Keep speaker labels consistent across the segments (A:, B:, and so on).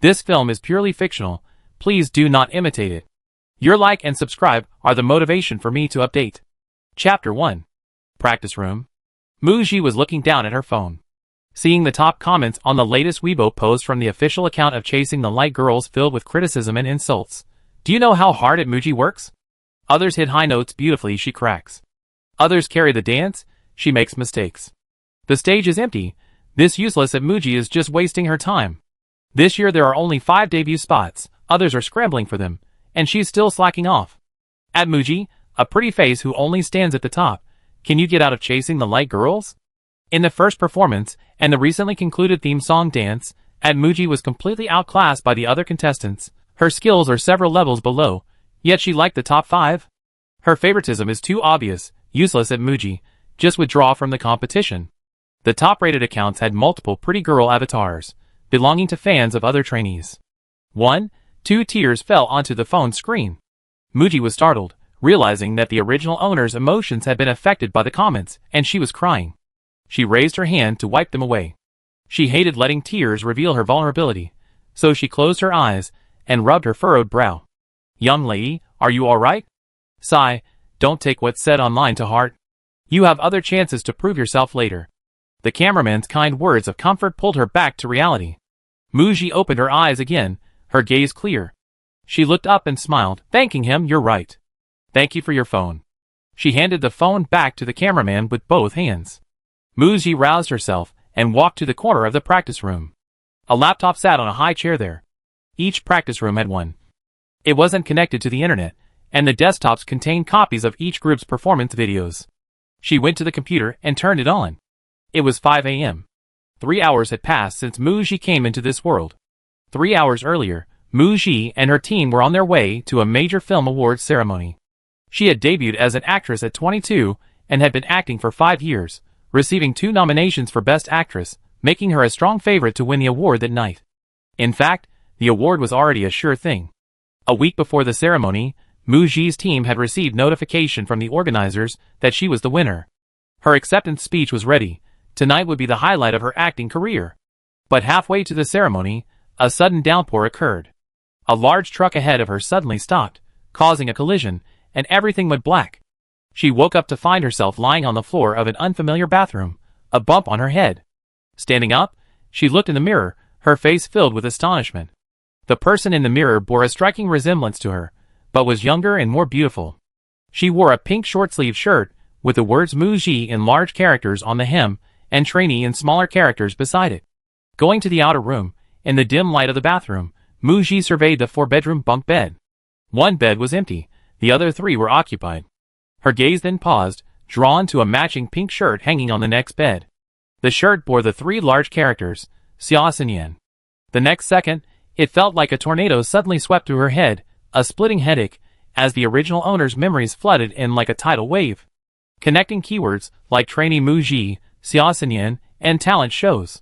A: This film is purely fictional. Please do not imitate it. Your like and subscribe are the motivation for me to update. Chapter 1. Practice Room. Muji was looking down at her phone. Seeing the top comments on the latest Weibo post from the official account of Chasing the Light Girls filled with criticism and insults. Do you know how hard at Muji works? Others hit high notes beautifully, she cracks. Others carry the dance, she makes mistakes. The stage is empty. This useless at Muji is just wasting her time. This year there are only 5 debut spots, others are scrambling for them, and she's still slacking off. At Muji, a pretty face who only stands at the top. Can you get out of Chasing the Light Girls? In the first performance, and the recently concluded theme song dance, at Muji was completely outclassed by the other contestants. Her skills are several levels below, yet she liked the top 5. Her favoritism is too obvious. Useless at Muji, just withdraw from the competition. The top-rated accounts had multiple pretty girl avatars, belonging to fans of other trainees. 2 tears fell onto the phone screen. Muji was startled, realizing that the original owner's emotions had been affected by the comments, and she was crying. She raised her hand to wipe them away. She hated letting tears reveal her vulnerability, so she closed her eyes and rubbed her furrowed brow. Young lady, are you alright? Sigh, don't take what's said online to heart. You have other chances to prove yourself later. The cameraman's kind words of comfort pulled her back to reality. Muji opened her eyes again, her gaze clear. She looked up and smiled, thanking him. You're right. Thank you for your phone. She handed the phone back to the cameraman with both hands. Muji roused herself and walked to the corner of the practice room. A laptop sat on a high chair there. Each practice room had one. It wasn't connected to the internet, and the desktops contained copies of each group's performance videos. She went to the computer and turned it on. It was 5 a.m. 3 hours had passed since Muji came into this world. 3 hours earlier, Muji and her team were on their way to a major film awards ceremony. She had debuted as an actress at 22 and had been acting for 5 years, receiving 2 nominations for Best Actress, making her a strong favorite to win the award that night. In fact, the award was already a sure thing. A week before the ceremony, Muji's team had received notification from the organizers that she was the winner. Her acceptance speech was ready. Tonight would be the highlight of her acting career. But halfway to the ceremony, a sudden downpour occurred. A large truck ahead of her suddenly stopped, causing a collision, and everything went black. She woke up to find herself lying on the floor of an unfamiliar bathroom, a bump on her head. Standing up, she looked in the mirror, her face filled with astonishment. The person in the mirror bore a striking resemblance to her, but was younger and more beautiful. She wore a pink short-sleeved shirt, with the words Muji in large characters on the hem, and trainee in smaller characters beside it. Going to the outer room, in the dim light of the bathroom, Muji surveyed the 4-bedroom bunk bed. 1 bed was empty, the other 3 were occupied. Her gaze then paused, drawn to a matching pink shirt hanging on the next bed. The shirt bore the 3 large characters, Xiaoxinyan. The next second, it felt like a tornado suddenly swept through her head, a splitting headache, as the original owner's memories flooded in like a tidal wave. Connecting keywords like trainee Muji, Xiaoxinyan, and talent shows.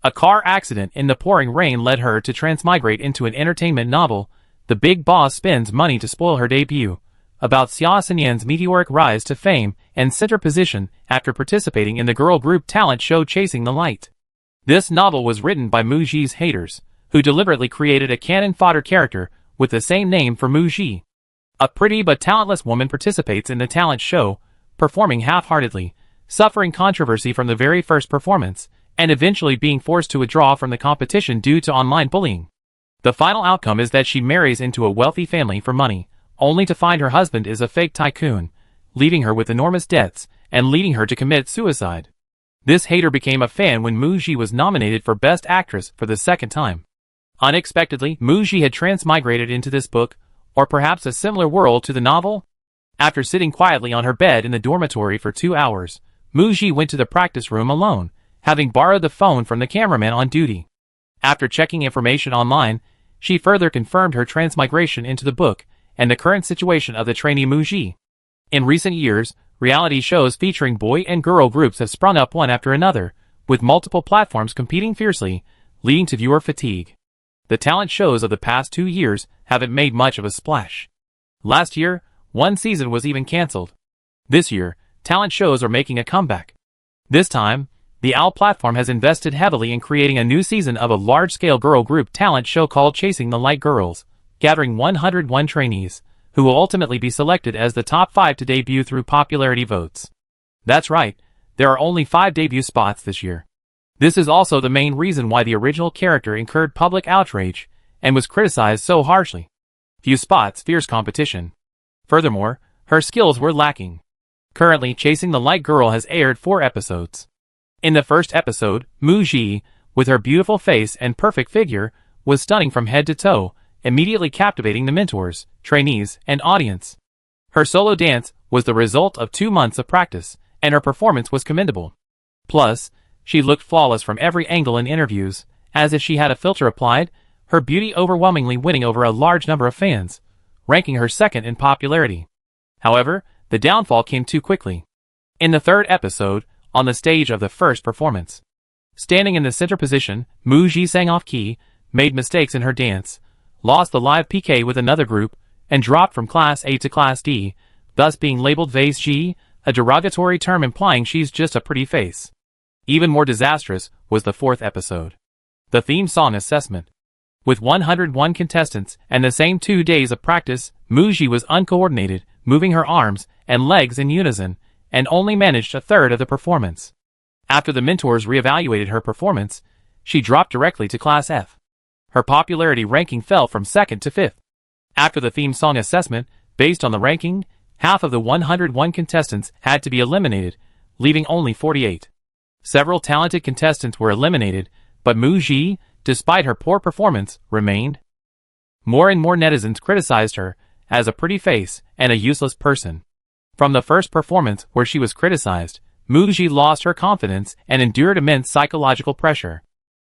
A: A car accident in the pouring rain led her to transmigrate into an entertainment novel, The Big Boss Spends Money to Spoil Her Debut, about Xiaoxinyan's meteoric rise to fame and center position after participating in the girl group talent show Chasing the Light. This novel was written by Muji's haters, who deliberately created a cannon fodder character with the same name for Muji. A pretty but talentless woman participates in the talent show, performing half-heartedly, suffering controversy from the very first performance, and eventually being forced to withdraw from the competition due to online bullying. The final outcome is that she marries into a wealthy family for money, only to find her husband is a fake tycoon, leaving her with enormous debts and leading her to commit suicide. This hater became a fan when Muji was nominated for Best Actress for the 2nd time. Unexpectedly, Muji had transmigrated into this book, or perhaps a similar world to the novel. After sitting quietly on her bed in the dormitory for 2 hours, Muji went to the practice room alone, having borrowed the phone from the cameraman on duty. After checking information online, she further confirmed her transmigration into the book and the current situation of the trainee Muji. In recent years, reality shows featuring boy and girl groups have sprung up one after another, with multiple platforms competing fiercely, leading to viewer fatigue. The talent shows of the past 2 years haven't made much of a splash. Last year, 1 season was even cancelled. This year, talent shows are making a comeback. This time, The OWL platform has invested heavily in creating a new season of a large-scale girl group talent show called Chasing the Light Girls, gathering 101 trainees, who will ultimately be selected as the top 5 to debut through popularity votes. That's right, there are only 5 debut spots this year. This is also the main reason why the original character incurred public outrage and was criticized so harshly. Few spots, fierce competition. Furthermore, her skills were lacking. Currently, Chasing the Light Girl has aired 4 episodes. In the first episode, Mu Ji, with her beautiful face and perfect figure, was stunning from head to toe, immediately captivating the mentors, trainees, and audience. Her solo dance was the result of 2 months of practice, and her performance was commendable. Plus, she looked flawless from every angle in interviews, as if she had a filter applied, her beauty overwhelmingly winning over a large number of fans, ranking her second in popularity. However, the downfall came too quickly. In the third episode, on the stage of the first performance, standing in the center position, Mu Ji sang off key, made mistakes in her dance, lost the live PK with another group, and dropped from Class A to Class D, thus being labeled Vase G, a derogatory term implying she's just a pretty face. Even more disastrous was the fourth episode. The theme song assessment. With 101 contestants and the same 2 days of practice, Mu Ji was uncoordinated, moving her arms and legs in unison, and only managed a third of the performance. After the mentors reevaluated her performance, she dropped directly to Class F. Her popularity ranking fell from 2nd to 5th. After the theme song assessment, based on the ranking, half of the 101 contestants had to be eliminated, leaving only 48. Several talented contestants were eliminated, but Mu Ji, despite her poor performance, remained. More and more netizens criticized her as a pretty face and a useless person. From the first performance where she was criticized, Mu Ji lost her confidence and endured immense psychological pressure.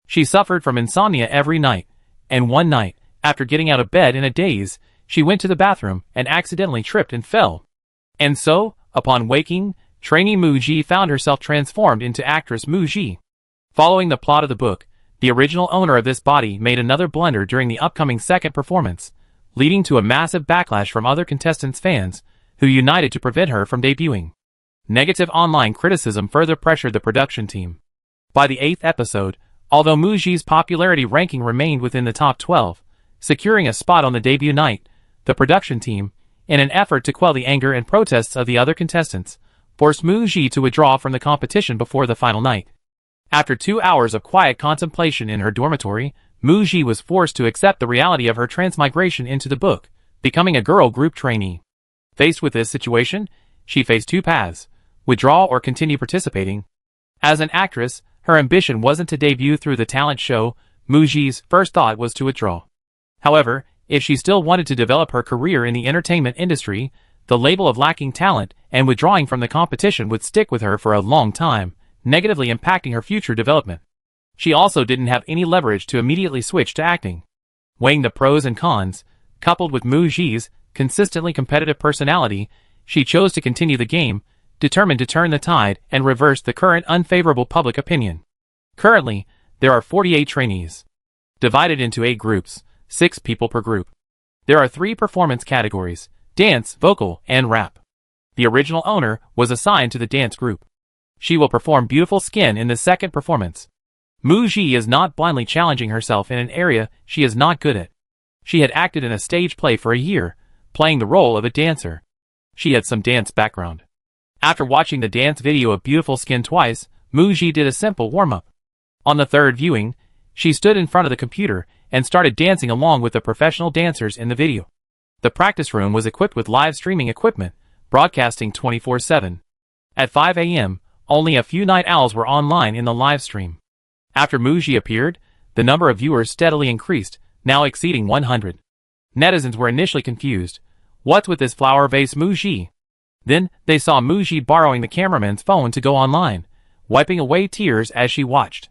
A: She suffered from insomnia every night, and one night, after getting out of bed in a daze, she went to the bathroom and accidentally tripped and fell. And so, upon waking, trainee Mu Ji found herself transformed into actress Mu Ji. Following the plot of the book, the original owner of this body made another blunder during the upcoming second performance, leading to a massive backlash from other contestants' fans, who united to prevent her from debuting. Negative online criticism further pressured the production team. By the 8th episode, although Mu Ji's popularity ranking remained within the top 12, securing a spot on the debut night, the production team, in an effort to quell the anger and protests of the other contestants, forced Mu Ji to withdraw from the competition before the final night. After 2 hours of quiet contemplation in her dormitory, Mu Ji was forced to accept the reality of her transmigration into the book, becoming a girl group trainee. Faced with this situation, she faced 2 paths: withdraw or continue participating. As an actress, her ambition wasn't to debut through the talent show. Mu Ji's first thought was to withdraw. However, if she still wanted to develop her career in the entertainment industry, the label of lacking talent and withdrawing from the competition would stick with her for a long time, negatively impacting her future development. She also didn't have any leverage to immediately switch to acting. Weighing the pros and cons, coupled with Mu Ji's consistently competitive personality, she chose to continue the game, determined to turn the tide and reverse the current unfavorable public opinion. Currently, there are 48 trainees, divided into 8 groups, 6 people per group. There are 3 performance categories: dance, vocal, and rap. The original owner was assigned to the dance group. She will perform Beautiful Skin in the second performance. Mu Ji is not blindly challenging herself in an area she is not good at. She had acted in a stage play for a year, playing the role of a dancer. She had some dance background. After watching the dance video of Beautiful Skin twice, Mu Ji did a simple warm-up. On the third viewing, she stood in front of the computer and started dancing along with the professional dancers in the video. The practice room was equipped with live streaming equipment, broadcasting 24/7. At 5 a.m., only a few night owls were online in the live stream. After Mu Ji appeared, the number of viewers steadily increased, now exceeding 100. Netizens were initially confused. What's with this flower vase Mu Ji? Then, they saw Mu Ji borrowing the cameraman's phone to go online, wiping away tears as she watched.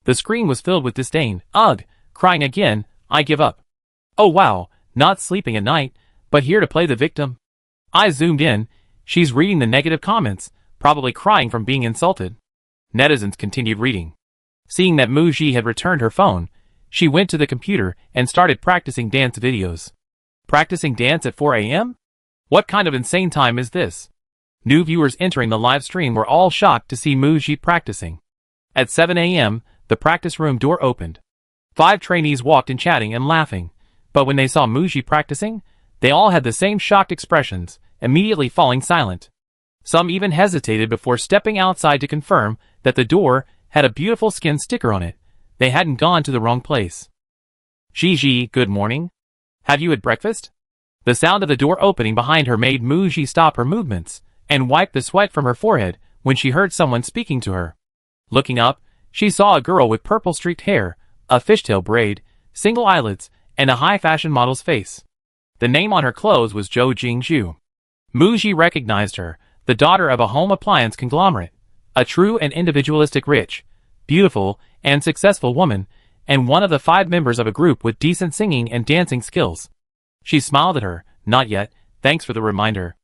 A: The screen was filled with disdain. Ugh, crying again, I give up. Oh wow, not sleeping at night, but here to play the victim. I zoomed in, she's reading the negative comments, probably crying from being insulted. Netizens continued reading. Seeing that Mu Ji had returned her phone, she went to the computer and started practicing dance videos. Practicing dance at 4 a.m.? What kind of insane time is this? New viewers entering the live stream were all shocked to see Mu Ji practicing. At 7 a.m., the practice room door opened. 5 trainees walked in chatting and laughing, but when they saw Muji practicing, they all had the same shocked expressions, immediately falling silent. Some even hesitated before stepping outside to confirm that the door had a beautiful skin sticker on it. They hadn't gone to the wrong place. Gigi, good morning. Have you had breakfast? The sound of the door opening behind her made Muji stop her movements and wipe the sweat from her forehead when she heard someone speaking to her. Looking up, she saw a girl with purple streaked hair, a fishtail braid, single eyelids, and a high-fashion model's face. The name on her clothes was Zhou Jingzhu. Muji recognized her, the daughter of a home appliance conglomerate, a true and individualistic rich, beautiful, and successful woman, and one of the 5 members of a group with decent singing and dancing skills. She smiled at her. Not yet, thanks for the reminder.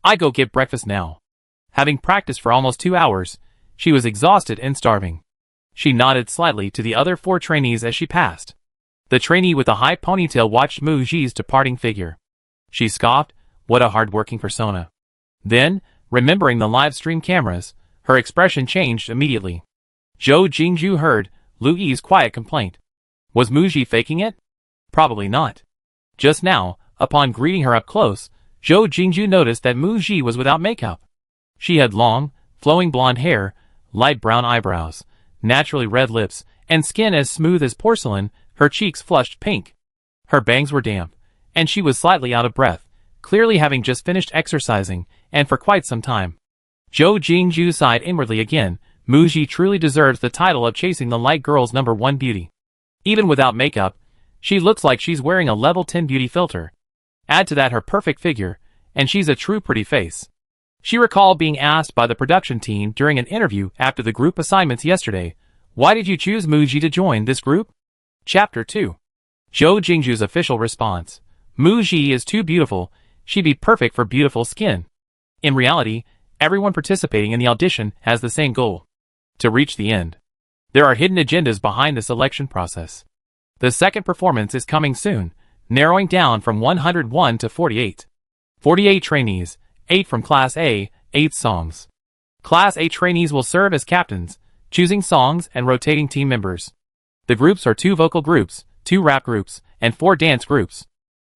A: I go get breakfast now. Having practiced for almost 2 hours, she was exhausted and starving. She nodded slightly to the other 4 trainees as she passed. The trainee with the high ponytail watched Muji's departing figure. She scoffed, what a hard-working persona. Then, remembering the live stream cameras, her expression changed immediately. Zhou Jingzhu heard Lu Yi's quiet complaint. Was Muji faking it? Probably not. Just now, upon greeting her up close, Zhou Jingzhu noticed that Muji was without makeup. She had long, flowing blonde hair, light brown eyebrows, naturally red lips, and skin as smooth as porcelain, her cheeks flushed pink. Her bangs were damp, and she was slightly out of breath, clearly having just finished exercising, and for quite some time. Zhou Jingzhu sighed inwardly again. Muji truly deserves the title of chasing the light girl's #1 beauty. Even without makeup, she looks like she's wearing a level 10 beauty filter. Add to that her perfect figure, and she's a true pretty face. She recalled being asked by the production team during an interview after the group assignments yesterday, why did you choose Muji to join this group? Chapter 2. Zhou Jingzhu's official response. Muji is too beautiful, she'd be perfect for beautiful skin. In reality, everyone participating in the audition has the same goal. To reach the end. There are hidden agendas behind the selection process. The second performance is coming soon, narrowing down from 101 to 48. 48 trainees, 8 from Class A, 8 songs. Class A trainees will serve as captains, choosing songs and rotating team members. The groups are 2 vocal groups, 2 rap groups, and 4 dance groups.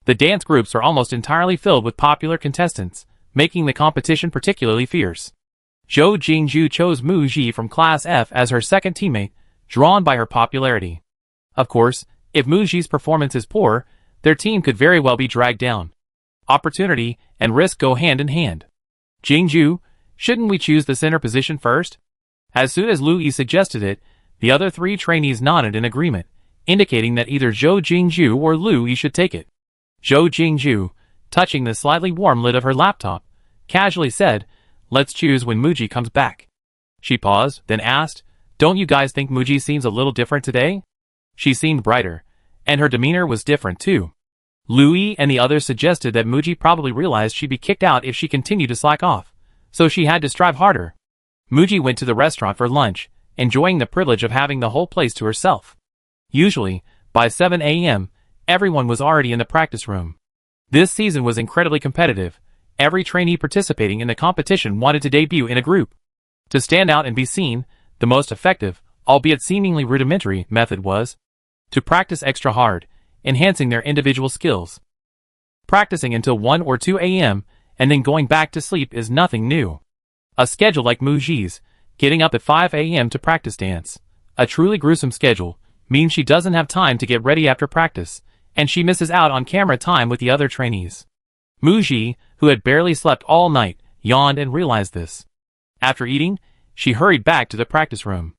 A: The dance groups are almost entirely filled with popular contestants, making the competition particularly fierce. Zhou Jingzhu chose Muji from Class F as her second teammate, drawn by her popularity. Of course, if Muji's performance is poor, their team could very well be dragged down. Opportunity and risk go hand in hand. Jingzhu, shouldn't we choose the center position first? As soon as Lu Yi suggested it, the other 3 trainees nodded in agreement, indicating that either Zhou Jingzhu or Lu Yi should take it. Zhou Jingzhu, touching the slightly warm lid of her laptop, casually said, let's choose when Muji comes back. She paused, then asked, don't you guys think Muji seems a little different today? She seemed brighter, and her demeanor was different too. Lu Yi and the others suggested that Muji probably realized she'd be kicked out if she continued to slack off, so she had to strive harder. Muji went to the restaurant for lunch, enjoying the privilege of having the whole place to herself. Usually, by 7 a.m., everyone was already in the practice room. This season was incredibly competitive. Every trainee participating in the competition wanted to debut in a group. To stand out and be seen, the most effective, albeit seemingly rudimentary, method was to practice extra hard, enhancing their individual skills. Practicing until 1 or 2 a.m. and then going back to sleep is nothing new. A schedule like Muji's, getting up at 5 a.m. to practice dance, a truly gruesome schedule, means she doesn't have time to get ready after practice, and she misses out on camera time with the other trainees. Muji, who had barely slept all night, yawned and realized this. After eating, she hurried back to the practice room.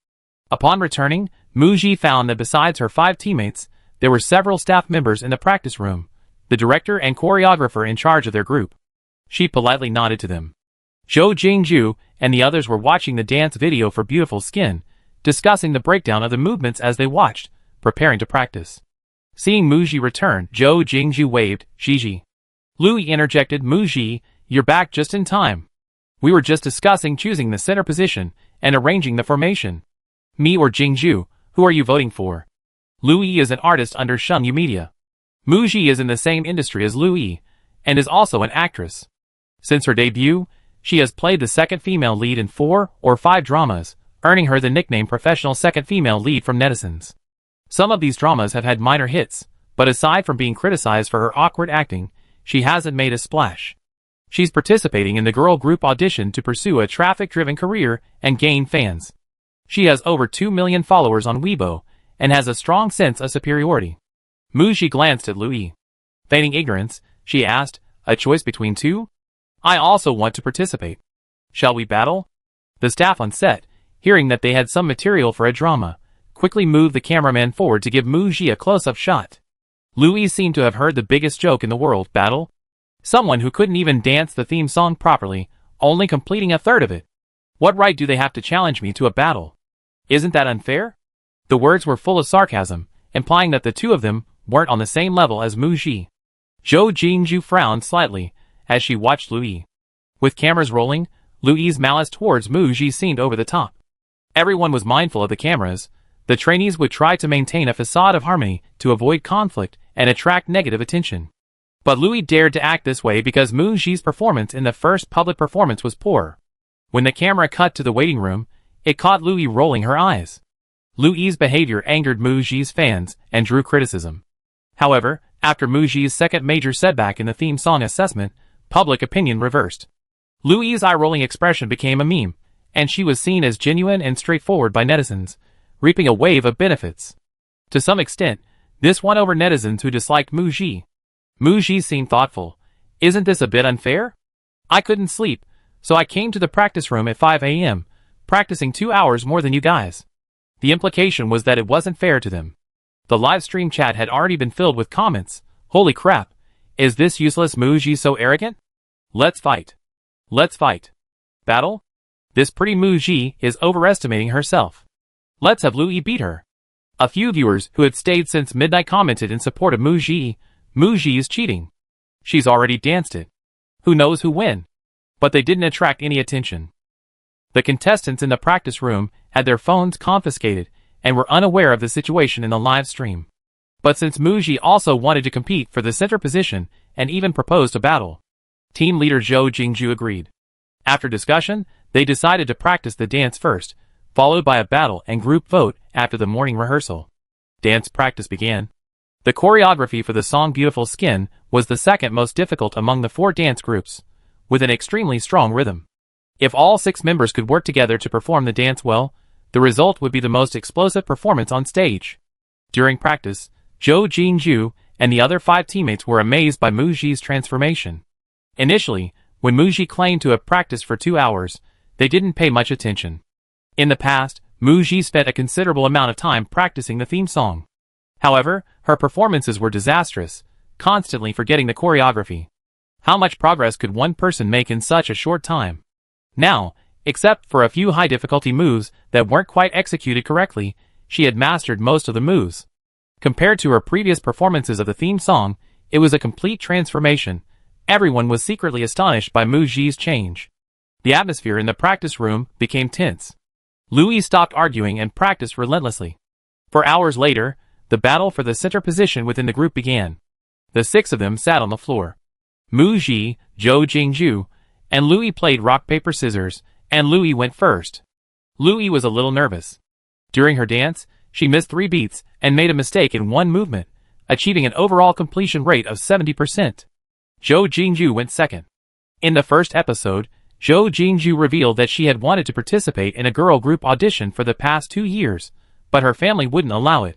A: Upon returning, Muji found that besides her 5 teammates, there were several staff members in the practice room, the director and choreographer in charge of their group. She politely nodded to them. Zhou Jingzhu and the others were watching the dance video for Beautiful Skin, discussing the breakdown of the movements as they watched, preparing to practice. Seeing Muji return, Zhou Jingzhu waved, Gigi. Lu Yi interjected, Muji, you're back just in time. We were just discussing choosing the center position and arranging the formation. Me or Jingzhu, who are you voting for? Lu Yi is an artist under Shengyu Media. Muji is in the same industry as Lu Yi, and is also an actress. Since her debut, she has played the second female lead in 4 or 5 dramas, earning her the nickname professional second female lead from netizens. Some of these dramas have had minor hits, but aside from being criticized for her awkward acting, she hasn't made a splash. She's participating in the girl group audition to pursue a traffic-driven career and gain fans. She has over 2 million followers on Weibo and has a strong sense of superiority. Muji glanced at Louis. Feigning ignorance, she asked, "A choice between two? I also want to participate. Shall we battle?" The staff on set, hearing that they had some material for a drama, quickly moved the cameraman forward to give Muji a close-up shot. Louis seemed to have heard the biggest joke in the world. Battle? Someone who couldn't even dance the theme song properly, only completing a third of it. What right do they have to challenge me to a battle? Isn't that unfair? The words were full of sarcasm, implying that the two of them weren't on the same level as Muji. Zhou Jingju frowned slightly as she watched Louis. With cameras rolling, Louis's malice towards Muji seemed over the top. Everyone was mindful of the cameras. The trainees would try to maintain a facade of harmony to avoid conflict and attract negative attention. But Louis dared to act this way because Muji's performance in the first public performance was poor. When the camera cut to the waiting room, it caught Louis rolling her eyes. Louis's behavior angered Muji's fans and drew criticism. However, after Muji's second major setback in the theme song assessment, public opinion reversed. Louis's eye-rolling expression became a meme, and she was seen as genuine and straightforward by netizens, reaping a wave of benefits. To some extent, this won over netizens who disliked Muji. Muji seemed thoughtful. "Isn't this a bit unfair? I couldn't sleep, so I came to the practice room at 5 a.m., practicing 2 hours more than you guys." The implication was that it wasn't fair to them. The live stream chat had already been filled with comments. "Holy crap, is this useless Muji so arrogant? Let's fight. Let's fight. Battle? This pretty Muji is overestimating herself. Let's have Louis beat her." A few viewers who had stayed since midnight commented in support of Muji. "Muji is cheating. She's already danced it. Who knows who win?" But they didn't attract any attention. The contestants in the practice room had their phones confiscated and were unaware of the situation in the live stream. But since Muji also wanted to compete for the center position and even proposed a battle, team leader Zhou Jingju agreed. After discussion, they decided to practice the dance first, followed by a battle and group vote after the morning rehearsal. Dance practice began. The choreography for the song Beautiful Skin was the second most difficult among the 4 dance groups, with an extremely strong rhythm. If all 6 members could work together to perform the dance well, the result would be the most explosive performance on stage. During practice, Zhou Jingju and the other 5 teammates were amazed by Muji's transformation. Initially, when Muji claimed to have practiced for 2 hours, they didn't pay much attention. In the past, Muji spent a considerable amount of time practicing the theme song. However, her performances were disastrous, constantly forgetting the choreography. How much progress could one person make in such a short time? Now, except for a few high-difficulty moves that weren't quite executed correctly, she had mastered most of the moves. Compared to her previous performances of the theme song, it was a complete transformation. Everyone was secretly astonished by Muji's change. The atmosphere in the practice room became tense. Louis stopped arguing and practiced relentlessly. For hours later, the battle for the center position within the group began. The 6 of them sat on the floor. Muji, Zhou Jingju, and Louis played rock, paper, scissors, and Louis went first. Louis was a little nervous. During her dance, she missed 3 beats and made a mistake in one movement, achieving an overall completion rate of 70%. Zhou Jingju went second. In the first episode, Zhou Jingju revealed that she had wanted to participate in a girl group audition for the past 2 years, but her family wouldn't allow it.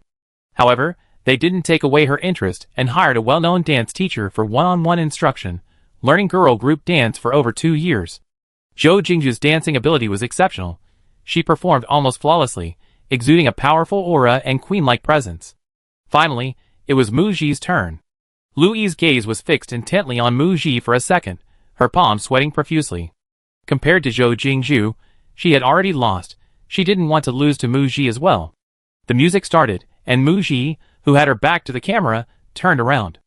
A: However, they didn't take away her interest and hired a well-known dance teacher for one-on-one instruction, learning girl group dance for over 2 years. Zhou Jingju's dancing ability was exceptional. She performed almost flawlessly, exuding a powerful aura and queen-like presence. Finally, it was Muji's turn. Louis's gaze was fixed intently on Muji for a second, her palms sweating profusely. Compared to Zhou Jingju, she had already lost. She didn't want to lose to Muji as well. The music started, and Muji, who had her back to the camera, turned around.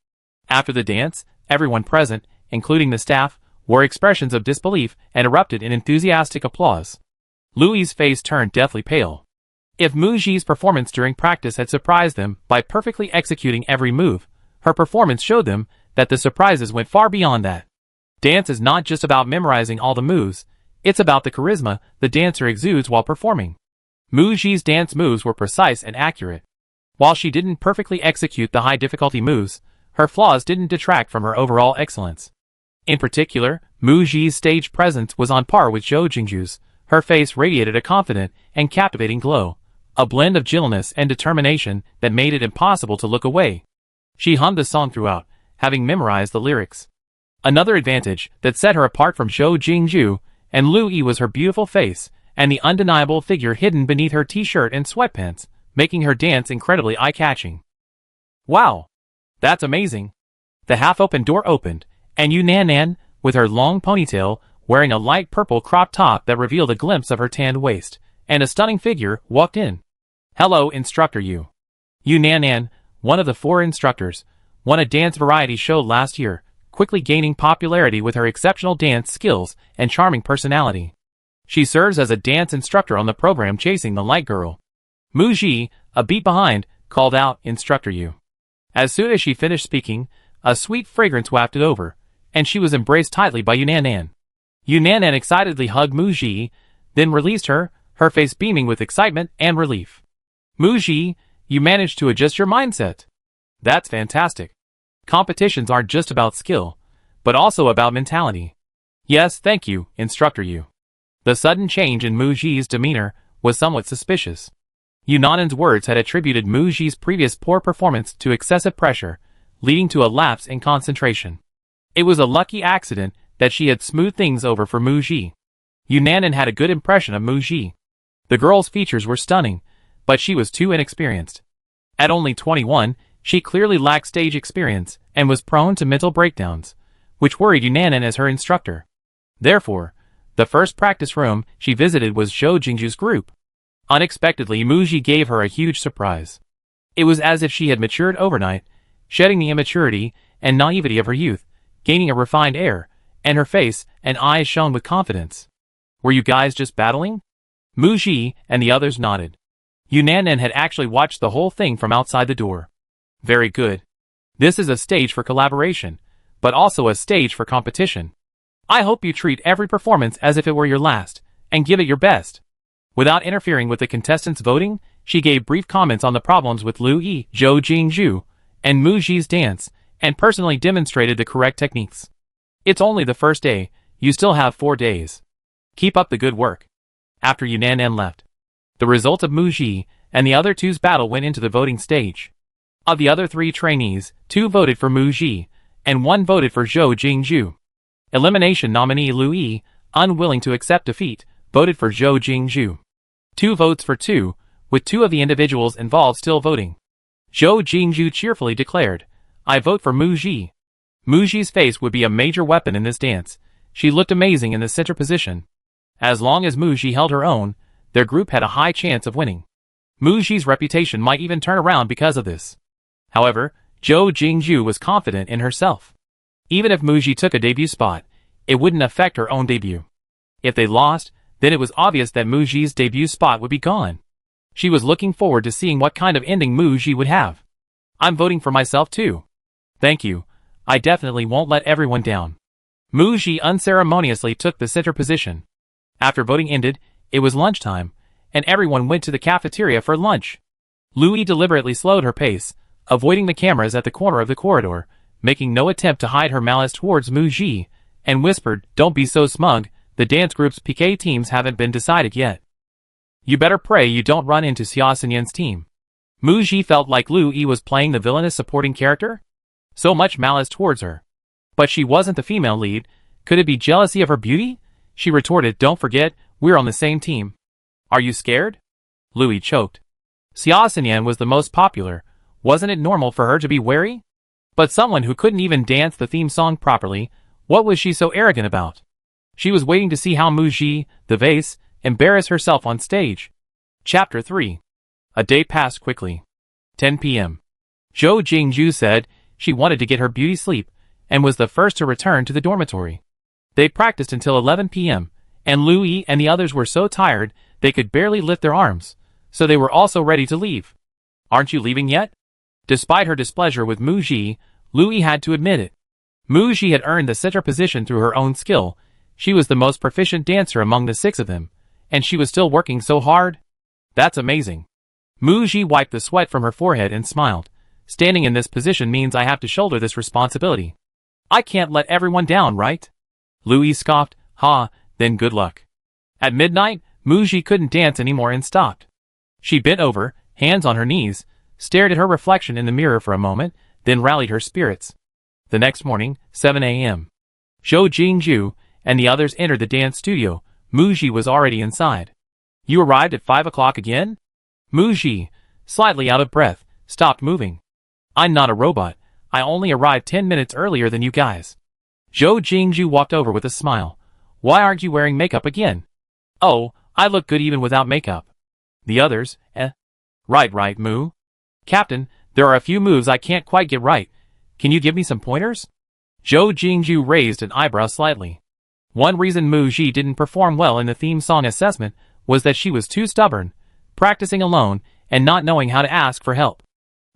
A: After the dance, everyone present, including the staff, wore expressions of disbelief and erupted in enthusiastic applause. Louis's face turned deathly pale. If Muji's performance during practice had surprised them by perfectly executing every move, her performance showed them that the surprises went far beyond that. Dance is not just about memorizing all the moves, it's about the charisma the dancer exudes while performing. Mu Ji's dance moves were precise and accurate. While she didn't perfectly execute the high-difficulty moves, her flaws didn't detract from her overall excellence. In particular, Mu Ji's stage presence was on par with Zhou Jingju's. Her face radiated a confident and captivating glow, a blend of gentleness and determination that made it impossible to look away. She hummed the song throughout, having memorized the lyrics. Another advantage that set her apart from Zhou Jingju and Lu Yi was her beautiful face and the undeniable figure hidden beneath her t-shirt and sweatpants, making her dance incredibly eye-catching. Wow! That's amazing! The half-open door opened, and Yu Nan, with her long ponytail, wearing a light purple crop top that revealed a glimpse of her tanned waist, and a stunning figure, walked in. Hello, Instructor Yu. Yu Nan, one of the 4 instructors, won a dance variety show last year, quickly gaining popularity with her exceptional dance skills and charming personality. She serves as a dance instructor on the program Chasing the Light Girl. Mu Ji, a beat behind, called out, Instructor Yu. As soon as she finished speaking, a sweet fragrance wafted over, and she was embraced tightly by Yu Nan. Yu Nan excitedly hugged Mu Ji, then released her, her face beaming with excitement and relief. Mu Ji, you managed to adjust your mindset. That's fantastic. Competitions aren't just about skill, but also about mentality. Yes, thank you, Instructor Yu. The sudden change in Mu Ji's demeanor was somewhat suspicious. Yu Nan's words had attributed Mu Ji's previous poor performance to excessive pressure, leading to a lapse in concentration. It was a lucky accident that she had smoothed things over for Mu Ji. Yu Nan had a good impression of Mu Ji. The girl's features were stunning, but she was too inexperienced. At only 21, she clearly lacked stage experience and was prone to mental breakdowns, which worried Yu Nan as her instructor. Therefore, the first practice room she visited was Zhou Jingju's group. Unexpectedly, Mu Ji gave her a huge surprise. It was as if she had matured overnight, shedding the immaturity and naivety of her youth, gaining a refined air, and her face and eyes shone with confidence. Were you guys just battling? Mu Ji and the others nodded. Yu Nan had actually watched the whole thing from outside the door. Very good. This is a stage for collaboration, but also a stage for competition. I hope you treat every performance as if it were your last, and give it your best. Without interfering with the contestants' voting, she gave brief comments on the problems with Lu Yi, Zhou Jingju, and Mu Ji's dance, and personally demonstrated the correct techniques. It's only the first day, you still have 4 days. Keep up the good work. After Yu Nan left, the result of Mu Ji and the other two's battle went into the voting stage. Of the other 3 trainees, 2 voted for Mu Ji, and 1 voted for Zhou Jingju. Elimination nominee Lu Yi, unwilling to accept defeat, voted for Zhou Jingju. 2 votes for 2, with 2 of the individuals involved still voting. Zhou Jingju cheerfully declared, I vote for Mu Ji. Mu Ji's face would be a major weapon in this dance. She looked amazing in the center position. As long as Mu Ji held her own, their group had a high chance of winning. Mu Ji's reputation might even turn around because of this. However, Zhou Jingju was confident in herself. Even if Mu Ji took a debut spot, it wouldn't affect her own debut. If they lost, then it was obvious that Mu Ji's debut spot would be gone. She was looking forward to seeing what kind of ending Mu Ji would have. I'm voting for myself too. Thank you. I definitely won't let everyone down. Mu Ji unceremoniously took the center position. After voting ended, it was lunchtime, and everyone went to the cafeteria for lunch. Lu Yi deliberately slowed her pace, avoiding the cameras at the corner of the corridor, making no attempt to hide her malice towards Mu Ji, and whispered, Don't be so smug, the dance group's PK teams haven't been decided yet. You better pray you don't run into Xia Xinyan's team. Mu Ji felt like Lu Yi was playing the villainous supporting character? So much malice towards her. But she wasn't the female lead. Could it be jealousy of her beauty? She retorted, Don't forget, we're on the same team. Are you scared? Lu Yi choked. Xia Xinyan was the most popular. Wasn't it normal for her to be wary? But someone who couldn't even dance the theme song properly, what was she so arrogant about? She was waiting to see how Mu Ji, the vase, embarrass herself on stage. Chapter 3. A day passed quickly. 10 p.m. Zhou Jingju said she wanted to get her beauty sleep, and was the first to return to the dormitory. They practiced until 11 p.m., and Lu Yi and the others were so tired they could barely lift their arms, so they were also ready to leave. Aren't you leaving yet? Despite her displeasure with Mu Ji, Lu Yi had to admit it. Mu Ji had earned the center position through her own skill. She was the most proficient dancer among the 6 of them, and she was still working so hard. That's amazing. Muji wiped the sweat from her forehead and smiled. Standing in this position means I have to shoulder this responsibility. I can't let everyone down, right? Louis scoffed. Ha, then good luck. At midnight, Muji couldn't dance anymore and stopped. She bent over, hands on her knees, stared at her reflection in the mirror for a moment, then rallied her spirits. The next morning, 7 a.m. Zhou Jingju and the others entered the dance studio. Muji was already inside. You arrived at 5 o'clock again? Muji, slightly out of breath, stopped moving. I'm not a robot. I only arrived 10 minutes earlier than you guys. Zhou Jingju walked over with a smile. Why aren't you wearing makeup again? Oh, I look good even without makeup. The others, Right, Mu. Captain, there are a few moves I can't quite get right. Can you give me some pointers? Zhou Jingju raised an eyebrow slightly. One reason Mu Ji didn't perform well in the theme song assessment was that she was too stubborn, practicing alone, and not knowing how to ask for help.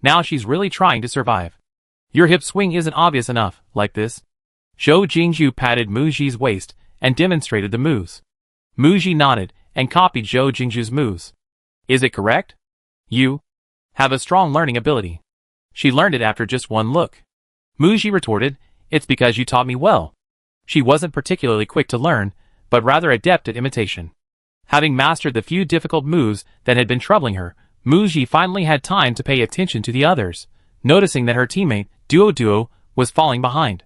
A: Now she's really trying to survive. Your hip swing isn't obvious enough, like this. Zhou Jingju patted Mu Ji's waist and demonstrated the moves. Mu Ji nodded and copied Zhou Jingju's moves. Is it correct? You have a strong learning ability. She learned it after just one look. Mu Ji retorted, it's because you taught me well. She wasn't particularly quick to learn, but rather adept at imitation. Having mastered the few difficult moves that had been troubling her, Mu Ji finally had time to pay attention to the others, noticing that her teammate, Duo, was falling behind.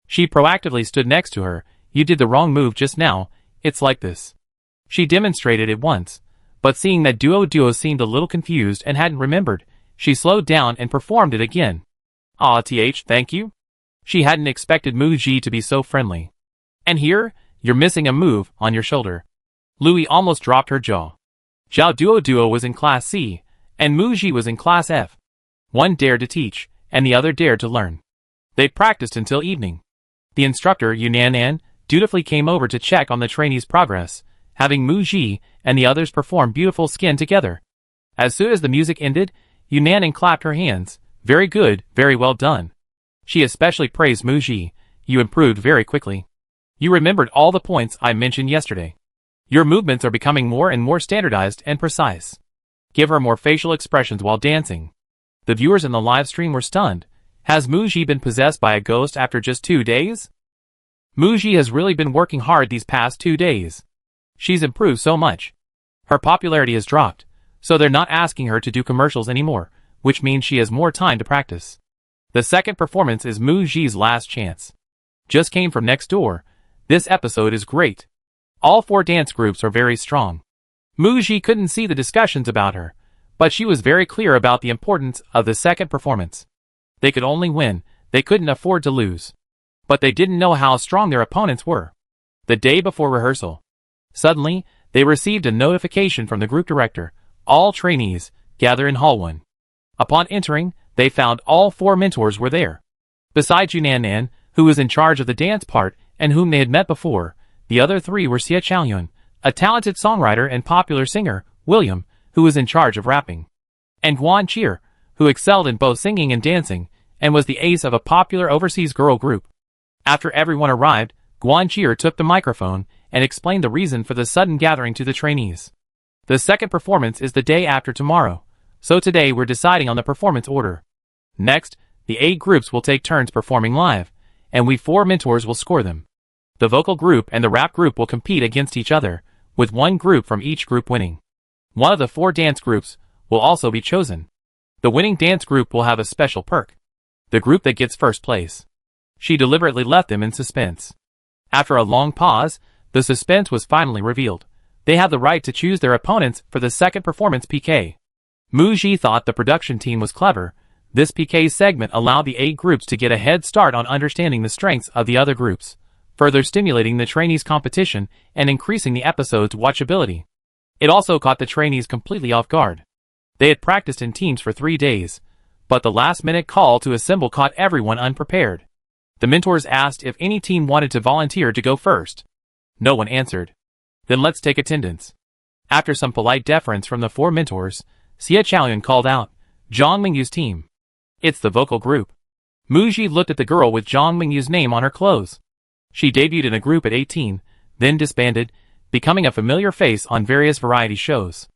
A: She proactively stood next to her. You did the wrong move just now, it's like this. She demonstrated it once, but seeing that Duo seemed a little confused and hadn't remembered, she slowed down and performed it again. Thank you. She hadn't expected Mu Ji to be so friendly. And here, you're missing a move on your shoulder. Louis almost dropped her jaw. Zhao Duo was in Class C, and Mu Ji was in Class F. One dared to teach, and the other dared to learn. They practiced until evening. The instructor, Yunanan, dutifully came over to check on the trainees' progress, having Mu Ji and the others perform beautiful skin together. As soon as the music ended, Yunanan clapped her hands. Very good, very well done. She especially praised Mu Ji. You improved very quickly. You remembered all the points I mentioned yesterday. Your movements are becoming more and more standardized and precise. Give her more facial expressions while dancing. The viewers in the live stream were stunned. Has Mu Ji been possessed by a ghost after just 2 days? Mu Ji has really been working hard these past 2 days. She's improved so much. Her popularity has dropped, so they're not asking her to do commercials anymore, which means she has more time to practice. The second performance is Mu Ji's last chance. Just came from next door. This episode is great. All 4 dance groups are very strong. Mu Ji couldn't see the discussions about her, but she was very clear about the importance of the second performance. They could only win, they couldn't afford to lose. But they didn't know how strong their opponents were. The day before rehearsal. Suddenly, they received a notification from the group director. All trainees, gather in Hall 1. Upon entering, they found all 4 mentors were there. Besides Yunanan, who was in charge of the dance part and whom they had met before, the other 3 were Xie Chaoyun, a talented songwriter and popular singer, William, who was in charge of rapping, and Guan Qir, who excelled in both singing and dancing, and was the ace of a popular overseas girl group. After everyone arrived, Guan Qir took the microphone and explained the reason for the sudden gathering to the trainees. The second performance is the day after tomorrow, so today we're deciding on the performance order. Next, the 8 groups will take turns performing live, and we 4 mentors will score them. The vocal group and the rap group will compete against each other, with 1 group from each group winning. One of the 4 dance groups will also be chosen. The winning dance group will have a special perk. The group that gets first place. She deliberately left them in suspense. After a long pause, the suspense was finally revealed. They have the right to choose their opponents for the second performance PK. Mu Ji thought the production team was clever. This PK segment allowed the 8 groups to get a head start on understanding the strengths of the other groups, further stimulating the trainees' competition and increasing the episode's watchability. It also caught the trainees completely off guard. They had practiced in teams for 3 days, but the last-minute call to assemble caught everyone unprepared. The mentors asked if any team wanted to volunteer to go first. No one answered. Then let's take attendance. After some polite deference from the 4 mentors, Xie Chaoyun called out, Zhang Mingyu's team. It's the vocal group. Mu Ji looked at the girl with Zhang Mingyu's name on her clothes. She debuted in a group at 18, then disbanded, becoming a familiar face on various variety shows.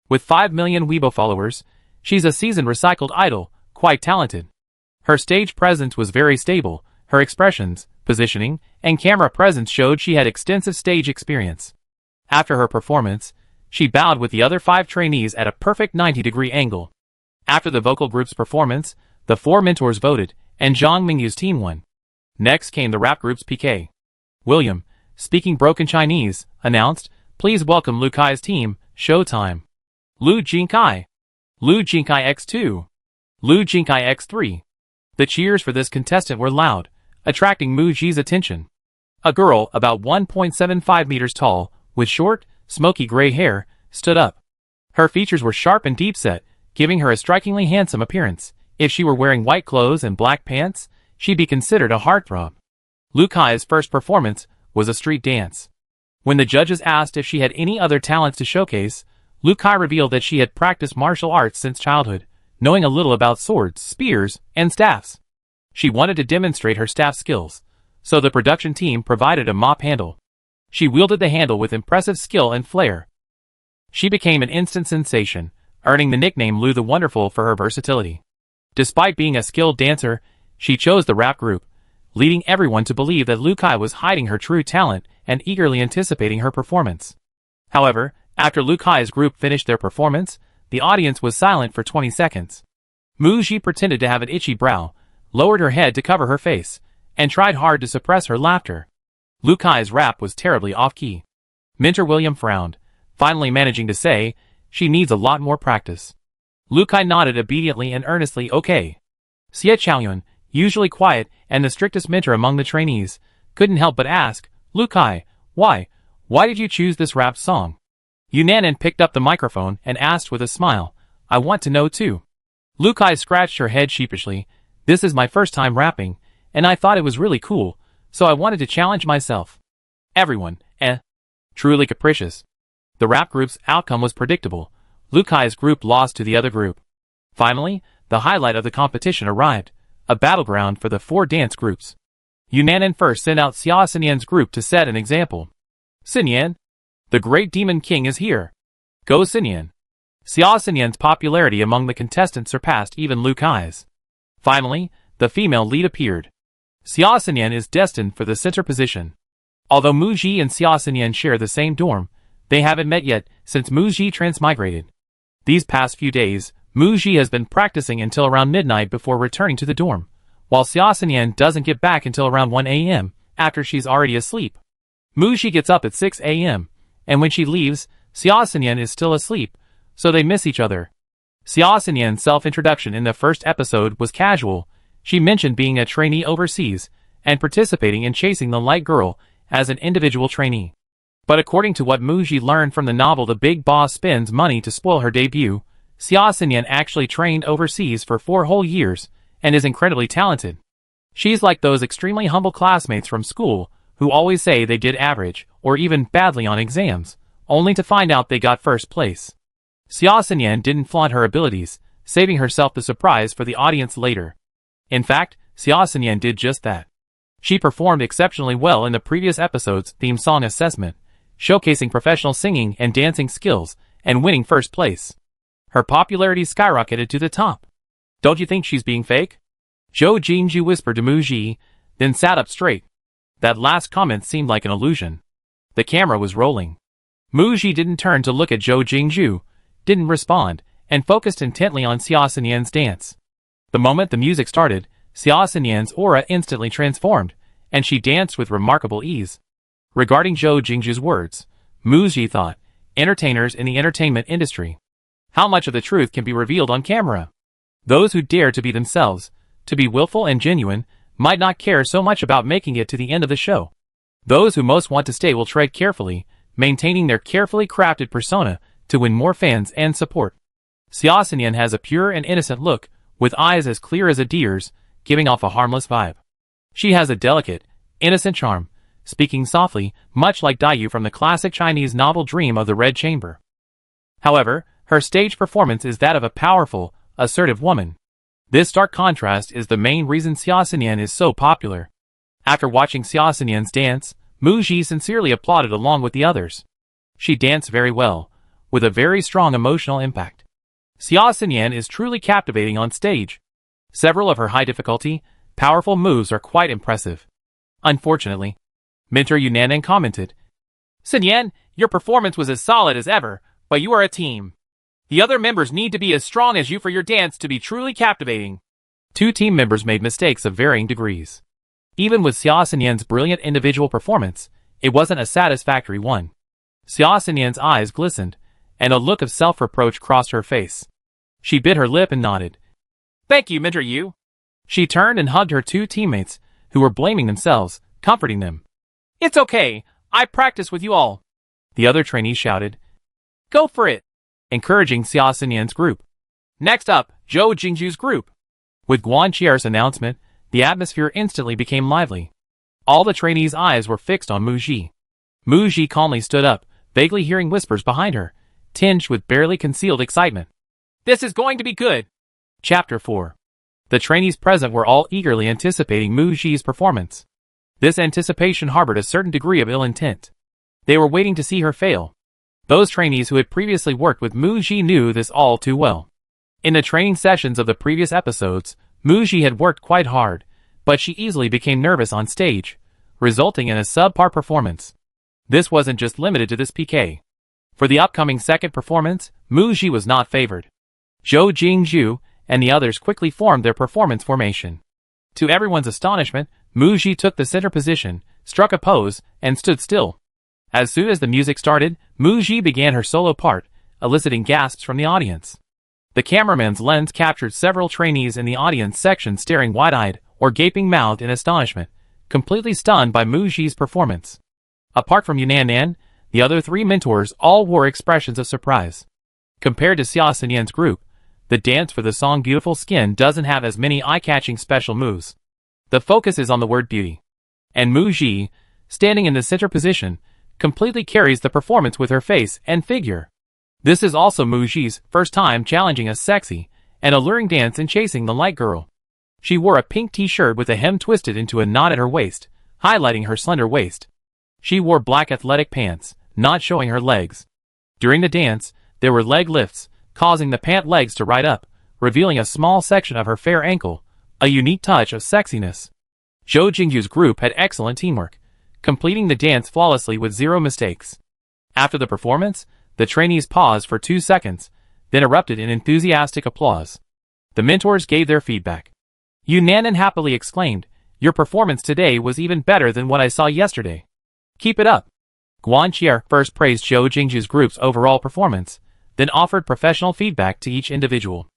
A: With 5 million Weibo followers, she's a seasoned recycled idol, quite talented. Her stage presence was very stable, her expressions, positioning, and camera presence showed she had extensive stage experience. After her performance, she bowed with the other 5 trainees at a perfect 90-degree angle. After the vocal group's performance, the 4 mentors voted, and Zhang Mingyu's team won. Next came the rap group's PK. William, speaking broken Chinese, announced, "Please welcome Lu Kai's team, Showtime." Lu Jingkai. Lu Jingkai X2. Lu Jingkai X3. The cheers for this contestant were loud, attracting Mu Ji's attention. A girl about 1.75 meters tall, with short, smoky gray hair, stood up. Her features were sharp and deep-set, giving her a strikingly handsome appearance. If she were wearing white clothes and black pants, she'd be considered a heartthrob. Lu Kai's first performance was a street dance. When the judges asked if she had any other talents to showcase, Lu Kai revealed that she had practiced martial arts since childhood, knowing a little about swords, spears, and staffs. She wanted to demonstrate her staff skills, so the production team provided a mop handle. She wielded the handle with impressive skill and flair. She became an instant sensation, earning the nickname Lu the Wonderful for her versatility. Despite being a skilled dancer, she chose the rap group, leading everyone to believe that Lu Kai was hiding her true talent and eagerly anticipating her performance. However, after Lu Kai's group finished their performance, the audience was silent for 20 seconds. Mu Ji pretended to have an itchy brow, lowered her head to cover her face, and tried hard to suppress her laughter. Lu Kai's rap was terribly off-key. Mentor William frowned, finally managing to say, "She needs a lot more practice." Lu Kai nodded obediently and earnestly, "Okay." Xie Chaoyun, usually quiet and the strictest mentor among the trainees, couldn't help but ask, "Lu Kai, why did you choose this rap song?" Yunanan picked up the microphone and asked with a smile, "I want to know too." Lu Kai scratched her head sheepishly. "This is my first time rapping, and I thought it was really cool, so I wanted to challenge myself." Everyone, truly capricious. The rap group's outcome was predictable. Lu Kai's group lost to the other group. Finally, the highlight of the competition arrived, a battleground for the 4 dance groups. Yunanan first sent out Xia Xinyan's group to set an example. "Xinyan, the great demon king is here. Go Xinyan." Xia Xinyan's popularity among the contestants surpassed even Lu Kai's. Finally, the female lead appeared. Xia Xinyan is destined for the center position. Although Mu Ji and Xia Xinyan share the same dorm, they haven't met yet since Mu Ji transmigrated. These past few days, Mu Ji has been practicing until around midnight before returning to the dorm, while Xia Xinyan doesn't get back until around 1 a.m. after she's already asleep. Mu Ji gets up at 6 a.m., and when she leaves, Xia Xinyan is still asleep, so they miss each other. Xia Xinyan's self-introduction in the first episode was casual. She mentioned being a trainee overseas and participating in chasing the light girl as an individual trainee. But according to what Mu Ji learned from the novel The Big Boss spends money to spoil her debut, Xia Xinyan actually trained overseas for 4 whole years and is incredibly talented. She's like those extremely humble classmates from school who always say they did average or even badly on exams, only to find out they got first place. Xia Xinyan didn't flaunt her abilities, saving herself the surprise for the audience later. In fact, Xia Xinyan did just that. She performed exceptionally well in the previous episode's theme song assessment, showcasing professional singing and dancing skills and winning first place. Her popularity skyrocketed to the top. "Don't you think she's being fake?" Zhou Jingju whispered to Mu Ji, then sat up straight. That last comment seemed like an illusion. The camera was rolling. Mu Ji didn't turn to look at Zhou Jingju, didn't respond, and focused intently on Xia Xinyan's dance. The moment the music started, Xia Xinyan's aura instantly transformed, and she danced with remarkable ease. Regarding Zhou Jingju's words, Mu Ji thought, entertainers in the entertainment industry. How much of the truth can be revealed on camera? Those who dare to be themselves, to be willful and genuine, might not care so much about making it to the end of the show. Those who most want to stay will tread carefully, maintaining their carefully crafted persona to win more fans and support. Xia Xinyan has a pure and innocent look, with eyes as clear as a deer's, giving off a harmless vibe. She has a delicate, innocent charm, speaking softly, much like Daiyu from the classic Chinese novel Dream of the Red Chamber. However, her stage performance is that of a powerful, assertive woman. This stark contrast is the main reason Xia Xinyan is so popular. After watching Xia Xinyan's dance, Mu Ji sincerely applauded along with the others. She danced very well, with a very strong emotional impact. Xia Xinyan is truly captivating on stage. Several of her high-difficulty, powerful moves are quite impressive. Unfortunately, mentor Yunanan commented, "Xinyan, your performance was as solid as ever, but you are a team. The other members need to be as strong as you for your dance to be truly captivating." Two team members made mistakes of varying degrees. Even with Xia Xinyan's brilliant individual performance, it wasn't a satisfactory one. Xia Xinyan's eyes glistened, and a look of self-reproach crossed her face. She bit her lip and nodded. "Thank you, Mentor Yu." She turned and hugged her two teammates, who were blaming themselves, comforting them. "It's okay, I practiced with you all." The other trainees shouted, "Go for it," encouraging Xia Xinyan's group. Next up, Zhou Jingju's group. With Guan Qier's announcement, the atmosphere instantly became lively. All the trainees' eyes were fixed on Mu Ji. Mu Ji calmly stood up, vaguely hearing whispers behind her, tinged with barely concealed excitement. "This is going to be good." Chapter 4. The trainees present were all eagerly anticipating Mu Ji's performance. This anticipation harbored a certain degree of ill intent. They were waiting to see her fail. Those trainees who had previously worked with Mu Ji knew this all too well. In the training sessions of the previous episodes, Mu Ji had worked quite hard, but she easily became nervous on stage, resulting in a subpar performance. This wasn't just limited to this PK. For the upcoming second performance, Mu Ji was not favored. Zhou Jingju and the others quickly formed their performance formation. To everyone's astonishment, Mu Ji took the center position, struck a pose, and stood still. As soon as the music started, Mu Ji began her solo part, eliciting gasps from the audience. The cameraman's lens captured several trainees in the audience section staring wide-eyed or gaping-mouthed in astonishment, completely stunned by Mu Ji's performance. Apart from Yunanan, the other three mentors all wore expressions of surprise. Compared to Xia Xinyan's group, the dance for the song Beautiful Skin doesn't have as many eye-catching special moves. The focus is on the word beauty. And Mu Ji, standing in the center position, completely carries the performance with her face and figure. This is also Mu Ji's first time challenging a sexy and alluring dance in Chasing the Light Girl. She wore a pink t-shirt with a hem twisted into a knot at her waist, highlighting her slender waist. She wore black athletic pants, not showing her legs. During the dance, there were leg lifts, causing the pant legs to ride up, revealing a small section of her fair ankle, a unique touch of sexiness. Zhou Jingju's group had excellent teamwork, completing the dance flawlessly with zero mistakes. After the performance, the trainees paused for 2 seconds, then erupted in enthusiastic applause. The mentors gave their feedback. Yunanan happily exclaimed, "Your performance today was even better than what I saw yesterday. Keep it up." Guan Qier first praised Zhou Jingju's group's overall performance, then offered professional feedback to each individual.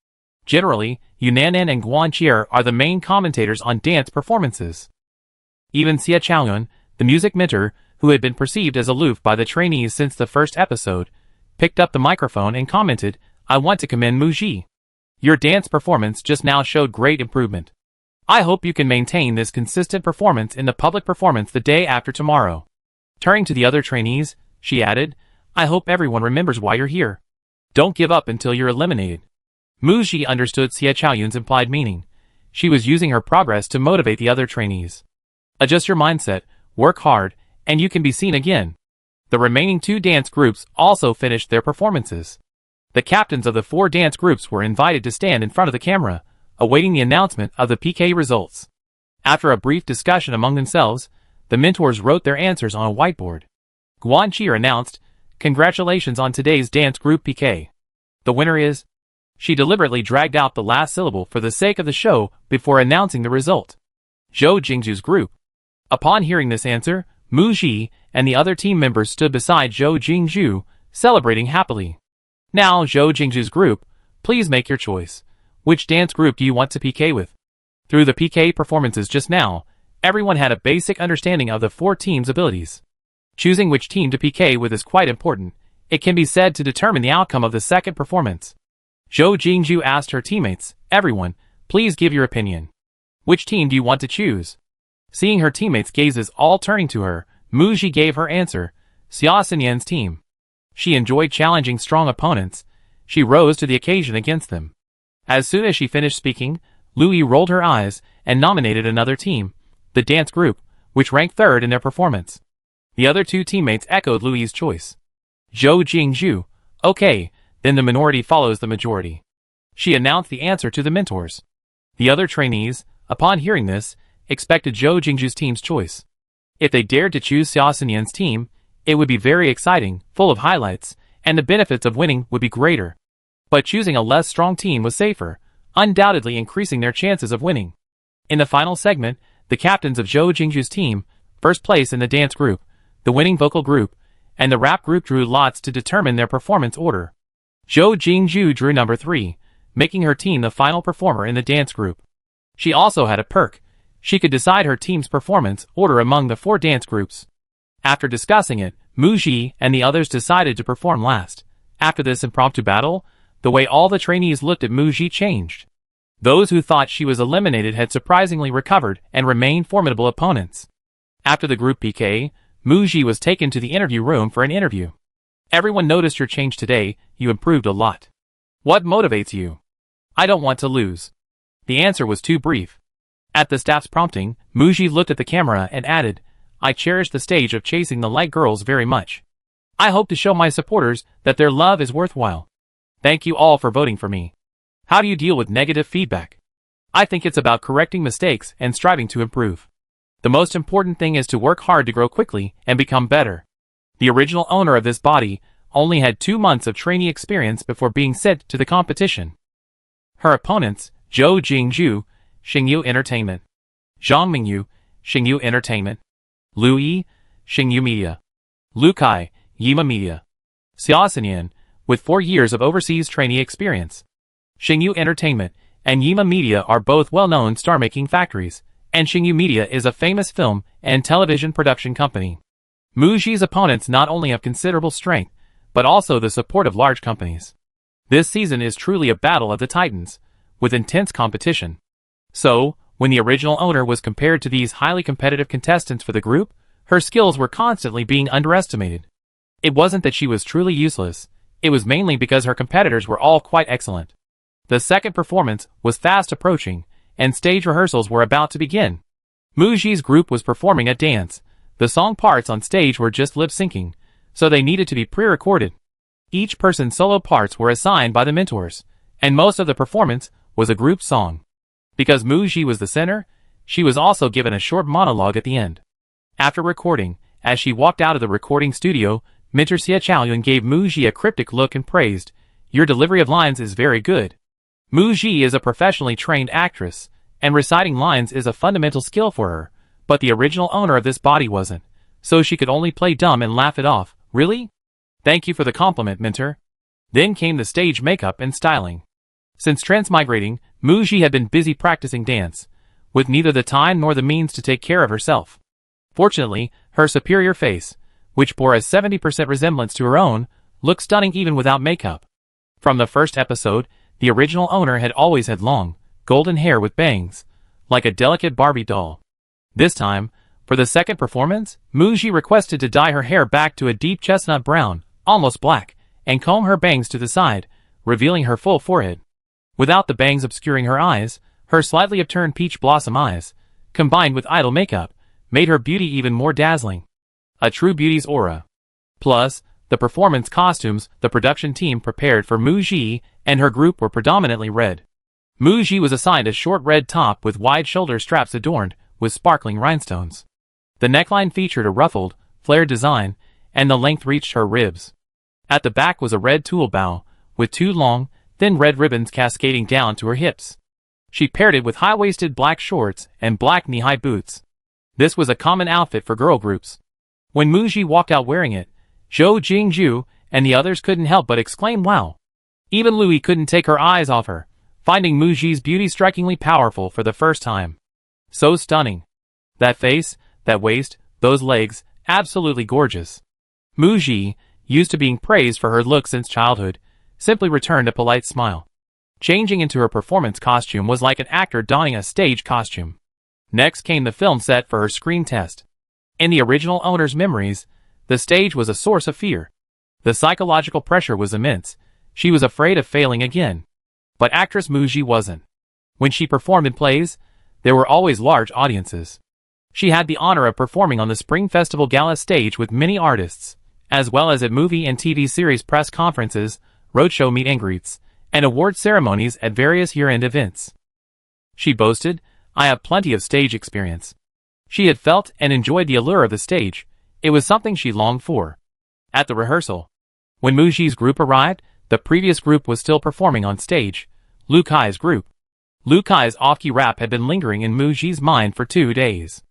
A: Generally, Yunanan and Guan Qier are the main commentators on dance performances. Even Xia Chaoyun, the music mentor, who had been perceived as aloof by the trainees since the first episode, picked up the microphone and commented, "I want to commend Mu Ji. Your dance performance just now showed great improvement. I hope you can maintain this consistent performance in the public performance the day after tomorrow." Turning to the other trainees, she added, "I hope everyone remembers why you're here. Don't give up until you're eliminated." Mu Ji understood Xia Chaoyun's implied meaning. She was using her progress to motivate the other trainees. Adjust your mindset, work hard, and you can be seen again. The remaining 2 dance groups also finished their performances. The captains of the 4 dance groups were invited to stand in front of the camera, awaiting the announcement of the PK results. After a brief discussion among themselves, the mentors wrote their answers on a whiteboard. Guan Qier announced, "Congratulations on today's dance group PK. The winner is..." She deliberately dragged out the last syllable for the sake of the show before announcing the result. Zhou Jingju's group. Upon hearing this answer, Mu Ji and the other team members stood beside Zhou Jingju, celebrating happily. Now, Zhou Jingju's group, please make your choice. Which dance group do you want to PK with? Through the PK performances just now, everyone had a basic understanding of the 4 teams' abilities. Choosing which team to PK with is quite important. It can be said to determine the outcome of the second performance. Zhou Jingju asked her teammates, "Everyone, please give your opinion. Which team do you want to choose?" Seeing her teammates' gazes all turning to her, Mu Ji gave her answer, "Xia Xinyan's team." She enjoyed challenging strong opponents. She rose to the occasion against them. As soon as she finished speaking, Lu Yi rolled her eyes and nominated another team, the dance group, which ranked 3rd in their performance. The other 2 teammates echoed Lu Yi's choice. Zhou Jingju, Okay, then the minority follows the majority. She announced the answer to the mentors. The other trainees, upon hearing this, expected Zhou Jingju's team's choice. If they dared to choose Xia Xinyan's team, it would be very exciting, full of highlights, and the benefits of winning would be greater. But choosing a less strong team was safer, undoubtedly increasing their chances of winning. In the final segment, the captains of Zhou Jingju's team, first place in the dance group, the winning vocal group, and the rap group drew lots to determine their performance order. Zhou Jingju drew number 3, making her team the final performer in the dance group. She also had a perk. She could decide her team's performance order among the 4 dance groups. After discussing it, Mu Ji and the others decided to perform last. After this impromptu battle, the way all the trainees looked at Mu Ji changed. Those who thought she was eliminated had surprisingly recovered and remained formidable opponents. After the group PK, Mu Ji was taken to the interview room for an interview. Everyone noticed your change today, you improved a lot. What motivates you? I don't want to lose. The answer was too brief. At the staff's prompting, Mu Ji looked at the camera and added, I cherish the stage of chasing the light girls very much. I hope to show my supporters that their love is worthwhile. Thank you all for voting for me. How do you deal with negative feedback? I think it's about correcting mistakes and striving to improve. The most important thing is to work hard to grow quickly and become better. The original owner of this body only had 2 months of trainee experience before being sent to the competition. Her opponents, Zhou Jingju, Xingyu Entertainment; Zhang Mingyu, Xingyu Entertainment; Lu Yi, Xingyu Media; Lu Kai, Yima Media; Xia Xinyan, with 4 years of overseas trainee experience. Xingyu Entertainment and Yima Media are both well-known star-making factories, and Xingyu Media is a famous film and television production company. Mu Ji's opponents not only have considerable strength, but also the support of large companies. This season is truly a battle of the titans, with intense competition. So, when the original owner was compared to these highly competitive contestants for the group, her skills were constantly being underestimated. It wasn't that she was truly useless, it was mainly because her competitors were all quite excellent. The second performance was fast approaching, and stage rehearsals were about to begin. Mu Ji's group was performing a dance. The song parts on stage were just lip-syncing, so they needed to be pre-recorded. Each person's solo parts were assigned by the mentors, and most of the performance was a group song. Because Mu Ji was the center, she was also given a short monologue at the end. After recording, as she walked out of the recording studio, mentor Xia Chaoyun gave Mu Ji a cryptic look and praised, "Your delivery of lines is very good." Mu Ji is a professionally trained actress, and reciting lines is a fundamental skill for her, but the original owner of this body wasn't, so she could only play dumb and laugh it off. Really? Thank you for the compliment, mentor. Then came the stage makeup and styling. Since transmigrating, Mu Ji had been busy practicing dance, with neither the time nor the means to take care of herself. Fortunately, her superior face, which bore a 70% resemblance to her own, looked stunning even without makeup. From the first episode, the original owner had always had long, golden hair with bangs, like a delicate Barbie doll. This time, for the second performance, Mu Ji requested to dye her hair back to a deep chestnut brown, almost black, and comb her bangs to the side, revealing her full forehead. Without the bangs obscuring her eyes, her slightly upturned peach blossom eyes, combined with idle makeup, made her beauty even more dazzling. A true beauty's aura. Plus, the performance costumes the production team prepared for Mu Ji and her group were predominantly red. Mu Ji was assigned a short red top with wide shoulder straps adorned with sparkling rhinestones. The neckline featured a ruffled, flared design, and the length reached her ribs. At the back was a red tulle bow, with 2 long, thin red ribbons cascading down to her hips. She paired it with high-waisted black shorts and black knee-high boots. This was a common outfit for girl groups. When Mu Ji walked out wearing it, Zhou Jingju and the others couldn't help but exclaim wow. Even Louis couldn't take her eyes off her, finding Mu Ji's beauty strikingly powerful for the first time. So stunning. That face, that waist, those legs, absolutely gorgeous. Mu Ji, used to being praised for her looks since childhood, simply returned a polite smile. Changing into her performance costume was like an actor donning a stage costume. Next came the film set for her screen test. In the original owner's memories, the stage was a source of fear. The psychological pressure was immense. She was afraid of failing again. But actress Mu Ji wasn't. When she performed in plays, there were always large audiences. She had the honor of performing on the Spring Festival Gala stage with many artists, as well as at movie and TV series press conferences, roadshow meet and greets, and award ceremonies at various year-end events. She boasted, "I have plenty of stage experience." She had felt and enjoyed the allure of the stage. It was something she longed for. At the rehearsal, when Muji's group arrived, the previous group was still performing on stage, Lu Kai's group. Lu Kai's off-key rap had been lingering in Muji's mind for 2 days.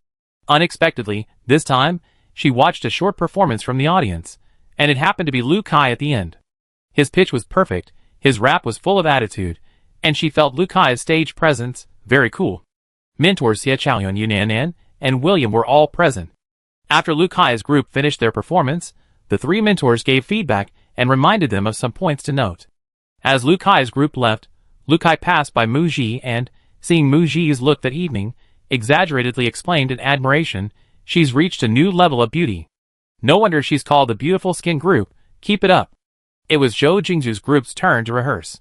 A: Unexpectedly, this time, she watched a short performance from the audience, and it happened to be Lu Kai at the end. His pitch was perfect, his rap was full of attitude, and she felt Lu Kai's stage presence very cool. Mentors Xie Chaoyun, Yunanan, and William were all present. After Lu Kai's group finished their performance, the 3 mentors gave feedback and reminded them of some points to note. As Lu Kai's group left, Lu Kai passed by Muji and, seeing Muji's look that evening, exaggeratedly exclaimed in admiration, "She's reached a new level of beauty. No wonder she's called the Beautiful Skin Group, keep it up." It was Zhou Jingzhu's group's turn to rehearse.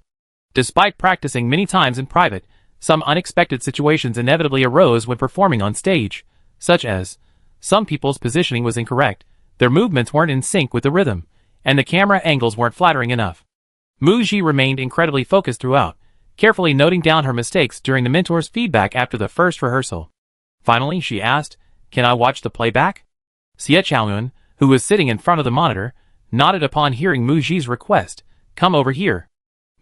A: Despite practicing many times in private, some unexpected situations inevitably arose when performing on stage, such as, some people's positioning was incorrect, their movements weren't in sync with the rhythm, and the camera angles weren't flattering enough. Muji remained incredibly focused throughout, carefully noting down her mistakes during the mentor's feedback after the first rehearsal. Finally, she asked, "Can I watch the playback?" Xie Chaoyun, who was sitting in front of the monitor, nodded upon hearing Muji's request, "Come over here."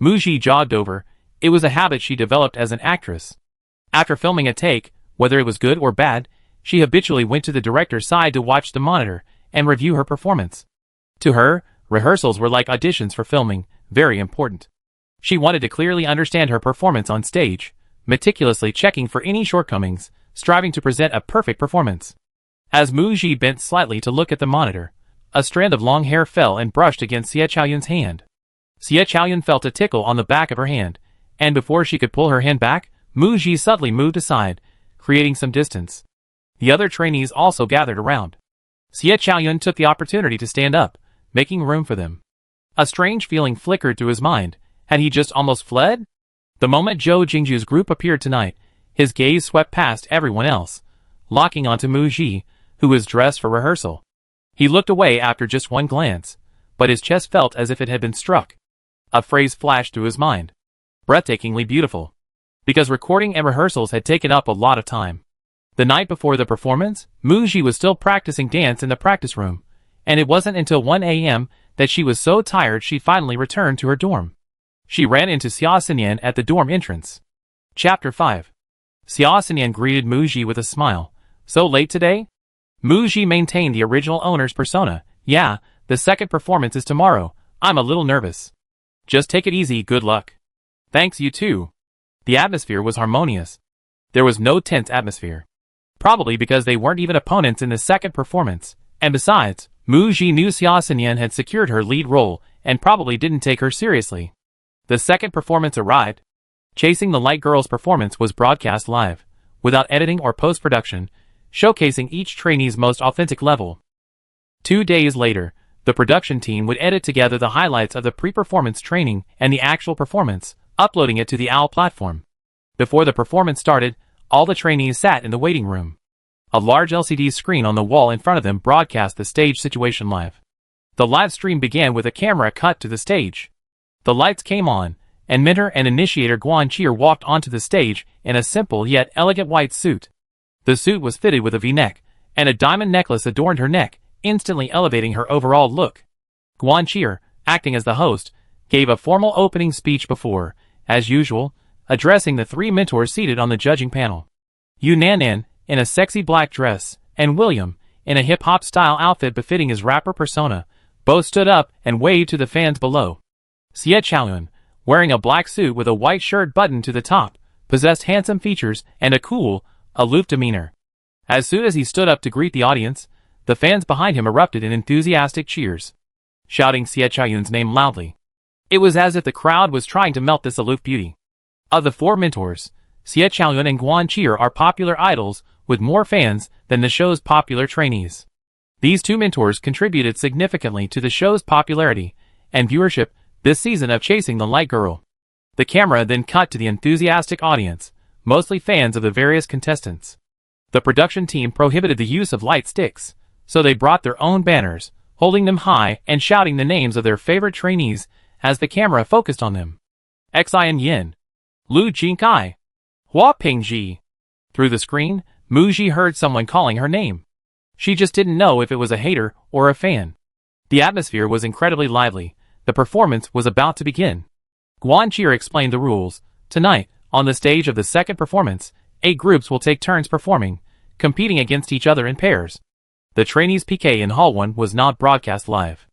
A: Muji jogged over. It was a habit she developed as an actress. After filming a take, whether it was good or bad, she habitually went to the director's side to watch the monitor and review her performance. To her, rehearsals were like auditions for filming, very important. She wanted to clearly understand her performance on stage, meticulously checking for any shortcomings, striving to present a perfect performance. As Muji bent slightly to look at the monitor, a strand of long hair fell and brushed against Xie Chaoyun's hand. Xie Chaoyun felt a tickle on the back of her hand, and before she could pull her hand back, Muji subtly moved aside, creating some distance. The other trainees also gathered around. Xie Chaoyun took the opportunity to stand up, making room for them. A strange feeling flickered through his mind. Had he just almost fled? The moment Zhou Jingzhu's group appeared tonight, his gaze swept past everyone else, locking onto Muji, who was dressed for rehearsal. He looked away after just one glance, but his chest felt as if it had been struck. A phrase flashed through his mind. Breathtakingly beautiful. Because recording and rehearsals had taken up a lot of time. The night before the performance, Muji was still practicing dance in the practice room, and it wasn't until 1 a.m. that she was so tired she finally returned to her dorm. She ran into Xia Xinyan at the dorm entrance. Chapter 5. Xia Xinyan greeted Muji with a smile. "So late today?" Muji maintained the original owner's persona. "Yeah, the second performance is tomorrow. I'm a little nervous." "Just take it easy, good luck." "Thanks, you too." The atmosphere was harmonious. There was no tense atmosphere. Probably because they weren't even opponents in the second performance, and besides, Muji knew Xia Xinyan had secured her lead role and probably didn't take her seriously. The second performance arrived. Chasing the Light Girl's performance was broadcast live, without editing or post-production, showcasing each trainee's most authentic level. 2 days later, the production team would edit together the highlights of the pre-performance training and the actual performance, uploading it to the OWL platform. Before the performance started, all the trainees sat in the waiting room. A large LCD screen on the wall in front of them broadcast the stage situation live. The live stream began with a camera cut to the stage. The lights came on, and mentor and initiator Guan Chier walked onto the stage in a simple yet elegant white suit. The suit was fitted with a V-neck, and a diamond necklace adorned her neck, instantly elevating her overall look. Guan Chier, acting as the host, gave a formal opening speech before, as usual, addressing the 3 mentors seated on the judging panel. Yu Nanan, in a sexy black dress, and William, in a hip-hop style outfit befitting his rapper persona, both stood up and waved to the fans below. Xie Chaoyun, wearing a black suit with a white shirt buttoned to the top, possessed handsome features and a cool, aloof demeanor. As soon as he stood up to greet the audience, the fans behind him erupted in enthusiastic cheers, shouting Xie Chaoyun's name loudly. It was as if the crowd was trying to melt this aloof beauty. Of the 4 mentors, Xie Chaoyun and Guan Chier are popular idols with more fans than the show's popular trainees. These 2 mentors contributed significantly to the show's popularity and viewership this season of Chasing the Light Girl. The camera then cut to the enthusiastic audience, mostly fans of the various contestants. The production team prohibited the use of light sticks, so they brought their own banners, holding them high and shouting the names of their favorite trainees as the camera focused on them. Xian Yin, Lu Jingkai, Hua Pingji. Through the screen, Mu Ji heard someone calling her name. She just didn't know if it was a hater or a fan. The atmosphere was incredibly lively. The performance was about to begin. Guan Qir explained the rules. Tonight, on the stage of the second performance, 8 groups will take turns performing, competing against each other in pairs. The trainees' PK in Hall 1 was not broadcast live.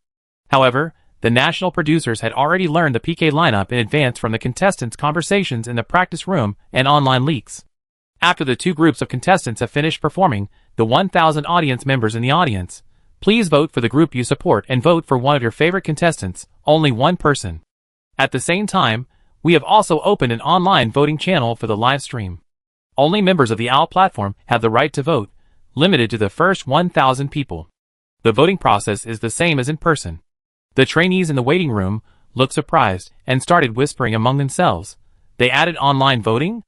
A: However, the national producers had already learned the PK lineup in advance from the contestants' conversations in the practice room and online leaks. After the 2 groups of contestants have finished performing, the 1,000 audience members in the audience, please vote for the group you support and vote for one of your favorite contestants, only one person. At the same time, we have also opened an online voting channel for the live stream. Only members of the OWL platform have the right to vote, limited to the first 1,000 people. The voting process is the same as in person. The trainees in the waiting room looked surprised and started whispering among themselves. They added online voting?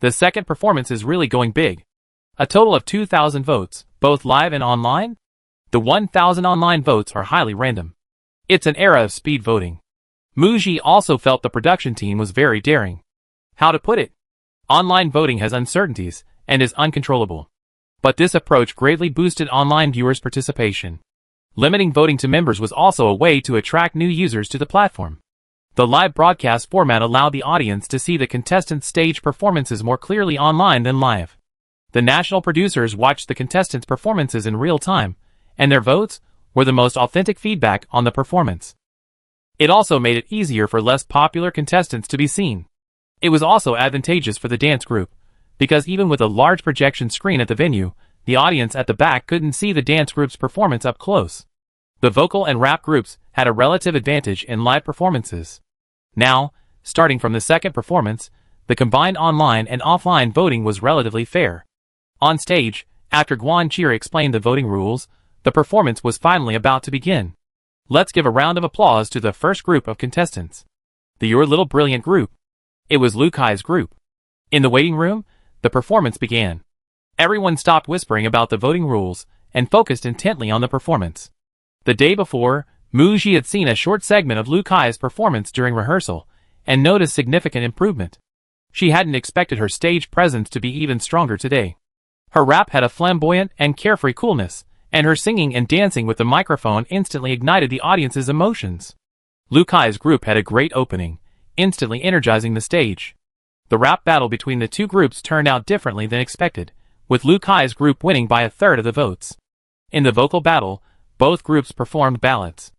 A: The second performance is really going big. A total of 2,000 votes, both live and online? The 1,000 online votes are highly random. It's an era of speed voting. Mu Ji also felt the production team was very daring. How to put it? Online voting has uncertainties and is uncontrollable. But this approach greatly boosted online viewers' participation. Limiting voting to members was also a way to attract new users to the platform. The live broadcast format allowed the audience to see the contestants' stage performances more clearly online than live. The national producers watched the contestants' performances in real time, and their votes were the most authentic feedback on the performance. It also made it easier for less popular contestants to be seen. It was also advantageous for the dance group, because even with a large projection screen at the venue, the audience at the back couldn't see the dance group's performance up close. The vocal and rap groups had a relative advantage in live performances. Now, starting from the second performance, the combined online and offline voting was relatively fair. On stage, after Guan Qir explained the voting rules, the performance was finally about to begin. Let's give a round of applause to the first group of contestants. The Your Little Brilliant group. It was Lu Kai's group. In the waiting room, the performance began. Everyone stopped whispering about the voting rules and focused intently on the performance. The day before, Mu Ji had seen a short segment of Lu Kai's performance during rehearsal and noticed significant improvement. She hadn't expected her stage presence to be even stronger today. Her rap had a flamboyant and carefree coolness, and her singing and dancing with the microphone instantly ignited the audience's emotions. Lu Kai's group had a great opening, instantly energizing the stage. The rap battle between the 2 groups turned out differently than expected, with Lu Kai's group winning by a third of the votes. In the vocal battle, both groups performed ballads.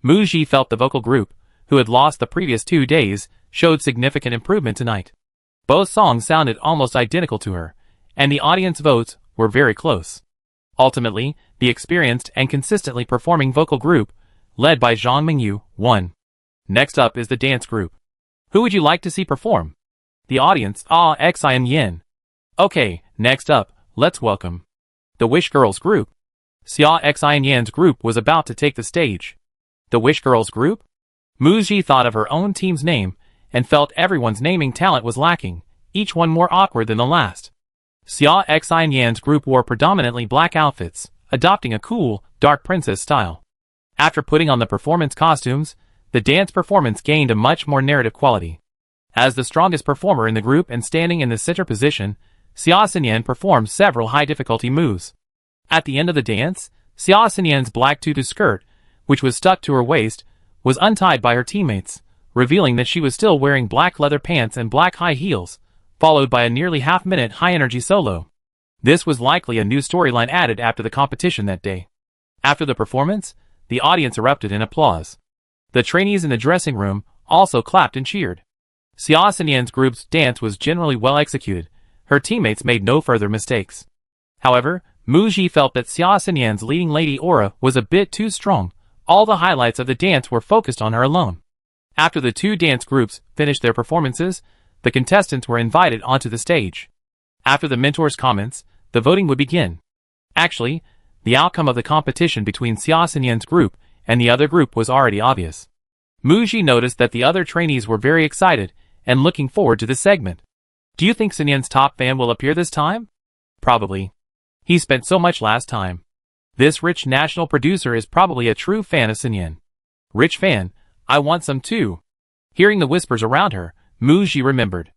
A: Mu Ji felt the vocal group, who had lost the previous 2 days, showed significant improvement tonight. Both songs sounded almost identical to her, and the audience votes were very close. Ultimately, the experienced and consistently performing vocal group, led by Zhang Mingyu, won. Next up is the dance group. Who would you like to see perform? The audience, Xian Yin. Okay, next up, let's welcome the Wish Girls group. Xia Xian Yan's group was about to take the stage. The Wish Girls group? Mu Ji thought of her own team's name and felt everyone's naming talent was lacking, each one more awkward than the last. Xia Xian Yan's group wore predominantly black outfits, adopting a cool, dark princess style. After putting on the performance costumes, the dance performance gained a much more narrative quality. As the strongest performer in the group and standing in the center position, Xia Xinyan performed several high-difficulty moves. At the end of the dance, Xia Xinyan's black tutu skirt, which was stuck to her waist, was untied by her teammates, revealing that she was still wearing black leather pants and black high heels, followed by a nearly half-minute high-energy solo. This was likely a new storyline added after the competition that day. After the performance, the audience erupted in applause. The trainees in the dressing room also clapped and cheered. Xia Xinyan's group's dance was generally well executed. Her teammates made no further mistakes. However, Mu Ji felt that Xia Xinyan's leading lady aura was a bit too strong. All the highlights of the dance were focused on her alone. After the 2 dance groups finished their performances, the contestants were invited onto the stage. After the mentor's comments, the voting would begin. Actually, the outcome of the competition between Xia Xinyan's group and the other group was already obvious. Mu Ji noticed that the other trainees were very excited and looking forward to this segment. Do you think Xinyan's top fan will appear this time? Probably. He spent so much last time. This rich national producer is probably a true fan of Sinyan. Rich fan, I want some too. Hearing the whispers around her, Muji remembered.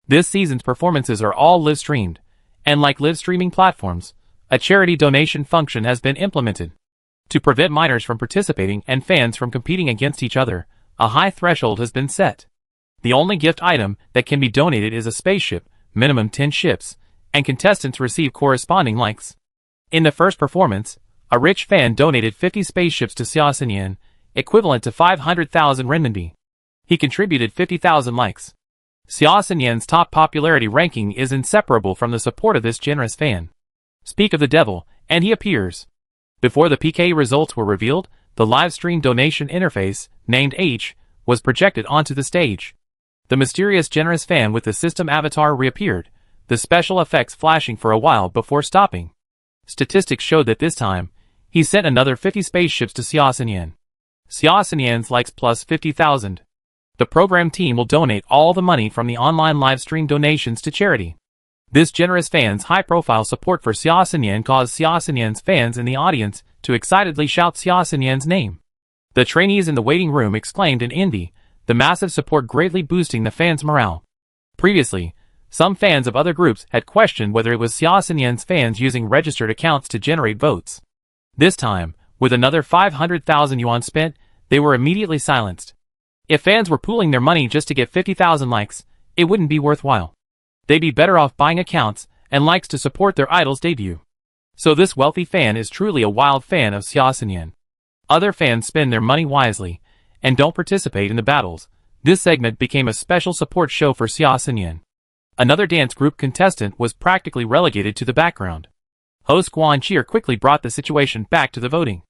A: This season's performances are all live-streamed, and like live-streaming platforms, a charity donation function has been implemented. To prevent minors from participating and fans from competing against each other, a high threshold has been set. The only gift item that can be donated is a spaceship, minimum 10 ships, and contestants receive corresponding likes. In the first performance, a rich fan donated 50 spaceships to Xia Sinyan, equivalent to 500,000 renminbi. He contributed 50,000 likes. Xia Sinyan's top popularity ranking is inseparable from the support of this generous fan. Speak of the devil, and he appears. Before the PK results were revealed, the live-stream donation interface, named H, was projected onto the stage. The mysterious generous fan with the system avatar reappeared, the special effects flashing for a while before stopping. Statistics showed that this time, he sent another 50 spaceships to Xia Sinyan. Xia Sinyan's likes plus 50,000. The program team will donate all the money from the online live-stream donations to charity. This generous fan's high-profile support for Xia Sinyan caused Xia Sinyan's fans in the audience to excitedly shout Xia Sinyan's name. The trainees in the waiting room exclaimed in envy, the massive support greatly boosting the fans' morale. Previously, some fans of other groups had questioned whether it was Xia Sinyan's fans using registered accounts to generate votes. This time, with another 500,000 yuan spent, they were immediately silenced. If fans were pooling their money just to get 50,000 likes, it wouldn't be worthwhile. They'd be better off buying accounts and likes to support their idol's debut. So this wealthy fan is truly a wild fan of Xia Sinyan. Other fans spend their money wisely and don't participate in the battles. This segment became a special support show for Xia Sinyan. Another dance group contestant was practically relegated to the background. Host Guan Cheer quickly brought the situation back to the voting.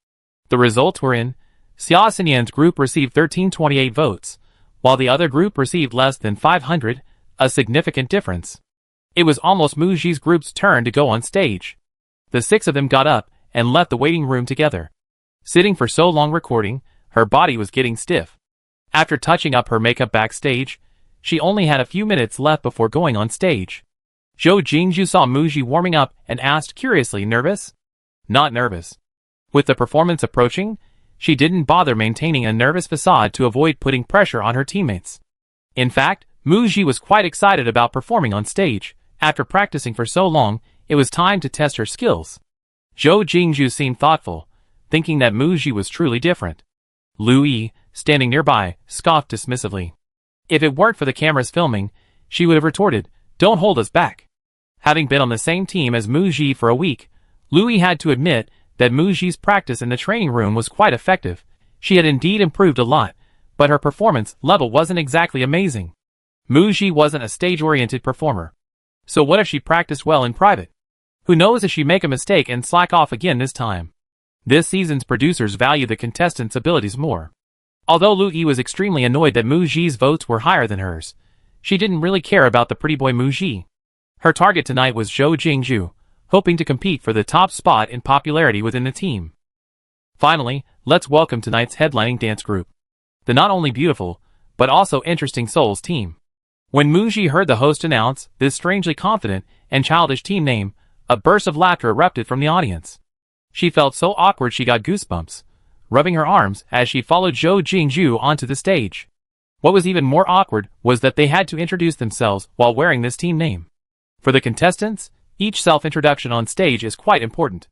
A: The results were in. Xia Sinyan's group received 1328 votes, while the other group received less than 500, a significant difference. It was almost Muji's group's turn to go on stage. The six of them got up and left the waiting room together. Sitting for so long recording, her body was getting stiff. After touching up her makeup backstage, she only had a few minutes left before going on stage. Zhou Jingzhu saw Muji warming up and asked curiously, nervous? Not nervous. With the performance approaching, she didn't bother maintaining a nervous facade to avoid putting pressure on her teammates. In fact, Muji was quite excited about performing on stage. After practicing for so long, it was time to test her skills. Zhou Jingzhu seemed thoughtful, thinking that Muji was truly different. Lu Yi, standing nearby, scoffed dismissively. If it weren't for the cameras filming, she would have retorted, "Don't hold us back." Having been on the same team as Muji for a week, Lu Yi had to admit that Muji's practice in the training room was quite effective. She had indeed improved a lot, but her performance level wasn't exactly amazing. Muji wasn't a stage-oriented performer. So what if she practiced well in private? Who knows if she make a mistake and slack off again this time? This season's producers value the contestants' abilities more. Although Lu Yi was extremely annoyed that Muji's votes were higher than hers, she didn't really care about the pretty boy Muji. Her target tonight was Zhou Jingzhu, hoping to compete for the top spot in popularity within the team. Finally, let's welcome tonight's headlining dance group. The not only beautiful, but also interesting Souls team. When Muji heard the host announce this strangely confident and childish team name, a burst of laughter erupted from the audience. She felt so awkward she got goosebumps, rubbing her arms as she followed Zhou Jingzhu onto the stage. What was even more awkward was that they had to introduce themselves while wearing this team name. For the contestants, each self-introduction on stage is quite important.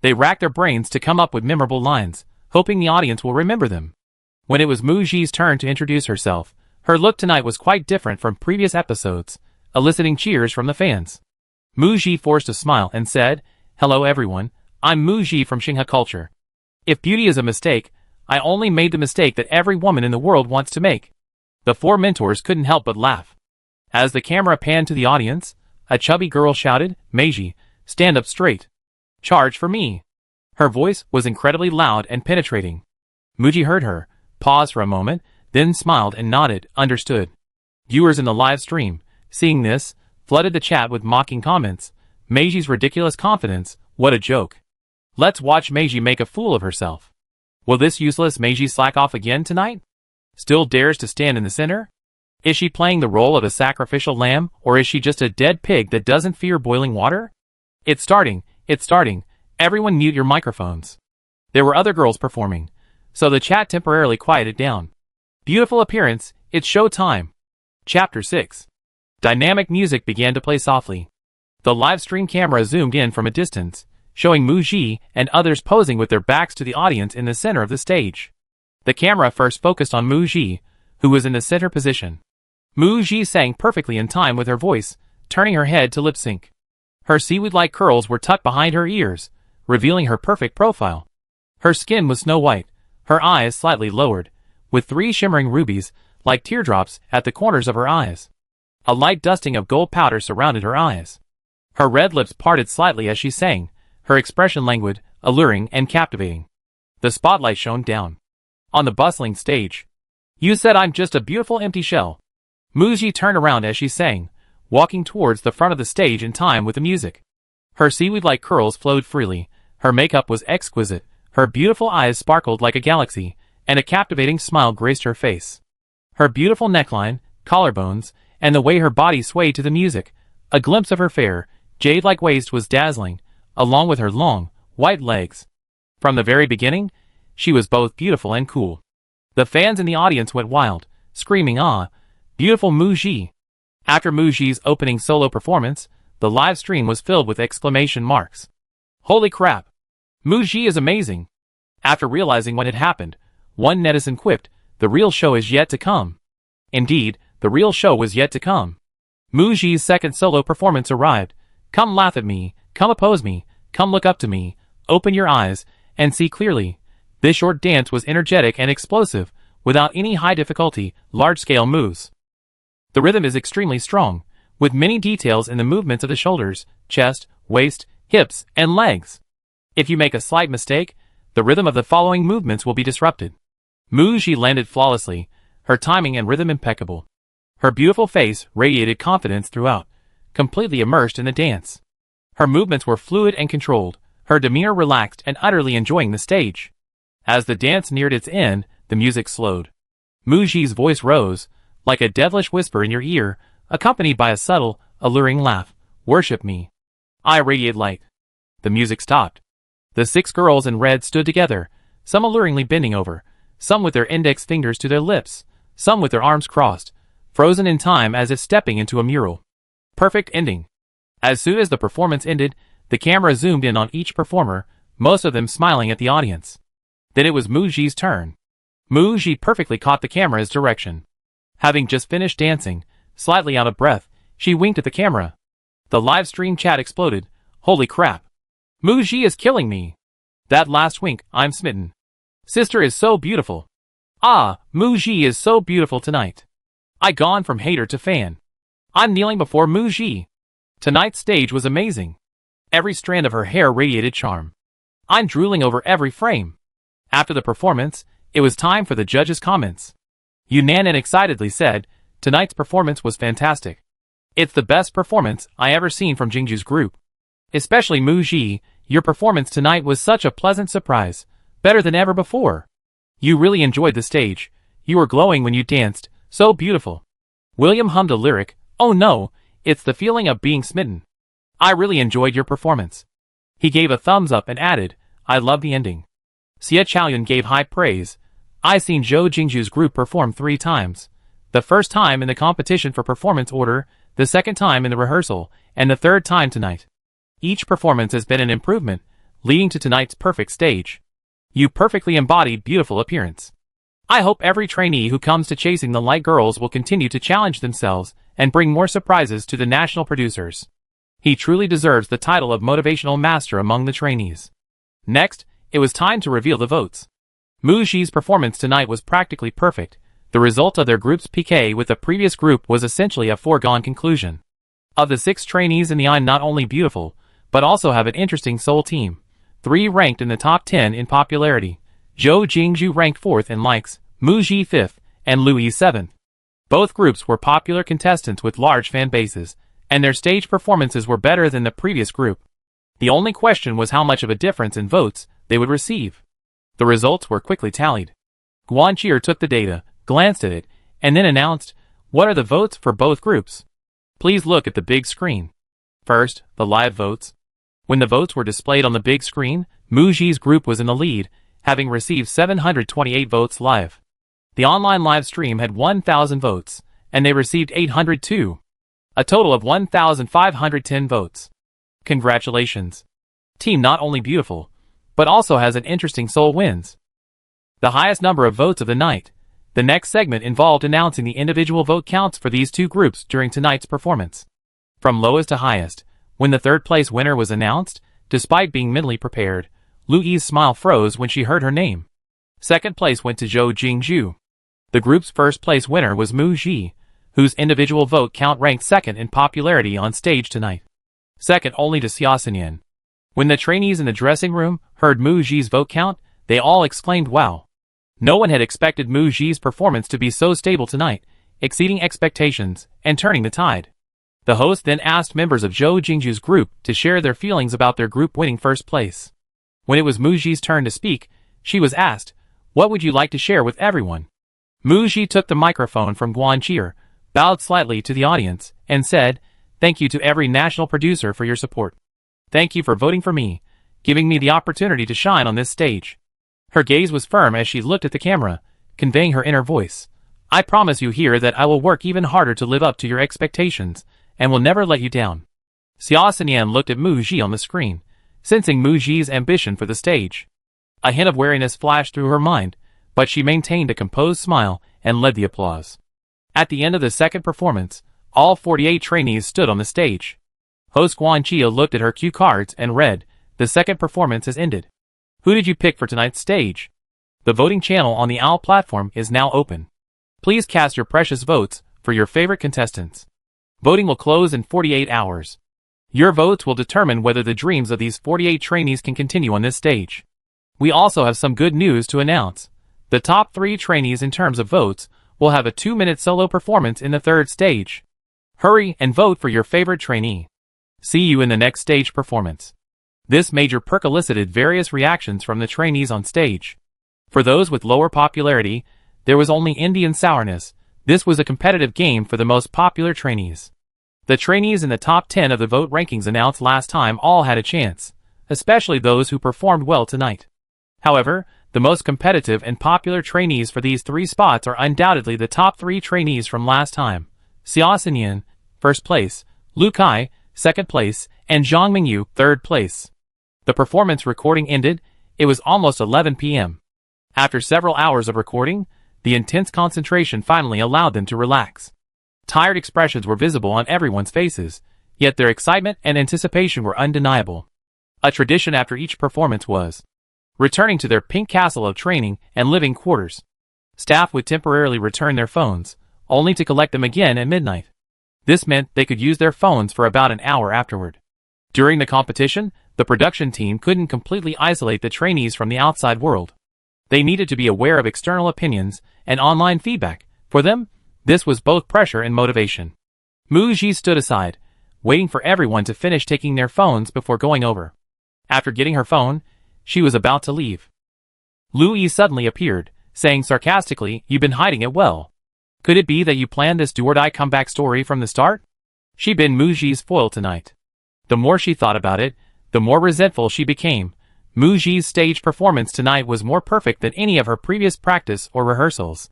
A: They rack their brains to come up with memorable lines, hoping the audience will remember them. When it was Muji's turn to introduce herself, her look tonight was quite different from previous episodes, eliciting cheers from the fans. Muji forced a smile and said, "Hello everyone, I'm Muji from Xinghe culture. If beauty is a mistake, I only made the mistake that every woman in the world wants to make." The four mentors couldn't help but laugh. As the camera panned to the audience, a chubby girl shouted, "Meiji, stand up straight. Charge for me." Her voice was incredibly loud and penetrating. Muji heard her, paused for a moment, then smiled and nodded, understood. Viewers in the live stream, seeing this, flooded the chat with mocking comments. Meiji's ridiculous confidence, what a joke. Let's watch Meiji make a fool of herself. Will this useless Meiji slack off again tonight? Still dares to stand in the center? Is she playing the role of a sacrificial lamb, or is she just a dead pig that doesn't fear boiling water? It's starting, Everyone mute your microphones. There were other girls performing, so the chat temporarily quieted down. Beautiful appearance, it's show time. Chapter 6. Dynamic music began to play softly. The live stream camera zoomed in from a distance, showing Muji and others posing with their backs to the audience in the center of the stage. The camera first focused on Muji, who was in the center position. Muji sang perfectly in time with her voice, turning her head to lip sync. Her seaweed-like curls were tucked behind her ears, revealing her perfect profile. Her skin was snow white, her eyes slightly lowered, with 3 shimmering rubies, like teardrops, at the corners of her eyes. A light dusting of gold powder surrounded her eyes. Her red lips parted slightly as she sang, her expression languid, alluring, and captivating. The spotlight shone down on the bustling stage. You said I'm just a beautiful empty shell. Muji turned around as she sang, walking towards the front of the stage in time with the music. Her seaweed-like curls flowed freely, her makeup was exquisite, her beautiful eyes sparkled like a galaxy, and a captivating smile graced her face. Her beautiful neckline, collarbones, and the way her body swayed to the music, a glimpse of her fair, jade-like waist was dazzling, along with her long, white legs. From the very beginning, she was both beautiful and cool. The fans in the audience went wild, screaming, "Ah, beautiful Muji!" After Muji's opening solo performance, the live stream was filled with exclamation marks. Holy crap! Muji is amazing! After realizing what had happened, one netizen quipped, the real show is yet to come. Indeed, the real show was yet to come. Muji's second solo performance arrived. Come laugh at me, come oppose me, come look up to me, open your eyes, and see clearly. This short dance was energetic and explosive, without any high difficulty, large-scale moves. The rhythm is extremely strong, with many details in the movements of the shoulders, chest, waist, hips, and legs. If you make a slight mistake, the rhythm of the following movements will be disrupted. Muji landed flawlessly, her timing and rhythm impeccable. Her beautiful face radiated confidence throughout, completely immersed in the dance. Her movements were fluid and controlled, her demeanor relaxed and utterly enjoying the stage. As the dance neared its end, the music slowed. Muji's voice rose, like a devilish whisper in your ear, accompanied by a subtle, alluring laugh. Worship me. I radiate light. The music stopped. The 6 girls in red stood together, some alluringly bending over, some with their index fingers to their lips, some with their arms crossed, frozen in time as if stepping into a mural. Perfect ending. As soon as the performance ended, the camera zoomed in on each performer, most of them smiling at the audience. Then it was Muji's turn. Muji perfectly caught the camera's direction. Having just finished dancing, slightly out of breath, she winked at the camera. The live stream chat exploded. Holy crap! Muji is killing me! That last wink, I'm smitten. Sister is so beautiful. Ah, Muji is so beautiful tonight. I gone from hater to fan. I'm kneeling before Muji. Tonight's stage was amazing. Every strand of her hair radiated charm. I'm drooling over every frame. After the performance, it was time for the judges' comments. Yunan excitedly said, tonight's performance was fantastic. It's the best performance I ever seen from Jingju's group. Especially Muji, your performance tonight was such a pleasant surprise, better than ever before. You really enjoyed the stage. You were glowing when you danced, so beautiful. William hummed a lyric, oh no, it's the feeling of being smitten. I really enjoyed your performance. He gave a thumbs up and added, I love the ending. Xie Chaoyun gave high praise. I seen Zhou Jingju's group perform 3 times. The first time in the competition for performance order, the second time in the rehearsal, and the third time tonight. Each performance has been an improvement, leading to tonight's perfect stage. You perfectly embodied beautiful appearance. I hope every trainee who comes to Chasing the Light Girls will continue to challenge themselves and bring more surprises to the national producers. He truly deserves the title of motivational master among the trainees. Next, it was time to reveal the votes. Muji's performance tonight was practically perfect. The result of their group's PK with the previous group was essentially a foregone conclusion. Of the 6 trainees in the I'm not only beautiful, but also have an interesting soul team. 3 ranked in the top 10 in popularity. Zhou Jingju ranked 4th in likes, Muji 5th, and Louis 7th. Both groups were popular contestants with large fan bases, and their stage performances were better than the previous group. The only question was how much of a difference in votes they would receive. The results were quickly tallied. Guanqier took the data, glanced at it, and then announced, what are the votes for both groups? Please look at the big screen. First, the live votes. When the votes were displayed on the big screen, Muji's group was in the lead, having received 728 votes live. The online live stream had 1,000 votes, and they received 802. A total of 1,510 votes. Congratulations. Team not only beautiful, but also has an interesting soul wins. The highest number of votes of the night. The next segment involved announcing the individual vote counts for these two groups during tonight's performance. From lowest to highest, when the third place winner was announced, despite being mentally prepared, Lui's smile froze when she heard her name. Second place went to Zhou Jingzhu. The group's first place winner was Mu Ji, whose individual vote count ranked second in popularity on stage tonight. Second only to Xia Xinyan. When the trainees in the dressing room heard Mu Ji's vote count, they all exclaimed wow. No one had expected Mu Ji's performance to be so stable tonight, exceeding expectations and turning the tide. The host then asked members of Zhou Jingzhu's group to share their feelings about their group winning first place. When it was Mu Ji's turn to speak, she was asked, "What would you like to share with everyone?" Mu Ji took the microphone from Guanqier, bowed slightly to the audience, and said, "Thank you to every national producer for your support. Thank you for voting for me, giving me the opportunity to shine on this stage." Her gaze was firm as she looked at the camera, conveying her inner voice. "I promise you here that I will work even harder to live up to your expectations, and will never let you down." Xia Xinyan looked at Mu Ji on the screen, sensing Mu Ji's ambition for the stage. A hint of wariness flashed through her mind, but she maintained a composed smile and led the applause. At the end of the second performance, all 48 trainees stood on the stage. Host Guanqia looked at her cue cards and read, "The second performance has ended. Who did you pick for tonight's stage? The voting channel on the OWL platform is now open. Please cast your precious votes for your favorite contestants. Voting will close in 48 hours. Your votes will determine whether the dreams of these 48 trainees can continue on this stage." We also have some good news to announce. The top 3 trainees in terms of votes will have a 2-minute solo performance in the third stage. Hurry and vote for your favorite trainee. See you in the next stage performance. This major perk elicited various reactions from the trainees on stage. For those with lower popularity, there was only Indian sourness. This was a competitive game for the most popular trainees. The trainees in the top 10 of the vote rankings announced last time all had a chance, especially those who performed well tonight. However, the most competitive and popular trainees for these 3 spots are undoubtedly the top 3 trainees from last time. Xia Xinyan, first place, Lu Kai, second place, and Zhang Mingyu, third place. The performance recording ended. It was almost 11 p.m. After several hours of recording, the intense concentration finally allowed them to relax. Tired expressions were visible on everyone's faces, yet their excitement and anticipation were undeniable. A tradition after each performance was returning to their pink castle of training and living quarters. Staff would temporarily return their phones, only to collect them again at midnight. This meant they could use their phones for about an hour afterward. During the competition, the production team couldn't completely isolate the trainees from the outside world. They needed to be aware of external opinions and online feedback. For them, this was both pressure and motivation. Mu Ji stood aside, waiting for everyone to finish taking their phones before going over. After getting her phone, she was about to leave. Lu Yi suddenly appeared, saying sarcastically, "You've been hiding it well. Could it be that you planned this do-or-die comeback story from the start?" She'd been Mu Ji's foil tonight. The more she thought about it, the more resentful she became. Mu Ji's stage performance tonight was more perfect than any of her previous practice or rehearsals.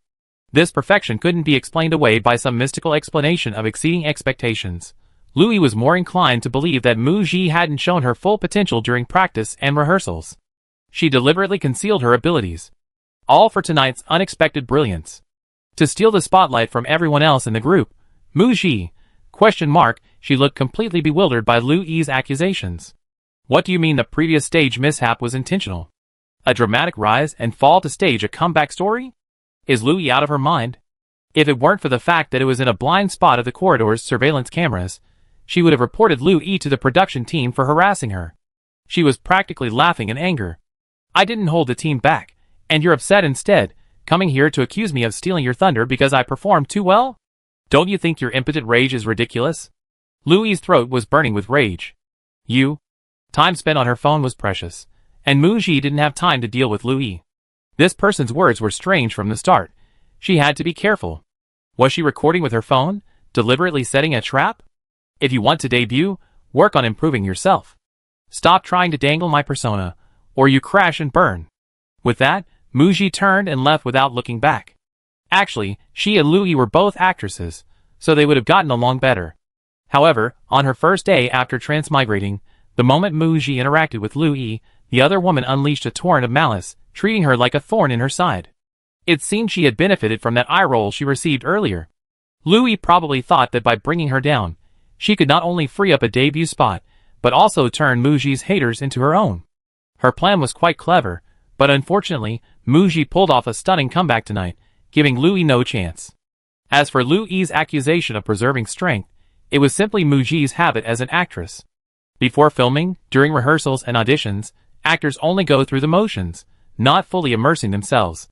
A: This perfection couldn't be explained away by some mystical explanation of exceeding expectations. Lu Yi was more inclined to believe that Mu Ji hadn't shown her full potential during practice and rehearsals. She deliberately concealed her abilities. All for tonight's unexpected brilliance. To steal the spotlight from everyone else in the group, Mu Ji, ? She looked completely bewildered by Lu Yi's accusations. What do you mean the previous stage mishap was intentional? A dramatic rise and fall to stage a comeback story? Is Lu Yi out of her mind? If it weren't for the fact that it was in a blind spot of the corridor's surveillance cameras, she would have reported Lu Yi to the production team for harassing her. She was practically laughing in anger. "I didn't hold the team back, and you're upset instead, coming here to accuse me of stealing your thunder because I performed too well? Don't you think your impotent rage is ridiculous?" Lu Yi's throat was burning with rage. Time spent on her phone was precious, and Mu Ji didn't have time to deal with Lu Yi. This person's words were strange from the start. She had to be careful. Was she recording with her phone, deliberately setting a trap? If you want to debut, work on improving yourself. Stop trying to dangle my persona, or you crash and burn. With that, Muji turned and left without looking back. Actually, she and Lu Yi were both actresses, so they would have gotten along better. However, on her first day after transmigrating, the moment Muji interacted with Lu Yi, the other woman unleashed a torrent of malice, treating her like a thorn in her side. It seemed she had benefited from that eye roll she received earlier. Lu Yi probably thought that by bringing her down, she could not only free up a debut spot, but also turn Muji's haters into her own. Her plan was quite clever, but unfortunately, Muji pulled off a stunning comeback tonight, giving Lu Yi no chance. As for Lu Yi's accusation of preserving strength, it was simply Muji's habit as an actress. Before filming, during rehearsals and auditions, actors only go through the motions, not fully immersing themselves.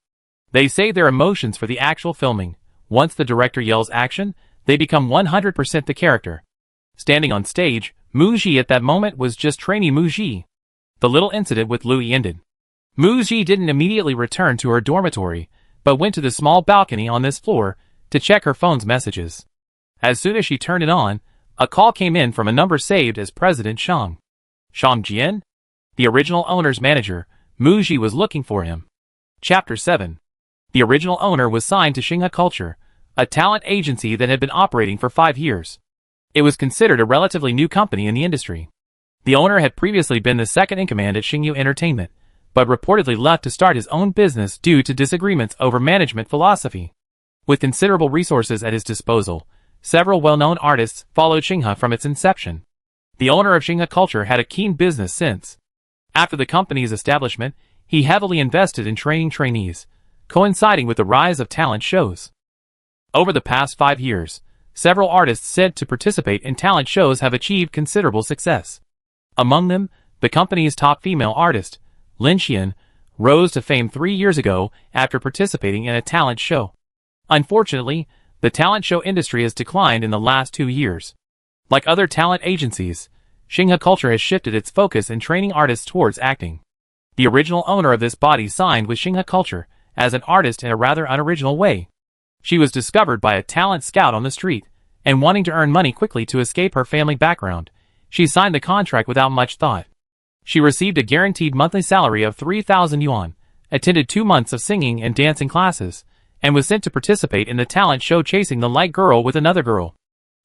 A: They save their emotions for the actual filming. Once the director yells action, they become 100% the character. Standing on stage, Muji at that moment was just trainee Muji. The little incident with Lu Yi ended. Muji didn't immediately return to her dormitory, but went to the small balcony on this floor to check her phone's messages. As soon as she turned it on, a call came in from a number saved as President Shang. Shang Jian? The original owner's manager, Muji was looking for him. Chapter 7. The original owner was signed to Xinghe Culture, a talent agency that had been operating for 5 years. It was considered a relatively new company in the industry. The owner had previously been the second in command at Xingyu Entertainment, but reportedly left to start his own business due to disagreements over management philosophy. With considerable resources at his disposal, several well-known artists followed Xinghe from its inception. The owner of Xinghe Culture had a keen business sense. After the company's establishment, he heavily invested in training trainees, coinciding with the rise of talent shows. Over the past 5 years, several artists sent to participate in talent shows have achieved considerable success. Among them, the company's top female artist, Lin Xian, rose to fame 3 years ago after participating in a talent show. Unfortunately, the talent show industry has declined in the last 2 years. Like other talent agencies, Xinghe Culture has shifted its focus in training artists towards acting. The original owner of this body signed with Xinghe Culture as an artist in a rather unoriginal way. She was discovered by a talent scout on the street, and wanting to earn money quickly to escape her family background, she signed the contract without much thought. She received a guaranteed monthly salary of 3,000 yuan, attended 2 months of singing and dancing classes, and was sent to participate in the talent show chasing the light girl with another girl.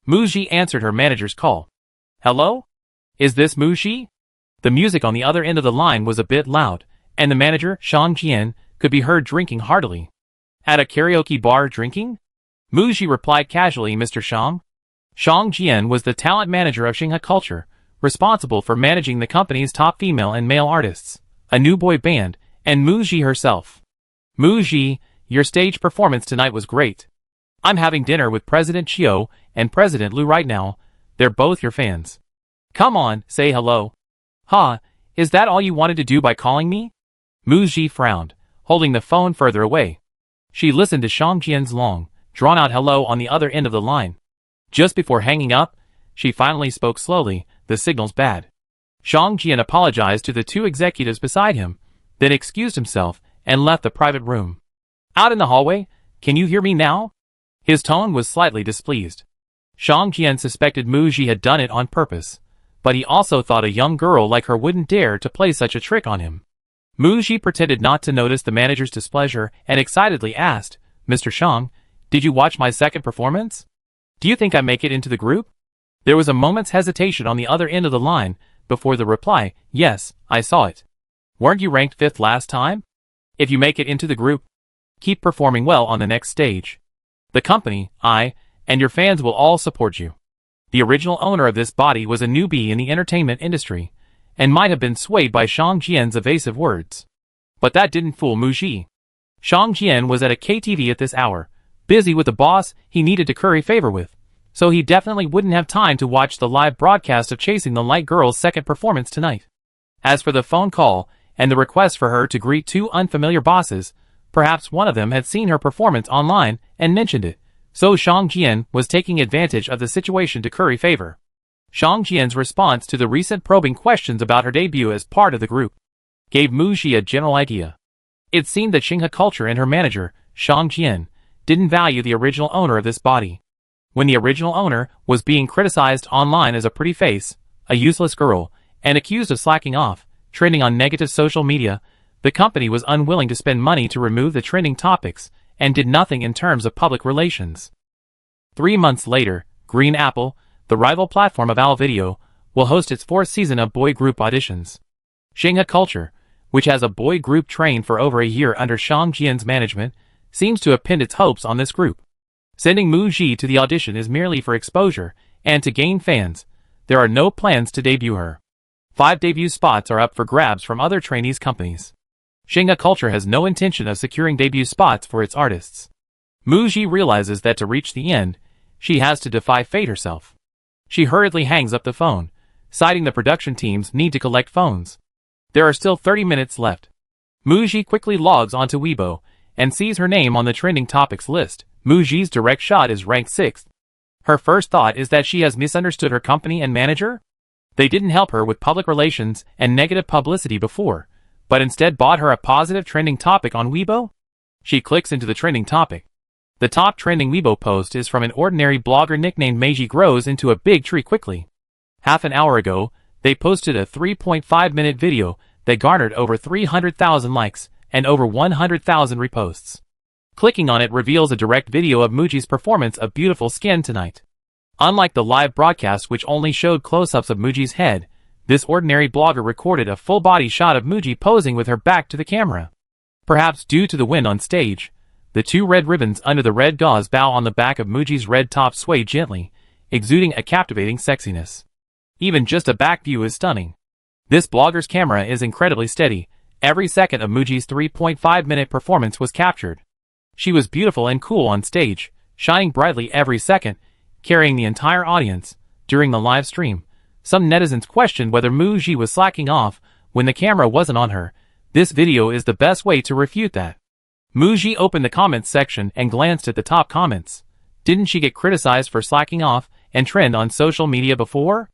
A: Muji answered her manager's call. Hello? Is this Muji? The music on the other end of the line was a bit loud, and the manager, Shang Jian, could be heard drinking heartily. At a karaoke bar drinking? Muji replied casually, Mr. Shang. Shang Jian was the talent manager of Xinghe Culture, responsible for managing the company's top female and male artists, a new boy band, and Muji herself. Muji, your stage performance tonight was great. I'm having dinner with President Chiu and President Lu right now. They're both your fans. Come on, say hello. Ha, is that all you wanted to do by calling me? Muji frowned, holding the phone further away. She listened to Shang Jian's long, drawn-out hello on the other end of the line. Just before hanging up, she finally spoke slowly, the signal's bad. Shang Jian apologized to the 2 executives beside him, then excused himself and left the private room. Out in the hallway, can you hear me now? His tone was slightly displeased. Shang Jian suspected Muji had done it on purpose, but he also thought a young girl like her wouldn't dare to play such a trick on him. Muji pretended not to notice the manager's displeasure and excitedly asked, Mr. Shang, did you watch my second performance? Do you think I make it into the group? There was a moment's hesitation on the other end of the line before the reply, yes, I saw it. Weren't you ranked 5th last time? If you make it into the group, keep performing well on the next stage. The company, I, and your fans will all support you. The original owner of this body was a newbie in the entertainment industry, and might have been swayed by Shang Jian's evasive words. But that didn't fool Muji. Shang Jian was at a KTV at this hour, busy with the boss he needed to curry favor with, so he definitely wouldn't have time to watch the live broadcast of Chasing the Light Girl's second performance tonight. As for the phone call, and the request for her to greet 2 unfamiliar bosses, perhaps one of them had seen her performance online and mentioned it, so Shang Jian was taking advantage of the situation to curry favor. Shang Jian's response to the recent probing questions about her debut as part of the group gave Muji a general idea. It seemed that Xinghe Culture and her manager, Shang Jian, didn't value the original owner of this body. When the original owner was being criticized online as a pretty face, a useless girl, and accused of slacking off, trending on negative social media. The company was unwilling to spend money to remove the trending topics and did nothing in terms of public relations. 3 months later, Green Apple, the rival platform of Owl Video, will host its 4th season of boy group auditions. Xingha Culture, which has a boy group trained for over a year under Shang Jian's management, seems to have pinned its hopes on this group. Sending Mu Ji to the audition is merely for exposure and to gain fans. There are no plans to debut her. 5 debut spots are up for grabs from other trainees companies. Xingha Culture has no intention of securing debut spots for its artists. Mu Ji realizes that to reach the end, she has to defy fate herself. She hurriedly hangs up the phone, citing the production team's need to collect phones. There are still 30 minutes left. Mu Ji quickly logs onto Weibo and sees her name on the trending topics list. Mu Ji's direct shot is ranked 6th. Her first thought is that she has misunderstood her company and manager. They didn't help her with public relations and negative publicity before, but instead bought her a positive trending topic on Weibo. She clicks into the trending topic. The top trending Weibo post is from an ordinary blogger nicknamed Meiji grows into a big tree quickly. Half an hour ago, they posted a 3.5-minute video that garnered over 300,000 likes and over 100,000 reposts. Clicking on it reveals a direct video of Muji's performance of Beautiful Skin Tonight. Unlike the live broadcast which only showed close-ups of Muji's head, this ordinary blogger recorded a full-body shot of Muji posing with her back to the camera. Perhaps due to the wind on stage, the 2 red ribbons under the red gauze bow on the back of Muji's red top sway gently, exuding a captivating sexiness. Even just a back view is stunning. This blogger's camera is incredibly steady. Every second of Muji's 3.5-minute performance was captured. She was beautiful and cool on stage, shining brightly every second, carrying the entire audience. During the live stream, some netizens questioned whether Mu Ji was slacking off when the camera wasn't on her. This video is the best way to refute that. Mu Ji opened the comments section and glanced at the top comments. Didn't she get criticized for slacking off and trend on social media before?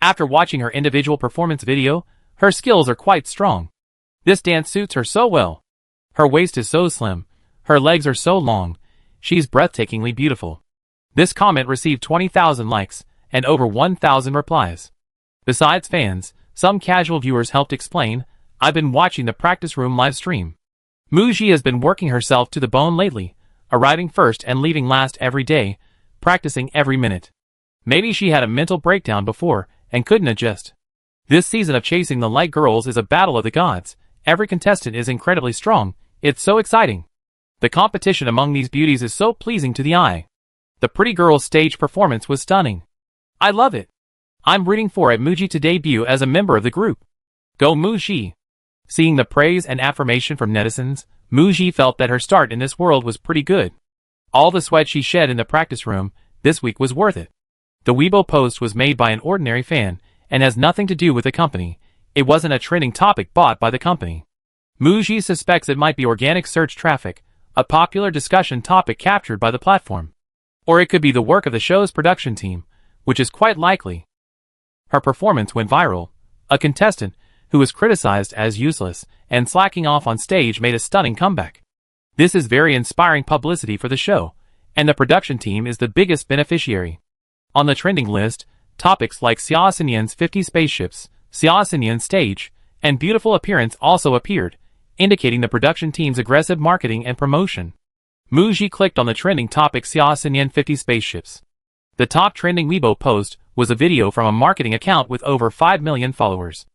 A: After watching her individual performance video, her skills are quite strong. This dance suits her so well. Her waist is so slim. Her legs are so long. She's breathtakingly beautiful. This comment received 20,000 likes and over 1,000 replies. Besides fans, some casual viewers helped explain, I've been watching the practice room live stream. Mu Ji has been working herself to the bone lately, arriving first and leaving last every day, practicing every minute. Maybe she had a mental breakdown before and couldn't adjust. This season of Chasing the Light Girls is a battle of the gods. Every contestant is incredibly strong. It's so exciting. The competition among these beauties is so pleasing to the eye. The pretty girl's stage performance was stunning. I love it. I'm rooting for Mu Ji to debut as a member of the group. Go Mu Ji. Seeing the praise and affirmation from netizens, Mu Ji felt that her start in this world was pretty good. All the sweat she shed in the practice room this week was worth it. The Weibo post was made by an ordinary fan and has nothing to do with the company. It wasn't a trending topic bought by the company. Mu Ji suspects it might be organic search traffic, a popular discussion topic captured by the platform. Or it could be the work of the show's production team, which is quite likely. Her performance went viral. A contestant, who was criticized as useless and slacking off on stage, made a stunning comeback. This is very inspiring publicity for the show, and the production team is the biggest beneficiary. On the trending list, topics like Xia Xinyan's 50 spaceships, Xia Xinyan's stage, and beautiful appearance also appeared, indicating the production team's aggressive marketing and promotion. Mu Ji clicked on the trending topic Xia Xinyan 50 spaceships. The top trending Weibo post was a video from a marketing account with over 5 million followers.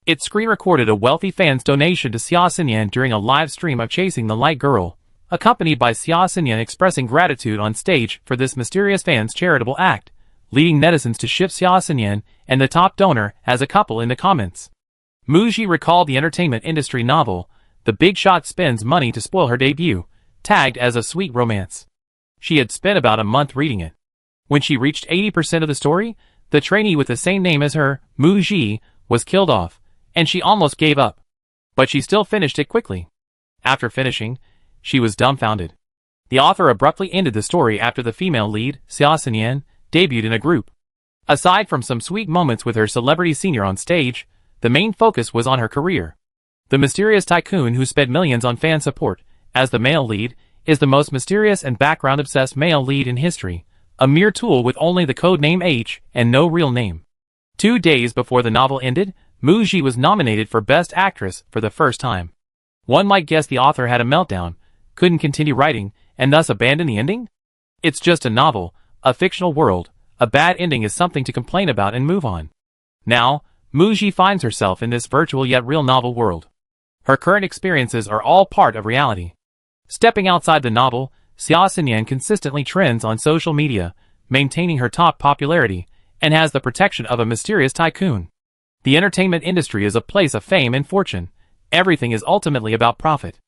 A: It screen-recorded a wealthy fan's donation to Xia Xinyan during a live stream of Chasing the Light Girl, accompanied by Xia Xinyan expressing gratitude on stage for this mysterious fan's charitable act, leading netizens to ship Xia Xinyan and the top donor as a couple in the comments. Mu Ji recalled the entertainment industry novel, The Big Shot Spends Money to Spoil Her Debut, tagged as a sweet romance. She had spent about a month reading it. When she reached 80% of the story, the trainee with the same name as her, Mu Ji, was killed off, and she almost gave up. But she still finished it quickly. After finishing, she was dumbfounded. The author abruptly ended the story after the female lead, Xia Xinyan, debuted in a group. Aside from some sweet moments with her celebrity senior on stage, the main focus was on her career. The mysterious tycoon who spent millions on fan support, as the male lead, is the most mysterious and background-obsessed male lead in history, a mere tool with only the code name H and no real name. 2 days before the novel ended, Mu Ji was nominated for Best Actress for the first time. One might guess the author had a meltdown, couldn't continue writing, and thus abandoned the ending? It's just a novel, a fictional world. A bad ending is something to complain about and move on. Now, Mu Ji finds herself in this virtual yet real novel world. Her current experiences are all part of reality. Stepping outside the novel, Xia Xinyan consistently trends on social media, maintaining her top popularity, and has the protection of a mysterious tycoon. The entertainment industry is a place of fame and fortune. Everything is ultimately about profit.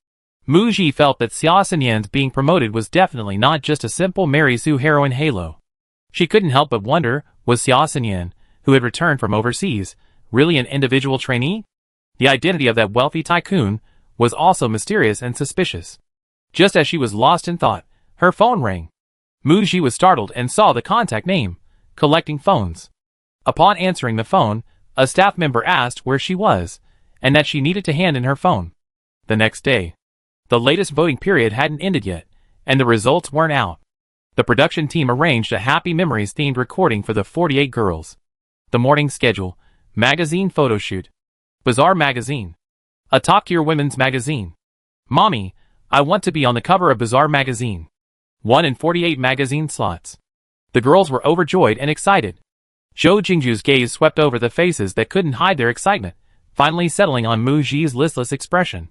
A: Mu Ji felt that Xia Xinyan's being promoted was definitely not just a simple Mary Sue heroine halo. She couldn't help but wonder, was Xia Xinyan, who had returned from overseas, really an individual trainee? The identity of that wealthy tycoon was also mysterious and suspicious. Just as she was lost in thought, her phone rang. Mu Ji was startled and saw the contact name, Collecting Phones. Upon answering the phone, a staff member asked where she was, and that she needed to hand in her phone. The next day, the latest voting period hadn't ended yet, and the results weren't out. The production team arranged a Happy Memories themed recording for the 48 girls. The morning schedule, magazine photo shoot. Bazaar Magazine. A top-tier women's magazine. Mommy, I want to be on the cover of Bazaar Magazine. 1 in 48 magazine slots. The girls were overjoyed and excited. Zhou Jingju's gaze swept over the faces that couldn't hide their excitement, finally settling on Mu Ji's listless expression.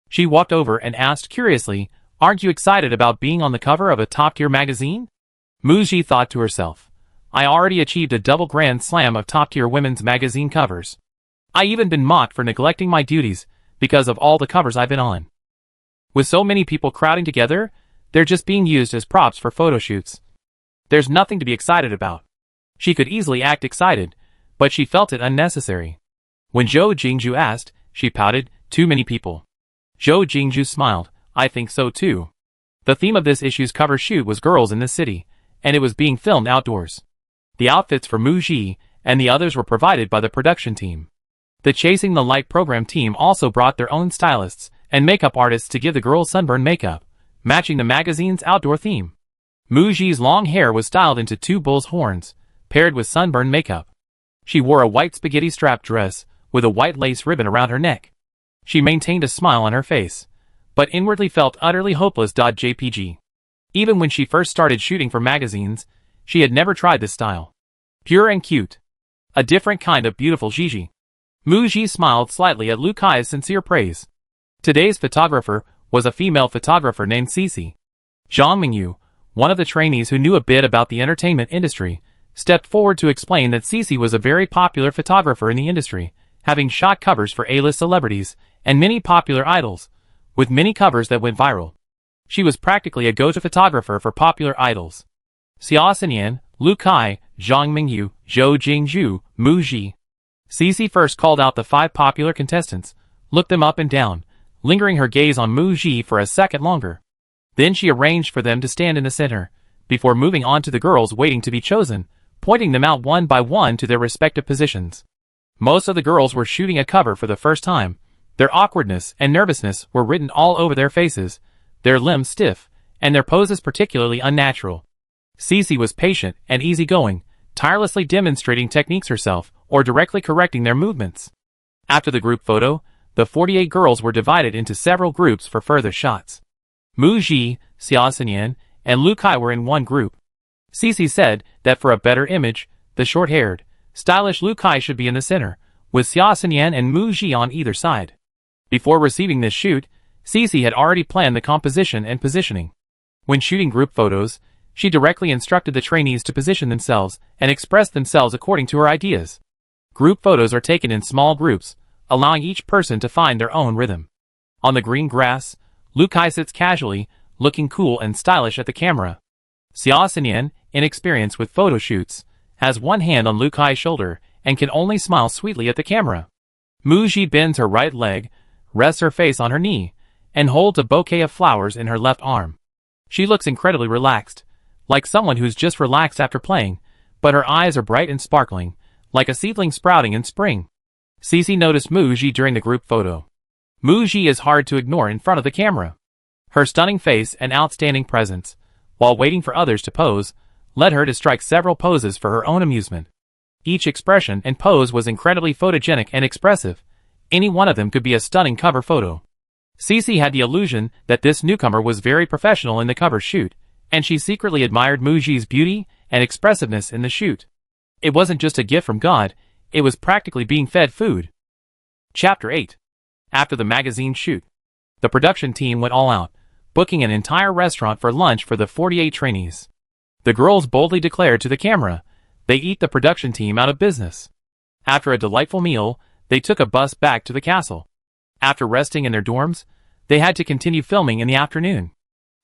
A: She walked over and asked curiously, "Aren't you excited about being on the cover of a top-tier magazine?" Mu Ji thought to herself, "I already achieved a double grand slam of top-tier women's magazine covers. I even been mocked for neglecting my duties because of all the covers I've been on. With so many people crowding together, they're just being used as props for photo shoots. There's nothing to be excited about." She could easily act excited, but she felt it unnecessary. When Zhou Jingju asked, she pouted, "Too many people." Zhou Jingju smiled, "I think so too." The theme of this issue's cover shoot was girls in the city, and it was being filmed outdoors. The outfits for Mu Ji and the others were provided by the production team. The Chasing the Light program team also brought their own stylists and makeup artists to give the girls sunburn makeup, matching the magazine's outdoor theme. Mu Ji's long hair was styled into 2 bull's horns, paired with sunburn makeup. She wore a white spaghetti strap dress with a white lace ribbon around her neck. She maintained a smile on her face, but inwardly felt utterly hopeless. JPG. Even when she first started shooting for magazines, she had never tried this style. Pure and cute. A different kind of beautiful Gigi. Mu Ji smiled slightly at Lu Kai's sincere praise. Today's photographer was a female photographer named Cici. Zhang Mingyu, one of the trainees who knew a bit about the entertainment industry, stepped forward to explain that Cici was a very popular photographer in the industry, having shot covers for A-list celebrities and many popular idols, with many covers that went viral. She was practically a go-to photographer for popular idols. Xia Xinyan, Lu Kai, Zhang Mingyu, Zhou Jingju, Mu Ji. Cici first called out the 5 popular contestants, looked them up and down, lingering her gaze on Mu Ji for a second longer. Then she arranged for them to stand in the center, before moving on to the girls waiting to be chosen, pointing them out one by one to their respective positions. Most of the girls were shooting a cover for the first time. Their awkwardness and nervousness were written all over their faces, their limbs stiff, and their poses particularly unnatural. Cici was patient and easygoing, tirelessly demonstrating techniques herself or directly correcting their movements. After the group photo, the 48 girls were divided into several groups for further shots. Mu Ji, Xia Xinyan, and Lu Kai were in one group. Cici said that for a better image, the short-haired, stylish Lu Kai should be in the center, with Xia Xinyan and Mu Ji on either side. Before receiving this shoot, Cici had already planned the composition and positioning. When shooting group photos, she directly instructed the trainees to position themselves and express themselves according to her ideas. Group photos are taken in small groups, allowing each person to find their own rhythm. On the green grass, Lu Kai sits casually, looking cool and stylish at the camera. Xia Xinyan, inexperienced with photo shoots, has one hand on Lu Kai's shoulder and can only smile sweetly at the camera. Mu Ji bends her right leg, rests her face on her knee, and holds a bouquet of flowers in her left arm. She looks incredibly relaxed, like someone who's just relaxed after playing, but her eyes are bright and sparkling, like a seedling sprouting in spring. Cici noticed Mu Ji during the group photo. Mu Ji is hard to ignore in front of the camera. Her stunning face and outstanding presence, while waiting for others to pose, led her to strike several poses for her own amusement. Each expression and pose was incredibly photogenic and expressive. Any one of them could be a stunning cover photo. Cece had the illusion that this newcomer was very professional in the cover shoot, and she secretly admired Muji's beauty and expressiveness in the shoot. It wasn't just a gift from God, it was practically being fed food. Chapter 8. After the magazine shoot, the production team went all out, booking an entire restaurant for lunch for the 48 trainees. The girls boldly declared to the camera, they eat the production team out of business. After a delightful meal, they took a bus back to the castle. After resting in their dorms, they had to continue filming in the afternoon.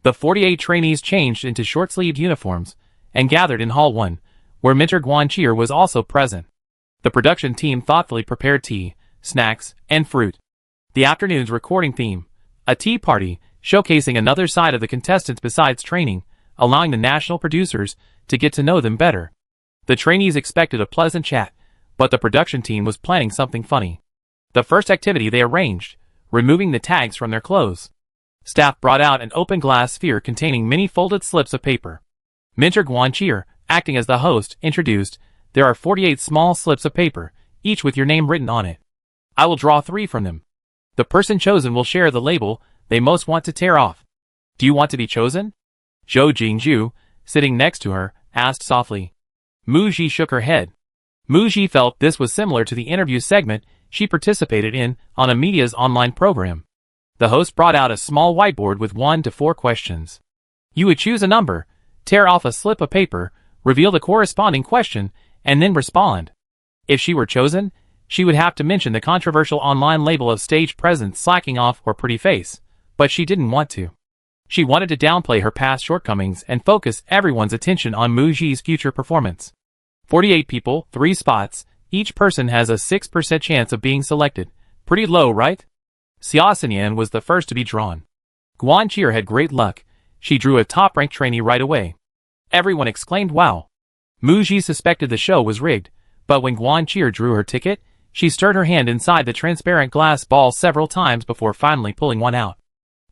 A: The 48 trainees changed into short-sleeved uniforms and gathered in Hall 1, where mentor Guanqir was also present. The production team thoughtfully prepared tea, snacks, and fruit. The afternoon's recording theme, a tea party, showcasing another side of the contestants besides training, allowing the national producers to get to know them better. The trainees expected a pleasant chat, but the production team was planning something funny. The first activity they arranged, removing the tags from their clothes. Staff brought out an open glass sphere containing many folded slips of paper. Mentor Guanqir, acting as the host, introduced, there are 48 small slips of paper, each with your name written on it. I will draw 3 from them. The person chosen will share the label they most want to tear off. Do you want to be chosen? Zhou Jingju, sitting next to her, asked softly. Muji shook her head. Muji felt this was similar to the interview segment she participated in on a media's online program. The host brought out a small whiteboard with 1 to 4 questions. You would choose a number, tear off a slip of paper, reveal the corresponding question, and then respond. If she were chosen, she would have to mention the controversial online label of stage presence slacking off or pretty face, but she didn't want to. She wanted to downplay her past shortcomings and focus everyone's attention on Muji's future performance. 48 people, 3 spots, each person has a 6% chance of being selected. Pretty low, right? Xiaoxinyan was the first to be drawn. Guanqir had great luck. She drew a top-ranked trainee right away. Everyone exclaimed wow. Muji suspected the show was rigged, but when Guanqir drew her ticket, she stirred her hand inside the transparent glass ball several times before finally pulling one out.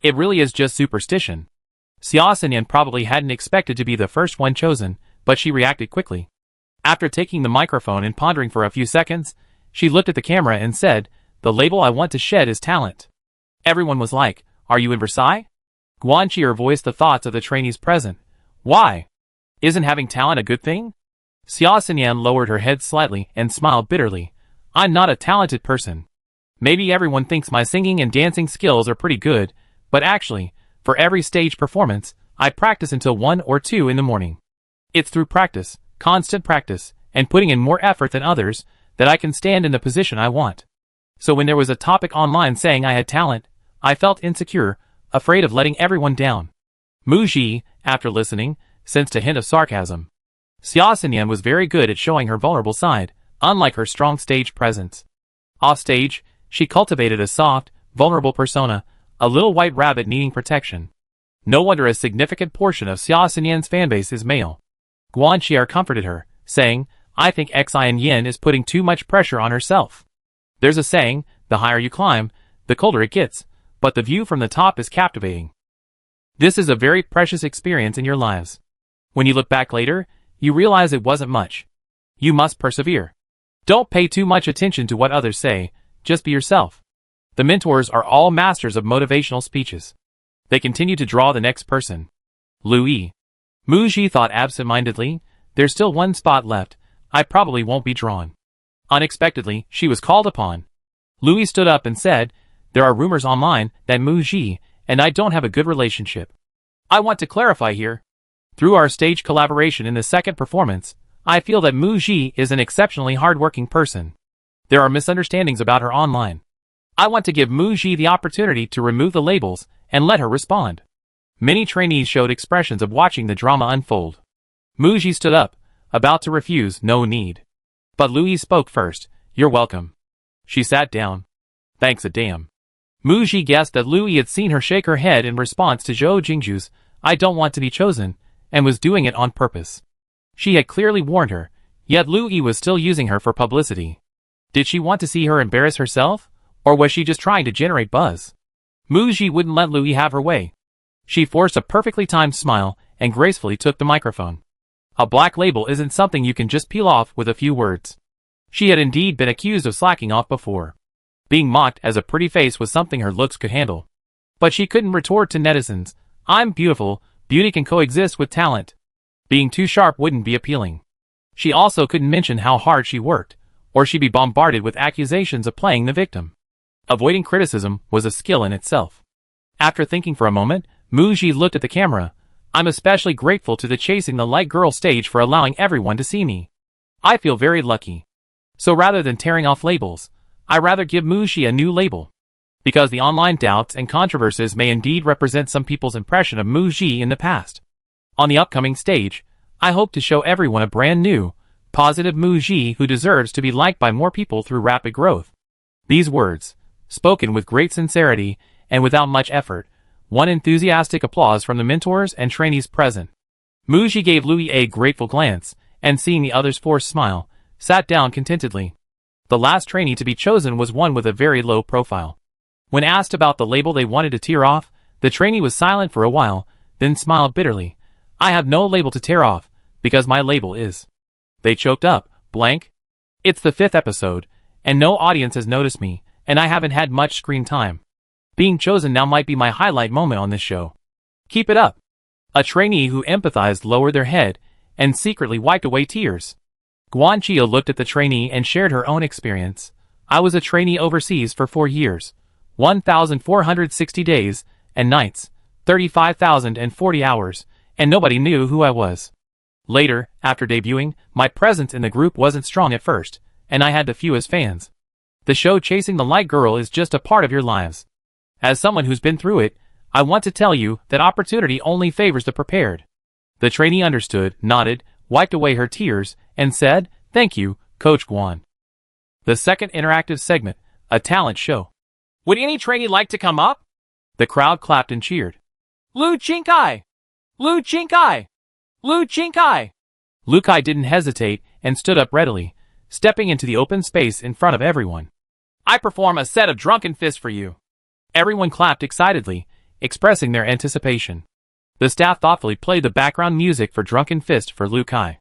A: It really is just superstition. Xiaoxinyan probably hadn't expected to be the first one chosen, but she reacted quickly. After taking the microphone and pondering for a few seconds, she looked at the camera and said, the label I want to shed is talent. Everyone was like, are you in Versailles? Guanqir voiced the thoughts of the trainees present. Why? Isn't having talent a good thing? Xiaoxinyan lowered her head slightly and smiled bitterly. I'm not a talented person. Maybe everyone thinks my singing and dancing skills are pretty good, but actually, for every stage performance, I practice until 1 or 2 in the morning. It's through practice, constant practice, and putting in more effort than others, that I can stand in the position I want. So when there was a topic online saying I had talent, I felt insecure, afraid of letting everyone down. Muji, after listening, sensed a hint of sarcasm. Xiaoxinyan was very good at showing her vulnerable side, unlike her strong stage presence. Off stage, she cultivated a soft, vulnerable persona, a little white rabbit needing protection. No wonder a significant portion of Xiaoxinyan's fanbase is male. Guanqir comforted her, saying, I think Xianyan is putting too much pressure on herself. There's a saying, the higher you climb, the colder it gets, but the view from the top is captivating. This is a very precious experience in your lives. When you look back later, you realize it wasn't much. You must persevere. Don't pay too much attention to what others say, just be yourself. The mentors are all masters of motivational speeches. They continue to draw the next person. Louis. Muji thought absent-mindedly, there's still 1 spot left, I probably won't be drawn. Unexpectedly, she was called upon. Louis stood up and said, there are rumors online that Muji and I don't have a good relationship. I want to clarify here. Through our stage collaboration in the second performance, I feel that Muji is an exceptionally hard-working person. There are misunderstandings about her online. I want to give Muji the opportunity to remove the labels and let her respond. Many trainees showed expressions of watching the drama unfold. Muji stood up, about to refuse, no need. But Louis spoke first, you're welcome. She sat down. Thanks a damn. Muji guessed that Louis had seen her shake her head in response to Zhou Jingju's, I don't want to be chosen, and was doing it on purpose. She had clearly warned her, yet Louis was still using her for publicity. Did she want to see her embarrass herself, or was she just trying to generate buzz? Muji wouldn't let Louis have her way. She forced a perfectly timed smile and gracefully took the microphone. A black label isn't something you can just peel off with a few words. She had indeed been accused of slacking off before. Being mocked as a pretty face was something her looks could handle. But she couldn't retort to netizens, "I'm beautiful, beauty can coexist with talent." Being too sharp wouldn't be appealing. She also couldn't mention how hard she worked, or she'd be bombarded with accusations of playing the victim. Avoiding criticism was a skill in itself. After thinking for a moment, Muji looked at the camera. "I'm especially grateful to the Chasing the Light Girl stage for allowing everyone to see me. I feel very lucky. So rather than tearing off labels, I rather give Muji a new label. Because the online doubts and controversies may indeed represent some people's impression of Muji in the past. On the upcoming stage, I hope to show everyone a brand new, positive Muji who deserves to be liked by more people through rapid growth." These words, spoken with great sincerity and without much effort, won enthusiastic applause from the mentors and trainees present. Muji gave Louis a grateful glance, and seeing the other's forced smile, sat down contentedly. The last trainee to be chosen was one with a very low profile. When asked about the label they wanted to tear off, the trainee was silent for a while, then smiled bitterly. "I have no label to tear off, because my label is..." They choked up, blank. "It's the 5th episode, and no audience has noticed me, and I haven't had much screen time. Being chosen now might be my highlight moment on this show. Keep it up." A trainee who empathized lowered their head, and secretly wiped away tears. Guanchia looked at the trainee and shared her own experience. "I was a trainee overseas for 4 years, 1,460 days and nights, 35,040 hours, and nobody knew who I was. Later, after debuting, my presence in the group wasn't strong at first, and I had the fewest fans. The show Chasing the Light Girl is just a part of your lives. As someone who's been through it, I want to tell you that opportunity only favors the prepared." The trainee understood, nodded, wiped away her tears, and said, "Thank you, Coach Guan." The second interactive segment, a talent show. "Would any trainee like to come up?" The crowd clapped and cheered. "Lu Qingkai! Lu Qingkai! Lu Qingkai!" Lu Kai didn't hesitate and stood up readily, stepping into the open space in front of everyone. "I perform a set of drunken fists for you." Everyone clapped excitedly, expressing their anticipation. The staff thoughtfully played the background music for Drunken Fist for Lu Kai.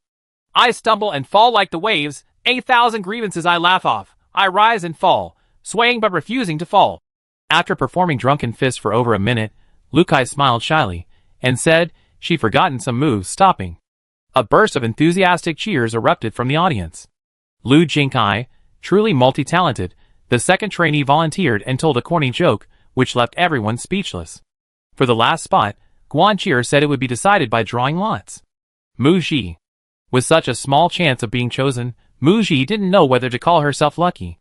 A: "I stumble and fall like the waves, 8,000 grievances I laugh off, I rise and fall, swaying but refusing to fall." After performing Drunken Fist for over a minute, Lu Kai smiled shyly, and said she'd forgotten some moves, stopping. A burst of enthusiastic cheers erupted from the audience. Lu Jingkai, truly multi-talented, the second trainee volunteered and told a corny joke, which left everyone speechless. For the last spot, Guanchir said it would be decided by drawing lots. Muji. With such a small chance of being chosen, Muji didn't know whether to call herself lucky.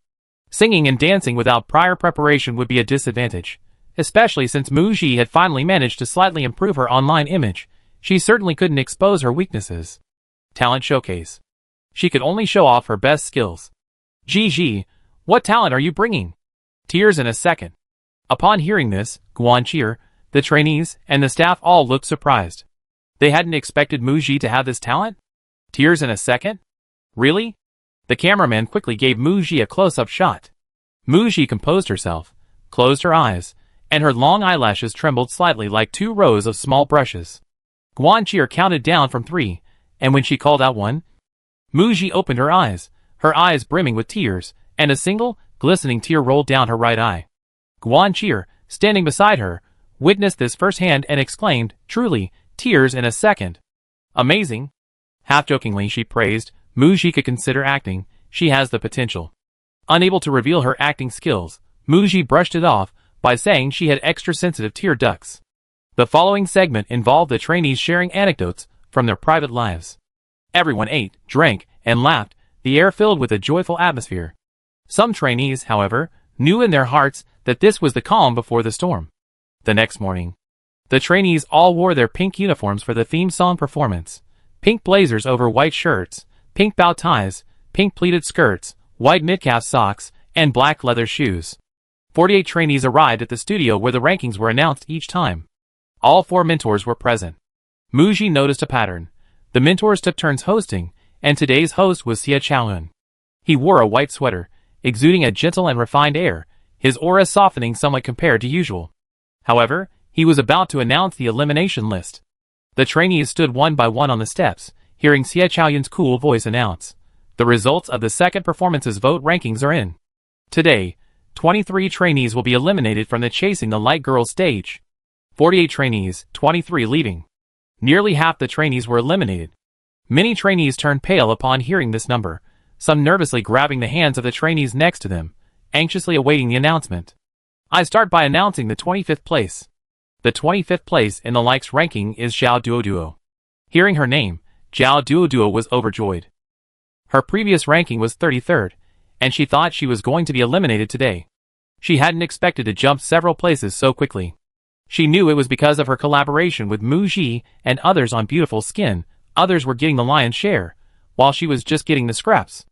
A: Singing and dancing without prior preparation would be a disadvantage, especially since Muji had finally managed to slightly improve her online image. She certainly couldn't expose her weaknesses. Talent showcase. She could only show off her best skills. "Gigi, what talent are you bringing?" Tears in a second. Upon hearing this, Guanchir, the trainees, and the staff all looked surprised. They hadn't expected Muji to have this talent? Tears in a second? Really? The cameraman quickly gave Muji a close-up shot. Muji composed herself, closed her eyes, and her long eyelashes trembled slightly like 2 rows of small brushes. Guanchir counted down from 3, and when she called out 1, Muji opened her eyes brimming with tears, and a single, glistening tear rolled down her right eye. Guanchir, standing beside her, witnessed this firsthand and exclaimed, "Truly, tears in a second. Amazing." Half-jokingly she praised, "Muji could consider acting, she has the potential." Unable to reveal her acting skills, Muji brushed it off by saying she had extra-sensitive tear ducts. The following segment involved the trainees sharing anecdotes from their private lives. Everyone ate, drank, and laughed, the air filled with a joyful atmosphere. Some trainees, however, knew in their hearts that this was the calm before the storm. The next morning, the trainees all wore their pink uniforms for the theme song performance. Pink blazers over white shirts, pink bow ties, pink pleated skirts, white mid-calf socks, and black leather shoes. 48 trainees arrived at the studio where the rankings were announced each time. All 4 mentors were present. Muji noticed a pattern. The mentors took turns hosting, and today's host was Xie Chaoyun. He wore a white sweater, exuding a gentle and refined air, his aura softening somewhat compared to usual. However, he was about to announce the elimination list. The trainees stood one by one on the steps, hearing Xie Chaoyun's cool voice announce, "The results of the second performance's vote rankings are in. Today, 23 trainees will be eliminated from the Chasing the Light Girls stage. 48 trainees, 23 leaving. Nearly half the trainees were eliminated." Many trainees turned pale upon hearing this number, some nervously grabbing the hands of the trainees next to them, anxiously awaiting the announcement. I start by announcing the 25th place. The 25th place in the likes ranking is Zhao Duoduo. Hearing her name, Zhao Duoduo was overjoyed. Her previous ranking was 33rd, and she thought she was going to be eliminated today. She hadn't expected to jump several places so quickly. She knew it was because of her collaboration with Mu Ji and others on Beautiful Skin. Others were getting the lion's share, while she was just getting the scraps.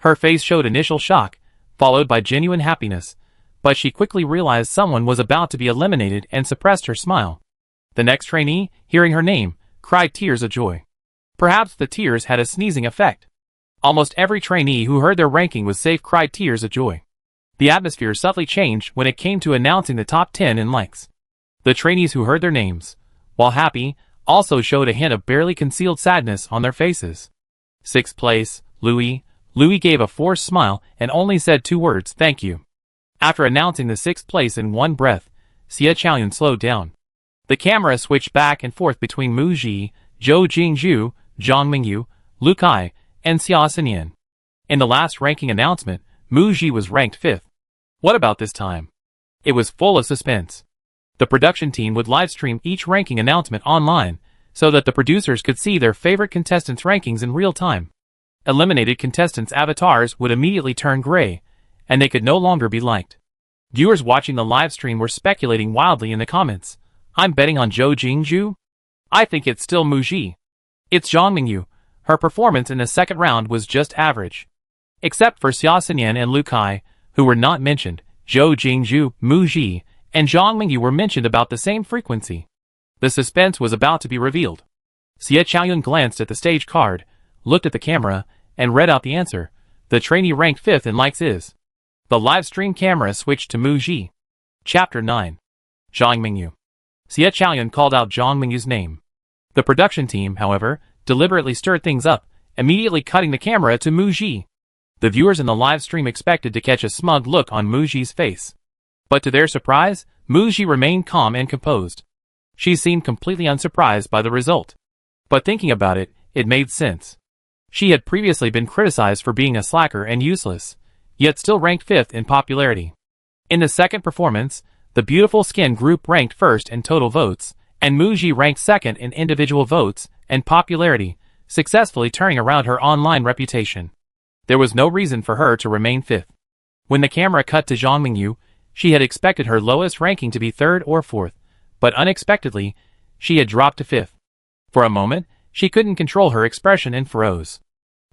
A: Her face showed initial shock, followed by genuine happiness, but she quickly realized someone was about to be eliminated and suppressed her smile. The next trainee, hearing her name, cried tears of joy. Perhaps the tears had a sneezing effect. Almost every trainee who heard their ranking was safe cried tears of joy. The atmosphere subtly changed when it came to announcing the top 10 in likes. The trainees who heard their names, while happy, also showed a hint of barely concealed sadness on their faces. 6th place, Louis. Louis gave a forced smile and only said 2 words, "Thank you." After announcing the 6th place in one breath, Xie Chaoyun slowed down. The camera switched back and forth between Mu Ji, Zhou Jingzhu, Zhang Mingyu, Lu Kai, and Xia Xinyan. In the last ranking announcement, Mu Ji was ranked 5th. What about this time? It was full of suspense. The production team would livestream each ranking announcement online, so that the producers could see their favorite contestants' rankings in real time. Eliminated contestants' avatars would immediately turn gray, and they could no longer be liked. Viewers watching the livestream were speculating wildly in the comments. "I'm betting on Zhou Jingzhu. I think it's still Mu Ji. It's Zhang Mingyu. Her performance in the second round was just average." Except for Xia Xinyan and Lu Kai, who were not mentioned, Zhou Jingzhu, Mu Ji, and Zhang Mingyu were mentioned about the same frequency. The suspense was about to be revealed. Xie Chaoyun glanced at the stage card, looked at the camera, and read out the answer. The trainee ranked 5th in likes is. The live stream camera switched to Mu Ji. Chapter 9. Zhang Mingyu. Xie Chaoyun called out Zhang Mingyu's name. The production team, however, deliberately stirred things up, immediately cutting the camera to Mu Ji. The viewers in the live stream expected to catch a smug look on Mu Ji's face. But to their surprise, Mu Ji remained calm and composed. She seemed completely unsurprised by the result. But thinking about it, it made sense. She had previously been criticized for being a slacker and useless, yet still ranked 5th in popularity. In the second performance, the Beautiful Skin group ranked 1st in total votes, and Mu Ji ranked 2nd in individual votes and popularity, successfully turning around her online reputation. There was no reason for her to remain 5th. When the camera cut to Zhang Mingyu, she had expected her lowest ranking to be 3rd or 4th, but unexpectedly, she had dropped to 5th. For a moment, she couldn't control her expression and froze.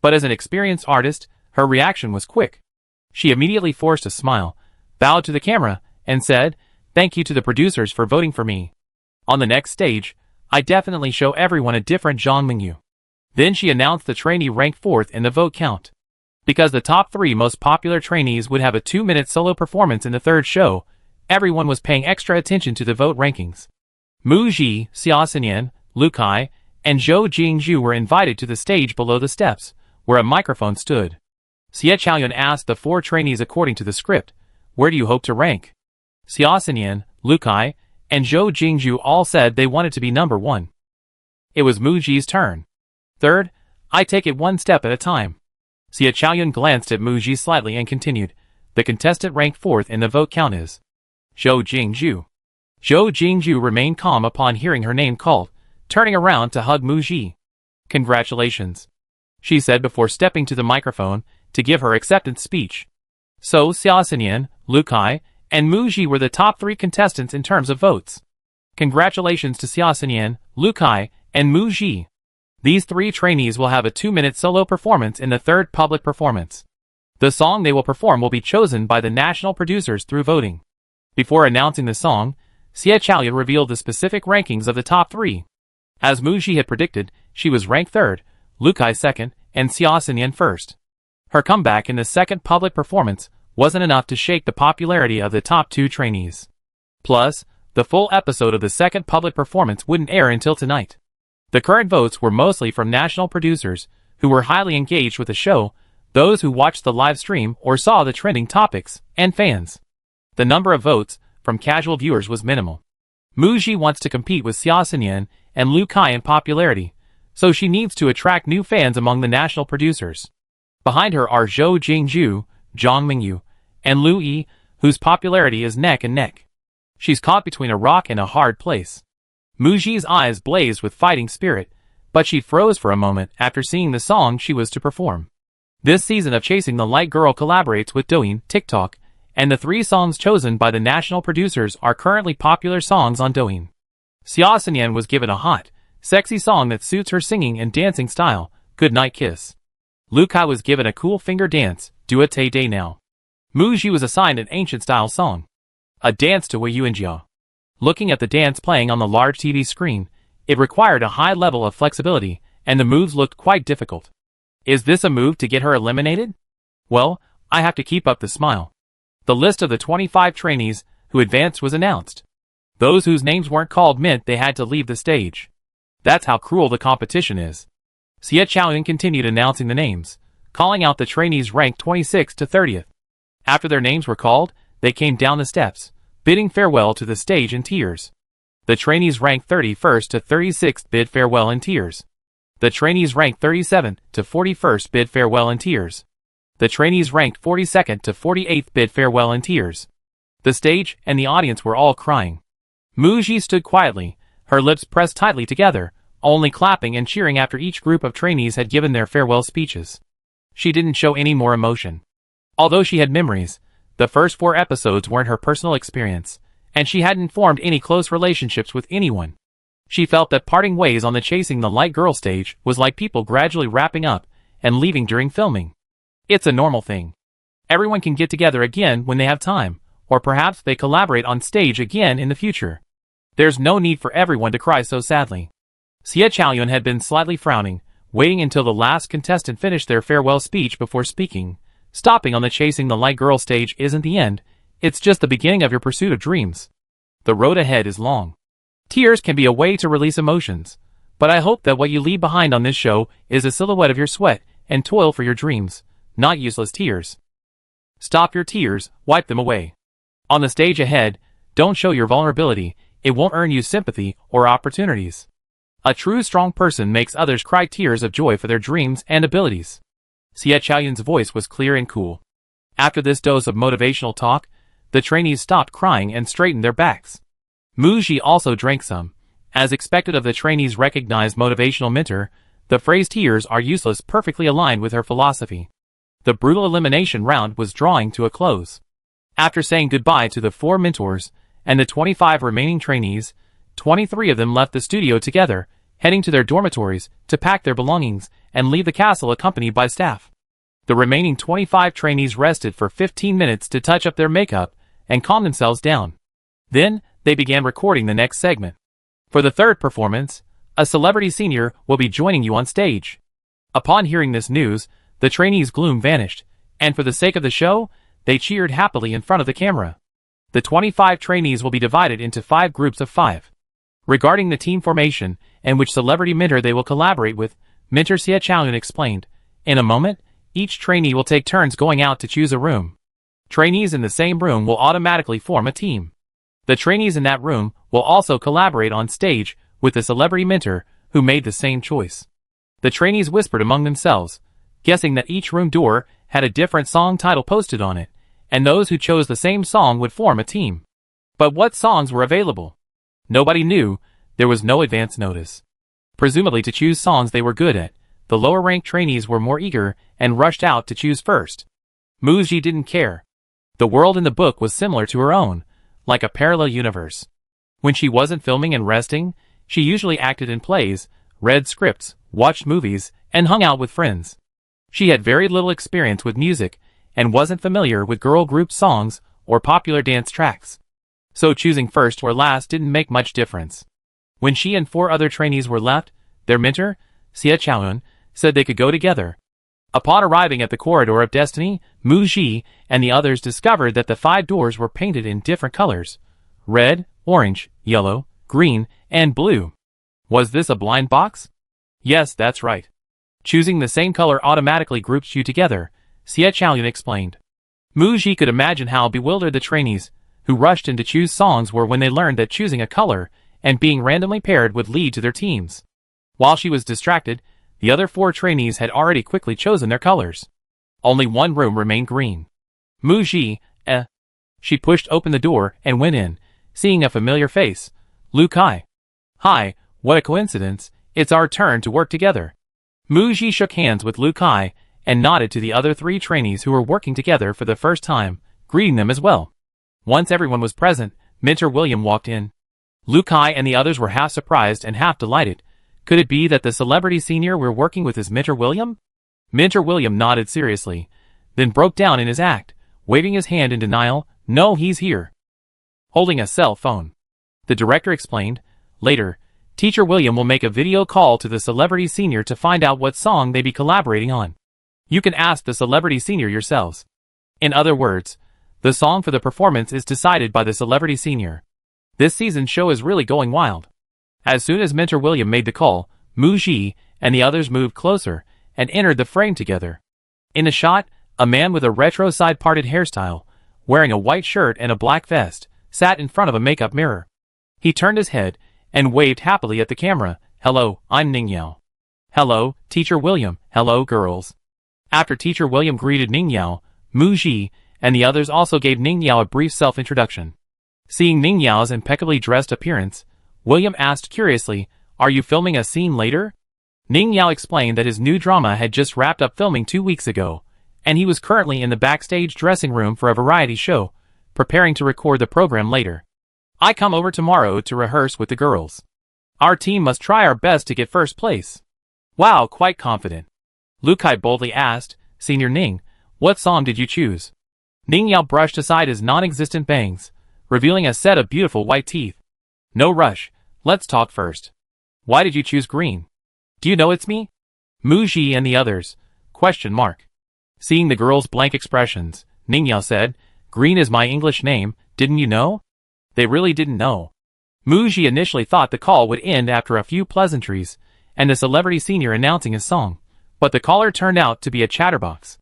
A: But as an experienced artist, her reaction was quick. She immediately forced a smile, bowed to the camera, and said, "Thank you to the producers for voting for me. On the next stage, I definitely show everyone a different Zhang Mingyu." Then she announced the trainee ranked 4th in the vote count. Because the top 3 most popular trainees would have a 2-minute solo performance in the third show, everyone was paying extra attention to the vote rankings. Mu Ji, Xia Xinyan, Lu Kai, and Zhou Jingzhu were invited to the stage below the steps, where a microphone stood. Xie Chaoyun asked the 4 trainees according to the script, "Where do you hope to rank?" Xia Xinyan, Lu Kai, and Zhou Jingzhu all said they wanted to be number 1. It was Mu Ji's turn. "3rd, I take it one step at a time." Xie Chaoyun glanced at Mu Ji slightly and continued, "The contestant ranked 4th in the vote count is Zhou Jingzhu." Zhou Jingzhu remained calm upon hearing her name called, turning around to hug Mu Ji. "Congratulations," she said before stepping to the microphone to give her acceptance speech. So Xia Xinyan, Lu Kai, and Mu Ji were the top 3 contestants in terms of votes. Congratulations to Xia Xinyan, Lu Kai, and Mu Ji. These 3 trainees will have a 2-minute solo performance in the third public performance. The song they will perform will be chosen by the national producers through voting. Before announcing the song, Xie Chaoyun revealed the specific rankings of the top 3. As Mu Ji had predicted, she was ranked 3rd, Lu Kai 2nd, and Xia Xinyan 1st. Her comeback in the second public performance wasn't enough to shake the popularity of the top 2 trainees. Plus, the full episode of the second public performance wouldn't air until tonight. The current votes were mostly from national producers, who were highly engaged with the show, those who watched the live stream or saw the trending topics, and fans. The number of votes from casual viewers was minimal. Muji wants to compete with Xia Xinyan and Lu Kai in popularity, so she needs to attract new fans among the national producers. Behind her are Zhou Jingju, Zhang Mingyu, and Lu Yi, whose popularity is neck and neck. She's caught between a rock and a hard place. Muji's eyes blazed with fighting spirit, but she froze for a moment after seeing the song she was to perform. This season of Chasing the Light Girl collaborates with Douyin, TikTok, and the 3 songs chosen by the national producers are currently popular songs on Douyin. Xia Xinyan was given a hot, sexy song that suits her singing and dancing style, Good Night Kiss. Lu Kai was given a cool finger dance, Do It Day Now. Muji was assigned an ancient-style song, a dance to Wei Yuanjia. Looking at the dance playing on the large TV screen, it required a high level of flexibility, and the moves looked quite difficult. Is this a move to get her eliminated? Well, I have to keep up the smile. The list of the 25 trainees who advanced was announced. Those whose names weren't called meant they had to leave the stage. That's how cruel the competition is. Xie Chaoyun continued announcing the names, calling out the trainees ranked 26th to 30th. After their names were called, they came down the steps, bidding farewell to the stage in tears. The trainees ranked 31st to 36th bid farewell in tears. The trainees ranked 37th to 41st bid farewell in tears. The trainees ranked 42nd to 48th bid farewell in tears. The stage and the audience were all crying. Muji stood quietly, her lips pressed tightly together, only clapping and cheering after each group of trainees had given their farewell speeches. She didn't show any more emotion. Although she had memories, the first 4 episodes weren't her personal experience, and she hadn't formed any close relationships with anyone. She felt that parting ways on the Chasing the Light Girl stage was like people gradually wrapping up and leaving during filming. It's a normal thing. Everyone can get together again when they have time, or perhaps they collaborate on stage again in the future. There's no need for everyone to cry so sadly. Xie Chaoyun had been slightly frowning, waiting until the last contestant finished their farewell speech before speaking. Stopping on the Chasing the Light Girl stage isn't the end, it's just the beginning of your pursuit of dreams. The road ahead is long. Tears can be a way to release emotions, but I hope that what you leave behind on this show is a silhouette of your sweat and toil for your dreams, not useless tears. Stop your tears, wipe them away. On the stage ahead, don't show your vulnerability, it won't earn you sympathy or opportunities. A true strong person makes others cry tears of joy for their dreams and abilities. Xie Chaoyun's voice was clear and cool. After this dose of motivational talk, the trainees stopped crying and straightened their backs. Muji also drank some. As expected of the trainees' recognized motivational mentor, the phrase tears are useless perfectly aligned with her philosophy. The brutal elimination round was drawing to a close. After saying goodbye to the 4 mentors and the 25 remaining trainees, 23 of them left the studio together, heading to their dormitories to pack their belongings and leave the castle accompanied by staff. The remaining 25 trainees rested for 15 minutes to touch up their makeup and calm themselves down. Then, they began recording the next segment. For the 3rd performance, a celebrity senior will be joining you on stage. Upon hearing this news, the trainees' gloom vanished, and for the sake of the show, they cheered happily in front of the camera. The 25 trainees will be divided into 5 groups of 5. Regarding the team formation and which celebrity mentor they will collaborate with, Mentor Xie Chaoyun explained, in a moment, each trainee will take turns going out to choose a room. Trainees in the same room will automatically form a team. The trainees in that room will also collaborate on stage with the celebrity mentor who made the same choice. The trainees whispered among themselves, guessing that each room door had a different song title posted on it, and those who chose the same song would form a team. But what songs were available? Nobody knew, there was no advance notice. Presumably to choose songs they were good at, the lower-ranked trainees were more eager and rushed out to choose first. Muji didn't care. The world in the book was similar to her own, like a parallel universe. When she wasn't filming and resting, she usually acted in plays, read scripts, watched movies, and hung out with friends. She had very little experience with music and wasn't familiar with girl group songs or popular dance tracks. So choosing first or last didn't make much difference. When she and 4 other trainees were left, their mentor, Xie Chaoyun, said they could go together. Upon arriving at the corridor of destiny, Muji and the others discovered that the 5 doors were painted in different colors: red, orange, yellow, green, and blue. Was this a blind box? Yes, that's right. Choosing the same color automatically groups you together, Xie Chaoyun explained. Mu Ji could imagine how bewildered the trainees, who rushed in to choose songs, were when they learned that choosing a color and being randomly paired would lead to their teams. While she was distracted, the other 4 trainees had already quickly chosen their colors. Only one room remained green. Mu Ji, She pushed open the door and went in, seeing a familiar face. Lu Kai. Hi, what a coincidence, it's our turn to work together. Mu Ji shook hands with Lu Kai and nodded to the other 3 trainees who were working together for the first time, greeting them as well. Once everyone was present, Mentor William walked in. Lu Kai and the others were half surprised and half delighted. Could it be that the celebrity senior were working with his Mentor William? Mentor William nodded seriously, then broke down in his act, waving his hand in denial. No, he's here. Holding a cell phone. The director explained. Later, Teacher William will make a video call to the celebrity senior to find out what song they be collaborating on. You can ask the celebrity senior yourselves. In other words, the song for the performance is decided by the celebrity senior. This season's show is really going wild. As soon as Mentor William made the call, Mu Ji and the others moved closer and entered the frame together. In the shot, a man with a retro side-parted hairstyle, wearing a white shirt and a black vest, sat in front of a makeup mirror. He turned his head and waved happily at the camera. Hello, I'm Ning Yao. Hello, Teacher William. Hello, girls. After Teacher William greeted Ning Yao, Mu Ji and the others also gave Ning Yao a brief self-introduction. Seeing Ning Yao's impeccably dressed appearance, William asked curiously, "Are you filming a scene later?" Ning Yao explained that his new drama had just wrapped up filming 2 weeks ago, and he was currently in the backstage dressing room for a variety show, preparing to record the program later. I come over tomorrow to rehearse with the girls. Our team must try our best to get first place. Wow, quite confident. Lu Kai boldly asked, Senior Ning, what song did you choose? Ning Yao brushed aside his non-existent bangs, revealing a set of beautiful white teeth. No rush, let's talk first. Why did you choose green? Do you know it's me? Mu Ji and the others, ? Seeing the girls' blank expressions, Ning Yao said, Green is my English name, didn't you know? They really didn't know. Mu Ji initially thought the call would end after a few pleasantries, and the celebrity senior announcing his song, but the caller turned out to be a chatterbox.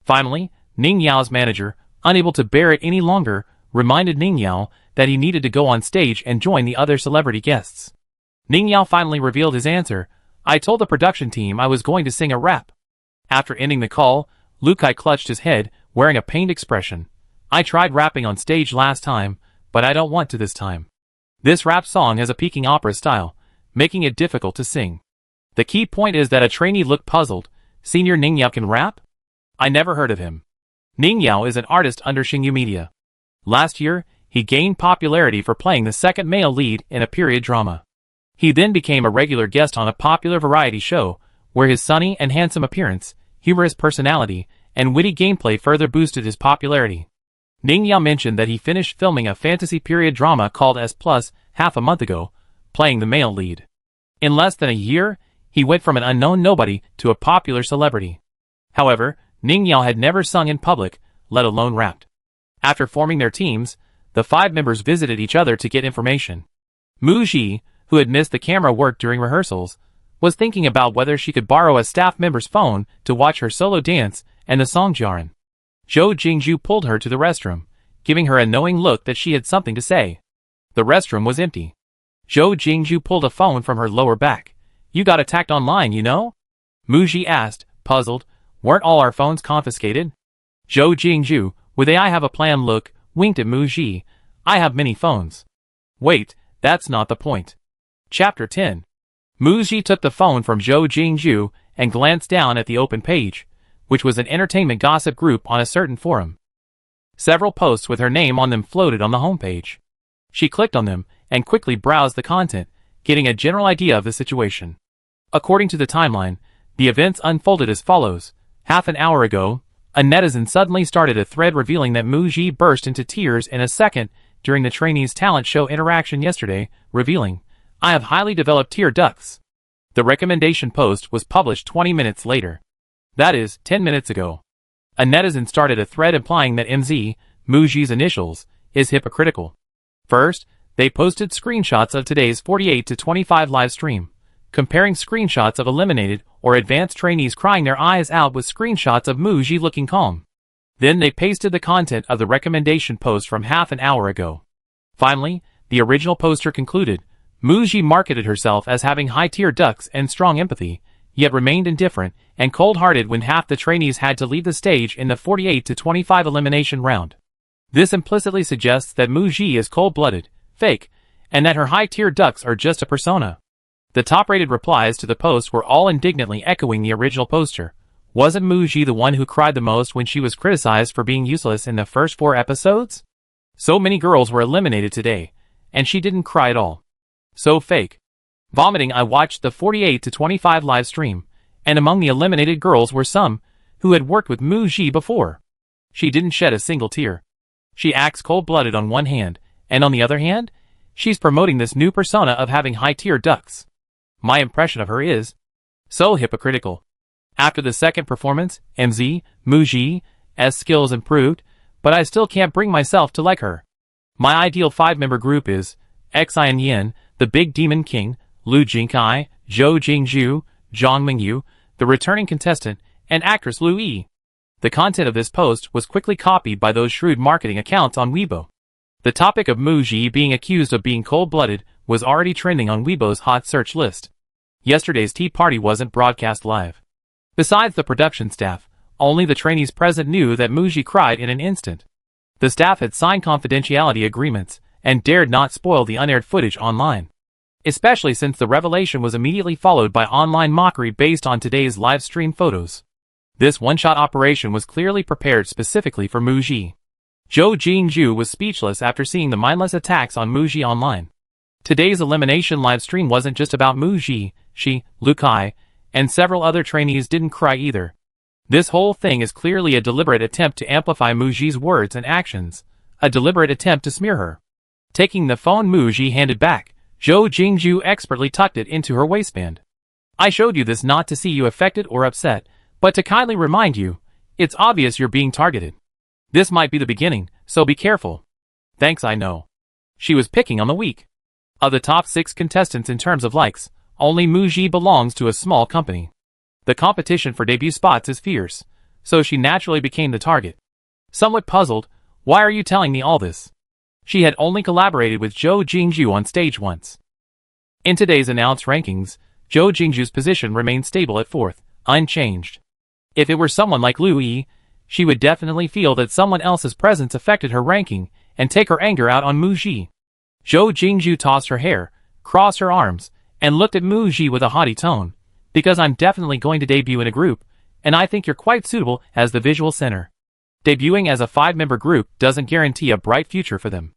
A: Finally, Ning Yao's manager, unable to bear it any longer, reminded Ning Yao that he needed to go on stage and join the other celebrity guests. Ning Yao finally revealed his answer. I told the production team I was going to sing a rap. After ending the call, Lu Kai clutched his head, wearing a pained expression. I tried rapping on stage last time, but I don't want to this time. This rap song has a Peking opera style, making it difficult to sing. The key point is that a trainee looked puzzled. Senior Ning Yao can rap? I never heard of him. Ning Yao is an artist under Xingyu Media. Last year, he gained popularity for playing the second male lead in a period drama. He then became a regular guest on a popular variety show, where his sunny and handsome appearance, humorous personality, and witty gameplay further boosted his popularity. Ning Yao mentioned that he finished filming a fantasy period drama called S+ half a month ago, playing the male lead. In less than a year, he went from an unknown nobody to a popular celebrity. However, Ning Yao had never sung in public, let alone rapped. After forming their teams, the 5 members visited each other to get information. Mu Ji, who had missed the camera work during rehearsals, was thinking about whether she could borrow a staff member's phone to watch her solo dance and the song Jaran. Zhou Jingzhu pulled her to the restroom, giving her a knowing look that she had something to say. The restroom was empty. Zhou Jingzhu pulled a phone from her lower back. You got attacked online, you know? Mu Ji asked, puzzled. Weren't all our phones confiscated? Zhou Jingzhu, with a I have a plan look, winked at Mu Ji. I have many phones. Wait, that's not the point. Chapter 10. Mu Ji took the phone from Zhou Jingzhu and glanced down at the open page, which was an entertainment gossip group on a certain forum. Several posts with her name on them floated on the homepage. She clicked on them and quickly browsed the content, getting a general idea of the situation. According to the timeline, the events unfolded as follows. Half an hour ago, a netizen suddenly started a thread revealing that Mu Ji burst into tears in a second during the trainees' talent show interaction yesterday, revealing, I have highly developed tear ducts. The recommendation post was published 20 minutes later. That is, 10 minutes ago. A netizen started a thread implying that MZ, Mu Ji's initials, is hypocritical. First, They posted screenshots of today's 48 to 25 live stream, comparing screenshots of eliminated or advanced trainees crying their eyes out with screenshots of Muji looking calm. Then they pasted the content of the recommendation post from half an hour ago. Finally, the original poster concluded, Muji marketed herself as having high-tier ducks and strong empathy, yet remained indifferent and cold-hearted when half the trainees had to leave the stage in the 48 to 25 elimination round. This implicitly suggests that Muji is cold-blooded, fake, and that her high-tier ducks are just a persona. The top-rated replies to the post were all indignantly echoing the original poster. Wasn't Muji the one who cried the most when she was criticized for being useless in the first 4 episodes? So many girls were eliminated today, and she didn't cry at all. So fake. Vomiting. I watched the 48 to 25 live stream, and among the eliminated girls were some who had worked with Muji before. She didn't shed a single tear. She acts cold-blooded on one hand, and on the other hand, she's promoting this new persona of having high-tier ducks. My impression of her is so hypocritical. After the second performance, Muji's skills improved, but I still can't bring myself to like her. My ideal 5-member group is Xin Yin, the Big Demon King, Lu Jingkai, Zhou Jingzhu, Zhang Mingyu, the returning contestant, and actress Lu Yi. The content of this post was quickly copied by those shrewd marketing accounts on Weibo. The topic of Muji being accused of being cold-blooded was already trending on Weibo's hot search list. Yesterday's tea party wasn't broadcast live. Besides the production staff, only the trainees present knew that Muji cried in an instant. The staff had signed confidentiality agreements and dared not spoil the unaired footage online. Especially since the revelation was immediately followed by online mockery based on today's live stream photos. This one-shot operation was clearly prepared specifically for Muji. Zhou Jingzhu was speechless after seeing the mindless attacks on Muji online. Today's elimination live stream wasn't just about Muji. She, Lu Kai, and several other trainees didn't cry either. This whole thing is clearly a deliberate attempt to amplify Muji's words and actions, a deliberate attempt to smear her. Taking the phone Muji handed back, Zhou Jingzhu expertly tucked it into her waistband. I showed you this not to see you affected or upset, but to kindly remind you, it's obvious you're being targeted. This might be the beginning, so be careful. Thanks, I know. She was picking on the weak. Of the top 6 contestants in terms of likes, only Muji belongs to a small company. The competition for debut spots is fierce, so she naturally became the target. Somewhat puzzled, why are you telling me all this? She had only collaborated with Zhou Jingzhu on stage once. In today's announced rankings, Zhou Jingzhu's position remained stable at 4th, unchanged. If it were someone like Lu Yi, she would definitely feel that someone else's presence affected her ranking and take her anger out on Muji. Zhou Jingzhu tossed her hair, crossed her arms, and looked at Muji with a haughty tone, because I'm definitely going to debut in a group, and I think you're quite suitable as the visual center. Debuting as a 5-member group doesn't guarantee a bright future for them.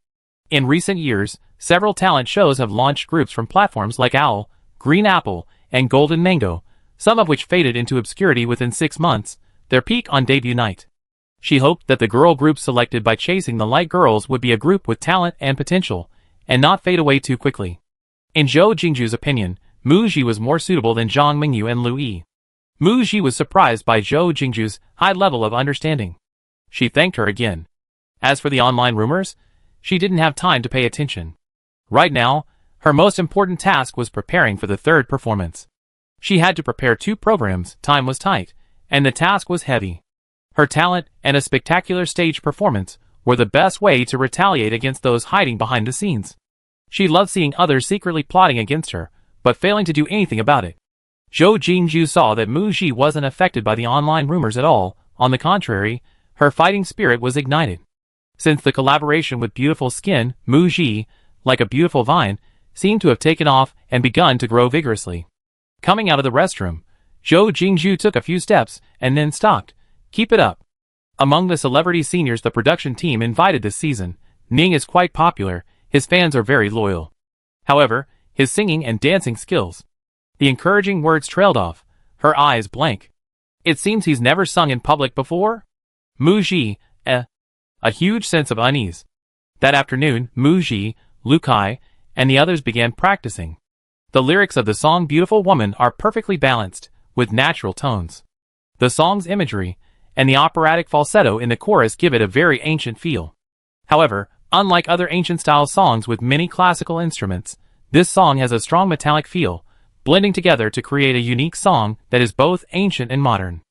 A: In recent years, several talent shows have launched groups from platforms like Owl, Green Apple, and Golden Mango, some of which faded into obscurity within 6 months, their peak on debut night. She hoped that the girl group selected by Chasing the Light Girls would be a group with talent and potential, and not fade away too quickly. In Zhou Jingzhu's opinion, Muji was more suitable than Zhang Mingyu and Lu Yi. Muji was surprised by Zhou Jingzhu's high level of understanding. She thanked her again. As for the online rumors, she didn't have time to pay attention. Right now, her most important task was preparing for the 3rd performance. She had to prepare 2 programs, time was tight, and the task was heavy. Her talent and a spectacular stage performance were the best way to retaliate against those hiding behind the scenes. She loved seeing others secretly plotting against her, but failing to do anything about it. Zhou Jingzhu saw that Muji wasn't affected by the online rumors at all. On the contrary, her fighting spirit was ignited. Since the collaboration with Beautiful Skin, Muji, like a beautiful vine, seemed to have taken off and begun to grow vigorously. Coming out of the restroom, Zhou Jingzhu took a few steps and then stopped. Keep it up. Among the celebrity seniors the production team invited this season, Ning is quite popular, his fans are very loyal. However, his singing and dancing skills. The encouraging words trailed off, her eyes blank. It seems he's never sung in public before? Muji, A huge sense of unease. That afternoon, Muji, Lu Kai, and the others began practicing. The lyrics of the song Beautiful Woman are perfectly balanced, with natural tones. The song's imagery, and the operatic falsetto in the chorus give it a very ancient feel. However, Unlike other ancient-style songs with many classical instruments, this song has a strong metallic feel, blending together to create a unique song that is both ancient and modern.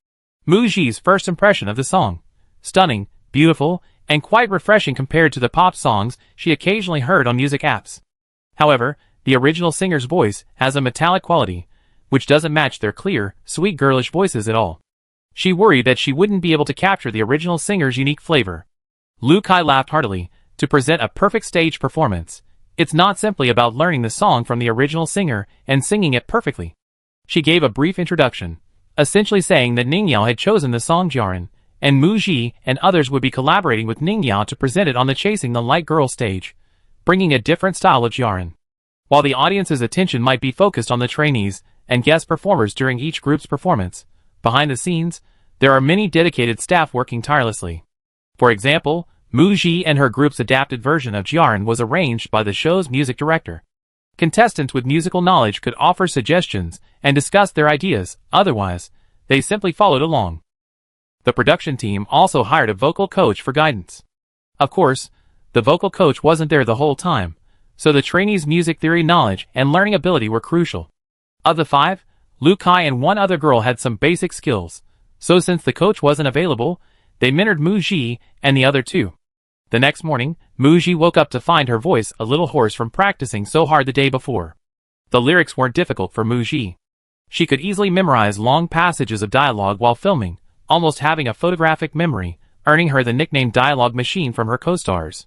A: Mu Xi's first impression of the song: stunning, beautiful, and quite refreshing compared to the pop songs she occasionally heard on music apps. However, the original singer's voice has a metallic quality, which doesn't match their clear, sweet girlish voices at all. She worried that she wouldn't be able to capture the original singer's unique flavor. Lu Kai laughed heartily. To present a perfect stage performance, it's not simply about learning the song from the original singer and singing it perfectly. She gave a brief introduction, essentially saying that Ningyao had chosen the song Jiaran, and Mu Xi and others would be collaborating with Ningyao to present it on the Chasing the Light Girl stage, bringing a different style of Jiaran. While the audience's attention might be focused on the trainees and guest performers during each group's performance, behind the scenes, there are many dedicated staff working tirelessly. For example, Mu Xi and her group's adapted version of Jiaran was arranged by the show's music director. Contestants with musical knowledge could offer suggestions and discuss their ideas, otherwise, they simply followed along. The production team also hired a vocal coach for guidance. Of course, the vocal coach wasn't there the whole time, so the trainees' music theory knowledge and learning ability were crucial. Of the 5, Lu Kai and one other girl had some basic skills, so since the coach wasn't available, they mentored Mu Xi and the other 2. The next morning, Mu Xi woke up to find her voice a little hoarse from practicing so hard the day before. The lyrics weren't difficult for Mu Xi. She could easily memorize long passages of dialogue while filming, almost having a photographic memory, earning her the nickname Dialogue Machine from her co-stars.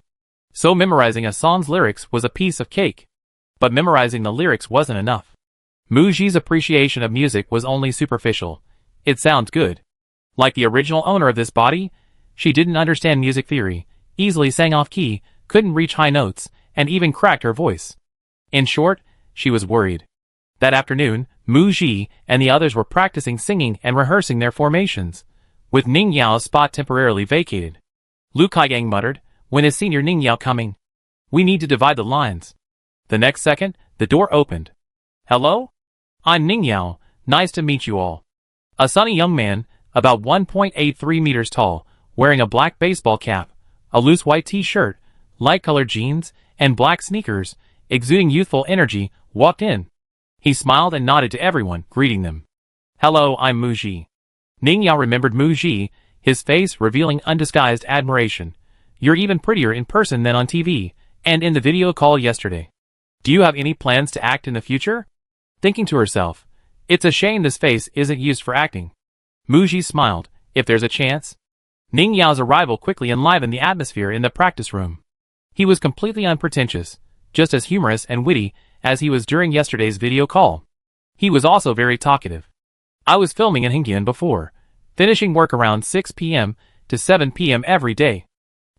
A: So memorizing a song's lyrics was a piece of cake. But memorizing the lyrics wasn't enough. Mu Xi's appreciation of music was only superficial. It sounds good. Like the original owner of this body, she didn't understand music theory, easily sang off-key, couldn't reach high notes, and even cracked her voice. In short, she was worried. That afternoon, Mu Xi and the others were practicing singing and rehearsing their formations, with Ning Yao's spot temporarily vacated. Lu Kaigang muttered, "When is Senior Ning Yao coming? We need to divide the lines." The next second, the door opened. "Hello? I'm Ning Yao, nice to meet you all." A sunny young man, about 1.83 meters tall, wearing a black baseball cap, a loose white t-shirt, light-colored jeans, and black sneakers, exuding youthful energy, walked in. He smiled and nodded to everyone, greeting them. "Hello, I'm Mu Xi." Ning Yao remembered Mu Xi, his face revealing undisguised admiration. "You're even prettier in person than on TV, and in the video call yesterday. Do you have any plans to act in the future?" Thinking to herself, "It's a shame this face isn't used for acting." Mu Xi smiled, "If there's a chance." Ning Yao's arrival quickly enlivened the atmosphere in the practice room. He was completely unpretentious, just as humorous and witty as he was during yesterday's video call. He was also very talkative. "I was filming in Hingyan before, finishing work around 6 p.m. to 7 p.m. every day.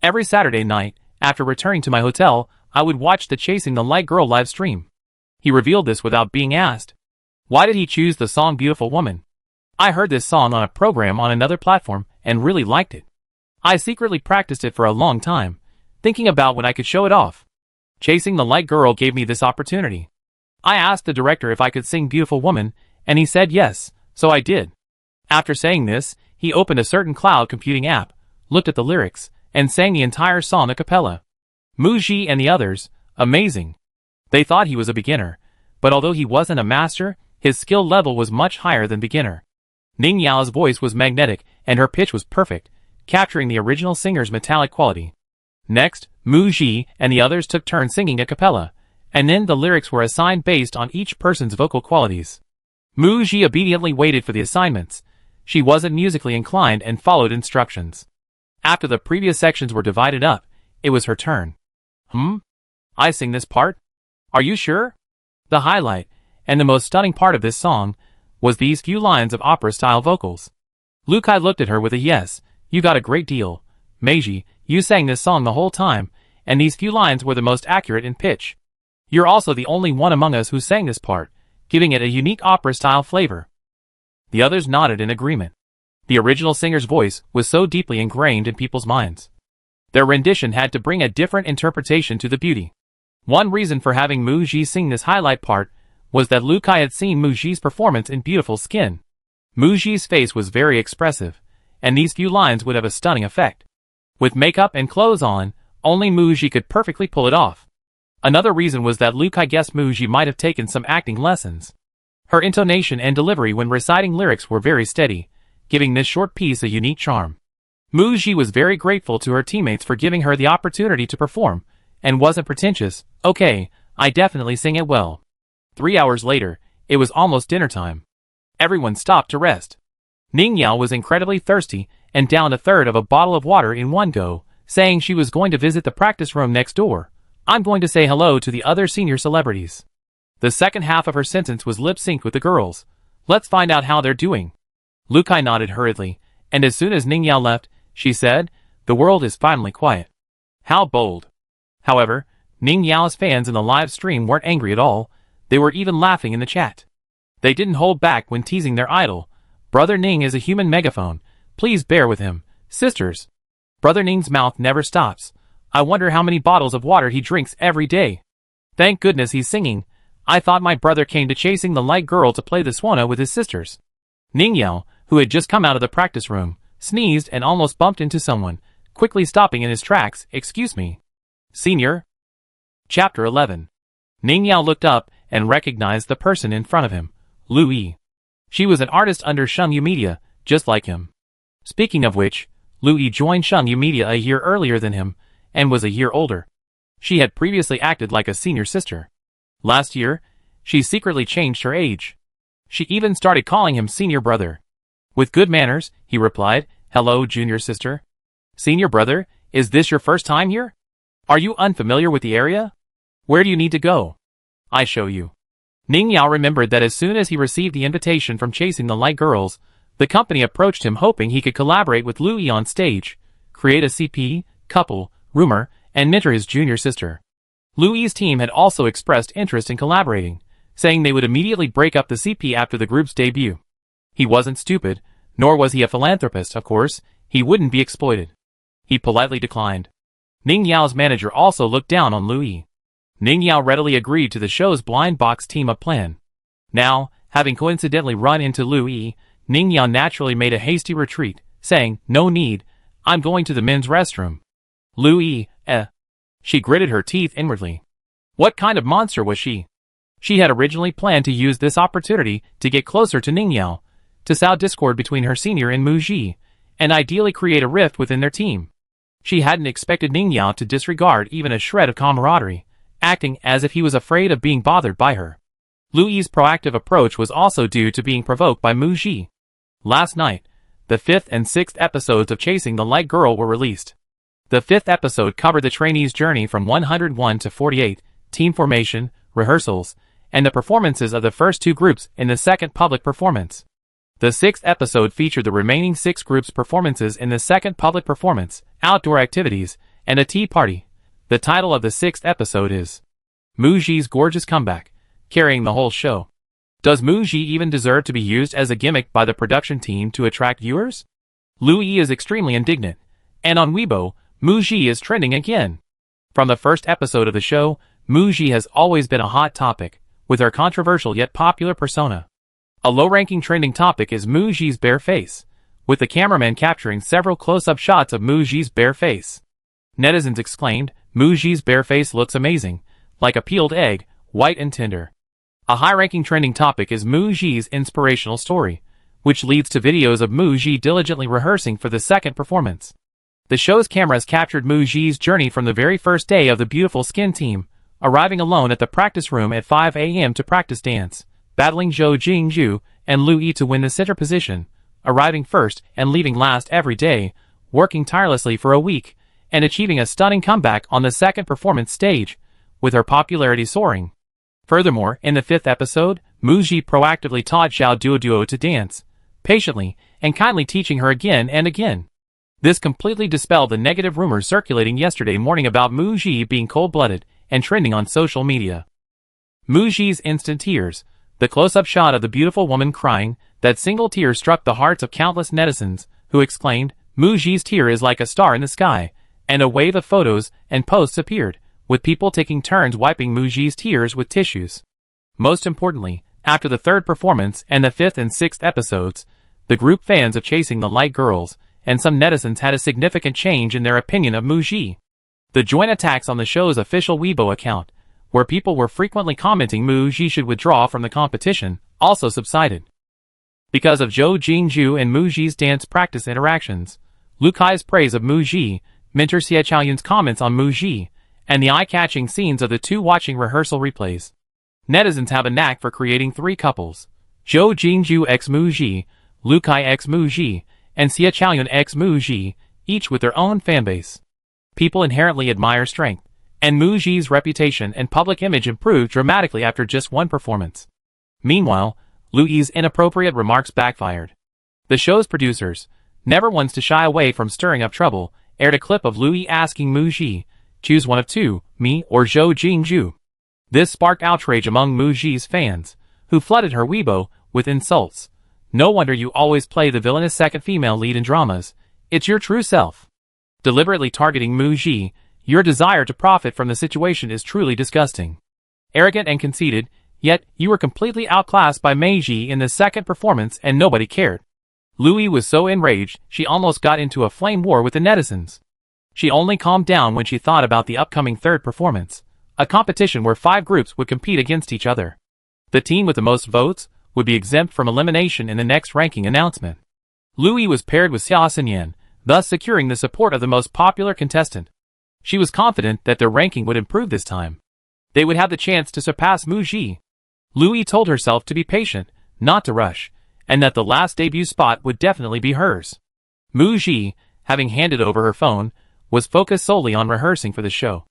A: Every Saturday night, after returning to my hotel, I would watch the Chasing the Light Girl live stream." He revealed this without being asked. Why did he choose the song Beautiful Woman? "I heard this song on a program on another platform and really liked it. I secretly practiced it for a long time, thinking about when I could show it off. Chasing the Light Girl gave me this opportunity. I asked the director if I could sing Beautiful Woman, and he said yes, so I did." After saying this, he opened a certain cloud computing app, looked at the lyrics, and sang the entire song a cappella. Mu Xi and the others, amazing. They thought he was a beginner, but although he wasn't a master, his skill level was much higher than beginner. Ning Yao's voice was magnetic, and her pitch was perfect, capturing the original singer's metallic quality. Next, Mu Xi and the others took turns singing a cappella, and then the lyrics were assigned based on each person's vocal qualities. Mu Xi obediently waited for the assignments. She wasn't musically inclined and followed instructions. After the previous sections were divided up, it was her turn. I sing this part? Are you sure?" The highlight, and the most stunning part of this song, was these few lines of opera-style vocals. Lu Kai looked at her with a "Yes, you got a great deal. Meiji, you sang this song the whole time, and these few lines were the most accurate in pitch. You're also the only one among us who sang this part, giving it a unique opera-style flavor." The others nodded in agreement. The original singer's voice was so deeply ingrained in people's minds. Their rendition had to bring a different interpretation to the beauty. One reason for having Mu Xi sing this highlight part was that Lu Kai had seen Mu Xi's performance in Beautiful Skin. Mu Xi's face was very expressive, and these few lines would have a stunning effect. With makeup and clothes on, Only Muji could perfectly pull it off. Another reason was that Lukai guessed Muji might have taken some acting lessons. Her intonation and delivery when reciting lyrics were very steady, giving this short piece a unique charm. Muji was very grateful to her teammates for giving her the opportunity to perform, and wasn't pretentious. "Okay, I definitely sing it well." 3 hours later, it was almost dinner time. Everyone stopped to rest. Ning Yao was incredibly thirsty and downed a third of a bottle of water in one go, saying she was going to visit the practice room next door. "I'm going to say hello to the other senior celebrities." The second half of her sentence was lip-synced with the girls. "Let's find out how they're doing." Lukai nodded hurriedly, and as soon as Ning Yao left, she said, "The world is finally quiet." How bold. However, Ning Yao's fans in the live stream weren't angry at all. They were even laughing in the chat. They didn't hold back when teasing their idol. "Brother Ning is a human megaphone. Please bear with him, sisters. Brother Ning's mouth never stops. I wonder how many bottles of water he drinks every day. Thank goodness he's singing. I thought my brother came to chasing the light girl to play the swana with his sisters." Ning Yao, who had just come out of the practice room, sneezed and almost bumped into someone, quickly stopping in his tracks. "Excuse me, Senior?" Chapter 11. Ning Yao looked up and recognized the person in front of him, Lu Yi. She was an artist under Shengyu Media, just like him. Speaking of which, Lu Yi joined Shengyu Media a year earlier than him, and was a year older. She had previously acted like a senior sister. Last year, she secretly changed her age. She even started calling him senior brother. With good manners, he replied, "Hello, junior sister." "Senior brother, is this your first time here? Are you unfamiliar with the area? Where do you need to go? I show you." Ning Yao remembered that as soon as he received the invitation from Chasing the Light Girls, the company approached him hoping he could collaborate with Lu Yi on stage, create a CP, couple, rumor, and mentor his junior sister. Lu Yi's team had also expressed interest in collaborating, saying they would immediately break up the CP after the group's debut. He wasn't stupid, nor was he a philanthropist, of course. He wouldn't be exploited. He politely declined. Ning Yao's manager also looked down on Lu Yi. Ning Yao readily agreed to the show's blind box team-up plan. Now, having coincidentally run into Lu Yi, Ning Yao naturally made a hasty retreat, saying, "No need, I'm going to the men's restroom." Lu Yi, She gritted her teeth inwardly. What kind of monster was she? She had originally planned to use this opportunity to get closer to Ning Yao, to sow discord between her senior and Muji, and ideally create a rift within their team. She hadn't expected Ning Yao to disregard even a shred of camaraderie, acting as if he was afraid of being bothered by her. Lu Yi's proactive approach was also due to being provoked by Muji. Last night, the 5th and 6th episodes of Chasing the Light Girl were released. The 5th episode covered the trainees' journey from 101 to 48, team formation, rehearsals, and the performances of the first two groups in the second public performance. The 6th episode featured the remaining 6 groups' performances in the second public performance, outdoor activities, and a tea party. The title of the 6th episode is Muji's Gorgeous Comeback, carrying the whole show. Does Muji even deserve to be used as a gimmick by the production team to attract viewers? Lu Yi is extremely indignant, and on Weibo, Muji is trending again. From the first episode of the show, Muji has always been a hot topic, with her controversial yet popular persona. A low-ranking trending topic is Muji's bare face, with the cameraman capturing several close-up shots of Muji's bare face. Netizens exclaimed, "Muji's bare face looks amazing, like a peeled egg, white and tender." A high-ranking trending topic is Muji's inspirational story, which leads to videos of Muji diligently rehearsing for the second performance. The show's cameras captured Muji's journey from the very first day of the Beautiful Skin team, arriving alone at the practice room at 5 a.m. to practice dance, battling Zhou Jingzhu and Lu Yi to win the center position, arriving first and leaving last every day, working tirelessly for a week, and achieving a stunning comeback on the second performance stage, with her popularity soaring. Furthermore, in the 5th episode, Muji proactively taught Xiao Duoduo to dance, patiently and kindly teaching her again and again. This completely dispelled the negative rumors circulating yesterday morning about Muji being cold-blooded and trending on social media. Muji's instant tears, the close-up shot of the beautiful woman crying, that single tear struck the hearts of countless netizens, who exclaimed, "Muji's tear is like a star in the sky," and a wave of photos and posts appeared, with people taking turns wiping Muji's tears with tissues. Most importantly, after the third performance and the 5th and 6th episodes, the group fans of Chasing the Light Girls and some netizens had a significant change in their opinion of Muji. The joint attacks on the show's official Weibo account, where people were frequently commenting Mu Ji should withdraw from the competition, also subsided. Because of Zhou Jingju and Mu Ji's dance practice interactions, Lu Kai's praise of Mu Ji, mentor Xie Chaoyun's comments on Mu Ji, and the eye-catching scenes of the two watching rehearsal replays. Netizens have a knack for creating three couples: Zhou Jingju x Mu Ji, Lu Kai x Mu Ji, and Xie Chaoyun x Mu Ji, each with their own fanbase. People inherently admire strength, and Mu Ji's reputation and public image improved dramatically after just one performance. Meanwhile, Lu Yi's inappropriate remarks backfired. The show's producers, never ones to shy away from stirring up trouble, aired a clip of Lu Yi asking Mu Ji, "Choose one of two, me or Zhou Jingju." This sparked outrage among Mu Ji's fans, who flooded her Weibo with insults. "No wonder you always play the villainous second female lead in dramas. It's your true self." Deliberately targeting Mu Ji, your desire to profit from the situation is truly disgusting. Arrogant and conceited, yet you were completely outclassed by Mei Ji in the second performance and nobody cared. Lu Yi was so enraged she almost got into a flame war with the netizens. She only calmed down when she thought about the upcoming third performance, a competition where 5 groups would compete against each other. The team with the most votes would be exempt from elimination in the next ranking announcement. Lu Yi was paired with Xia Xinyan, thus securing the support of the most popular contestant. She was confident that their ranking would improve this time. They would have the chance to surpass Mu Ji. Lu Yi told herself to be patient, not to rush, and that the last debut spot would definitely be hers. Mu Ji, having handed over her phone, was focused solely on rehearsing for the show.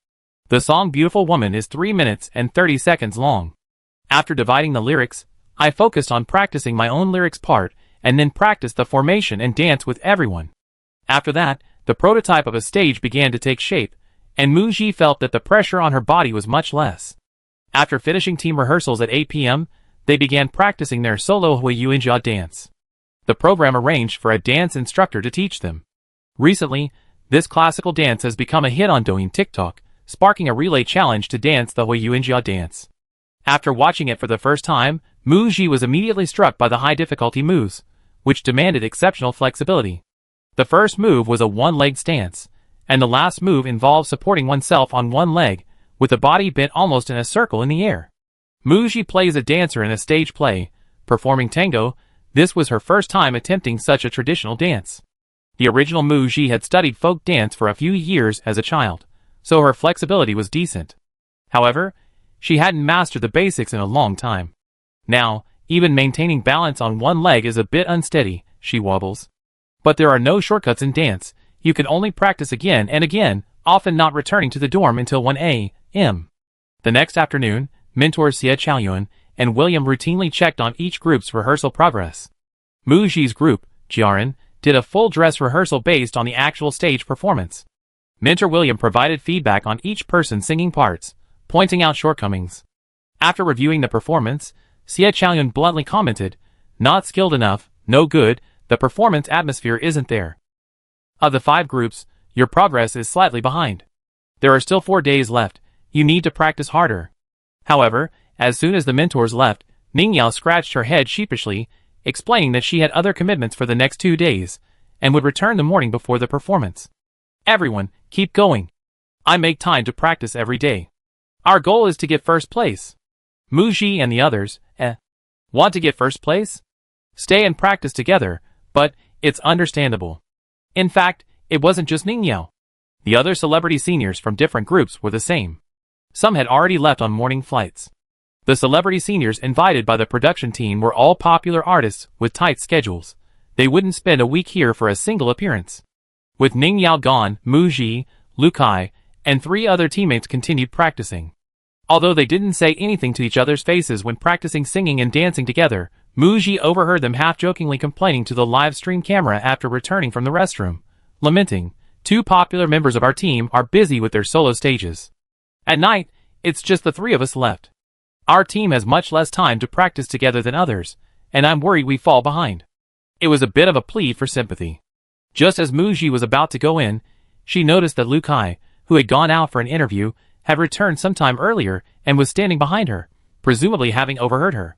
A: The song Beautiful Woman is 3 minutes and 30 seconds long. After dividing the lyrics, I focused on practicing my own lyrics part and then practiced the formation and dance with everyone. After that, the prototype of a stage began to take shape, and Mu Ji felt that the pressure on her body was much less. After finishing team rehearsals at 8 p.m., they began practicing their solo Huiyuanjia dance. The program arranged for a dance instructor to teach them. Recently, this classical dance has become a hit on Douyin TikTok, sparking a relay challenge to dance the Huiyuanjia dance. After watching it for the first time, Mu Ji was immediately struck by the high difficulty moves, which demanded exceptional flexibility. The first move was a one-legged stance, and the last move involved supporting oneself on one leg, with the body bent almost in a circle in the air. Mu Ji plays a dancer in a stage play, performing tango. This was her first time attempting such a traditional dance. The original Mu Ji had studied folk dance for a few years as a child, so her flexibility was decent. However, she hadn't mastered the basics in a long time. Now, even maintaining balance on one leg is a bit unsteady, she wobbles. But there are no shortcuts in dance. You can only practice again and again, often not returning to the dorm until 1 a.m. The next afternoon, mentors Xie Chaoyun and William routinely checked on each group's rehearsal progress. Mu Ji's group, Jiaran, did a full dress rehearsal based on the actual stage performance. Mentor William provided feedback on each person's singing parts, pointing out shortcomings. After reviewing the performance, Xie Chaoyun bluntly commented, "Not skilled enough, no good, the performance atmosphere isn't there. Of the 5 groups, your progress is slightly behind. There are still 4 days left, you need to practice harder." However, as soon as the mentors left, Ningyao scratched her head sheepishly, explaining that she had other commitments for the next 2 days, and would return the morning before the performance. "Everyone, keep going. I make time to practice every day. Our goal is to get first place." Mu Ji and the others, want to get first place? Stay and practice together, but it's understandable. In fact, it wasn't just Ningyao. The other celebrity seniors from different groups were the same. Some had already left on morning flights. The celebrity seniors invited by the production team were all popular artists with tight schedules. They wouldn't spend a week here for a single appearance. With Ningyao gone, Mu Ji, Lu Kai, and 3 other teammates continued practicing. Although they didn't say anything to each other's faces when practicing singing and dancing together, Mu Ji overheard them half-jokingly complaining to the live stream camera after returning from the restroom, lamenting, "2 popular members of our team are busy with their solo stages. At night, it's just the 3 of us left. Our team has much less time to practice together than others, and I'm worried we fall behind." It was a bit of a plea for sympathy. Just as Mu Ji was about to go in, she noticed that Lu Kai, who had gone out for an interview, had returned some time earlier and was standing behind her, presumably having overheard her.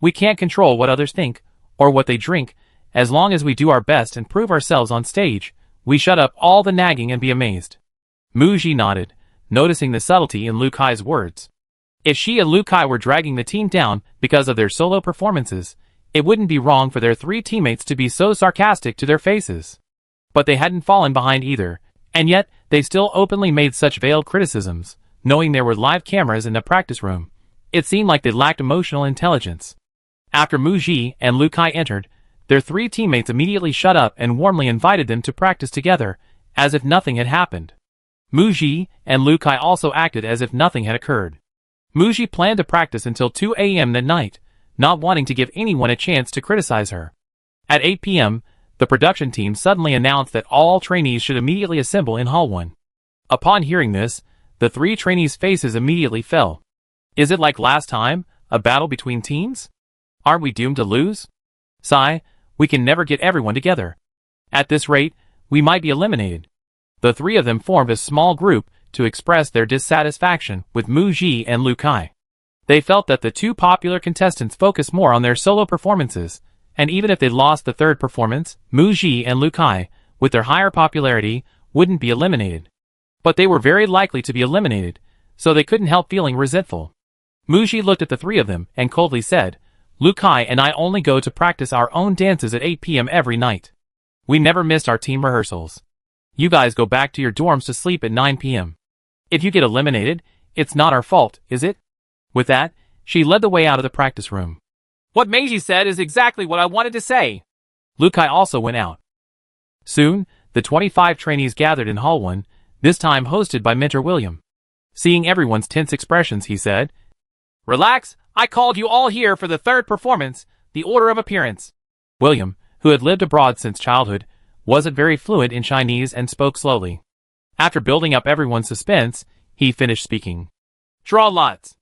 A: "We can't control what others think, or what they drink. As long as we do our best and prove ourselves on stage, we shut up all the nagging and be amazed." Muji nodded, noticing the subtlety in Lu Kai's words. If she and Lu Kai were dragging the team down because of their solo performances, it wouldn't be wrong for their three teammates to be so sarcastic to their faces. But they hadn't fallen behind either, and yet they still openly made such veiled criticisms, knowing there were live cameras in the practice room. It seemed like they lacked emotional intelligence. After Muji and Lu Kai entered, their three teammates immediately shut up and warmly invited them to practice together, as if nothing had happened. Muji and Lu Kai also acted as if nothing had occurred. Muji planned to practice until 2 a.m. that night, not wanting to give anyone a chance to criticize her. At 8 p.m., the production team suddenly announced that all trainees should immediately assemble in Hall 1. Upon hearing this, the three trainees' faces immediately fell. Is it like last time, a battle between teams? Aren't we doomed to lose? Sigh, we can never get everyone together. At this rate, we might be eliminated. The three of them formed a small group to express their dissatisfaction with Muji and Lu Kai. They felt that the two popular contestants focused more on their solo performances, and even if they lost the third performance, Muji and Lu Kai, with their higher popularity, wouldn't be eliminated. But they were very likely to be eliminated, so they couldn't help feeling resentful. Muji looked at the three of them and coldly said, Lu Kai and I only go to practice our own dances at 8 p.m. every night. We never missed our team rehearsals. You guys go back to your dorms to sleep at 9 p.m. If you get eliminated, it's not our fault, is it? With that, she led the way out of the practice room. What Meiji said is exactly what I wanted to say. Lu Kai also went out. Soon, the 25 trainees gathered in Hall 1, this time hosted by Mentor William. Seeing everyone's tense expressions, he said, Relax, I called you all here for the third performance, the order of appearance. William, who had lived abroad since childhood, wasn't very fluent in Chinese and spoke slowly. After building up everyone's suspense, he finished speaking. Draw lots.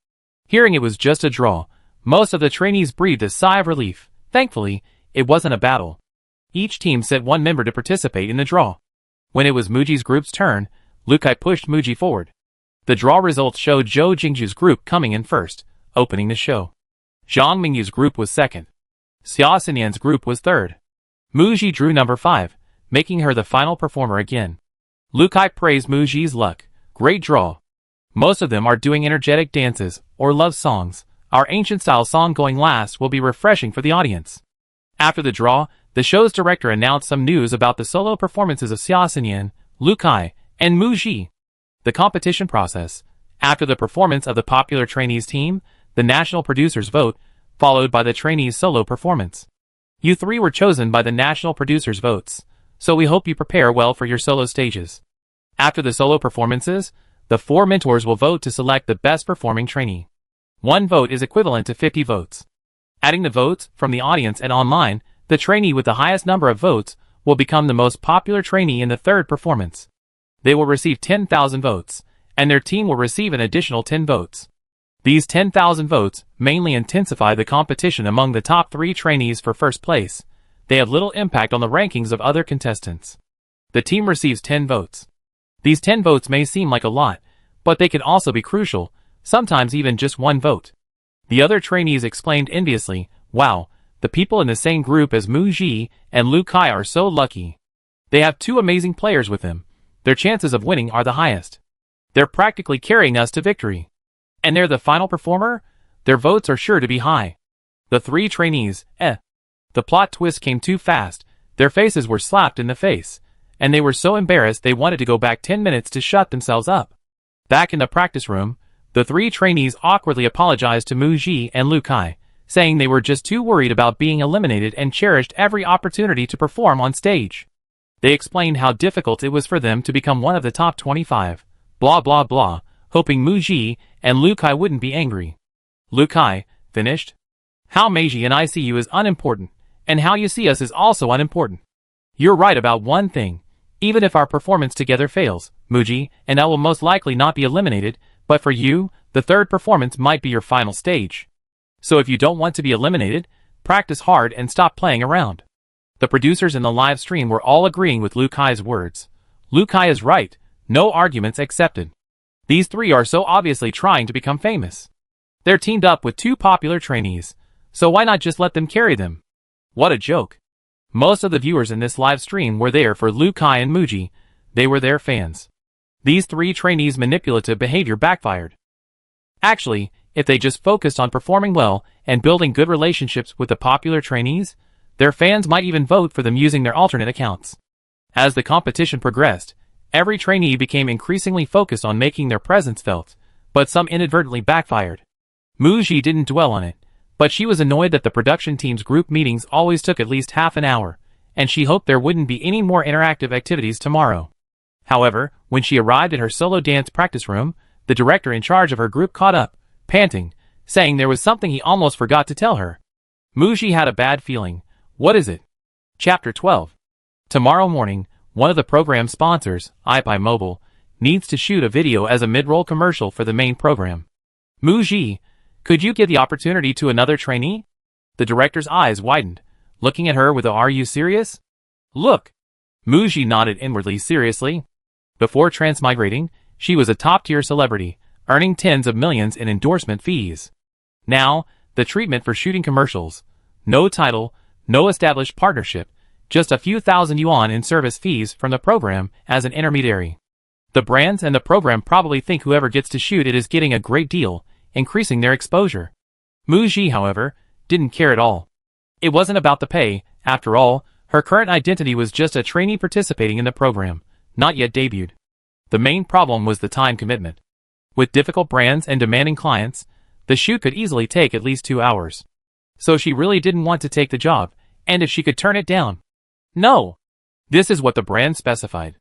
A: Hearing it was just a draw, most of the trainees breathed a sigh of relief. Thankfully, it wasn't a battle. Each team sent one member to participate in the draw. When it was Muji's group's turn, Lu Kai pushed Muji forward. The draw results showed Zhou Jingju's group coming in first, opening the show. Zhang Mingyu's group was second. Xia Xinyan's group was third. Muji drew number 5, making her the final performer again. Lu Kai praised Muji's luck. Great draw. Most of them are doing energetic dances or love songs. Our ancient-style song going last will be refreshing for the audience. After the draw, the show's director announced some news about the solo performances of Xia Xinyan, Lu Kai, and Muji. The competition process. After the performance of the popular trainees team, the national producers vote, followed by the trainees' solo performance. You three were chosen by the national producers' votes, so we hope you prepare well for your solo stages. After the solo performances, the 4 mentors will vote to select the best performing trainee. 1 vote is equivalent to 50 votes. Adding the votes from the audience and online, the trainee with the highest number of votes will become the most popular trainee in the third performance. They will receive 10,000 votes, and their team will receive an additional 10 votes. These 10,000 votes mainly intensify the competition among the top 3 trainees for first place. They have little impact on the rankings of other contestants. The team receives 10 votes. These 10 votes may seem like a lot, but they can also be crucial, sometimes even just 1 vote. The other trainees exclaimed enviously, Wow, the people in the same group as Muji and Lu Kai are so lucky. They have 2 amazing players with them. Their chances of winning are the highest. They're practically carrying us to victory. And they're the final performer? Their votes are sure to be high. The 3 trainees, The plot twist came too fast. Their faces were slapped in the face, and they were so embarrassed they wanted to go back 10 minutes to shut themselves up. Back in the practice room, the 3 trainees awkwardly apologized to Muji and Lu Kai, saying they were just too worried about being eliminated and cherished every opportunity to perform on stage. They explained how difficult it was for them to become one of the top 25, blah blah blah, hoping Muji and Lu Kai wouldn't be angry. Lu Kai finished. How Meiji and I see you is unimportant, and how you see us is also unimportant. You're right about one thing. Even if our performance together fails, Muji and I will most likely not be eliminated, but for you, the third performance might be your final stage. So if you don't want to be eliminated, practice hard and stop playing around. The producers in the live stream were all agreeing with Lu Kai's words. Lu Kai is right, no arguments accepted. These 3 are so obviously trying to become famous. They're teamed up with 2 popular trainees, so why not just let them carry them? What a joke. Most of the viewers in this live stream were there for Lu Kai and Muji. They were their fans. These 3 trainees' manipulative behavior backfired. Actually, if they just focused on performing well and building good relationships with the popular trainees, their fans might even vote for them using their alternate accounts. As the competition progressed, every trainee became increasingly focused on making their presence felt, but some inadvertently backfired. Muji didn't dwell on it, but she was annoyed that the production team's group meetings always took at least half an hour, and she hoped there wouldn't be any more interactive activities tomorrow. However, when she arrived at her solo dance practice room, the director in charge of her group caught up, panting, saying there was something he almost forgot to tell her. Muji had a bad feeling. What is it? Chapter 12. Tomorrow morning, one of the program sponsors, EP1 Mobile, needs to shoot a video as a mid-roll commercial for the main program. Muji, could you give the opportunity to another trainee? The director's eyes widened, looking at her with a "Are you serious?" look. Muji nodded inwardly seriously. Before transmigrating, she was a top-tier celebrity, earning tens of millions in endorsement fees. Now, the treatment for shooting commercials. No title, no established partnership, just a few thousand yuan in service fees from the program as an intermediary. The brands and the program probably think whoever gets to shoot it is getting a great deal, increasing their exposure. Muji, however, didn't care at all. It wasn't about the pay. After all, her current identity was just a trainee participating in the program, not yet debuted. The main problem was the time commitment. With difficult brands and demanding clients, the shoot could easily take at least 2 hours. So she really didn't want to take the job, and if she could turn it down. No. This is what the brand specified.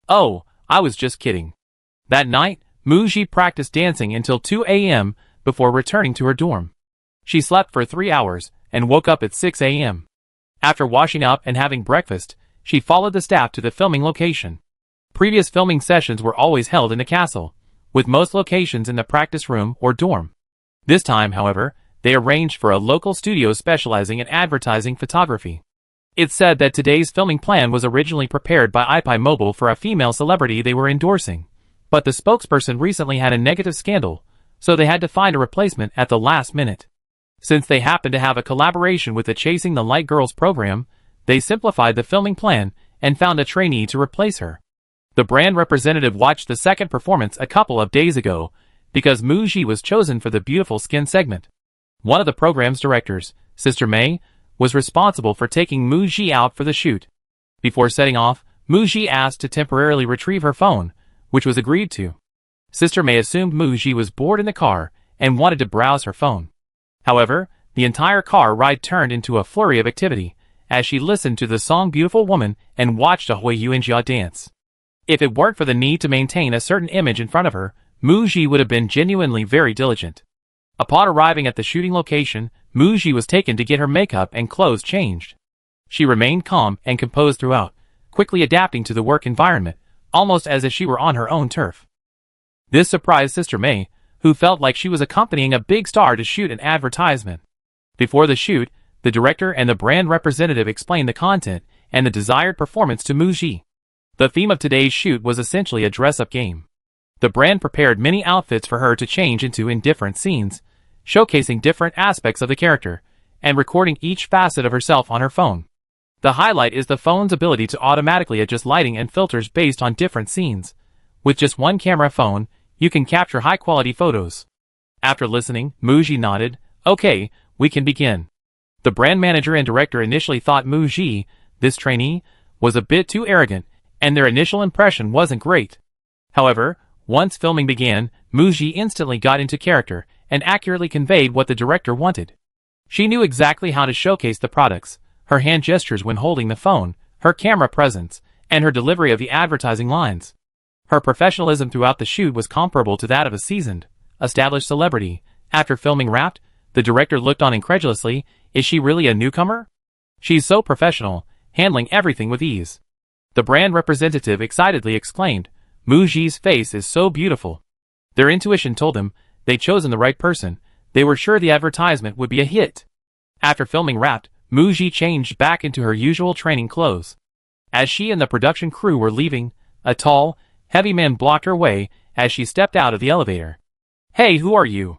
A: Oh, I was just kidding. That night, Muji practiced dancing until 2 a.m. before returning to her dorm. She slept for 3 hours and woke up at 6 a.m. After washing up and having breakfast, she followed the staff to the filming location. Previous filming sessions were always held in the castle, with most locations in the practice room or dorm. This time, however, they arranged for a local studio specializing in advertising photography. It's said that today's filming plan was originally prepared by EP1 Mobile for a female celebrity they were endorsing, but the spokesperson recently had a negative scandal, so they had to find a replacement at the last minute. Since they happened to have a collaboration with the Chasing the Light Girls program, they simplified the filming plan and found a trainee to replace her. The brand representative watched the second performance a couple of days ago because Muji was chosen for the beautiful skin segment. One of the program's directors, Sister May, was responsible for taking Muji out for the shoot. Before setting off, Muji asked to temporarily retrieve her phone, which was agreed to. Sister May assumed Muji was bored in the car and wanted to browse her phone. However, the entire car ride turned into a flurry of activity as she listened to the song Beautiful Woman and watched a Hui Yuanjia dance. If it weren't for the need to maintain a certain image in front of her, Muji would have been genuinely very diligent. Upon arriving at the shooting location, Muji was taken to get her makeup and clothes changed. She remained calm and composed throughout, quickly adapting to the work environment, almost as if she were on her own turf. This surprised Sister May, who felt like she was accompanying a big star to shoot an advertisement. Before the shoot, the director and the brand representative explained the content and the desired performance to Muji. The theme of today's shoot was essentially a dress-up game. The brand prepared many outfits for her to change into in different scenes, showcasing different aspects of the character, and recording each facet of herself on her phone. The highlight is the phone's ability to automatically adjust lighting and filters based on different scenes. With just one camera phone, you can capture high-quality photos. After listening, Muji nodded. Okay, we can begin. The brand manager and director initially thought Muji, this trainee, was a bit too arrogant, and their initial impression wasn't great. However, once filming began, Muji instantly got into character and accurately conveyed what the director wanted. She knew exactly how to showcase the products, her hand gestures when holding the phone, her camera presence, and her delivery of the advertising lines. Her professionalism throughout the shoot was comparable to that of a seasoned, established celebrity. After filming wrapped, the director looked on incredulously. Is she really a newcomer? She's so professional, handling everything with ease. The brand representative excitedly exclaimed, Muji's face is so beautiful. Their intuition told them they'd chosen the right person. They were sure the advertisement would be a hit. After filming wrapped, Muji changed back into her usual training clothes. As she and the production crew were leaving, a tall, heavy man blocked her way as she stepped out of the elevator. Hey, who are you?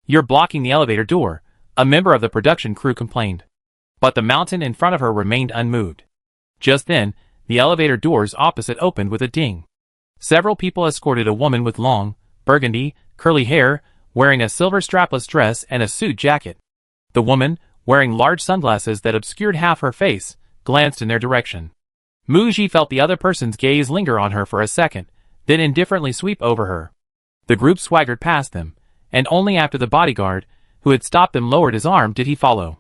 A: You're blocking the elevator door, a member of the production crew complained. But the mountain in front of her remained unmoved. Just then, the elevator doors opposite opened with a ding. Several people escorted a woman with long, burgundy, curly hair, wearing a silver strapless dress and a suit jacket. The woman, wearing large sunglasses that obscured half her face, glanced in their direction. Muji felt the other person's gaze linger on her for a second, then indifferently sweep over her. The group swaggered past them, and only after the bodyguard, who had stopped them, lowered his arm did he follow.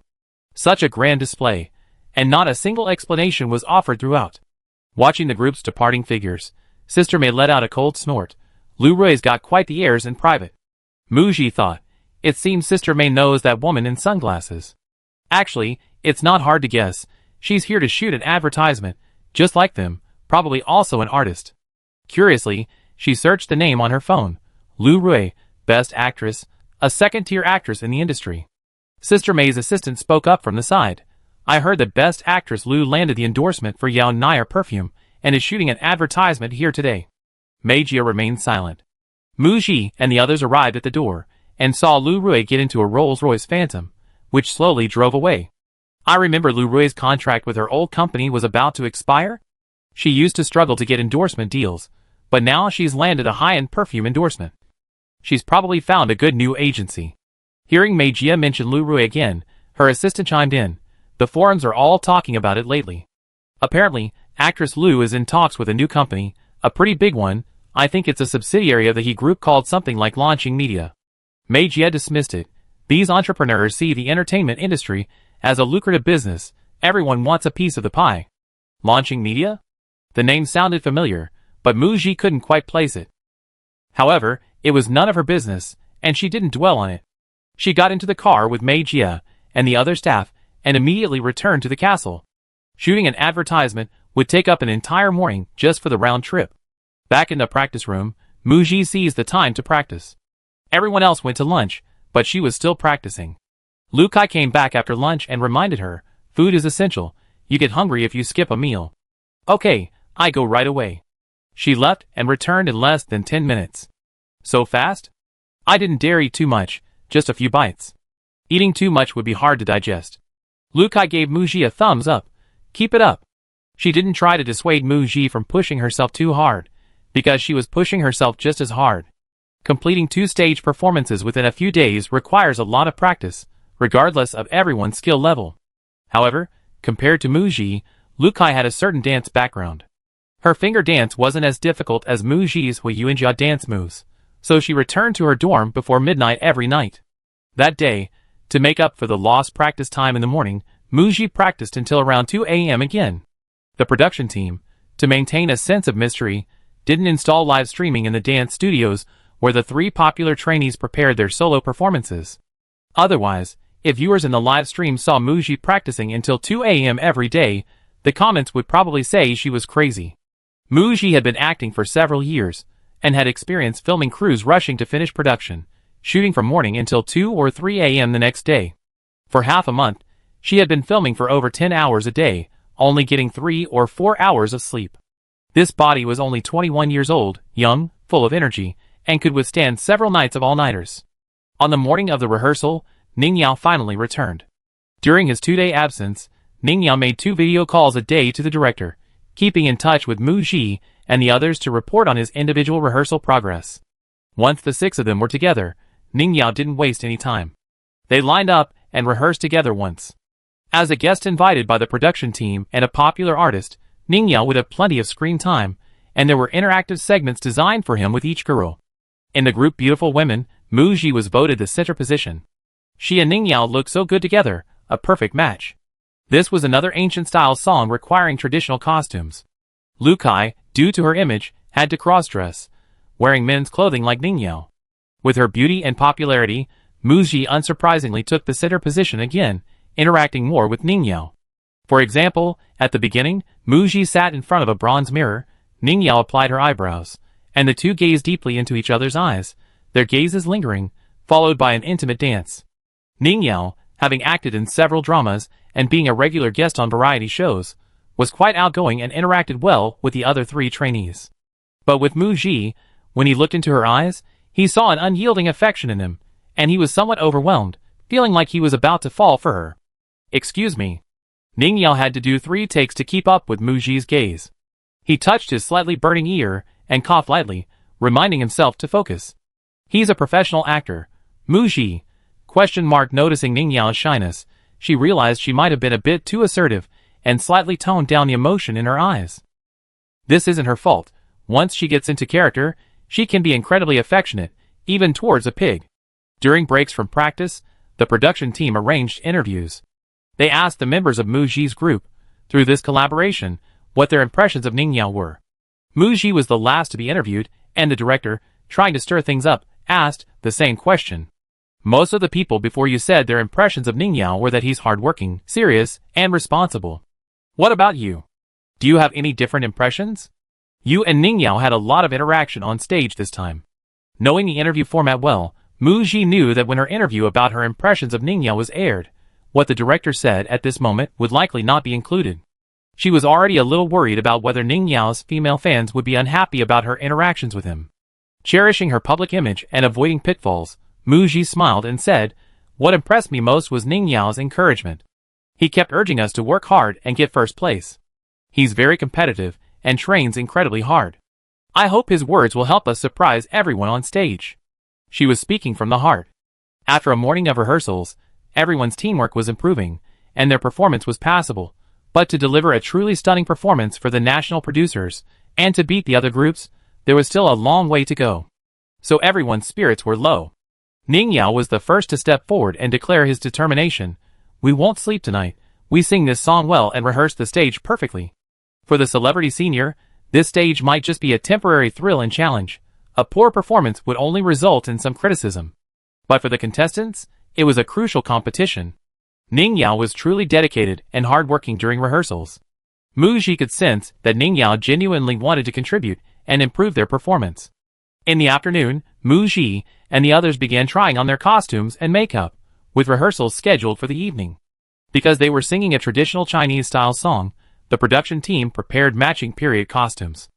A: Such a grand display, and not a single explanation was offered throughout. Watching the group's departing figures, Sister May let out a cold snort. Lu Rui's got quite the airs in private. Muji thought, it seems Sister May knows that woman in sunglasses. Actually, it's not hard to guess, she's here to shoot an advertisement, just like them, probably also an artist. Curiously, she searched the name on her phone. Lu Rui, Best Actress, a second-tier actress in the industry. Sister May's assistant spoke up from the side. I heard that Best Actress Lu landed the endorsement for Yao Nair perfume and is shooting an advertisement here today. Meijia remained silent. Muji and the others arrived at the door and saw Lu Rui get into a Rolls-Royce Phantom, which slowly drove away. I remember Lu Rui's contract with her old company was about to expire. She used to struggle to get endorsement deals, but now she's landed a high-end perfume endorsement. She's probably found a good new agency. Hearing Meijia mention Lu Rui again, her assistant chimed in. The forums are all talking about it lately. Apparently, actress Lu is in talks with a new company, a pretty big one. I think it's a subsidiary of the He Group called something like Launching Media. Meijia dismissed it. These entrepreneurs see the entertainment industry as a lucrative business. Everyone wants a piece of the pie. Launching Media? The name sounded familiar, but Muji couldn't quite place it. However, it was none of her business, and she didn't dwell on it. She got into the car with Meijia and the other staff and immediately returned to the castle. Shooting an advertisement would take up an entire morning just for the round trip. Back in the practice room, Muji seized the time to practice. Everyone else went to lunch, but she was still practicing. Lu Kai came back after lunch and reminded her, food is essential, you get hungry if you skip a meal. Okay, I go right away. She left and returned in less than 10 minutes. So fast? I didn't dare eat too much, just a few bites. Eating too much would be hard to digest. Lu Kai gave Muji a thumbs up. Keep it up. She didn't try to dissuade Muji from pushing herself too hard, because she was pushing herself just as hard. Completing 2-stage performances within a few days requires a lot of practice, regardless of everyone's skill level. However, compared to Muji, Lu Kai had a certain dance background. Her finger dance wasn't as difficult as Muji's Huiyuanjia dance moves, so she returned to her dorm before midnight every night. That day, to make up for the lost practice time in the morning, Muji practiced until around 2 a.m. again. The production team, to maintain a sense of mystery, didn't install live streaming in the dance studios where the 3 popular trainees prepared their solo performances. Otherwise, if viewers in the live stream saw Muji practicing until 2 a.m. every day, the comments would probably say she was crazy. Muji had been acting for several years, and had experienced filming crews rushing to finish production, shooting from morning until 2 or 3 a.m. the next day. For half a month, she had been filming for over 10 hours a day, only getting 3 or 4 hours of sleep. This body was only 21 years old, young, full of energy, and could withstand several nights of all-nighters. On the morning of the rehearsal, Ning Yao finally returned. During his 2-day absence, Ning Yao made 2 video calls a day to the director, keeping in touch with Muji and the others to report on his individual rehearsal progress. Once the 6 of them were together, Ning Yao didn't waste any time. They lined up and rehearsed together once. As a guest invited by the production team and a popular artist, Ning Yao would have plenty of screen time, and there were interactive segments designed for him with each girl. In the group Beautiful Women, Muji was voted the center position. She and Ning Yao looked so good together, a perfect match. This was another ancient-style song requiring traditional costumes. Lu Kai, due to her image, had to cross-dress, wearing men's clothing like Ning Yao. With her beauty and popularity, Muji unsurprisingly took the center position again, interacting more with Ning Yao. For example, at the beginning, Muji sat in front of a bronze mirror, Ning Yao applied her eyebrows, and the two gazed deeply into each other's eyes, their gazes lingering, followed by an intimate dance. Ning Yao, having acted in several dramas and being a regular guest on variety shows, was quite outgoing and interacted well with the other 3 trainees. But with Muji, when he looked into her eyes, he saw an unyielding affection in them, and he was somewhat overwhelmed, feeling like he was about to fall for her. Excuse me. Ning Yao had to do 3 takes to keep up with Muji's gaze. He touched his slightly burning ear and coughed lightly, reminding himself to focus. He's a professional actor. Muji? Noticing Ning Yao's shyness, she realized she might have been a bit too assertive, and slightly toned down the emotion in her eyes. This isn't her fault. Once she gets into character, she can be incredibly affectionate, even towards a pig. During breaks from practice, the production team arranged interviews. They asked the members of Muji's group, through this collaboration, what their impressions of Ning Yao were. Muji was the last to be interviewed, and the director, trying to stir things up, asked the same question. Most of the people before you said their impressions of Ning Yao were that he's hardworking, serious, and responsible. What about you? Do you have any different impressions? You and Ning Yao had a lot of interaction on stage this time. Knowing the interview format well, Muji knew that when her interview about her impressions of Ning Yao was aired, what the director said at this moment would likely not be included. She was already a little worried about whether Ning Yao's female fans would be unhappy about her interactions with him. Cherishing her public image and avoiding pitfalls, Muji smiled and said, "What impressed me most was Ning Yao's encouragement. He kept urging us to work hard and get first place. He's very competitive and trains incredibly hard. I hope his words will help us surprise everyone on stage." She was speaking from the heart. After a morning of rehearsals, everyone's teamwork was improving, and their performance was passable, but to deliver a truly stunning performance for the national producers, and to beat the other groups, there was still a long way to go. So everyone's spirits were low. Ning Yao was the first to step forward and declare his determination. "We won't sleep tonight. We sing this song well and rehearse the stage perfectly." For the celebrity senior, this stage might just be a temporary thrill and challenge. A poor performance would only result in some criticism. But for the contestants, it was a crucial competition. Ning Yao was truly dedicated and hardworking during rehearsals. Muji could sense that Ning Yao genuinely wanted to contribute and improve their performance. In the afternoon, Muji and the others began trying on their costumes and makeup, with rehearsals scheduled for the evening. Because they were singing a traditional Chinese-style song, the production team prepared matching period costumes.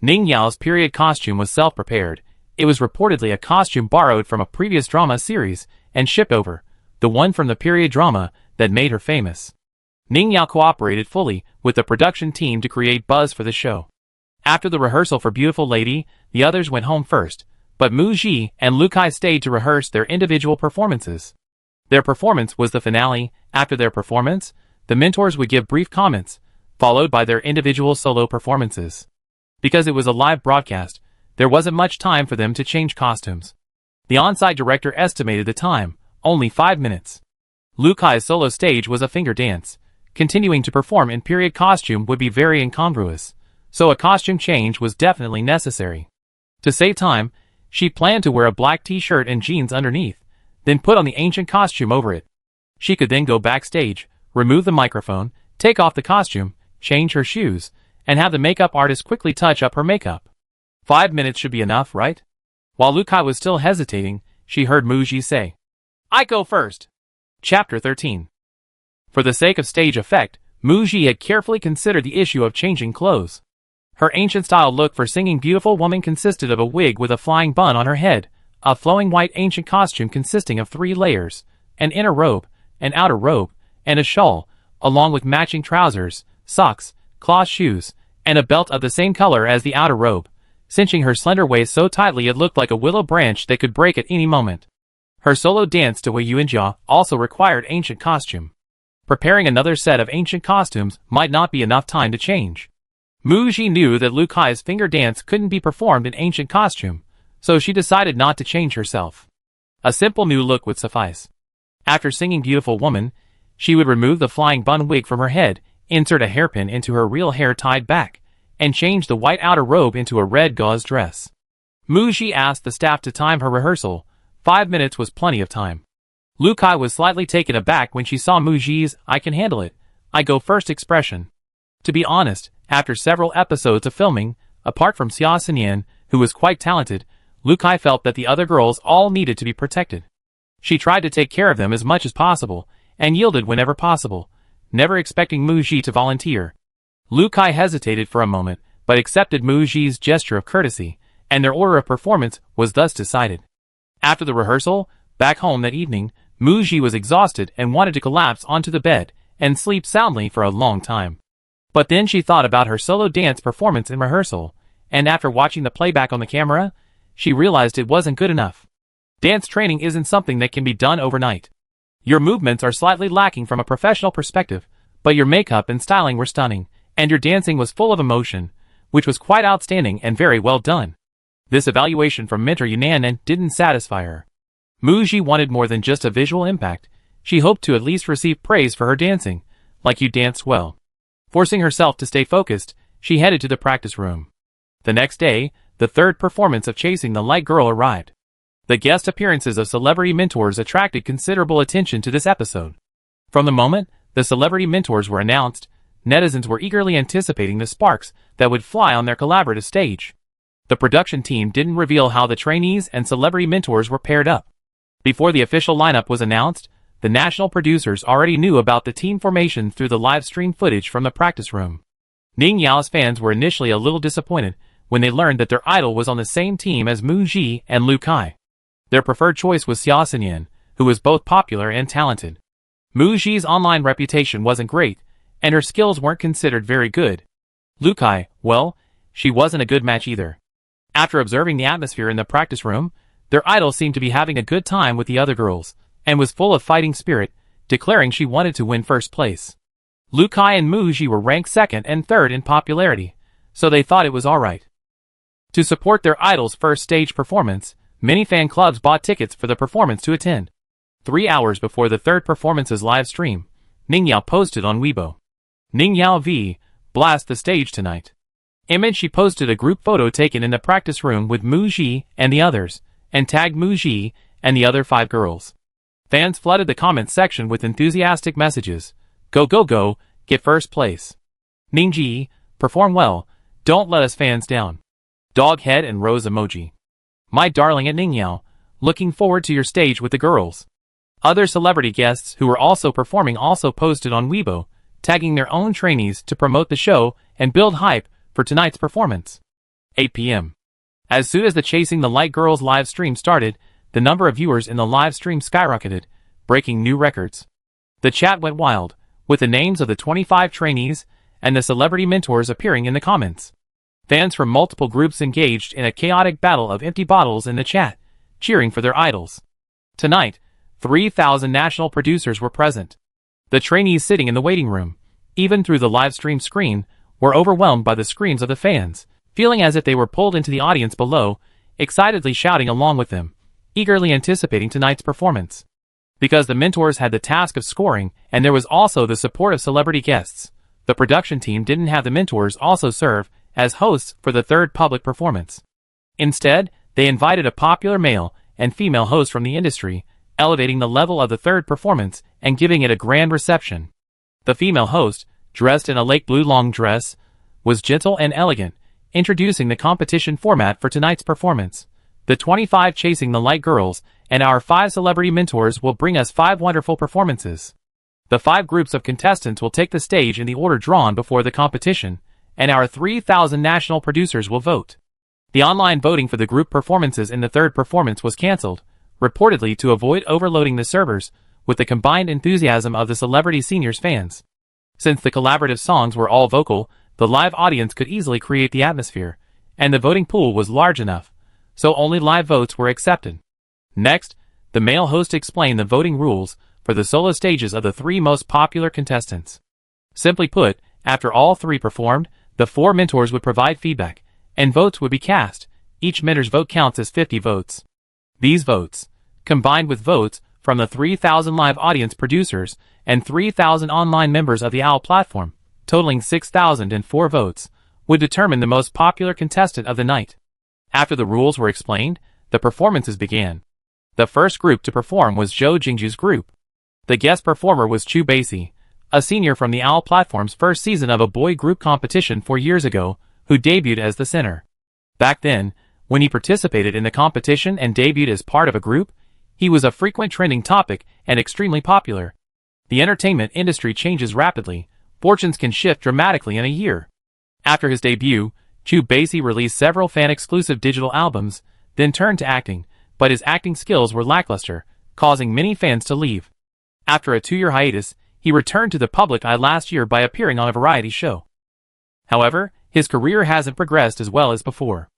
A: Ning Yao's period costume was self-prepared. It was reportedly a costume borrowed from a previous drama series and shipped over, the one from the period drama that made her famous. Ning Yao cooperated fully with the production team to create buzz for the show. After the rehearsal for Beautiful Lady, the others went home first, but Muji and Lu Kai stayed to rehearse their individual performances. Their performance was the finale. After their performance, the mentors would give brief comments, followed by their individual solo performances. Because it was a live broadcast, there wasn't much time for them to change costumes. The on-site director estimated the time, only 5 minutes. Lu Kai's solo stage was a finger dance. Continuing to perform in period costume would be very incongruous, so a costume change was definitely necessary. To save time, she planned to wear a black t-shirt and jeans underneath, then put on the ancient costume over it. She could then go backstage, remove the microphone, take off the costume, change her shoes, and have the makeup artist quickly touch up her makeup. 5 minutes should be enough, right? While Lu Kai was still hesitating, she heard Muji say, "I go first." Chapter 13. For the sake of stage effect, Muji had carefully considered the issue of changing clothes. Her ancient-style look for singing Beautiful Woman consisted of a wig with a flying bun on her head, a flowing white ancient costume consisting of 3 layers, an inner robe, an outer robe, and a shawl, along with matching trousers, socks, cloth shoes, and a belt of the same color as the outer robe, cinching her slender waist so tightly it looked like a willow branch that could break at any moment. Her solo dance to Wei Yuanjia also required ancient costume. Preparing another set of ancient costumes might not be enough time to change. Muji knew that Lu Kai's finger dance couldn't be performed in ancient costume, so she decided not to change herself. A simple new look would suffice. After singing Beautiful Woman, she would remove the flying bun wig from her head, insert a hairpin into her real hair tied back, and change the white outer robe into a red gauze dress. Muji asked the staff to time her rehearsal. 5 minutes was plenty of time. Lu Kai was slightly taken aback when she saw Muji's "I can handle it, I go first" expression. To be honest, after several episodes of filming, apart from Xia Xinyan, who was quite talented, Lu Kai felt that the other girls all needed to be protected. She tried to take care of them as much as possible, and yielded whenever possible, never expecting Muji to volunteer. Lu Kai hesitated for a moment, but accepted Muji's gesture of courtesy, and their order of performance was thus decided. After the rehearsal, back home that evening, Muji was exhausted and wanted to collapse onto the bed and sleep soundly for a long time. But then she thought about her solo dance performance in rehearsal, and after watching the playback on the camera, she realized it wasn't good enough. Dance training isn't something that can be done overnight. Your movements are slightly lacking from a professional perspective, but your makeup and styling were stunning, and your dancing was full of emotion, which was quite outstanding and very well done. This evaluation from mentor Yunanan didn't satisfy her. Muji wanted more than just a visual impact. She hoped to at least receive praise for her dancing, like you danced well. Forcing herself to stay focused, she headed to the practice room. The next day, the third performance of Chasing the Light Girl arrived. The guest appearances of celebrity mentors attracted considerable attention to this episode. From the moment the celebrity mentors were announced, netizens were eagerly anticipating the sparks that would fly on their collaborative stage. The production team didn't reveal how the trainees and celebrity mentors were paired up. Before the official lineup was announced, the national producers already knew about the team formation through the live stream footage from the practice room. Ning Yao's fans were initially a little disappointed when they learned that their idol was on the same team as Mu Ji and Lu Kai. Their preferred choice was Xia Xinyan, who was both popular and talented. Mu Ji's online reputation wasn't great, and her skills weren't considered very good. Lu Kai, well, she wasn't a good match either. After observing the atmosphere in the practice room, their idol seemed to be having a good time with the other girls, and was full of fighting spirit, declaring she wanted to win first place. Lu Kai and Mu Ji were ranked second and third in popularity, so they thought it was alright. To support their idol's first stage performance, many fan clubs bought tickets for the performance to attend. 3 hours before the third performance's live stream, Ning Yao posted on Weibo, "Ning Yao V, blast the stage tonight." Image she posted a group photo taken in the practice room with Mu Ji and the others, and tagged Mu Ji and the other 5 girls. Fans flooded the comments section with enthusiastic messages. "Go go go, get first place. Ning Ji, perform well, don't let us fans down." Dog head and rose emoji. "My darling at Ning Yao, looking forward to your stage with the girls." Other celebrity guests who were also performing also posted on Weibo, tagging their own trainees to promote the show and build hype for tonight's performance. 8 p.m. As soon as the Chasing the Light Girls live stream started, the number of viewers in the live stream skyrocketed, breaking new records. The chat went wild, with the names of the 25 trainees and the celebrity mentors appearing in the comments. Fans from multiple groups engaged in a chaotic battle of empty bottles in the chat, cheering for their idols. Tonight, 3,000 national producers were present. The trainees sitting in the waiting room, even through the live stream screen, were overwhelmed by the screams of the fans, feeling as if they were pulled into the audience below, excitedly shouting along with them, eagerly anticipating tonight's performance. Because the mentors had the task of scoring, and there was also the support of celebrity guests, the production team didn't have the mentors also serve as hosts for the third public performance. Instead, they invited a popular male and female host from the industry, elevating the level of the third performance and giving it a grand reception. The female host, dressed in a lake blue long dress, was gentle and elegant, introducing the competition format for tonight's performance. The 25 Chasing the Light Girls and our 5 celebrity mentors will bring us 5 wonderful performances. The 5 groups of contestants will take the stage in the order drawn before the competition, and our 3,000 national producers will vote. The online voting for the group performances in the third performance was cancelled, reportedly to avoid overloading the servers with the combined enthusiasm of the celebrity seniors fans. Since the collaborative songs were all vocal, the live audience could easily create the atmosphere, and the voting pool was large enough, so only live votes were accepted. Next, the male host explained the voting rules for the solo stages of the 3 most popular contestants. Simply put, after all 3 performed, the 4 mentors would provide feedback, and votes would be cast. Each mentor's vote counts as 50 votes. These votes, combined with votes from the 3,000 live audience producers and 3,000 online members of the OWL platform, totaling 6,004 votes, would determine the most popular contestant of the night. After the rules were explained, the performances began. The first group to perform was Zhou Jingju's group. The guest performer was Chu Basie, a senior from the OWL platform's first season of a boy group competition 4 years ago, who debuted as the center. Back then, when he participated in the competition and debuted as part of a group, he was a frequent trending topic and extremely popular. The entertainment industry changes rapidly. Fortunes can shift dramatically in a year. After his debut, Chu Basie released several fan-exclusive digital albums, then turned to acting, but his acting skills were lackluster, causing many fans to leave. After a 2-year hiatus, he returned to the public eye last year by appearing on a variety show. However, His career hasn't progressed as well as before.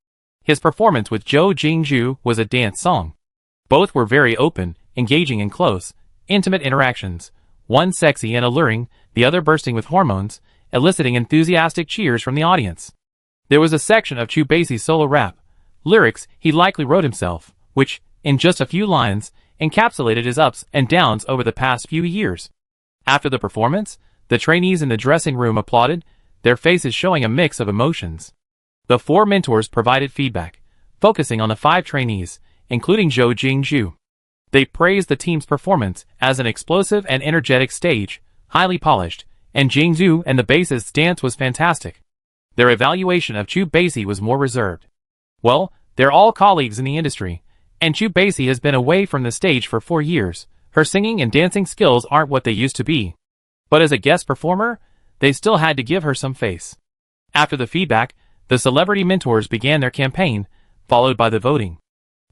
A: His performance with Jo Jingju was a dance song. Both were very open, engaging and close, intimate interactions, one sexy and alluring, the other bursting with hormones, eliciting enthusiastic cheers from the audience. There was a section of Chu Basie's solo rap, lyrics he likely wrote himself, which, in just a few lines, encapsulated his ups and downs over the past few years. After the performance, the trainees in the dressing room applauded, their faces showing a mix of emotions. The 4 mentors provided feedback, focusing on the 5 trainees, including Jo Jingju. They praised the team's performance as an explosive and energetic stage, highly polished, and Jingju and the bassist's dance was fantastic. Their evaluation of Chu Basie was more reserved. Well, they're all colleagues in the industry, and Chu Basie has been away from the stage for 4 years. Her singing and dancing skills aren't what they used to be. But as a guest performer, they still had to give her some face. After the feedback, the celebrity mentors began their campaign, followed by the voting.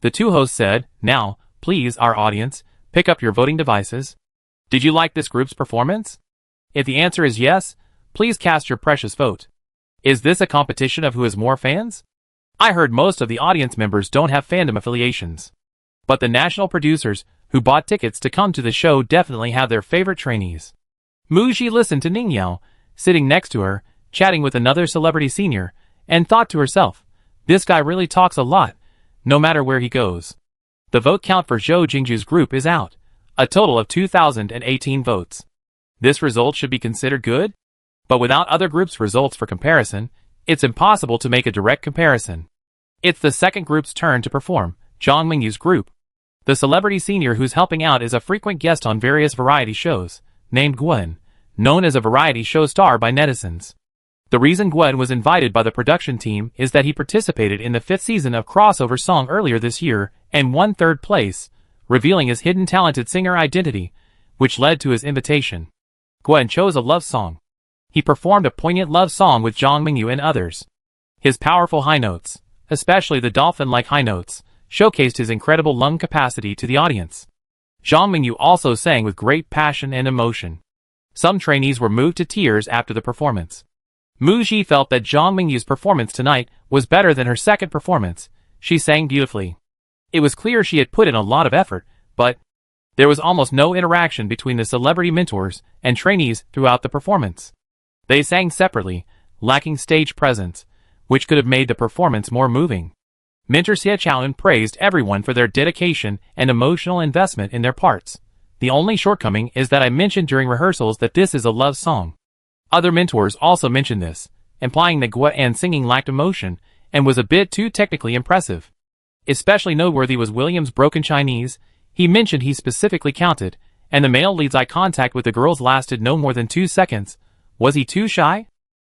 A: The 2 hosts said, "Now, please, our audience, pick up your voting devices. Did you like this group's performance? If the answer is yes, please cast your precious vote. Is this a competition of who has more fans? I heard most of the audience members don't have fandom affiliations. But the national producers, who bought tickets to come to the show, definitely have their favorite trainees." Mu Xi listened to Ning Yao, sitting next to her, chatting with another celebrity senior, and thought to herself, "This guy really talks a lot, no matter where he goes." The vote count for Jo Jingju's group is out, a total of 2,018 votes. This result should be considered good? But without other groups' results for comparison, it's impossible to make a direct comparison. It's the second group's turn to perform, Zhang Mingyu's group. The celebrity senior who's helping out is a frequent guest on various variety shows, named Gwen, known as a variety show star by netizens. The reason Gwen was invited by the production team is that he participated in the 5th season of Crossover Song earlier this year and won 3rd place, revealing his hidden talented singer identity, which led to his invitation. Gwen chose a love song. He performed a poignant love song with Zhang Mingyu and others. His powerful high notes, especially the dolphin-like high notes, showcased his incredible lung capacity to the audience. Zhang Mingyu also sang with great passion and emotion. Some trainees were moved to tears after the performance. Mu Xi felt that Zhang Mingyu's performance tonight was better than her second performance. She sang beautifully. It was clear she had put in a lot of effort, but there was almost no interaction between the celebrity mentors and trainees throughout the performance. They sang separately, lacking stage presence, which could have made the performance more moving. Mentor Xie Chaoyun praised everyone for their dedication and emotional investment in their parts. The only shortcoming is that I mentioned during rehearsals that this is a love song. Other mentors also mentioned this, implying that Guan singing lacked emotion and was a bit too technically impressive. Especially noteworthy was William's broken Chinese. He mentioned he specifically counted, and the male lead's eye contact with the girls lasted no more than 2 seconds. Was he too shy?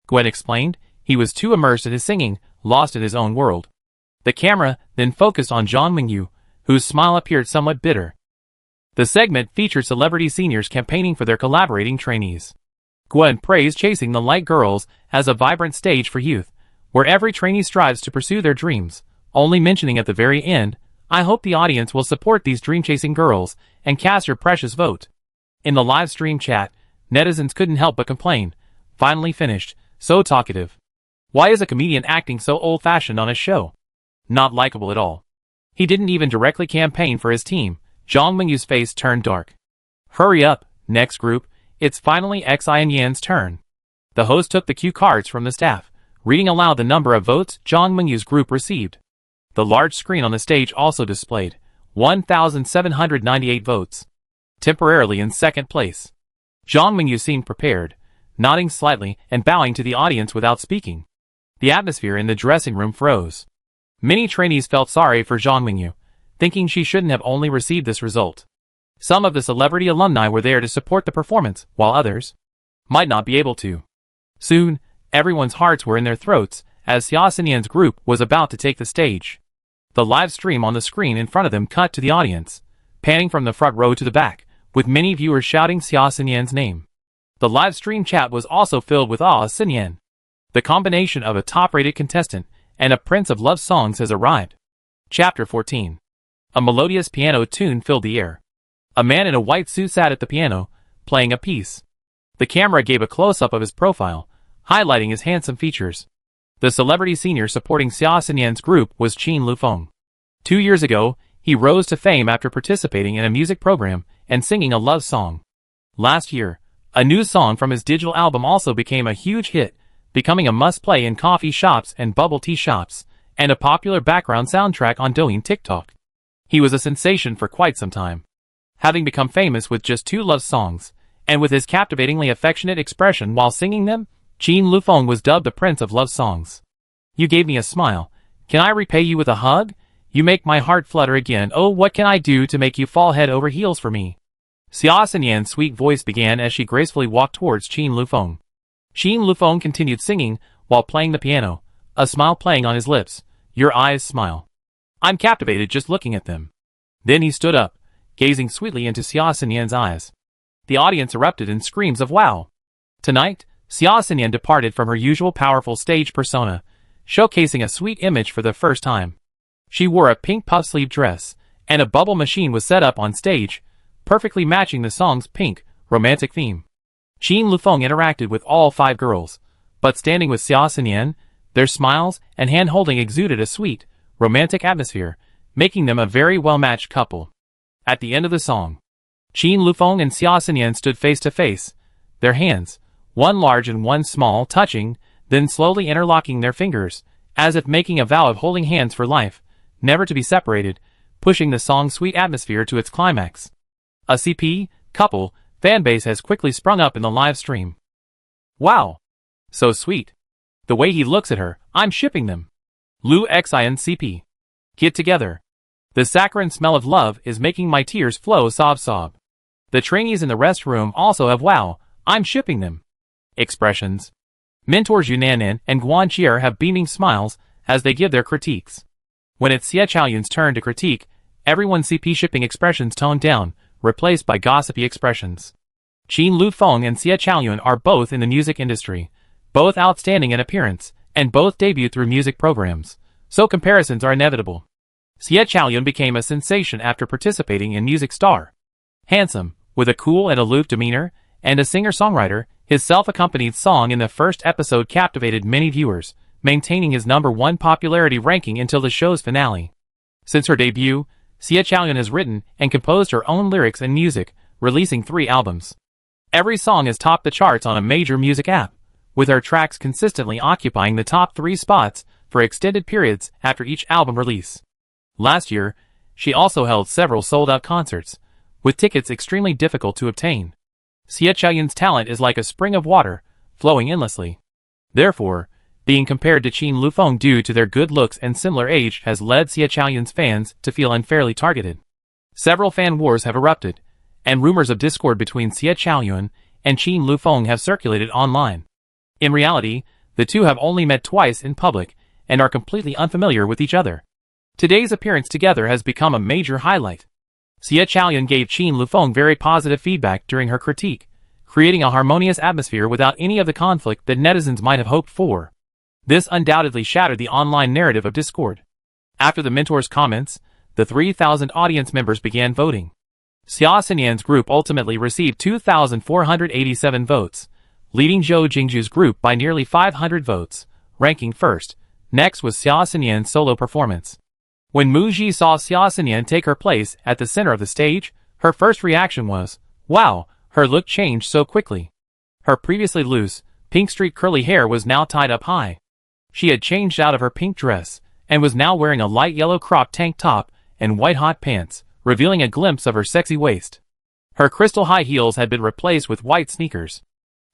A: Gwen explained, he was too immersed in his singing, lost in his own world. The camera then focused on Zhang Mingyu, whose smile appeared somewhat bitter. The segment featured celebrity seniors campaigning for their collaborating trainees. Gwen praised Chasing the Light Girls as a vibrant stage for youth, where every trainee strives to pursue their dreams, only mentioning at the very end, "I hope the audience will support these dream-chasing girls and cast your precious vote." In the live stream chat, netizens couldn't help but complain, "Finally finished, so talkative. Why is a comedian acting so old-fashioned on his show? Not likable at all." He didn't even directly campaign for his team. Zhang Mingyu's face turned dark. "Hurry up, next group, it's finally Xi and Yan's turn." The host took the cue cards from the staff, reading aloud the number of votes Zhang Mingyu's group received. The large screen on the stage also displayed 1,798 votes. Temporarily in second place. Zhang Mingyu seemed prepared, nodding slightly and bowing to the audience without speaking. The atmosphere in the dressing room froze. Many trainees felt sorry for Zhang Mingyu, thinking she shouldn't have only received this result. Some of the celebrity alumni were there to support the performance, while others might not be able to. Soon, everyone's hearts were in their throats as Xia Xinyan's group was about to take the stage. The live stream on the screen in front of them cut to the audience, panning from the front row to the back, with many viewers shouting Xia Xinyan's name. The live stream chat was also filled with "Ah Xinyan." The combination of a top-rated contestant and a prince of love songs has arrived. Chapter 14. A melodious piano tune filled the air. A man in a white suit sat at the piano, playing a piece. The camera gave a close-up of his profile, highlighting his handsome features. The celebrity senior supporting Xia Xinyan's group was Qin Lufeng. 2 years ago, he rose to fame after participating in a music program and singing a love song. Last year, a new song from his digital album also became a huge hit, becoming a must-play in coffee shops and bubble tea shops, and a popular background soundtrack on Douyin TikTok. He was a sensation for quite some time, having become famous with just 2 love songs, and with his captivatingly affectionate expression while singing them, Qin Lufeng was dubbed the Prince of Love Songs. You gave me a smile. Can I repay you with a hug? You make my heart flutter again. Oh, what can I do to make you fall head over heels for me? Xia Xinyan's sweet voice began as she gracefully walked towards Qin Lufeng. Qin Lufeng continued singing while playing the piano, a smile playing on his lips. Your eyes smile. I'm captivated just looking at them. Then he stood up, gazing sweetly into Xia Xinyan's eyes. The audience erupted in screams of wow. Tonight, Xia Xinyan departed from her usual powerful stage persona, showcasing a sweet image for the first time. She wore a pink puff-sleeve dress, and a bubble machine was set up on stage, perfectly matching the song's pink, romantic theme. Qin Lufeng interacted with all 5 girls, but standing with Xia Xinyan, their smiles and hand-holding exuded a sweet, romantic atmosphere, making them a very well-matched couple. At the end of the song, Qin Lufeng and Xia Xinyan stood face to face, their hands, one large and one small, touching, then slowly interlocking their fingers, as if making a vow of holding hands for life, never to be separated, pushing the song's sweet atmosphere to its climax. A CP, couple, fanbase has quickly sprung up in the live stream. Wow! So sweet. The way he looks at her, I'm shipping them. Lu Xian CP. Get together. The saccharine smell of love is making my tears flow sob. The trainees in the restroom also have wow, I'm shipping them. Expressions. Mentors Yunanan and Guan Qier have beaming smiles as they give their critiques. When it's Xie Chaoyun's turn to critique, everyone's CP shipping expressions toned down, replaced by gossipy expressions. Qin Lufeng and Xie Chaoyun are both in the music industry, both outstanding in appearance, and both debut through music programs, so comparisons are inevitable. Xie Chaoyun became a sensation after participating in Music Star. Handsome, with a cool and aloof demeanor, and a singer-songwriter, his self-accompanied song in the first episode captivated many viewers, maintaining his #1 popularity ranking until the show's finale. Since her debut, Xie Chaoyun has written and composed her own lyrics and music, releasing 3 albums. Every song has topped the charts on a major music app, with her tracks consistently occupying the top 3 spots for extended periods after each album release. Last year, she also held several sold-out concerts, with tickets extremely difficult to obtain. Xie Chaoyun's talent is like a spring of water, flowing endlessly. Therefore, being compared to Qin Lufeng due to their good looks and similar age has led Xie Chaoyun's fans to feel unfairly targeted. Several fan wars have erupted, and rumors of discord between Xie Chaoyun and Qin Lufeng have circulated online. In reality, the two have only met twice in public and are completely unfamiliar with each other. Today's appearance together has become a major highlight. Xie Chaoyun gave Qin Lufeng very positive feedback during her critique, creating a harmonious atmosphere without any of the conflict that netizens might have hoped for. This undoubtedly shattered the online narrative of discord. After the mentor's comments, the 3,000 audience members began voting. Xia Xinyan's group ultimately received 2,487 votes, leading Zhou Jingju's group by nearly 500 votes, ranking first. Next was Xia Xinyan's solo performance. When Mu Ji saw Xia Xinyan take her place at the center of the stage, her first reaction was, wow, her look changed so quickly. Her previously loose, pink streaked curly hair was now tied up high. She had changed out of her pink dress, and was now wearing a light yellow cropped tank top and white hot pants, revealing a glimpse of her sexy waist. Her crystal high heels had been replaced with white sneakers.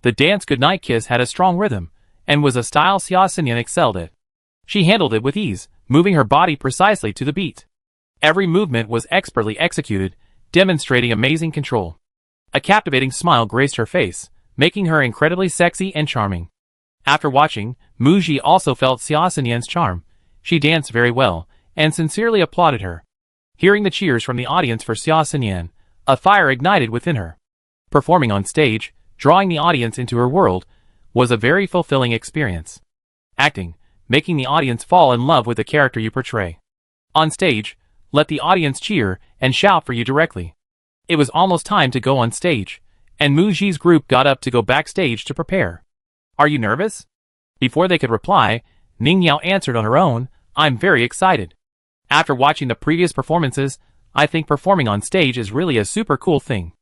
A: The dance Goodnight Kiss had a strong rhythm, and was a style Xia Xinyan excelled at. She handled it with ease, moving her body precisely to the beat. Every movement was expertly executed, demonstrating amazing control. A captivating smile graced her face, making her incredibly sexy and charming. After watching, Mu Ji also felt Xia Xinyan's charm. She danced very well, and sincerely applauded her. Hearing the cheers from the audience for Xia Xinyan, a fire ignited within her. Performing on stage, drawing the audience into her world, was a very fulfilling experience. Acting, making the audience fall in love with the character you portray. On stage, let the audience cheer and shout for you directly. It was almost time to go on stage, and Mu Ji's group got up to go backstage to prepare. Are you nervous? Before they could reply, Ning Yao answered on her own, I'm very excited. After watching the previous performances, I think performing on stage is really a super cool thing.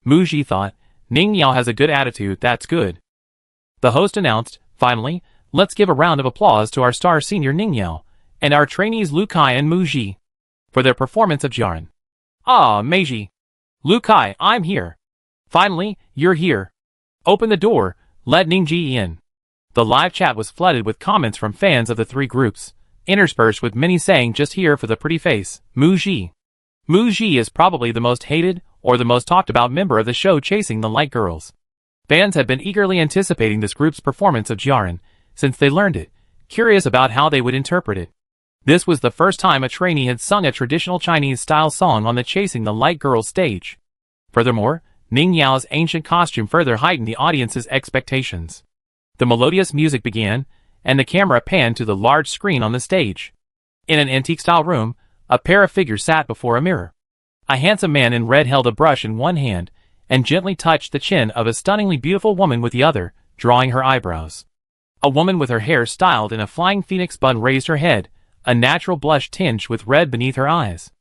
A: Mu Ji thought, Ning Yao has a good attitude, that's good. The host announced, finally, let's give a round of applause to our star senior Ning Yao, and our trainees Lu Kai and Mu Ji, for their performance of Jiaran. Ah, Meiji. Lu Kai, I'm here. Finally, you're here. Open the door, let Ning Ji in. The live chat was flooded with comments from fans of the three groups, interspersed with many saying just here for the pretty face, Mu Ji. Mu Ji is probably the most hated or the most talked about member of the show chasing the light girls. Fans have been eagerly anticipating this group's performance of Jiaran since they learned it, curious about how they would interpret it. This was the first time a trainee had sung a traditional Chinese-style song on the Chasing the Light Girls stage. Furthermore, Ning Yao's ancient costume further heightened the audience's expectations. The melodious music began, and the camera panned to the large screen on the stage. In an antique-style room, a pair of figures sat before a mirror. A handsome man in red held a brush in one hand, and gently touched the chin of a stunningly beautiful woman with the other, drawing her eyebrows. A woman with her hair styled in a flying phoenix bun raised her head, a natural blush tinged with red beneath her eyes.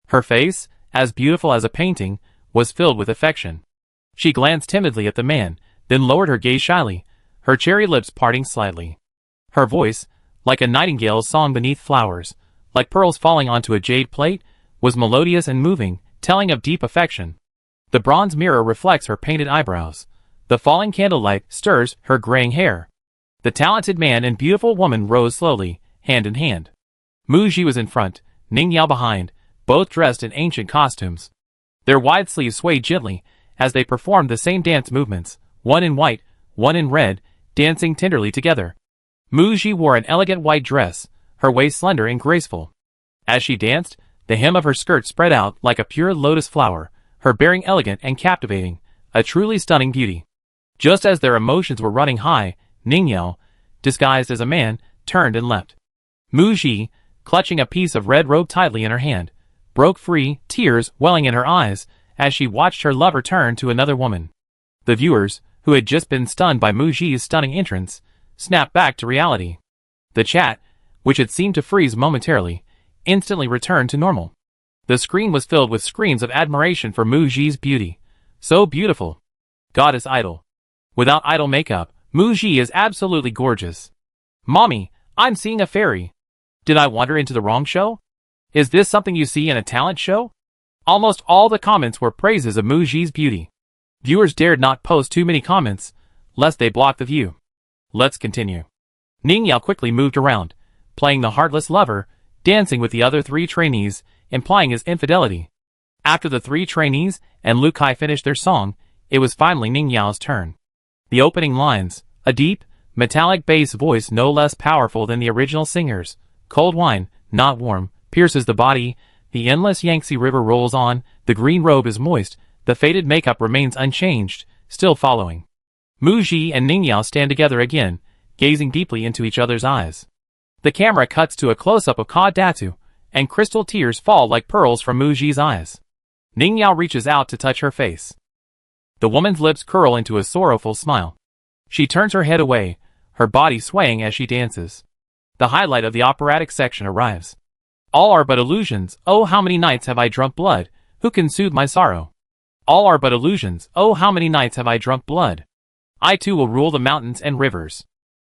A: Her face, as beautiful as a painting, was filled with affection. She glanced timidly at the man, then lowered her gaze shyly, her cherry lips parting slightly. Her voice, like a nightingale's song beneath flowers, like pearls falling onto a jade plate, was melodious and moving, telling of deep affection. The bronze mirror reflects her painted eyebrows. The falling candlelight stirs her graying hair. The talented man and beautiful woman rose slowly, hand in hand. Mu Ji was in front, Ning Yao behind, both dressed in ancient costumes. Their wide sleeves swayed gently as they performed the same dance movements, one in white, one in red, dancing tenderly together. Mu Ji wore an elegant white dress, her waist slender and graceful. As she danced, the hem of her skirt spread out like a pure lotus flower, her bearing elegant and captivating, a truly stunning beauty. Just as their emotions were running high, Ning Yao, disguised as a man, turned and left. Mu Ji, clutching a piece of red robe tightly in her hand, broke free, tears welling in her eyes, as she watched her lover turn to another woman. The viewers, who had just been stunned by Mu Ji's stunning entrance, snapped back to reality. The chat, which had seemed to freeze momentarily, instantly returned to normal. The screen was filled with screams of admiration for Mu Ji's beauty. So beautiful. Goddess idol. Without idol makeup, Mu Ji is absolutely gorgeous. Mommy, I'm seeing a fairy. Did I wander into the wrong show? Is this something you see in a talent show? Almost all the comments were praises of Mu Ji's beauty. Viewers dared not post too many comments, lest they block the view. Let's continue. Ning Yao quickly moved around, playing the heartless lover, dancing with the other three trainees, implying his infidelity. After the three trainees and Lu Kai finished their song, it was finally Ning Yao's turn. The opening lines, a deep, metallic bass voice no less powerful than the original singers, cold wine, not warm, pierces the body, the endless Yangtze River rolls on, the green robe is moist, the faded makeup remains unchanged, still following. Mu Ji and Ning Yao stand together again, gazing deeply into each other's eyes. The camera cuts to a close-up of Ka Datu, and crystal tears fall like pearls from Mu Ji's eyes. Ning Yao reaches out to touch her face. The woman's lips curl into a sorrowful smile. She turns her head away, her body swaying as she dances. The highlight of the operatic section arrives. All are but illusions, oh how many nights have I drunk blood, who can soothe my sorrow? All are but illusions, oh how many nights have I drunk blood? I too will rule the mountains and rivers.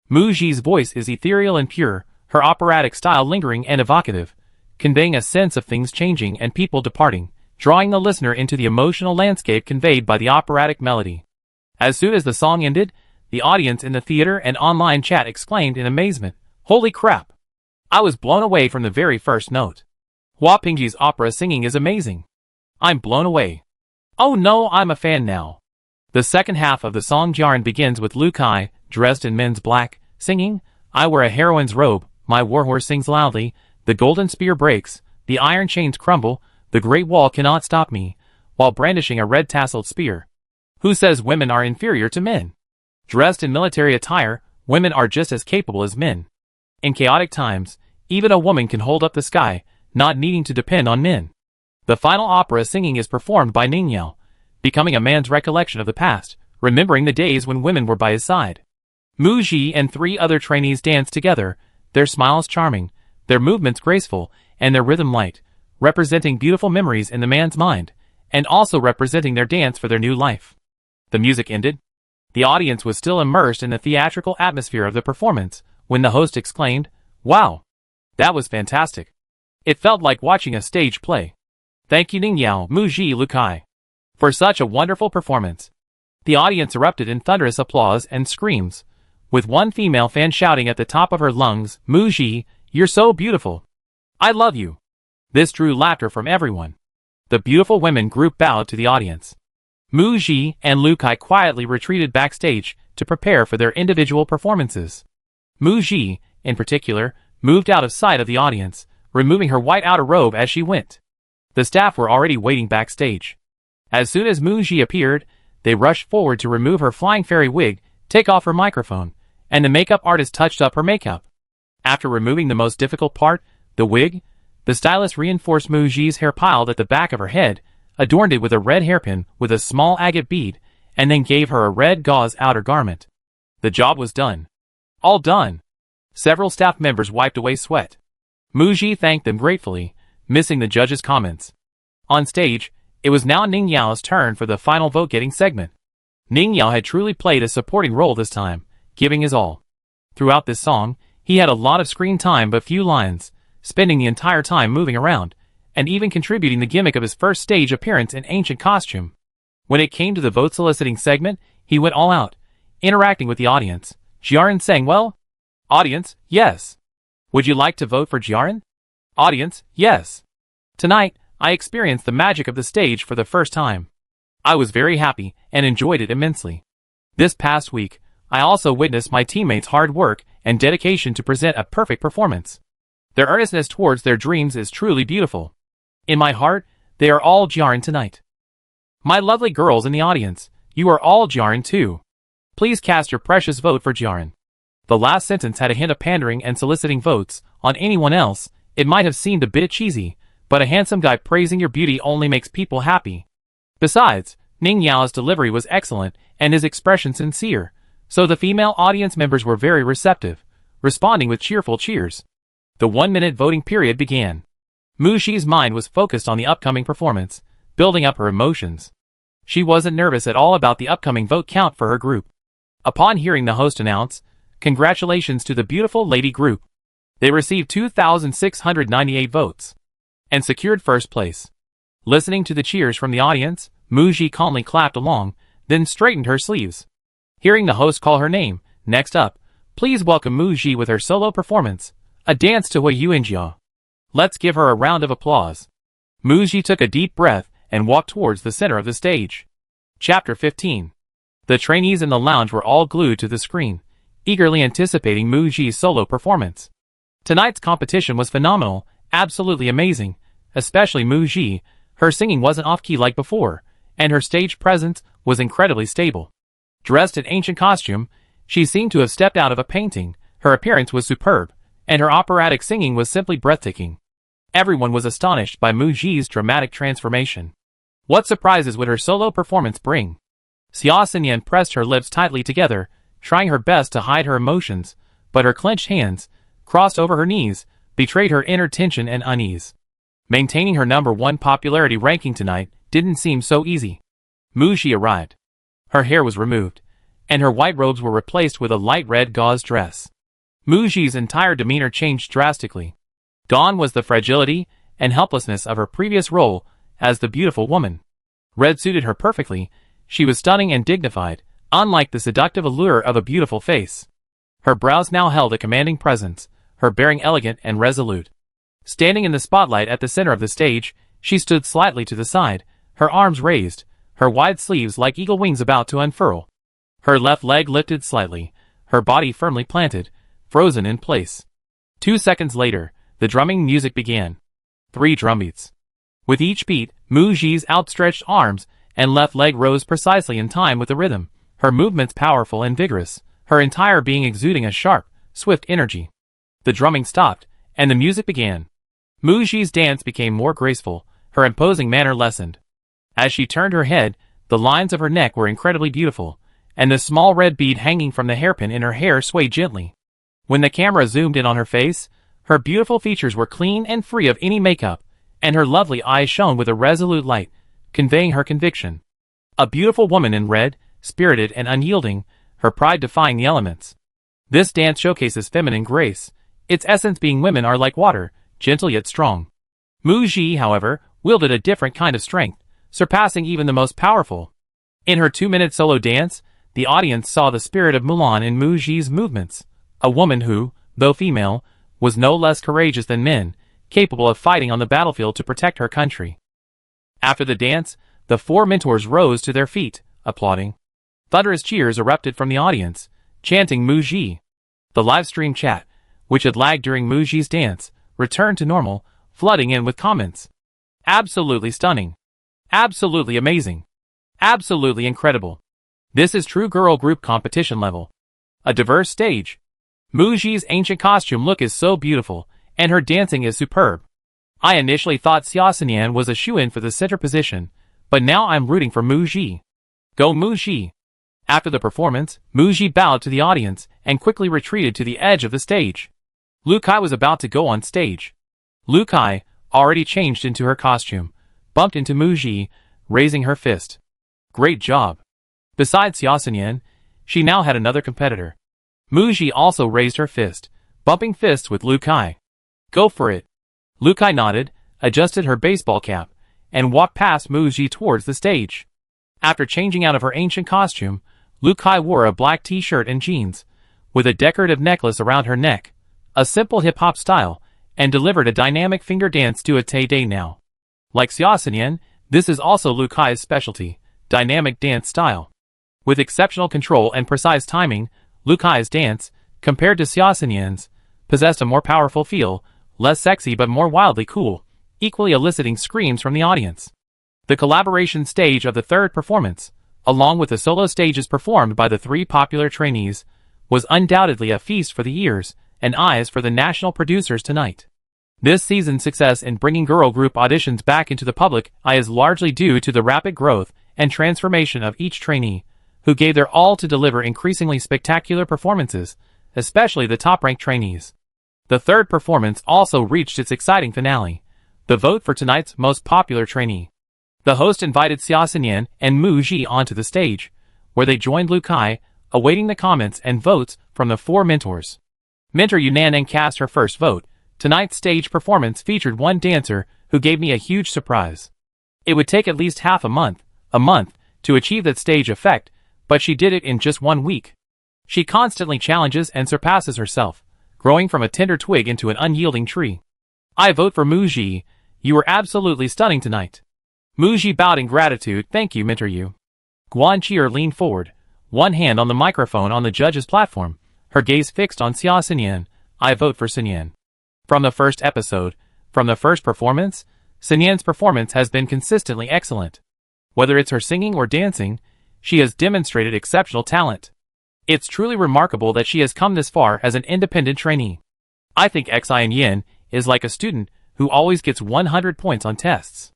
A: Mu Ji's voice is ethereal and pure, her operatic style lingering and evocative, conveying a sense of things changing and people departing, drawing the listener into the emotional landscape conveyed by the operatic melody. As soon as the song ended, the audience in the theater and online chat exclaimed in amazement, "Holy crap! I was blown away from the very first note. Hua Pingji's opera singing is amazing. I'm blown away. Oh no, I'm a fan now." The second half of the song Jiaran begins with Lu Kai, dressed in men's black, singing, "I wear a heroine's robe, my warhorse sings loudly, the golden spear breaks, the iron chains crumble, the great wall cannot stop me," while brandishing a red tasseled spear. Who says women are inferior to men? Dressed in military attire, women are just as capable as men. In chaotic times, even a woman can hold up the sky, not needing to depend on men. The final opera singing is performed by Ning Yao, becoming a man's recollection of the past, remembering the days when women were by his side. Mu Ji and three other trainees dance together, their smiles charming, their movements graceful, and their rhythm light, representing beautiful memories in the man's mind, and also representing their dance for their new life. The music ended. The audience was still immersed in the theatrical atmosphere of the performance when the host exclaimed, "Wow! That was fantastic. It felt like watching a stage play. Thank you Ningyao Muji Lukai for such a wonderful performance." The audience erupted in thunderous applause and screams, with one female fan shouting at the top of her lungs, "Muji, you're so beautiful. I love you." This drew laughter from everyone. The beautiful women group bowed to the audience. Muji and Lukai quietly retreated backstage to prepare for their individual performances. Muji, in particular, moved out of sight of the audience, removing her white outer robe as she went. The staff were already waiting backstage. As soon as Muji appeared, they rushed forward to remove her flying fairy wig, take off her microphone, and the makeup artist touched up her makeup. After removing the most difficult part, the wig, the stylist reinforced Muji's hair piled at the back of her head, adorned it with a red hairpin with a small agate bead, and then gave her a red gauze outer garment. The job was done. All done. Several staff members wiped away sweat. Muji thanked them gratefully, missing the judges' comments. On stage, it was now Ning Yao's turn for the final vote-getting segment. Ning Yao had truly played a supporting role this time, giving his all. Throughout this song, he had a lot of screen time but few lines, spending the entire time moving around, and even contributing the gimmick of his first stage appearance in ancient costume. When it came to the vote-soliciting segment, he went all out, interacting with the audience. Jiaren sang well? Audience, yes. Would you like to vote for Jiaren? Audience, yes. Tonight, I experienced the magic of the stage for the first time. I was very happy and enjoyed it immensely. This past week, I also witnessed my teammates' hard work and dedication to present a perfect performance. Their earnestness towards their dreams is truly beautiful. In my heart, they are all Jiaren tonight. My lovely girls in the audience, you are all Jiaren too. Please cast your precious vote for Jiaren. The last sentence had a hint of pandering and soliciting votes on anyone else. It might have seemed a bit cheesy, but a handsome guy praising your beauty only makes people happy. Besides, Ning Yao's delivery was excellent and his expression sincere, so the female audience members were very receptive, responding with cheerful cheers. The 1-minute voting period began. Muji's mind was focused on the upcoming performance, building up her emotions. She wasn't nervous at all about the upcoming vote count for her group. Upon hearing the host announce, "Congratulations to the beautiful lady group," they received 2,698 votes and secured first place. Listening to the cheers from the audience, Muji calmly clapped along, then straightened her sleeves. Hearing the host call her name, "Next up, please welcome Muji with her solo performance, A Dance to Hui Yuanjia. Let's give her a round of applause." Muji took a deep breath and walked towards the center of the stage. Chapter 15. The trainees in the lounge were all glued to the screen, eagerly anticipating Muji's solo performance. Tonight's competition was phenomenal, absolutely amazing, especially Muji. Her singing wasn't off-key like before, and her stage presence was incredibly stable. Dressed in ancient costume, she seemed to have stepped out of a painting. Her appearance was superb, and her operatic singing was simply breathtaking. Everyone was astonished by Muji's dramatic transformation. What surprises would her solo performance bring? Xia Xinyan pressed her lips tightly together, trying her best to hide her emotions, but her clenched hands, crossed over her knees, betrayed her inner tension and unease. Maintaining her #1 popularity ranking tonight didn't seem so easy. Muji arrived. Her hair was removed, and her white robes were replaced with a light red gauze dress. Muji's entire demeanor changed drastically. Gone was the fragility and helplessness of her previous role as the beautiful woman. Red suited her perfectly. She was stunning and dignified, unlike the seductive allure of a beautiful face. Her brows now held a commanding presence, her bearing elegant and resolute. Standing in the spotlight at the center of the stage, she stood slightly to the side, her arms raised, her wide sleeves like eagle wings about to unfurl. Her left leg lifted slightly, her body firmly planted, frozen in place. 2 seconds later, the drumming music began. 3 drumbeats. With each beat, Muji's outstretched arms and left leg rose precisely in time with the rhythm, her movements powerful and vigorous, her entire being exuding a sharp, swift energy. The drumming stopped, and the music began. Muji's dance became more graceful, her imposing manner lessened. As she turned her head, the lines of her neck were incredibly beautiful, and the small red bead hanging from the hairpin in her hair swayed gently. When the camera zoomed in on her face, her beautiful features were clean and free of any makeup, and her lovely eyes shone with a resolute light, conveying her conviction. A beautiful woman in red, spirited and unyielding, her pride defying the elements. This dance showcases feminine grace, its essence being women are like water, gentle yet strong. Mu Ji, however, wielded a different kind of strength, surpassing even the most powerful. In her 2-minute solo dance, the audience saw the spirit of Mulan in Mu Ji's movements, a woman who, though female, was no less courageous than men, capable of fighting on the battlefield to protect her country. After the dance, the 4 mentors rose to their feet, applauding. Thunderous cheers erupted from the audience, chanting Mu Ji. The live stream chat, which had lagged during Mu Ji's dance, returned to normal, flooding in with comments. Absolutely stunning. Absolutely amazing. Absolutely incredible. This is true girl group competition level. A diverse stage. Mu Ji's ancient costume look is so beautiful, and her dancing is superb. I initially thought Xia Xinyan was a shoo-in for the center position, but now I'm rooting for Mu Ji. Go Mu Ji. After the performance, Mu Ji bowed to the audience and quickly retreated to the edge of the stage. Lu Kai was about to go on stage. Lu Kai, already changed into her costume, bumped into Mu Ji, raising her fist. Great job. Besides Xia Xinyan, she now had another competitor. Mu Ji also raised her fist, bumping fists with Lu Kai. Go for it. Lu Kai nodded, adjusted her baseball cap, and walked past Mu Ji towards the stage. After changing out of her ancient costume, Lu Kai wore a black t-shirt and jeans, with a decorative necklace around her neck, a simple hip-hop style, and delivered a dynamic finger dance to a Tay Day Now. Like Xia Xinyan, this is also Lu Kai's specialty, dynamic dance style. With exceptional control and precise timing, Lu Kai's dance, compared to Xia Xinyan's, possessed a more powerful feel, less sexy but more wildly cool, equally eliciting screams from the audience. The collaboration stage of the third performance, along with the solo stages performed by the 3 popular trainees, was undoubtedly a feast for the ears and eyes for the national producers tonight. This season's success in bringing girl group auditions back into the public eye is largely due to the rapid growth and transformation of each trainee, who gave their all to deliver increasingly spectacular performances, especially the top-ranked trainees. The third performance also reached its exciting finale, the vote for tonight's most popular trainee. The host invited Xia Xinyan and Mu Ji onto the stage, where they joined Lu Kai, awaiting the comments and votes from the 4 mentors. Mentor Yunan cast her first vote. Tonight's stage performance featured one dancer who gave me a huge surprise. It would take at least half a month, to achieve that stage effect, but she did it in just 1 week. She constantly challenges and surpasses herself, growing from a tender twig into an unyielding tree. I vote for Mu Ji. You were absolutely stunning tonight. Mu Ji bowed in gratitude. Thank you, Mentor Yu. Guan Qier leaned forward, one hand on the microphone on the judge's platform, her gaze fixed on Xia Xinyan. I vote for Xinyan. From the first episode, from the first performance, Xinyan's performance has been consistently excellent. Whether it's her singing or dancing, she has demonstrated exceptional talent. It's truly remarkable that she has come this far as an independent trainee. I think Xinyan is like a student who always gets 100 points on tests.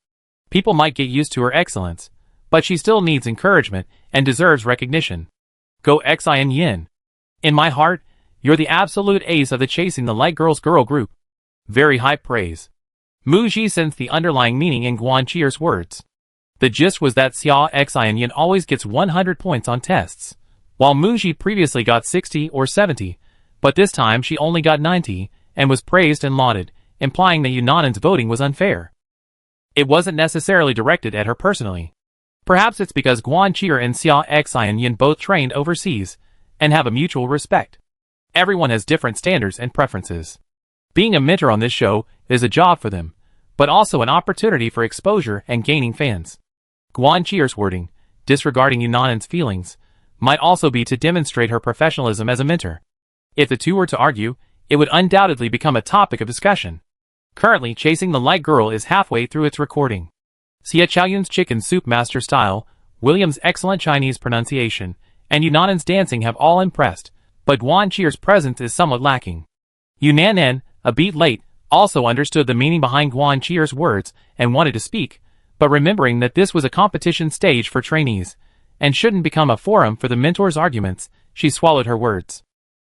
A: People might get used to her excellence, but she still needs encouragement and deserves recognition. Go Xinyan. In my heart, you're the absolute ace of the Chasing the Light Girls girl group. Very high praise. Mu Ji sensed the underlying meaning in Guan Qier's words. The gist was that Xia Xinyan always gets 100 points on tests, while Mu Ji previously got 60 or 70, but this time she only got 90, and was praised and lauded, implying that Yunan's voting was unfair. It wasn't necessarily directed at her personally. Perhaps it's because Guan Qier and Xia Xinyan both trained overseas, and have a mutual respect. Everyone has different standards and preferences. Being a mentor on this show is a job for them, but also an opportunity for exposure and gaining fans. Guan Qier's wording, disregarding Yunan's feelings, might also be to demonstrate her professionalism as a mentor. If the two were to argue, it would undoubtedly become a topic of discussion. Currently, Chasing the Light Girl is halfway through its recording. Xia Chaoyun's chicken soup master style, William's excellent Chinese pronunciation, and Yunan's dancing have all impressed, but Guan Qier's presence is somewhat lacking. Yunan, a beat late, also understood the meaning behind Guan Qier's words and wanted to speak, but remembering that this was a competition stage for trainees, and shouldn't become a forum for the mentor's arguments, she swallowed her words.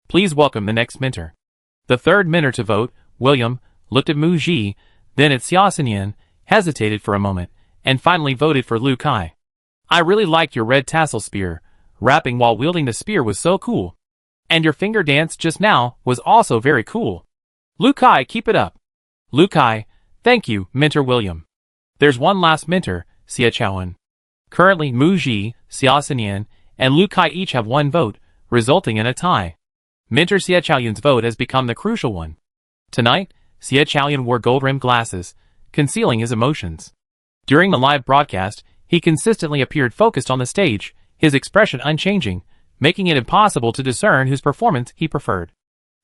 A: Please welcome the next mentor. The third minter to vote, William, looked at Mu Ji, then at Xia Xinyan, hesitated for a moment, and finally voted for Lu Kai. I really liked your red tassel spear. Rapping while wielding the spear was so cool. And your finger dance just now was also very cool. Lu Kai, keep it up. Lu Kai, thank you, Minter William. There's one last minter, Xia Chaoan. Currently Mu Ji, Xia Xinyan, and Lu Kai each have one vote, resulting in a tie. Minter Xia Chaoyan's vote has become the crucial one. Tonight, Xia Chaoyan wore gold-rimmed glasses, concealing his emotions. During the live broadcast, he consistently appeared focused on the stage, his expression unchanging, making it impossible to discern whose performance he preferred.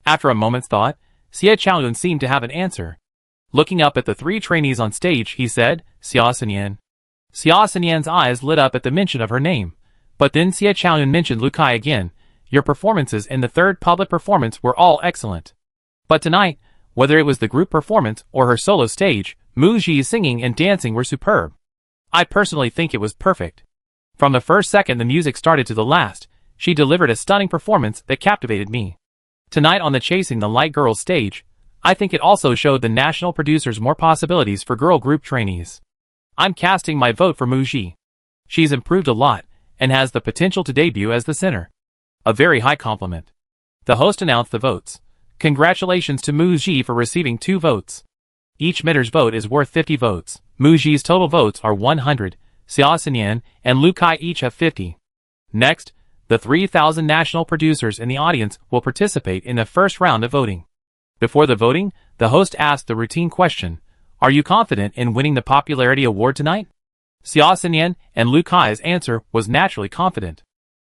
A: After a moment's thought, Xia Chaoyan seemed to have an answer. Looking up at the three trainees on stage, he said, Xia Xinyan. Xia Xinyan's eyes lit up at the mention of her name, but then Xia Chaoyan mentioned Lu Kai again. Your performances in the third public performance were all excellent. But tonight, whether it was the group performance or her solo stage, Mu Ji's singing and dancing were superb. I personally think it was perfect. From the first second the music started to the last, she delivered a stunning performance that captivated me. Tonight on the Chasing the Light Girls stage, I think it also showed the national producers more possibilities for girl group trainees. I'm casting my vote for Mu Ji. She's improved a lot, and has the potential to debut as the center. A very high compliment. The host announced the votes. Congratulations to Mu Ji for receiving 2 votes. Each minter's vote is worth 50 votes. Mu Ji's total votes are 100, Xia Xinyan and Lu Kai each have 50. Next, the 3,000 national producers in the audience will participate in the first round of voting. Before the voting, the host asked the routine question, are you confident in winning the popularity award tonight? Xia Xinyan and Lu Kai's answer was naturally confident.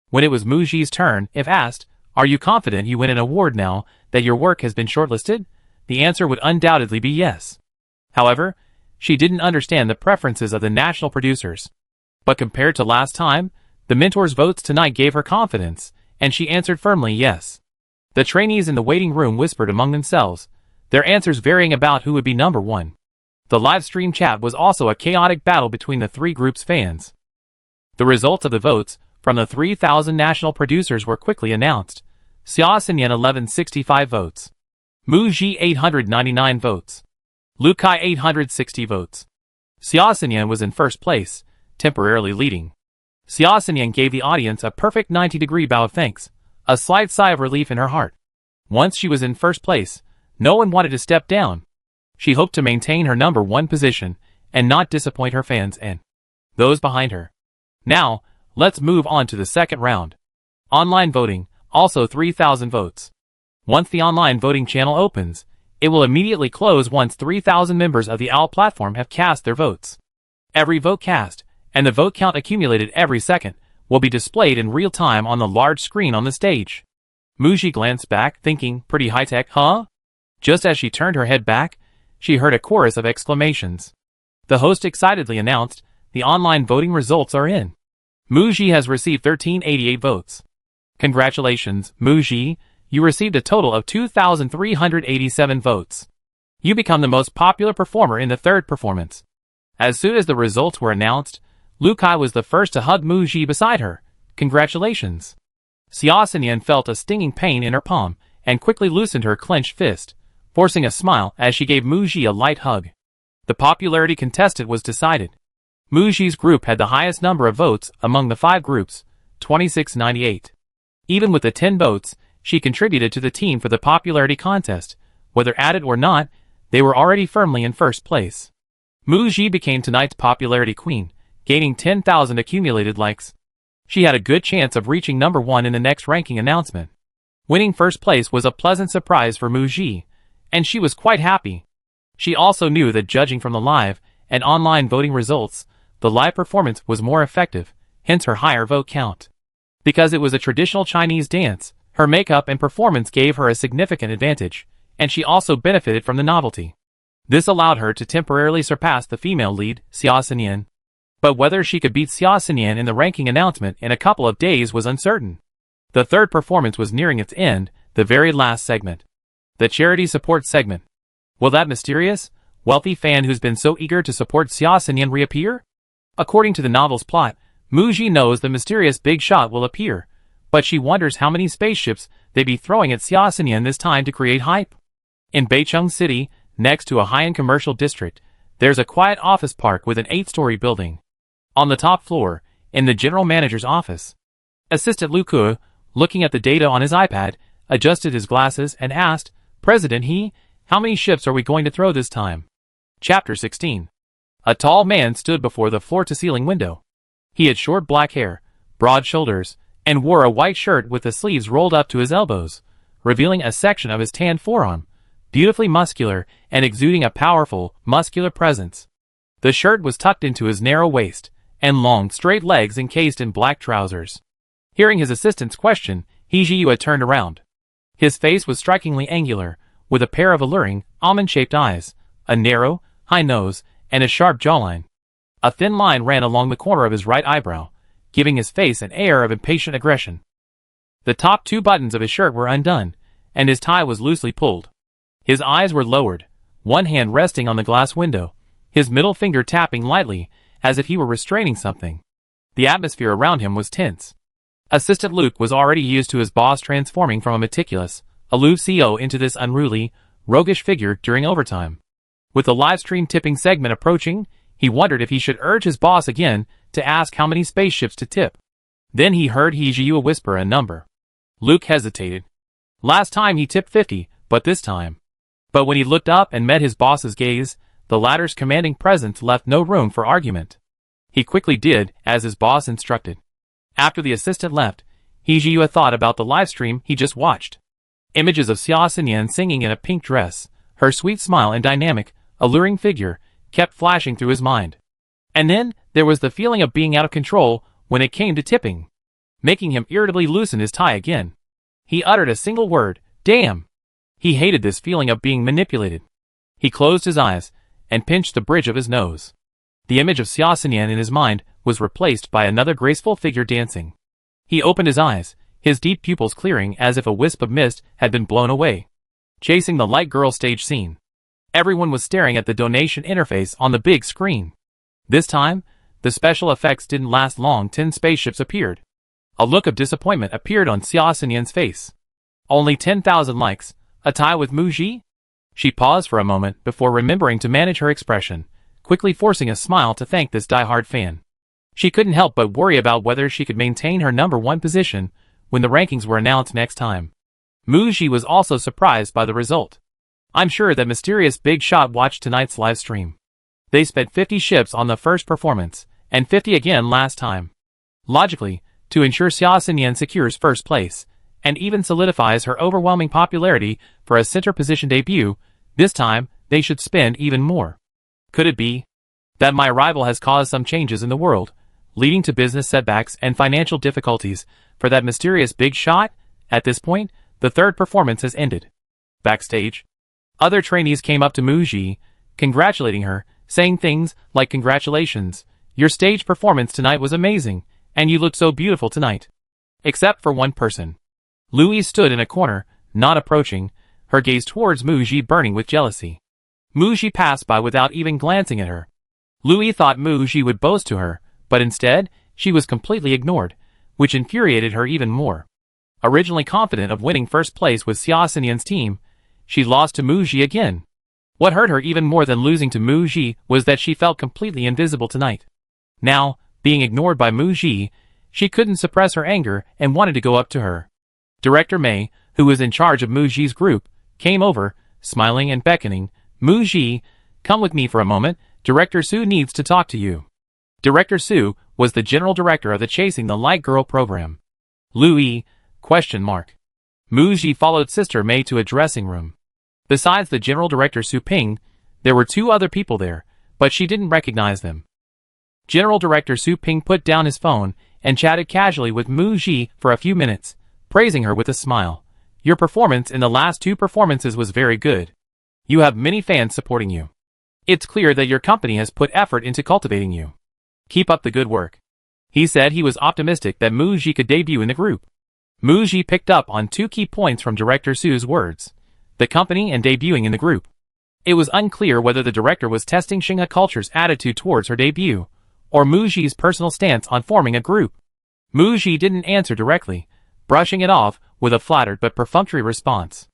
A: When it was Mu Ji's turn, if asked, are you confident you win an award now that your work has been shortlisted? The answer would undoubtedly be yes. However, she didn't understand the preferences of the national producers. But compared to last time, the mentors' votes tonight gave her confidence, and she answered firmly yes. The trainees in the waiting room whispered among themselves, their answers varying about who would be number 1. The live stream chat was also a chaotic battle between the 3 groups' fans. The results of the votes from the 3,000 national producers were quickly announced. Xia Xinyan 1165 votes. Mu Ji 899 votes. Lu Kai 860 votes. Xia Xinyan was in first place, temporarily leading. Xia Xinyan gave the audience a perfect 90-degree bow of thanks, a slight sigh of relief in her heart. Once she was in first place, no one wanted to step down. She hoped to maintain her number 1 position and not disappoint her fans and those behind her. Now, let's move on to the second round. Online voting, also 3,000 votes. Once the online voting channel opens, it will immediately close once 3,000 members of the OWL platform have cast their votes. Every vote cast, and the vote count accumulated every second, will be displayed in real time on the large screen on the stage. Mu Ji glanced back, thinking, pretty high-tech, huh? Just as she turned her head back, she heard a chorus of exclamations. The host excitedly announced, the online voting results are in. Mu Ji has received 1,388 votes. Congratulations, Mu Ji, you received a total of 2,387 votes. You become the most popular performer in the third performance. As soon as the results were announced, Lu Kai was the first to hug Mu Ji beside her. Congratulations. Xia Xinyan felt a stinging pain in her palm and quickly loosened her clenched fist, forcing a smile as she gave Mu Ji a light hug. The popularity contested was decided. Mu Ji's group had the highest number of votes among the 5 groups, 2698. Even with the 10 votes, she contributed to the team for the popularity contest. Whether added or not, they were already firmly in first place. Mu Ji became tonight's popularity queen, gaining 10,000 accumulated likes. She had a good chance of reaching number 1 in the next ranking announcement. Winning first place was a pleasant surprise for Mu Ji, and she was quite happy. She also knew that judging from the live and online voting results, the live performance was more effective, hence her higher vote count. Because it was a traditional Chinese dance, her makeup and performance gave her a significant advantage, and she also benefited from the novelty. This allowed her to temporarily surpass the female lead, Xia Xinyan. But whether she could beat Xia Xinyan in the ranking announcement in a couple of days was uncertain. The third performance was nearing its end, the very last segment. The charity support segment. Will that mysterious, wealthy fan who's been so eager to support Xia Xinyan reappear? According to the novel's plot, Mu Ji knows the mysterious big shot will appear, but she wonders how many spaceships they'd be throwing at Xia Xinyan this time to create hype. In Beicheng City, next to a high-end commercial district, there's a quiet office park with an 8-story building. On the top floor, in the general manager's office, Assistant Lu Ke, looking at the data on his iPad, adjusted his glasses and asked, "President He, how many ships are we going to throw this time?" Chapter 16. A tall man stood before the floor-to-ceiling window. He had short black hair, broad shoulders, and wore a white shirt with the sleeves rolled up to his elbows, revealing a section of his tanned forearm, beautifully muscular and exuding a powerful, muscular presence. The shirt was tucked into his narrow waist, and long, straight legs encased in black trousers. Hearing his assistant's question, He Jiyue turned around. His face was strikingly angular, with a pair of alluring, almond-shaped eyes, a narrow, high nose, and a sharp jawline. A thin line ran along the corner of his right eyebrow, giving his face an air of impatient aggression. The top 2 buttons of his shirt were undone, and his tie was loosely pulled. His eyes were lowered, one hand resting on the glass window, his middle finger tapping lightly, as if he were restraining something. The atmosphere around him was tense. Assistant Luke was already used to his boss transforming from a meticulous, aloof CEO into this unruly, roguish figure during overtime. With the live stream tipping segment approaching, he wondered if he should urge his boss again to ask how many spaceships to tip. Then he heard He Jiyue whisper a number. Luke hesitated. Last time he tipped 50, but this time. But when he looked up and met his boss's gaze, the latter's commanding presence left no room for argument. He quickly did as his boss instructed. After the assistant left, He Jiyue thought about the live stream he just watched. Images of Xia Xinyan singing in a pink dress, her sweet smile and dynamic, alluring figure, kept flashing through his mind. And then, there was the feeling of being out of control when it came to tipping, making him irritably loosen his tie again. He uttered a single word, "Damn!" He hated this feeling of being manipulated. He closed his eyes, and pinched the bridge of his nose. The image of Xia Xinyan in his mind was replaced by another graceful figure dancing. He opened his eyes, his deep pupils clearing as if a wisp of mist had been blown away. Chasing the light girl stage scene. Everyone was staring at the donation interface on the big screen. This time, the special effects didn't last long. 10 spaceships appeared. A look of disappointment appeared on Xia Xinyan's face. Only 10,000 likes, a tie with Mu Ji? She paused for a moment before remembering to manage her expression, quickly forcing a smile to thank this die-hard fan. She couldn't help but worry about whether she could maintain her #1 position when the rankings were announced next time. Mu Ji was also surprised by the result. I'm sure that mysterious big shot watched tonight's live stream. They spent 50 ships on the first performance, and 50 again last time. Logically, to ensure Xia Xinyan secures first place, and even solidifies her overwhelming popularity for a center position debut, this time, they should spend even more. Could it be that my arrival has caused some changes in the world, leading to business setbacks and financial difficulties for that mysterious big shot? At this point, the third performance has ended. Backstage, other trainees came up to Mu Ji, congratulating her, saying things like, "Congratulations, your stage performance tonight was amazing, and you looked so beautiful tonight." Except for one person. Louise stood in a corner, not approaching, her gaze towards Mu Ji burning with jealousy. Mu Ji passed by without even glancing at her. Louis thought Mu Ji would boast to her, but instead, she was completely ignored, which infuriated her even more. Originally confident of winning first place with Xia Xinyan's team, she lost to Mu Ji again. What hurt her even more than losing to Mu Ji was that she felt completely invisible tonight. Now, being ignored by Mu Ji, she couldn't suppress her anger and wanted to go up to her. Director Mei, who was in charge of Mu Ji's group, came over, smiling and beckoning. "Mu Ji, come with me for a moment, Director Su needs to talk to you." Director Su was the general director of the Chasing the Light Girl program. Louis? Mu Ji followed Sister Mei to a dressing room. Besides the general director Su Ping, there were 2 other people there, but she didn't recognize them. General Director Su Ping put down his phone and chatted casually with Mu Ji for a few minutes, praising her with a smile. "Your performance in the last 2 performances was very good. You have many fans supporting you. It's clear that your company has put effort into cultivating you. Keep up the good work." He said he was optimistic that Mu Ji could debut in the group. Mu Ji picked up on 2 key points from Director Su's words: the company and debuting in the group. It was unclear whether the director was testing Xinghe Culture's attitude towards her debut, or Mu Ji's personal stance on forming a group. Mu Ji didn't answer directly, brushing it off with a flattered but perfunctory response.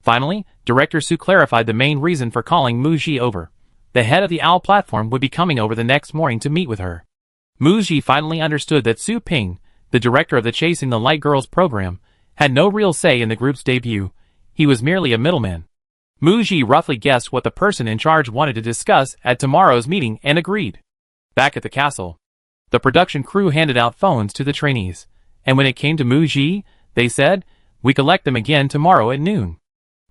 A: Finally, Director Su clarified the main reason for calling Muji over. The head of the OWL platform would be coming over the next morning to meet with her. Muji finally understood that Su Ping, the director of the Chasing the Light Girls program, had no real say in the group's debut. He was merely a middleman. Muji roughly guessed what the person in charge wanted to discuss at tomorrow's meeting and agreed. Back at the castle, the production crew handed out phones to the trainees, and when it came to Muji, they said, "We collect them again tomorrow at noon."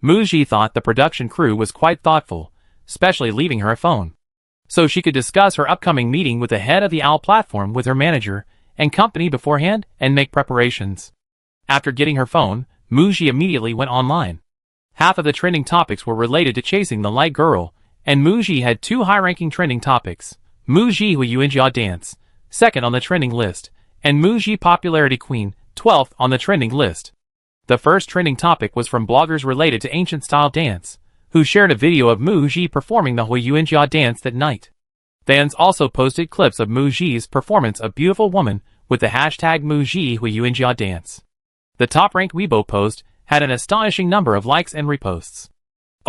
A: Muji thought the production crew was quite thoughtful, especially leaving her a phone, so she could discuss her upcoming meeting with the head of the OWL platform with her manager and company beforehand and make preparations. After getting her phone, Muji immediately went online. Half of the trending topics were related to Chasing the Light Girl, and Muji had 2 high-ranking trending topics: Muji Hui Yuanjia Dance, 2nd on the trending list, and Muji Popularity Queen, 12th on the trending list. The first trending topic was from bloggers related to ancient style dance, who shared a video of Muji performing the Hui Yuanjia dance that night. Fans also posted clips of Muji's performance of Beautiful Woman with the hashtag Muji Hui Yuanjia Dance. The top-ranked Weibo post had an astonishing number of likes and reposts.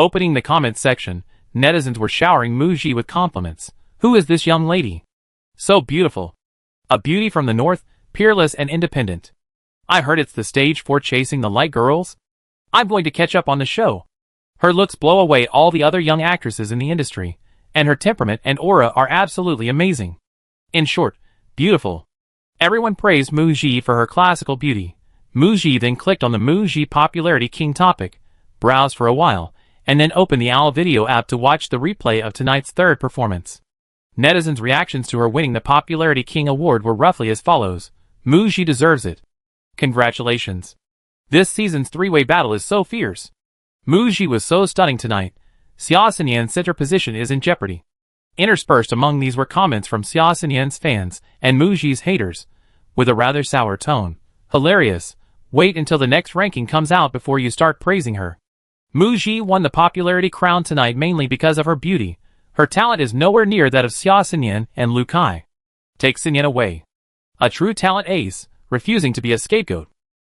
A: Opening the comments section, netizens were showering Muji with compliments. "Who is this young lady? So beautiful. A beauty from the north, peerless and independent. I heard it's the stage for Chasing the Light Girls. I'm going to catch up on the show. Her looks blow away all the other young actresses in the industry, and her temperament and aura are absolutely amazing. In short, beautiful." Everyone praised Muji for her classical beauty. Muji then clicked on the Muji Popularity King topic, browsed for a while, and then opened the OWL video app to watch the replay of tonight's 3rd performance. Netizens' reactions to her winning the Popularity King award were roughly as follows: "Muji deserves it. Congratulations. This season's 3-way battle is so fierce. Muji was so stunning tonight. Xia Xinyan's center position is in jeopardy." Interspersed among these were comments from Xia Xinyan's fans and Muji's haters, with a rather sour tone. "Hilarious. Wait until the next ranking comes out before you start praising her." Muji won the popularity crown tonight mainly because of her beauty. Her talent is nowhere near that of Xia Xinyan and Lu Kai. Take Xinyan away. A true talent ace, refusing to be a scapegoat.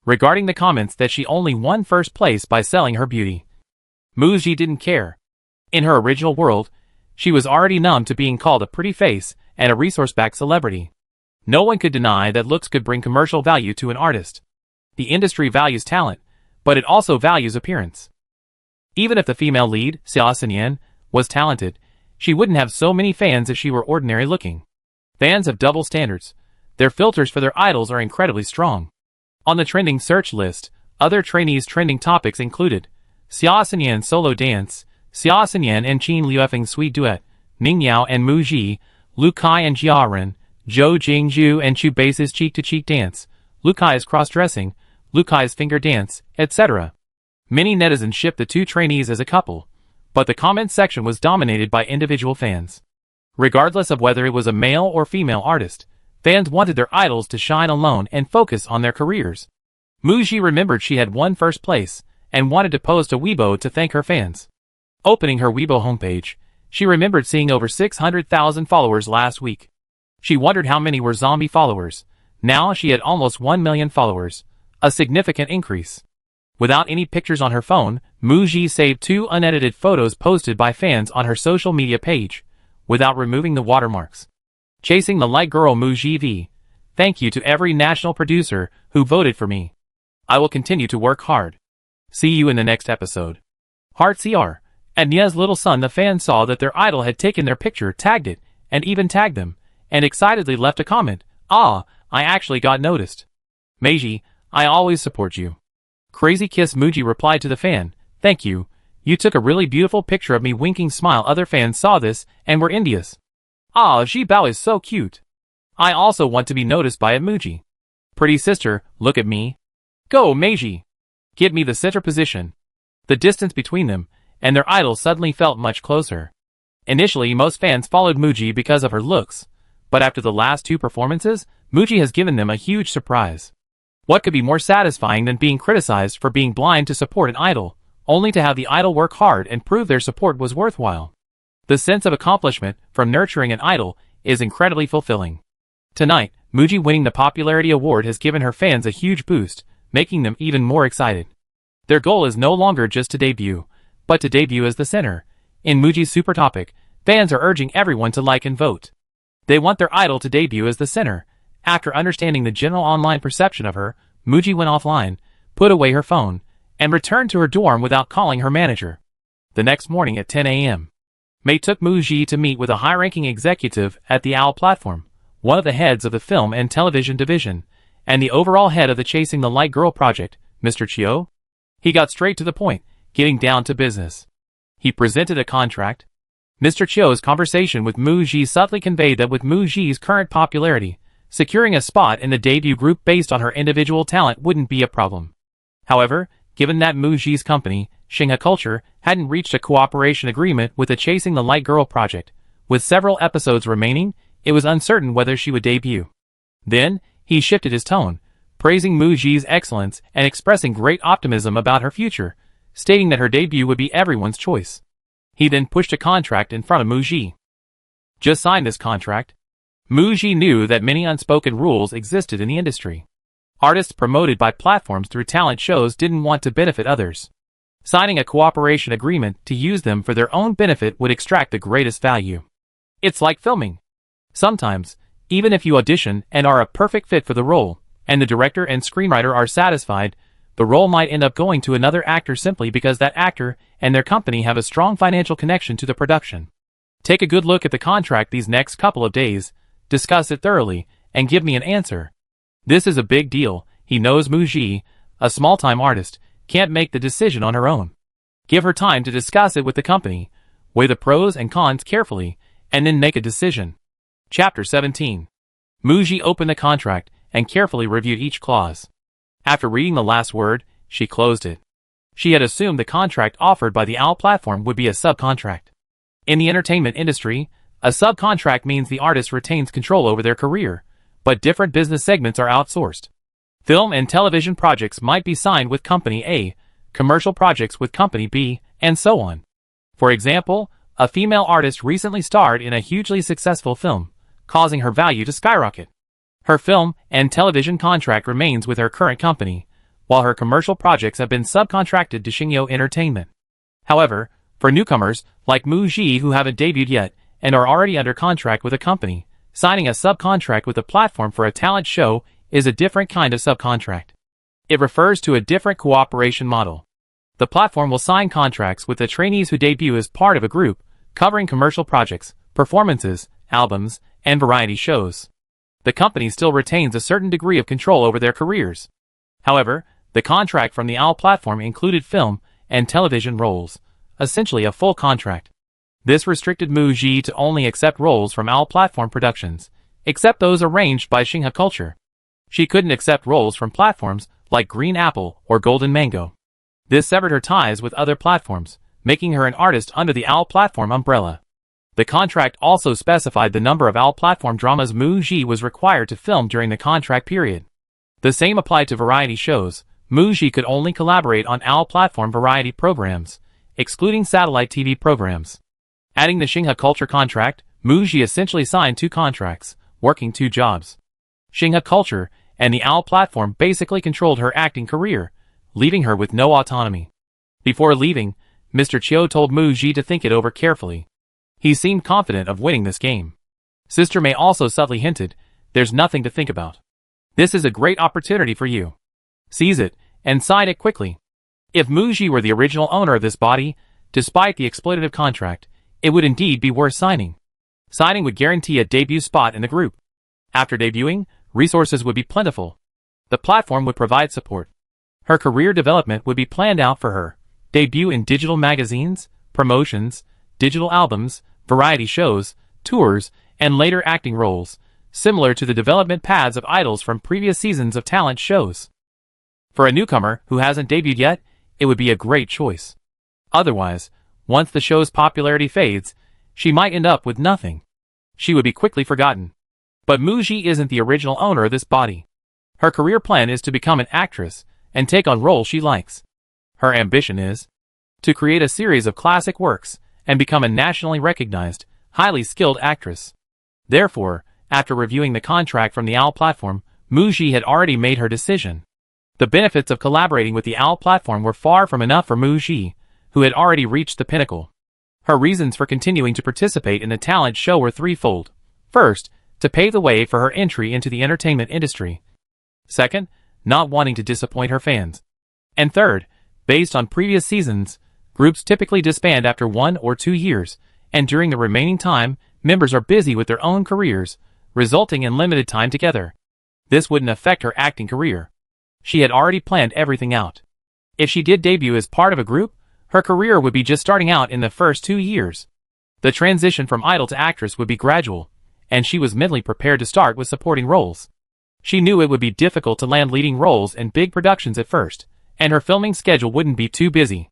A: Regarding the comments that she only won first place by selling her beauty, Muji didn't care. In her original world, she was already numb to being called a pretty face and a resource-backed celebrity. No one could deny that looks could bring commercial value to an artist. The industry values talent, but it also values appearance. Even if the female lead, Xia Xinyan, was talented, she wouldn't have so many fans if she were ordinary looking. Fans have double standards. Their filters for their idols are incredibly strong. On the trending search list, other trainees' trending topics included Xia Xinyan solo dance, Xia Xinyan and Qin Liuefeng's sweet duet, Ning Yao and Muji, Lu Kai and Jiaren, Zhou Jingzhu and Chu Base's cheek-to-cheek dance, Lu Kai's cross-dressing, Lu Kai's finger dance, etc. Many netizens shipped the 2 trainees as a couple, but the comment section was dominated by individual fans. Regardless of whether it was a male or female artist, fans wanted their idols to shine alone and focus on their careers. Muji remembered she had won first place, and wanted to post a Weibo to thank her fans. Opening her Weibo homepage, she remembered seeing over 600,000 followers last week. She wondered how many were zombie followers. Now she had almost 1 million followers, a significant increase. Without any pictures on her phone, Muji saved 2 unedited photos posted by fans on her social media page, without removing the watermarks. Chasing the Light Girl Muji V. Thank you to every national producer who voted for me. I will continue to work hard. See you in the next episode. Heart CR. At Nia's little son, the fans saw that their idol had taken their picture, tagged it, and even tagged them, and excitedly left a comment. "Ah, I actually got noticed. Meiji, I always support you." Crazy Kiss Muji replied to the fan, "Thank you. You took a really beautiful picture of me winking smile." Other fans saw this and were envious. "Ah, Ji Bao is so cute. I also want to be noticed by it, Muji. Pretty sister, look at me. Go, Meiji. Get me the center position." The distance between them and their idol suddenly felt much closer. Initially, most fans followed Muji because of her looks, but after the last 2 performances, Muji has given them a huge surprise. What could be more satisfying than being criticized for being blind to support an idol, only to have the idol work hard and prove their support was worthwhile? The sense of accomplishment from nurturing an idol is incredibly fulfilling. Tonight, Muji winning the popularity award has given her fans a huge boost, making them even more excited. Their goal is no longer just to debut, but to debut as the center. In Muji's Super Topic, fans are urging everyone to like and vote. They want their idol to debut as the center. After understanding the general online perception of her, Muji went offline, put away her phone, and returned to her dorm without calling her manager. The next morning at 10 a.m., Mei took Muji to meet with a high-ranking executive at the OWL platform, one of the heads of the film and television division, and the overall head of the Chasing the Light Girl project, Mr. Chiu. He got straight to the point, getting down to business. He presented a contract. Mr. Chiu's conversation with Muji subtly conveyed that with Muji's current popularity, securing a spot in the debut group based on her individual talent wouldn't be a problem. However, given that Muji's company, Xinghe Culture, hadn't reached a cooperation agreement with the Chasing the Light Girl project, with several episodes remaining, it was uncertain whether she would debut. Then, he shifted his tone, praising Muji's excellence and expressing great optimism about her future, stating that her debut would be everyone's choice. He then pushed a contract in front of Muji. Just sign this contract. Muji knew that many unspoken rules existed in the industry. Artists promoted by platforms through talent shows didn't want to benefit others. Signing a cooperation agreement to use them for their own benefit would extract the greatest value. It's like filming. Sometimes, even if you audition and are a perfect fit for the role, and the director and screenwriter are satisfied, the role might end up going to another actor simply because that actor and their company have a strong financial connection to the production. Take a good look at the contract these next couple of days, discuss it thoroughly, and give me an answer. This is a big deal. He knows Muji, a small-time artist, can't make the decision on her own. Give her time to discuss it with the company, weigh the pros and cons carefully, and then make a decision. Chapter 17. Muji opened the contract and carefully reviewed each clause. After reading the last word, she closed it. She had assumed the contract offered by the OWL platform would be a subcontract. In the entertainment industry, a subcontract means the artist retains control over their career, but different business segments are outsourced. Film and television projects might be signed with Company A, commercial projects with Company B, and so on. For example, a female artist recently starred in a hugely successful film, causing her value to skyrocket. Her film and television contract remains with her current company, while her commercial projects have been subcontracted to Xinghe Entertainment. However, for newcomers like Muji who haven't debuted yet and are already under contract with a company, signing a subcontract with a platform for a talent show is a different kind of subcontract. It refers to a different cooperation model. The platform will sign contracts with the trainees who debut as part of a group, covering commercial projects, performances, albums, and variety shows. The company still retains a certain degree of control over their careers. However, the contract from the OWL platform included film and television roles, essentially a full contract. This restricted Muji to only accept roles from OWL platform productions, except those arranged by Xinghe Culture. She couldn't accept roles from platforms like Green Apple or Golden Mango. This severed her ties with other platforms, making her an artist under the OWL platform umbrella. The contract also specified the number of OWL platform dramas Muji was required to film during the contract period. The same applied to variety shows. Muji could only collaborate on OWL platform variety programs, excluding satellite TV programs. Adding the Xinghe Culture contract, Muji essentially signed two contracts, working two jobs. Xinghe Culture and the OWL platform basically controlled her acting career, leaving her with no autonomy. Before leaving, Mr. Chiu told Muji to think it over carefully. He seemed confident of winning this game. Sister Mei also subtly hinted, there's nothing to think about. This is a great opportunity for you. Seize it, and sign it quickly. If Muji were the original owner of this body, despite the exploitative contract, it would indeed be worth signing. Signing would guarantee a debut spot in the group. After debuting, resources would be plentiful. The platform would provide support. Her career development would be planned out for her. Debut in digital magazines, promotions, digital albums, variety shows, tours, and later acting roles, similar to the development paths of idols from previous seasons of talent shows. For a newcomer who hasn't debuted yet, it would be a great choice. Otherwise, once the show's popularity fades, she might end up with nothing. She would be quickly forgotten. But Muji isn't the original owner of this body. Her career plan is to become an actress and take on roles she likes. Her ambition is to create a series of classic works and become a nationally recognized, highly skilled actress. Therefore, after reviewing the contract from the OWL platform, Muji had already made her decision. The benefits of collaborating with the OWL platform were far from enough for Mu Ji, who had already reached the pinnacle. Her reasons for continuing to participate in the talent show were threefold. First, to pave the way for her entry into the entertainment industry. Second, not wanting to disappoint her fans. And third, based on previous seasons, groups typically disband after 1 or 2 years, and during the remaining time, members are busy with their own careers, resulting in limited time together. This wouldn't affect her acting career. She had already planned everything out. If she did debut as part of a group, her career would be just starting out in the first 2 years. The transition from idol to actress would be gradual, and she was mentally prepared to start with supporting roles. She knew it would be difficult to land leading roles in big productions at first, and her filming schedule wouldn't be too busy.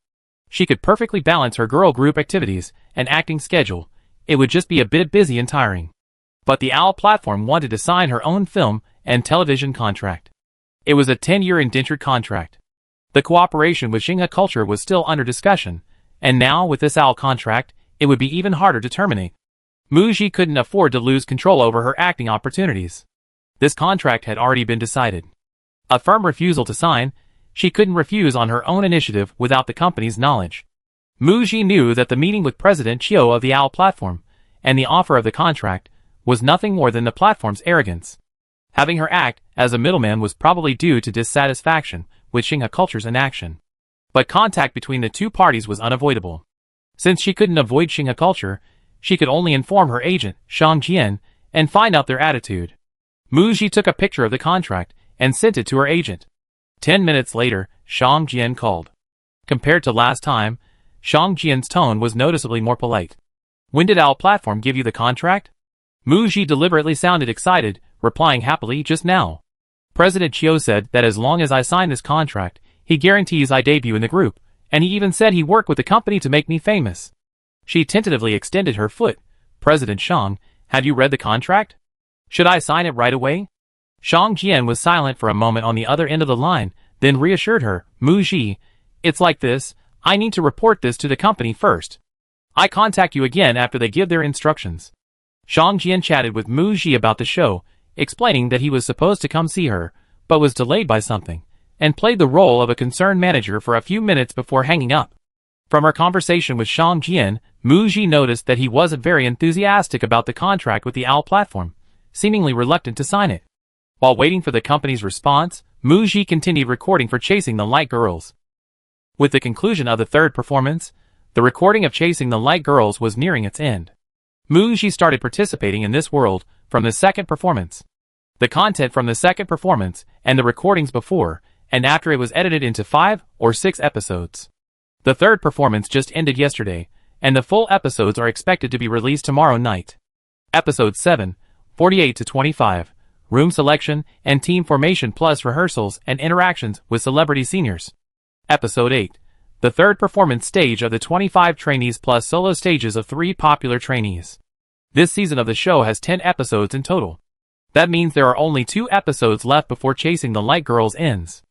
A: She could perfectly balance her girl group activities and acting schedule. It would just be a bit busy and tiring. But the OWL platform wanted to sign her own film and television contract. It was a 10-year indentured contract. The cooperation with Xinghe Culture was still under discussion, and now with this OWL contract, it would be even harder to terminate. Mu Ji couldn't afford to lose control over her acting opportunities. This contract had already been decided. A firm refusal to sign, she couldn't refuse on her own initiative without the company's knowledge. Mu Ji knew that the meeting with President Chiu of the OWL platform, and the offer of the contract, was nothing more than the platform's arrogance. Having her act as a middleman was probably due to dissatisfaction with Xinghe Culture's inaction. But contact between the two parties was unavoidable. Since she couldn't avoid Xinghe Culture, she could only inform her agent, Shang Jian, and find out their attitude. Mu Ji took a picture of the contract and sent it to her agent. 10 minutes later, Shang Jian called. Compared to last time, Shang Jian's tone was noticeably more polite. "When did OWL platform give you the contract?" Mu Ji deliberately sounded excited, replying happily, "Just now. President Chiu said that as long as I sign this contract, he guarantees I debut in the group, and he even said he worked with the company to make me famous." She tentatively extended her foot. "President Shang, have you read the contract? Should I sign it right away?" Shang Jian was silent for a moment on the other end of the line, then reassured her, "Mu Ji, it's like this, I need to report this to the company first. I contact you again after they give their instructions." Shang Jian chatted with Mu Ji about the show, explaining that he was supposed to come see her, but was delayed by something, and played the role of a concerned manager for a few minutes before hanging up. From her conversation with Shang Jian, Mu Ji noticed that he wasn't very enthusiastic about the contract with the OWL platform, seemingly reluctant to sign it. While waiting for the company's response, Mu Ji continued recording for Chasing the Light Girls. With the conclusion of the third performance, the recording of Chasing the Light Girls was nearing its end. Mu Ji started participating in this world from the second performance. The content from the second performance and the recordings before and after it was edited into 5 or 6 episodes. The third performance just ended yesterday, and the full episodes are expected to be released tomorrow night. Episode 7, 48 to 25, room selection and team formation plus rehearsals and interactions with celebrity seniors. Episode 8, the third performance stage of the 25 trainees plus solo stages of 3 popular trainees. This season of the show has 10 episodes in total. That means there are only 2 episodes left before Chasing the Light Girls ends.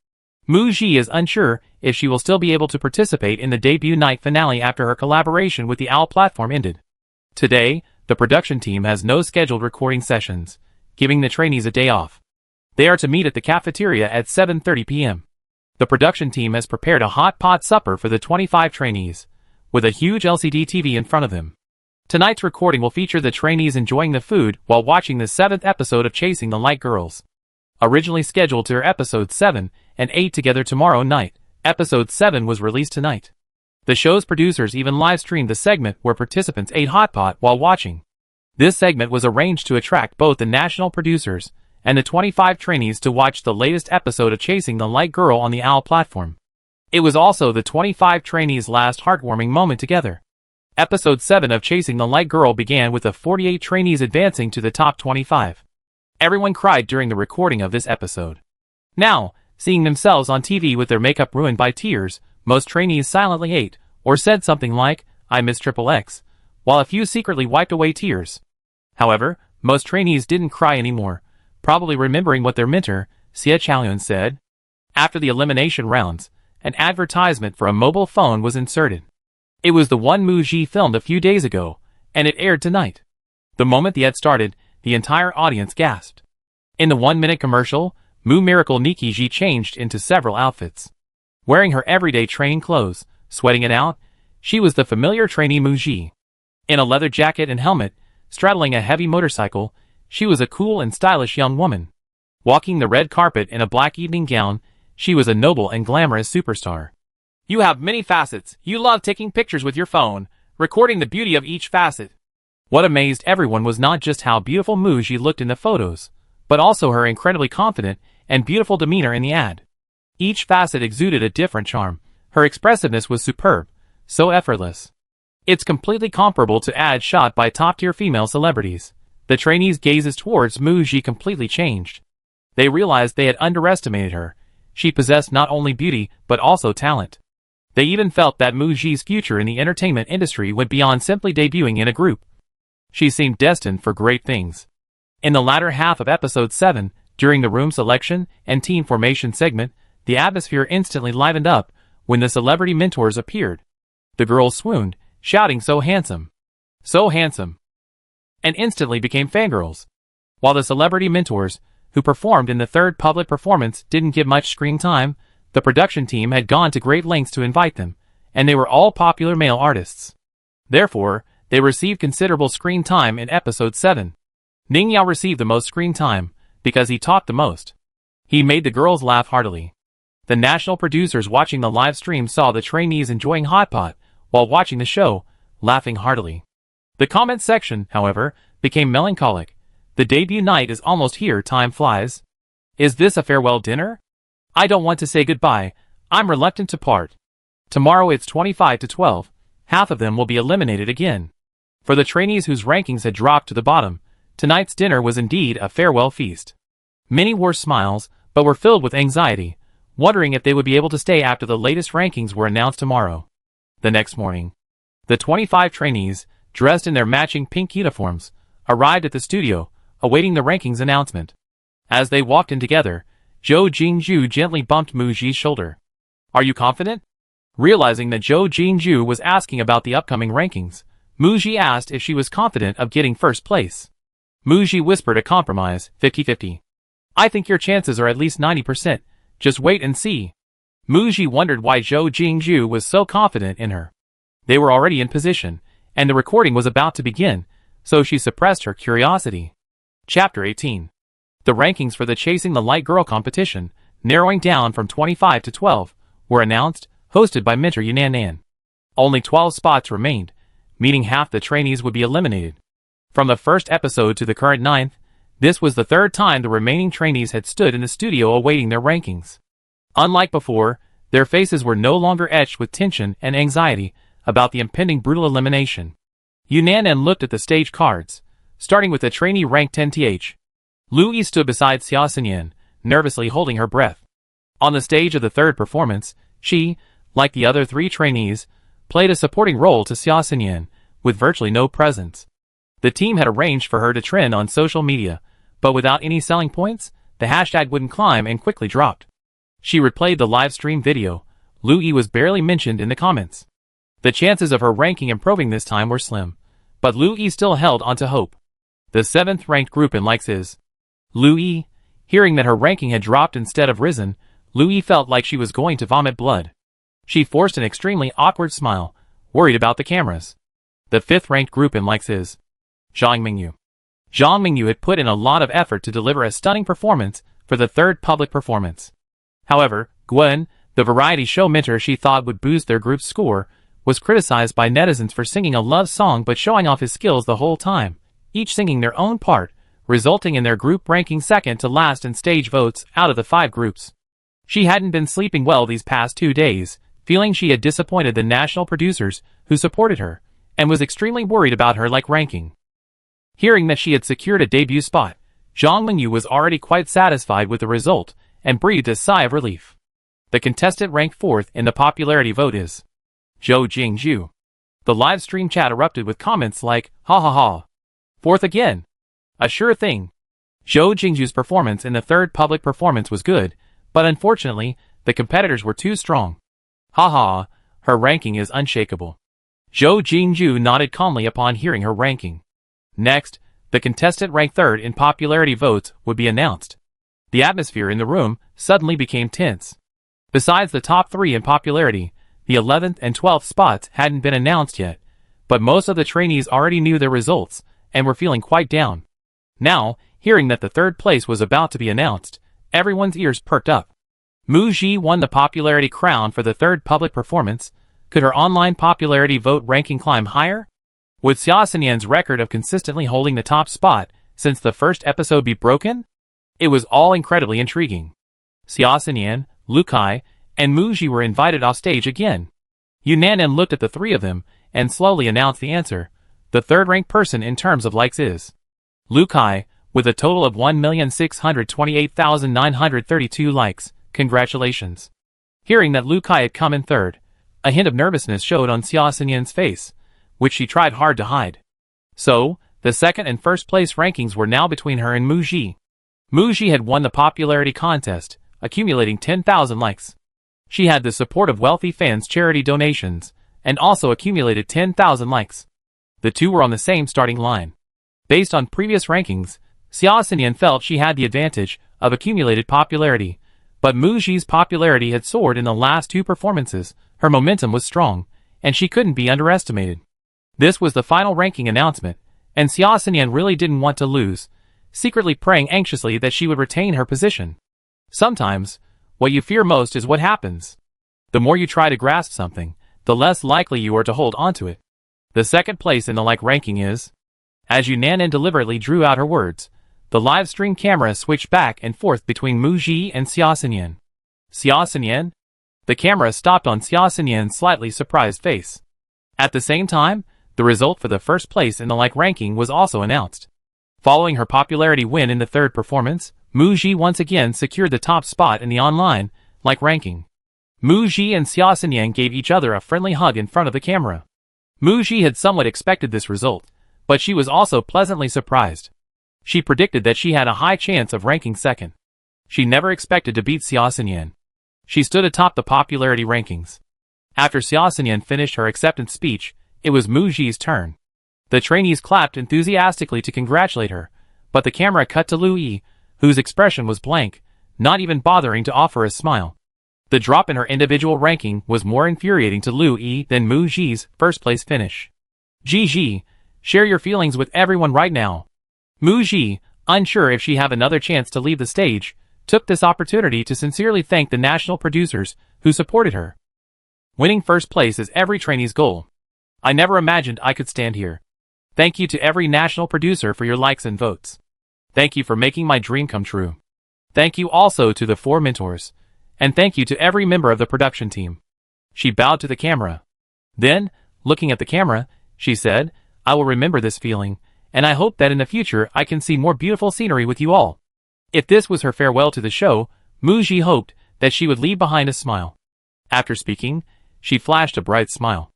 A: Mu Ji is unsure if she will still be able to participate in the debut night finale after her collaboration with the OWL platform ended. Today, the production team has no scheduled recording sessions, giving the trainees a day off. They are to meet at the cafeteria at 7:30 p.m. The production team has prepared a hot pot supper for the 25 trainees, with a huge LCD TV in front of them. Tonight's recording will feature the trainees enjoying the food while watching the 7th episode of Chasing the Light Girls. Originally scheduled to air episodes 7 and 8 together tomorrow night, episode 7 was released tonight. The show's producers even live-streamed the segment where participants ate hot pot while watching. This segment was arranged to attract both the national producers and the 25 trainees to watch the latest episode of Chasing the Light Girl on the OWL platform. It was also the 25 trainees' last heartwarming moment together. Episode 7 of Chasing the Light Girl began with the 48 trainees advancing to the top 25. Everyone cried during the recording of this episode. Now, seeing themselves on TV with their makeup ruined by tears, most trainees silently ate, or said something like, "I miss XXX," while a few secretly wiped away tears. However, most trainees didn't cry anymore, probably remembering what their mentor, Xie Chaoyun, said. After the elimination rounds, an advertisement for a mobile phone was inserted. It was the one Mu Ji filmed a few days ago, and it aired tonight. The moment the ad started, the entire audience gasped. In the 1-minute commercial, Mu Miracle Nikki changed into several outfits. Wearing her everyday training clothes, sweating it out, she was the familiar trainee Mu Ji. In a leather jacket and helmet, straddling a heavy motorcycle, she was a cool and stylish young woman. Walking the red carpet in a black evening gown, she was a noble and glamorous superstar. You have many facets. You love taking pictures with your phone, recording the beauty of each facet. What amazed everyone was not just how beautiful Mu Ji looked in the photos, but also her incredibly confident and beautiful demeanor in the ad. Each facet exuded a different charm. Her expressiveness was superb, so effortless. It's completely comparable to ads shot by top-tier female celebrities. The trainees' gazes towards Mu Ji completely changed. They realized they had underestimated her. She possessed not only beauty, but also talent. They even felt that Mu Ji's future in the entertainment industry went beyond simply debuting in a group. She seemed destined for great things. In the latter half of episode 7, during the room selection and team formation segment, the atmosphere instantly livened up when the celebrity mentors appeared. The girls swooned, shouting "So handsome! So handsome!" and instantly became fangirls. While the celebrity mentors, who performed in the third public performance, didn't get much screen time, the production team had gone to great lengths to invite them, and they were all popular male artists. Therefore, they received considerable screen time in episode 7. Ning Yao received the most screen time, because he talked the most. He made the girls laugh heartily. The national producers watching the live stream saw the trainees enjoying hot pot, while watching the show, laughing heartily. The comment section, however, became melancholic. The debut night is almost here, time flies. Is this a farewell dinner? I don't want to say goodbye, I'm reluctant to part. Tomorrow it's 25-12, half of them will be eliminated again. For the trainees whose rankings had dropped to the bottom, tonight's dinner was indeed a farewell feast. Many wore smiles, but were filled with anxiety, wondering if they would be able to stay after the latest rankings were announced tomorrow. The next morning, the 25 trainees, dressed in their matching pink uniforms, arrived at the studio, awaiting the rankings announcement. As they walked in together, Zhou Jingzhu gently bumped Mu Ji's shoulder. Are you confident? Realizing that Zhou Jingzhu was asking about the upcoming rankings, Mu Ji asked if she was confident of getting first place. Mu Ji whispered a compromise, 50-50. I think your chances are at least 90%, just wait and see. Mu Ji wondered why Zhou Jingzhu was so confident in her. They were already in position, and the recording was about to begin, so she suppressed her curiosity. Chapter 18. The rankings for the Chasing the Light Girl competition, narrowing down from 25 to 12, were announced, hosted by mentor Yunan. Only 12 spots remained, meaning half the trainees would be eliminated. From the first episode to the current 9th, this was the third time the remaining trainees had stood in the studio awaiting their rankings. Unlike before, their faces were no longer etched with tension and anxiety about the impending brutal elimination. Yunan looked at the stage cards, starting with the trainee ranked 10th. Lu Yi stood beside Xia Xinyan, nervously holding her breath. On the stage of the third performance, she, like the other 3 trainees, played a supporting role to Xia Xinyan, with virtually no presence. The team had arranged for her to trend on social media, but without any selling points, the hashtag wouldn't climb and quickly dropped. She replayed the live stream video. Lu Yi was barely mentioned in the comments. The chances of her ranking improving this time were slim, but Lu Yi still held onto hope. The 7th ranked group in likes is Lu Yi. Hearing that her ranking had dropped instead of risen, Lu Yi felt like she was going to vomit blood. She forced an extremely awkward smile, worried about the cameras. The 5th ranked group in likes is Zhang Mingyu. Zhang Mingyu had put in a lot of effort to deliver a stunning performance for the third public performance. However, Gwen, the variety show mentor she thought would boost their group's score, was criticized by netizens for singing a love song but showing off his skills the whole time, each singing their own part, resulting in their group ranking second to last in stage votes out of the 5 groups. She hadn't been sleeping well these past 2 days, feeling she had disappointed the national producers who supported her, and was extremely worried about her ranking. Hearing that she had secured a debut spot, Zhang Mingyu was already quite satisfied with the result and breathed a sigh of relief. The contestant ranked 4th in the popularity vote is Zhou Jingzhu. The live stream chat erupted with comments like, ha ha ha. 4th again. A sure thing. Zhou Jingzhu's performance in the third public performance was good, but unfortunately, the competitors were too strong. Ha ha, her ranking is unshakable. Zhou Jingzhu nodded calmly upon hearing her ranking. Next, the contestant ranked 3rd in popularity votes would be announced. The atmosphere in the room suddenly became tense. Besides the top 3 in popularity, the 11th and 12th spots hadn't been announced yet, but most of the trainees already knew their results and were feeling quite down. Now, hearing that the 3rd place was about to be announced, everyone's ears perked up. Mu Ji won the popularity crown for the 3rd public performance. Could her online popularity vote ranking climb higher? Would Xia Xinyan's record of consistently holding the top spot since the first episode be broken? It was all incredibly intriguing. Xia Xinyan, Lu Kai, and Mu Ji were invited off stage again. Yunanan looked at the 3 of them and slowly announced the answer. The 3rd-ranked person in terms of likes is Lu Kai, with a total of 1,628,932 likes. Congratulations. Hearing that Lu Kai had come in 3rd, a hint of nervousness showed on Xia Xinyan's face, which she tried hard to hide. So, the 2nd and 1st place rankings were now between her and Mu Ji. Mu Ji had won the popularity contest, accumulating 10,000 likes. She had the support of wealthy fans' charity donations, and also accumulated 10,000 likes. The two were on the same starting line. Based on previous rankings, Xia Xinyan felt she had the advantage of accumulated popularity, but Mu Ji's popularity had soared in the last 2 performances. Her momentum was strong, and she couldn't be underestimated. This was the final ranking announcement, and Xia Xinyan really didn't want to lose, secretly praying anxiously that she would retain her position. Sometimes, what you fear most is what happens. The more you try to grasp something, the less likely you are to hold onto it. The 2nd place in the like ranking is... As Yunanan deliberately drew out her words, the live stream camera switched back and forth between Mu Ji and Xia Xinyan. Xia Xinyan? The camera stopped on Xia Xinyan's slightly surprised face. At the same time, the result for the 1st place in the like ranking was also announced. Following her popularity win in the 3rd performance, Mu Ji once again secured the top spot in the online like ranking. Mu Ji and Xia Xinyan gave each other a friendly hug in front of the camera. Mu Ji had somewhat expected this result, but she was also pleasantly surprised. She predicted that she had a high chance of ranking 2nd. She never expected to beat Xia Xinyan. She stood atop the popularity rankings. After Xia Xinyan finished her acceptance speech, it was Mu Ji's turn. The trainees clapped enthusiastically to congratulate her, but the camera cut to Lu Yi, whose expression was blank, not even bothering to offer a smile. The drop in her individual ranking was more infuriating to Lu Yi than Mu Ji's 1st place finish. Ji, share your feelings with everyone right now. Mu Ji, unsure if she have another chance to leave the stage, took this opportunity to sincerely thank the national producers who supported her. Winning 1st place is every trainee's goal. I never imagined I could stand here. Thank you to every national producer for your likes and votes. Thank you for making my dream come true. Thank you also to the 4 mentors. And thank you to every member of the production team. She bowed to the camera. Then, looking at the camera, she said, I will remember this feeling, and I hope that in the future I can see more beautiful scenery with you all. If this was her farewell to the show, Mu Ji hoped that she would leave behind a smile. After speaking, she flashed a bright smile.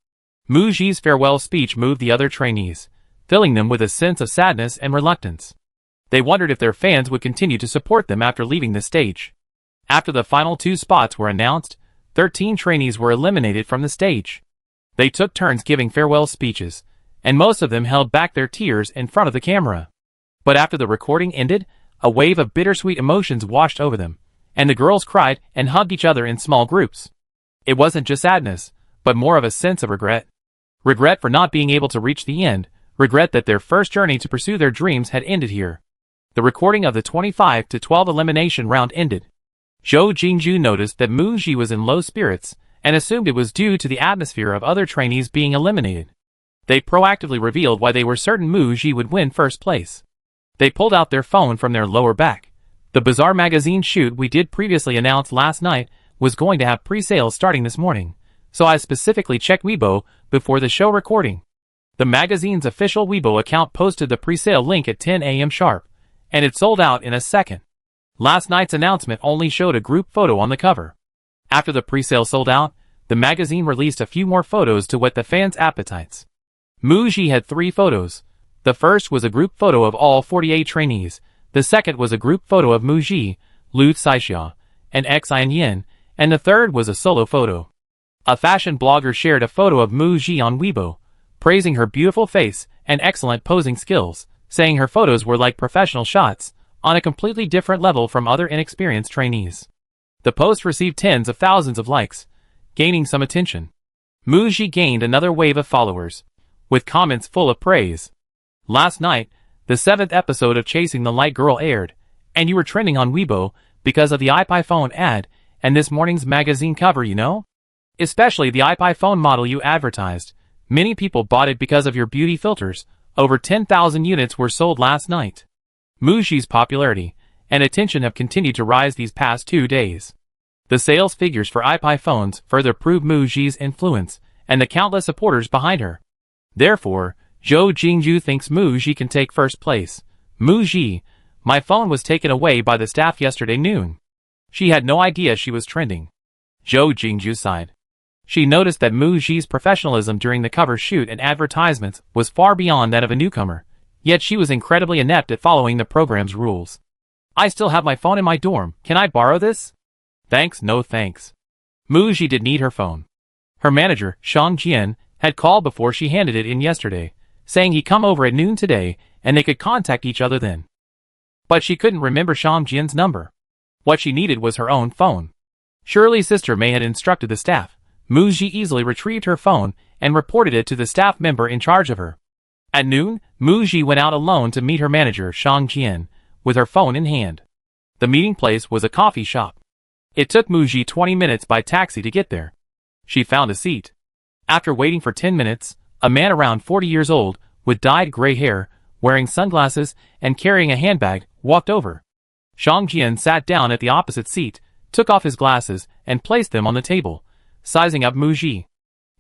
A: Mu Ji's farewell speech moved the other trainees, filling them with a sense of sadness and reluctance. They wondered if their fans would continue to support them after leaving the stage. After the final 2 spots were announced, 13 trainees were eliminated from the stage. They took turns giving farewell speeches, and most of them held back their tears in front of the camera. But after the recording ended, a wave of bittersweet emotions washed over them, and the girls cried and hugged each other in small groups. It wasn't just sadness, but more of a sense of regret. Regret for not being able to reach the end, regret that their first journey to pursue their dreams had ended here. The recording of the 25-12 elimination round ended. Zhou Jingju noticed that Mu Ji was in low spirits, and assumed it was due to the atmosphere of other trainees being eliminated. They proactively revealed why they were certain Mu Ji would win 1st place. They pulled out their phone from their lower back. The Bazaar magazine shoot we did previously announced last night was going to have pre-sales starting this morning, so I specifically checked Weibo before the show recording. The magazine's official Weibo account posted the pre-sale link at 10 a.m. sharp, and it sold out in a second. Last night's announcement only showed a group photo on the cover. After the pre-sale sold out, the magazine released a few more photos to whet the fans' appetites. Mu Ji had 3 photos. The first was a group photo of all 48 trainees. The second was a group photo of Mu Ji, Lu Saixia, and Xian Yin, and the third was a solo photo. A fashion blogger shared a photo of Mu Ji on Weibo, praising her beautiful face and excellent posing skills, saying her photos were like professional shots, on a completely different level from other inexperienced trainees. The post received tens of thousands of likes, gaining some attention. Muji gained another wave of followers, with comments full of praise. Last night, the 7th episode of Chasing the Light Girl aired, and you were trending on Weibo because of the EP1 ad and this morning's magazine cover, you know? Especially the EP1 model you advertised. Many people bought it because of your beauty filters. Over 10,000 units were sold last night. Muji's popularity and attention have continued to rise these past 2 days. The sales figures for EP1s further prove Muji's influence and the countless supporters behind her. Therefore, Zhou Jingju thinks Muji can take first place. Muji, my phone was taken away by the staff yesterday noon. She had no idea she was trending. Zhou Jingju sighed. She noticed that Muji's professionalism during the cover shoot and advertisements was far beyond that of a newcomer, yet she was incredibly inept at following the program's rules. I still have my phone in my dorm. Can I borrow this? Thanks, no thanks. Muji did need her phone. Her manager, Shang Jian, had called before she handed it in yesterday, saying he'd come over at noon today and they could contact each other then. But she couldn't remember Shang Jian's number. What she needed was her own phone. Surely Sister May had instructed the staff. Muji easily retrieved her phone and reported it to the staff member in charge of her. At noon, Muji went out alone to meet her manager, Shang Jian, with her phone in hand. The meeting place was a coffee shop. It took Muji 20 minutes by taxi to get there. She found a seat. After waiting for 10 minutes, a man around 40 years old, with dyed gray hair, wearing sunglasses and carrying a handbag, walked over. Shang Jian sat down at the opposite seat, took off his glasses, and placed them on the table, sizing up Muji.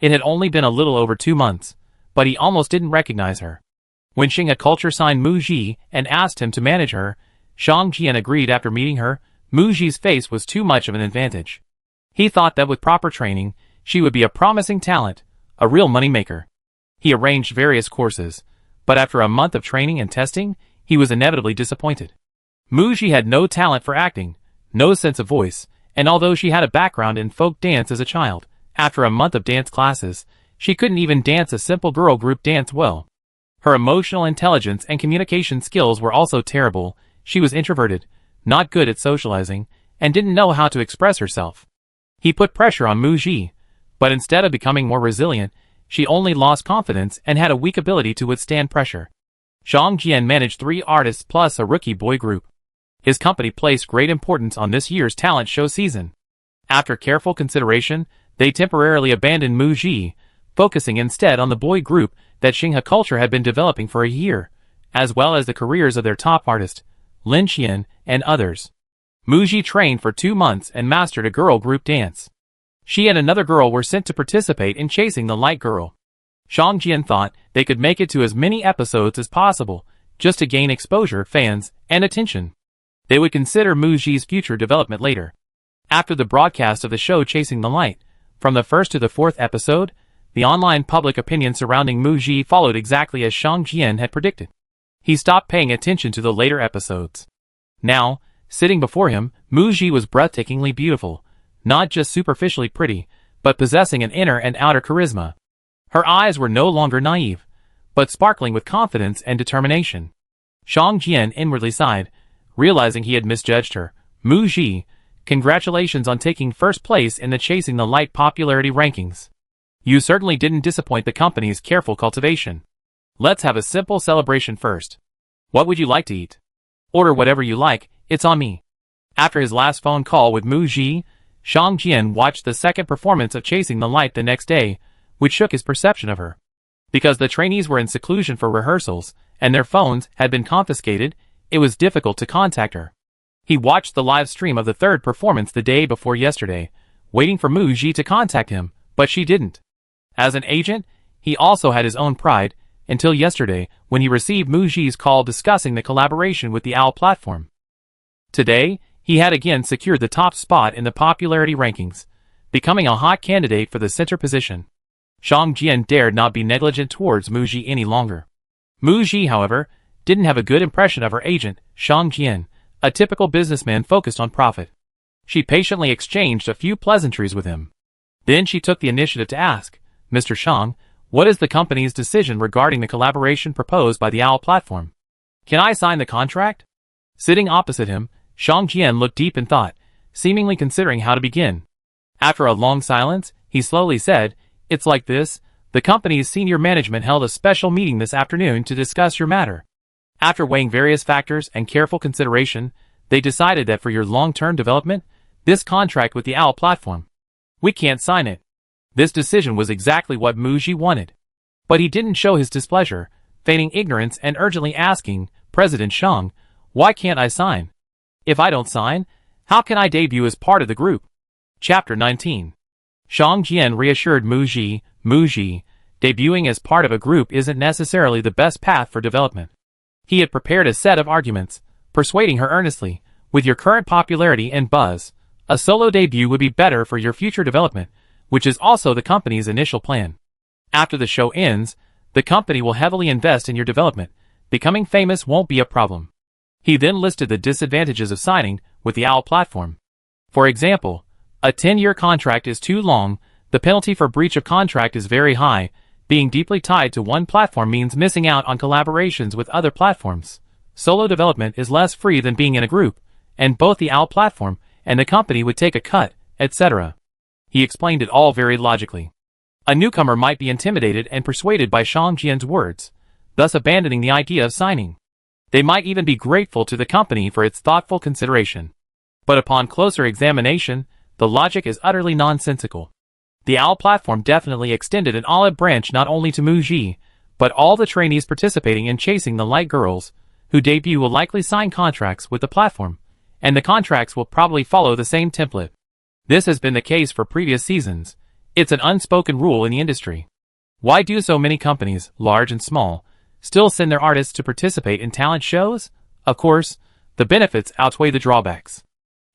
A: It had only been a little over 2 months, but he almost didn't recognize her. When Xing Culture signed Muji and asked him to manage her, Shang Jian agreed. After meeting her, Muji's face was too much of an advantage. He thought that with proper training, she would be a promising talent, a real moneymaker. He arranged various courses, but after a month of training and testing, he was inevitably disappointed. Muji had no talent for acting, no sense of voice, and although she had a background in folk dance as a child, after a month of dance classes, she couldn't even dance a simple girl group dance well. Her emotional intelligence and communication skills were also terrible. She was introverted, not good at socializing, and didn't know how to express herself. He put pressure on Muji, but instead of becoming more resilient, she only lost confidence and had a weak ability to withstand pressure. Shang Jian managed 3 artists plus a rookie boy group. His company placed great importance on this year's talent show season. After careful consideration, they temporarily abandoned Muji, focusing instead on the boy group that Xing Culture had been developing for a year, as well as the careers of their top artist, Lin Qian, and others. Muji trained for 2 months and mastered a girl group dance. She and another girl were sent to participate in Chasing the Light Girl. Shang Jian thought they could make it to as many episodes as possible, just to gain exposure, fans, and attention. They would consider Muji's future development later. After the broadcast of the show Chasing the Light, from the 1st to the 4th episode, the online public opinion surrounding Muji followed exactly as Shang Jian had predicted. He stopped paying attention to the later episodes. Now, sitting before him, Muji was breathtakingly beautiful, not just superficially pretty, but possessing an inner and outer charisma. Her eyes were no longer naive, but sparkling with confidence and determination. Shang Jian inwardly sighed, realizing he had misjudged her. Muji, congratulations on taking first place in the Chasing the Light popularity rankings. You certainly didn't disappoint the company's careful cultivation. Let's have a simple celebration first. What would you like to eat? Order whatever you like, it's on me. After his last phone call with Muji, Shang Jian watched the second performance of Chasing the Light the next day, which shook his perception of her. Because the trainees were in seclusion for rehearsals, and their phones had been confiscated, it was difficult to contact her. He watched the live stream of the third performance the day before yesterday, waiting for Muji to contact him, but she didn't. As an agent, he also had his own pride, until yesterday, when he received Muji's call discussing the collaboration with the OWL platform. Today, he had again secured the top spot in the popularity rankings, becoming a hot candidate for the center position. Shang Jian dared not be negligent towards Muji any longer. Muji, however, didn't have a good impression of her agent, Shang Jian, a typical businessman focused on profit. She patiently exchanged a few pleasantries with him. Then she took the initiative to ask, Mr. Shang, what is the company's decision regarding the collaboration proposed by the OWL platform? Can I sign the contract? Sitting opposite him, Shang Jian looked deep in thought, seemingly considering how to begin. After a long silence, he slowly said, "It's like this. The company's senior management held a special meeting this afternoon to discuss your matter. After weighing various factors and careful consideration, they decided that for your long-term development, this contract with the OWL platform, we can't sign it." This decision was exactly what Mu Ji wanted. But he didn't show his displeasure, feigning ignorance and urgently asking, "President Shang, why can't I sign? If I don't sign, how can I debut as part of the group?" Chapter 19. Shang Jian reassured Mu Ji, debuting as part of a group isn't necessarily the best path for development. He had prepared a set of arguments, persuading her earnestly, "With your current popularity and buzz, a solo debut would be better for your future development, which is also the company's initial plan. After the show ends, the company will heavily invest in your development. Becoming famous won't be a problem." He then listed the disadvantages of signing with the OWL platform. For example, a 10-year contract is too long, the penalty for breach of contract is very high, being deeply tied to one platform means missing out on collaborations with other platforms. Solo development is less free than being in a group, and both the OWL platform and the company would take a cut, etc. He explained it all very logically. A newcomer might be intimidated and persuaded by Shang Jian's words, thus abandoning the idea of signing. They might even be grateful to the company for its thoughtful consideration. But upon closer examination, the logic is utterly nonsensical. The OWL platform definitely extended an olive branch not only to Mu Ji, but all the trainees participating in chasing the light girls, who debut will likely sign contracts with the platform, and the contracts will probably follow the same template. This has been the case for previous seasons. It's an unspoken rule in the industry. Why do so many companies, large and small, still send their artists to participate in talent shows? Of course, the benefits outweigh the drawbacks.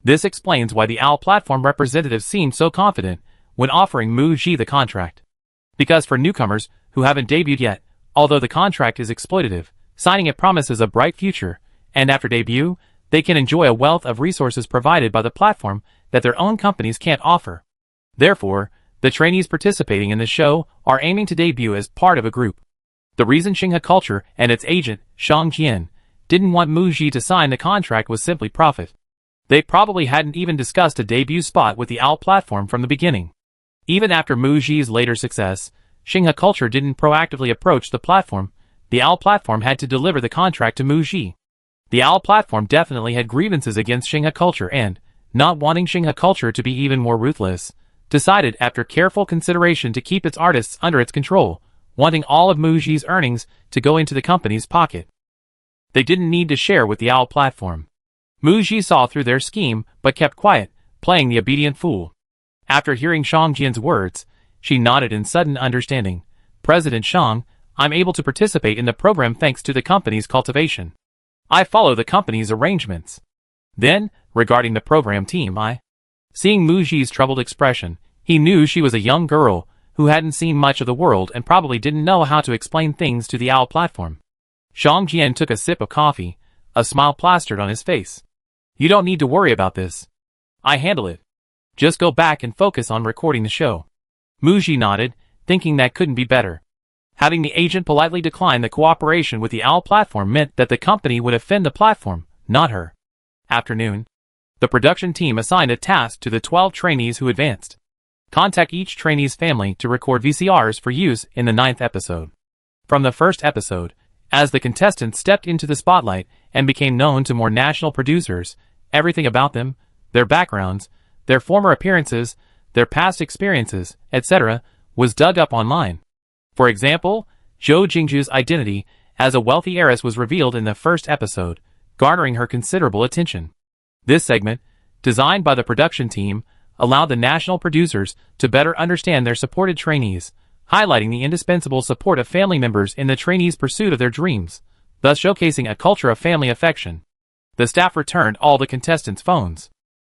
A: This explains why the OWL platform representative seemed so confident when offering Mu Ji the contract. Because for newcomers who haven't debuted yet, although the contract is exploitative, signing it promises a bright future, and after debut, they can enjoy a wealth of resources provided by the platform that their own companies can't offer. Therefore, the trainees participating in the show are aiming to debut as part of a group. The reason Xinghe Culture and its agent, Shang Jian, didn't want Mu Ji to sign the contract was simply profit. They probably hadn't even discussed a debut spot with the OWL platform from the beginning. Even after Mu Ji's later success, Xinghe Culture didn't proactively approach the platform. The OWL platform had to deliver the contract to Mu Ji. The OWL platform definitely had grievances against Xinghe Culture and, not wanting Xinghe Culture to be even more ruthless, decided after careful consideration to keep its artists under its control, wanting all of Mu Ji's earnings to go into the company's pocket. They didn't need to share with the OWL platform. Mu Ji saw through their scheme but kept quiet, playing the obedient fool. After hearing Shang Jian's words, she nodded in sudden understanding. "President Shang, I'm able to participate in the program thanks to the company's cultivation. I follow the company's arrangements." Then, regarding the program team, Seeing Mu Ji's troubled expression, he knew she was a young girl who hadn't seen much of the world and probably didn't know how to explain things to the OWL platform. Shang Jian took a sip of coffee, a smile plastered on his face. "You don't need to worry about this. I handle it. Just go back and focus on recording the show." Mu Ji nodded, thinking that couldn't be better. Having the agent politely decline the cooperation with the OWL platform meant that the company would offend the platform, not her. Afternoon. The production team assigned a task to the 12 trainees who advanced. Contact each trainee's family to record VCRs for use in the 9th episode. From the first episode, as the contestants stepped into the spotlight and became known to more national producers, everything about them, their backgrounds, their former appearances, their past experiences, etc., was dug up online. For example, Zhou Jingju's identity as a wealthy heiress was revealed in the first episode, garnering her considerable attention. This segment, designed by the production team, allowed the national producers to better understand their supported trainees, highlighting the indispensable support of family members in the trainees' pursuit of their dreams, thus showcasing a culture of family affection. The staff returned all the contestants' phones.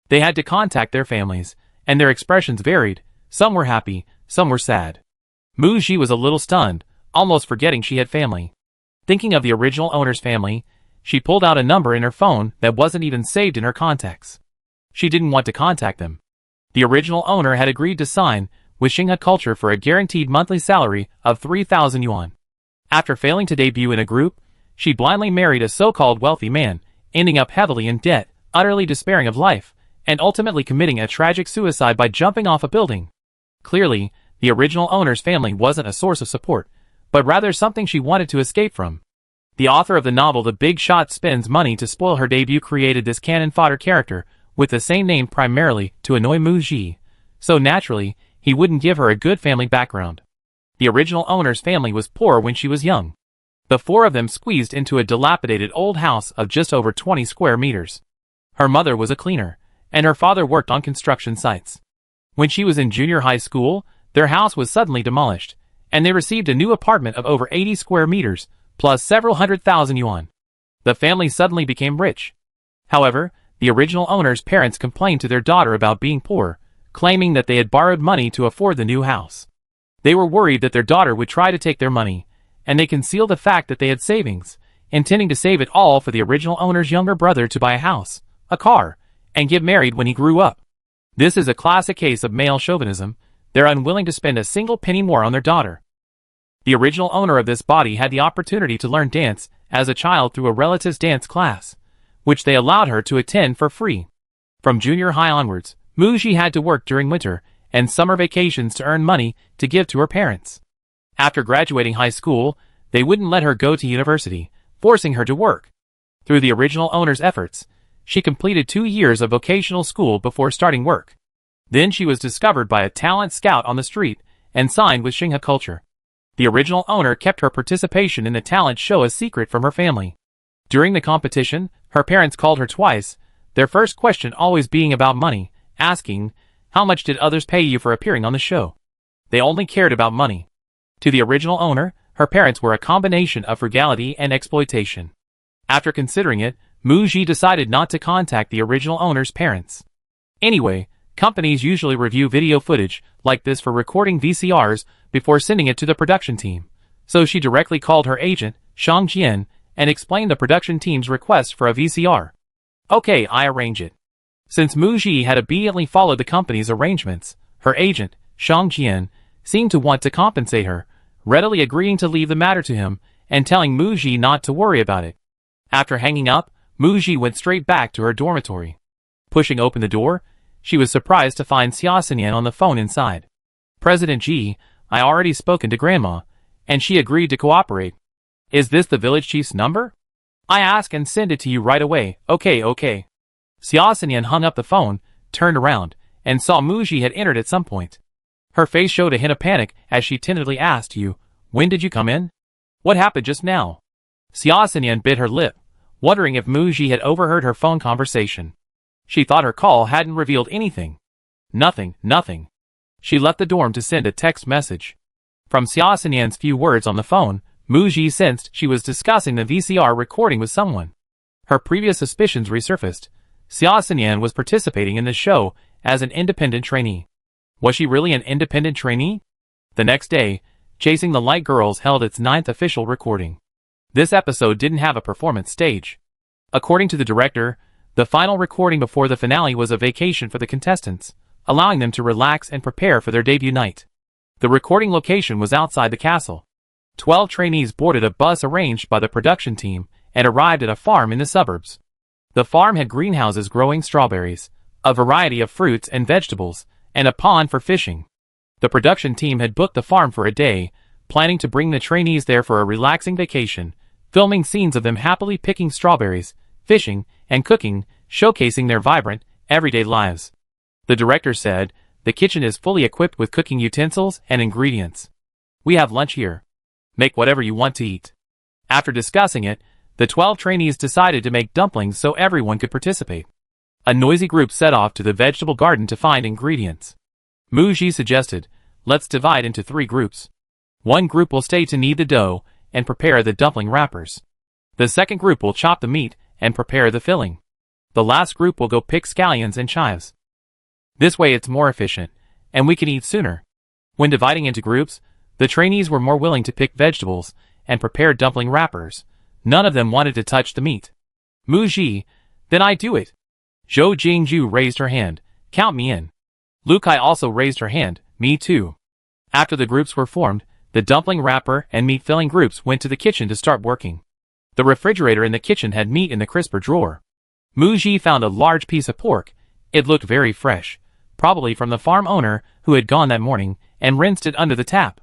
A: They had to contact their families, and their expressions varied. Some were happy, some were sad. Mu Ji was a little stunned, almost forgetting she had family. Thinking of the original owner's family, she pulled out a number in her phone that wasn't even saved in her contacts. She didn't want to contact them. The original owner had agreed to sign with Xinghe Culture for a guaranteed monthly salary of 3,000 yuan. After failing to debut in a group, she blindly married a so-called wealthy man, ending up heavily in debt, utterly despairing of life, and ultimately committing a tragic suicide by jumping off a building. Clearly, the original owner's family wasn't a source of support, but rather something she wanted to escape from. The author of the novel The Big Shot spends money to spoil her debut created this cannon fodder character, with the same name primarily to annoy Mu Ji, so naturally, he wouldn't give her a good family background. The original owner's family was poor when she was young. The four of them squeezed into a dilapidated old house of just over 20 square meters. Her mother was a cleaner, and her father worked on construction sites. When she was in junior high school, their house was suddenly demolished, and they received a new apartment of over 80 square meters, plus several $100,000 The family suddenly became rich. However, the original owner's parents complained to their daughter about being poor, claiming that they had borrowed money to afford the new house. They were worried that their daughter would try to take their money, and they concealed the fact that they had savings, intending to save it all for the original owner's younger brother to buy a house, a car, and get married when he grew up. This is a classic case of male chauvinism. They're unwilling to spend a single penny more on their daughter. The original owner of this body had the opportunity to learn dance as a child through a relative's dance class, which they allowed her to attend for free. From junior high onwards, Mu Ji had to work during winter and summer vacations to earn money to give to her parents. After graduating high school, they wouldn't let her go to university, forcing her to work. Through the original owner's efforts, she completed 2 years of vocational school before starting work. Then she was discovered by a talent scout on the street and signed with Xinghe Culture. The original owner kept her participation in the talent show a secret from her family. During the competition, her parents called her twice, their first question always being about money, asking, "How much did others pay you for appearing on the show?" They only cared about money. To the original owner, her parents were a combination of frugality and exploitation. After considering it, Mu Ji decided not to contact the original owner's parents. Anyway, companies usually review video footage like this for recording VCRs before sending it to the production team, so she directly called her agent, Shang Jian, and explained the production team's request for a VCR. "Okay, I arrange it." Since Mu Ji had obediently followed the company's arrangements, her agent, Shang Jian, seemed to want to compensate her, readily agreeing to leave the matter to him and telling Mu Ji not to worry about it. After hanging up, Mu Ji went straight back to her dormitory. Pushing open the door, she was surprised to find Xia Xinyan on the phone inside. "President Ji, I already spoken to Grandma, and she agreed to cooperate. Is this the village chief's number? I ask and send it to you right away. Okay. Xia Xinyan hung up the phone, turned around, and saw Mu Ji had entered at some point. Her face showed a hint of panic as she tentatively asked you, "When did you come in? What happened just now?" Xia Xinyan bit her lip, wondering if Mu Ji had overheard her phone conversation. She thought her call hadn't revealed anything. Nothing. She left the dorm to send a text message. From Xia Xinyan's few words on the phone, Mu Ji sensed she was discussing the VCR recording with someone. Her previous suspicions resurfaced. Xia Xinyan was participating in the show as an independent trainee. Was she really an independent trainee? The next day, Chasing the Light Girls held its 9th official recording. This episode didn't have a performance stage. According to the director, the final recording before the finale was a vacation for the contestants, allowing them to relax and prepare for their debut night. The recording location was outside the castle. 12 trainees boarded a bus arranged by the production team and arrived at a farm in the suburbs. The farm had greenhouses growing strawberries, a variety of fruits and vegetables, and a pond for fishing. The production team had booked the farm for a day, planning to bring the trainees there for a relaxing vacation, filming scenes of them happily picking strawberries, fishing, and cooking, showcasing their vibrant, everyday lives. The director said, "The kitchen is fully equipped with cooking utensils and ingredients. We have lunch here. Make whatever you want to eat." After discussing it, the 12 trainees decided to make dumplings so everyone could participate. A noisy group set off to the vegetable garden to find ingredients. Mu Ji suggested, "Let's divide into 3 groups. One group will stay to knead the dough and prepare the dumpling wrappers. The second group will chop the meat and prepare the filling. The last group will go pick scallions and chives. This way it's more efficient, and we can eat sooner." When dividing into groups, the trainees were more willing to pick vegetables and prepare dumpling wrappers. None of them wanted to touch the meat. "Mu Ji, then I do it." Zhou Jingju raised her hand. "Count me in." Lu Kai also raised her hand. "Me too." After the groups were formed, the dumpling wrapper and meat filling groups went to the kitchen to start working. The refrigerator in the kitchen had meat in the crisper drawer. Muji found a large piece of pork. It looked very fresh, probably from the farm owner who had gone that morning, and rinsed it under the tap.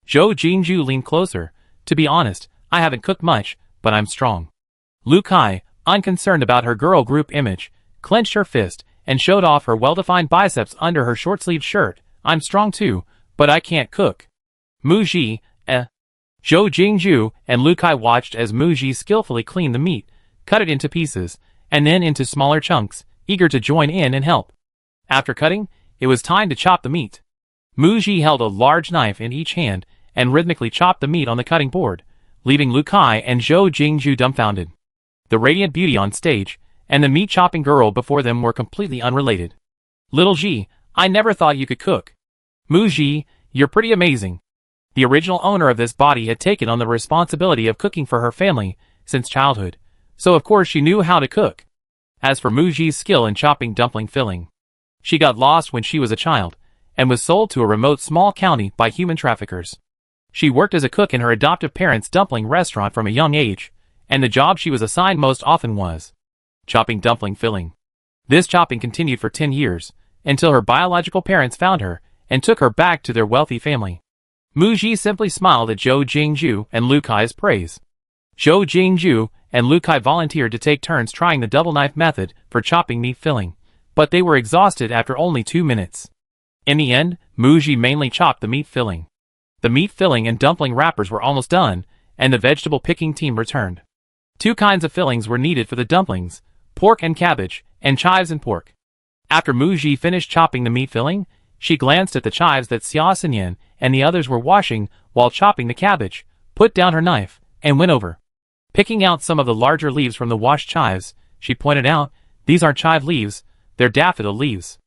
A: Zhou Jingju leaned closer. To be honest, I haven't cooked much, but I'm strong. Lu Kai, unconcerned about her girl group image, clenched her fist and showed off her well-defined biceps under her short-sleeved shirt. I'm strong too, but I can't cook. Muji, Zhou Jingju and Lu Kai watched as Muji skillfully cleaned the meat, cut it into pieces, and then into smaller chunks, eager to join in and help. After cutting, it was time to chop the meat. Muji held a large knife in each hand and rhythmically chopped the meat on the cutting board, leaving Lu Kai and Zhou Jingju dumbfounded. The radiant beauty on stage and the meat-chopping girl before them were completely unrelated. Little Ji, I never thought you could cook. Muji, you're pretty amazing. The original owner of this body had taken on the responsibility of cooking for her family since childhood, so of course she knew how to cook. As for Muji's skill in chopping dumpling filling, she got lost when she was a child, and was sold to a remote small county by human traffickers. She worked as a cook in her adoptive parents' dumpling restaurant from a young age, and the job she was assigned most often was chopping dumpling filling. This chopping continued for 10 years, until her biological parents found her and took her back to their wealthy family. Muji simply smiled at Zhou Jingju and Lu Kai's praise. Zhou Jingju and Lu Kai volunteered to take turns trying the double knife method for chopping meat filling, but they were exhausted after only 2 minutes. In the end, Muji mainly chopped the meat filling. The meat filling and dumpling wrappers were almost done, and the vegetable picking team returned. 2 kinds of fillings were needed for the dumplings, pork and cabbage, and chives and pork. After Muji finished chopping the meat filling, she glanced at the chives that Xia Xinyan and the others were washing while chopping the cabbage, put down her knife, and went over. Picking out some of the larger leaves from the washed chives, she pointed out, "These aren't chive leaves, they're daffodil leaves."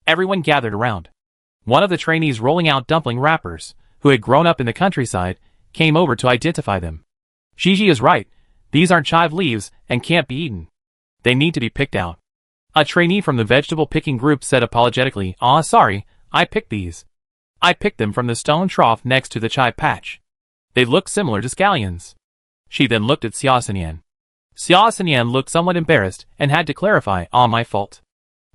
A: Everyone gathered around. One of the trainees rolling out dumpling wrappers, who had grown up in the countryside, came over to identify them. "Gigi is right, these aren't chive leaves and can't be eaten. They need to be picked out." A trainee from the vegetable picking group said apologetically, "Sorry, I picked these. I picked them from the stone trough next to the chive patch. They look similar to scallions." She then looked at Xia Xinyan. Xia Xinyan looked somewhat embarrassed and had to clarify, "My fault.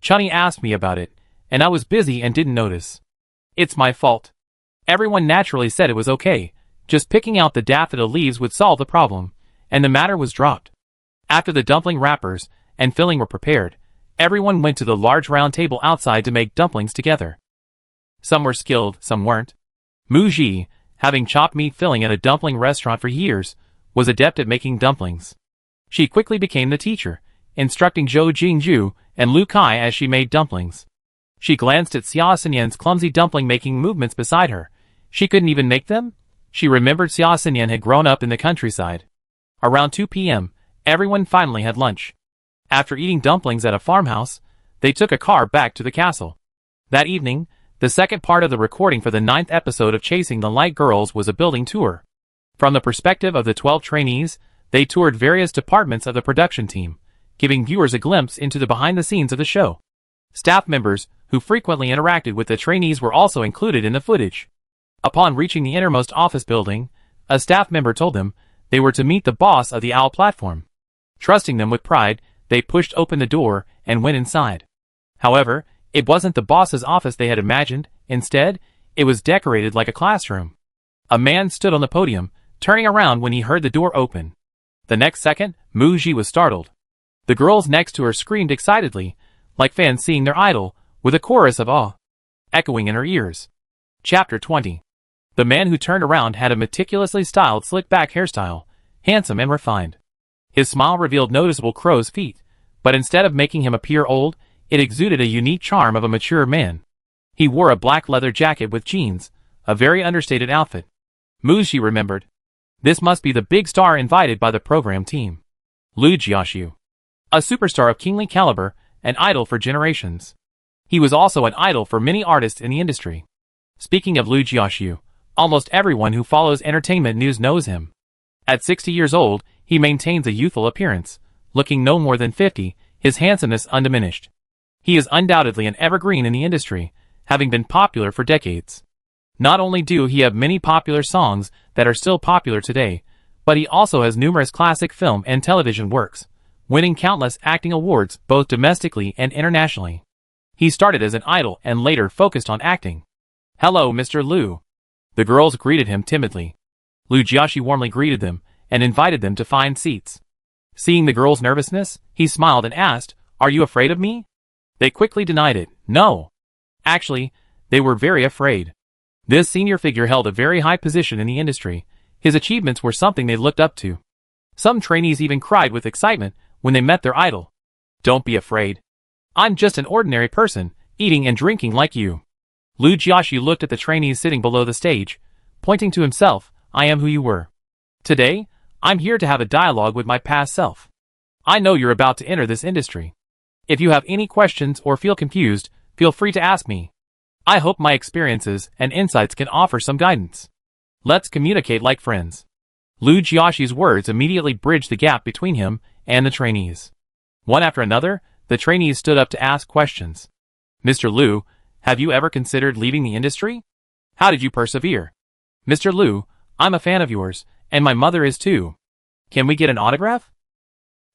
A: Chunny asked me about it, and I was busy and didn't notice. It's my fault." Everyone naturally said it was okay, just picking out the daffodil leaves would solve the problem, and the matter was dropped. After the dumpling wrappers and filling were prepared, everyone went to the large round table outside to make dumplings together. Some were skilled, some weren't. Muji, having chopped meat filling at a dumpling restaurant for years, was adept at making dumplings. She quickly became the teacher, instructing Zhou Jingju and Lu Kai as she made dumplings. She glanced at Xia Xinyan's clumsy dumpling-making movements beside her. She couldn't even make them? She remembered Xia Xinyan had grown up in the countryside. Around 2 p.m., everyone finally had lunch. After eating dumplings at a farmhouse, they took a car back to the castle. That evening, the second part of the recording for the 9th episode of Chasing the Light Girls was a building tour. From the perspective of the 12 trainees, they toured various departments of the production team, giving viewers a glimpse into the behind-the-scenes of the show. Staff members, who frequently interacted with the trainees, were also included in the footage. Upon reaching the innermost office building, a staff member told them they were to meet the boss of the OWL platform. Trusting them with pride, they pushed open the door and went inside. However, it wasn't the boss's office they had imagined. Instead, it was decorated like a classroom. A man stood on the podium, turning around when he heard the door open. The next second, Muji was startled. The girls next to her screamed excitedly, like fans seeing their idol, with a chorus of awe echoing in her ears. Chapter 20. The man who turned around had a meticulously styled slick-back hairstyle, handsome and refined. His smile revealed noticeable crow's feet, but instead of making him appear old, it exuded a unique charm of a mature man. He wore a black leather jacket with jeans, a very understated outfit. Muji remembered. This must be the big star invited by the program team. Lu Jiaxiu. A superstar of kingly caliber, an idol for generations. He was also an idol for many artists in the industry. Speaking of Lu Jiaxiu, almost everyone who follows entertainment news knows him. At 60 years old, he maintains a youthful appearance, looking no more than 50, his handsomeness undiminished. He is undoubtedly an evergreen in the industry, having been popular for decades. Not only do he have many popular songs that are still popular today, but he also has numerous classic film and television works, winning countless acting awards both domestically and internationally. He started as an idol and later focused on acting. "Hello, Mr. Liu." The girls greeted him timidly. Liu Jiaxi warmly greeted them and invited them to find seats. Seeing the girls' nervousness, he smiled and asked, "Are you afraid of me?" They quickly denied it. No. Actually, they were very afraid. This senior figure held a very high position in the industry. His achievements were something they looked up to. Some trainees even cried with excitement when they met their idol. "Don't be afraid. I'm just an ordinary person, eating and drinking like you." Liu Jiaxi looked at the trainees sitting below the stage, pointing to himself. "I am who you were. Today, I'm here to have a dialogue with my past self. I know you're about to enter this industry. If you have any questions or feel confused, feel free to ask me. I hope my experiences and insights can offer some guidance. Let's communicate like friends." Liu Jiaxi's words immediately bridged the gap between him and the trainees. One after another, the trainees stood up to ask questions. "Mr. Liu, have you ever considered leaving the industry? How did you persevere?" "Mr. Liu, I'm a fan of yours, and my mother is too. Can we get an autograph?"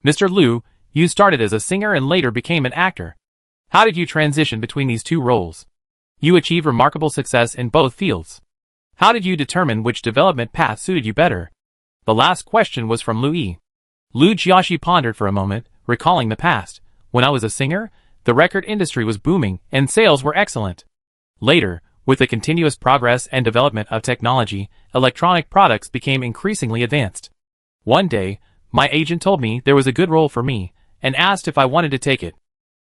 A: "Mr. Liu, you started as a singer and later became an actor. How did you transition between these two roles? You achieved remarkable success in both fields. How did you determine which development path suited you better?" The last question was from Liu Yi. Liu Jiaxi pondered for a moment, recalling the past. "When I was a singer, the record industry was booming and sales were excellent. Later, with the continuous progress and development of technology, electronic products became increasingly advanced. One day, my agent told me there was a good role for me and asked if I wanted to take it.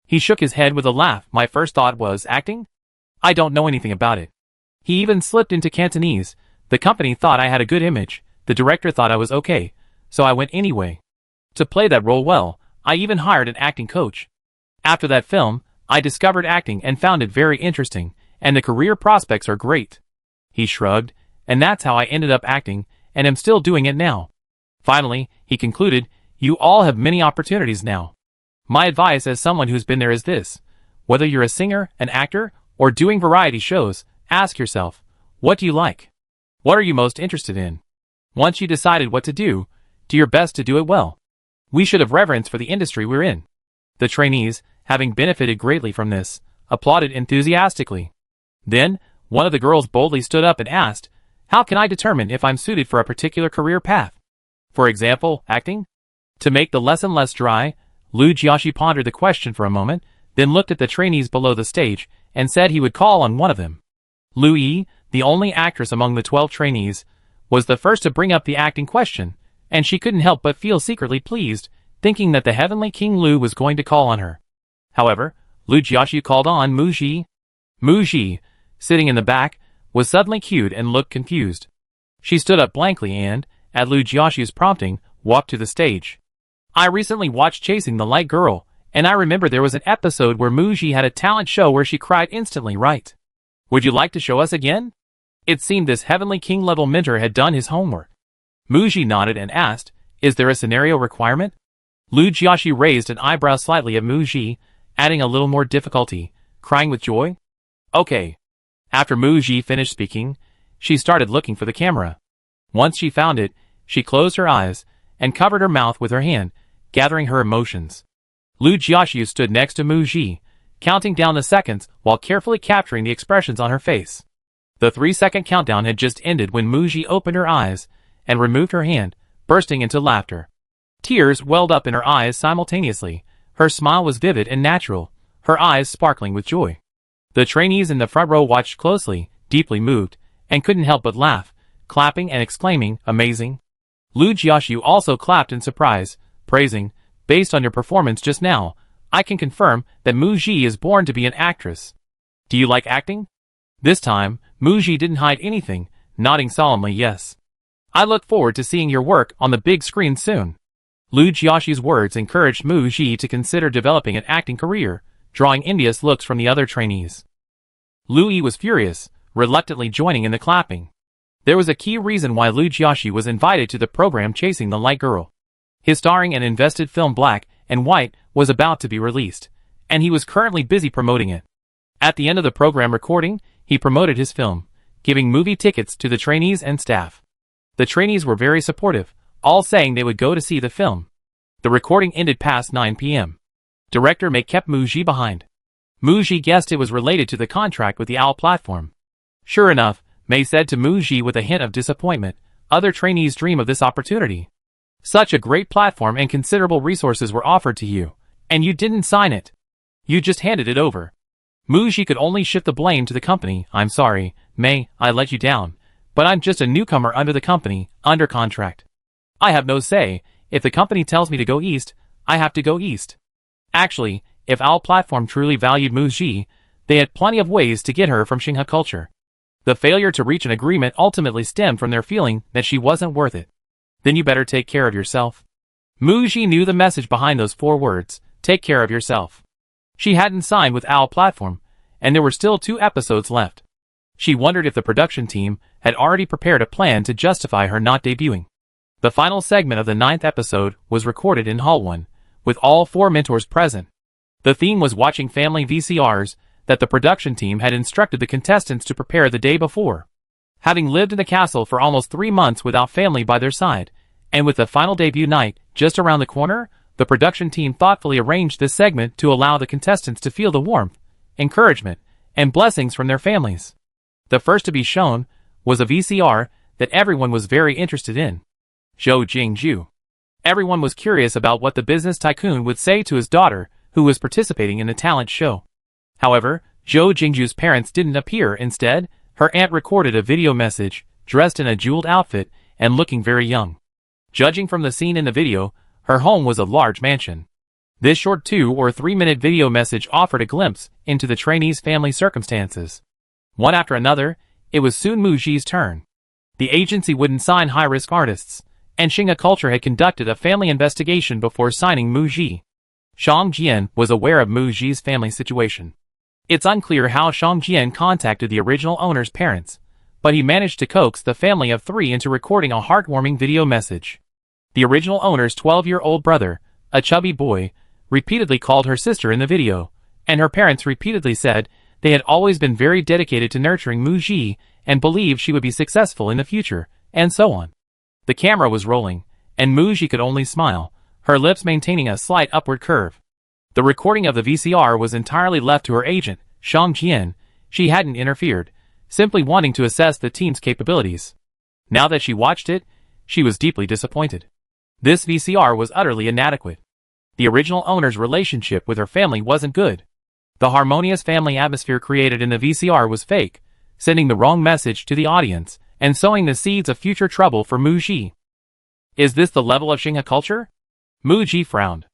A: He shook his head with a laugh. My first thought was, acting? I don't know anything about it. He even slipped into Cantonese. The company thought I had a good image. The director thought I was okay, so I went anyway. To play that role well, I even hired an acting coach. After that film, I discovered acting and found it very interesting, and the career prospects are great." He shrugged, "And that's how I ended up acting, and am still doing it now." Finally, he concluded, "You all have many opportunities now. My advice as someone who's been there is this. Whether you're a singer, an actor, or doing variety shows, ask yourself, what do you like? What are you most interested in? Once you decided what to do your best to do it well. We should have reverence for the industry we're in." The trainees, having benefited greatly from this, applauded enthusiastically. Then, one of the girls boldly stood up and asked, "How can I determine if I'm suited for a particular career path? For example, acting?" To make the lesson less dry, Liu Jiaxi pondered the question for a moment, then looked at the trainees below the stage and said he would call on one of them. Liu Yi, the only actress among the 12 trainees, was the first to bring up the acting question, and she couldn't help but feel secretly pleased, thinking that the heavenly King Liu was going to call on her. However, Liu Jiaxi called on Mu Ji. Mu Ji, sitting in the back, was suddenly cued and looked confused. She stood up blankly and, at Liu Jiaxi's prompting, walked to the stage. "I recently watched Chasing the Light Girl, and I remember there was an episode where Mu Ji had a talent show where she cried instantly, right? Would you like to show us again?" It seemed this heavenly king-level mentor had done his homework. Mu Ji nodded and asked, "Is there a scenario requirement?" Liu Jiaxi raised an eyebrow slightly at Mu Ji, adding a little more difficulty, crying with joy. "Okay." After Mu Ji finished speaking, she started looking for the camera. Once she found it, she closed her eyes and covered her mouth with her hand, gathering her emotions. Liu Jiaxi stood next to Mu Ji, counting down the seconds while carefully capturing the expressions on her face. The 3-second countdown had just ended when Mu Ji opened her eyes and removed her hand, bursting into laughter. Tears welled up in her eyes simultaneously. Her smile was vivid and natural, her eyes sparkling with joy. The trainees in the front row watched closely, deeply moved, and couldn't help but laugh, clapping and exclaiming, "Amazing." Liu Jiaxi also clapped in surprise, praising, "Based on your performance just now, I can confirm that Mu Ji is born to be an actress. Do you like acting?" This time, Mu Ji didn't hide anything, nodding solemnly yes. "I look forward to seeing your work on the big screen soon." Liu Jiaxi's words encouraged Mu Ji to consider developing an acting career, drawing envious looks from the other trainees. Liu Yi was furious, reluctantly joining in the clapping. There was a key reason why Liu Jiaxi was invited to the program Chasing the Light Girl. His starring and invested film Black and White was about to be released, and he was currently busy promoting it. At the end of the program recording, he promoted his film, giving movie tickets to the trainees and staff. The trainees were very supportive, all saying they would go to see the film. The recording ended past 9 p.m. Director May kept Muji behind. Muji guessed it was related to the contract with the OWL platform. Sure enough, May said to Muji with a hint of disappointment, other trainees dream of this opportunity. Such a great platform and considerable resources were offered to you, and you didn't sign it. You just handed it over. Muji could only shift the blame to the company. I'm sorry, May, I let you down, but I'm just a newcomer under the company, under contract. I have no say. If the company tells me to go east, I have to go east. Actually, if OWL platform truly valued Muji, they had plenty of ways to get her from Xinghe culture. The failure to reach an agreement ultimately stemmed from their feeling that she wasn't worth it. Then you better take care of yourself. Muji knew the message behind those 4 words, take care of yourself. She hadn't signed with OWL platform, and there were still 2 episodes left. She wondered if the production team had already prepared a plan to justify her not debuting. The final segment of the 9th episode was recorded in Hall 1, with all 4 mentors present. The theme was watching family VCRs that the production team had instructed the contestants to prepare the day before. Having lived in the castle for almost 3 months without family by their side, and with the final debut night just around the corner, the production team thoughtfully arranged this segment to allow the contestants to feel the warmth, encouragement, and blessings from their families. The first to be shown was a VCR that everyone was very interested in. Zhou Jingju. Everyone was curious about what the business tycoon would say to his daughter, who was participating in the talent show. However, Zhou Jingju's parents didn't appear. Instead, her aunt recorded a video message, dressed in a jeweled outfit and looking very young. Judging from the scene in the video, her home was a large mansion. This short 2 or 3 minute video message offered a glimpse into the trainees' family circumstances. One after another, it was soon Muji's turn. The agency wouldn't sign high-risk artists, and Xinghe Culture had conducted a family investigation before signing Muji. Shang Jian was aware of Muji's family situation. It's unclear how Shang Jian contacted the original owner's parents, but he managed to coax the family of 3 into recording a heartwarming video message. The original owner's 12-year-old brother, a chubby boy, repeatedly called her sister in the video, and her parents repeatedly said they had always been very dedicated to nurturing Muji and believed she would be successful in the future, and so on. The camera was rolling, and Muji could only smile, her lips maintaining a slight upward curve. The recording of the VCR was entirely left to her agent, Shang Jian. She hadn't interfered, simply wanting to assess the team's capabilities. Now that she watched it, she was deeply disappointed. This VCR was utterly inadequate. The original owner's relationship with her family wasn't good. The harmonious family atmosphere created in the VCR was fake, sending the wrong message to the audience, and sowing the seeds of future trouble for Muji. Is this the level of Xinghe culture? Muji frowned.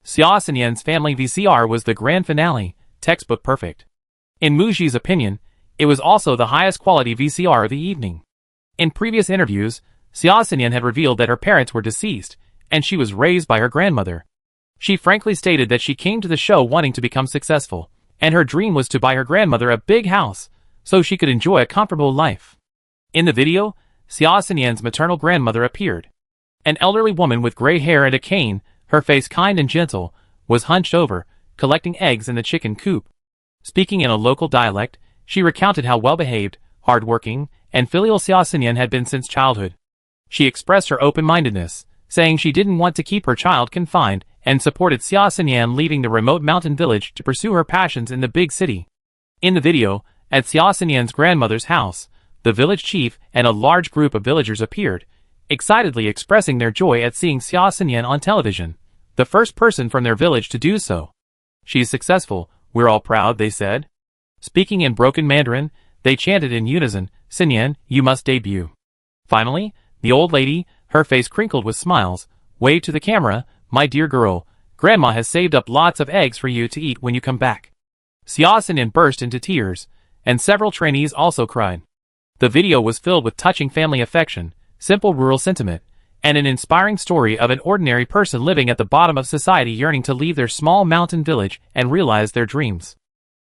A: Xia Xinyan's family VCR was the grand finale, textbook perfect. In Muji's opinion, it was also the highest quality VCR of the evening. In previous interviews, Xia Xinyan had revealed that her parents were deceased, and she was raised by her grandmother. She frankly stated that she came to the show wanting to become successful, and her dream was to buy her grandmother a big house, so she could enjoy a comfortable life. In the video, Xia Xinyan's maternal grandmother appeared. An elderly woman with gray hair and a cane, her face kind and gentle, was hunched over, collecting eggs in the chicken coop. Speaking in a local dialect, she recounted how well-behaved, hard-working, and filial Xia Xinyan had been since childhood. She expressed her open-mindedness, saying she didn't want to keep her child confined, and supported Xia Xinyan leaving the remote mountain village to pursue her passions in the big city. In the video, at Xia Xinyan's grandmother's house, the village chief and a large group of villagers appeared, excitedly expressing their joy at seeing Xia Xinyan on television, the first person from their village to do so. "She's successful, we're all proud," they said. Speaking in broken Mandarin, they chanted in unison, "Xinyan, you must debut." Finally, the old lady, her face crinkled with smiles, waved to the camera, "My dear girl, Grandma has saved up lots of eggs for you to eat when you come back." Xia Xinyan burst into tears, and several trainees also cried. The video was filled with touching family affection, simple rural sentiment, and an inspiring story of an ordinary person living at the bottom of society yearning to leave their small mountain village and realize their dreams.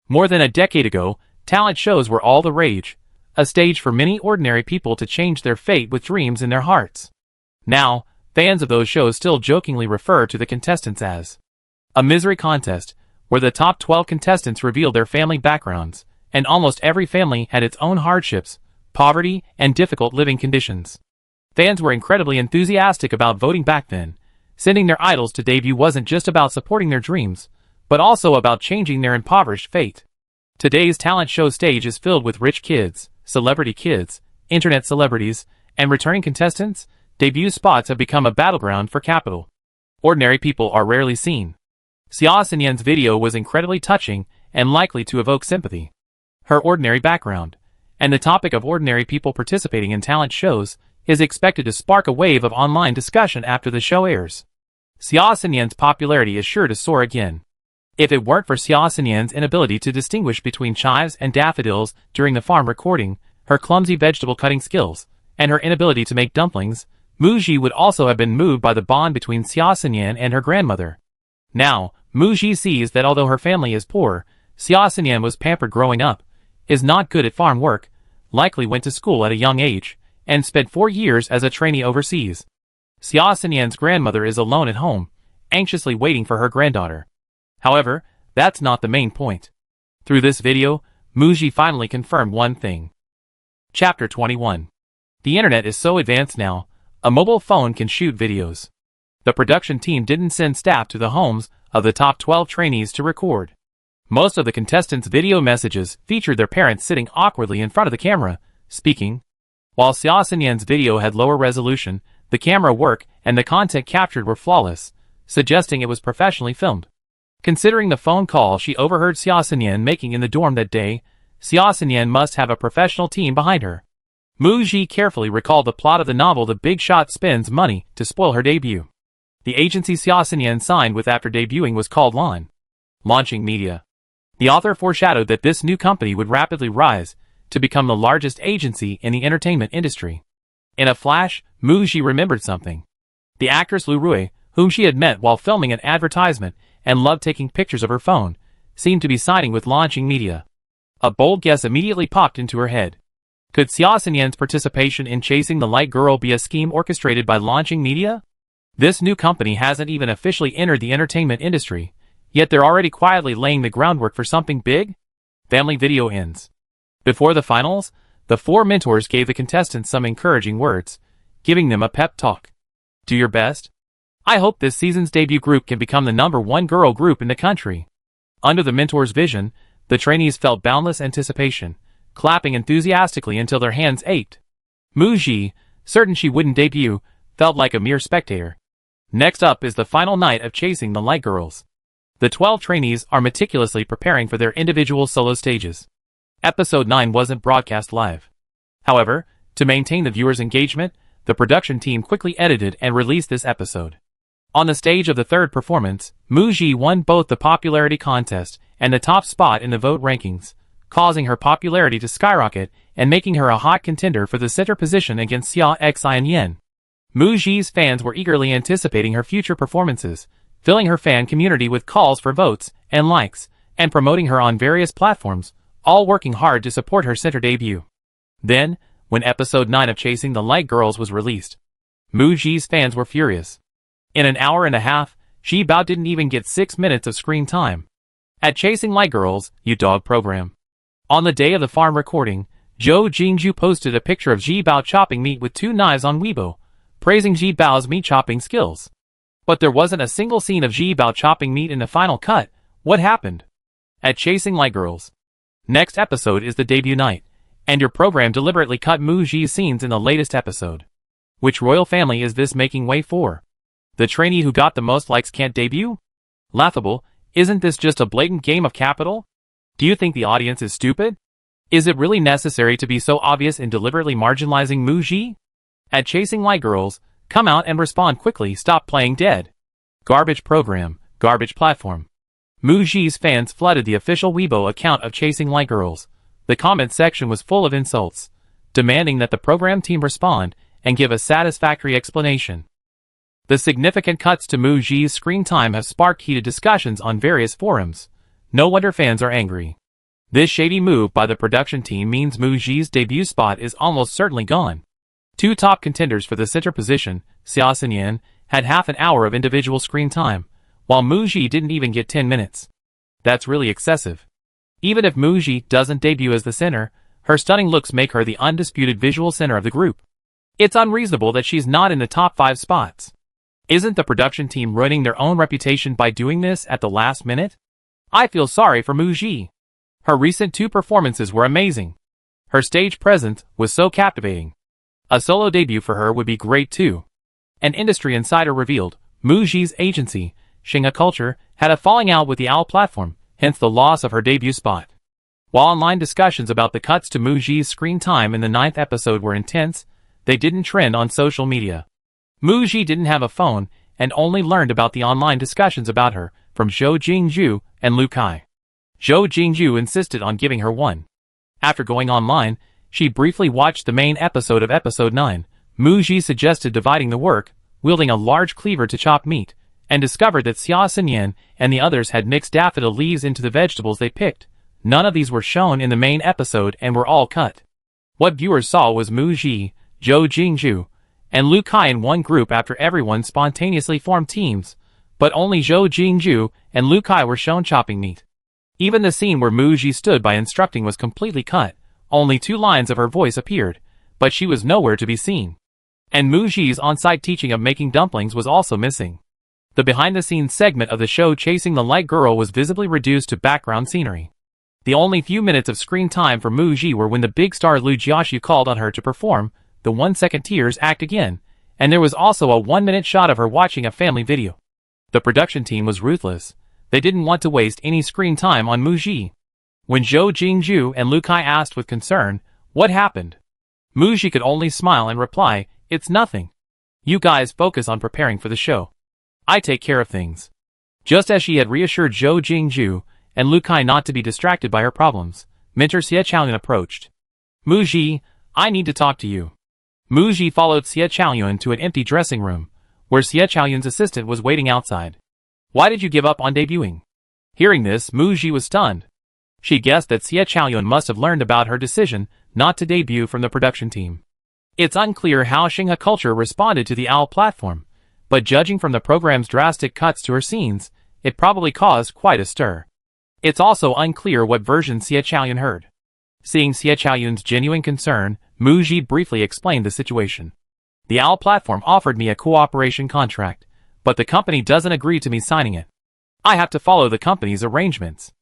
A: More than a decade ago, talent shows were all the rage, a stage for many ordinary people to change their fate with dreams in their hearts. Now, fans of those shows still jokingly refer to the contestants as a misery contest, where the top 12 contestants revealed their family backgrounds, and almost every family had its own hardships, poverty, and difficult living conditions. Fans were incredibly enthusiastic about voting back then, sending their idols to debut wasn't just about supporting their dreams, but also about changing their impoverished fate. Today's talent show stage is filled with rich kids, celebrity kids, internet celebrities, and returning contestants. Debut spots have become a battleground for capital. Ordinary people are rarely seen. Xia Xinyan's video was incredibly touching and likely to evoke sympathy. Her ordinary background, and the topic of ordinary people participating in talent shows, is expected to spark a wave of online discussion after the show airs. Xia Xinyan's popularity is sure to soar again. If it weren't for Xia Xinyan's inability to distinguish between chives and daffodils during the farm recording, her clumsy vegetable cutting skills, and her inability to make dumplings, Muji would also have been moved by the bond between Xia Xinyan and her grandmother. Now, Muji sees that although her family is poor, Xia Xinyan was pampered growing up, is not good at farm work, likely went to school at a young age, and spent 4 years as a trainee overseas. Xia Xinyan's grandmother is alone at home, anxiously waiting for her granddaughter. However, that's not the main point. Through this video, Muji finally confirmed one thing. Chapter 21. The internet is so advanced now, a mobile phone can shoot videos. The production team didn't send staff to the homes of the top 12 trainees to record. Most of the contestants' video messages featured their parents sitting awkwardly in front of the camera, speaking. While Xia Xinyan's video had lower resolution, the camera work and the content captured were flawless, suggesting it was professionally filmed. Considering the phone call she overheard Xia Xinyan making in the dorm that day, Xia Xinyan must have a professional team behind her. Muji carefully recalled the plot of the novel The Big Shot spends money to spoil her debut. The agency Xia Xinyan signed with after debuting was called Launching Media. The author foreshadowed that this new company would rapidly rise to become the largest agency in the entertainment industry. In a flash, Muji remembered something. The actress Lu Rui, whom she had met while filming an advertisement and loved taking pictures of her phone, seemed to be siding with Launching Media. A bold guess immediately popped into her head. Could Xia Xinyan's participation in Chasing the Light Girl be a scheme orchestrated by Launching Media? This new company hasn't even officially entered the entertainment industry, yet they're already quietly laying the groundwork for something big? Family video ends. Before the finals, the 4 mentors gave the contestants some encouraging words, giving them a pep talk. Do your best. I hope this season's debut group can become the #1 girl group in the country. Under the mentors' vision, the trainees felt boundless anticipation, clapping enthusiastically until their hands ached. Muji, certain she wouldn't debut, felt like a mere spectator. Next up is the final night of Chasing the Light Girls. The 12 trainees are meticulously preparing for their individual solo stages. Episode 9 wasn't broadcast live. However, to maintain the viewers' engagement, the production team quickly edited and released this episode. On the stage of the third performance, Muji won both the popularity contest and the top spot in the vote rankings, causing her popularity to skyrocket and making her a hot contender for the center position against Xia Xinyan. Muji's fans were eagerly anticipating her future performances, filling her fan community with calls for votes and likes, and promoting her on various platforms, all working hard to support her center debut. Then, when episode 9 of Chasing the Light Girls was released, Muji's fans were furious. In an hour and a half, Ji Bao didn't even get 6 minutes of screen time. At Chasing Light Girls, dog program. On the day of the farm recording, Zhou Jingzhu posted a picture of Ji Bao chopping meat with 2 knives on Weibo, praising Ji Bao's meat chopping skills. But there wasn't a single scene of Ji Bao chopping meat in the final cut. What happened? At Chasing Light Girls. Next episode is the debut night, and your program deliberately cut Muji's scenes in the latest episode. Which royal family is this making way for? The trainee who got the most likes can't debut? Laughable, isn't this just a blatant game of capital? Do you think the audience is stupid? Is it really necessary to be so obvious in deliberately marginalizing Muji? At Chasing Light Girls, come out and respond quickly, stop playing dead. Garbage program, garbage platform. Muji's fans flooded the official Weibo account of Chasing Light Girls. The comment section was full of insults, demanding that the program team respond and give a satisfactory explanation. The significant cuts to Muji's screen time have sparked heated discussions on various forums. No wonder fans are angry. This shady move by the production team means Muji's debut spot is almost certainly gone. 2 top contenders for the center position, Xia Xinyan, had half an hour of individual screen time, while Muji didn't even get 10 minutes. That's really excessive. Even if Muji doesn't debut as the center, her stunning looks make her the undisputed visual center of the group. It's unreasonable that she's not in the top 5 spots. Isn't the production team ruining their own reputation by doing this at the last minute? I feel sorry for Muji. Her recent 2 performances were amazing. Her stage presence was so captivating. A solo debut for her would be great too. An industry insider revealed Muji's agency, Shinga Culture, had a falling out with the OWL platform, hence the loss of her debut spot. While online discussions about the cuts to Muji's screen time in the 9th episode were intense, they didn't trend on social media. Muji didn't have a phone and only learned about the online discussions about her from Zhou Jingju and Lu Kai. Zhou Jingju insisted on giving her one. After going online, she briefly watched the main episode of episode 9. Muji suggested dividing the work, wielding a large cleaver to chop meat, and discovered that Xia Xinyan and the others had mixed daffodil leaves into the vegetables they picked. None of these were shown in the main episode and were all cut. What viewers saw was Muji, Zhou Jingju, and Lu Kai in one group after everyone spontaneously formed teams, but only Zhou Jingju and Lu Kai were shown chopping meat. Even the scene where Muji stood by instructing was completely cut, only 2 lines of her voice appeared, but she was nowhere to be seen. And Muji's on-site teaching of making dumplings was also missing. The behind-the-scenes segment of the show chasing the light girl was visibly reduced to background scenery. The only few minutes of screen time for Muji were when the big star Lu Jiaxu called on her to perform the 1-second tears act again, and there was also a 1-minute shot of her watching a family video. The production team was ruthless. They didn't want to waste any screen time on Muji. When Zhou Jingju and Lu Kai asked with concern, "What happened?" Muji could only smile and reply, "It's nothing. You guys focus on preparing for the show. I take care of things." Just as she had reassured Zhou Jingju and Lu Kai not to be distracted by her problems, mentor Xie Chaoyun approached. "Muji, I need to talk to you." Muji followed Xie Chaoyun to an empty dressing room, where Xie Chaoyun's assistant was waiting outside. "Why did you give up on debuting?" Hearing this, Muji was stunned. She guessed that Xie Chaoyun must have learned about her decision not to debut from the production team. It's unclear how Shinga Culture responded to the OWL platform, but judging from the program's drastic cuts to her scenes, it probably caused quite a stir. It's also unclear what version Xie Chaoyun heard. Seeing Xie Chaoyun's genuine concern, Muji briefly explained the situation. "The OWL platform offered me a cooperation contract, but the company doesn't agree to me signing it. I have to follow the company's arrangements."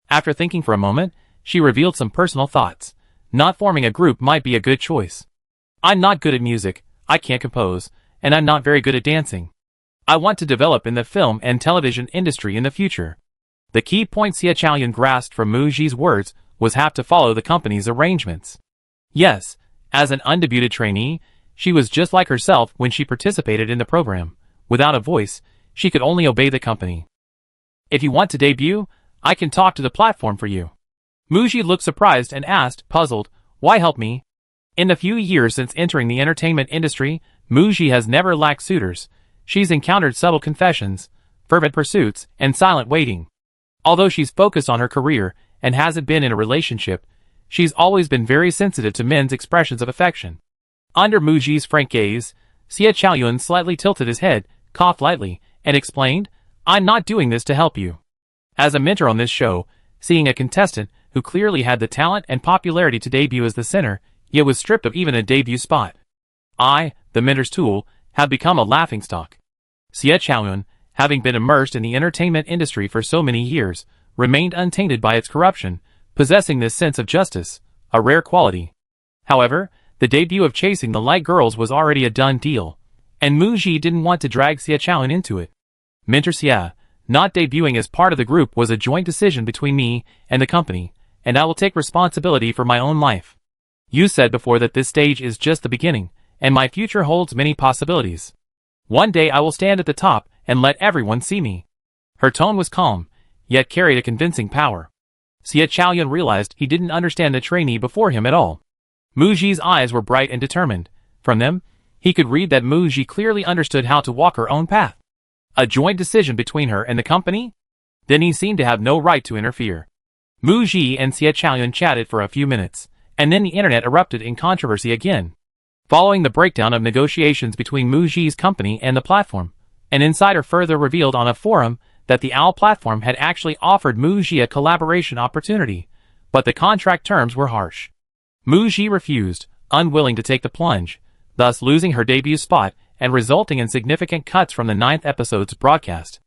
A: After thinking for a moment, she revealed some personal thoughts. Not forming a group might be a good choice. "I'm not good at music, I can't compose, and I'm not very good at dancing. I want to develop in the film and television industry in the future." The key point Xie Chaoyun grasped from Muji's words was have to follow the company's arrangements. Yes, as an undebuted trainee, she was just like herself when she participated in the program. Without a voice, she could only obey the company. "If you want to debut, I can talk to the platform for you." Muji looked surprised and asked, puzzled, "Why help me?" In the few years since entering the entertainment industry, Muji has never lacked suitors. She's encountered subtle confessions, fervent pursuits, and silent waiting. Although she's focused on her career and hasn't been in a relationship, she's always been very sensitive to men's expressions of affection. Under Muji's frank gaze, Xie Chaoyun slightly tilted his head, coughed lightly, and explained, "I'm not doing this to help you." As a mentor on this show, seeing a contestant who clearly had the talent and popularity to debut as the center, yet was stripped of even a debut spot. I, the mentor's tool, have become a laughingstock. Xie Chaoyun, having been immersed in the entertainment industry for so many years, remained untainted by its corruption, possessing this sense of justice, a rare quality. However, the debut of Chasing the Light Girls was already a done deal, and Muji didn't want to drag Xie Chaoyun into it. "Mentor Xie, not debuting as part of the group was a joint decision between me and the company, and I will take responsibility for my own life. You said before that this stage is just the beginning, and my future holds many possibilities. One day I will stand at the top and let everyone see me." Her tone was calm, yet carried a convincing power. Xie Chaoyun realized he didn't understand the trainee before him at all. Muji's eyes were bright and determined. From them, he could read that Muji clearly understood how to walk her own path. A joint decision between her and the company? Then he seemed to have no right to interfere. Muji and Xie Chaoyun chatted for a few minutes, and then the internet erupted in controversy again. Following the breakdown of negotiations between Muji's company and the platform, an insider further revealed on a forum that the OWL platform had actually offered Muji a collaboration opportunity, but the contract terms were harsh. Muji refused, unwilling to take the plunge, thus losing her debut spot and resulting in significant cuts from the 9th episode's broadcast.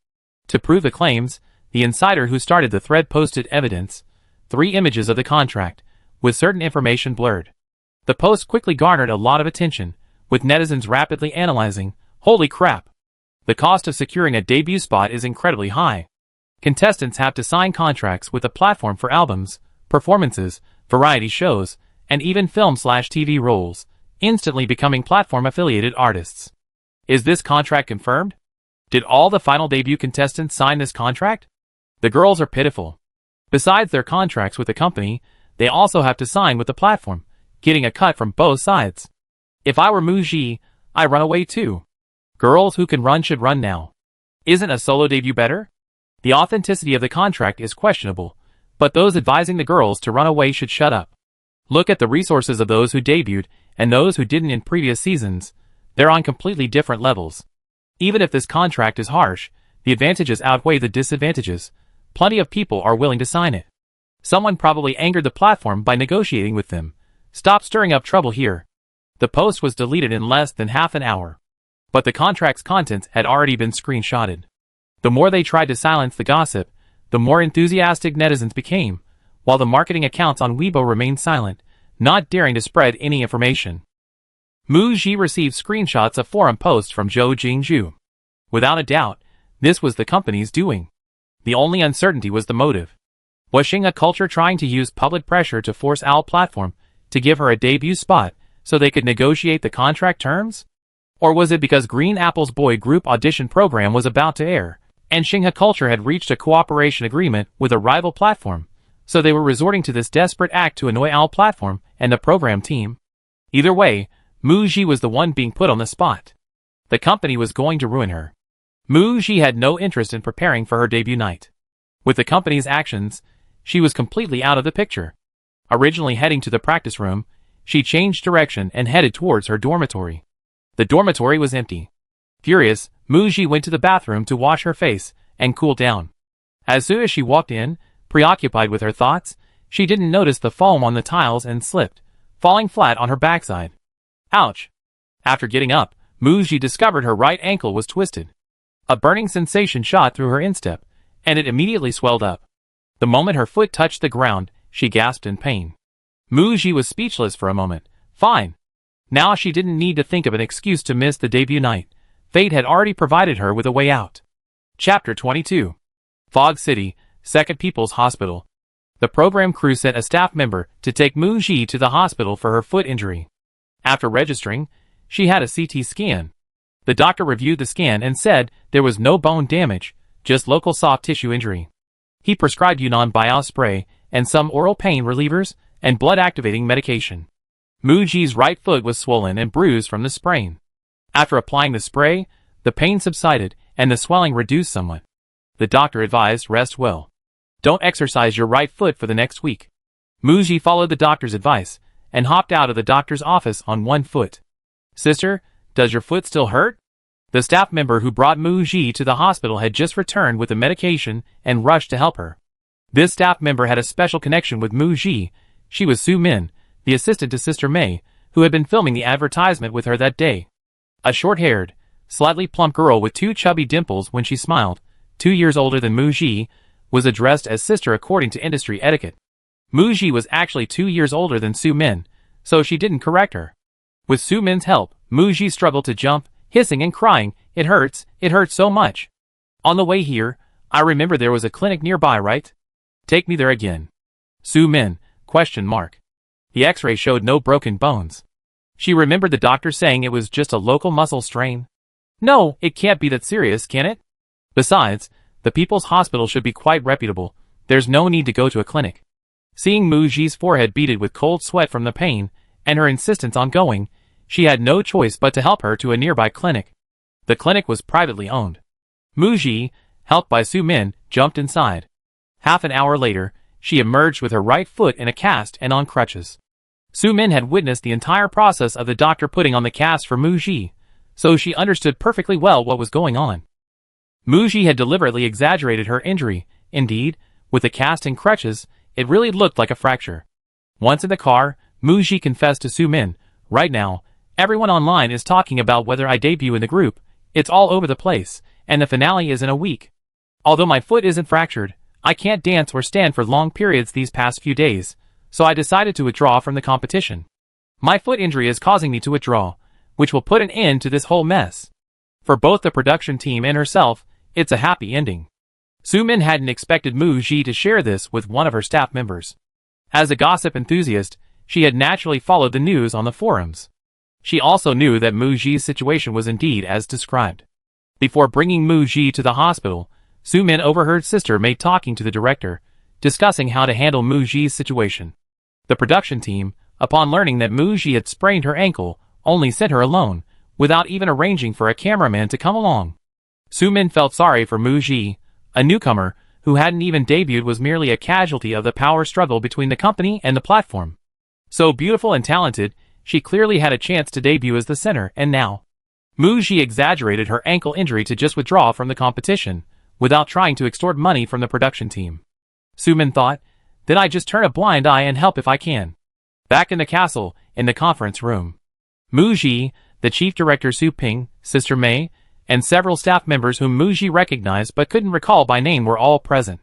A: To prove the claims, the insider who started the thread posted evidence, 3 images of the contract, with certain information blurred. The post quickly garnered a lot of attention, with netizens rapidly analyzing, "Holy crap! The cost of securing a debut spot is incredibly high. Contestants have to sign contracts with the platform for albums, performances, variety shows, and even film/TV roles, instantly becoming platform-affiliated artists. Is this contract confirmed? Did all the final debut contestants sign this contract? The girls are pitiful. Besides their contracts with the company, they also have to sign with the platform, getting a cut from both sides. If I were Muji, I'd run away too. Girls who can run should run now. Isn't a solo debut better? The authenticity of the contract is questionable, but those advising the girls to run away should shut up. Look at the resources of those who debuted and those who didn't in previous seasons. They're on completely different levels. Even if this contract is harsh, the advantages outweigh the disadvantages. Plenty of people are willing to sign it. Someone probably angered the platform by negotiating with them. Stop stirring up trouble here. The post was deleted in less than half an hour. But the contract's contents had already been screenshotted. The more they tried to silence the gossip, the more enthusiastic netizens became, while the marketing accounts on Weibo remained silent, not daring to spread any information. Muji received screenshots of forum posts from Zhou Jingzhu. Without a doubt, this was the company's doing. The only uncertainty was the motive. Was Xinghe Culture trying to use public pressure to force OWL platform to give her a debut spot so they could negotiate the contract terms? Or was it because Green Apple's boy group audition program was about to air, and Xinghe Culture had reached a cooperation agreement with a rival platform, so they were resorting to this desperate act to annoy OWL platform and the program team? Either way, Muji was the one being put on the spot. The company was going to ruin her. Muji had no interest in preparing for her debut night. With the company's actions, she was completely out of the picture. Originally heading to the practice room, she changed direction and headed towards her dormitory. The dormitory was empty. Furious, Muji went to the bathroom to wash her face and cool down. As soon as she walked in, preoccupied with her thoughts, she didn't notice the foam on the tiles and slipped, falling flat on her backside. Ouch! After getting up, Muji discovered her right ankle was twisted. A burning sensation shot through her instep, and it immediately swelled up. The moment her foot touched the ground, she gasped in pain. Muji was speechless for a moment. Fine. Now she didn't need to think of an excuse to miss the debut night. Fate had already provided her with a way out. Chapter 22. Fog City, Second People's Hospital. The program crew sent a staff member to take Muji to the hospital for her foot injury. After registering, she had a CT scan. The doctor reviewed the scan and said there was no bone damage, just local soft tissue injury. He prescribed Yunnan Biao spray and some oral pain relievers and blood-activating medication. Muji's right foot was swollen and bruised from the sprain. After applying the spray, the pain subsided and the swelling reduced somewhat. The doctor advised rest well. Don't exercise your right foot for the next week. Muji followed the doctor's advice and hopped out of the doctor's office on one foot. Sister, does your foot still hurt? The staff member who brought Muji to the hospital had just returned with the medication and rushed to help her. This staff member had a special connection with Muji. She was Su Min, the assistant to Sister Mei, who had been filming the advertisement with her that day. A short-haired, slightly plump girl with 2 chubby dimples when she smiled, 2 years older than Muji, was addressed as sister according to industry etiquette. Muji was actually 2 years older than Su Min, so she didn't correct her. With Su Min's help, Muji struggled to jump, hissing and crying, it hurts so much. On the way here, I remember there was a clinic nearby, right? Take me there again. Su Min, ? The x-ray showed no broken bones. She remembered the doctor saying it was just a local muscle strain. No, it can't be that serious, can it? Besides, the People's Hospital should be quite reputable. There's no need to go to a clinic. Seeing Muji's forehead beaded with cold sweat from the pain, and her insistence on going, she had no choice but to help her to a nearby clinic. The clinic was privately owned. Muji, helped by Su Min, jumped inside. Half an hour later, she emerged with her right foot in a cast and on crutches. Su Min had witnessed the entire process of the doctor putting on the cast for Muji, so she understood perfectly well what was going on. Muji had deliberately exaggerated her injury. Indeed, with the cast and crutches, it really looked like a fracture. Once in the car, Muji confessed to Su Min, right now, Everyone online is talking about whether I debut in the group. It's all over the place, and the finale is in a week. Although my foot isn't fractured, I can't dance or stand for long periods these past few days, so I decided to withdraw from the competition. My foot injury is causing me to withdraw, which will put an end to this whole mess. For both the production team and herself, it's a happy ending. Sumin hadn't expected Mu Ji to share this with one of her staff members. As a gossip enthusiast, she had naturally followed the news on the forums. She also knew that Mu Ji's situation was indeed as described. Before bringing Mu Ji to the hospital, Sumin overheard Sister May talking to the director, discussing how to handle Mu Ji's situation. The production team, upon learning that Mu Ji had sprained her ankle, only sent her alone, without even arranging for a cameraman to come along. Sumin felt sorry for Mu Ji, a newcomer who hadn't even debuted, was merely a casualty of the power struggle between the company and the platform. So beautiful and talented, she clearly had a chance to debut as the center, and now Mu Ji exaggerated her ankle injury to just withdraw from the competition, without trying to extort money from the production team. Sumin thought, then I just turn a blind eye and help if I can. Back in the castle, in the conference room, Mu Ji, the chief director Su Ping, Sister May, and several staff members whom Mu Ji recognized but couldn't recall by name were all present.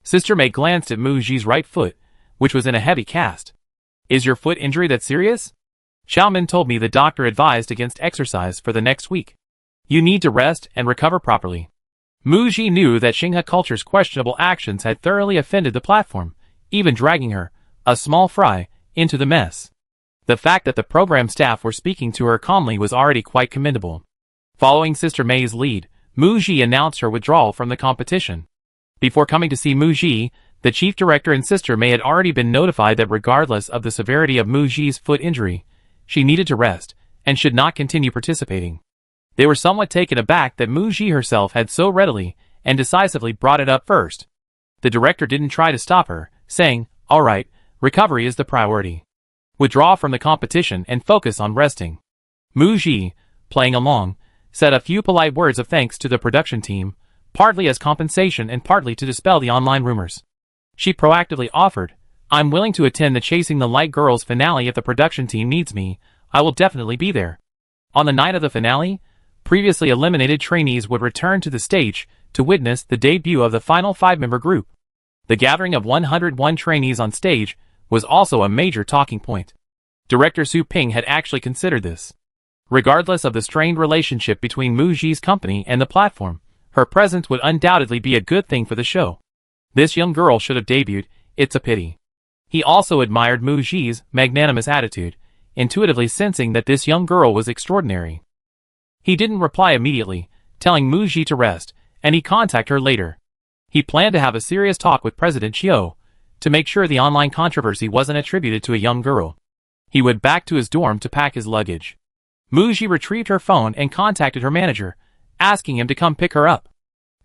A: Sister May glanced at Mu Ji's right foot, which was in a heavy cast. Is your foot injury that serious? Xiaomin told me the doctor advised against exercise for the next week. You need to rest and recover properly. Mu Ji knew that Xinghe culture's questionable actions had thoroughly offended the platform, even dragging her, a small fry, into the mess. The fact that the program staff were speaking to her calmly was already quite commendable. Following Sister May's lead, Mu Ji announced her withdrawal from the competition. Before coming to see Mu Ji, the chief director and Sister May had already been notified that regardless of the severity of Mu Ji's foot injury, she needed to rest, and should not continue participating. They were somewhat taken aback that Mu Ji herself had so readily and decisively brought it up first. The director didn't try to stop her, saying, "All right, recovery is the priority. Withdraw from the competition and focus on resting." Mu Ji, playing along, said a few polite words of thanks to the production team, partly as compensation and partly to dispel the online rumors. She proactively offered, "I'm willing to attend the Chasing the Light Girls finale if the production team needs me. I will definitely be there." On the night of the finale, previously eliminated trainees would return to the stage to witness the debut of the final 5-member group. The gathering of 101 trainees on stage was also a major talking point. Director Su Ping had actually considered this. Regardless of the strained relationship between Mu Ji's company and the platform, her presence would undoubtedly be a good thing for the show. This young girl should have debuted, it's a pity. He also admired Mu Ji's magnanimous attitude, intuitively sensing that this young girl was extraordinary. He didn't reply immediately, telling Mu Ji to rest, and he'd contact her later. He planned to have a serious talk with President Chiu, to make sure the online controversy wasn't attributed to a young girl. He went back to his dorm to pack his luggage. Mu Ji retrieved her phone and contacted her manager, asking him to come pick her up.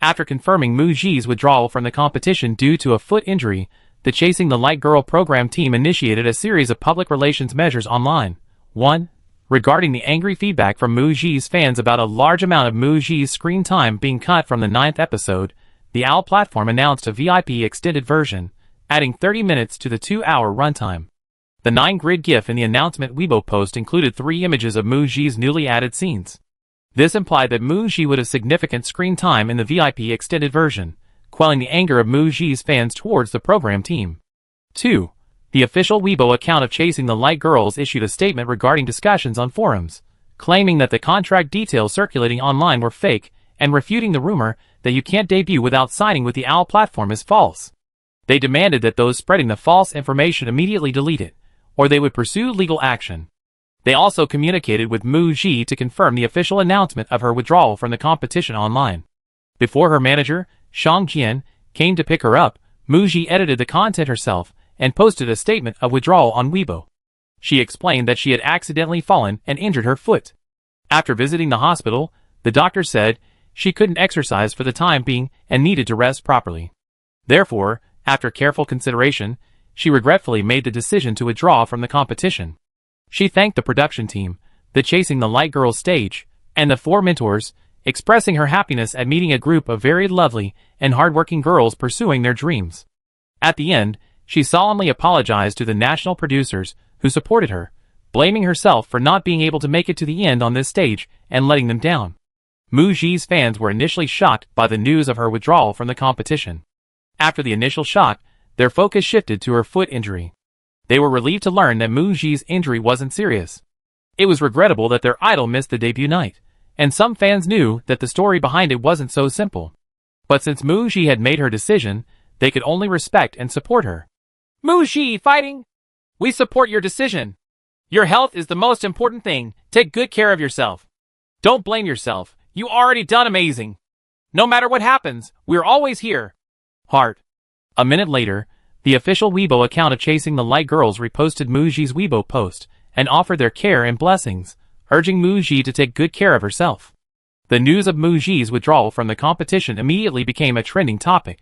A: After confirming Mu Ji's withdrawal from the competition due to a foot injury, the Chasing the Light Girl program team initiated a series of public relations measures online. 1. Regarding the angry feedback from Mu Ji's fans about a large amount of Mu Ji's screen time being cut from the 9th episode, the OWL platform announced a VIP extended version, adding 30 minutes to the 2-hour runtime. The 9-grid GIF in the announcement Weibo post included 3 images of Mu Ji's newly added scenes. This implied that Mu Ji would have significant screen time in the VIP extended version, quelling the anger of Mu Ji's fans towards the program team. 2. The official Weibo account of Chasing the Light Girls issued a statement regarding discussions on forums, claiming that the contract details circulating online were fake, and refuting the rumor that you can't debut without signing with the OWL platform is false. They demanded that those spreading the false information immediately delete it, or they would pursue legal action. They also communicated with Mu Ji to confirm the official announcement of her withdrawal from the competition online. Before her manager, Shang Jian, came to pick her up, Mu Ji edited the content herself and posted a statement of withdrawal on Weibo. She explained that she had accidentally fallen and injured her foot. After visiting the hospital, the doctor said she couldn't exercise for the time being and needed to rest properly. Therefore, after careful consideration, she regretfully made the decision to withdraw from the competition. She thanked the production team, the Chasing the Light Girls stage, and the 4 mentors, expressing her happiness at meeting a group of very lovely and hardworking girls pursuing their dreams. At the end, she solemnly apologized to the national producers who supported her, blaming herself for not being able to make it to the end on this stage and letting them down. Muji's fans were initially shocked by the news of her withdrawal from the competition. After the initial shock, their focus shifted to her foot injury. They were relieved to learn that Muji's injury wasn't serious. It was regrettable that their idol missed the debut night, and some fans knew that the story behind it wasn't so simple. But since Muji had made her decision, they could only respect and support her. Muji fighting! We support your decision. Your health is the most important thing. Take good care of yourself. Don't blame yourself. You already done amazing. No matter what happens, we're always here. Heart. A minute later, the official Weibo account of Chasing the Light Girls reposted Muji's Weibo post and offered their care and blessings, urging Muji to take good care of herself. The news of Muji's withdrawal from the competition immediately became a trending topic.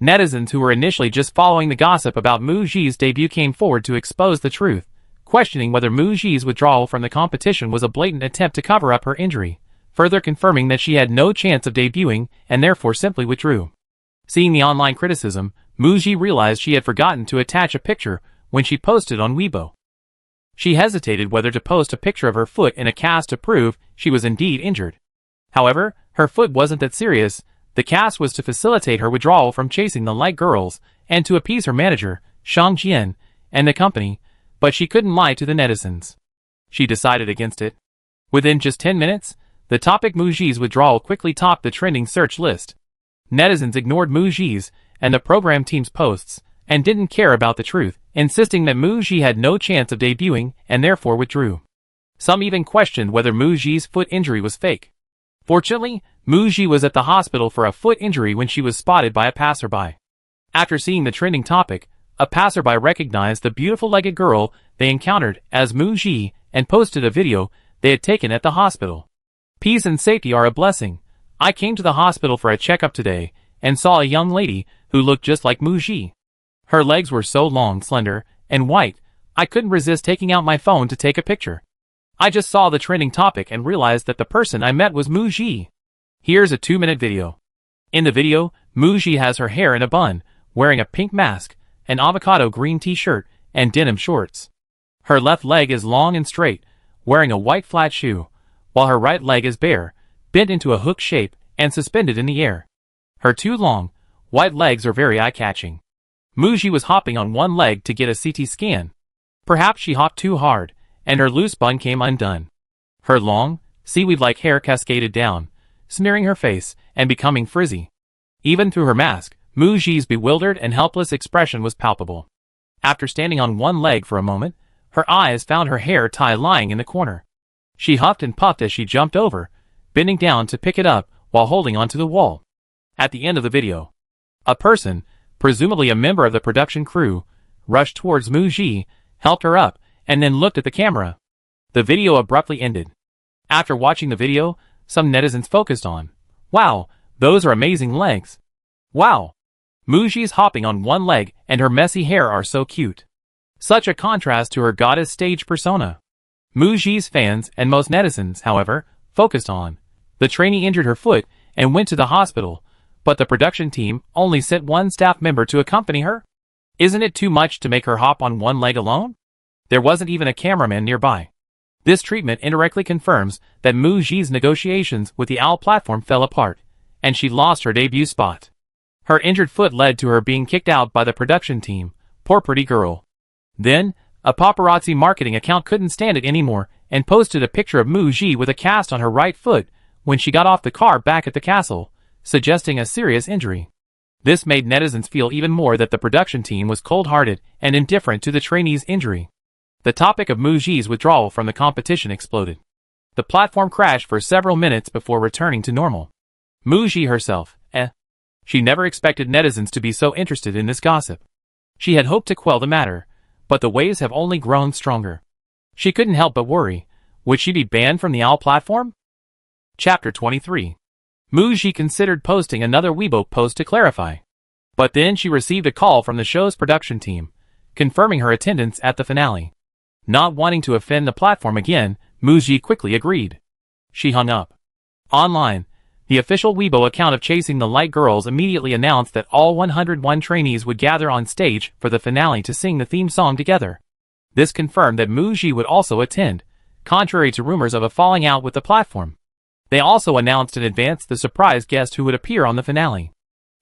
A: Netizens who were initially just following the gossip about Muji's debut came forward to expose the truth, questioning whether Muji's withdrawal from the competition was a blatant attempt to cover up her injury, further confirming that she had no chance of debuting and therefore simply withdrew. Seeing the online criticism, Muji realized she had forgotten to attach a picture when she posted on Weibo. She hesitated whether to post a picture of her foot in a cast to prove she was indeed injured. However, her foot wasn't that serious. The cast was to facilitate her withdrawal from Chasing the Light Girls and to appease her manager, Shang Jian, and the company, but she couldn't lie to the netizens. She decided against it. Within just 10 minutes, the topic Muji's withdrawal quickly topped the trending search list. Netizens ignored Muji's and the program team's posts and didn't care about the truth, insisting that Muji had no chance of debuting and therefore withdrew. Some even questioned whether Muji's foot injury was fake. Fortunately, Muji was at the hospital for a foot injury when she was spotted by a passerby. After seeing the trending topic, a passerby recognized the beautiful legged girl they encountered as Muji and posted a video they had taken at the hospital. Peace and safety are a blessing. I came to the hospital for a checkup today and saw a young lady who looked just like Muji. Her legs were so long, slender, and white, I couldn't resist taking out my phone to take a picture. I just saw the trending topic and realized that the person I met was Muji. Here's a 2-minute video. In the video, Muji has her hair in a bun, wearing a pink mask, an avocado green t-shirt, and denim shorts. Her left leg is long and straight, wearing a white flat shoe, while her right leg is bare, bent into a hook shape, and suspended in the air. Her two long, white legs are very eye-catching. Muji was hopping on one leg to get a CT scan. Perhaps she hopped too hard, and her loose bun came undone. Her long, seaweed-like hair cascaded down, smearing her face and becoming frizzy. Even through her mask, Muji's bewildered and helpless expression was palpable. After standing on one leg for a moment, her eyes found her hair tie lying in the corner. She huffed and puffed as she jumped over, bending down to pick it up while holding onto the wall. At the end of the video, a person, presumably a member of the production crew, rushed towards Muji, helped her up, and then looked at the camera. The video abruptly ended. After watching the video, some netizens focused on, "Wow, those are amazing legs. Wow. Muji's hopping on one leg and her messy hair are so cute. Such a contrast to her goddess stage persona." Muji's fans and most netizens, however, focused on, the trainee injured her foot and went to the hospital, but the production team only sent one staff member to accompany her? Isn't it too much to make her hop on one leg alone? There wasn't even a cameraman nearby. This treatment indirectly confirms that Muji's negotiations with the OWL platform fell apart, and she lost her debut spot. Her injured foot led to her being kicked out by the production team. Poor pretty girl. Then, a paparazzi marketing account couldn't stand it anymore and posted a picture of Muji with a cast on her right foot when she got off the car back at the castle, suggesting a serious injury. This made netizens feel even more that the production team was cold-hearted and indifferent to the trainee's injury. The topic of Muji's withdrawal from the competition exploded. The platform crashed for several minutes before returning to normal. Muji herself, She never expected netizens to be so interested in this gossip. She had hoped to quell the matter, but the waves have only grown stronger. She couldn't help but worry. Would she be banned from the OWL platform? Chapter 23. Muji considered posting another Weibo post to clarify. But then she received a call from the show's production team, confirming her attendance at the finale. Not wanting to offend the platform again, Muji quickly agreed. She hung up. Online, the official Weibo account of Chasing the Light Girls immediately announced that all 101 trainees would gather on stage for the finale to sing the theme song together. This confirmed that Muji would also attend, contrary to rumors of a falling out with the platform. They also announced in advance the surprise guest who would appear on the finale.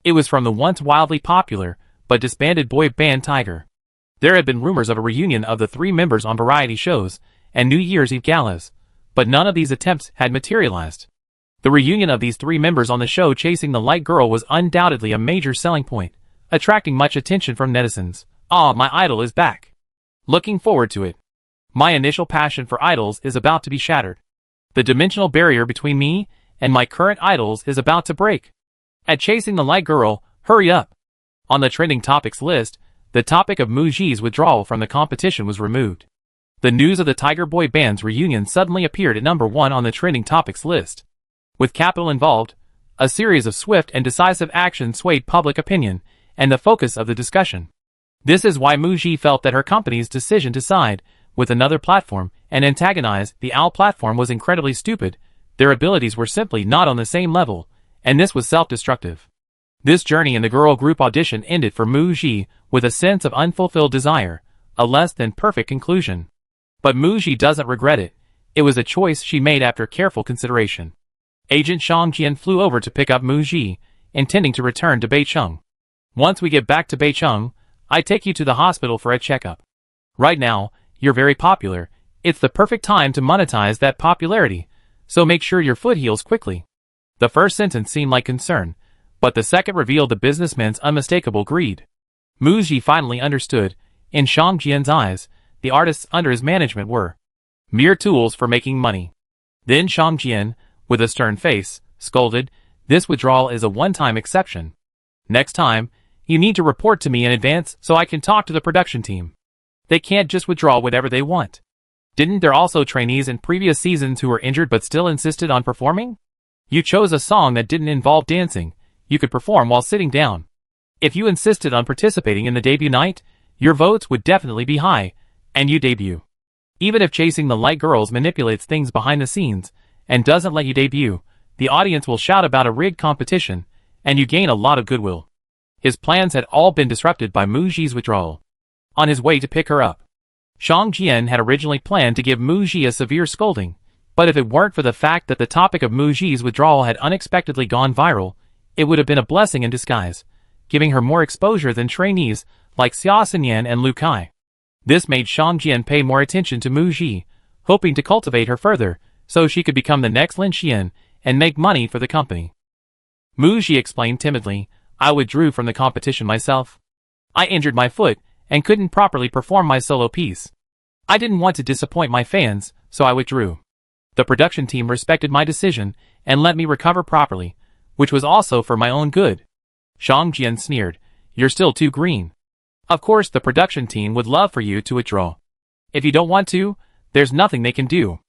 A: It was from the once wildly popular, but disbanded boy band Tiger. There had been rumors of a reunion of the three members on variety shows and New Year's Eve galas, but none of these attempts had materialized. The reunion of these three members on the show Chasing the Light Girl was undoubtedly a major selling point, attracting much attention from netizens. "Ah, my idol is back. Looking forward to it. My initial passion for idols is about to be shattered. The dimensional barrier between me and my current idols is about to break. At Chasing the Light Girl, hurry up." On the trending topics list, the topic of Muji's withdrawal from the competition was removed. The news of the Tiger Boy band's reunion suddenly appeared at number 1 on the trending topics list. With capital involved, a series of swift and decisive actions swayed public opinion and the focus of the discussion. This is why Muji felt that her company's decision to side with another platform and antagonize the OWL platform was incredibly stupid. Their abilities were simply not on the same level, and this was self-destructive. This journey in the girl group audition ended for Muji with a sense of unfulfilled desire, a less than perfect conclusion. But Muji doesn't regret it. It was a choice she made after careful consideration. Agent Shang Jian flew over to pick up Muji, intending to return to Beicheng. "Once we get back to Beicheng, I take you to the hospital for a checkup. Right now, you're very popular. It's the perfect time to monetize that popularity, so make sure your foot heals quickly." The first sentence seemed like concern, but the second revealed the businessman's unmistakable greed. Muji finally understood. In Shang Jian's eyes, the artists under his management were mere tools for making money. Then Shang Jian, with a stern face, scolded, "This withdrawal is a one-time exception. Next time, you need to report to me in advance so I can talk to the production team. They can't just withdraw whatever they want. Didn't there also trainees in previous seasons who were injured but still insisted on performing? You chose a song that didn't involve dancing. You could perform while sitting down. If you insisted on participating in the debut night, your votes would definitely be high, and you debut. Even if Chasing the Light Girls manipulates things behind the scenes and doesn't let you debut, the audience will shout about a rigged competition, and you gain a lot of goodwill." His plans had all been disrupted by Muji's withdrawal. On his way to pick her up, Shang Jian had originally planned to give Muji a severe scolding, but if it weren't for the fact that the topic of Muji's withdrawal had unexpectedly gone viral, it would have been a blessing in disguise, giving her more exposure than trainees like Xia Xinyan and Lu Kai. This made Shang Jian pay more attention to Muji, hoping to cultivate her further so she could become the next Lin Xian and make money for the company. Muji explained timidly, "I withdrew from the competition myself. I injured my foot and couldn't properly perform my solo piece. I didn't want to disappoint my fans, so I withdrew. The production team respected my decision and let me recover properly, which was also for my own good." Shang Jian sneered, "You're still too green. Of course the production team would love for you to withdraw. If you don't want to, there's nothing they can do.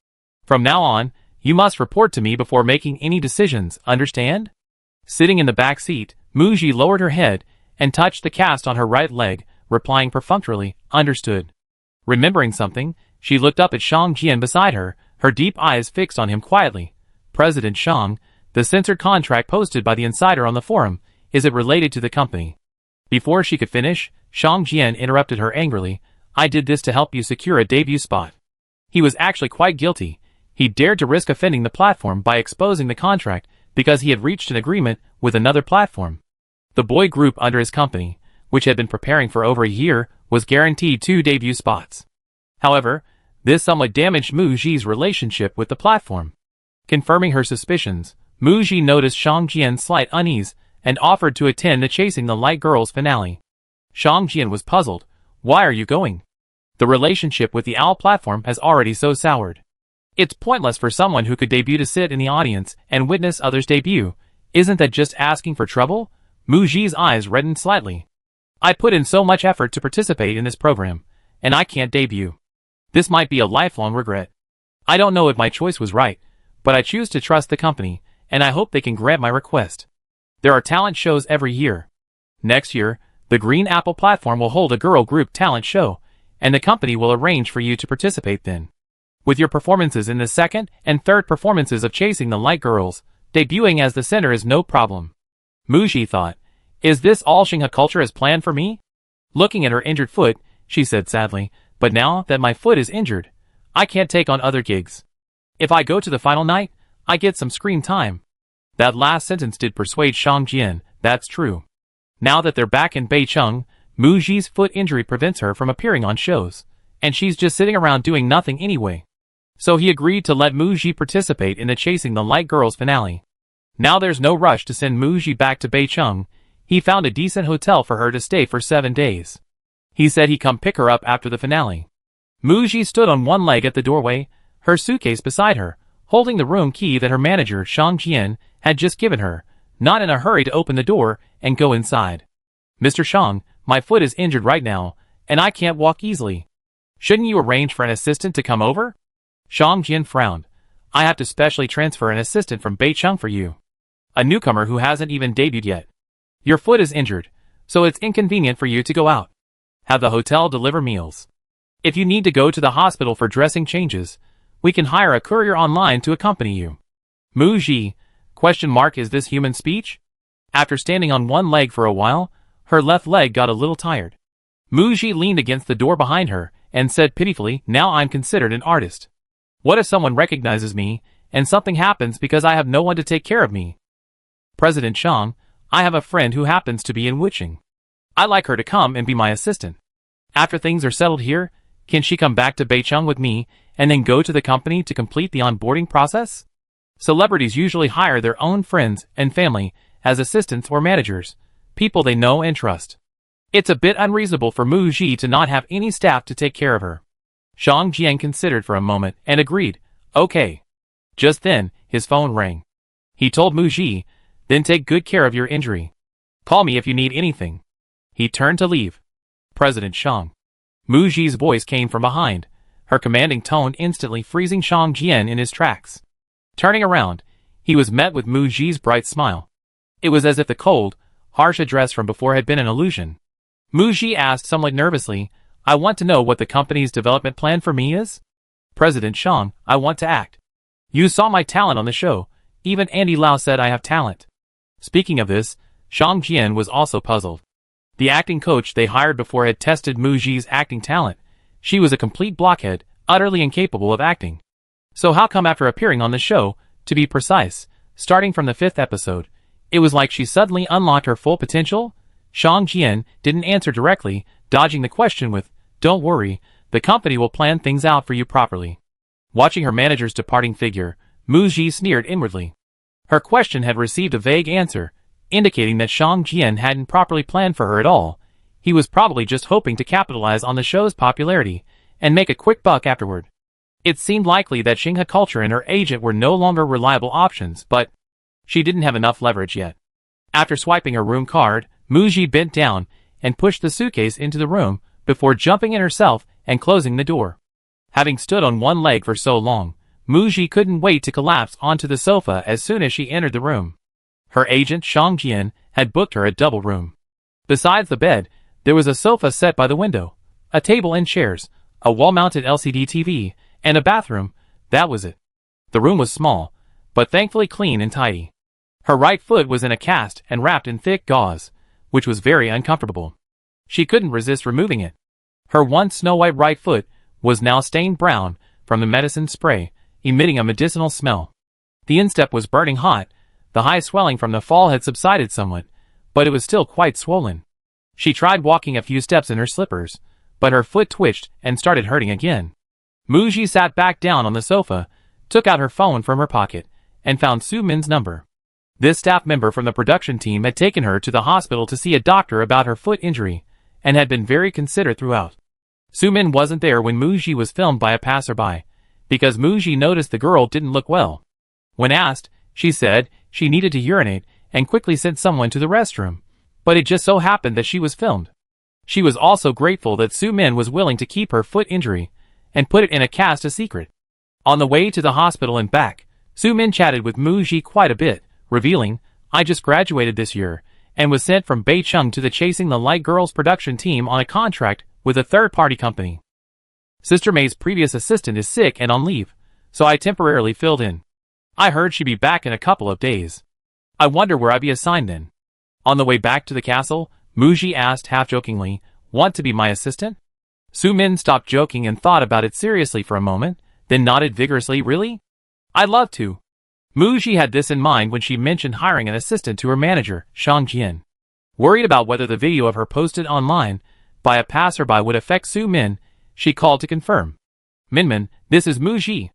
A: From now on, you must report to me before making any decisions, understand?" Sitting in the back seat, Muji lowered her head and touched the cast on her right leg, replying perfunctorily, "Understood." Remembering something, she looked up at Shang Jian beside her, her deep eyes fixed on him quietly. "President Shang, the censored contract posted by the insider on the forum, is it related to the company?" Before she could finish, Shang Jian interrupted her angrily, "I did this to help you secure a debut spot." He was actually quite guilty. He dared to risk offending the platform by exposing the contract because he had reached an agreement with another platform. The boy group under his company, which had been preparing for over a year, was guaranteed 2 debut spots. However, this somewhat damaged Muji's relationship with the platform. Confirming her suspicions, Muji noticed Shang Jian's slight unease and offered to attend the Chasing the Light Girls finale. Shang Jian was puzzled. "Why are you going? The relationship with the OWL platform has already so soured. It's pointless for someone who could debut to sit in the audience and witness others debut. Isn't that just asking for trouble?" Muji's eyes reddened slightly. "I put in so much effort to participate in this program, and I can't debut. This might be a lifelong regret. I don't know if my choice was right, but I choose to trust the company, and I hope they can grant my request. There are talent shows every year. Next year, the Green Apple platform will hold a girl group talent show, and the company will arrange for you to participate then. With your performances in the second and third performances of Chasing the Light Girls, debuting as the center is no problem." Muji thought, "Is this all Xinghe culture has planned for me?" Looking at her injured foot, she said sadly, But now that my foot is injured, I can't take on other gigs. If I go to the final night, I get some screen time." That last sentence did persuade Shang Jian. That's true. Now that they're back in Beicheng, Mu Ji's foot injury prevents her from appearing on shows, and she's just sitting around doing nothing anyway. So he agreed to let Mu Ji participate in the Chasing the Light Girls finale. Now there's no rush to send Mu Ji back to Beicheng. He found a decent hotel for her to stay for 7 days. He said he'd come pick her up after the finale. Mu Ji stood on one leg at the doorway, her suitcase beside her, holding the room key that her manager Shang Jian had just given her, not in a hurry to open the door and go inside. "Mr. Shang, my foot is injured right now, and I can't walk easily. Shouldn't you arrange for an assistant to come over?" Shang Jian frowned. "I have to specially transfer an assistant from Beicheng for you. A newcomer who hasn't even debuted yet. Your foot is injured, so it's inconvenient for you to go out. Have the hotel deliver meals. If you need to go to the hospital for dressing changes, we can hire a courier online to accompany you." Mu Ji, ? Is this human speech? After standing on one leg for a while, her left leg got a little tired. Mu Ji leaned against the door behind her and said pitifully, "Now I'm considered an artist. What if someone recognizes me, and something happens because I have no one to take care of me? President Shang, I have a friend who happens to be in Wiching. I'd like her to come and be my assistant. After things are settled here, can she come back to Beicheng with me, and then go to the company to complete the onboarding process?" Celebrities usually hire their own friends and family as assistants or managers, people they know and trust. It's a bit unreasonable for Mu Ji to not have any staff to take care of her. Shang Jian considered for a moment and agreed, "Okay." Just then, his phone rang. He told Mu Ji, "Then take good care of your injury. Call me if you need anything." He turned to leave. "President Shang." Mu Ji's voice came from behind, her commanding tone instantly freezing Shang Jian in his tracks. Turning around, he was met with Mu Ji's bright smile. It was as if the cold, harsh address from before had been an illusion. Mu Ji asked somewhat nervously, "I want to know what the company's development plan for me is?" "President Shang, I want to act. You saw my talent on the show. Even Andy Lau said I have talent." Speaking of this, Shang Jian was also puzzled. The acting coach they hired before had tested Mu Ji's acting talent. She was a complete blockhead, utterly incapable of acting. So how come after appearing on the show, to be precise, starting from the 5th episode, it was like she suddenly unlocked her full potential? Shang Jian didn't answer directly, dodging the question with, "Don't worry, the company will plan things out for you properly." Watching her manager's departing figure, Mu Ji sneered inwardly. Her question had received a vague answer, indicating that Shang Jian hadn't properly planned for her at all. He was probably just hoping to capitalize on the show's popularity and make a quick buck afterward. It seemed likely that Xinghe Culture and her agent were no longer reliable options, but she didn't have enough leverage yet. After swiping her room card, Mu Ji bent down and pushed the suitcase into the room before jumping in herself and closing the door. Having stood on one leg for so long, Mu Ji couldn't wait to collapse onto the sofa as soon as she entered the room. Her agent Shang Jian had booked her a double room. Besides the bed, there was a sofa set by the window, a table and chairs, a wall-mounted LCD TV, and a bathroom. That was it. The room was small, but thankfully clean and tidy. Her right foot was in a cast and wrapped in thick gauze, which was very uncomfortable. She couldn't resist removing it. Her once snow-white right foot was now stained brown from the medicine spray, emitting a medicinal smell. The instep was burning hot. The high swelling from the fall had subsided somewhat, but it was still quite swollen. She tried walking a few steps in her slippers, but her foot twitched and started hurting again. Mu Ji sat back down on the sofa, took out her phone from her pocket, and found Su Min's number. This staff member from the production team had taken her to the hospital to see a doctor about her foot injury, and had been very considerate throughout. Su Min wasn't there when Mu Ji was filmed by a passerby, because Mu Ji noticed the girl didn't look well. When asked, she said she needed to urinate and quickly sent someone to the restroom, but it just so happened that she was filmed. She was also grateful that Su Min was willing to keep her foot injury and put it in a cast a secret. On the way to the hospital and back, Su Min chatted with Mu Ji quite a bit, revealing, "I just graduated this year, and was sent from Beicheng to the Chasing the Light Girls production team on a contract with a third-party company. Sister May's previous assistant is sick and on leave, so I temporarily filled in. I heard she'd be back in a couple of days. I wonder where I'd be assigned then." On the way back to the castle, Mu Ji asked half-jokingly, "Want to be my assistant?" Su Min stopped joking and thought about it seriously for a moment, then nodded vigorously. Really? I'd love to. Mu Ji had this in mind when she mentioned hiring an assistant to her manager, Shang Jian. Worried about whether the video of her posted online by a passerby would affect Su Min, she called to confirm. Minmin, this is Mu Ji.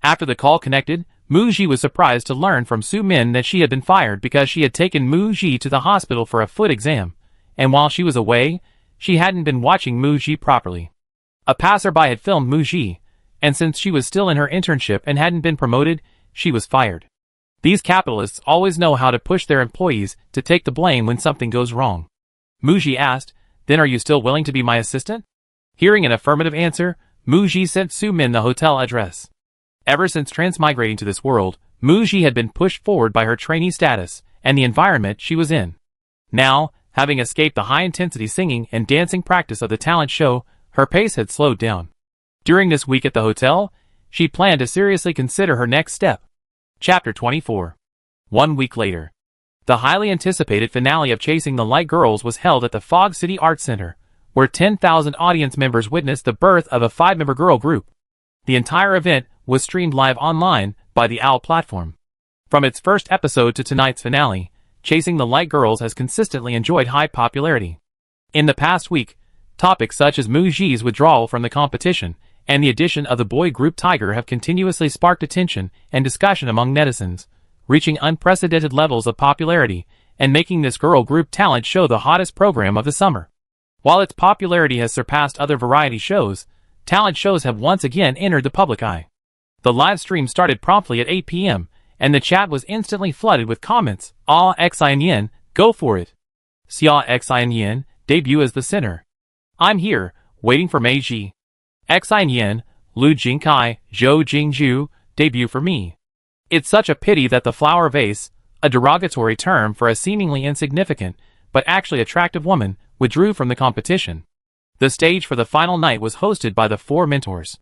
A: After the call connected, Mu Ji was surprised to learn from Su Min that she had been fired because she had taken Mu Ji to the hospital for a foot exam, and while she was away, she hadn't been watching Mu Ji properly. A passerby had filmed Mu Ji, and since she was still in her internship and hadn't been promoted, she was fired. These capitalists always know how to push their employees to take the blame when something goes wrong. Mu Ji asked, then are you still willing to be my assistant? Hearing an affirmative answer, Mu Ji sent Su Min the hotel address. Ever since transmigrating to this world, Mu Ji had been pushed forward by her trainee status and the environment she was in. Now, having escaped the high-intensity singing and dancing practice of the talent show, her pace had slowed down. During this week at the hotel, she planned to seriously consider her next step. Chapter 24. 1 week later. The highly anticipated finale of Chasing the Light Girls was held at the Fog City Arts Center, where 10,000 audience members witnessed the birth of a 5-member girl group. The entire event was streamed live online by the OWL platform. From its first episode to tonight's finale, Chasing the Light Girls has consistently enjoyed high popularity. In the past week, topics such as Mu Ji's withdrawal from the competition and the addition of the boy group Tiger have continuously sparked attention and discussion among netizens, reaching unprecedented levels of popularity and making this girl group talent show the hottest program of the summer. While its popularity has surpassed other variety shows, talent shows have once again entered the public eye. The live stream started promptly at 8 p.m., and the chat was instantly flooded with comments. Ah, Xin, go for it. Xia Xin, debut as the sinner. I'm here, waiting for Mei Ji. Xin, Lu Jingkai, Zhou Jingju, debut for me. It's such a pity that the flower vase, a derogatory term for a seemingly insignificant, but actually attractive woman, withdrew from the competition. The stage for the final night was hosted by the 4 mentors.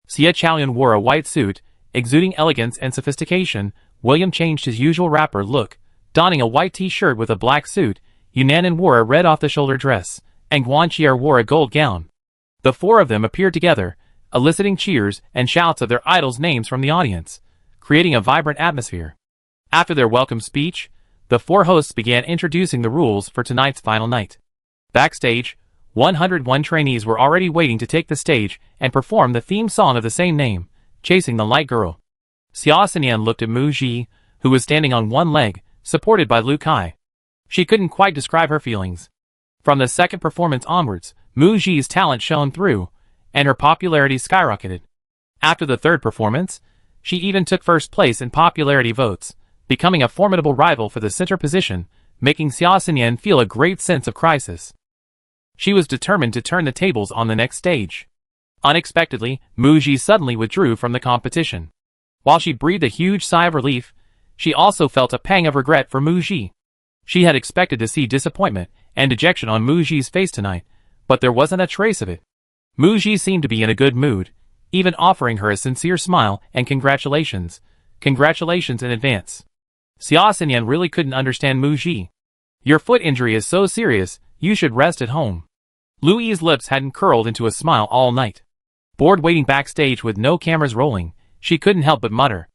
A: Xia Chaoyun wore a white suit, exuding elegance and sophistication. William changed his usual rapper look, donning a white t-shirt with a black suit. Yunanan wore a red off-the-shoulder dress, and Guanqier wore a gold gown. The 4 of them appeared together, eliciting cheers and shouts of their idols' names from the audience, creating a vibrant atmosphere. After their welcome speech, the 4 hosts began introducing the rules for tonight's final night. Backstage, 101 trainees were already waiting to take the stage and perform the theme song of the same name, Chasing the Light Girl. Xia Xinyan looked at Mu Ji, who was standing on one leg, supported by Lu Kai. She couldn't quite describe her feelings. From the second performance onwards, Mu Ji's talent shone through, and her popularity skyrocketed. After the third performance, she even took first place in popularity votes, becoming a formidable rival for the center position, making Xia Xinyan feel a great sense of crisis. She was determined to turn the tables on the next stage. Unexpectedly, Mu Ji suddenly withdrew from the competition. While she breathed a huge sigh of relief, she also felt a pang of regret for Mu Ji. She had expected to see disappointment and dejection on Mu Ji's face tonight, but there wasn't a trace of it. Mu Ji seemed to be in a good mood, even offering her a sincere smile and congratulations. Congratulations in advance. Xia Xinyan really couldn't understand Mu Ji. Your foot injury is so serious, you should rest at home. Lu Yi's lips hadn't curled into a smile all night. Bored waiting backstage with no cameras rolling, she couldn't help but mutter.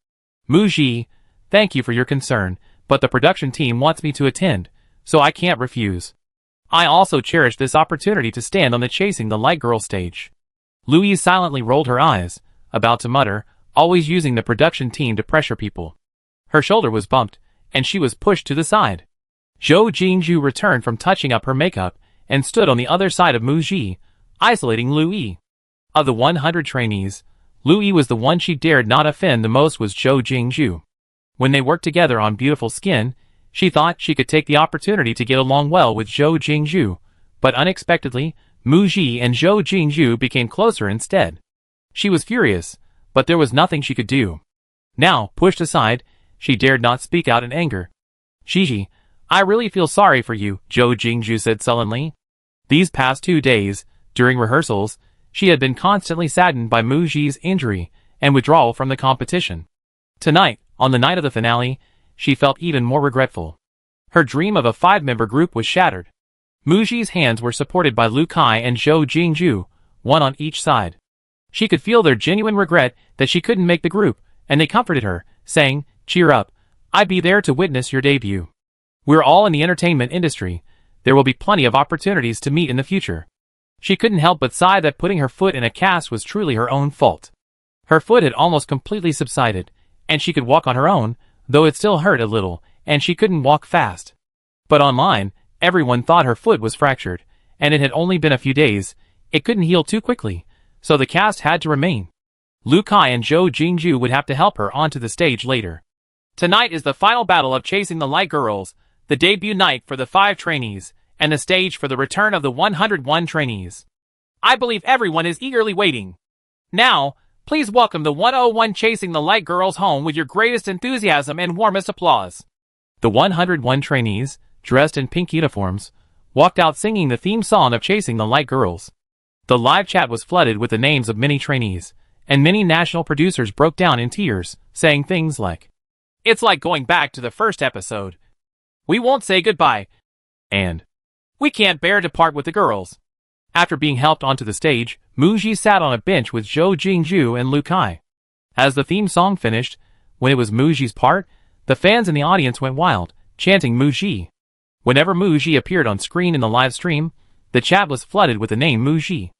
A: Mu Ji, thank you for your concern, but the production team wants me to attend, so I can't refuse. I also cherish this opportunity to stand on the Chasing the Light Girl stage. Lu Yi silently rolled her eyes, about to mutter, always using the production team to pressure people. Her shoulder was bumped, and she was pushed to the side. Zhou Jingju returned from touching up her makeup, and stood on the other side of Mu Ji, isolating Lu Yi. Of the 100 trainees, Lu Yi was the one she dared not offend the most was Zhou Jingju. When they worked together on Beautiful Skin, she thought she could take the opportunity to get along well with Zhou Jingju, but unexpectedly, Mu Ji and Zhou Jingju became closer instead. She was furious, but there was nothing she could do. Now, pushed aside, she dared not speak out in anger. Gigi, I really feel sorry for you, Zhou Jingju said sullenly. These past 2 days, during rehearsals, she had been constantly saddened by Mu Ji's injury and withdrawal from the competition. Tonight, on the night of the finale, she felt even more regretful. Her dream of a 5-member group was shattered. Mu Ji's hands were supported by Lu Kai and Zhou Jingju, one on each side. She could feel their genuine regret that she couldn't make the group, and they comforted her, saying, "Cheer up. I'd be there to witness your debut. We're all in the entertainment industry. There will be plenty of opportunities to meet in the future." She couldn't help but sigh that putting her foot in a cast was truly her own fault. Her foot had almost completely subsided, and she could walk on her own, though it still hurt a little, and she couldn't walk fast. But online, everyone thought her foot was fractured, and it had only been a few days. It couldn't heal too quickly, so the cast had to remain. Lu Kai and Zhou Jingju would have to help her onto the stage later. Tonight is the final battle of Chasing the Light Girls, the debut night for the 5 trainees, and the stage for the return of the 101 trainees. I believe everyone is eagerly waiting. Now, please welcome the 101 Chasing the Light Girls home with your greatest enthusiasm and warmest applause. The 101 trainees, dressed in pink uniforms, walked out singing the theme song of Chasing the Light Girls. The live chat was flooded with the names of many trainees, and many national producers broke down in tears, saying things like, "It's like going back to the first episode. We won't say goodbye," and "We can't bear to part with the girls." After being helped onto the stage, Muji sat on a bench with Zhou Jingju and Lu Kai. As the theme song finished, when it was Muji's part, the fans in the audience went wild, chanting Muji. Whenever Muji appeared on screen in the live stream, the chat was flooded with the name Muji.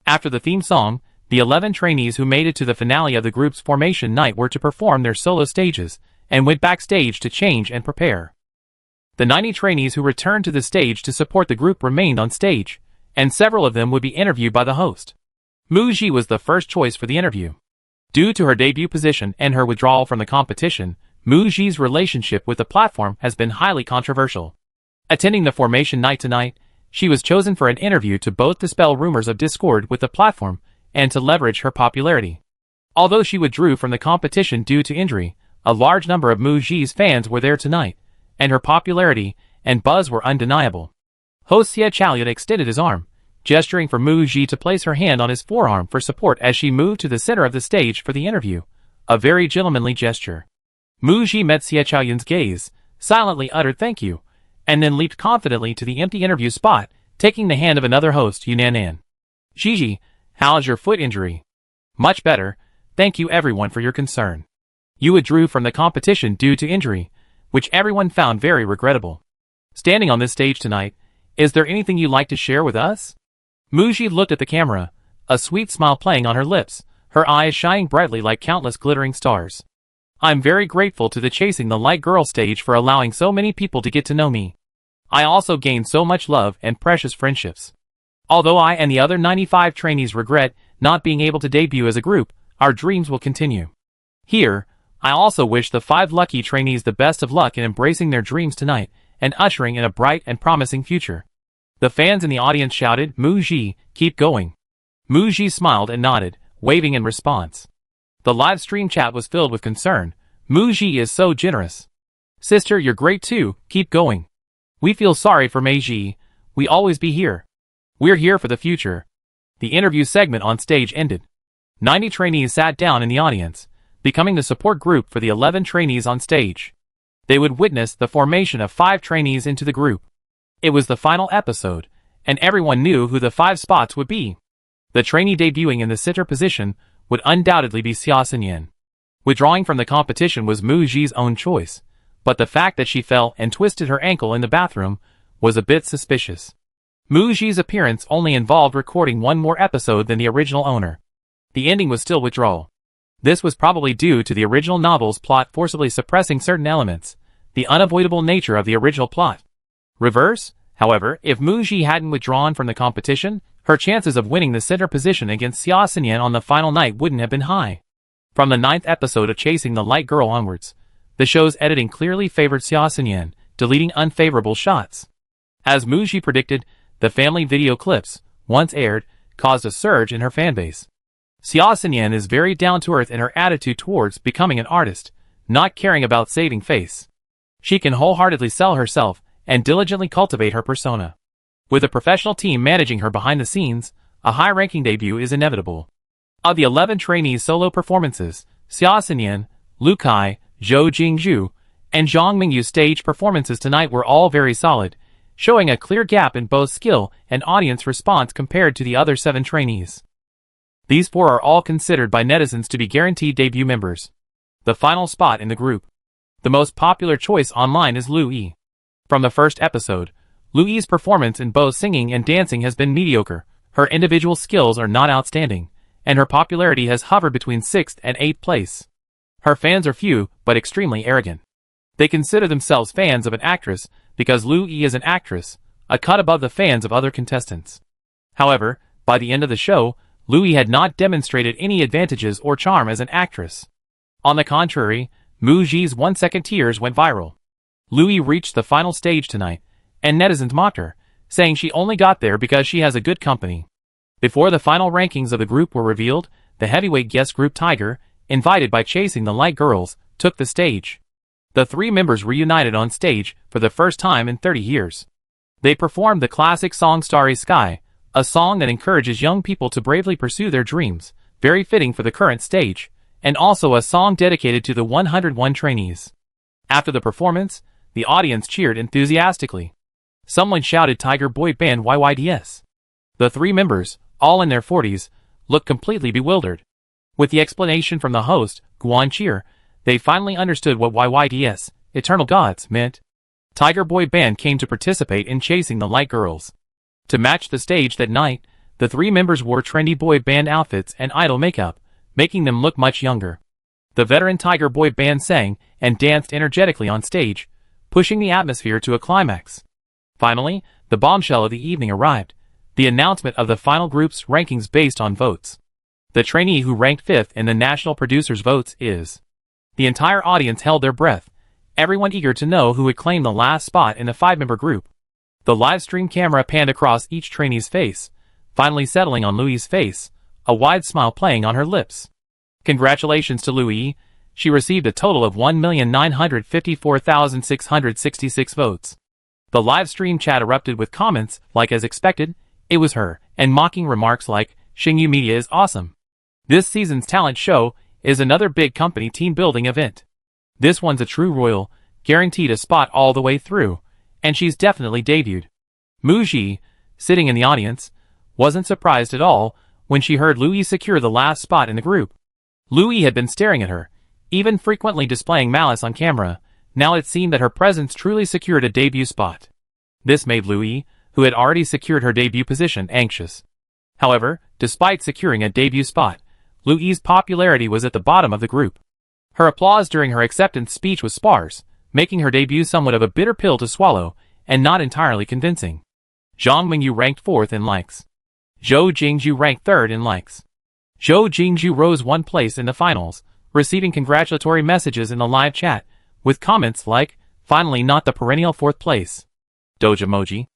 A: After the theme song, the 11 trainees who made it to the finale of the group's formation night were to perform their solo stages, and went backstage to change and prepare. The 90 trainees who returned to the stage to support the group remained on stage, and several of them would be interviewed by the host. Muji was the first choice for the interview. Due to her debut position and her withdrawal from the competition, Muji's relationship with the platform has been highly controversial. Attending the formation night tonight, she was chosen for an interview to both dispel rumors of discord with the platform and to leverage her popularity. Although she withdrew from the competition due to injury, a large number of Muji's fans were there tonight, and her popularity and buzz were undeniable. Host Xie Chaoyun extended his arm, gesturing for Muji to place her hand on his forearm for support as she moved to the center of the stage for the interview, a very gentlemanly gesture. Muji met Xie Chaoyun's gaze, silently uttered thank you, and then leaped confidently to the empty interview spot, taking the hand of another host, Yunanan. "Gigi, how's your foot injury?" "Much better, thank you everyone for your concern. You withdrew from the competition due to injury, which everyone found very regrettable. Standing on this stage tonight, is there anything you'd like to share with us?" Muji looked at the camera, a sweet smile playing on her lips, her eyes shining brightly like countless glittering stars. "I'm very grateful to the Chasing the Light Girl stage for allowing so many people to get to know me. I also gained so much love and precious friendships. Although I and the other 95 trainees regret not being able to debut as a group, our dreams will continue. Here, I also wish the 5 lucky trainees the best of luck in embracing their dreams tonight and ushering in a bright and promising future." The fans in the audience shouted, "Muji, keep going." Muji smiled and nodded, waving in response. The live stream chat was filled with concern. "Muji is so generous. Sister, you're great too, keep going. We feel sorry for Meiji. We always be here. We're here for the future." The interview segment on stage ended. 90 trainees sat down in the audience, becoming the support group for the 11 trainees on stage. They would witness the formation of 5 trainees into the group. It was the final episode, and everyone knew who the 5 spots would be. The trainee debuting in the center position would undoubtedly be Xia Xinyan. Withdrawing from the competition was Muji's own choice, but the fact that she fell and twisted her ankle in the bathroom was a bit suspicious. Muji's appearance only involved recording one more episode than the original owner. The ending was still withdrawal. This was probably due to the original novel's plot forcibly suppressing certain elements, the unavoidable nature of the original plot. Reverse, however, if Muji hadn't withdrawn from the competition, her chances of winning the center position against Xia Xinyan on the final night wouldn't have been high. From the 9th episode of Chasing the Light Girl onwards, the show's editing clearly favored Xia Xinyan, deleting unfavorable shots. As Muji predicted, the family video clips, once aired, caused a surge in her fanbase. Xia Xinyan is very down-to-earth in her attitude towards becoming an artist, not caring about saving face. She can wholeheartedly sell herself and diligently cultivate her persona. With a professional team managing her behind the scenes, a high-ranking debut is inevitable. Of the 11 trainees' solo performances, Xia Xinyan, Lu Kai, Zhou Jingju, and Zhang Mingyu's stage performances tonight were all very solid, showing a clear gap in both skill and audience response compared to the other 7 trainees. These four are all considered by netizens to be guaranteed debut members. The final spot in the group. The most popular choice online is Lu Yi. From the first episode, Lu Yi's performance in both singing and dancing has been mediocre, her individual skills are not outstanding, and her popularity has hovered between 6th and 8th place. Her fans are few, but extremely arrogant. They consider themselves fans of an actress because Lu Yi is an actress, a cut above the fans of other contestants. However, by the end of the show, Lu Yi had not demonstrated any advantages or charm as an actress. On the contrary, Mu Ji's 1-second tears went viral. Lu Yi reached the final stage tonight, and netizens mocked her, saying she only got there because she has a good company. Before the final rankings of the group were revealed, the heavyweight guest group Tiger, invited by Chasing the Light Girls, took the stage. The three members reunited on stage for the first time in 30 years. They performed the classic song Starry Sky, a song that encourages young people to bravely pursue their dreams, very fitting for the current stage, and also a song dedicated to the 101 trainees. After the performance, the audience cheered enthusiastically. Someone shouted Tiger boy band YYDS. The three members, all in their 40s, looked completely bewildered. With the explanation from the host, Guan Cheer, they finally understood what YYDS, Eternal Gods, meant. Tiger boy band came to participate in Chasing the Light Girls. To match the stage that night, the three members wore trendy boy band outfits and idol makeup, making them look much younger. The veteran Tiger boy band sang and danced energetically on stage, pushing the atmosphere to a climax. Finally, the bombshell of the evening arrived, the announcement of the final group's rankings based on votes. The trainee who ranked 5th in the national producers' votes is. The entire audience held their breath, everyone eager to know who would claim the last spot in the 5-member group. The live stream camera panned across each trainee's face, finally settling on Lu Yi's face, a wide smile playing on her lips. Congratulations to Lu Yi, she received a total of 1,954,666 votes. The live stream chat erupted with comments like as expected, it was her, and mocking remarks like, Xingyu Media is awesome. This season's talent show is another big company team-building event. This one's a true royal, guaranteed a spot all the way through, and she's definitely debuted. Mu Ji, sitting in the audience, wasn't surprised at all when she heard Lu Yi secure the last spot in the group. Lu Yi had been staring at her, even frequently displaying malice on camera. Now it seemed that her presence truly secured a debut spot. This made Lu Yi, who had already secured her debut position, anxious. However, despite securing a debut spot, Lu Yi's popularity was at the bottom of the group. Her applause during her acceptance speech was sparse, making her debut somewhat of a bitter pill to swallow, and not entirely convincing. Zhang Mingyu ranked 4th in likes. Zhou Jingzhu ranked 3rd in likes. Zhou Jingzhu rose 1 place in the finals, receiving congratulatory messages in the live chat, with comments like, finally not the perennial 4th place. Doge emoji.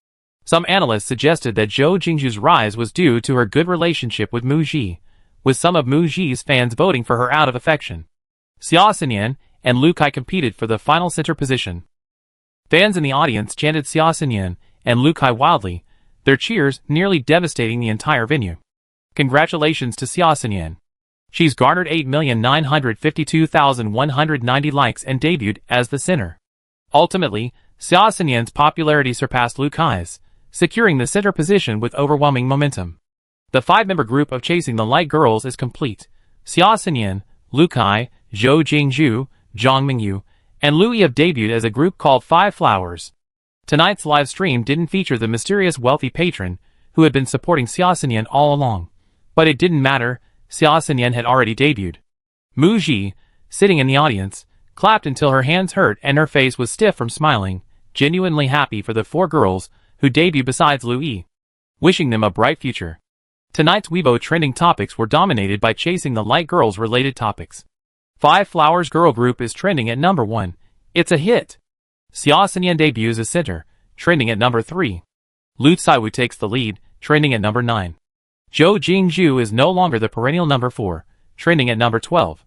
A: Some analysts suggested that Zhou Jingzhu's rise was due to her good relationship with Mu Ji, with some of Mu Ji's fans voting for her out of affection. Xia Xinyan and Lu Kai competed for the final center position. Fans in the audience chanted Xia Xinyan and Lu Kai wildly, their cheers nearly devastating the entire venue. Congratulations to Xia Xinyan. She's garnered 8,952,190 likes and debuted as the center. Ultimately, Xia Xinyan's popularity surpassed Lu Kai's, securing the center position with overwhelming momentum. The 5-member group of Chasing the Light Girls is complete. Xia Xinyan, Lu Kai, Zhou Jingzhu, Zhang Mingyu, and Lu Yi have debuted as a group called 5 Flowers. Tonight's live stream didn't feature the mysterious wealthy patron who had been supporting Xia Xinyan all along. But it didn't matter, Xia Xinyan had already debuted. Mu Ji, sitting in the audience, clapped until her hands hurt and her face was stiff from smiling, genuinely happy for the 4 girls who debuted besides Lu Yi, wishing them a bright future. Tonight's Weibo trending topics were dominated by Chasing the Light Girls related topics. 5 Flowers girl group is trending at number 1. It's a hit. Xia Xinyan debuts as center, trending at number 3. Lu Saiwu takes the lead, trending at number 9. Zhou Jingzhu is no longer the perennial number 4, trending at number 12.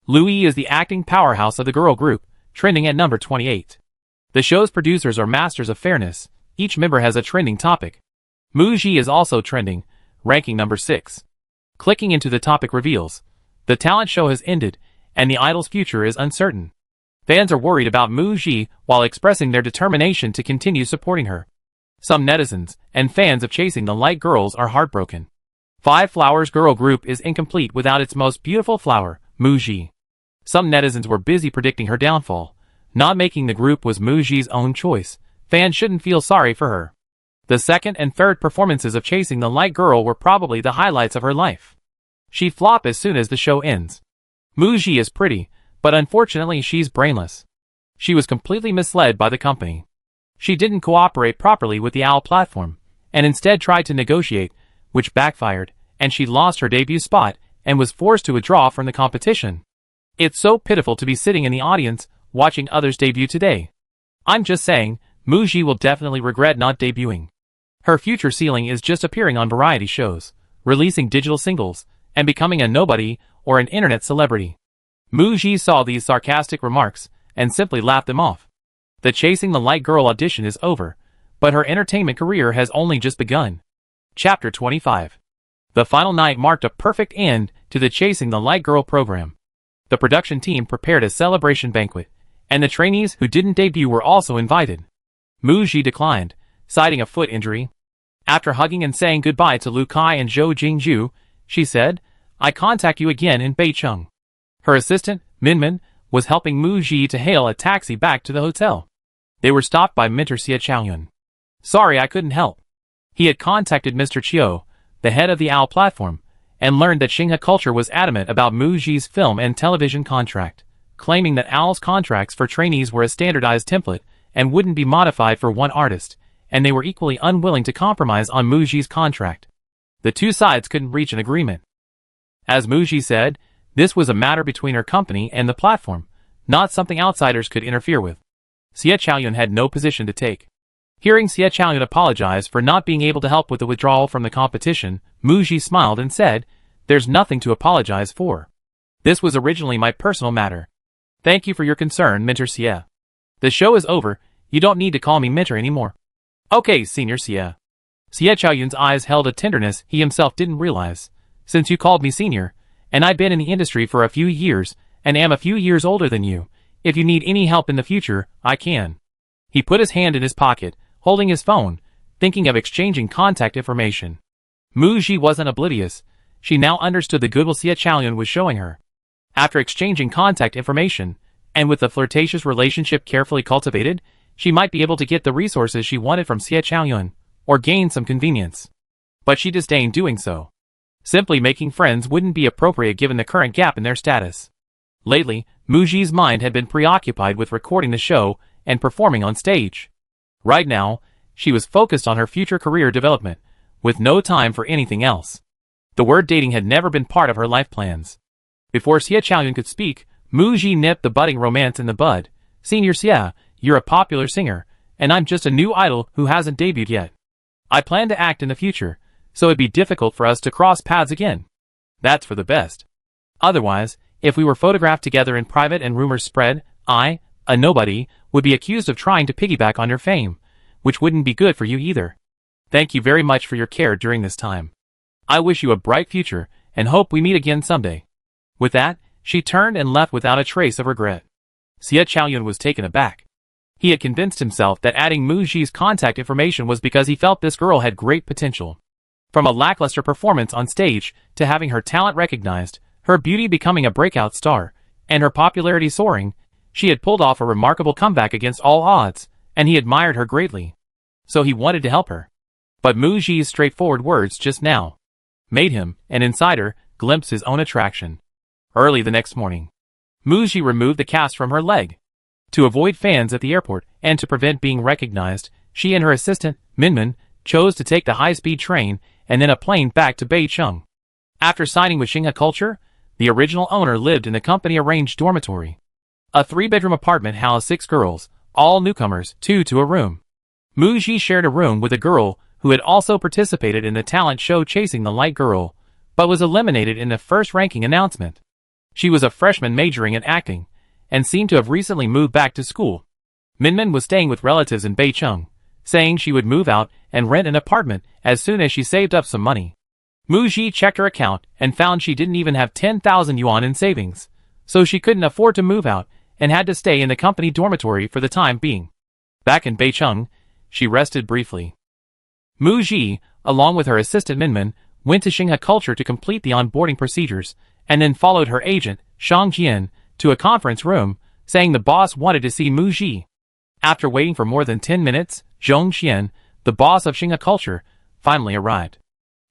A: Lu Yi is the acting powerhouse of the girl group, trending at number 28. The show's producers are masters of fairness, each member has a trending topic. Mu Ji is also trending, ranking number 6. Clicking into the topic reveals, the talent show has ended, and the idol's future is uncertain. Fans are worried about Mu Ji while expressing their determination to continue supporting her. Some netizens and fans of Chasing the Light Girls are heartbroken. Five Flowers girl group is incomplete without its most beautiful flower, Muji. Some netizens were busy predicting her downfall. Not making the group was Muji's own choice. Fans shouldn't feel sorry for her. The second and third performances of Chasing the Light Girl were probably the highlights of her life. She'd flop as soon as the show ends. Muji is pretty, but unfortunately she's brainless. She was completely misled by the company. She didn't cooperate properly with the OWL platform, and instead tried to negotiate, which backfired, and she lost her debut spot and was forced to withdraw from the competition. It's so pitiful to be sitting in the audience, watching others debut today. I'm just saying, Muji will definitely regret not debuting. Her future ceiling is just appearing on variety shows, releasing digital singles, and becoming a nobody or an internet celebrity. Muji saw these sarcastic remarks and simply laughed them off. The Chasing the Light Girl audition is over, but her entertainment career has only just begun. Chapter 25. The final night marked a perfect end to the Chasing the Light Girl program. The production team prepared a celebration banquet, and the trainees who didn't debut were also invited. Muji declined, citing a foot injury. After hugging and saying goodbye to Lu Kai and Zhou Jingju, she said, "I contact you again in Beicheng." Her assistant, Minmin, was helping Muji to hail a taxi back to the hotel. They were stopped by mentor Xie Chaoyun. "Sorry, I couldn't help." He had contacted Mr. Chiu, the head of the OWL platform, and learned that Xinghe Culture was adamant about Muji's film and television contract, claiming that OWL's contracts for trainees were a standardized template and wouldn't be modified for one artist, and they were equally unwilling to compromise on Muji's contract. The two sides couldn't reach an agreement. As Muji said, this was a matter between her company and the platform, not something outsiders could interfere with. Xie Chaoyun had no position to take. Hearing Xie Chaoyun apologize for not being able to help with the withdrawal from the competition, Muji smiled and said, "There's nothing to apologize for. This was originally my personal matter. Thank you for your concern, Mentor Xie. The show is over, you don't need to call me Mentor anymore." "Okay, Senior Xie." Xie Chaoyun's eyes held a tenderness he himself didn't realize. "Since you called me Senior, and I've been in the industry for a few years, and am a few years older than you, if you need any help in the future, I can." He put his hand in his pocket, holding his phone, thinking of exchanging contact information. Muji wasn't oblivious. She now understood the goodwill Xie Chaoyun was showing her. After exchanging contact information, and with the flirtatious relationship carefully cultivated, she might be able to get the resources she wanted from Xie Chaoyun, or gain some convenience. But she disdained doing so. Simply making friends wouldn't be appropriate given the current gap in their status. Lately, Muji's mind had been preoccupied with recording the show and performing on stage. Right now, she was focused on her future career development, with no time for anything else. The word dating had never been part of her life plans. Before Xie Chaoyun could speak, Muji nipped the budding romance in the bud. "Senior Xie, you're a popular singer, and I'm just a new idol who hasn't debuted yet. I plan to act in the future, so it'd be difficult for us to cross paths again. That's for the best. Otherwise, if we were photographed together in private and rumors spread, I, a nobody, would be accused of trying to piggyback on your fame, which wouldn't be good for you either. Thank you very much for your care during this time. I wish you a bright future, and hope we meet again someday." With that, she turned and left without a trace of regret. Xie Chaoyun was taken aback. He had convinced himself that adding Muji's contact information was because he felt this girl had great potential. From a lackluster performance on stage to having her talent recognized, her beauty becoming a breakout star, and her popularity soaring, she had pulled off a remarkable comeback against all odds, and he admired her greatly. So he wanted to help her. But Muji's straightforward words just now made him, an insider, glimpse his own attraction. Early the next morning, Muji removed the cast from her leg. To avoid fans at the airport and to prevent being recognized, she and her assistant, Minmin, chose to take the high-speed train and then a plane back to Beicheng. After signing with Xinghe Culture, the original owner lived in the company-arranged dormitory. A 3-bedroom apartment housed 6 girls, all newcomers, 2 to a room. Muji shared a room with a girl who had also participated in the talent show Chasing the Light Girl, but was eliminated in the first ranking announcement. She was a freshman majoring in acting, and seemed to have recently moved back to school. Minmin was staying with relatives in Beicheng, saying she would move out and rent an apartment as soon as she saved up some money. Muji checked her account and found she didn't even have 10,000 yuan in savings, so she couldn't afford to move out and had to stay in the company dormitory for the time being. Back in Beicheng, she rested briefly. Muji, along with her assistant Minmin, went to Xinghe Culture to complete the onboarding procedures, and then followed her agent, Shang Jian, to a conference room, saying the boss wanted to see Mu Ji. After waiting for more than 10 minutes, Zhong Xian, the boss of Xinghe Culture, finally arrived.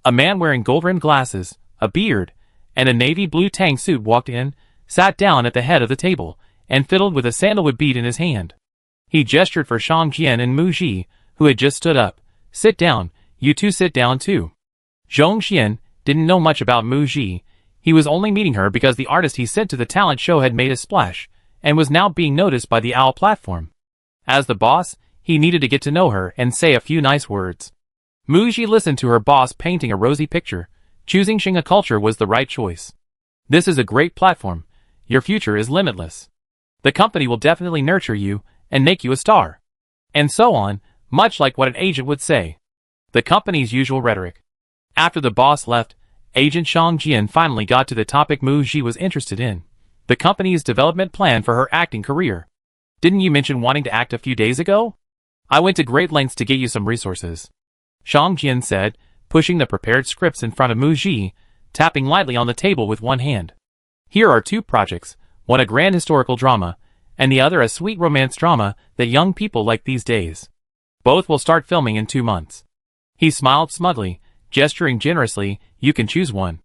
A: A man wearing gold-rimmed glasses, a beard, and a navy blue tang suit walked in, sat down at the head of the table, and fiddled with a sandalwood bead in his hand. He gestured for Shang Jian and Mu Ji, who had just stood up. "Sit down, you two sit down too." Zhong Xian didn't know much about Mu Ji. He was only meeting her because the artist he sent to the talent show had made a splash, and was now being noticed by the OWL platform. As the boss, he needed to get to know her and say a few nice words. Mu Ji listened to her boss painting a rosy picture. Choosing Xinghe Culture was the right choice. "This is a great platform. Your future is limitless. The company will definitely nurture you and make you a star." And so on, much like what an agent would say. The company's usual rhetoric. After the boss left, Agent Shang Jian finally got to the topic Mu Ji was interested in. The company's development plan for her acting career. "Didn't you mention wanting to act a few days ago? I went to great lengths to get you some resources," Shang Jian said, pushing the prepared scripts in front of Mu Ji, tapping lightly on the table with one hand. "Here are 2 projects, one a grand historical drama, and the other a sweet romance drama that young people like these days. Both will start filming in 2 months. He smiled smugly, gesturing generously. "You can choose one."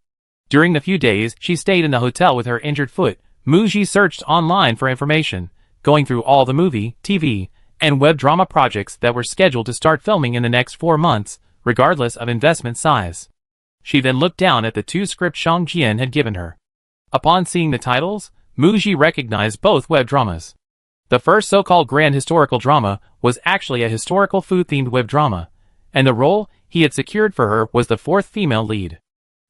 A: During the few days she stayed in the hotel with her injured foot, Mu Ji searched online for information, going through all the movie, TV, and web drama projects that were scheduled to start filming in the next 4 months, regardless of investment size. She then looked down at the 2 scripts Shang Jian had given her. Upon seeing the titles, Mu Ji recognized both web dramas. The first so-called grand historical drama was actually a historical food-themed web drama, and the role he had secured for her was the 4th female lead.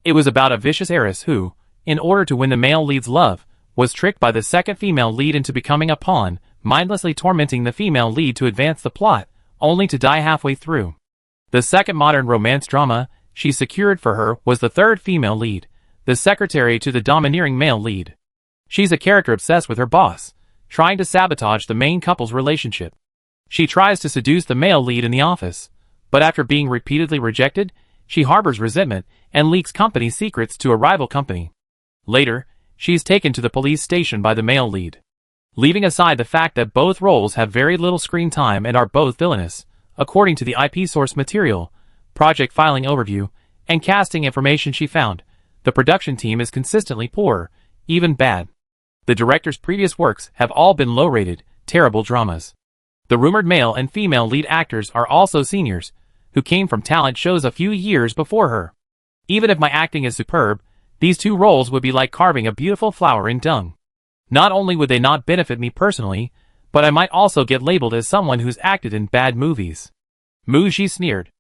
A: It was about a vicious heiress who, in order to win the male lead's love, was tricked by the 2nd female lead into becoming a pawn, mindlessly tormenting the female lead to advance the plot, only to die halfway through. The second modern romance drama she secured for her was the 3rd female lead, the secretary to the domineering male lead. She's a character obsessed with her boss, trying to sabotage the main couple's relationship. She tries to seduce the male lead in the office, but after being repeatedly rejected, she harbors resentment and leaks company secrets to a rival company. Later, she's taken to the police station by the male lead. Leaving aside the fact that both roles have very little screen time and are both villainous, according to the IP source material, project filing overview, and casting information she found, the production team is consistently poor, even bad. The director's previous works have all been low-rated, terrible dramas. The rumored male and female lead actors are also seniors, who came from talent shows a few years before her. Even if my acting is superb, these 2 roles would be like carving a beautiful flower in dung. Not only would they not benefit me personally, but I might also get labeled as someone who's acted in bad movies." Mu Ji sneered.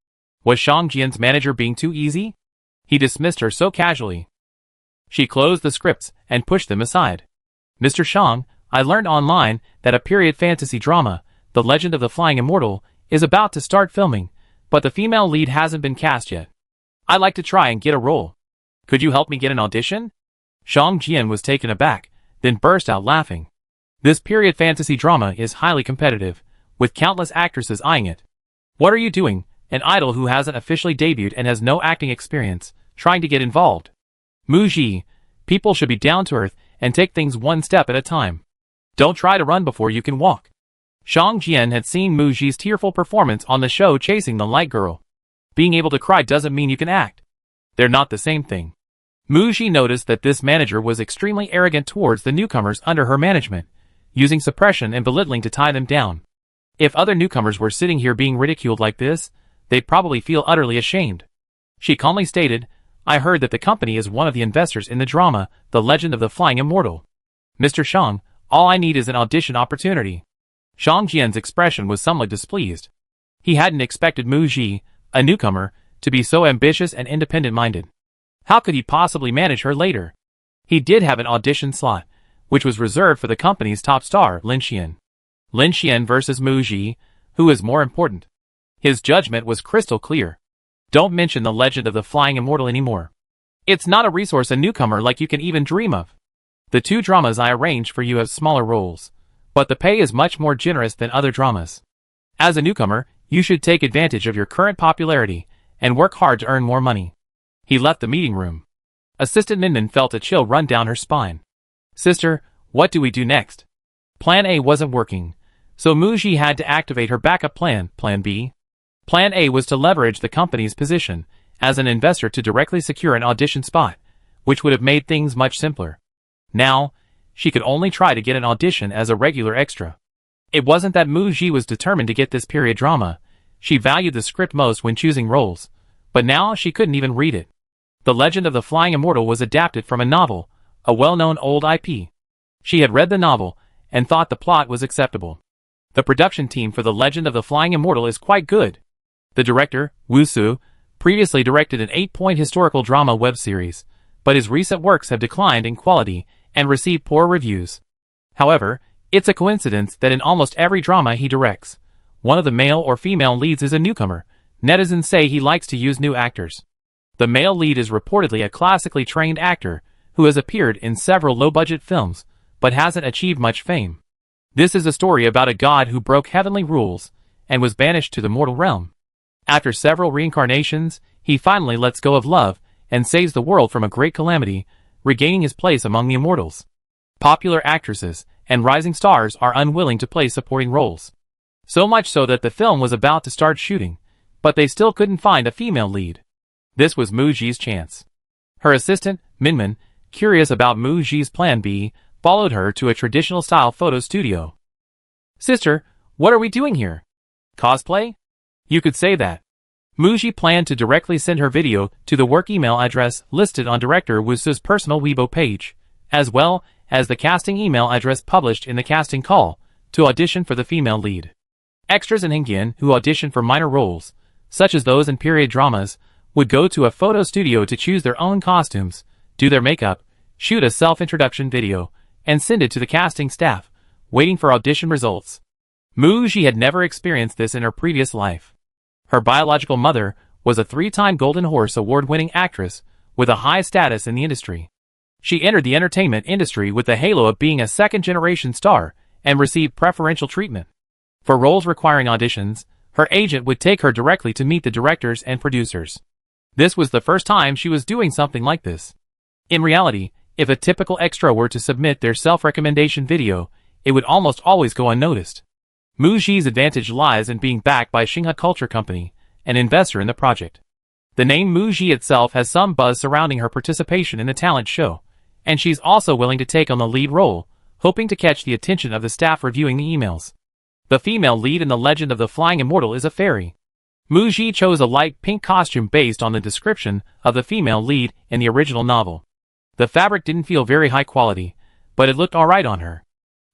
A: Was Shang Jian's manager being too easy? He dismissed her so casually. She closed the scripts and pushed them aside. "Mr. Shang, I learned online that a period fantasy drama, The Legend of the Flying Immortal, is about to start filming, but the female lead hasn't been cast yet. I'd like to try and get a role. Could you help me get an audition?" Shang Jian was taken aback, then burst out laughing. This period fantasy drama is highly competitive, with countless actresses eyeing it. What are you doing, an idol who hasn't officially debuted and has no acting experience, trying to get involved? Mu Ji, people should be down to earth and take things one step at a time. Don't try to run before you can walk. Shang Jian had seen Mu Ji's tearful performance on the show Chasing the Light Girl. Being able to cry doesn't mean you can act. They're not the same thing. Mu Ji noticed that this manager was extremely arrogant towards the newcomers under her management, using suppression and belittling to tie them down. If other newcomers were sitting here being ridiculed like this, they'd probably feel utterly ashamed. She calmly stated, "I heard that the company is one of the investors in the drama, The Legend of the Flying Immortal. Mr. Shang, all I need is an audition opportunity." Shang Jian's expression was somewhat displeased. He hadn't expected Mu Ji, a newcomer, to be so ambitious and independent-minded. How could he possibly manage her later? He did have an audition slot, which was reserved for the company's top star, Lin Xian. Lin Xian versus Mu Ji, who is more important? His judgment was crystal clear. Don't mention The Legend of the Flying Immortal anymore. It's not a resource a newcomer like you can even dream of. The 2 dramas I arranged for you have smaller roles, but the pay is much more generous than other dramas. As a newcomer, you should take advantage of your current popularity and work hard to earn more money. He left the meeting room. Assistant Minmin felt a chill run down her spine. Sister, what do we do next? Plan A wasn't working, so Muji had to activate her backup plan, Plan B. Plan A was to leverage the company's position as an investor to directly secure an audition spot, which would have made things much simpler. Now, she could only try to get an audition as a regular extra. It wasn't that Muji was determined to get this period drama. She valued the script most when choosing roles, but now she couldn't even read it. The Legend of the Flying Immortal was adapted from a novel, a well-known old IP. She had read the novel and thought the plot was acceptable. The production team for The Legend of the Flying Immortal is quite good. The director, Wu Su, previously directed an 8-point historical drama web series, but his recent works have declined in quality and received poor reviews. However, it's a coincidence that in almost every drama he directs, one of the male or female leads is a newcomer. Netizens say he likes to use new actors. The male lead is reportedly a classically trained actor who has appeared in several low-budget films, but hasn't achieved much fame. This is a story about a god who broke heavenly rules and was banished to the mortal realm. After several reincarnations, he finally lets go of love and saves the world from a great calamity, regaining his place among the immortals. Popular actresses and rising stars are unwilling to play supporting roles. So much so that the film was about to start shooting, but they still couldn't find a female lead. This was Muji's chance. Her assistant, Minmin, curious about Muji's plan B, followed her to a traditional-style photo studio. Sister, what are we doing here? Cosplay? You could say that. Muji planned to directly send her video to the work email address listed on director Wu Su's personal Weibo page, as well as the casting email address published in the casting call to audition for the female lead. Extras and Hingyan who audition for minor roles, such as those in period dramas, would go to a photo studio to choose their own costumes, do their makeup, shoot a self-introduction video, and send it to the casting staff, waiting for audition results. Muji had never experienced this in her previous life. Her biological mother was a 3-time Golden Horse award-winning actress with a high status in the industry. She entered the entertainment industry with the halo of being a second-generation star and received preferential treatment. For roles requiring auditions, her agent would take her directly to meet the directors and producers. This was the first time she was doing something like this. In reality, if a typical extra were to submit their self-recommendation video, it would almost always go unnoticed. Muji's advantage lies in being backed by Xinghe Culture Company, an investor in the project. The name Muji itself has some buzz surrounding her participation in the talent show, and she's also willing to take on the lead role, hoping to catch the attention of the staff reviewing the emails. The female lead in The Legend of the Flying Immortal is a fairy. Muji chose a light pink costume based on the description of the female lead in the original novel. The fabric didn't feel very high quality, but it looked alright on her.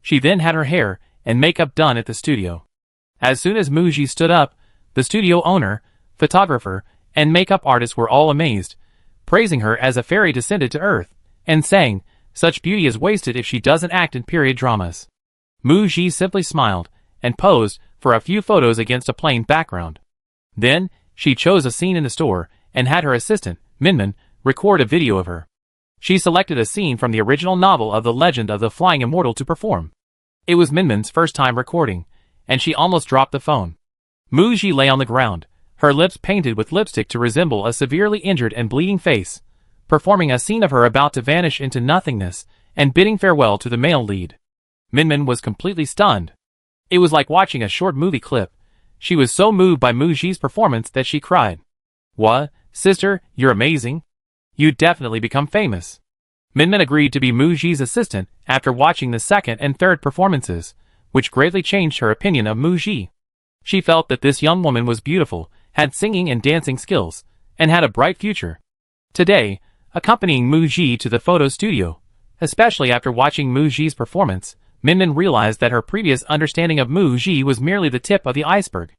A: She then had her hair and makeup done at the studio. As soon as Muji stood up, the studio owner, photographer, and makeup artist were all amazed, praising her as a fairy descended to Earth, and saying, such beauty is wasted if she doesn't act in period dramas. Muji simply smiled and posed for a few photos against a plain background. Then, she chose a scene in the store and had her assistant, Minmin, record a video of her. She selected a scene from the original novel of The Legend of the Flying Immortal to perform. It was Minmin's first time recording, and she almost dropped the phone. Muji lay on the ground, her lips painted with lipstick to resemble a severely injured and bleeding face, performing a scene of her about to vanish into nothingness and bidding farewell to the male lead. Minmin was completely stunned. It was like watching a short movie clip. She was so moved by Muji's performance that she cried. "What, sister, you're amazing. You'd definitely become famous." Minmin agreed to be Muji's assistant after watching the second and third performances, which greatly changed her opinion of Muji. She felt that this young woman was beautiful, had singing and dancing skills, and had a bright future. Today, accompanying Muji to the photo studio, especially after watching Muji's performance, Minmin realized that her previous understanding of Muji was merely the tip of the iceberg.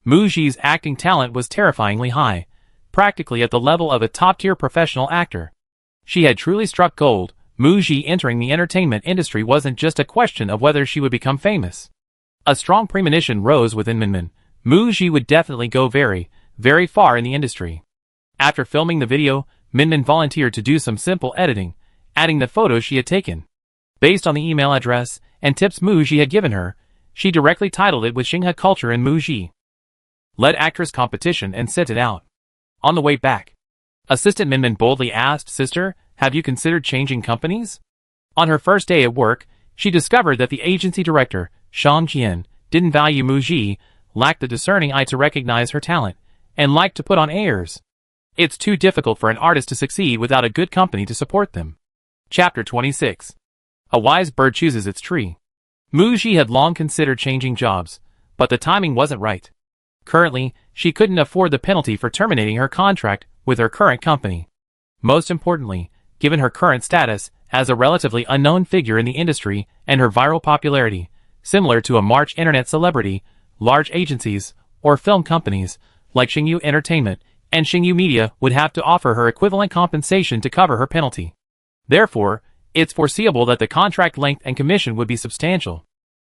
A: Muji's acting talent was terrifyingly high, practically at the level of a top-tier professional actor. She had truly struck gold. Muji entering the entertainment industry wasn't just a question of whether she would become famous. A strong premonition rose within Minmin. Muji would definitely go very, very far in the industry. After filming the video, Minmin volunteered to do some simple editing, adding the photos she had taken. Based on the email address and tips Muji had given her, she directly titled it with Xinghe Culture and Muji. Led actress competition and sent it out. On the way back, Assistant Minmin boldly asked, "Sister, have you considered changing companies?" On her first day at work, she discovered that the agency director, Shang Jian, didn't value Mu Ji, lacked the discerning eye to recognize her talent, and liked to put on airs. It's too difficult for an artist to succeed without a good company to support them. Chapter 26. A wise bird chooses its tree. Mu Ji had long considered changing jobs, but the timing wasn't right. Currently, she couldn't afford the penalty for terminating her contract with her current company. Most importantly, given her current status as a relatively unknown figure in the industry and her viral popularity, similar to a March internet celebrity, large agencies or film companies like Xingyu Entertainment and Xingyu Media would have to offer her equivalent compensation to cover her penalty. Therefore, it's foreseeable that the contract length and commission would be substantial.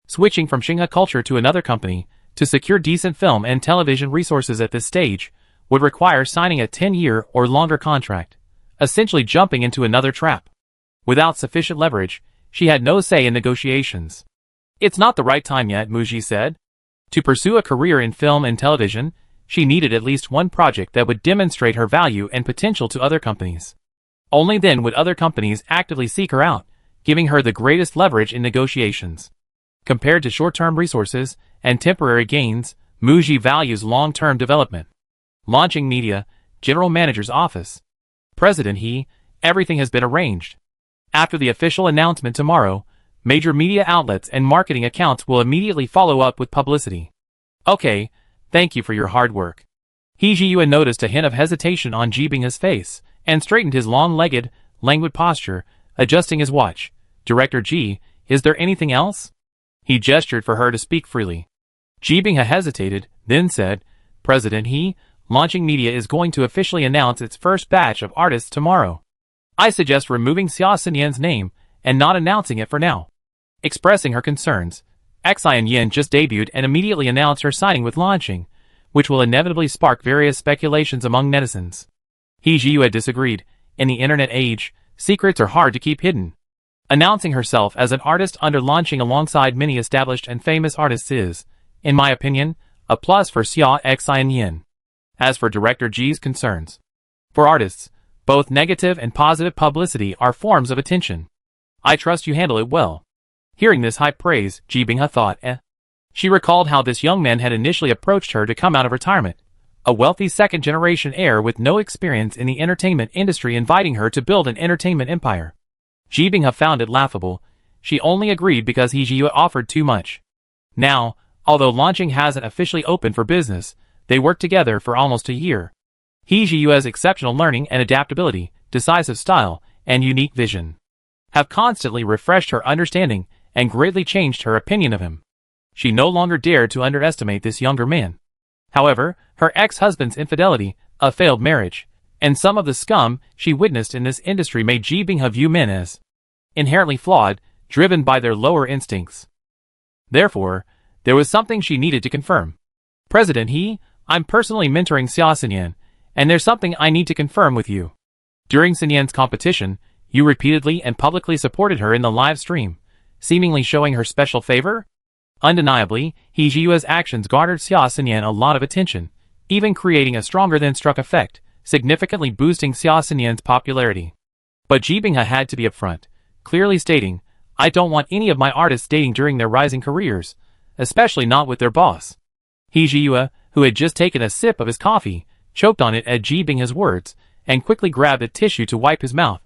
A: Switching from Xingyu Culture to another company to secure decent film and television resources at this stage would require signing a 10-year or longer contract, essentially jumping into another trap. Without sufficient leverage, she had no say in negotiations. "It's not the right time yet," Mu Ji said. To pursue a career in film and television, she needed at least one project that would demonstrate her value and potential to other companies. Only then would other companies actively seek her out, giving her the greatest leverage in negotiations. Compared to short-term resources and temporary gains, Mu Ji values long-term development. Launching Media, General Manager's Office. President He, everything has been arranged. After the official announcement tomorrow, major media outlets and marketing accounts will immediately follow up with publicity. Okay, thank you for your hard work. He Jiyuan noticed a hint of hesitation on Jibing's face, and straightened his long-legged, languid posture, adjusting his watch. "Director Ji, is there anything else?" He gestured for her to speak freely. Jibingha hesitated, then said, "President He, Launching Media is going to officially announce its first batch of artists tomorrow. I suggest removing Xia Xinyan's name and not announcing it for now." Expressing her concerns, Xian Yin just debuted and immediately announced her signing with Launching, which will inevitably spark various speculations among netizens. He Jiu had disagreed. In the internet age, secrets are hard to keep hidden. Announcing herself as an artist under Launching alongside many established and famous artists is, in my opinion, a plus for Xia Xian Yin. As for Director Ji's concerns, for artists, both negative and positive publicity are forms of attention. I trust you handle it well. Hearing this high praise, Jibingha thought, She recalled how this young man had initially approached her to come out of retirement, a wealthy second-generation heir with no experience in the entertainment industry inviting her to build an entertainment empire. Jibingha found it laughable. She only agreed because He Jiu offered too much. Now, although Launching hasn't officially opened for business, they worked together for almost a year. He Jiu's exceptional learning and adaptability, decisive style, and unique vision have constantly refreshed her understanding and greatly changed her opinion of him. She no longer dared to underestimate this younger man. However, her ex-husband's infidelity, a failed marriage, and some of the scum she witnessed in this industry made Jibingha view men as inherently flawed, driven by their lower instincts. Therefore, there was something she needed to confirm. "President He, I'm personally mentoring Xia Xinyan, and there's something I need to confirm with you. During Xinyan's competition, you repeatedly and publicly supported her in the live stream, seemingly showing her special favor?" Undeniably, He Jiu's actions garnered Xia Xinyan a lot of attention, even creating a stronger-than-struck effect, significantly boosting Xia Xinyan's popularity. But Jibingha had to be upfront, clearly stating, "I don't want any of my artists dating during their rising careers, especially not with their boss." He Jiu, who had just taken a sip of his coffee, choked on it at Jibingha's words, and quickly grabbed a tissue to wipe his mouth.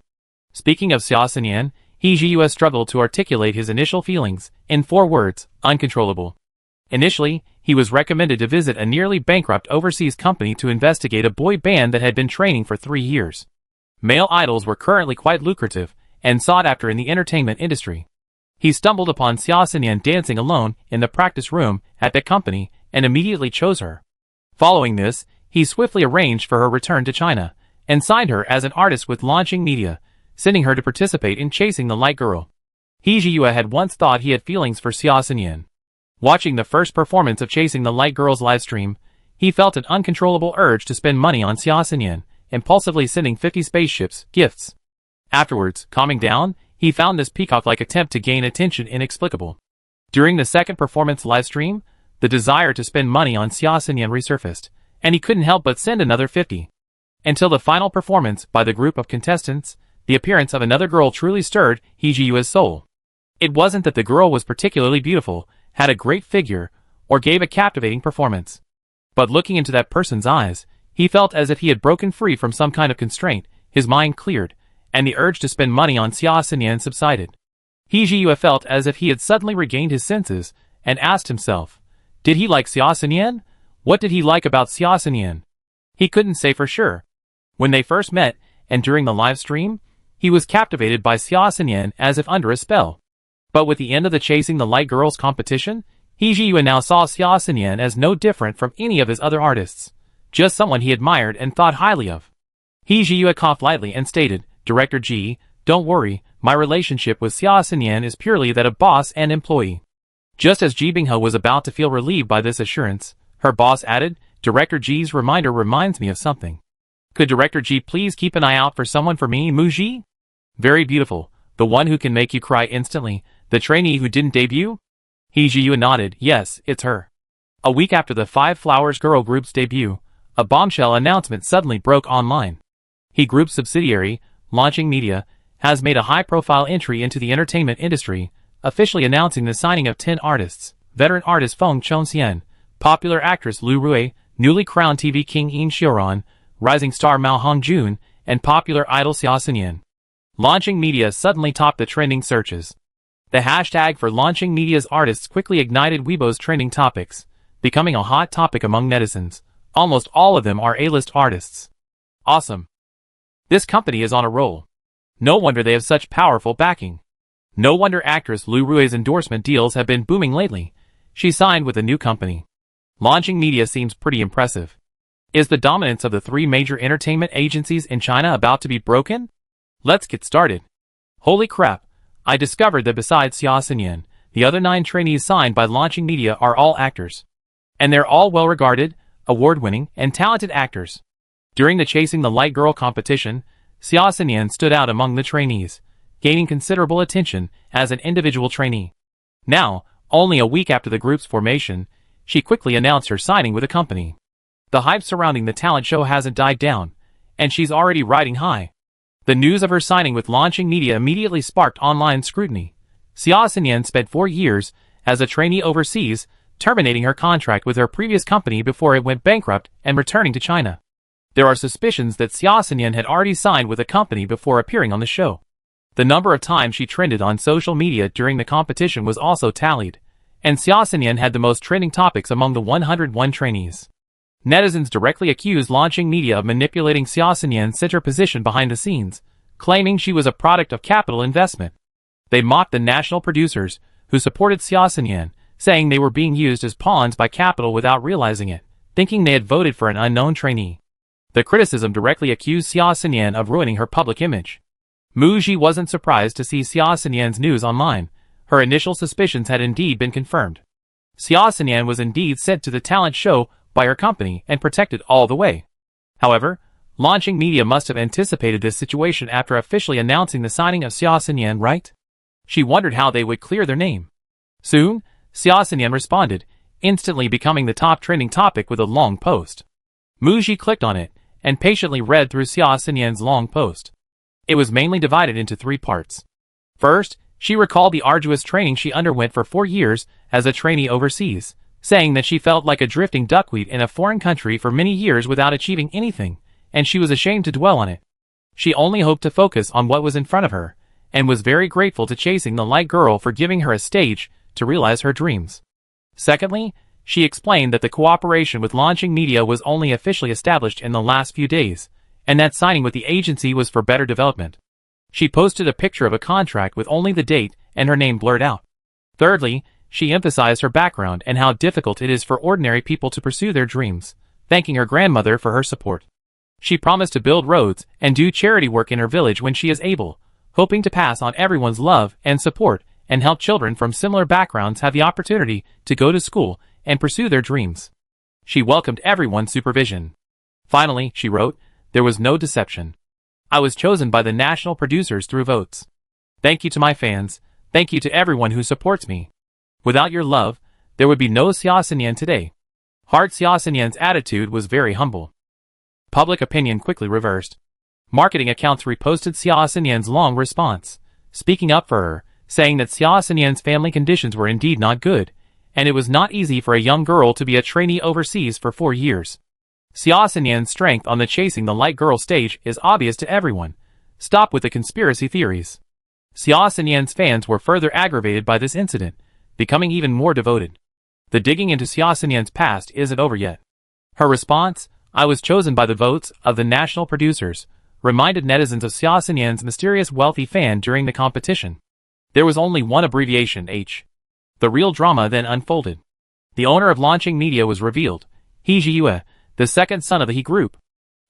A: Speaking of Xia Xinyan, He Jiu struggled to articulate his initial feelings, in 4 words, uncontrollable. Initially, he was recommended to visit a nearly bankrupt overseas company to investigate a boy band that had been training for 3 years. Male idols were currently quite lucrative, and sought after in the entertainment industry. He stumbled upon Xia Xinyan dancing alone in the practice room at the company, and immediately chose her. Following this, he swiftly arranged for her return to China, and signed her as an artist with Launching Media, sending her to participate in Chasing the Light Girl. He Jiu had once thought he had feelings for Xia Xinyan. Watching the first performance of Chasing the Light Girl's livestream, he felt an uncontrollable urge to spend money on Xia Xinyan, impulsively sending 50 spaceships gifts. Afterwards, calming down, he found this peacock-like attempt to gain attention inexplicable. During the second performance livestream, the desire to spend money on Xia Xinyan resurfaced, and he couldn't help but send another 50. Until the final performance by the group of contestants, the appearance of another girl truly stirred Hee-ji-Yu's soul. It wasn't that the girl was particularly beautiful, had a great figure, or gave a captivating performance. But looking into that person's eyes, he felt as if he had broken free from some kind of constraint, his mind cleared, and the urge to spend money on Xia Xinyan subsided. Hee-ji-Yu felt as if he had suddenly regained his senses, and asked himself, did he like Xia Xinyan? What did he like about Xia Xinyan? He couldn't say for sure. When they first met, and during the live stream, he was captivated by Xia Xinyan as if under a spell. But with the end of the Chasing the Light Girls competition, Hee-ji-Yu now saw Xia Xinyan as no different from any of his other artists, just someone he admired and thought highly of. Hee-ji-Yu coughed lightly and stated, Director Ji, don't worry, my relationship with Xia Xinyan is purely that of boss and employee. Just as Ji Binghe was about to feel relieved by this assurance, her boss added, Director Ji's reminder reminds me of something. Could Director Ji please keep an eye out for someone for me, Mu-ji? Very beautiful, the one who can make you cry instantly, the trainee who didn't debut? Hee-ji-Yu nodded, yes, it's her. A week after the Five Flowers girl group's debut, a bombshell announcement suddenly broke online. He Group's subsidiary, Launching Media, has made a high-profile entry into the entertainment industry, officially announcing the signing of 10 artists, veteran artist Feng Chongxian, popular actress Lu Rui, newly crowned TV king Yin Xiuran, rising star Mao Hongjun, and popular idol Xia Xinyan. Launching Media suddenly topped the trending searches. The hashtag for Launching Media's artists quickly ignited Weibo's trending topics, becoming a hot topic among netizens. Almost all of them are A-list artists. Awesome. This company is on a roll. No wonder they have such powerful backing. No wonder actress Lu Rui's endorsement deals have been booming lately. She signed with a new company. Launching Media seems pretty impressive. Is the dominance of the 3 major entertainment agencies in China about to be broken? Let's get started. Holy crap, I discovered that besides Xia Xinyan, the other 9 trainees signed by Launching Media are all actors. And they're all well-regarded, award-winning, and talented actors. During the Chasing the Light Girl competition, Xia Xinyan stood out among the trainees, gaining considerable attention as an individual trainee. Now, only a week after the group's formation, she quickly announced her signing with a company. The hype surrounding the talent show hasn't died down, and she's already riding high. The news of her signing with Launching Media immediately sparked online scrutiny. Xia Xinyan spent 4 years as a trainee overseas, terminating her contract with her previous company before it went bankrupt and returning to China. There are suspicions that Xia Xinyan had already signed with a company before appearing on the show. The number of times she trended on social media during the competition was also tallied, and Xia Xinyan had the most trending topics among the 101 trainees. Netizens directly accused Launching Media of manipulating Xia Xinyan's center position behind the scenes, claiming she was a product of capital investment. They mocked the national producers, who supported Xia Xinyan, saying they were being used as pawns by capital without realizing it, thinking they had voted for an unknown trainee. The criticism directly accused Xia Xinyan of ruining her public image. Mu-ji wasn't surprised to see Xia Xinyan's news online. Her initial suspicions had indeed been confirmed. Xia Xinyan was indeed sent to the talent show by her company and protected all the way. However, Launching Media must have anticipated this situation after officially announcing the signing of Xia Xinyan, right? She wondered how they would clear their name. Soon, Xia Xinyan responded, instantly becoming the top trending topic with a long post. Mu-ji clicked on it and patiently read through Xia Xinyan's long post. It was mainly divided into 3 parts. First, she recalled the arduous training she underwent for 4 years as a trainee overseas, saying that she felt like a drifting duckweed in a foreign country for many years without achieving anything, and she was ashamed to dwell on it. She only hoped to focus on what was in front of her, and was very grateful to Chasing the Light Girl for giving her a stage to realize her dreams. Secondly, she explained that the cooperation with Launching Media was only officially established in the last few days, and that signing with the agency was for better development. She posted a picture of a contract with only the date and her name blurred out. Thirdly, she emphasized her background and how difficult it is for ordinary people to pursue their dreams, thanking her grandmother for her support. She promised to build roads and do charity work in her village when she is able, hoping to pass on everyone's love and support and help children from similar backgrounds have the opportunity to go to school and pursue their dreams. She welcomed everyone's supervision. Finally, she wrote, there was no deception. I was chosen by the national producers through votes. Thank you to my fans, thank you to everyone who supports me. Without your love, there would be no Xia Xinyan today. Xia Xinyan's attitude was very humble. public opinion quickly reversed. Marketing accounts reposted Xia Xinyan's long response, speaking up for her, saying that Xia Xinyan's family conditions were indeed not good, and it was not easy for a young girl to be a trainee overseas for 4 years. Xia Xinyan's strength on the Chasing the Light Girl stage is obvious to everyone. Stop with the conspiracy theories. Xia Xinyan's fans were further aggravated by this incident, becoming even more devoted. The digging into Xia Xinyan's past isn't over yet. Her response, "I was chosen by the votes of the national producers," reminded netizens of Xia Xinyan's mysterious wealthy fan during the competition. There was only one abbreviation, H. The real drama then unfolded. The owner of Launching Media was revealed, He Jiyue, the second son of the He Group.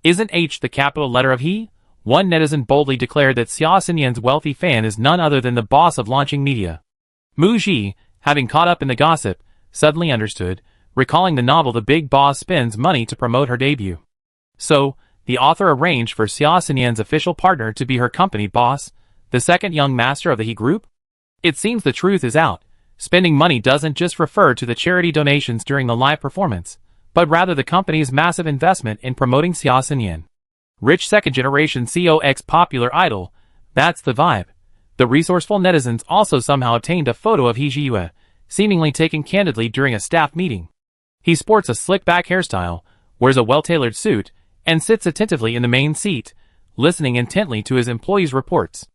A: Isn't H the capital letter of He? One netizen boldly declared that Xia Xinyan's wealthy fan is none other than the boss of Launching Media. Mu Ji, having caught up in the gossip, suddenly understood, recalling the novel The Big Boss spends money to promote her debut. So, the author arranged for Xia Xinyan's official partner to be her company boss, the second young master of the He Group? It seems the truth is out. Spending money doesn't just refer to the charity donations during the live performance, but rather the company's massive investment in promoting Xia Xinyan. Rich second-generation COX popular idol, that's the vibe. The resourceful netizens also somehow obtained a photo of He Jiyue, seemingly taken candidly during a staff meeting. He sports a slick-back hairstyle, wears a well-tailored suit, and sits attentively in the main seat, listening intently to his employees' reports.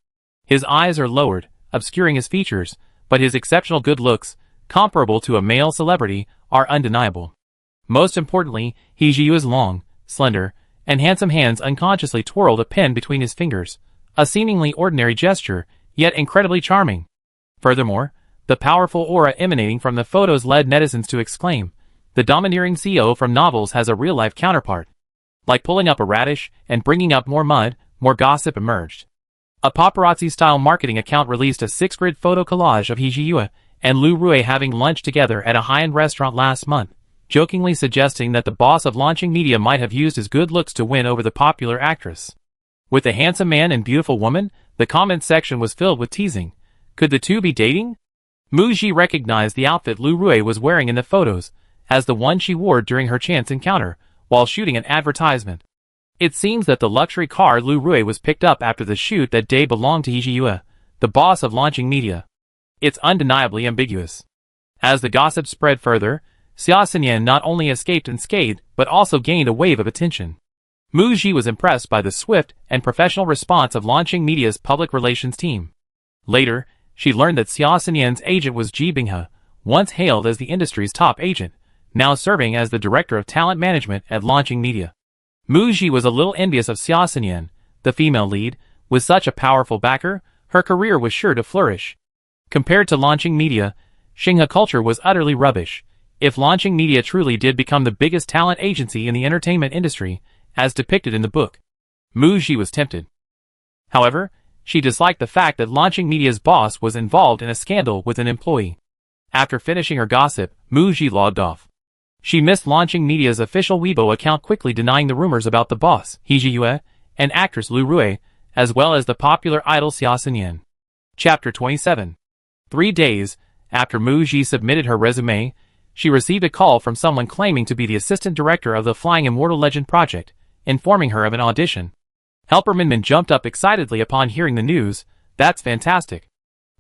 A: His eyes are lowered, obscuring his features, but his exceptional good looks, comparable to a male celebrity, are undeniable. Most importantly, He Jiyue's long, slender, and handsome hands unconsciously twirled a pen between his fingers, a seemingly ordinary gesture, yet incredibly charming. Furthermore, the powerful aura emanating from the photos led netizens to exclaim, "The domineering CEO from novels has a real-life counterpart." Like pulling up a radish and bringing up more mud, more gossip emerged. A paparazzi-style marketing account released a 6-grid photo collage of He Jiyue and Lu Rui having lunch together at a high-end restaurant last month, jokingly suggesting that the boss of Launching Media might have used his good looks to win over the popular actress. With the handsome man and beautiful woman, the comment section was filled with teasing. Could the two be dating? Mu Ji recognized the outfit Lu Rui was wearing in the photos as the one she wore during her chance encounter while shooting an advertisement. It seems that the luxury car Lu Rui was picked up after the shoot that day belonged to He Jiyue, the boss of Launching Media. It's undeniably ambiguous. As the gossip spread further, Xia Xinyan not only escaped unscathed but also gained a wave of attention. Mu Ji was impressed by the swift and professional response of Launching Media's public relations team. Later, she learned that Xia Xinyan's agent was Ji Binghe, once hailed as the industry's top agent, now serving as the director of talent management at Launching Media. Mu Ji was a little envious of Xia Xinyan, the female lead. With such a powerful backer, her career was sure to flourish. Compared to Launching Media, Xinghe Culture was utterly rubbish. If Launching Media truly did become the biggest talent agency in the entertainment industry, as depicted in the book, Mu Ji was tempted. However, she disliked the fact that Launching Media's boss was involved in a scandal with an employee. After finishing her gossip, Mu Ji logged off. She missed Launching Media's official Weibo account quickly denying the rumors about the boss, He Jiyue, and actress Lu Rui, as well as the popular idol Xia Xinyan. Chapter 27. 3 days after Mu Ji submitted her resume, she received a call from someone claiming to be the assistant director of the Flying Immortal Legend project, informing her of an audition. Helper Minmin jumped up excitedly upon hearing the news. That's fantastic.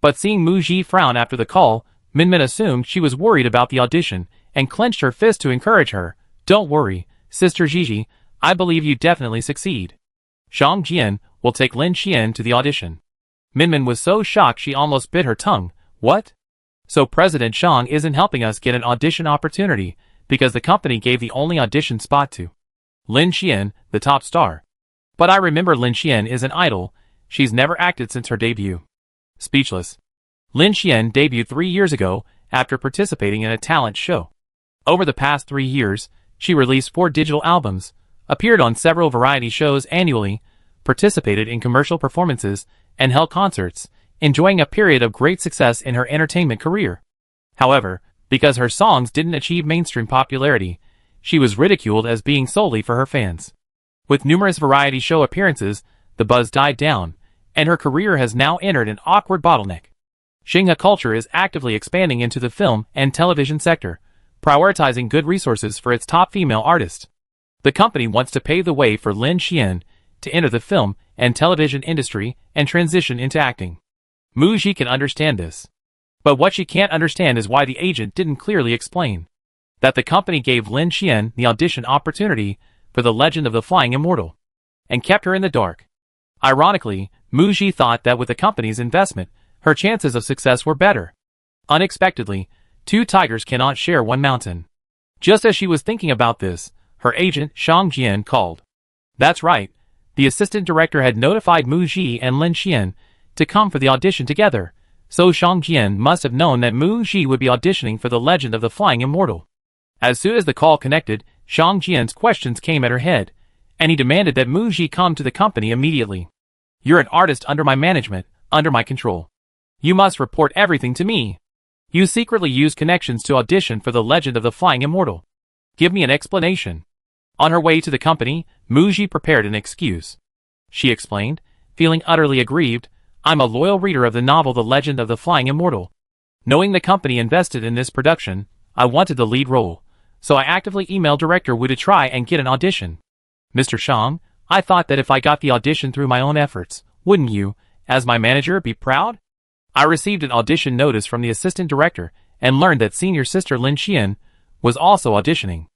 A: But seeing Mu Ji frown after the call, Minmin assumed she was worried about the audition and clenched her fist to encourage her. Don't worry, Sister Gigi, I believe you definitely succeed. Zhang Jian will take Lin Xian to the audition. Minmin was so shocked she almost bit her tongue. What? So President Zhang isn't helping us get an audition opportunity because the company gave the only audition spot to Lin Xian, the top star. But I remember Lin Xian is an idol. She's never acted since her debut. Speechless. Lin Xian debuted 3 years ago after participating in a talent show. Over the past 3 years, she released 4 digital albums, appeared on several variety shows annually, participated in commercial performances, and held concerts, enjoying a period of great success in her entertainment career. However, because her songs didn't achieve mainstream popularity, she was ridiculed as being solely for her fans. With numerous variety show appearances, the buzz died down, and her career has now entered an awkward bottleneck. Xinghe Culture is actively expanding into the film and television sector, prioritizing good resources for its top female artists. The company wants to pave the way for Lin Xian to enter the film and television industry and transition into acting. Mu Ji can understand this. But what she can't understand is why the agent didn't clearly explain that the company gave Lin Xian the audition opportunity for The Legend of the Flying Immortal and kept her in the dark. Ironically, Mu Ji thought that with the company's investment, her chances of success were better. Unexpectedly, two tigers cannot share one mountain. Just as she was thinking about this, her agent, Shang Jian, called. That's right. The assistant director had notified Mu Ji and Lin Xian to come for the audition together, so Shang Jian must have known that Mu Ji would be auditioning for The Legend of the Flying Immortal. As soon as the call connected, Shang Jian's questions came at her head, and he demanded that Mu Ji come to the company immediately. You're an artist under my management, under my control. You must report everything to me. You secretly used connections to audition for The Legend of the Flying Immortal. Give me an explanation. On her way to the company, Mu Ji prepared an excuse. She explained, feeling utterly aggrieved, I'm a loyal reader of the novel The Legend of the Flying Immortal. Knowing the company invested in this production, I wanted the lead role, so I actively emailed Director Wu to try and get an audition. Mr. Shang, I thought that if I got the audition through my own efforts, wouldn't you, as my manager, be proud? I received an audition notice from the assistant director and learned that senior sister Lin Xian was also auditioning.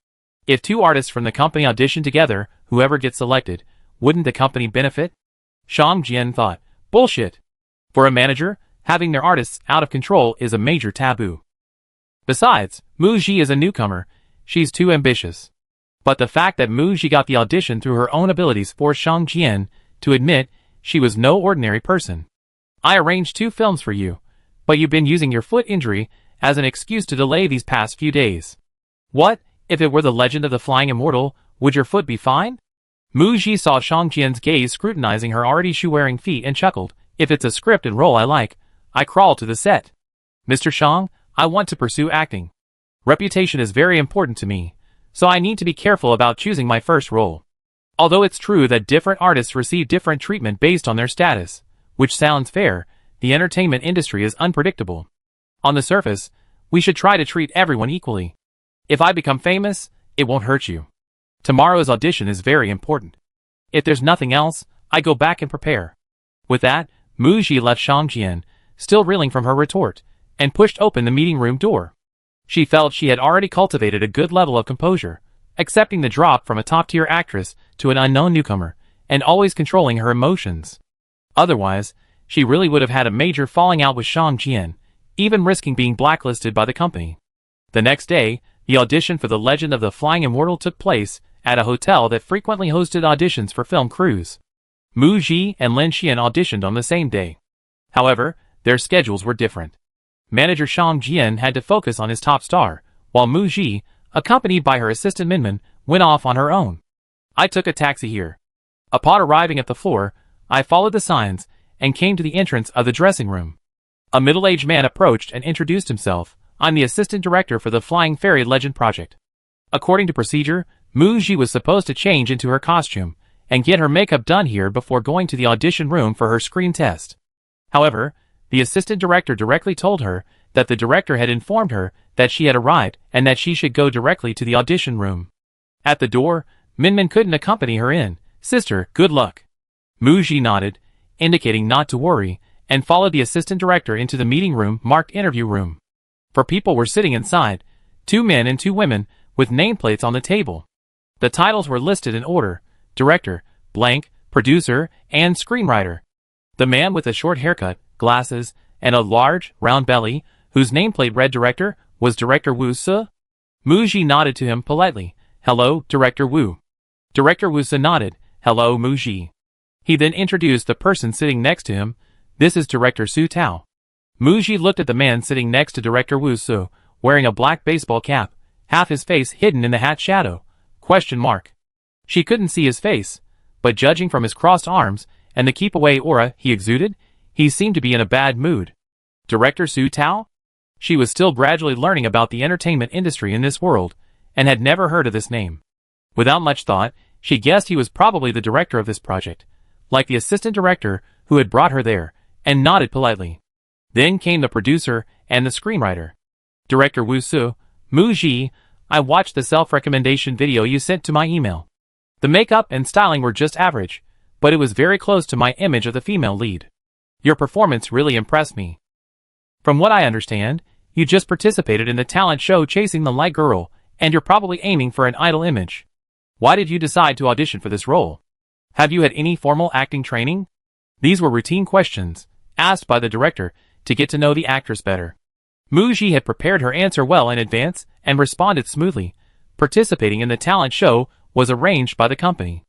A: If two artists from the company audition together, whoever gets selected, wouldn't the company benefit? Shang Jian thought, bullshit. For a manager, having their artists out of control is a major taboo. Besides, Mu Ji is a newcomer. She's too ambitious. But the fact that Mu Ji got the audition through her own abilities forced Shang Jian to admit she was no ordinary person. I arranged 2 films for you, but you've been using your foot injury as an excuse to delay these past few days. What, if it were The Legend of the Flying Immortal, would your foot be fine? Mu Ji saw Shang Jian's gaze scrutinizing her already shoe-wearing feet and chuckled, if it's a scripted role I like, I crawl to the set. Mr. Shang, I want to pursue acting. Reputation is very important to me, so I need to be careful about choosing my first role. Although it's true that different artists receive different treatment based on their status, which sounds fair, the entertainment industry is unpredictable. On the surface, we should try to treat everyone equally. If I become famous, it won't hurt you. Tomorrow's audition is very important. If there's nothing else, I go back and prepare. With that, Mu Ji left Shang Jian, still reeling from her retort, and pushed open the meeting room door. She felt she had already cultivated a good level of composure, accepting the drop from a top-tier actress to an unknown newcomer, and always controlling her emotions. Otherwise, she really would have had a major falling out with Shang Jian, even risking being blacklisted by the company. The next day, the audition for The Legend of the Flying Immortal took place at a hotel that frequently hosted auditions for film crews. Mu Ji and Lin Xian auditioned on the same day. However, their schedules were different. Manager Shang Jian had to focus on his top star, while Mu Ji, accompanied by her assistant Minmin, went off on her own. I took a taxi here. Upon arriving at the floor, I followed the signs and came to the entrance of the dressing room. A middle-aged man approached and introduced himself. I'm the assistant director for the Flying Fairy Legend project. According to procedure, Mu Ji was supposed to change into her costume and get her makeup done here before going to the audition room for her screen test. However, the assistant director directly told her that the director had informed her that she had arrived and that she should go directly to the audition room. At the door, Minmin couldn't accompany her in. Sister, good luck. Mu Ji nodded, indicating not to worry, and followed the assistant director into the meeting room marked interview room. For people were sitting inside, 2 men and 2 women, with nameplates on the table. The titles were listed in order: director, blank, producer, and screenwriter. The man with a short haircut, glasses, and a large, round belly, whose nameplate read director, was Director Wu Se. Mu Ji nodded to him politely. Hello, Director Wu. Director Wu Se nodded. Hello, Mu Ji. He then introduced the person sitting next to him. This is Director Su Tao. Mu Ji looked at the man sitting next to Director Wu Se, wearing a black baseball cap, half his face hidden in the hat shadow. Question mark. She couldn't see his face, but judging from his crossed arms and the keep-away aura he exuded, he seemed to be in a bad mood. Director Su Tao? She was still gradually learning about the entertainment industry in this world, and had never heard of this name. Without much thought, she guessed he was probably the director of this project, like the assistant director who had brought her there, and nodded politely. Then came the producer and the screenwriter. Director Wu Se, Mu Ji, I watched the self-recommendation video you sent to my email. The makeup and styling were just average, but it was very close to my image of the female lead. Your performance really impressed me. From what I understand, you just participated in the talent show Chasing the Light Girl, and you're probably aiming for an idol image. Why did you decide to audition for this role? Have you had any formal acting training? These were routine questions, asked by the director to get to know the actress better. Muji had prepared her answer well in advance and responded smoothly. Participating in the talent show was arranged by the company.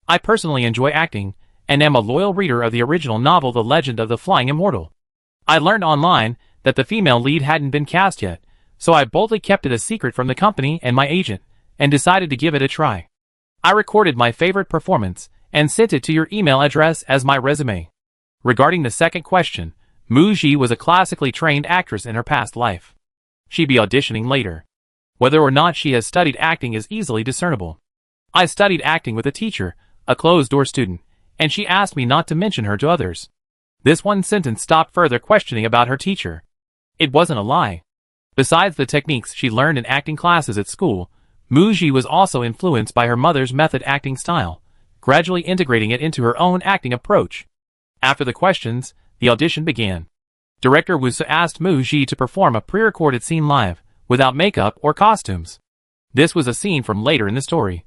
A: I personally enjoy acting, and am a loyal reader of the original novel The Legend of the Flying Immortal. I learned online that the female lead hadn't been cast yet, so I boldly kept it a secret from the company and my agent, and decided to give it a try. I recorded my favorite performance, and sent it to your email address as my resume. Regarding the second question, Muji was a classically trained actress in her past life. She'd be auditioning later. Whether or not she has studied acting is easily discernible. I studied acting with a teacher, a closed-door student, and she asked me not to mention her to others. This one sentence stopped further questioning about her teacher. It wasn't a lie. Besides the techniques she learned in acting classes at school, Muji was also influenced by her mother's method acting style, gradually integrating it into her own acting approach. After the questions, the audition began. Director Wusu asked Muji to perform a pre-recorded scene live, without makeup or costumes. This was a scene from later in the story.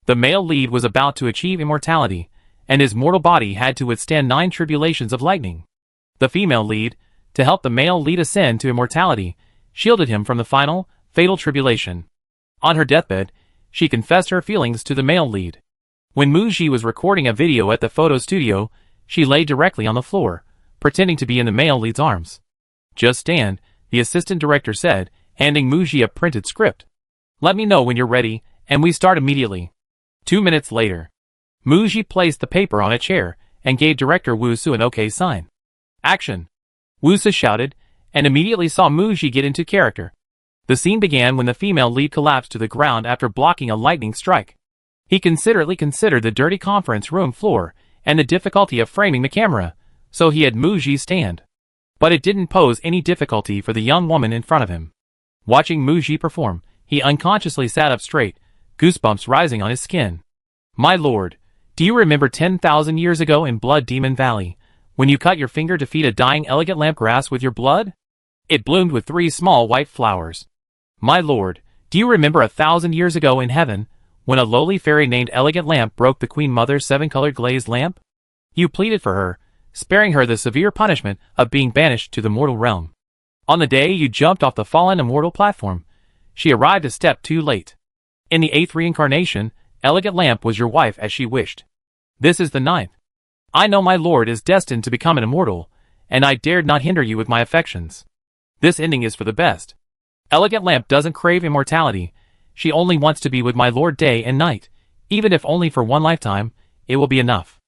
A: The male lead was about to achieve immortality, and his mortal body had to withstand 9 tribulations of lightning. The female lead, to help the male lead ascend to immortality, shielded him from the final, fatal tribulation. On her deathbed, she confessed her feelings to the male lead. When Muji was recording a video at the photo studio, she lay directly on the floor, pretending to be in the male lead's arms. "Just stand," the assistant director said, handing Muji a printed script. "Let me know when you're ready, and we start immediately." 2 minutes later, Muji placed the paper on a chair and gave director Wusu an OK sign. "Action!" Wusu shouted, and immediately saw Muji get into character. The scene began when the female lead collapsed to the ground after blocking a lightning strike. He considerately considered the dirty conference room floor and the difficulty of framing the camera, so he had Muji stand. But it didn't pose any difficulty for the young woman in front of him. Watching Muji perform, he unconsciously sat up straight, goosebumps rising on his skin. "My lord, do you remember 10,000 years ago in Blood Demon Valley, when you cut your finger to feed a dying elegant lamp grass with your blood? It bloomed with 3 small white flowers. My lord, do you remember 1,000 years ago in heaven, when a lowly fairy named Elegant Lamp broke the Queen Mother's 7-colored glazed lamp? You pleaded for her, sparing her the severe punishment of being banished to the mortal realm. On the day you jumped off the fallen immortal platform, she arrived a step too late. In the 8th reincarnation, Elegant Lamp was your wife as she wished. This is the 9th. I know my lord is destined to become an immortal, and I dared not hinder you with my affections. This ending is for the best. Elegant Lamp doesn't crave immortality, she only wants to be with my lord day and night, even if only for 1 lifetime, it will be enough."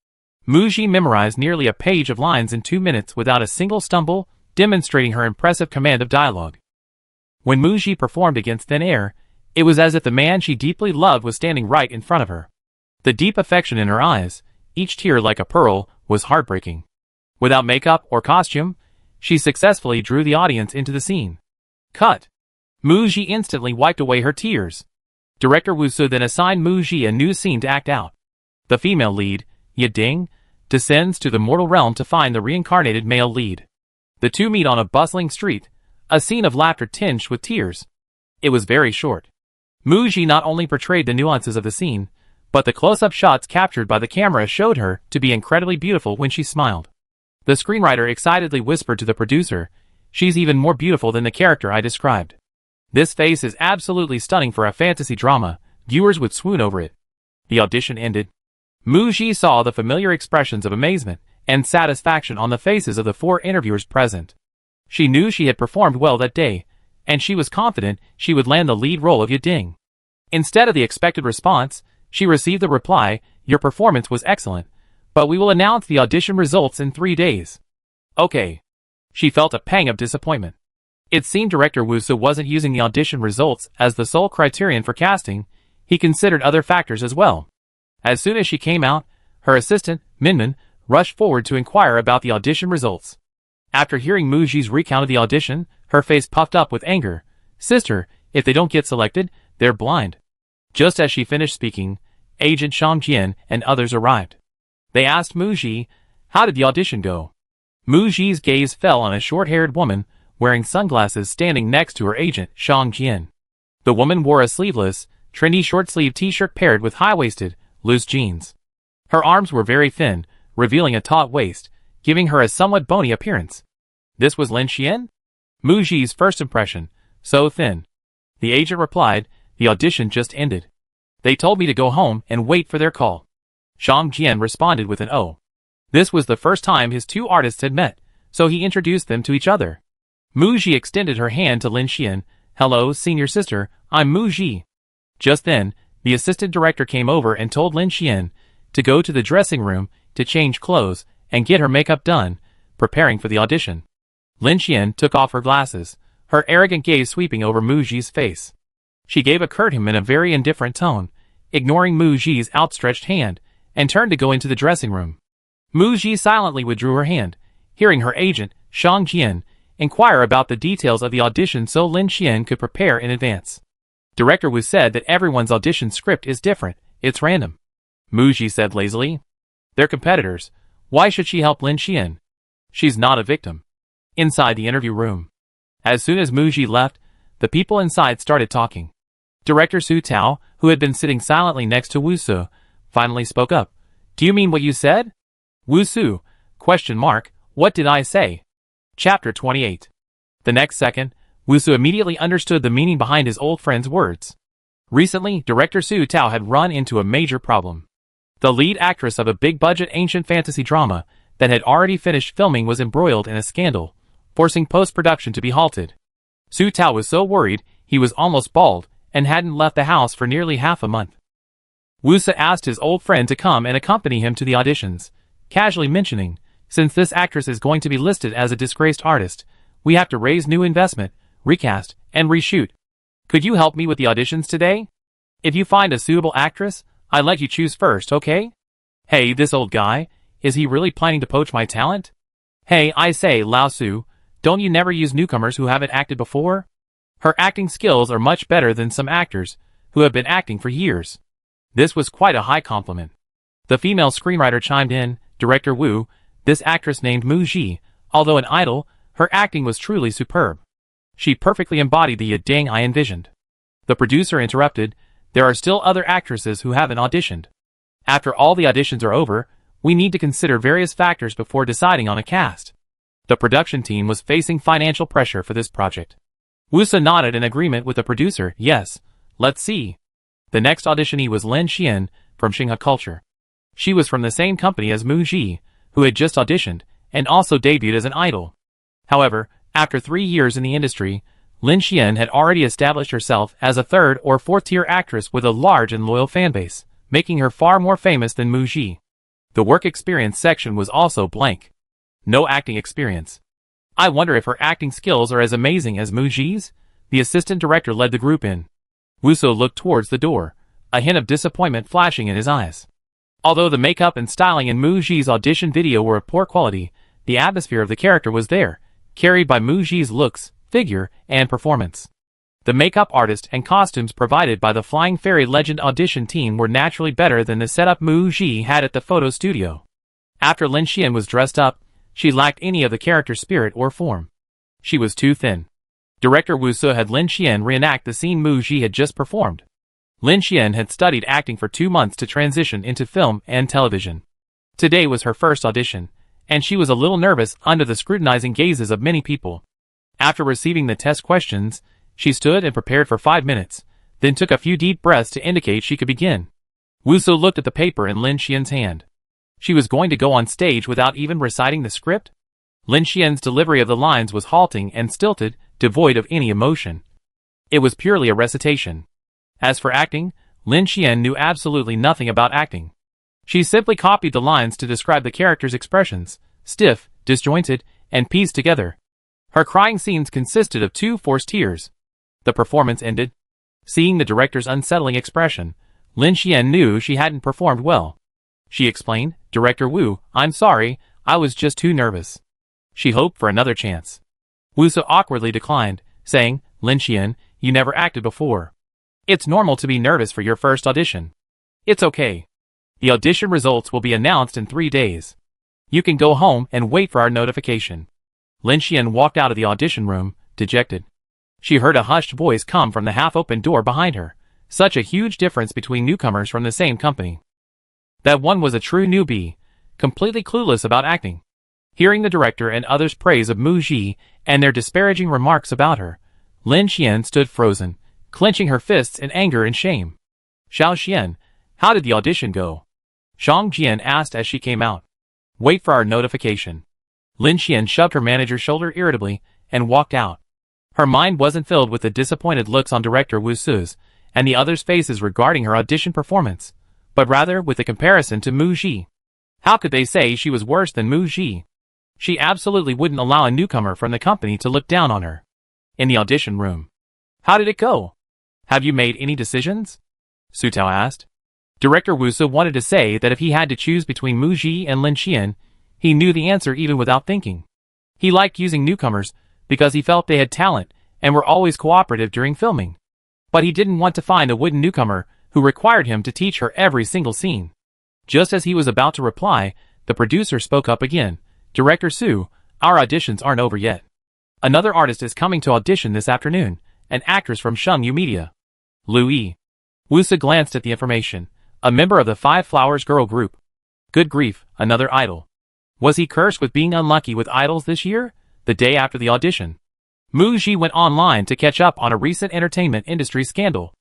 A: Muji memorized nearly a page of lines in 2 minutes without a single stumble, demonstrating her impressive command of dialogue. When Muji performed against thin air, it was as if the man she deeply loved was standing right in front of her. The deep affection in her eyes, each tear like a pearl, was heartbreaking. Without makeup or costume, she successfully drew the audience into the scene. Cut. Muji instantly wiped away her tears. Director Wusu then assigned Muji a new scene to act out. The female lead, Yiding, descends to the mortal realm to find the reincarnated male lead. The two meet on a bustling street, a scene of laughter tinged with tears. It was very short. Muji not only portrayed the nuances of the scene, but the close-up shots captured by the camera showed her to be incredibly beautiful when she smiled. The screenwriter excitedly whispered to the producer, "She's even more beautiful than the character I described. This face is absolutely stunning for a fantasy drama, viewers would swoon over it." The audition ended. Muji saw the familiar expressions of amazement and satisfaction on the faces of the 4 interviewers present. She knew she had performed well that day, and she was confident she would land the lead role of Yiding. Instead of the expected response, she received the reply, "Your performance was excellent, but we will announce the audition results in 3 days. Okay. She felt a pang of disappointment. It seemed director Wusu wasn't using the audition results as the sole criterion for casting, he considered other factors as well. As soon as she came out, her assistant, Minmin, rushed forward to inquire about the audition results. After hearing Muji's recount of the audition, her face puffed up with anger. "Sister, if they don't get selected, they're blind." Just as she finished speaking, Agent Shang Jian and others arrived. They asked Mu Ji, how did the audition go? Mu Ji's gaze fell on a short-haired woman wearing sunglasses standing next to her agent, Shang Jian. The woman wore a sleeveless, trendy short-sleeve t-shirt paired with high-waisted, loose jeans. Her arms were very thin, revealing a taut waist, giving her a somewhat bony appearance. This was Lin Xian? Mu Ji's first impression, so thin. The agent replied, the audition just ended. They told me to go home and wait for their call. Shang Jian responded with an "oh." This was the first time his two artists had met, so he introduced them to each other. Mu Ji extended her hand to Lin Xian. Hello, senior sister, I'm Mu Ji. Just then, the assistant director came over and told Lin Xian to go to the dressing room to change clothes and get her makeup done, preparing for the audition. Lin Xian took off her glasses, her arrogant gaze sweeping over Mu Ji's face. She gave a curt him in a very indifferent tone, ignoring Mu Ji's outstretched hand, and turned to go into the dressing room. Mu Ji silently withdrew her hand, hearing her agent, Shang Jian, inquire about the details of the audition so Lin Xian could prepare in advance. Director Wu said that everyone's audition script is different, it's random. Mu Ji said lazily. They're competitors. Why should she help Lin Xian? She's not a victim. Inside the interview room. As soon as Mu Ji left, the people inside started talking. Director Su Tao, who had been sitting silently next to Wu Su, finally spoke up. Do you mean what you said? Wu Su, ? What did I say? Chapter 28. The next second, Wu Su immediately understood the meaning behind his old friend's words. Recently, director Su Tao had run into a major problem. The lead actress of a big-budget ancient fantasy drama that had already finished filming was embroiled in a scandal, forcing post-production to be halted. Su Tao was so worried he was almost bald and hadn't left the house for nearly half a month. Wu Su asked his old friend to come and accompany him to the auditions, casually mentioning, since this actress is going to be listed as a disgraced artist, we have to raise new investment, recast, and reshoot. Could you help me with the auditions today? If you find a suitable actress, I'd let you choose first, okay? Hey, this old guy, is he really planning to poach my talent? Hey, I say, Lao Su, don't you never use newcomers who haven't acted before? Her acting skills are much better than some actors who have been acting for years. This was quite a high compliment. The female screenwriter chimed in, Director Wu, this actress named Mu Ji, although an idol, her acting was truly superb. She perfectly embodied the Yading I envisioned. The producer interrupted, there are still other actresses who haven't auditioned. After all the auditions are over, we need to consider various factors before deciding on a cast. The production team was facing financial pressure for this project. Wu Su nodded in agreement with the producer, yes, let's see. The next auditionee was Lin Xian, from Xinghe Culture. She was from the same company as Mu Ji, who had just auditioned, and also debuted as an idol. However, after 3 years in the industry, Lin Xian had already established herself as a third or fourth-tier actress with a large and loyal fanbase, making her far more famous than Mu Ji. The work experience section was also blank. No acting experience. I wonder if her acting skills are as amazing as Mu Ji's? The assistant director led the group in. Wu Su looked towards the door, a hint of disappointment flashing in his eyes. Although the makeup and styling in Mu Ji's audition video were of poor quality, the atmosphere of the character was there, carried by Mu Ji's looks, figure, and performance. The makeup artist and costumes provided by the Flying Fairy Legend audition team were naturally better than the setup Mu Ji had at the photo studio. After Lin Xian was dressed up, she lacked any of the character spirit or form. She was too thin. Director Wu Su had Lin Xian reenact the scene Mu Ji had just performed. Lin Xian had studied acting for 2 months to transition into film and television. Today was her first audition, and she was a little nervous under the scrutinizing gazes of many people. After receiving the test questions, she stood and prepared for 5 minutes, then took a few deep breaths to indicate she could begin. Wu Su looked at the paper in Lin Xian's hand. She was going to go on stage without even reciting the script? Lin Xian's delivery of the lines was halting and stilted, devoid of any emotion. It was purely a recitation. As for acting, Lin Xian knew absolutely nothing about acting. She simply copied the lines to describe the character's expressions, stiff, disjointed, and pieced together. Her crying scenes consisted of 2 forced tears. The performance ended. Seeing the director's unsettling expression, Lin Xian knew she hadn't performed well. She explained, Director Wu, I'm sorry, I was just too nervous. She hoped for another chance. Wu Su awkwardly declined, saying, Lin Xian, you never acted before. It's normal to be nervous for your first audition. It's okay. The audition results will be announced in 3 days. You can go home and wait for our notification. Lin Xian walked out of the audition room, dejected. She heard a hushed voice come from the half-open door behind her. Such a huge difference between newcomers from the same company. That one was a true newbie, completely clueless about acting. Hearing the director and others' praise of Mu Ji and their disparaging remarks about her, Lin Xian stood frozen, clenching her fists in anger and shame. Xiao Xian, how did the audition go? Zhang Jian asked as she came out. Wait for our notification. Lin Xian shoved her manager's shoulder irritably and walked out. Her mind wasn't filled with the disappointed looks on director Wu Su's and the others' faces regarding her audition performance, but rather with the comparison to Mu Ji. How could they say she was worse than Mu Ji? She absolutely wouldn't allow a newcomer from the company to look down on her. In the audition room. How did it go? Have you made any decisions? Su Tao asked. Director Wu Su wanted to say that if he had to choose between Mu Ji and Lin Xian, he knew the answer even without thinking. He liked using newcomers because he felt they had talent and were always cooperative during filming. But he didn't want to find a wooden newcomer who required him to teach her every single scene. Just as he was about to reply, the producer spoke up again. Director Su, our auditions aren't over yet. Another artist is coming to audition this afternoon, an actress from Shengyu Media. Lu Yi. Wu Su glanced at the information. A member of the Five Flowers girl group. Good grief, another idol. Was he cursed with being unlucky with idols this year? The day after the audition, Mu Ji went online to catch up on a recent entertainment industry scandal.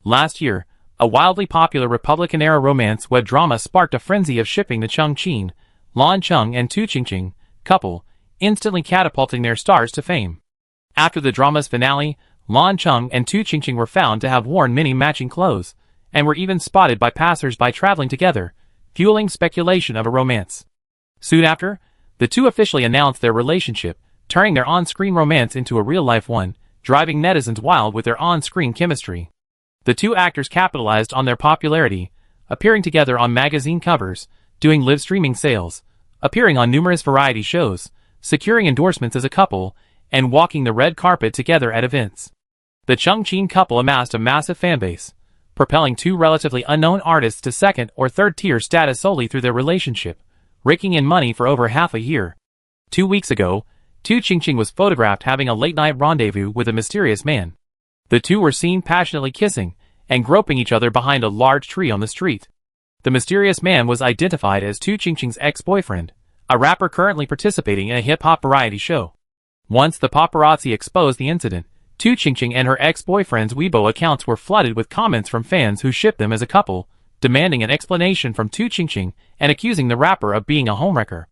A: Last year, a wildly popular Republican-era romance web drama sparked a frenzy of shipping the Cheng Qin, Lan Cheng and Tu Qingqing couple, instantly catapulting their stars to fame. After the drama's finale, Lan Cheng and Tu Qingqing were found to have worn many matching clothes, and were even spotted by passers-by traveling together, fueling speculation of a romance. Soon after, the two officially announced their relationship, turning their on-screen romance into a real-life one, driving netizens wild with their on-screen chemistry. The two actors capitalized on their popularity, appearing together on magazine covers, doing live streaming sales, appearing on numerous variety shows, securing endorsements as a couple, and walking the red carpet together at events. The Cheng Qin couple amassed a massive fanbase, propelling two relatively unknown artists to second or third-tier status solely through their relationship, raking in money for over half a year. 2 weeks ago, Tu Qingqing was photographed having a late-night rendezvous with a mysterious man. The two were seen passionately kissing and groping each other behind a large tree on the street. The mysterious man was identified as Tu Qingqing's ex-boyfriend, a rapper currently participating in a hip-hop variety show. Once the paparazzi exposed the incident, Tu Qingqing and her ex-boyfriend's Weibo accounts were flooded with comments from fans who shipped them as a couple, demanding an explanation from Tu Qingqing and accusing the rapper of being a homewrecker.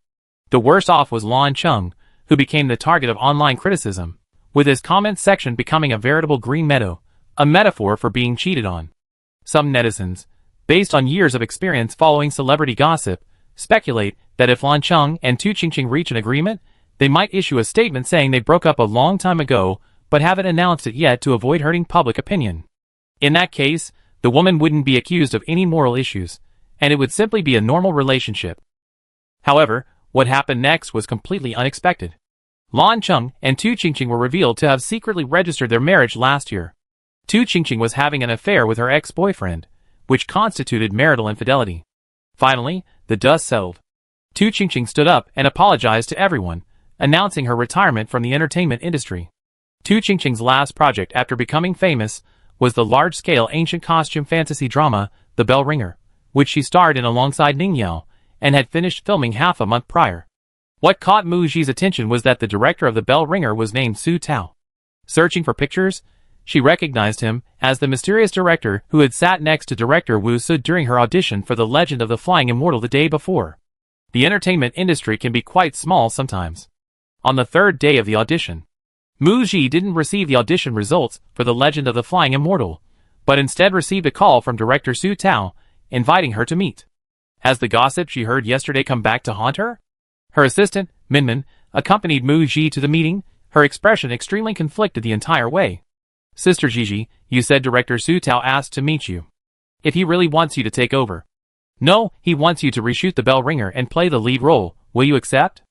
A: The worst off was Lan Cheng, who became the target of online criticism, with his comments section becoming a veritable green meadow, a metaphor for being cheated on. Some netizens, based on years of experience following celebrity gossip, speculate that if Lan Cheng and Tu Qingqing reach an agreement, they might issue a statement saying they broke up a long time ago but haven't announced it yet to avoid hurting public opinion. In that case, the woman wouldn't be accused of any moral issues, and it would simply be a normal relationship. However, what happened next was completely unexpected. Lan Cheng and Tu Qingqing were revealed to have secretly registered their marriage last year. Tu Qingqing was having an affair with her ex-boyfriend, which constituted marital infidelity. Finally, the dust settled. Tu Qingqing stood up and apologized to everyone, announcing her retirement from the entertainment industry. Tu Qingqing's last project after becoming famous was the large-scale ancient costume fantasy drama, The Bell Ringer, which she starred in alongside Ning Yao, and had finished filming half a month prior. What caught Mu Ji's attention was that the director of The Bell Ringer was named Su Tao. Searching for pictures, she recognized him as the mysterious director who had sat next to director Wu Su during her audition for The Legend of the Flying Immortal the day before. The entertainment industry can be quite small sometimes. On the third day of the audition, Mu Ji didn't receive the audition results for The Legend of the Flying Immortal, but instead received a call from director Su Tao, inviting her to meet. Has the gossip she heard yesterday come back to haunt her? Her assistant, Minmin, accompanied Mu Ji to the meeting, her expression extremely conflicted the entire way. Sister Gigi, you said director Su Tao asked to meet you. If he really wants you to take over. No, he wants you to reshoot The Bell Ringer and play the lead role. Will you accept?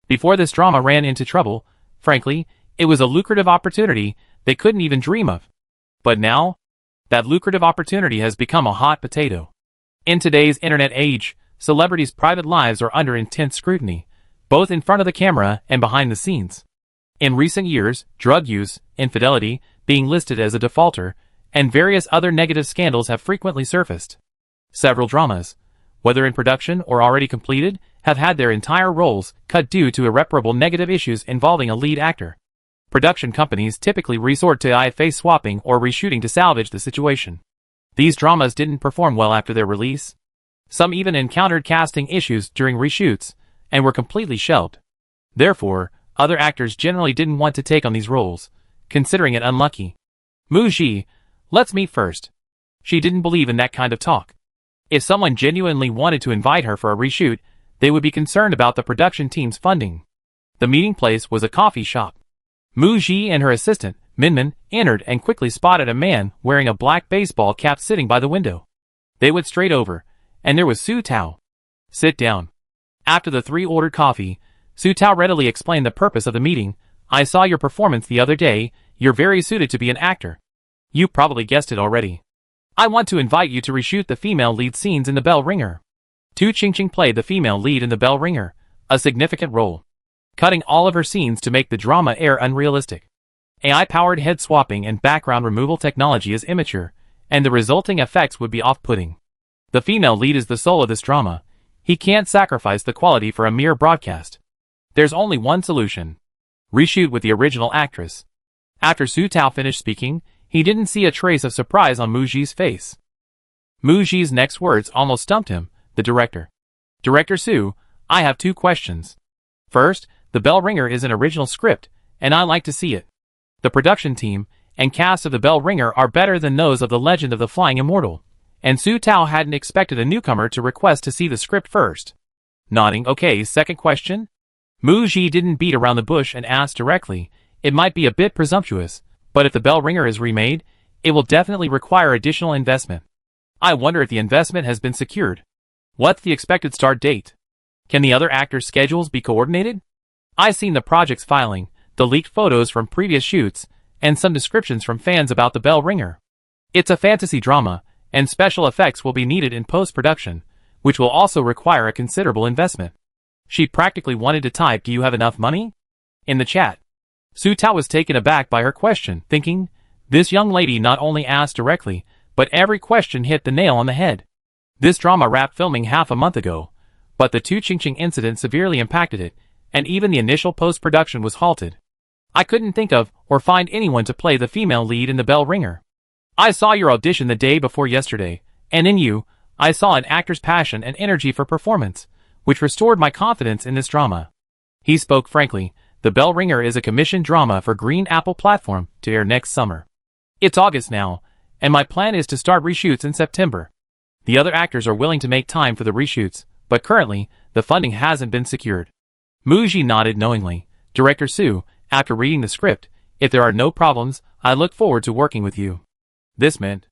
A: Before this drama ran into trouble, frankly, it was a lucrative opportunity they couldn't even dream of. But now, that lucrative opportunity has become a hot potato. In today's internet age, celebrities' private lives are under intense scrutiny, both in front of the camera and behind the scenes. In recent years, drug use, infidelity, being listed as a defaulter, and various other negative scandals have frequently surfaced. Several dramas, whether in production or already completed, have had their entire roles cut due to irreparable negative issues involving a lead actor. Production companies typically resort to face swapping or reshooting to salvage the situation. These dramas didn't perform well after their release. Some even encountered casting issues during reshoots and were completely shelved. Therefore, other actors generally didn't want to take on these roles, considering it unlucky. Muji, let's meet first. She didn't believe in that kind of talk. If someone genuinely wanted to invite her for a reshoot, they would be concerned about the production team's funding. The meeting place was a coffee shop. Muji and her assistant, Minmin, entered and quickly spotted a man wearing a black baseball cap sitting by the window. They went straight over, and there was Su Tao. Sit down. After the three ordered coffee, Su Tao readily explained the purpose of the meeting. I saw your performance the other day. You're very suited to be an actor. You probably guessed it already. I want to invite you to reshoot the female lead scenes in The Bell Ringer. Tu Qingqing played the female lead in The Bell Ringer, a significant role, cutting all of her scenes to make the drama air unrealistic. AI-powered head swapping and background removal technology is immature, and the resulting effects would be off-putting. The female lead is the soul of this drama. He can't sacrifice the quality for a mere broadcast. There's only one solution. Reshoot with the original actress. After Su Tao finished speaking, he didn't see a trace of surprise on Muji's face. Muji's next words almost stumped him, the director. Director Su, I have two questions. First, The Bell Ringer is an original script, and I like to see it. The production team and cast of The Bell Ringer are better than those of The Legend of the Flying Immortal, and Su Tao hadn't expected a newcomer to request to see the script first. Nodding, okay, second question? Muji didn't beat around the bush and asked directly. It might be a bit presumptuous, but if The Bell Ringer is remade, it will definitely require additional investment. I wonder if the investment has been secured. What's the expected start date? Can the other actors' schedules be coordinated? I've seen the project's filing, the leaked photos from previous shoots, and some descriptions from fans about The Bell Ringer. It's a fantasy drama, and special effects will be needed in post-production, which will also require a considerable investment. She practically wanted to type, "Do you have enough money?" in the chat. Su Tao was taken aback by her question, thinking, this young lady not only asked directly, but every question hit the nail on the head. This drama wrapped filming half a month ago, but the Tu Qingqing incident severely impacted it, and even the initial post-production was halted. I couldn't think of or find anyone to play the female lead in The Bell Ringer. I saw your audition the day before yesterday, and in you, I saw an actor's passion and energy for performance, which restored my confidence in this drama. He spoke frankly. The Bell Ringer is a commissioned drama for Green Apple platform to air next summer. It's August now, and my plan is to start reshoots in September. The other actors are willing to make time for the reshoots, but currently, the funding hasn't been secured. Muji nodded knowingly. Director Su, after reading the script, if there are no problems, I look forward to working with you. This meant,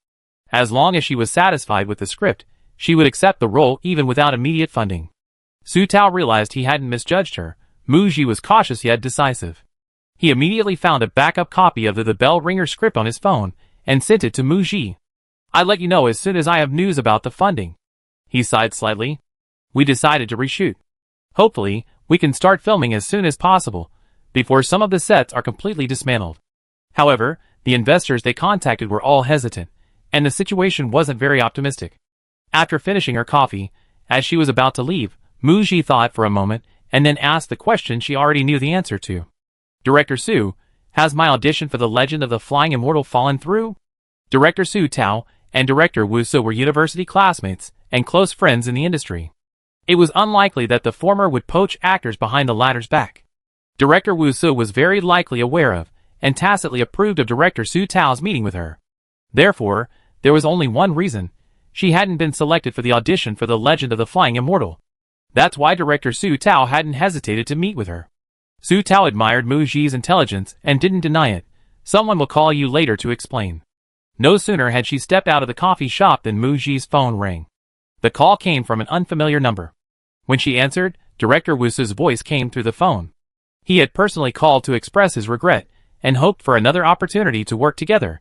A: as long as she was satisfied with the script, she would accept the role even without immediate funding. Su Tao realized he hadn't misjudged her. Muji was cautious yet decisive. He immediately found a backup copy of the Bell Ringer script on his phone and sent it to Muji. I'll let you know as soon as I have news about the funding. He sighed slightly. We decided to reshoot. Hopefully, we can start filming as soon as possible, before some of the sets are completely dismantled. However, the investors they contacted were all hesitant, and the situation wasn't very optimistic. After finishing her coffee, as she was about to leave, Muji thought for a moment and then asked the question she already knew the answer to. Director Su, has my audition for The Legend of the Flying Immortal fallen through? Director Su Tao and Director Wu Su were university classmates and close friends in the industry. It was unlikely that the former would poach actors behind the latter's back. Director Wu Su was very likely aware of and tacitly approved of Director Su Tao's meeting with her. Therefore, there was only one reason. She hadn't been selected for the audition for The Legend of the Flying Immortal. That's why Director Su Tao hadn't hesitated to meet with her. Su Tao admired Muji's intelligence and didn't deny it. Someone will call you later to explain. No sooner had she stepped out of the coffee shop than Muji's phone rang. The call came from an unfamiliar number. When she answered, Director Wu Su's voice came through the phone. He had personally called to express his regret and hoped for another opportunity to work together.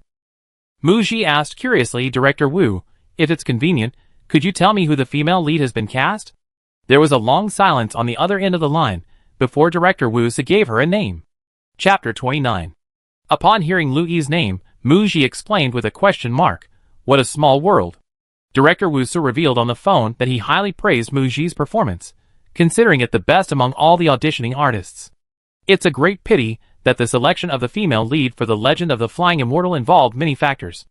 A: Muji asked curiously Director Wu, if it's convenient, Could you tell me who the female lead has been cast? There was a long silence on the other end of the line before director Wu Se gave her a name. Chapter 29. Upon hearing Lu Yi's name, Mu Ji explained with a question mark, "What a small world." Director Wu Se revealed on the phone that he highly praised Mu Ji's performance, considering it the best among all the auditioning artists. It's a great pity that the selection of the female lead for The Legend of the Flying Immortal involved many factors.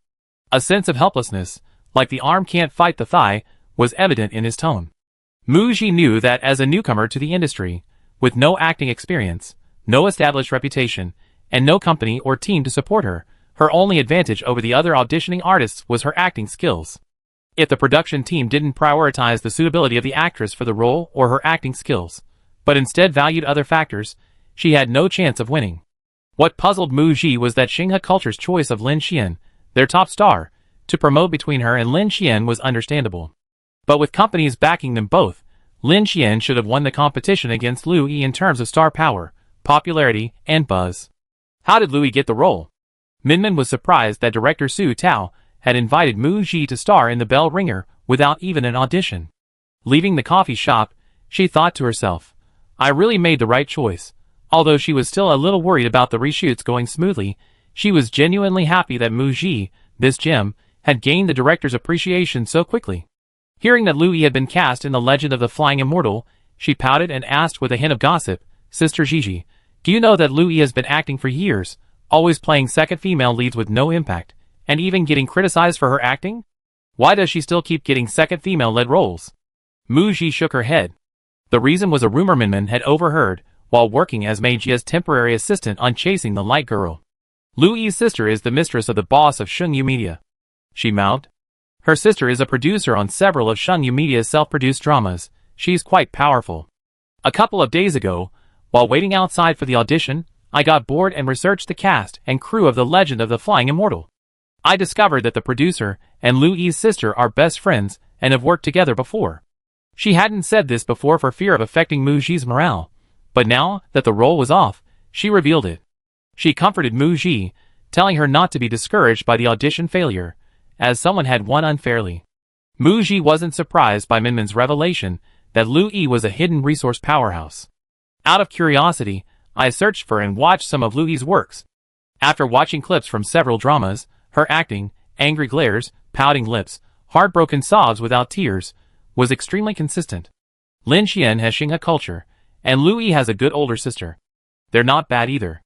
A: A sense of helplessness, like the arm can't fight the thigh, was evident in his tone. Mu Ji knew that as a newcomer to the industry, with no acting experience, no established reputation, and no company or team to support her, her only advantage over the other auditioning artists was her acting skills. If the production team didn't prioritize the suitability of the actress for the role or her acting skills, but instead valued other factors, she had no chance of winning. What puzzled Mu Ji was that Xinghe Culture's choice of Lin Xian, their top star, to promote between her and Lin Xian was understandable. But with companies backing them both, Lin Xian should have won the competition against Lu Yi in terms of star power, popularity, and buzz. How did Lu Yi get the role? Minmin was surprised that director Su Tao had invited Mu Ji to star in The Bell Ringer without even an audition. Leaving the coffee shop, she thought to herself, "I really made the right choice." Although she was still a little worried about the reshoots going smoothly, she was genuinely happy that Mu Ji, this gem, had gained the director's appreciation so quickly. Hearing that Lu Yi had been cast in The Legend of the Flying Immortal, she pouted and asked with a hint of gossip, "Sister Gigi, do you know that Lu Yi has been acting for years, always playing second female leads with no impact, and even getting criticized for her acting? Why does she still keep getting second female-led roles?" Mu Ji shook her head. The reason was a rumor Minmin had overheard while working as Mei Jia's temporary assistant on Chasing the Light Girl. Lu Yi's sister is the mistress of the boss of Shengyu Media. She mouthed. Her sister is a producer on several of Shengyu Media's self-produced dramas. She's quite powerful. A couple of days ago, while waiting outside for the audition, I got bored and researched the cast and crew of The Legend of the Flying Immortal. I discovered that the producer and Lu Yi's sister are best friends and have worked together before. She hadn't said this before for fear of affecting Mu Ji's morale, but now that the role was off, she revealed it. She comforted Mu Ji, telling her not to be discouraged by the audition failure, as someone had won unfairly. Mu Ji wasn't surprised by Minmin's revelation that Lu Yi was a hidden resource powerhouse. Out of curiosity, I searched for and watched some of Lu Yi's works. After watching clips from several dramas, her acting, angry glares, pouting lips, heartbroken sobs without tears, was extremely consistent. Lin Xian has Xinghe culture, and Lu Yi has a good older sister. They're not bad either.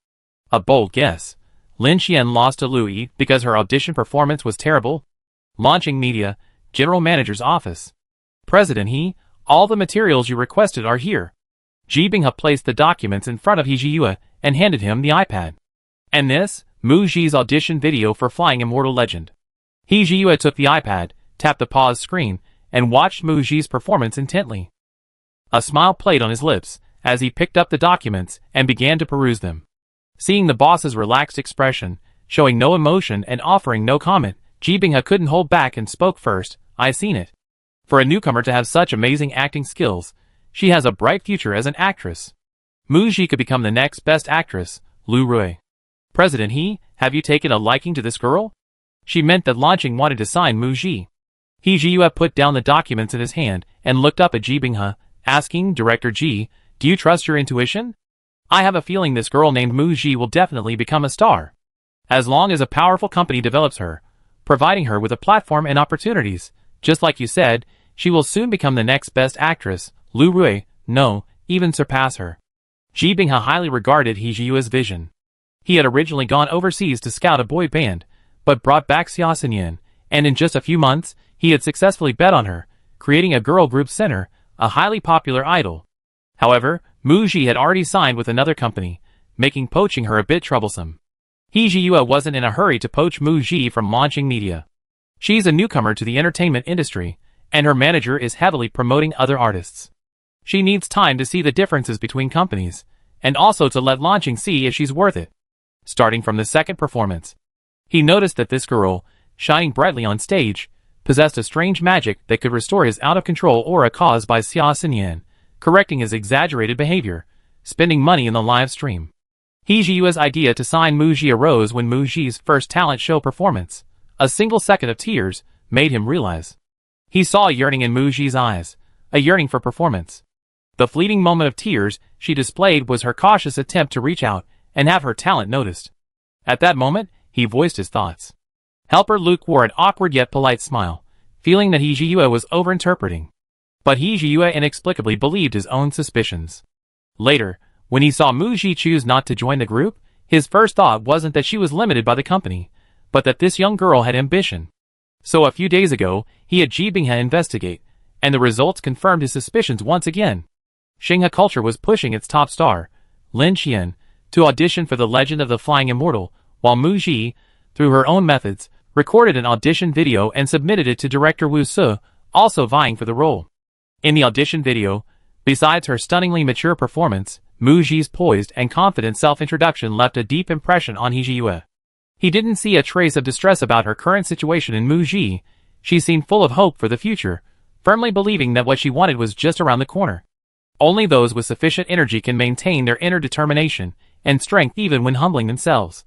A: A bold guess. Lin Xian lost to Lu Yi because her audition performance was terrible. Launching Media, General Manager's Office. President He, all the materials you requested are here. Ji Binghe placed the documents in front of He Jiyue and handed him the iPad. And this, Mu Ji's audition video for Flying Immortal Legend. He Jiyue took the iPad, tapped the pause screen, and watched Mu Ji's performance intently. A smile played on his lips as he picked up the documents and began to peruse them. Seeing the boss's relaxed expression, showing no emotion and offering no comment, Ji Binghe couldn't hold back and spoke first. "I've seen it. For a newcomer to have such amazing acting skills, she has a bright future as an actress. Mu Ji could become the next best actress." Lu Rui. "President He, have you taken a liking to this girl?" She meant that Launching wanted to sign Mu Ji. He Jiyue put down the documents in his hand and looked up at Ji Binghe, asking, "Director Ji, do you trust your intuition? I have a feeling this girl named Mu Ji will definitely become a star. As long as a powerful company develops her, providing her with a platform and opportunities, just like you said, she will soon become the next best actress." Lu Rui, no, even surpass her. Ji Binghe highly regarded He Jiyue's vision. He had originally gone overseas to scout a boy band, but brought back Xia Xinyan, and in just a few months, he had successfully bet on her, creating a girl group center, a highly popular idol. However, Mu Ji had already signed with another company, making poaching her a bit troublesome. He Jiyue wasn't in a hurry to poach Mu Ji from Launching Media. She's a newcomer to the entertainment industry, and her manager is heavily promoting other artists. She needs time to see the differences between companies, and also to let Launching see if she's worth it. Starting from the second performance, he noticed that this girl, shining brightly on stage, possessed a strange magic that could restore his out-of-control aura caused by Xia Xinyan, correcting his exaggerated behavior, spending money in the live stream. He Jiyue's idea to sign Mu Ji arose when Mu Ji's first talent show performance, a single second of tears, made him realize. He saw a yearning in Muji's eyes, a yearning for performance. The fleeting moment of tears she displayed was her cautious attempt to reach out and have her talent noticed. At that moment, he voiced his thoughts. Helper Luke wore an awkward yet polite smile, feeling that Hijiyue was overinterpreting. But Hijiyue inexplicably believed his own suspicions. Later, when he saw Muji choose not to join the group, his first thought wasn't that she was limited by the company, but that this young girl had ambition. So a few days ago, he had Jibinghe investigate, and the results confirmed his suspicions once again. Xinghe Culture was pushing its top star, Lin Xian, to audition for The Legend of the Flying Immortal, while Muji, through her own methods, recorded an audition video and submitted it to director Wu Su, also vying for the role. In the audition video, besides her stunningly mature performance, Muji's poised and confident self-introduction left a deep impression on Hijiyue. He didn't see a trace of distress about her current situation in Muji. She seemed full of hope for the future, firmly believing that what she wanted was just around the corner. Only those with sufficient energy can maintain their inner determination and strength even when humbling themselves.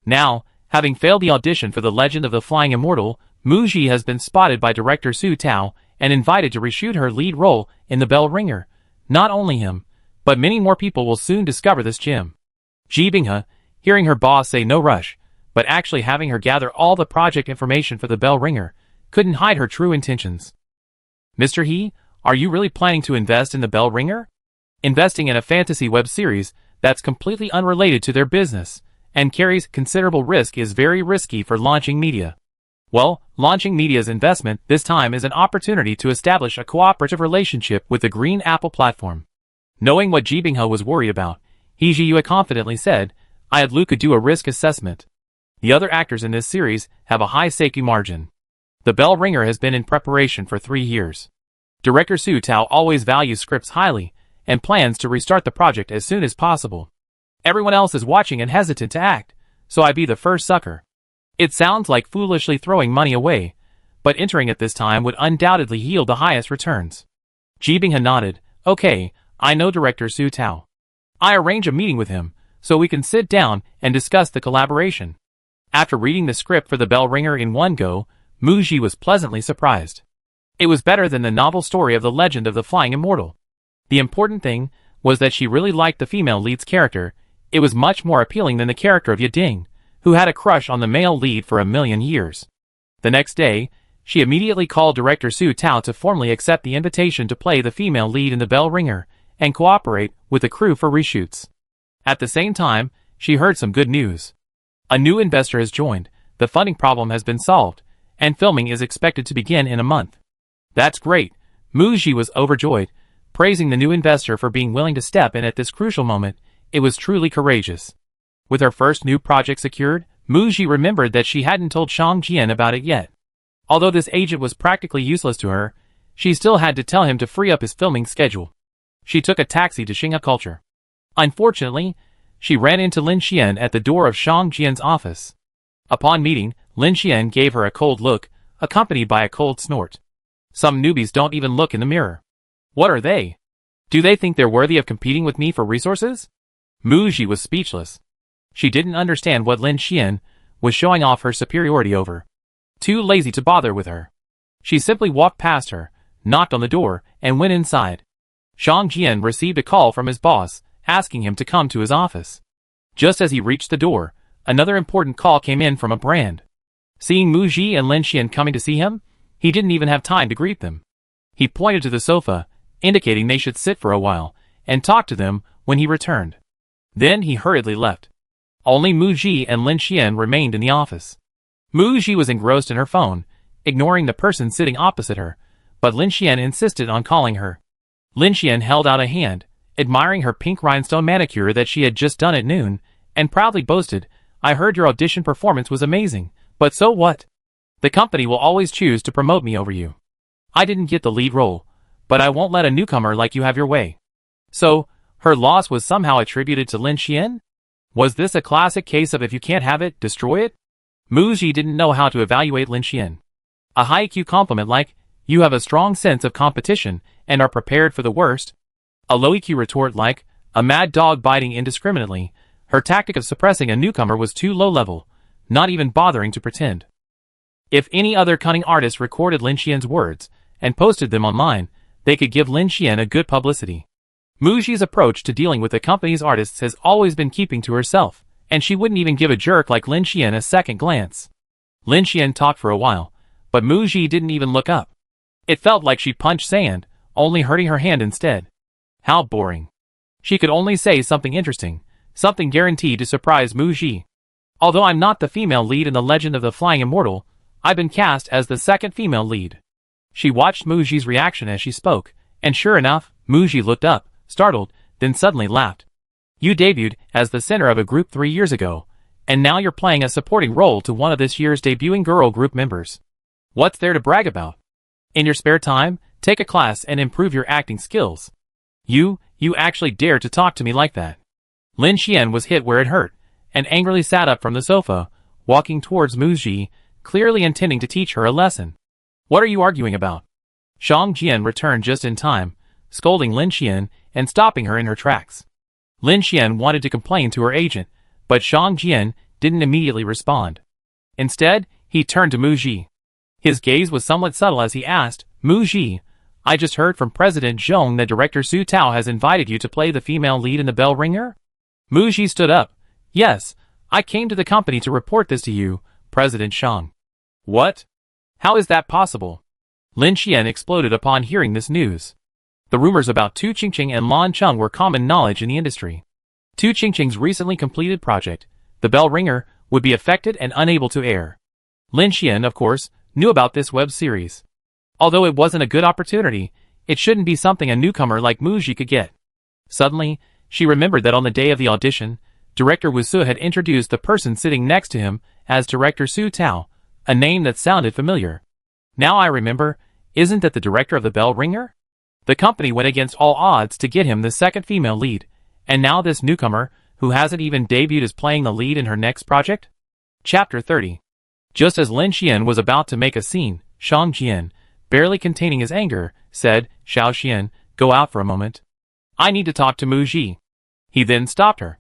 A: Now, having failed the audition for The Legend of the Flying Immortal, Muji has been spotted by director Su Tao and invited to reshoot her lead role in The Bell Ringer. Not only him, but many more people will soon discover this gem. Jibinghe, hearing her boss say no rush, but actually having her gather all the project information for The Bell Ringer, couldn't hide her true intentions. Mr. He, are you really planning to invest in The Bell Ringer? Investing in a fantasy web series that's completely unrelated to their business and carries considerable risk is very risky for launching media. Well, launching media's investment this time is an opportunity to establish a cooperative relationship with the Green Apple platform. Knowing what Jibinghe was worried about, Hijiyue confidently said, I had Luca do a risk assessment. The other actors in this series have a high safety margin. The Bell Ringer has been in preparation for 3 years. Director Su Tao always values scripts highly and plans to restart the project as soon as possible. Everyone else is watching and hesitant to act, so I'd be the first sucker. It sounds like foolishly throwing money away, but entering at this time would undoubtedly yield the highest returns. Jibinghe nodded, okay, I know director Su Tao. I arrange a meeting with him, so we can sit down and discuss the collaboration. After reading the script for The Bell Ringer in one go, Muji was pleasantly surprised. It was better than the novel story of The Legend of the Flying Immortal. The important thing was that she really liked the female lead's character. It was much more appealing than the character of Yading, who had a crush on the male lead for a million years. The next day, she immediately called director Su Tao to formally accept the invitation to play the female lead in The Bell Ringer and cooperate with the crew for reshoots. At the same time, she heard some good news. A new investor has joined, the funding problem has been solved, and filming is expected to begin in a month. That's great. Muji was overjoyed, praising the new investor for being willing to step in at this crucial moment. It was truly courageous. With her first new project secured, Muji remembered that she hadn't told Shang Jian about it yet. Although this agent was practically useless to her, she still had to tell him to free up his filming schedule. She took a taxi to Xinghe Culture. Unfortunately, she ran into Lin Xian at the door of Shang Jian's office. Upon meeting, Lin Xian gave her a cold look, accompanied by a cold snort. Some newbies don't even look in the mirror. What are they? Do they think they're worthy of competing with me for resources? Muji was speechless. She didn't understand what Lin Xian was showing off her superiority over. Too lazy to bother with her. She simply walked past her, knocked on the door, and went inside. Shang Jian received a call from his boss, asking him to come to his office. Just as he reached the door, another important call came in from a brand. Seeing Muji and Lin Xian coming to see him, he didn't even have time to greet them. He pointed to the sofa, indicating they should sit for a while, and talk to them when he returned. Then he hurriedly left. Only Muji and Lin Xian remained in the office. Muji was engrossed in her phone, ignoring the person sitting opposite her, but Lin Xian insisted on calling her. Lin Xian held out a hand, admiring her pink rhinestone manicure that she had just done at noon, and proudly boasted, I heard your audition performance was amazing, but so what? The company will always choose to promote me over you. I didn't get the lead role, but I won't let a newcomer like you have your way. So, her loss was somehow attributed to Lin Xian? Was this a classic case of if you can't have it, destroy it? Muji didn't know how to evaluate Lin Xian. A high IQ compliment like, you have a strong sense of competition and are prepared for the worst. A low EQ retort like, a mad dog biting indiscriminately. Her tactic of suppressing a newcomer was too low level, not even bothering to pretend. If any other cunning artist recorded Lin Xian's words, and posted them online, they could give Lin Xian a good publicity. Muji's approach to dealing with the company's artists has always been keeping to herself, and she wouldn't even give a jerk like Lin Xian a second glance. Lin Xian talked for a while, but Muji didn't even look up. It felt like she punched sand, only hurting her hand instead. How boring. She could only say something interesting, something guaranteed to surprise Muji. Although I'm not the female lead in The Legend of the Flying Immortal, I've been cast as the second female lead. She watched Muji's reaction as she spoke, and sure enough, Muji looked up, startled, then suddenly laughed. You debuted as the center of a group 3 years ago, and now you're playing a supporting role to one of this year's debuting girl group members. What's there to brag about? In your spare time, take a class and improve your acting skills. You actually dare to talk to me like that. Lin Xian was hit where it hurt, and angrily sat up from the sofa, walking towards Muji, clearly intending to teach her a lesson. What are you arguing about? Shang Jian returned just in time, scolding Lin Xian and stopping her in her tracks. Lin Xian wanted to complain to her agent, but Shang Jian didn't immediately respond. Instead, he turned to Muji. His gaze was somewhat subtle as he asked, Muji, I just heard from President Zhong that Director Su Tao has invited you to play the female lead in The Bell Ringer? Muji stood up. Yes, I came to the company to report this to you, President Shang. What? How is that possible? Lin Xian exploded upon hearing this news. The rumors about Tu Qingqing and Lan Cheng were common knowledge in the industry. Tu Qingqing's recently completed project, The Bell Ringer, would be affected and unable to air. Lin Xian, of course, knew about this web series. Although it wasn't a good opportunity, it shouldn't be something a newcomer like Muji could get. Suddenly, she remembered that on the day of the audition, Director Wu Su had introduced the person sitting next to him as Director Su Tao, a name that sounded familiar. Now I remember, isn't that the director of The Bell Ringer? The company went against all odds to get him the second female lead, and now this newcomer, who hasn't even debuted, is playing the lead in her next project? Chapter 30. Just as Lin Xian was about to make a scene, Shang Jian, barely containing his anger, said, Xiao Xian, go out for a moment. I need to talk to Muji. He then stopped her.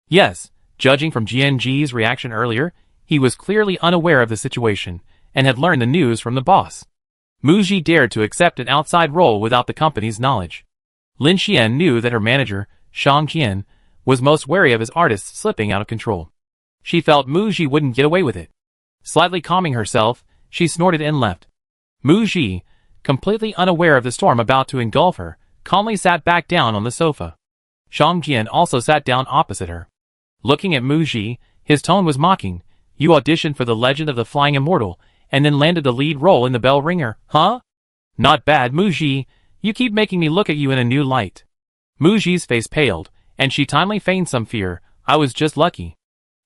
A: Yes, judging from Jianji's reaction earlier, he was clearly unaware of the situation, and had learned the news from the boss. Muji dared to accept an outside role without the company's knowledge. Lin Xian knew that her manager, Shang Jian, was most wary of his artists slipping out of control. She felt Muji wouldn't get away with it. Slightly calming herself, she snorted and left. Muji, completely unaware of the storm about to engulf her, calmly sat back down on the sofa. Shang Jian also sat down opposite her. Looking at Muji, his tone was mocking. You auditioned for The Legend of the Flying Immortal, and then landed the lead role in The Bell Ringer, huh? Not bad, Muji. You keep making me look at you in a new light. Muji's face paled, and she timely feigned some fear. I was just lucky.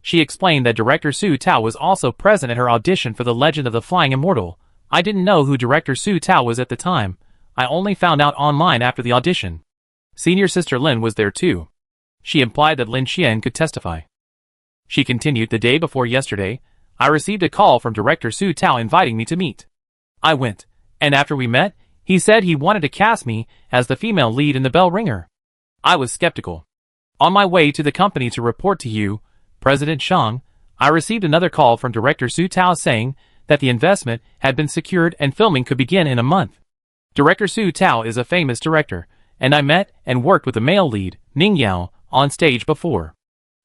A: She explained that Director Su Tao was also present at her audition for The Legend of the Flying Immortal. I didn't know who Director Su Tao was at the time. I only found out online after the audition. Senior Sister Lin was there too. She implied that Lin Xian could testify. She continued, the day before yesterday, I received a call from Director Su Tao inviting me to meet. I went, and after we met, he said he wanted to cast me as the female lead in The Bell Ringer. I was skeptical. On my way to the company to report to you, President Shang, I received another call from Director Su Tao saying that the investment had been secured and filming could begin in a month. Director Su Tao is a famous director, and I met and worked with the male lead, Ning Yao, on stage before.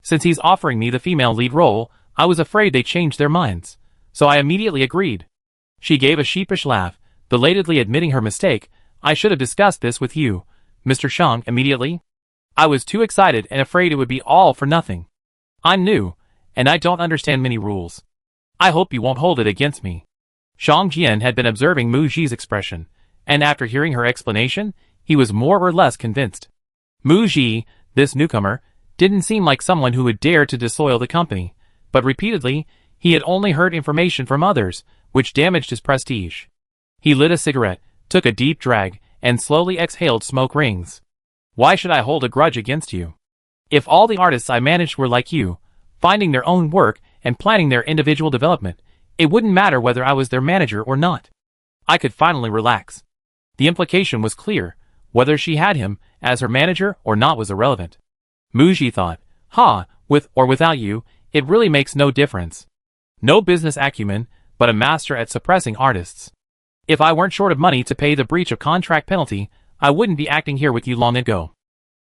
A: Since he's offering me the female lead role, I was afraid they changed their minds, so I immediately agreed. She gave a sheepish laugh, belatedly admitting her mistake. I should have discussed this with you, Mr. Shang, immediately. I was too excited and afraid it would be all for nothing. I'm new, and I don't understand many rules. I hope you won't hold it against me. Shang Jian had been observing Muji's expression, and after hearing her explanation, he was more or less convinced. Muji, this newcomer, didn't seem like someone who would dare to disloyal the company, but repeatedly, he had only heard information from others, which damaged his prestige. He lit a cigarette, took a deep drag, and slowly exhaled smoke rings. Why should I hold a grudge against you? If all the artists I managed were like you, finding their own work and planning their individual development, it wouldn't matter whether I was their manager or not. I could finally relax. The implication was clear. Whether she had him as her manager or not was irrelevant. Muji thought, with or without you, it really makes no difference. No business acumen, but a master at suppressing artists. If I weren't short of money to pay the breach of contract penalty, I wouldn't be acting here with you long ago.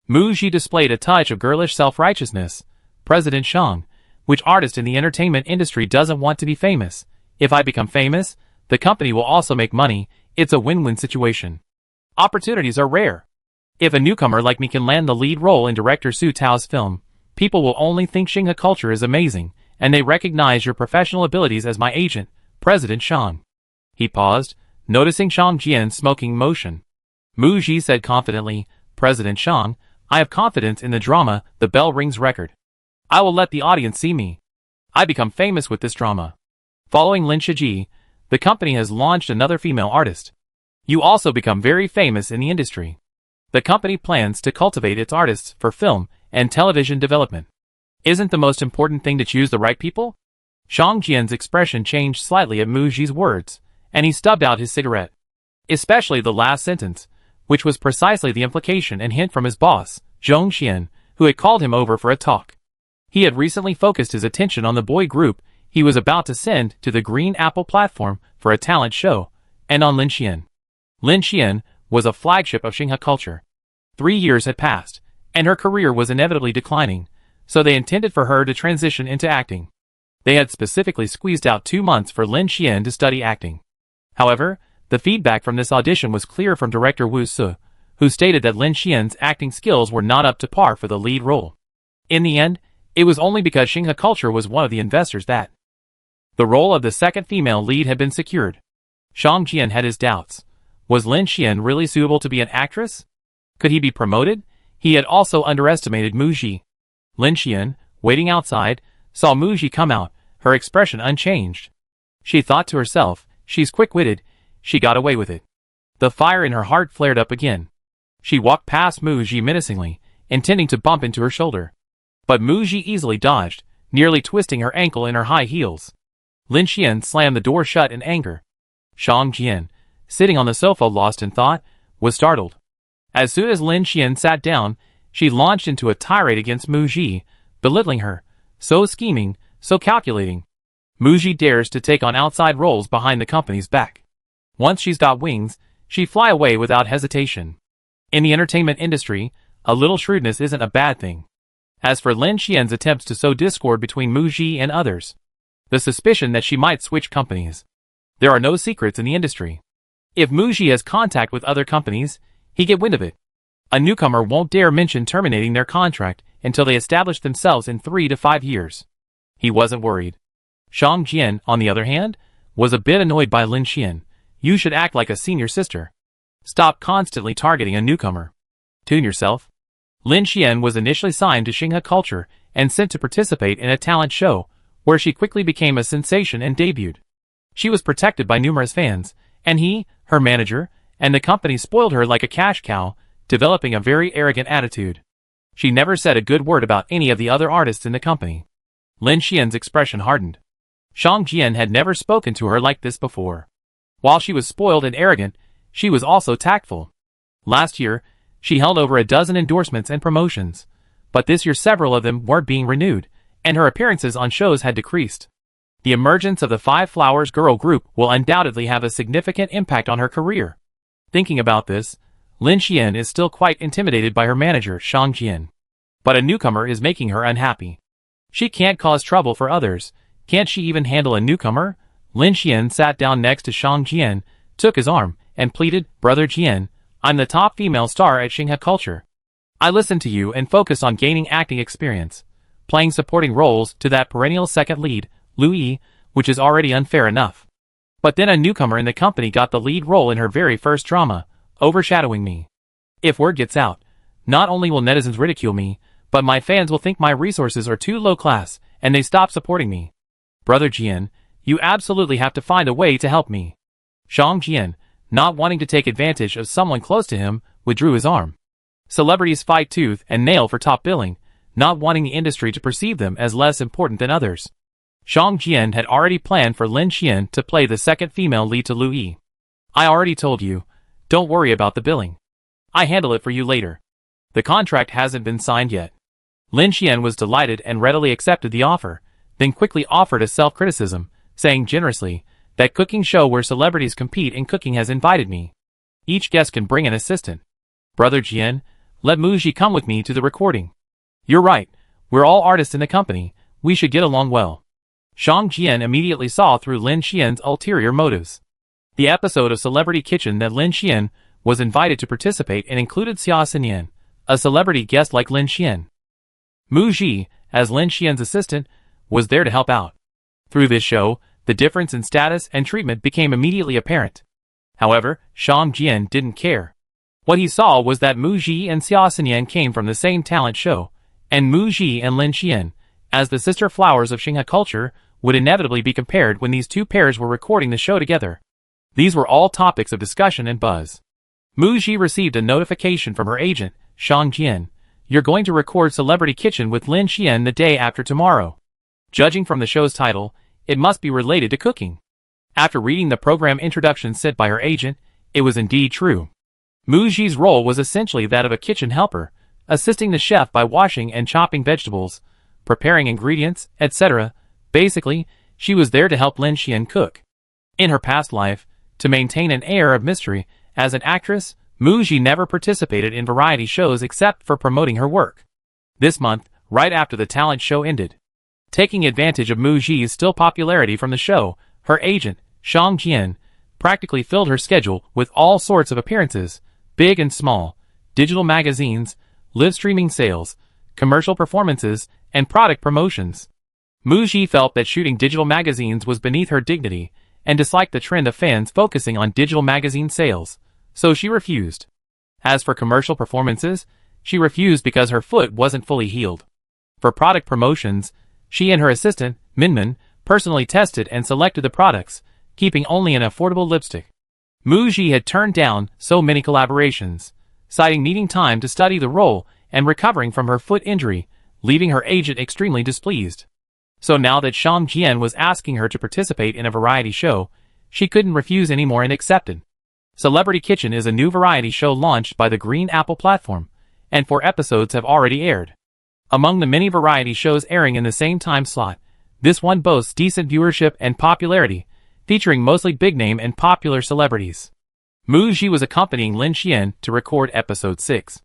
A: Mu Ji displayed a touch of girlish self-righteousness. President Shang, which artist in the entertainment industry doesn't want to be famous? If I become famous, the company will also make money. It's a win-win situation. Opportunities are rare. If a newcomer like me can land the lead role in director Su Tao's film, people will only think Xinghe culture is amazing, and they recognize your professional abilities as my agent, President Shang. He paused, noticing Shang Jian's smoking motion. Mu Ji said confidently, President Shang, I have confidence in the drama The Bell Rings record. I will let the audience see me. I become famous with this drama. Following Lin Shiji, the company has launched another female artist. You also become very famous in the industry. The company plans to cultivate its artists for film and television development. Isn't the most important thing to choose the right people? Shang Jian's expression changed slightly at Mu Ji's words, and he stubbed out his cigarette. Especially the last sentence, which was precisely the implication and hint from his boss, Zhong Xian, who had called him over for a talk. He had recently focused his attention on the boy group he was about to send to the Green Apple platform for a talent show, and on Lin Xian. Lin Xian was a flagship of Xinghe culture. 3 years had passed, and her career was inevitably declining, so they intended for her to transition into acting. They had specifically squeezed out 2 months for Lin Xian to study acting. However, the feedback from this audition was clear from director Wu Su, who stated that Lin Xian's acting skills were not up to par for the lead role. In the end, it was only because Xinghe culture was one of the investors that the role of the second female lead had been secured. Shang Jian had his doubts. Was Lin Xian really suitable to be an actress? Could he be promoted? He had also underestimated Mu Ji. Lin Xian, waiting outside, saw Mu Ji come out, her expression unchanged. She thought to herself, she's quick-witted, she got away with it. The fire in her heart flared up again. She walked past Mu Ji menacingly, intending to bump into her shoulder. But Mu Ji easily dodged, nearly twisting her ankle in her high heels. Lin Xian slammed the door shut in anger. Shang Jian, sitting on the sofa lost in thought, was startled. As soon as Lin Xian sat down, she launched into a tirade against Mu Ji, belittling her. So scheming, so calculating. Mu Ji dares to take on outside roles behind the company's back. Once she's got wings, she'd fly away without hesitation. In the entertainment industry, a little shrewdness isn't a bad thing. As for Lin Xian's attempts to sow discord between Mu Ji and others, the suspicion that she might switch companies. There are no secrets in the industry. If Mu Ji has contact with other companies, he get wind of it. A newcomer won't dare mention terminating their contract until they establish themselves in 3 to 5 years. He wasn't worried. Shang Jian, on the other hand, was a bit annoyed by Lin Xian. You should act like a senior sister. Stop constantly targeting a newcomer. Tune yourself. Lin Xian was initially signed to Xinghe culture and sent to participate in a talent show, where she quickly became a sensation and debuted. She was protected by numerous fans, and he, her manager, and the company spoiled her like a cash cow, developing a very arrogant attitude. She never said a good word about any of the other artists in the company. Lin Xian's expression hardened. Shang Jian had never spoken to her like this before. While she was spoiled and arrogant, she was also tactful. Last year, she held over a dozen endorsements and promotions, but this year several of them weren't being renewed, and her appearances on shows had decreased. The emergence of the Five Flowers girl group will undoubtedly have a significant impact on her career. Thinking about this, Lin Xian is still quite intimidated by her manager, Shang Jian. But a newcomer is making her unhappy. She can't cause trouble for others. Can't she even handle a newcomer? Lin Xian sat down next to Shang Jian, took his arm, and pleaded, Brother Jian, I'm the top female star at Xinghe culture. I listen to you and focus on gaining acting experience, playing supporting roles to that perennial second lead, Lu Yi, which is already unfair enough. But then a newcomer in the company got the lead role in her very first drama, overshadowing me. If word gets out, not only will netizens ridicule me, but my fans will think my resources are too low class, and they stop supporting me. Brother Jian, you absolutely have to find a way to help me. Shang Jian, not wanting to take advantage of someone close to him, withdrew his arm. Celebrities fight tooth and nail for top billing, not wanting the industry to perceive them as less important than others. Shang Jian had already planned for Lin Xian to play the second female lead to Lu Yi. I already told you, don't worry about the billing. I handle it for you later. The contract hasn't been signed yet. Lin Xian was delighted and readily accepted the offer, then quickly offered a self-criticism, saying generously, That cooking show where celebrities compete in cooking has invited me. Each guest can bring an assistant. Brother Jian, let Muji come with me to the recording. You're right, we're all artists in the company, we should get along well. Shang Jian immediately saw through Lin Xian's ulterior motives. The episode of Celebrity Kitchen that Lin Xian was invited to participate in included Xia Xinyan, a celebrity guest like Lin Xian. Mu Ji, as Lin Xian's assistant, was there to help out. Through this show, the difference in status and treatment became immediately apparent. However, Shang Jian didn't care. What he saw was that Mu Ji and Xia Xinyan came from the same talent show, and Mu Ji and Lin Xian, as the sister flowers of Xinghe culture, would inevitably be compared when these two pairs were recording the show together. These were all topics of discussion and buzz. Mu Ji received a notification from her agent, Shang Jian. You're going to record Celebrity Kitchen with Lin Xian the day after tomorrow. Judging from the show's title, it must be related to cooking. After reading the program introduction sent by her agent, it was indeed true. Mu Ji's role was essentially that of a kitchen helper, assisting the chef by washing and chopping vegetables, preparing ingredients, etc. Basically, she was there to help Lin Xian cook. In her past life, to maintain an air of mystery, as an actress, Mu Ji never participated in variety shows except for promoting her work. This month, right after the talent show ended. Taking advantage of Mu Ji's still popularity from the show, her agent, Shang Jian, practically filled her schedule with all sorts of appearances, big and small, digital magazines, live streaming sales, commercial performances, and product promotions. Mu Ji felt that shooting digital magazines was beneath her dignity, and disliked the trend of fans focusing on digital magazine sales, so she refused. As for commercial performances, she refused because her foot wasn't fully healed. For product promotions, she and her assistant, Minmin, personally tested and selected the products, keeping only an affordable lipstick. Mu Ji had turned down so many collaborations, citing needing time to study the role and recovering from her foot injury, leaving her agent extremely displeased. So now that Shang Jian was asking her to participate in a variety show, she couldn't refuse anymore and accepted. Celebrity Kitchen is a new variety show launched by the Green Apple platform, and 4 episodes have already aired. Among the many variety shows airing in the same time slot, this one boasts decent viewership and popularity, featuring mostly big-name and popular celebrities. Mu Ji was accompanying Lin Xian to record episode 6.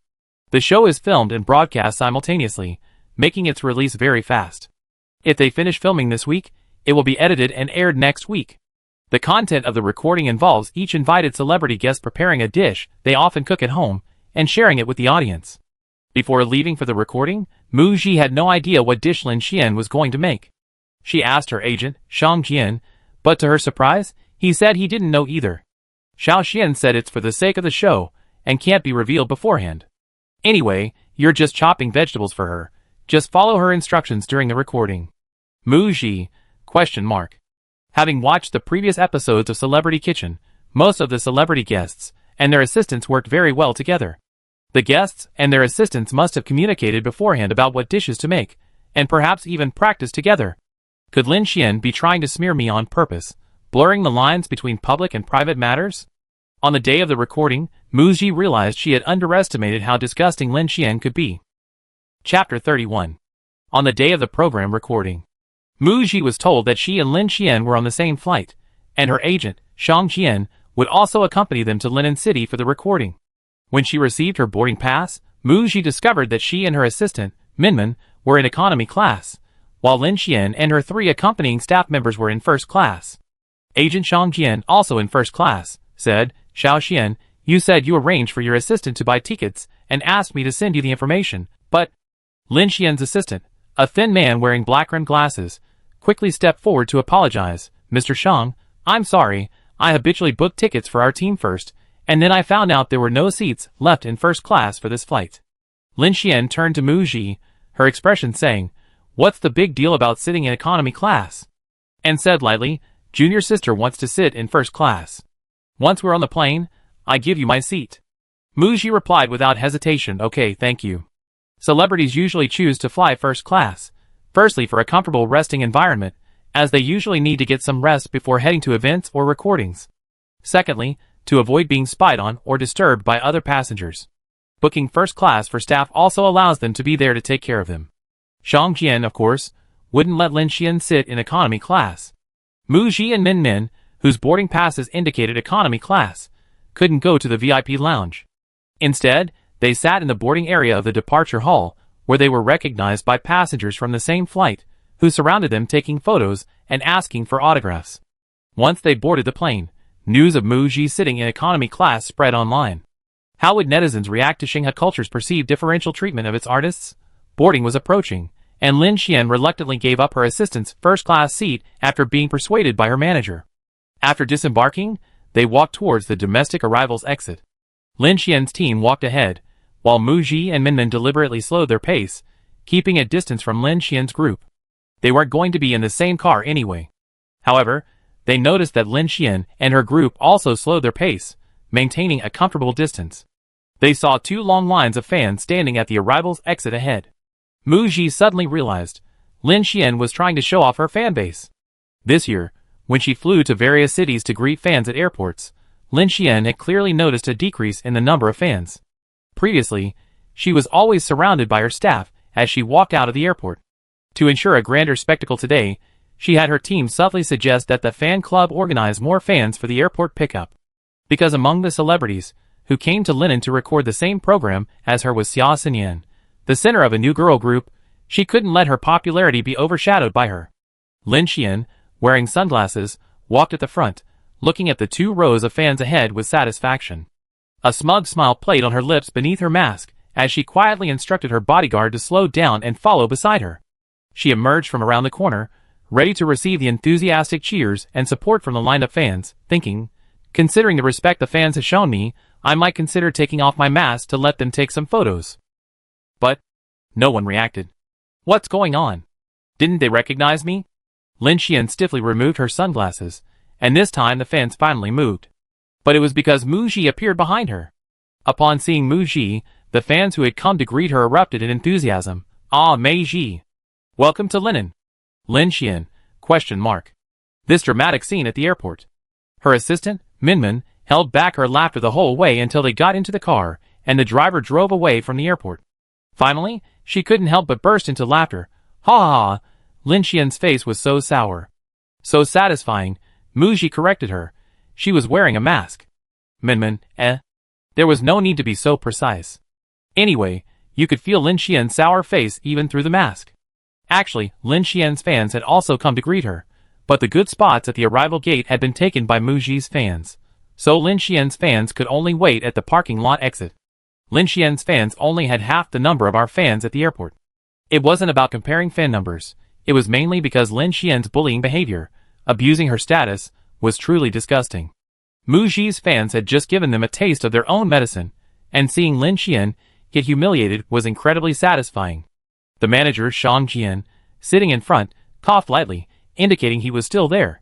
A: The show is filmed and broadcast simultaneously, making its release very fast. If they finish filming this week, it will be edited and aired next week. The content of the recording involves each invited celebrity guest preparing a dish they often cook at home and sharing it with the audience. Before leaving for the recording, Mu Ji had no idea what dish Lin Xian was going to make. She asked her agent, Shang Jian, but to her surprise, he said he didn't know either. Xiao Xian said it's for the sake of the show and can't be revealed beforehand. Anyway, you're just chopping vegetables for her. Just follow her instructions during the recording. Mu Ji, ? Having watched the previous episodes of Celebrity Kitchen, most of the celebrity guests and their assistants worked very well together. The guests and their assistants must have communicated beforehand about what dishes to make, and perhaps even practiced together. Could Lin Xian be trying to smear me on purpose, blurring the lines between public and private matters? On the day of the recording, Mu Ji realized she had underestimated how disgusting Lin Xian could be. Chapter 31. On the day of the program recording, Mu Ji was told that she and Lin Xian were on the same flight, and her agent, Shang Jian, would also accompany them to Linen City for the recording. When she received her boarding pass, Mu Ji discovered that she and her assistant, Minmin, were in economy class, while Lin Xian and her 3 accompanying staff members were in first class. Agent Shang Jian, also in first class, said, Xiao Xian, you said you arranged for your assistant to buy tickets and asked me to send you the information, but Lin Xian's assistant, a thin man wearing black-rimmed glasses, quickly stepped forward to apologize. Mr. Shang, I'm sorry, I habitually booked tickets for our team first, and then I found out there were no seats left in first class for this flight. Lin Xian turned to Mu Ji, her expression saying, what's the big deal about sitting in economy class? And said lightly, Junior sister wants to sit in first class. Once we're on the plane, I give you my seat. Mu Ji replied without hesitation, okay, thank you. Celebrities usually choose to fly first class, firstly for a comfortable resting environment, as they usually need to get some rest before heading to events or recordings. Secondly, to avoid being spied on or disturbed by other passengers. Booking first class for staff also allows them to be there to take care of them. Shang Jian, of course, wouldn't let Lin Xian sit in economy class. Mu Ji and Min Min, whose boarding passes indicated economy class, couldn't go to the VIP lounge. Instead, they sat in the boarding area of the departure hall, where they were recognized by passengers from the same flight, who surrounded them taking photos and asking for autographs. Once they boarded the plane, news of Muji sitting in economy class spread online. How would netizens react to Shanghai culture's perceived differential treatment of its artists? Boarding was approaching, and Lin Xian reluctantly gave up her assistant's first-class seat after being persuaded by her manager. After disembarking, they walked towards the domestic arrivals exit. Lin Xian's team walked ahead, while Muji and Minmin deliberately slowed their pace, keeping a distance from Lin Xian's group. They weren't going to be in the same car anyway. However, they noticed that Lin Xian and her group also slowed their pace, maintaining a comfortable distance. They saw two long lines of fans standing at the arrivals exit ahead. Muji suddenly realized Lin Xian was trying to show off her fan base. This year, when she flew to various cities to greet fans at airports, Lin Xian had clearly noticed a decrease in the number of fans. Previously, she was always surrounded by her staff as she walked out of the airport. To ensure a grander spectacle today, she had her team subtly suggest that the fan club organize more fans for the airport pickup. Because among the celebrities who came to Linen to record the same program as her was Xia Xinyan, the center of a new girl group, she couldn't let her popularity be overshadowed by her. Lin Xian, wearing sunglasses, walked at the front, looking at the 2 rows of fans ahead with satisfaction. A smug smile played on her lips beneath her mask as she quietly instructed her bodyguard to slow down and follow beside her. She emerged from around the corner, ready to receive the enthusiastic cheers and support from the lined up fans, thinking, considering the respect the fans have shown me, I might consider taking off my mask to let them take some photos. But no one reacted. What's going on? Didn't they recognize me? Lin Xian stiffly removed her sunglasses, and this time the fans finally moved. But it was because Muji appeared behind her. Upon seeing Muji, the fans who had come to greet her erupted in enthusiasm. Ah, Meiji! Welcome to Linen. Lin Xian, ? This dramatic scene at the airport. Her assistant, Minmin, held back her laughter the whole way until they got into the car, and the driver drove away from the airport. Finally, she couldn't help but burst into laughter. Ha ha ha! Lin Xian's face was so sour. So satisfying, Muji corrected her. She was wearing a mask. Minmin, There was no need to be so precise. Anyway, you could feel Lin Xian's sour face even through the mask. Actually, Lin Xian's fans had also come to greet her, but the good spots at the arrival gate had been taken by Muji's fans. So Lin Xian's fans could only wait at the parking lot exit. Lin Xian's fans only had half the number of our fans at the airport. It wasn't about comparing fan numbers. It was mainly because Lin Xian's bullying behavior, abusing her status, was truly disgusting. Muji's fans had just given them a taste of their own medicine, and seeing Lin Xian get humiliated was incredibly satisfying. The manager, Shang Jian, sitting in front, coughed lightly, indicating he was still there.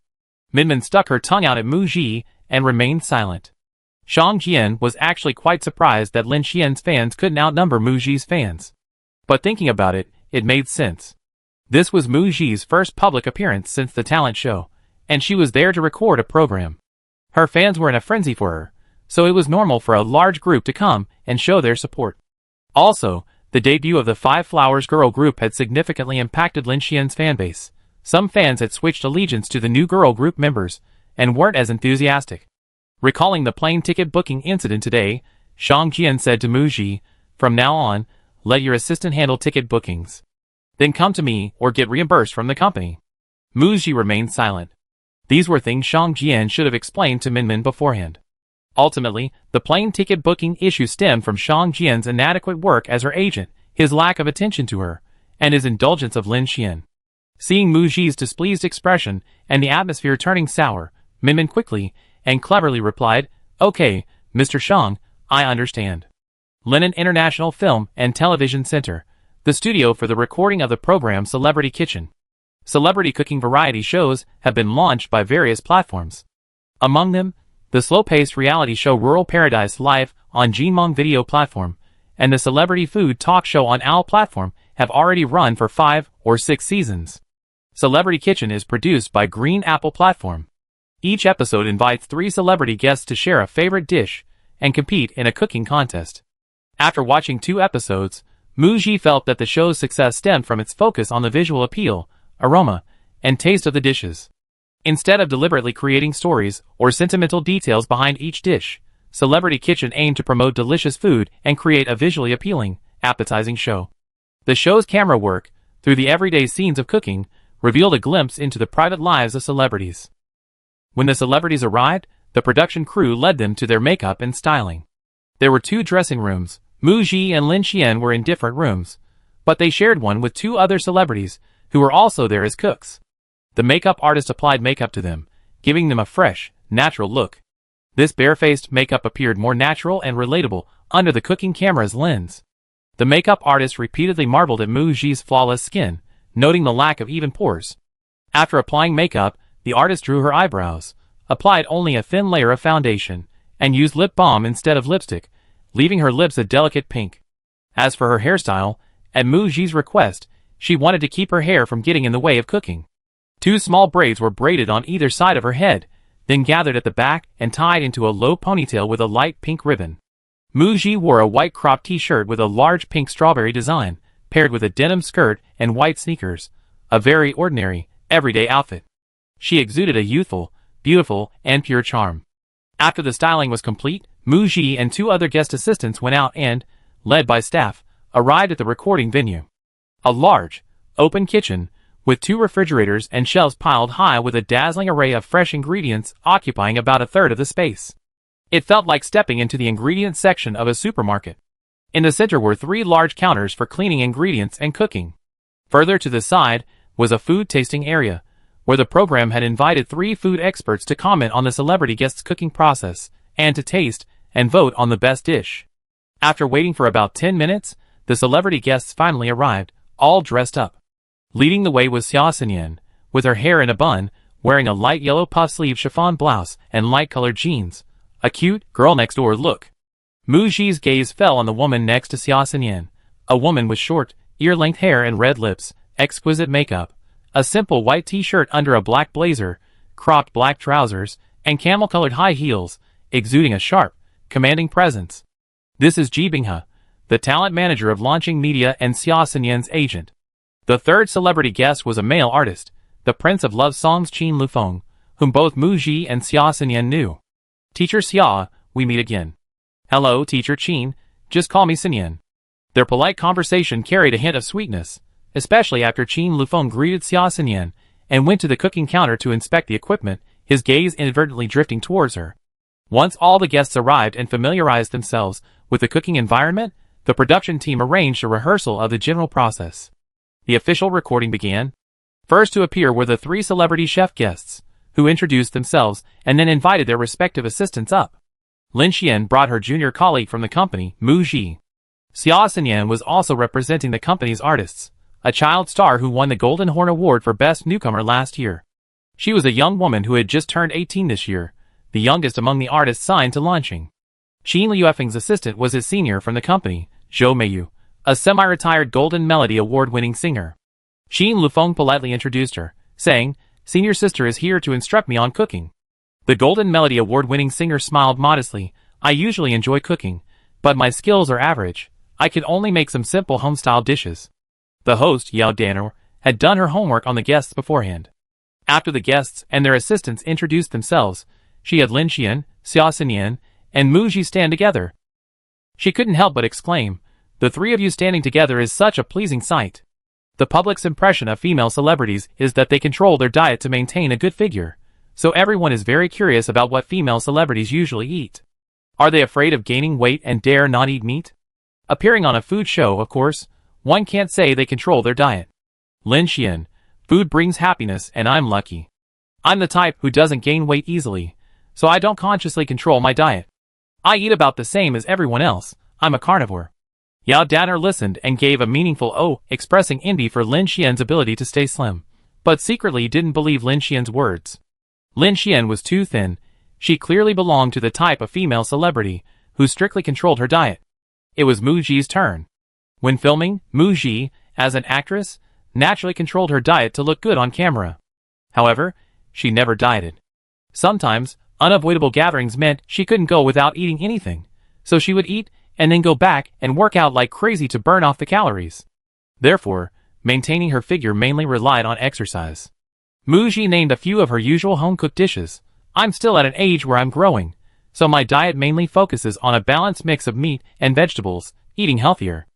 A: Minmin stuck her tongue out at Muji and remained silent. Shang Jian was actually quite surprised that Lin Xian's fans couldn't outnumber Muji's fans. But thinking about it, it made sense. This was Muji's first public appearance since the talent show, and she was there to record a program. Her fans were in a frenzy for her, so it was normal for a large group to come and show their support. Also, the debut of the Five Flowers girl group had significantly impacted Lin Xian's fanbase. Some fans had switched allegiance to the new girl group members and weren't as enthusiastic. Recalling the plane ticket booking incident today, Shang Jian said to Muji, "From now on, let your assistant handle ticket bookings. Then come to me or get reimbursed from the company." Muji remained silent. These were things Shang Jian should have explained to Minmin beforehand. Ultimately, the plane ticket booking issue stemmed from Shang Jian's inadequate work as her agent, his lack of attention to her, and his indulgence of Lin Xian. Seeing Muji's displeased expression and the atmosphere turning sour, Minmin quickly and cleverly replied, "Okay, Mr. Shang, I understand." Linen International Film and Television Center, the studio for the recording of the program Celebrity Kitchen. Celebrity cooking variety shows have been launched by various platforms. Among them, the slow-paced reality show Rural Paradise Live on Jinmong Video platform and the celebrity food talk show on OWL platform have already run for 5 or 6 seasons. Celebrity Kitchen is produced by Green Apple platform. Each episode invites 3 celebrity guests to share a favorite dish and compete in a cooking contest. After watching 2 episodes, Muji felt that the show's success stemmed from its focus on the visual appeal, aroma, and taste of the dishes. Instead of deliberately creating stories or sentimental details behind each dish, Celebrity Kitchen aimed to promote delicious food and create a visually appealing, appetizing show. The show's camera work, through the everyday scenes of cooking, revealed a glimpse into the private lives of celebrities. When the celebrities arrived, the production crew led them to their makeup and styling. There were 2 dressing rooms. Mu Ji and Lin Xian were in different rooms, but they shared one with 2 other celebrities, who were also there as cooks. The makeup artist applied makeup to them, giving them a fresh, natural look. This barefaced makeup appeared more natural and relatable under the cooking camera's lens. The makeup artist repeatedly marveled at Mu Ji's flawless skin, noting the lack of even pores. After applying makeup, the artist drew her eyebrows, applied only a thin layer of foundation, and used lip balm instead of lipstick, leaving her lips a delicate pink. As for her hairstyle, at Mu Ji's request, she wanted to keep her hair from getting in the way of cooking. 2 small braids were braided on either side of her head, then gathered at the back and tied into a low ponytail with a light pink ribbon. Mu Ji wore a white cropped t-shirt with a large pink strawberry design, paired with a denim skirt and white sneakers, a very ordinary, everyday outfit. She exuded a youthful, beautiful, and pure charm. After the styling was complete, Mu Ji and 2 other guest assistants went out and, led by staff, arrived at the recording venue. A large, open kitchen, with 2 refrigerators and shelves piled high with a dazzling array of fresh ingredients occupying about a third of the space. It felt like stepping into the ingredients section of a supermarket. In the center were 3 large counters for cleaning ingredients and cooking. Further to the side was a food tasting area, where the program had invited 3 food experts to comment on the celebrity guests' cooking process, and to taste and vote on the best dish. After waiting for about 10 minutes, the celebrity guests finally arrived, all dressed up. Leading the way was Xia Xinyan, with her hair in a bun, wearing a light yellow puff-sleeve chiffon blouse and light-colored jeans, a cute, girl-next-door look. Mu Ji's gaze fell on the woman next to Xia Xinyan, a woman with short, ear-length hair and red lips, exquisite makeup, a simple white t-shirt under a black blazer, cropped black trousers, and camel-colored high heels, exuding a sharp, commanding presence. This is Ji Binghe, the talent manager of Launching Media and Xia Xinyan's agent. The third celebrity guest was a male artist, the Prince of Love Songs Qin Lufeng, whom both Mu Ji and Xia Xinyan knew. Teacher Xia, we meet again. Hello, Teacher Qin, just call me Xinyan. Their polite conversation carried a hint of sweetness, especially after Qin Lufeng greeted Xia Xinyan and went to the cooking counter to inspect the equipment, his gaze inadvertently drifting towards her. Once all the guests arrived and familiarized themselves with the cooking environment, the production team arranged a rehearsal of the general process. The official recording began. First to appear were the 3 celebrity chef guests, who introduced themselves and then invited their respective assistants up. Lin Xian brought her junior colleague from the company, Mu Ji. Xia Xinyan was also representing the company's artists, a child star who won the Golden Horn Award for Best Newcomer last year. She was a young woman who had just turned 18 this year, the youngest among the artists signed to Launching. Qin Liuefeng's assistant was his senior from the company, Zhou Meiyu, a semi-retired Golden Melody Award-winning singer. Qin Lufeng politely introduced her, saying, "Senior sister is here to instruct me on cooking." The Golden Melody Award-winning singer smiled modestly. "I usually enjoy cooking, but my skills are average. I can only make some simple home-style dishes." The host, Yao Danner, had done her homework on the guests beforehand. After the guests and their assistants introduced themselves, she had Lin Xian, Xia Xinyan, and Mu Ji stand together. She couldn't help but exclaim, "The 3 of you standing together is such a pleasing sight." The public's impression of female celebrities is that they control their diet to maintain a good figure, so everyone is very curious about what female celebrities usually eat. Are they afraid of gaining weight and dare not eat meat? Appearing on a food show, of course, one can't say they control their diet. Lin Xian, food brings happiness and I'm lucky. I'm the type who doesn't gain weight easily, so I don't consciously control my diet. I eat about the same as everyone else. I'm a carnivore. Yao Danner listened and gave a meaningful "oh," expressing envy for Lin Xian's ability to stay slim, but secretly didn't believe Lin Xian's words. Lin Xian was too thin. She clearly belonged to the type of female celebrity who strictly controlled her diet. It was Mu Ji's turn. When filming, Mu Ji, as an actress, naturally controlled her diet to look good on camera. However, she never dieted. Sometimes, unavoidable gatherings meant she couldn't go without eating anything, so she would eat and then go back and work out like crazy to burn off the calories. Therefore, maintaining her figure mainly relied on exercise. Muji named a few of her usual home-cooked dishes. I'm still at an age where I'm growing, so my diet mainly focuses on a balanced mix of meat and vegetables, eating healthier.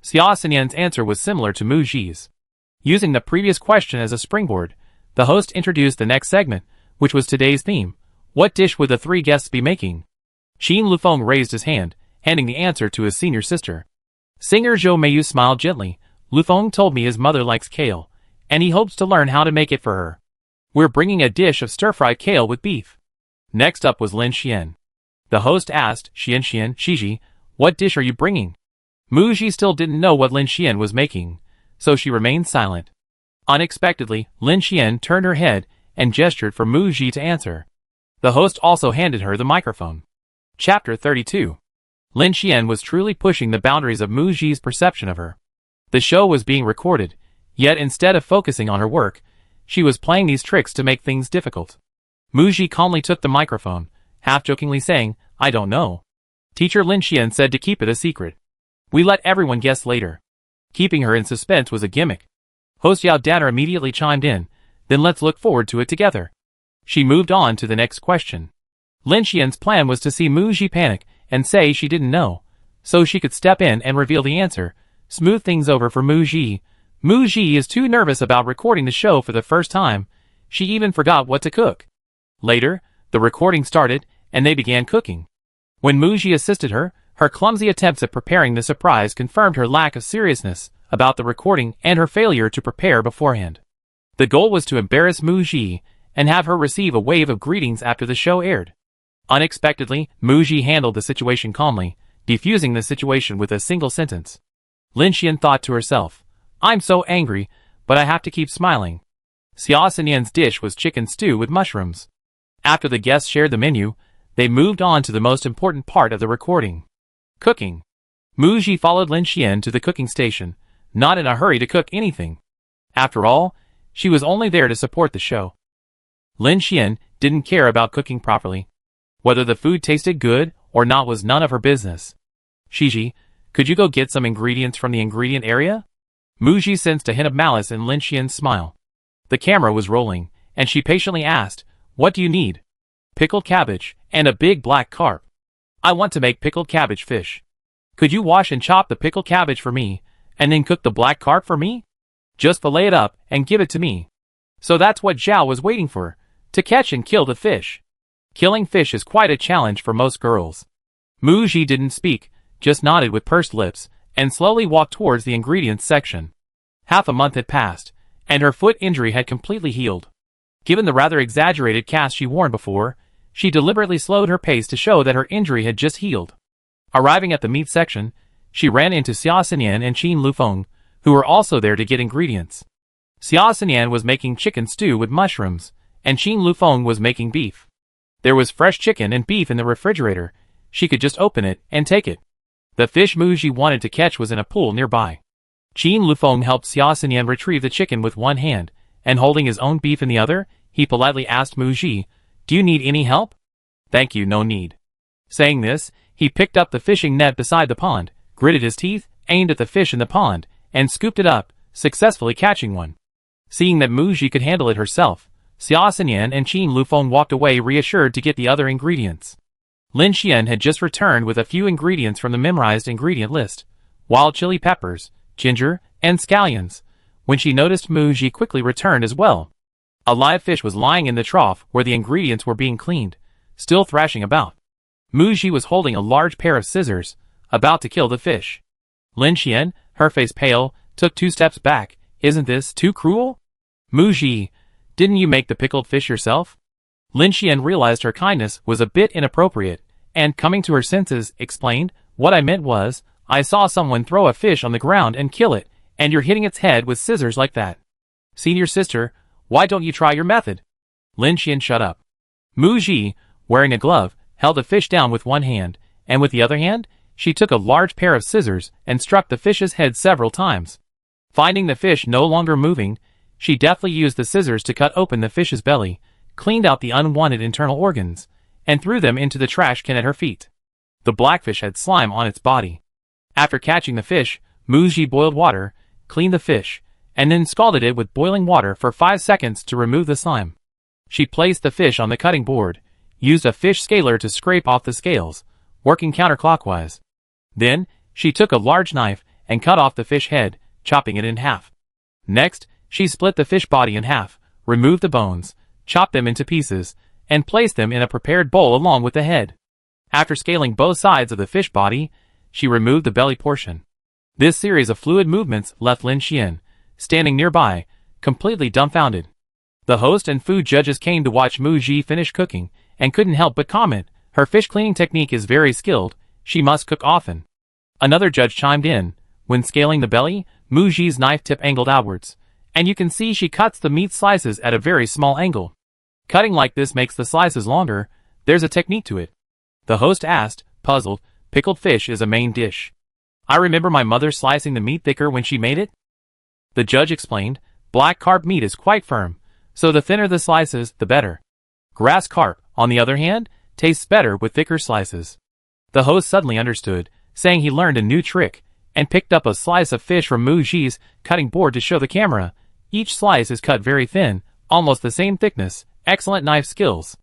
A: Xia Xinyan's answer was similar to Muji's. Using the previous question as a springboard, the host introduced the next segment, which was today's theme. What dish would the three guests be making? Qin Lufeng raised his hand, handing the answer to his senior sister. Singer Zhou Meiyu smiled gently. Lufeng told me his mother likes kale, and he hopes to learn how to make it for her. We're bringing a dish of stir-fried kale with beef. Next up was Lin Xian. The host asked, Xian Shiji, what dish are you bringing? Muji still didn't know what Lin Xian was making, so she remained silent. Unexpectedly, Lin Xian turned her head and gestured for Muji to answer. The host also handed her the microphone. Chapter 32. Lin Xian was truly pushing the boundaries of Muji's perception of her. The show was being recorded, yet instead of focusing on her work, she was playing these tricks to make things difficult. Muji calmly took the microphone, half-jokingly saying, I don't know. Teacher Lin Xian said to keep it a secret. We let everyone guess later. Keeping her in suspense was a gimmick. Host Yao Danner immediately chimed in, then let's look forward to it together. She moved on to the next question. Lin Xian's plan was to see Muji panic and say she didn't know, so she could step in and reveal the answer, smooth things over for Muji. Muji is too nervous about recording the show for the first time. She even forgot what to cook. Later, the recording started, and they began cooking. When Muji assisted her, her clumsy attempts at preparing the surprise confirmed her lack of seriousness about the recording and her failure to prepare beforehand. The goal was to embarrass Muji and have her receive a wave of greetings after the show aired. Unexpectedly, Muji handled the situation calmly, defusing the situation with a single sentence. Lin Xian thought to herself, I'm so angry, but I have to keep smiling. Xia Xinyan's dish was chicken stew with mushrooms. After the guests shared the menu, they moved on to the most important part of the recording. Cooking. Muji followed Lin Xian to the cooking station, not in a hurry to cook anything. After all, she was only there to support the show. Lin Xian didn't care about cooking properly. Whether the food tasted good or not was none of her business. Shiji, could you go get some ingredients from the ingredient area? Muji sensed a hint of malice in Lin Xian's smile. The camera was rolling, and she patiently asked, what do you need? Pickled cabbage, and a big black carp. I want to make pickled cabbage fish. Could you wash and chop the pickled cabbage for me, and then cook the black carp for me? Just fillet it up and give it to me. So that's what Zhao was waiting for, to catch and kill the fish. Killing fish is quite a challenge for most girls. Muji didn't speak, just nodded with pursed lips, and slowly walked towards the ingredients section. Half a month had passed, and her foot injury had completely healed. Given the rather exaggerated cast she worn before, she deliberately slowed her pace to show that her injury had just healed. Arriving at the meat section, she ran into Xia Xinyan and Qin Lufeng, who were also there to get ingredients. Xia Xinyan was making chicken stew with mushrooms, and Qin Lufeng was making beef. There was fresh chicken and beef in the refrigerator. She could just open it and take it. The fish Muji wanted to catch was in a pool nearby. Qin Lufeng helped Xia Xinyan retrieve the chicken with one hand, and holding his own beef in the other, he politely asked Muji, do you need any help? Thank you, no need. Saying this, he picked up the fishing net beside the pond, gritted his teeth, aimed at the fish in the pond, and scooped it up, successfully catching one. Seeing that Muji could handle it herself, Xia Xinyan and Qin Lufeng walked away reassured to get the other ingredients. Lin Xian had just returned with a few ingredients from the memorized ingredient list: wild chili peppers, ginger, and scallions. When she noticed Muji quickly returned as well. A live fish was lying in the trough where the ingredients were being cleaned, still thrashing about. Muji was holding a large pair of scissors, about to kill the fish. Lin Xian, her face pale, took 2 steps back. Isn't this too cruel? Muji, didn't you make the pickled fish yourself? Lin Xian realized her kindness was a bit inappropriate, and coming to her senses, explained, what I meant was, I saw someone throw a fish on the ground and kill it, and you're hitting its head with scissors like that. Senior sister, why don't you try your method? Lin Xian shut up. Muji, wearing a glove, held a fish down with one hand, and with the other hand, she took a large pair of scissors and struck the fish's head several times. Finding the fish no longer moving, she deftly used the scissors to cut open the fish's belly, cleaned out the unwanted internal organs, and threw them into the trash can at her feet. The blackfish had slime on its body. After catching the fish, Muji boiled water, cleaned the fish, and then scalded it with boiling water for 5 seconds to remove the slime. She placed the fish on the cutting board, used a fish scaler to scrape off the scales, working counterclockwise. Then, she took a large knife and cut off the fish head, chopping it in half. Next, she split the fish body in half, removed the bones, chopped them into pieces, and placed them in a prepared bowl along with the head. After scaling both sides of the fish body, she removed the belly portion. This series of fluid movements left Lin Xian, standing nearby, completely dumbfounded. The host and food judges came to watch Mu Ji finish cooking, and couldn't help but comment, "Her fish cleaning technique is very skilled, she must cook often." Another judge chimed in, "When scaling the belly, Mu Ji's knife tip angled outwards, and you can see she cuts the meat slices at a very small angle. Cutting like this makes the slices longer, there's a technique to it." The host asked, puzzled, "Pickled fish is a main dish. I remember my mother slicing the meat thicker when she made it." The judge explained, "Black carp meat is quite firm, so the thinner the slices, the better. Grass carp, on the other hand, tastes better with thicker slices." The host suddenly understood, saying he learned a new trick, and picked up a slice of fish from Mu Ji's cutting board to show the camera. Each slice is cut very thin, almost the same thickness, excellent knife skills.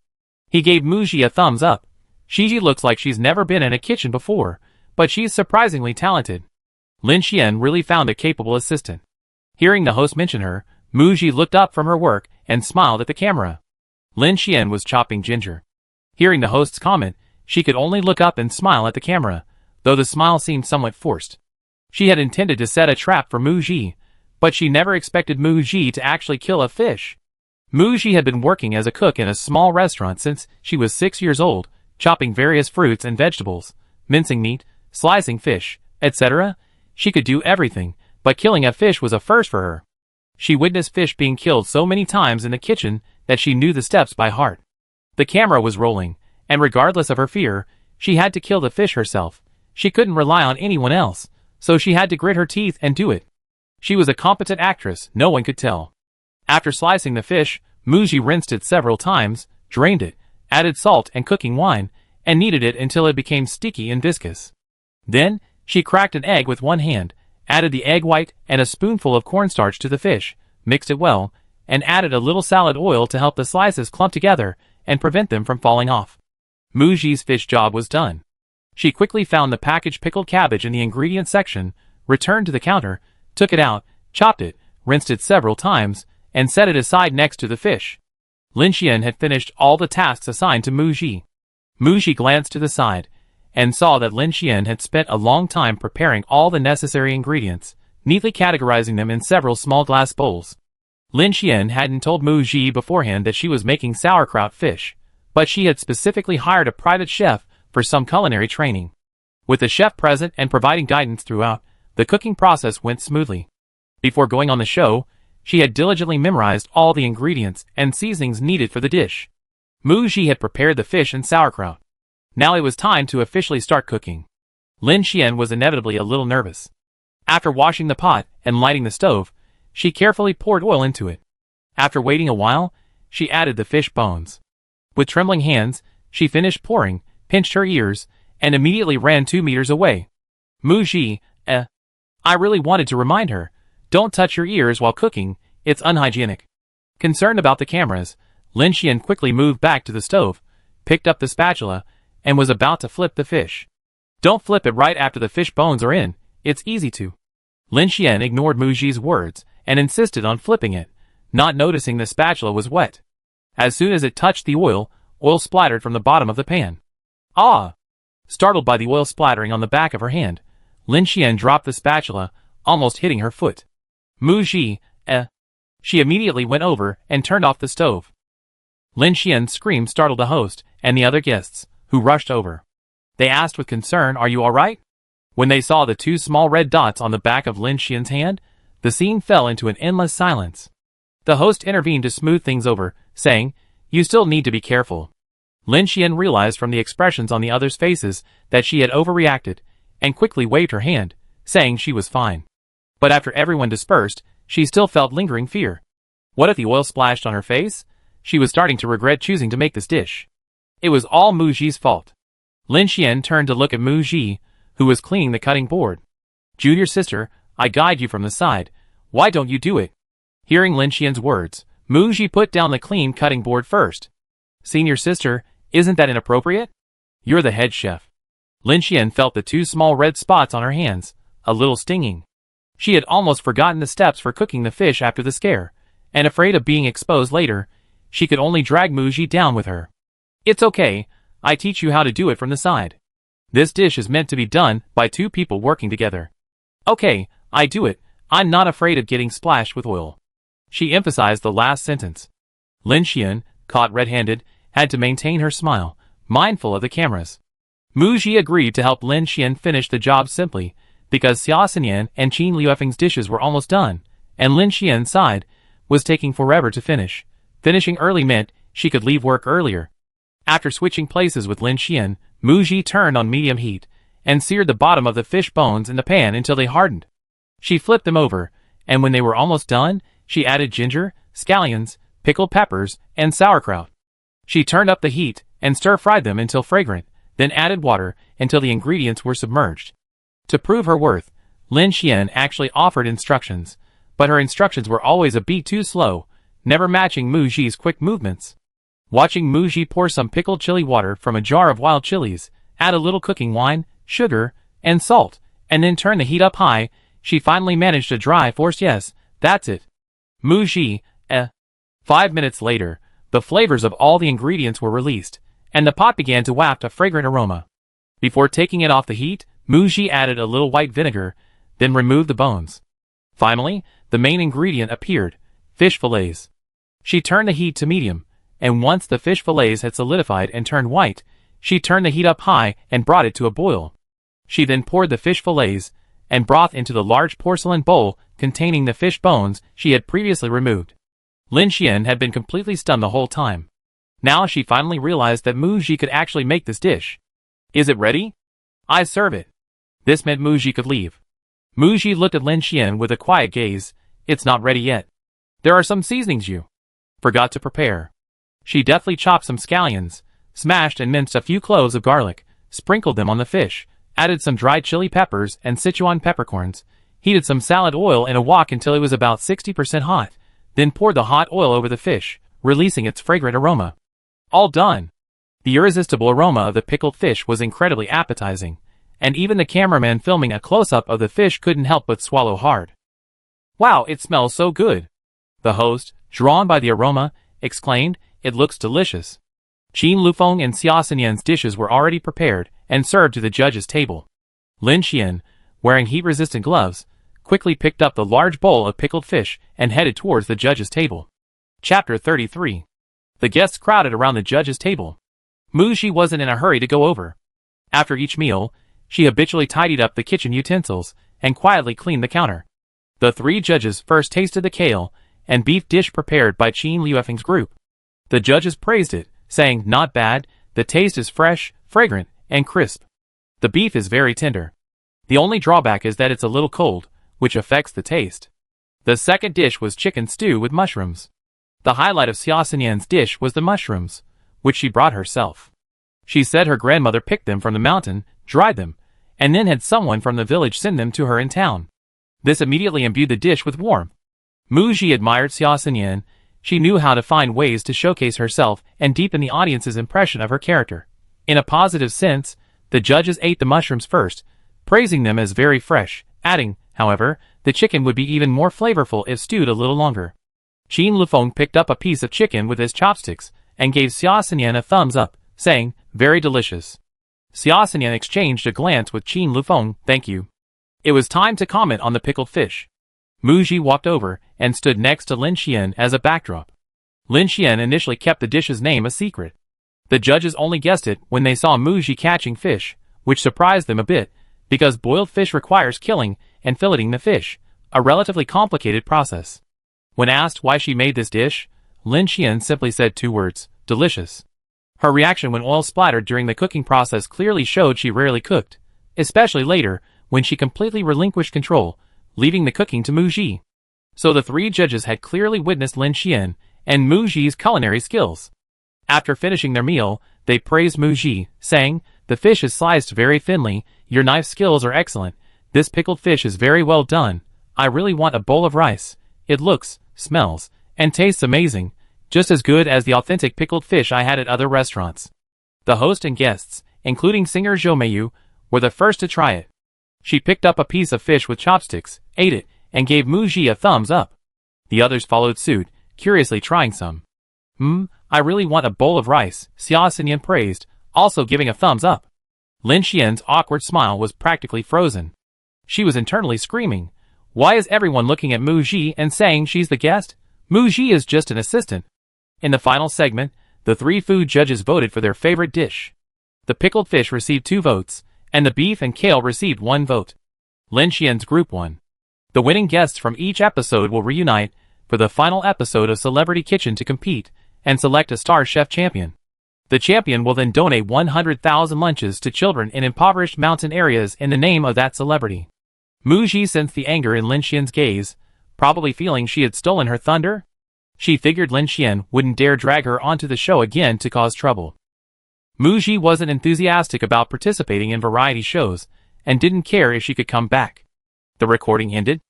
A: He gave Mu Ji a thumbs up. Shiji looks like she's never been in a kitchen before, but she's surprisingly talented. Lin Xian really found a capable assistant. Hearing the host mention her, Mu Ji looked up from her work and smiled at the camera. Lin Xian was chopping ginger. Hearing the host's comment, she could only look up and smile at the camera, though the smile seemed somewhat forced. She had intended to set a trap for Mu Ji, but she never expected Mu Ji to actually kill a fish. Mu Ji had been working as a cook in a small restaurant since she was 6 years old, chopping various fruits and vegetables, mincing meat, slicing fish, etc. She could do everything, but killing a fish was a first for her. She witnessed fish being killed so many times in the kitchen that she knew the steps by heart. The camera was rolling, and regardless of her fear, she had to kill the fish herself. She couldn't rely on anyone else, so she had to grit her teeth and do it. She was a competent actress, no one could tell. After slicing the fish, Mu Ji rinsed it several times, drained it, added salt and cooking wine, and kneaded it until it became sticky and viscous. Then, she cracked an egg with one hand, added the egg white and a spoonful of cornstarch to the fish, mixed it well, and added a little salad oil to help the slices clump together and prevent them from falling off. Mu Ji's fish job was done. She quickly found the packaged pickled cabbage in the ingredients section, returned to the counter, took it out, chopped it, rinsed it several times, and set it aside next to the fish. Lin Xian had finished all the tasks assigned to Mu Ji. Mu Ji glanced to the side, and saw that Lin Xian had spent a long time preparing all the necessary ingredients, neatly categorizing them in several small glass bowls. Lin Xian hadn't told Mu Ji beforehand that she was making sauerkraut fish, but she had specifically hired a private chef for some culinary training. With the chef present and providing guidance throughout, the cooking process went smoothly. Before going on the show, she had diligently memorized all the ingredients and seasonings needed for the dish. Mu Ji had prepared the fish and sauerkraut. Now it was time to officially start cooking. Lin Xian was inevitably a little nervous. After washing the pot and lighting the stove, she carefully poured oil into it. After waiting a while, she added the fish bones. With trembling hands, she finished pouring, pinched her ears, and immediately ran 2 meters away. Mu Ji, I really wanted to remind her, don't touch your ears while cooking, it's unhygienic. Concerned about the cameras, Lin Xian quickly moved back to the stove, picked up the spatula, and was about to flip the fish. Don't flip it right after the fish bones are in, it's easy to. Lin Xian ignored Mu Ji's words and insisted on flipping it, not noticing the spatula was wet. As soon as it touched the oil splattered from the bottom of the pan. Ah! Startled by the oil splattering on the back of her hand, Lin Xian dropped the spatula, almost hitting her foot. Mu Ji, She immediately went over and turned off the stove. Lin Xian's scream startled the host and the other guests, who rushed over. They asked with concern, "Are you alright?" When they saw the 2 small red dots on the back of Lin Xian's hand, the scene fell into an endless silence. The host intervened to smooth things over, saying, "You still need to be careful." Lin Xian realized from the expressions on the others' faces that she had overreacted, and quickly waved her hand, saying she was fine. But after everyone dispersed, she still felt lingering fear. What if the oil splashed on her face? She was starting to regret choosing to make this dish. It was all Mu Ji's fault. Lin Xian turned to look at Mu Ji, who was cleaning the cutting board. "Junior sister, I guide you from the side. Why don't you do it? Hearing Lin Xian's words, Mu Ji put down the clean cutting board first. Senior sister, isn't that inappropriate? You're the head chef. Lin Xian felt the 2 small red spots on her hands, a little stinging. She had almost forgotten the steps for cooking the fish after the scare, and afraid of being exposed later, she could only drag Mu Ji down with her. It's okay, I teach you how to do it from the side. This dish is meant to be done by 2 people working together. Okay, I do it, I'm not afraid of getting splashed with oil. She emphasized the last sentence. Lin Xian, caught red-handed, had to maintain her smile, mindful of the cameras. Mu Ji agreed to help Lin Xian finish the job simply, because Xia Xinyan and Qin Liuefeng's dishes were almost done, and Lin Xian's side was taking forever to finish. Finishing early meant she could leave work earlier. After switching places with Lin Xian, Mu Ji turned on medium heat, and seared the bottom of the fish bones in the pan until they hardened. She flipped them over, and when they were almost done, she added ginger, scallions, pickled peppers, and sauerkraut. She turned up the heat, and stir-fried them until fragrant, then added water until the ingredients were submerged. To prove her worth, Lin Xian actually offered instructions, but her instructions were always a beat too slow, never matching Mu Ji's quick movements. Watching Mu Ji pour some pickled chili water from a jar of wild chilies, add a little cooking wine, sugar, and salt, and then turn the heat up high, she finally managed a dry force yes, that's it. Mu Ji, 5 minutes later, the flavors of all the ingredients were released, and the pot began to waft a fragrant aroma. Before taking it off the heat, Mu Ji added a little white vinegar, then removed the bones. Finally, the main ingredient appeared, fish fillets. She turned the heat to medium, and once the fish fillets had solidified and turned white, she turned the heat up high and brought it to a boil. She then poured the fish fillets and broth into the large porcelain bowl containing the fish bones she had previously removed. Lin Xian had been completely stunned the whole time. Now she finally realized that Mu Ji could actually make this dish. Is it ready? I serve it. This meant Mu Ji could leave. Mu Ji looked at Lin Xian with a quiet gaze. It's not ready yet. There are some seasonings you forgot to prepare. She deftly chopped some scallions, smashed and minced a few cloves of garlic, sprinkled them on the fish, added some dried chili peppers and Sichuan peppercorns, heated some salad oil in a wok until it was about 60% hot, then poured the hot oil over the fish, releasing its fragrant aroma. All done. The irresistible aroma of the pickled fish was incredibly appetizing, and even the cameraman filming a close-up of the fish couldn't help but swallow hard. Wow, it smells so good. The host, drawn by the aroma, exclaimed, it looks delicious. Qin Lufeng and Xia Xinyan's dishes were already prepared and served to the judge's table. Lin Xian, wearing heat-resistant gloves, quickly picked up the large bowl of pickled fish and headed towards the judge's table. Chapter 33. The guests crowded around the judge's table. Mu Ji wasn't in a hurry to go over. After each meal, she habitually tidied up the kitchen utensils and quietly cleaned the counter. The 3 judges first tasted the kale and beef dish prepared by Qin Liuefeng's group. The judges praised it, saying, not bad, the taste is fresh, fragrant, and crisp. The beef is very tender. The only drawback is that it's a little cold, which affects the taste. The second dish was chicken stew with mushrooms. The highlight of Xia Xinyan's dish was the mushrooms, which she brought herself. She said her grandmother picked them from the mountain, dried them, and then had someone from the village send them to her in town. This immediately imbued the dish with warmth. Mu Ji admired Xia Xinyan. She knew how to find ways to showcase herself and deepen the audience's impression of her character. In a positive sense, the judges ate the mushrooms first, praising them as very fresh, adding, however, the chicken would be even more flavorful if stewed a little longer. Qin Lufeng picked up a piece of chicken with his chopsticks and gave Xia Xinyan a thumbs up, saying, very delicious. Xia Xinyan exchanged a glance with Qin Lufeng, thank you. It was time to comment on the pickled fish. Mu Ji walked over and stood next to Lin Xian as a backdrop. Lin Xian initially kept the dish's name a secret. The judges only guessed it when they saw Mu Ji catching fish, which surprised them a bit, because boiled fish requires killing and filleting the fish, a relatively complicated process. When asked why she made this dish, Lin Xian simply said 2 words, delicious. Her reaction when oil splattered during the cooking process clearly showed she rarely cooked, especially later, when she completely relinquished control, leaving the cooking to Mu Ji. So the 3 judges had clearly witnessed Lin Xian and Mu Ji's culinary skills. After finishing their meal, they praised Mu Ji, saying, the fish is sliced very thinly, your knife skills are excellent, this pickled fish is very well done, I really want a bowl of rice. It looks, smells, and tastes amazing, just as good as the authentic pickled fish I had at other restaurants. The host and guests, including singer Jo Mayu, were the first to try it. She picked up a piece of fish with chopsticks, ate it, and gave Muji a thumbs up. The others followed suit, curiously trying some. I really want a bowl of rice, Xia Xinyan praised, also giving a thumbs up. Lin Xian's awkward smile was practically frozen. She was internally screaming. Why is everyone looking at Muji and saying she's the guest? Muji is just an assistant. In the final segment, the 3 food judges voted for their favorite dish. The pickled fish received 2 votes, and the beef and kale received 1 vote. Lin Xian's group won. The winning guests from each episode will reunite for the final episode of Celebrity Kitchen to compete and select a star chef champion. The champion will then donate 100,000 lunches to children in impoverished mountain areas in the name of that celebrity. Muji sensed the anger in Lin Xian's gaze, probably feeling she had stolen her thunder. She figured Lin Xian wouldn't dare drag her onto the show again to cause trouble. Muji wasn't enthusiastic about participating in variety shows, and didn't care if she could come back. The recording ended.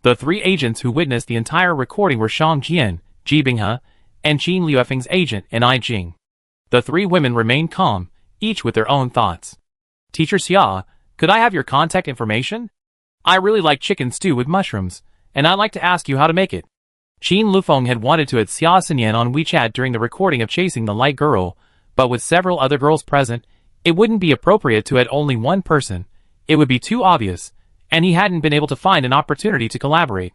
A: The 3 agents who witnessed the entire recording were Shang Jian, Ji Binghe, and Qin Liuefeng's agent N.I. Jing. The 3 women remained calm, each with their own thoughts. Teacher Xia, could I have your contact information? I really like chicken stew with mushrooms, and I'd like to ask you how to make it. Qin Lufeng had wanted to add Xia Xinyan on WeChat during the recording of Chasing the Light Girl, but with several other girls present, it wouldn't be appropriate to add only one person. It would be too obvious, and he hadn't been able to find an opportunity to collaborate.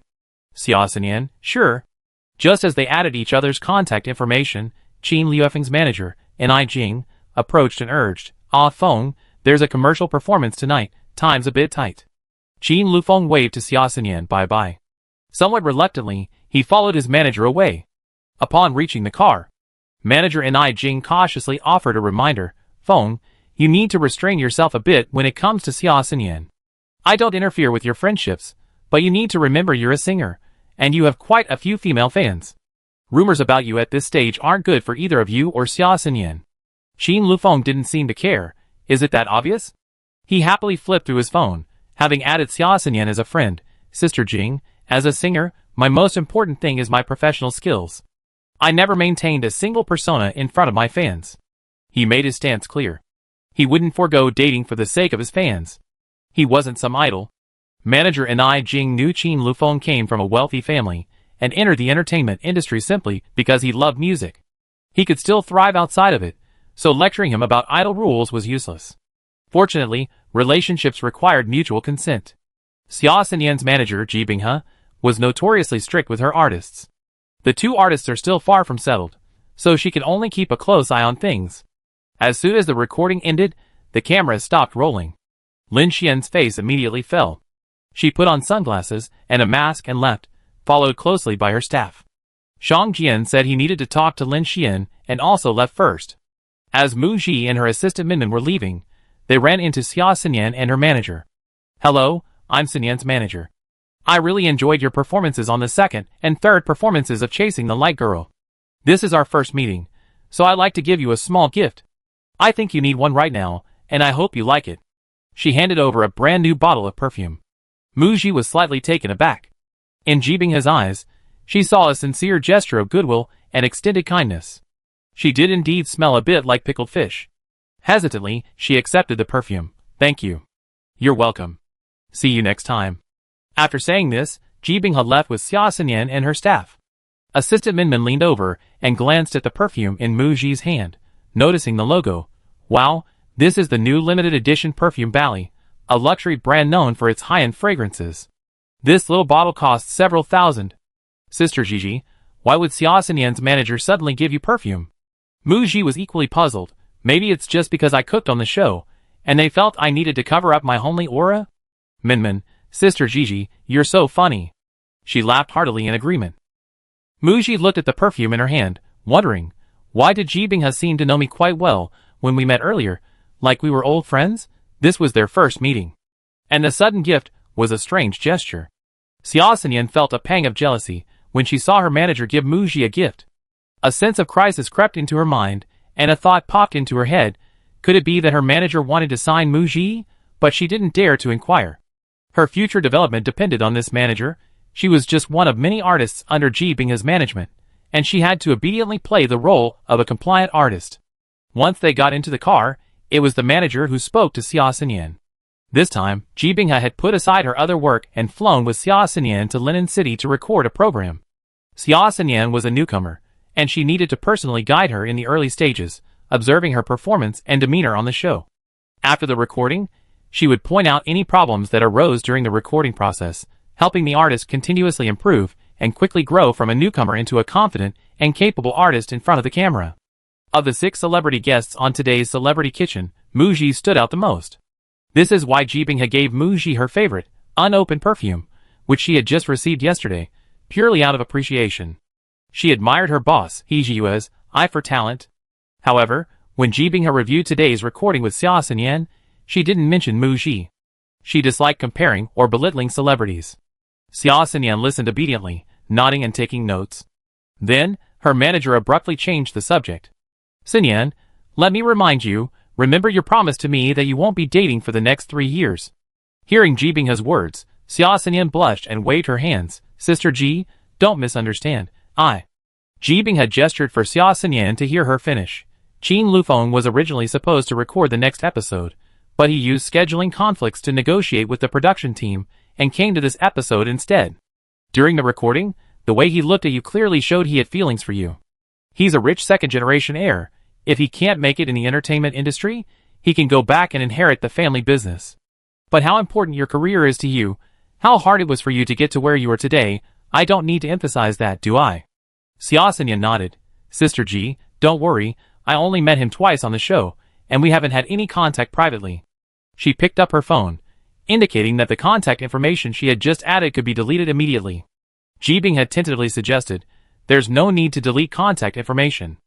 A: Xia Xinyan, sure. Just as they added each other's contact information, Qin Liuefeng's manager, N.I. Jing, approached and urged, Feng, there's a commercial performance tonight, time's a bit tight. Qin Lufeng waved to Xia Xinyan bye-bye. Somewhat reluctantly, he followed his manager away. Upon reaching the car, manager N.I. Jing cautiously offered a reminder, Feng, you need to restrain yourself a bit when it comes to Xia Xinyan. I don't interfere with your friendships, but you need to remember you're a singer, and you have quite a few female fans. Rumors about you at this stage aren't good for either of you or Xia Xinyan. Qin Lufeng didn't seem to care. Is it that obvious? He happily flipped through his phone, having added Xia Xinyan as a friend. Sister Jing, as a singer, my most important thing is my professional skills. I never maintained a single persona in front of my fans. He made his stance clear. He wouldn't forego dating for the sake of his fans. He wasn't some idol. Manager N.I. Jing knew Qin Lufeng came from a wealthy family, and entered the entertainment industry simply because he loved music. He could still thrive outside of it, so lecturing him about idol rules was useless. Fortunately, relationships required mutual consent. Xia Xinyan's manager, Ji Binghe, was notoriously strict with her artists. The 2 artists are still far from settled, so she could only keep a close eye on things. As soon as the recording ended, the cameras stopped rolling. Lin Xian's face immediately fell. She put on sunglasses and a mask and left, followed closely by her staff. Shang Jian said he needed to talk to Lin Xian and also left first. As Mu Ji and her assistant Minmin were leaving, they ran into Xia Xinyan and her manager. Hello, I'm Xinyan's manager. I really enjoyed your performances on the second and third performances of Chasing the Light Girl. This is our first meeting, so I'd like to give you a small gift. I think you need one right now, and I hope you like it. She handed over a brand new bottle of perfume. Mu Ji was slightly taken aback. In Ji Binghe's eyes, she saw a sincere gesture of goodwill and extended kindness. She did indeed smell a bit like pickled fish. Hesitantly, she accepted the perfume. Thank you. You're welcome. See you next time. After saying this, Ji Binghe left with Xia Xinyan and her staff. Assistant Minmin leaned over and glanced at the perfume in Mu Ji's hand, noticing the logo. Wow, this is the new limited edition perfume Bali, a luxury brand known for its high-end fragrances. This little bottle costs several thousand. Sister Gigi, why would Xia Xinyan's manager suddenly give you perfume? Mu Ji was equally puzzled. Maybe it's just because I cooked on the show, and they felt I needed to cover up my homely aura? Minmin, Sister Gigi, you're so funny. She laughed heartily in agreement. Mu Ji looked at the perfume in her hand, wondering, why did Ji Binghe seem to know me quite well when we met earlier, like we were old friends? This was their first meeting. And the sudden gift was a strange gesture. Xia Xinyan felt a pang of jealousy when she saw her manager give Mu Ji a gift. A sense of crisis crept into her mind, and a thought popped into her head. Could it be that her manager wanted to sign Mu Ji, but she didn't dare to inquire? Her future development depended on this manager. She was just one of many artists under Ji Binghe's management, and she had to obediently play the role of a compliant artist. Once they got into the car, it was the manager who spoke to Xia Xinyan. This time, Ji Binghe had put aside her other work and flown with Xia Xinyan to Linan City to record a program. Xia Xinyan was a newcomer, and she needed to personally guide her in the early stages, observing her performance and demeanor on the show. After the recording, she would point out any problems that arose during the recording process, helping the artist continuously improve and quickly grow from a newcomer into a confident and capable artist in front of the camera. Of the 6 celebrity guests on today's Celebrity Kitchen, Mu Ji stood out the most. This is why Ji Binghe gave Mu Ji her favorite, unopened perfume, which she had just received yesterday, purely out of appreciation. She admired her boss, He Jiu's, eye for talent. However, when Ji Binghe reviewed today's recording with Xia Xinyan, she didn't mention Mu Ji. She disliked comparing or belittling celebrities. Xia Xinyan listened obediently, nodding and taking notes. Then, her manager abruptly changed the subject. Xinyan, let me remind you, remember your promise to me that you won't be dating for the next 3 years. Hearing Ji Binghe's words, Xia Xinyan blushed and waved her hands. Sister Ji, don't misunderstand. Ji Binghe gestured for Xia Xinyan to hear her finish. Qin Lufeng was originally supposed to record the next episode, but he used scheduling conflicts to negotiate with the production team and came to this episode instead. During the recording, the way he looked at you clearly showed he had feelings for you. He's a rich second-generation heir. If he can't make it in the entertainment industry, he can go back and inherit the family business. But how important your career is to you, how hard it was for you to get to where you are today, I don't need to emphasize that, do I? Xia Xinyan nodded. Sister Ji, don't worry, I only met him twice on the show, and we haven't had any contact privately. She picked up her phone, indicating that the contact information she had just added could be deleted immediately. Ji Binghe had tentatively suggested, there's no need to delete contact information.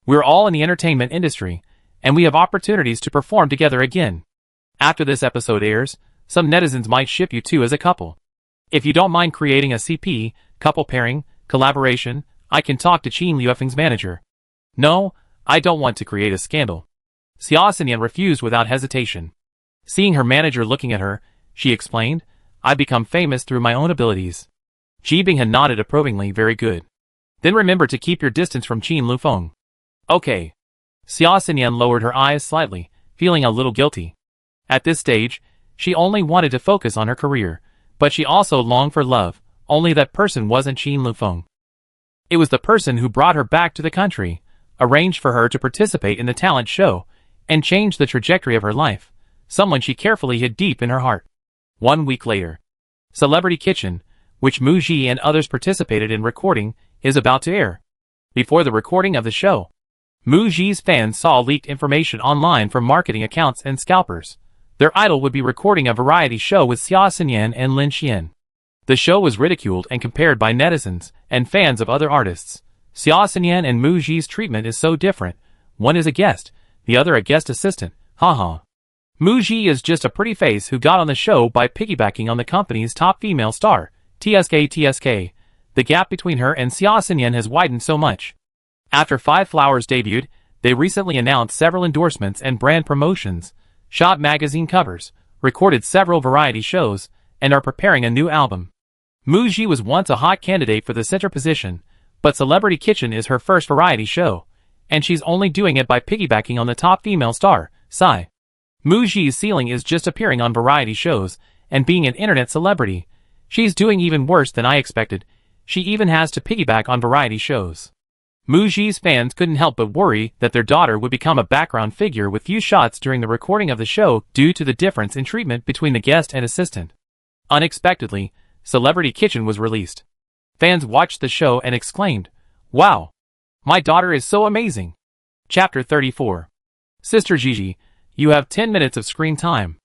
A: We're all in the entertainment industry, and we have opportunities to perform together again. After this episode airs, some netizens might ship you two as a couple. If you don't mind creating a CP, couple pairing, collaboration, I can talk to Qin Lufeng's manager. No, I don't want to create a scandal. Xia Xinyan refused without hesitation. Seeing her manager looking at her, she explained, I become famous through my own abilities. Ji Binghe nodded approvingly. Very good. Then remember to keep your distance from Qin Lufeng. Okay. Xia Xinyan lowered her eyes slightly, feeling a little guilty. At this stage, she only wanted to focus on her career, but she also longed for love, only that person wasn't Qin Lufeng. It was the person who brought her back to the country, arranged for her to participate in the talent show, and changed the trajectory of her life, someone she carefully hid deep in her heart. 1 week later. Celebrity Kitchen, which Mu Ji and others participated in recording, is about to air. Before the recording of the show, Mu Ji's fans saw leaked information online from marketing accounts and scalpers. Their idol would be recording a variety show with Xia Xinyan and Lin Xian. The show was ridiculed and compared by netizens and fans of other artists. Xia Xinyan and Mu Ji's treatment is so different. One is a guest, the other a guest assistant. Haha. Mu Ji is just a pretty face who got on the show by piggybacking on the company's top female star, TSK. The gap between her and Xia Xinyan has widened so much. After 5 Flowers debuted, they recently announced several endorsements and brand promotions, shot magazine covers, recorded several variety shows, and are preparing a new album. Mu Ji was once a hot candidate for the center position, but Celebrity Kitchen is her first variety show, and she's only doing it by piggybacking on the top female star, Psy. Mu Ji's ceiling is just appearing on variety shows and being an internet celebrity. She's doing even worse than I expected. She even has to piggyback on variety shows. Mu Ji's fans couldn't help but worry that their daughter would become a background figure with few shots during the recording of the show due to the difference in treatment between the guest and assistant. Unexpectedly, Celebrity Kitchen was released. Fans watched the show and exclaimed, "Wow! My daughter is so amazing!" Chapter 34. Sister Gigi, you have 10 minutes of screen time.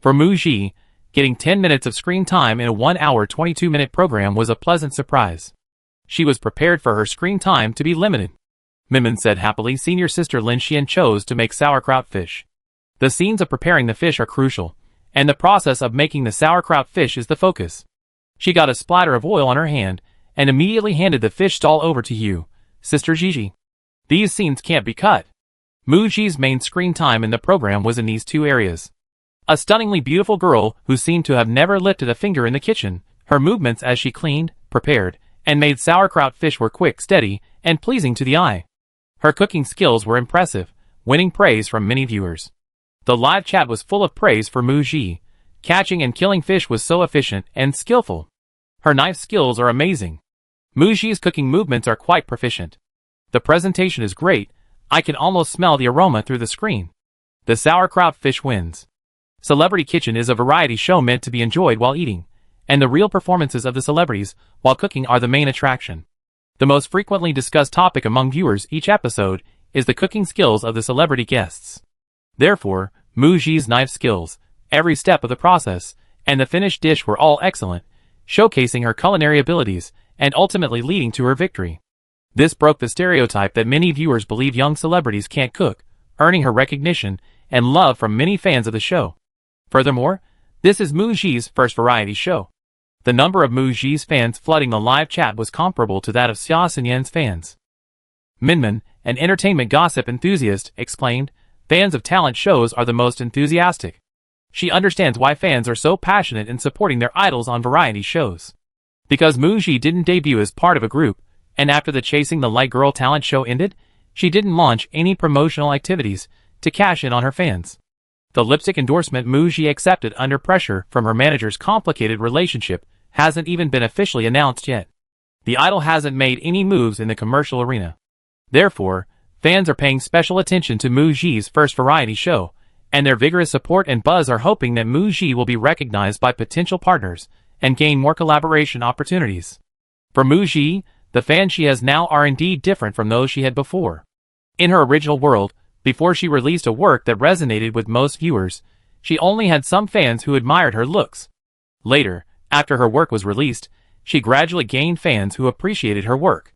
A: For Mu Ji, getting 10 minutes of screen time in a 1-hour 22-minute program was a pleasant surprise. She was prepared for her screen time to be limited. Mimin said happily. Senior sister Lin Xian chose to make sauerkraut fish. The scenes of preparing the fish are crucial, and the process of making the sauerkraut fish is the focus. She got a splatter of oil on her hand, and immediately handed the fish stall over to you, Sister Gigi. These scenes can't be cut. Mu Ji's main screen time in the program was in these 2 areas. A stunningly beautiful girl who seemed to have never lifted a finger in the kitchen. Her movements as she cleaned, prepared, and made sauerkraut fish were quick, steady, and pleasing to the eye. Her cooking skills were impressive, winning praise from many viewers. The live chat was full of praise for Mu Ji. Catching and killing fish was so efficient and skillful. Her knife skills are amazing. Mu Ji's cooking movements are quite proficient. The presentation is great. I can almost smell the aroma through the screen. The sauerkraut fish wins. Celebrity Kitchen is a variety show meant to be enjoyed while eating, and the real performances of the celebrities while cooking are the main attraction. The most frequently discussed topic among viewers each episode is the cooking skills of the celebrity guests. Therefore, Mu Ji's knife skills, every step of the process, and the finished dish were all excellent, showcasing her culinary abilities and ultimately leading to her victory. This broke the stereotype that many viewers believe young celebrities can't cook, earning her recognition and love from many fans of the show. Furthermore, this is Mu Ji's first variety show. The number of Mu Ji's fans flooding the live chat was comparable to that of Xia Xinyan's fans. Minmin, an entertainment gossip enthusiast, explained, "Fans of talent shows are the most enthusiastic." She understands why fans are so passionate in supporting their idols on variety shows. Because Mu Ji didn't debut as part of a group, and after the Chasing the Light Girl talent show ended, she didn't launch any promotional activities to cash in on her fans. The lipstick endorsement Mu Ji accepted under pressure from her manager's complicated relationship hasn't even been officially announced yet. The idol hasn't made any moves in the commercial arena. Therefore, fans are paying special attention to Mu Ji's first variety show, and their vigorous support and buzz are hoping that Mu Ji will be recognized by potential partners and gain more collaboration opportunities. For Mu Ji, the fans she has now are indeed different from those she had before. In her original world, before she released a work that resonated with most viewers, she only had some fans who admired her looks. Later, after her work was released, she gradually gained fans who appreciated her work.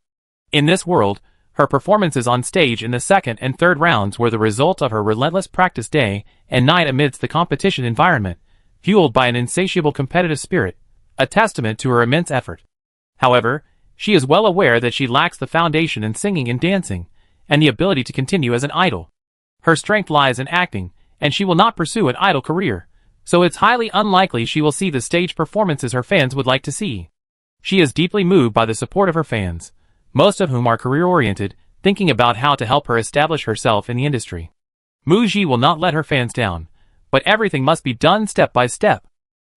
A: In this world, her performances on stage in the second and third rounds were the result of her relentless practice day and night amidst the competition environment, fueled by an insatiable competitive spirit, a testament to her immense effort. However, she is well aware that she lacks the foundation in singing and dancing, and the ability to continue as an idol. Her strength lies in acting, and she will not pursue an idol career, so it's highly unlikely she will see the stage performances her fans would like to see. She is deeply moved by the support of her fans, most of whom are career-oriented, thinking about how to help her establish herself in the industry. Mu Ji will not let her fans down, but everything must be done step by step.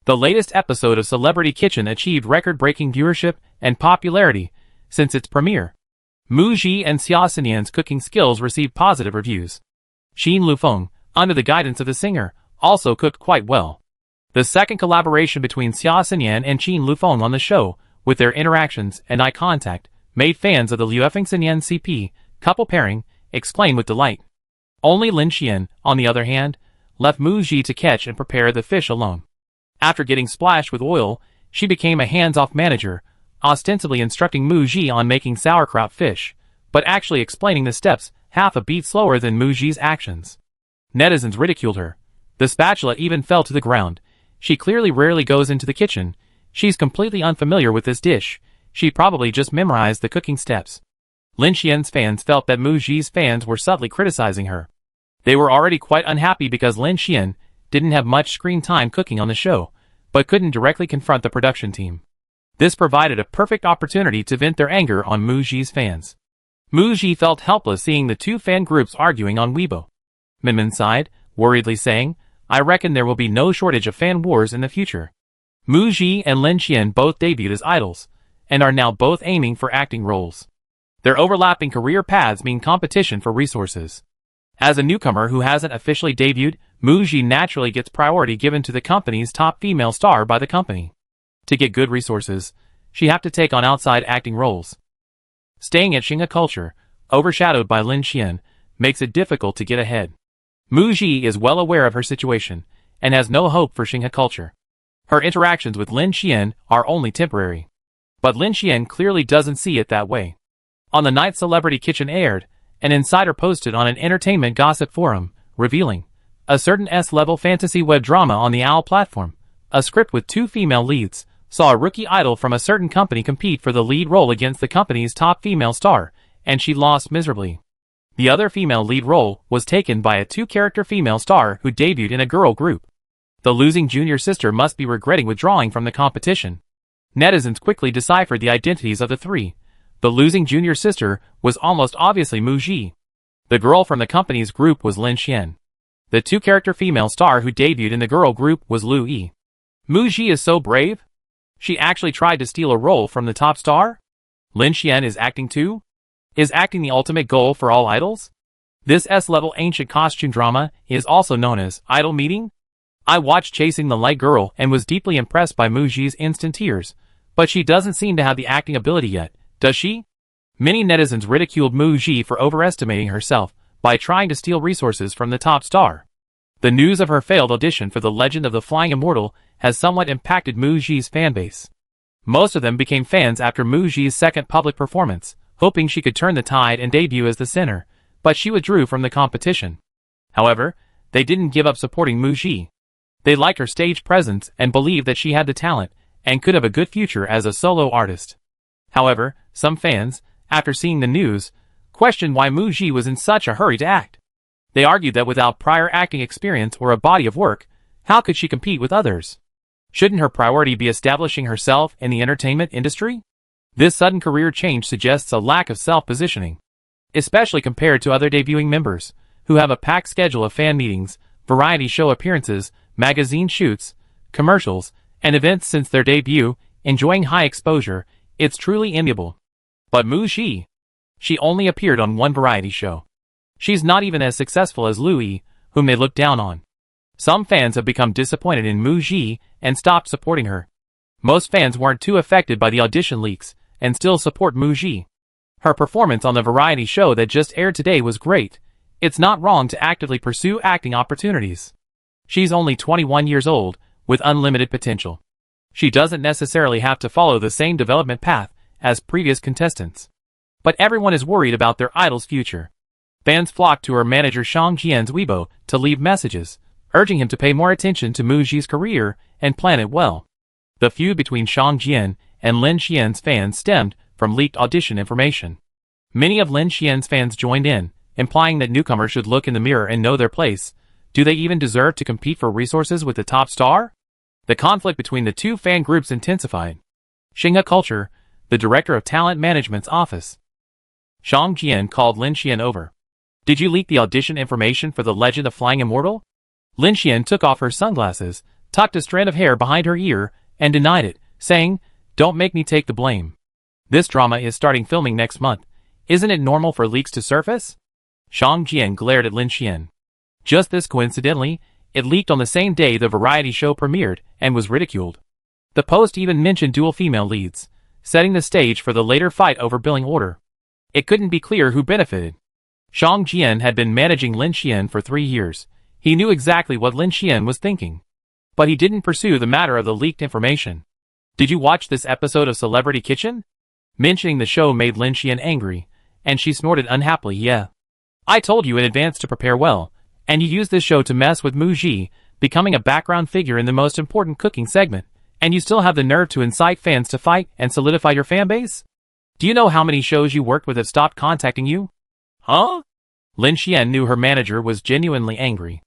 A: The latest episode of Celebrity Kitchen achieved record-breaking viewership and popularity since its premiere. Mu Ji and Xia Xinyan's cooking skills received positive reviews. Xin Lufeng, under the guidance of the singer, also cooked quite well. The second collaboration between Xia Xinyan and Xin Lufeng on the show, with their interactions and eye contact, made fans of the Lufeng Xinyan CP couple pairing exclaim with delight. Only Lin Xian, on the other hand, left Mu Ji to catch and prepare the fish alone. After getting splashed with oil, she became a hands-off manager, ostensibly instructing Mu Ji on making sauerkraut fish, but actually explaining the steps half a beat slower than Mu Ji's actions. Netizens ridiculed her. The spatula even fell to the ground. She clearly rarely goes into the kitchen. She's completely unfamiliar with this dish. She probably just memorized the cooking steps. Lin Xian's fans felt that Mu Ji's fans were subtly criticizing her. They were already quite unhappy because Lin Xian didn't have much screen time cooking on the show, but couldn't directly confront the production team. This provided a perfect opportunity to vent their anger on Mu Ji's fans. Mu Ji felt helpless seeing the two fan groups arguing on Weibo. Minmin sighed, worriedly saying, "I reckon there will be no shortage of fan wars in the future." Mu Ji and Lin Xian both debuted as idols, and are now both aiming for acting roles. Their overlapping career paths mean competition for resources. As a newcomer who hasn't officially debuted, Mu Ji naturally gets priority given to the company's top female star by the company. To get good resources, she have to take on outside acting roles. Staying at Xinghe culture, overshadowed by Lin Xian, makes it difficult to get ahead. Mu Ji is well aware of her situation, and has no hope for Xinghe culture. Her interactions with Lin Xian are only temporary. But Lin Xian clearly doesn't see it that way. On the night Celebrity Kitchen aired, an insider posted on an entertainment gossip forum, revealing a certain S-level fantasy web drama on the OWL platform, a script with 2 female leads, saw a rookie idol from a certain company compete for the lead role against the company's top female star, and she lost miserably. The other female lead role was taken by a 2-character female star who debuted in a girl group. The losing junior sister must be regretting withdrawing from the competition. Netizens quickly deciphered the identities of the three. The losing junior sister was almost obviously Mu Ji. The girl from the company's group was Lin Xian. The two-character female star who debuted in the girl group was Lu Yi. Mu Ji is so brave? She actually tried to steal a role from the top star? Lin Xian is acting too? Is acting the ultimate goal for all idols? This S-level ancient costume drama is also known as Idol Meeting. I watched Chasing the Light Girl and was deeply impressed by Mu Ji's instant tears, but she doesn't seem to have the acting ability yet, does she? Many netizens ridiculed Mu Ji for overestimating herself by trying to steal resources from the top star. The news of her failed audition for The Legend of the Flying Immortal has somewhat impacted Mu Ji's fanbase. Most of them became fans after Mu Ji's second public performance, hoping she could turn the tide and debut as the sinner, but she withdrew from the competition. However, they didn't give up supporting Mu Ji. They liked her stage presence and believed that she had the talent and could have a good future as a solo artist. However, some fans, after seeing the news, questioned why Mu Ji was in such a hurry to act. They argued that without prior acting experience or a body of work, how could she compete with others? Shouldn't her priority be establishing herself in the entertainment industry? This sudden career change suggests a lack of self-positioning, especially compared to other debuting members, who have a packed schedule of fan meetings, variety show appearances, magazine shoots, commercials, and events since their debut, enjoying high exposure. It's truly enviable. But Mu Ji, she only appeared on one variety show. She's not even as successful as Lu Yi, whom they look down on. Some fans have become disappointed in Mu Ji and stopped supporting her. Most fans weren't too affected by the audition leaks and still support Mu Ji. Her performance on the variety show that just aired today was great. It's not wrong to actively pursue acting opportunities. She's only 21 years old, with unlimited potential. She doesn't necessarily have to follow the same development path as previous contestants. But everyone is worried about their idol's future. Fans flocked to her manager Shang Jian's Weibo to leave messages, urging him to pay more attention to Mu Ji's career and plan it well. The feud between Shang Jian and Lin Xian's fans stemmed from leaked audition information. Many of Lin Xian's fans joined in, implying that newcomers should look in the mirror and know their place. Do they even deserve to compete for resources with the top star? The conflict between the two fan groups intensified. Xinghe Culture, the director of talent management's office, Shang Jian called Lin Xian over. Did you leak the audition information for The Legend of Flying Immortal? Lin Xian took off her sunglasses, tucked a strand of hair behind her ear, and denied it, saying, "Don't make me take the blame. This drama is starting filming next month. Isn't it normal for leaks to surface?" Shang Jian glared at Lin Xian. Just this coincidentally, it leaked on the same day the variety show premiered and was ridiculed. The post even mentioned dual female leads, setting the stage for the later fight over billing order. It couldn't be clear who benefited. Shang Jian had been managing Lin Xian for 3 years. He knew exactly what Lin Xian was thinking. But he didn't pursue the matter of the leaked information. Did you watch this episode of Celebrity Kitchen? Mentioning the show made Lin Xian angry, and she snorted unhappily. Yeah. I told you in advance to prepare well, and you used this show to mess with Mu Ji, becoming a background figure in the most important cooking segment, and you still have the nerve to incite fans to fight and solidify your fan base? Do you know how many shows you worked with have stopped contacting you? Huh? Lin Xian knew her manager was genuinely angry.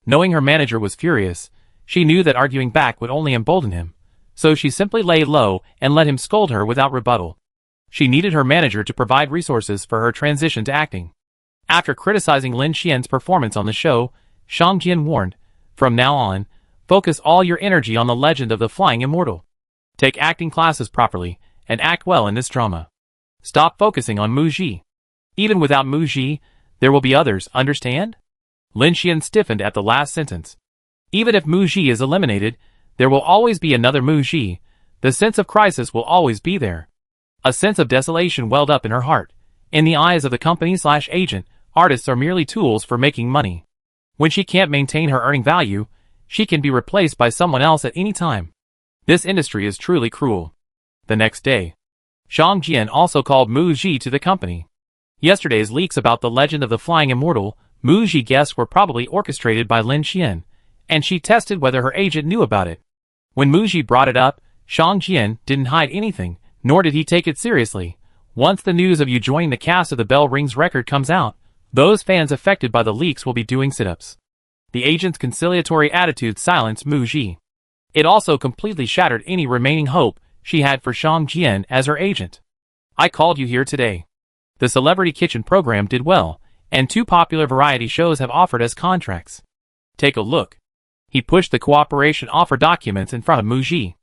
A: Knowing her manager was furious, she knew that arguing back would only embolden him, so she simply lay low and let him scold her without rebuttal. She needed her manager to provide resources for her transition to acting. After criticizing Lin Xian's performance on the show, Shang Jian warned, "From now on, focus all your energy on The Legend of the Flying Immortal. Take acting classes properly, and act well in this drama. Stop focusing on Mu Ji. Even without Mu Ji, there will be others, understand?" Lin Xian stiffened at the last sentence. Even if Mu Ji is eliminated, there will always be another Mu Ji. The sense of crisis will always be there. A sense of desolation welled up in her heart. In the eyes of the company/agent, artists are merely tools for making money. When she can't maintain her earning value, she can be replaced by someone else at any time. This industry is truly cruel. The next day, Shang Jian also called Mu Ji to the company. Yesterday's leaks about The Legend of the Flying Immortal, Mu Ji guessed were probably orchestrated by Lin Xian, and she tested whether her agent knew about it. When Mu Ji brought it up, Shang Jian didn't hide anything, nor did he take it seriously. Once the news of you joining the cast of The Bell Rings record comes out, those fans affected by the leaks will be doing sit-ups. The agent's conciliatory attitude silenced Mu Ji. It also completely shattered any remaining hope she had for Shang Jian as her agent. I called you here today. The Celebrity Kitchen program did well, and 2 popular variety shows have offered us contracts. Take a look. He pushed the cooperation offer documents in front of Mu Ji.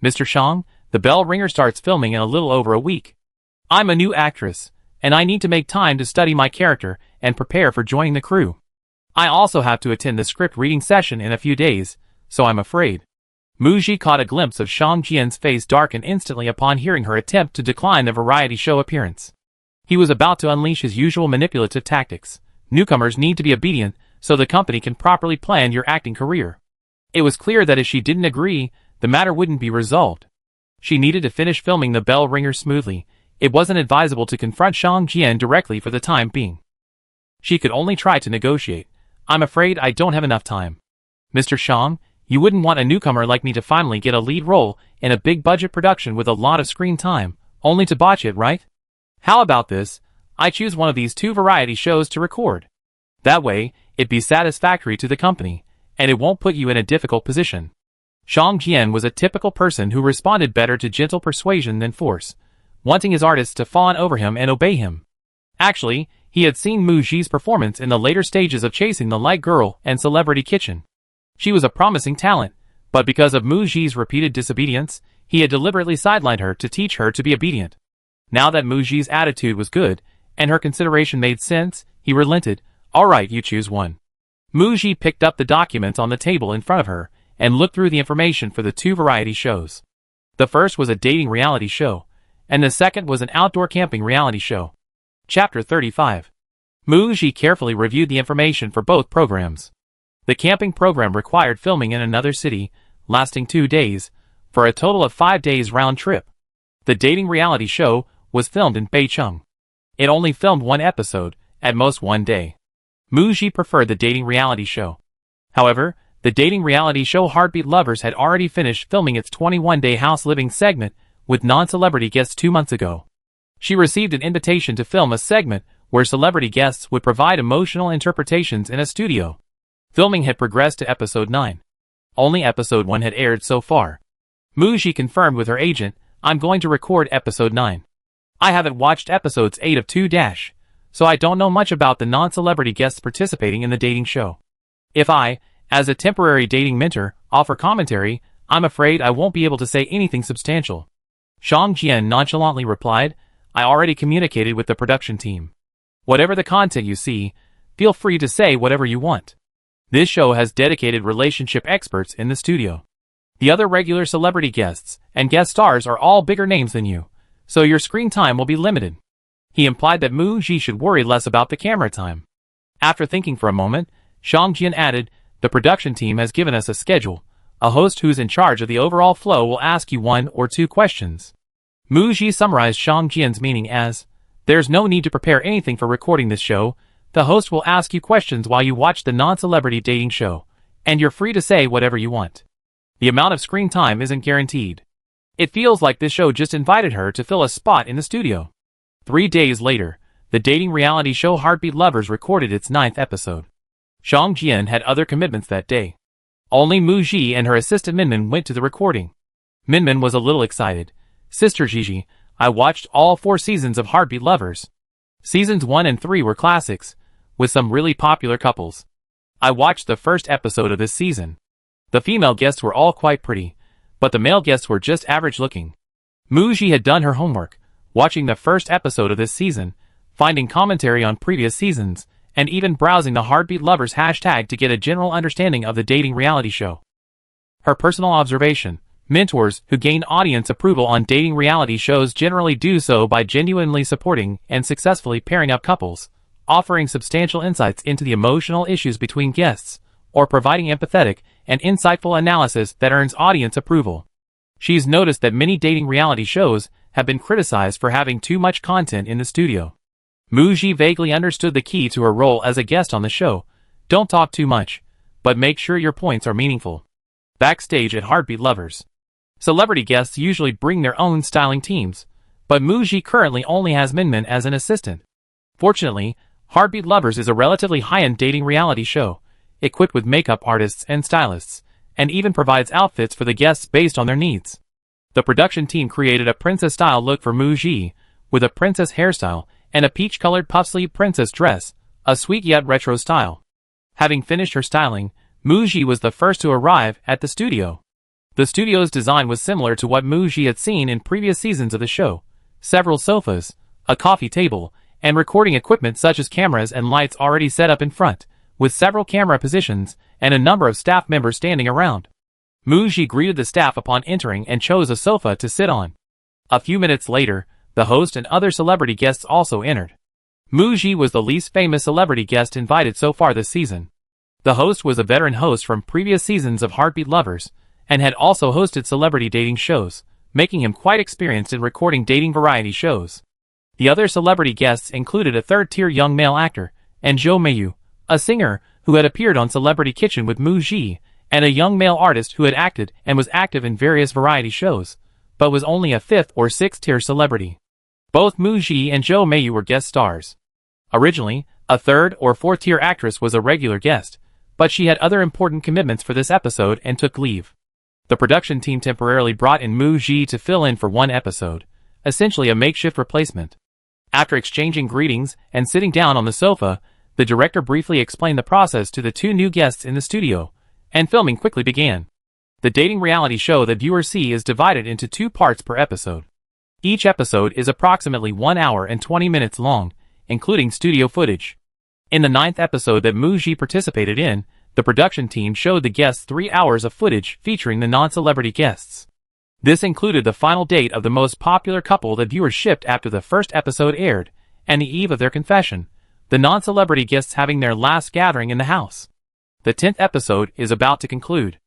A: Mr. Shang, the bell ringer starts filming in a little over a week. I'm a new actress, and I need to make time to study my character and prepare for joining the crew. I also have to attend the script reading session in a few days, so I'm afraid. Mu Ji caught a glimpse of Shang Jian's face darken instantly upon hearing her attempt to decline the variety show appearance. He was about to unleash his usual manipulative tactics. Newcomers need to be obedient so the company can properly plan your acting career. It was clear that if she didn't agree, the matter wouldn't be resolved. She needed to finish filming the bell ringer smoothly. It wasn't advisable to confront Shang Jian directly for the time being. She could only try to negotiate. I'm afraid I don't have enough time. Mr. Shang, you wouldn't want a newcomer like me to finally get a lead role in a big budget production with a lot of screen time, only to botch it, right? How about this? I choose one of these 2 variety shows to record. That way, it'd be satisfactory to the company, and it won't put you in a difficult position. Shang Jian was a typical person who responded better to gentle persuasion than force, wanting his artists to fawn over him and obey him. Actually, he had seen Mu Ji's performance in the later stages of Chasing the Light Girl and Celebrity Kitchen. She was a promising talent, but because of Mu Ji's repeated disobedience, he had deliberately sidelined her to teach her to be obedient. Now that Mu Ji's attitude was good, and her consideration made sense, he relented. Alright, you choose one. Mu Ji picked up the documents on the table in front of her, and looked through the information for the 2 variety shows. The first was a dating reality show, and the second was an outdoor camping reality show. Chapter 35. Mu Ji carefully reviewed the information for both programs. The camping program required filming in another city, lasting 2 days, for a total of 5 days round trip. The dating reality show was filmed in Beicheng. It only filmed 1 episode, at most 1 day. Mu Ji preferred the dating reality show. However, the dating reality show Heartbeat Lovers had already finished filming its 21-day house living segment with non-celebrity guests 2 months ago. She received an invitation to film a segment where celebrity guests would provide emotional interpretations in a studio. Filming had progressed to episode 9. Only episode 1 had aired so far. Mu Ji confirmed with her agent, I'm going to record episode 9. I haven't watched episodes 8 of 2-, so I don't know much about the non-celebrity guests participating in the dating show. If I, as a temporary dating mentor, offer commentary, I'm afraid I won't be able to say anything substantial. Shang Jian nonchalantly replied, I already communicated with the production team. Whatever the content you see, feel free to say whatever you want. This show has dedicated relationship experts in the studio. The other regular celebrity guests and guest stars are all bigger names than you, so your screen time will be limited. He implied that Mu Ji should worry less about the camera time. After thinking for a moment, Shang Jian added, the production team has given us a schedule. A host who's in charge of the overall flow will ask you 1 or 2 questions. Mu Ji summarized Shang Jian's meaning as, there's no need to prepare anything for recording this show. The host will ask you questions while you watch the non-celebrity dating show, and you're free to say whatever you want. The amount of screen time isn't guaranteed. It feels like this show just invited her to fill a spot in the studio. 3 days later, the dating reality show Heartbeat Lovers recorded its 9th episode. Shang Jian had other commitments that day. Only Mu Ji and her assistant Minmin went to the recording. Minmin was a little excited. Sister Gigi, I watched all 4 seasons of Heartbeat Lovers. Seasons 1 and 3 were classics, with some really popular couples. I watched the first episode of this season. The female guests were all quite pretty, but the male guests were just average looking. Mu Ji had done her homework, watching the first episode of this season, finding commentary on previous seasons, and even browsing the Heartbeat Lovers hashtag to get a general understanding of the dating reality show. Her personal observation, mentors who gain audience approval on dating reality shows generally do so by genuinely supporting and successfully pairing up couples, offering substantial insights into the emotional issues between guests, or providing empathetic and insightful analysis that earns audience approval. She's noticed that many dating reality shows have been criticized for having too much content in the studio. Mu Ji vaguely understood the key to her role as a guest on the show. Don't talk too much, but make sure your points are meaningful. Backstage at Heartbeat Lovers. Celebrity guests usually bring their own styling teams, but Mu Ji currently only has Minmin as an assistant. Fortunately, Heartbeat Lovers is a relatively high-end dating reality show. equipped with makeup artists and stylists, and even provides outfits for the guests based on their needs. The production team created a princess-style look for Muji, with a princess hairstyle and a peach-colored puff-sleeve princess dress, a sweet yet retro style. Having finished her styling, Muji was the first to arrive at the studio. The studio's design was similar to what Muji had seen in previous seasons of the show. Several sofas, a coffee table, and recording equipment such as cameras and lights already set up in front, with several camera positions and a number of staff members standing around. Muji greeted the staff upon entering and chose a sofa to sit on. A few minutes later, the host and other celebrity guests also entered. Muji was the least famous celebrity guest invited so far this season. The host was a veteran host from previous seasons of Heartbeat Lovers, and had also hosted celebrity dating shows, making him quite experienced in recording dating variety shows. The other celebrity guests included a third-tier young male actor, and Jo Mayu, a singer who had appeared on Celebrity Kitchen with Muji, and a young male artist who had acted and was active in various variety shows, but was only a 5th or 6th tier celebrity. Both Muji and Jo Mayu were guest stars. Originally, a 3rd or 4th tier actress was a regular guest, but she had other important commitments for this episode and took leave. The production team temporarily brought in Muji to fill in for one episode, essentially a makeshift replacement. After exchanging greetings and sitting down on the sofa, the director briefly explained the process to the two new guests in the studio, and filming quickly began. The dating reality show that viewers see is divided into 2 parts per episode. Each episode is approximately 1 hour and 20 minutes long, including studio footage. In the 9th episode that Muji participated in, the production team showed the guests 3 hours of footage featuring the non-celebrity guests. This included the final date of the most popular couple that viewers shipped after the first episode aired, and the eve of their confession, the non-celebrity guests having their last gathering in the house. The 10th episode is about to conclude.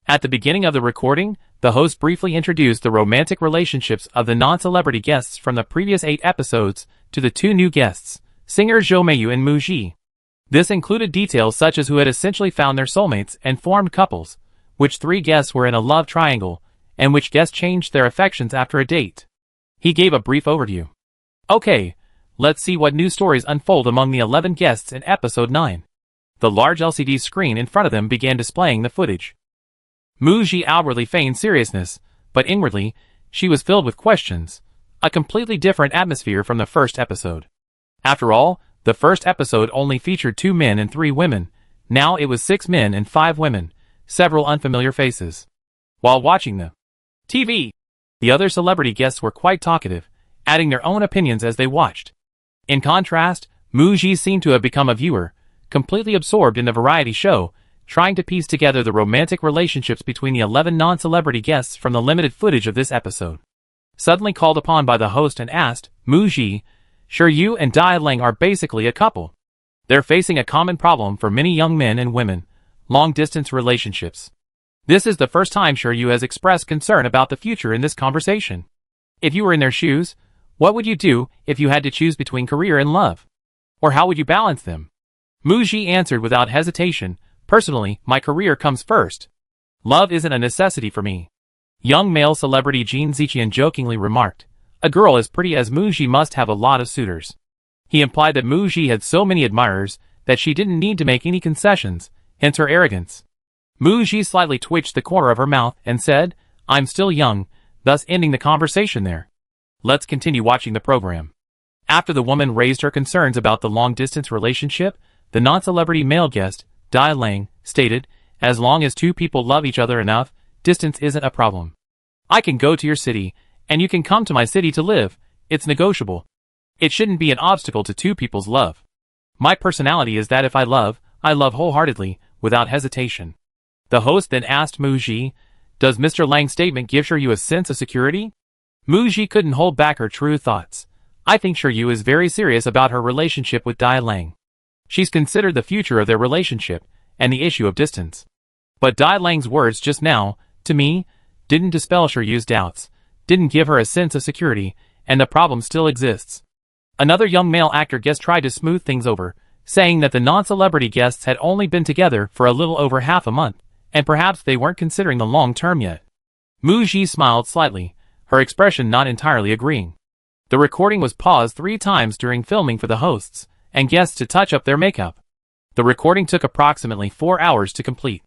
A: At the beginning of the recording, the host briefly introduced the romantic relationships of the non-celebrity guests from the previous 8 episodes to the 2 new guests, singers Jo Mayu and Muji. This included details such as who had essentially found their soulmates and formed couples, which 3 guests were in a love triangle, and which guests changed their affections after a date. He gave a brief overview. Okay, let's see what new stories unfold among the 11 guests in episode 9. The large LCD screen in front of them began displaying the footage. Muji outwardly feigned seriousness, but inwardly, she was filled with questions, a completely different atmosphere from the first episode. After all, the first episode only featured 2 men and 3 women, now it was 6 men and 5 women, several unfamiliar faces. While watching the TV, the other celebrity guests were quite talkative, adding their own opinions as they watched. In contrast, Muji seemed to have become a viewer, completely absorbed in the variety show, trying to piece together the romantic relationships between the 11 non-celebrity guests from the limited footage of this episode. Suddenly called upon by the host and asked, Muji, sure you and Dai Lang are basically a couple. They're facing a common problem for many young men and women, long-distance relationships. This is the first time Shiryu has expressed concern about the future in this conversation. If you were in their shoes, what would you do if you had to choose between career and love? Or how would you balance them? Muji answered without hesitation, personally, my career comes first. Love isn't a necessity for me. Young male celebrity Jin Ziqian jokingly remarked, a girl as pretty as Muji must have a lot of suitors. He implied that Muji had so many admirers that she didn't need to make any concessions, hence her arrogance. Muji slightly twitched the corner of her mouth and said, I'm still young, thus ending the conversation there. Let's continue watching the program. After the woman raised her concerns about the long-distance relationship, the non-celebrity male guest, Dai Lang, stated, as long as 2 people love each other enough, distance isn't a problem. I can go to your city, and you can come to my city to live, it's negotiable. It shouldn't be an obstacle to 2 people's love. My personality is that if I love wholeheartedly, without hesitation. The host then asked Muji, does Mr. Lang's statement give Shiryu a sense of security? Muji couldn't hold back her true thoughts. I think Shiryu is very serious about her relationship with Dai Lang. She's considered the future of their relationship, and the issue of distance. But Dai Lang's words just now, to me, didn't dispel Shiryu's doubts, didn't give her a sense of security, and the problem still exists. Another young male actor guest tried to smooth things over, saying that the non-celebrity guests had only been together for a little over half a month, and perhaps they weren't considering the long term yet. Muji smiled slightly, her expression not entirely agreeing. The recording was paused 3 times during filming for the hosts and guests to touch up their makeup. The recording took approximately 4 hours to complete.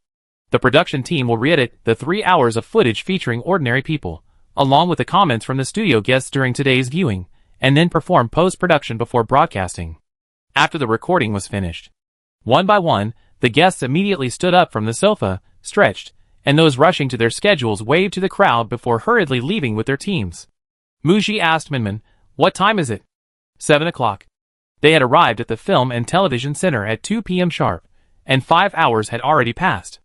A: The production team will re-edit the 3 hours of footage featuring ordinary people, along with the comments from the studio guests during today's viewing, and then perform post-production before broadcasting. After the recording was finished, one by one, the guests immediately stood up from the sofa, stretched, and those rushing to their schedules waved to the crowd before hurriedly leaving with their teams. Muji asked Minmin, "What time is it?" 7 o'clock. They had arrived at the Film and Television Center at 2 p.m. sharp, and 5 hours had already passed.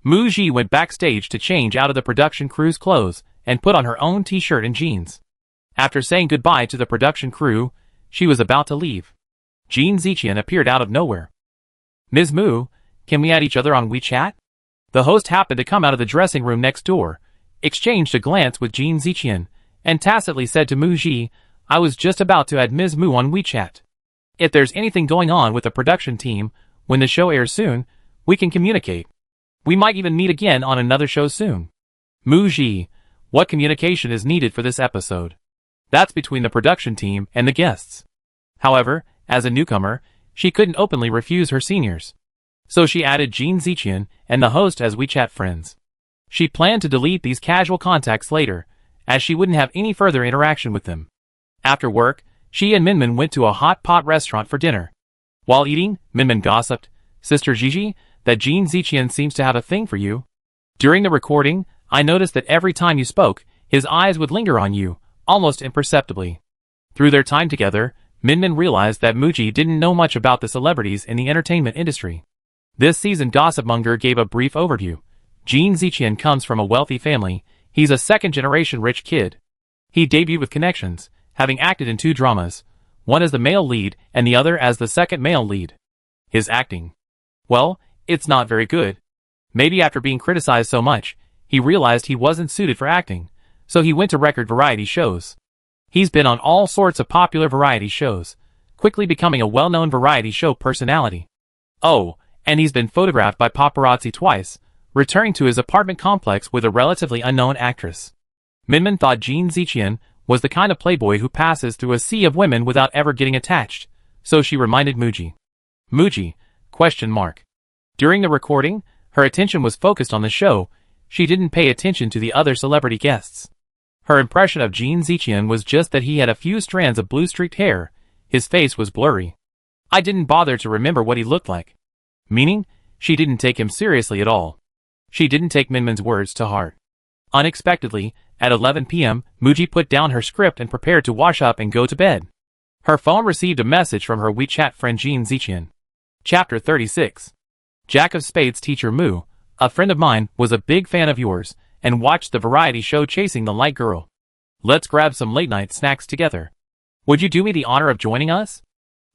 A: Muji went backstage to change out of the production crew's clothes and put on her own t-shirt and jeans. After saying goodbye to the production crew, she was about to leave. Jin Ziqian appeared out of nowhere. "Ms. Mu, can we add each other on WeChat?" The host happened to come out of the dressing room next door, exchanged a glance with Jin Ziqian, and tacitly said to Muji, "I was just about to add Ms. Mu on WeChat. If there's anything going on with the production team, when the show airs soon, we can communicate. We might even meet again on another show soon." Muji, what communication is needed for this episode? That's between the production team and the guests. However, as a newcomer, she couldn't openly refuse her seniors. So she added Jin Ziqian and the host as WeChat friends. She planned to delete these casual contacts later, as she wouldn't have any further interaction with them. After work, she and Minmin went to a hot pot restaurant for dinner. While eating, Minmin gossiped, "Sister Gigi, that Jin Ziqian seems to have a thing for you. During the recording, I noticed that every time you spoke, his eyes would linger on you, almost imperceptibly." Through their time together, Minmin realized that Muji didn't know much about the celebrities in the entertainment industry. This season Gossipmonger gave a brief overview. Jin Ziqian comes from a wealthy family. He's a second-generation rich kid. He debuted with connections, having acted in 2 dramas, one as the male lead and the other as the second male lead. His acting, well, it's not very good. Maybe after being criticized so much, he realized he wasn't suited for acting, so he went to record variety shows. He's been on all sorts of popular variety shows, quickly becoming a well-known variety show personality. Oh, and he's been photographed by paparazzi twice, returning to his apartment complex with a relatively unknown actress. Minmin thought Jin Ziqian was the kind of playboy who passes through a sea of women without ever getting attached, so she reminded Muji. Muji, ? During the recording, her attention was focused on the show. She didn't pay attention to the other celebrity guests. Her impression of Jin Ziqian was just that he had a few strands of blue-streaked hair. His face was blurry. I didn't bother to remember what he looked like. Meaning, she didn't take him seriously at all. She didn't take Minmin's words to heart. Unexpectedly, at 11 p.m., Muji put down her script and prepared to wash up and go to bed. Her phone received a message from her WeChat friend Jin Ziqian. Chapter 36. Jack of Spades teacher Mu, a friend of mine, was a big fan of yours, and watched the variety show Chasing the Light Girl. Let's grab some late-night snacks together. Would you do me the honor of joining us?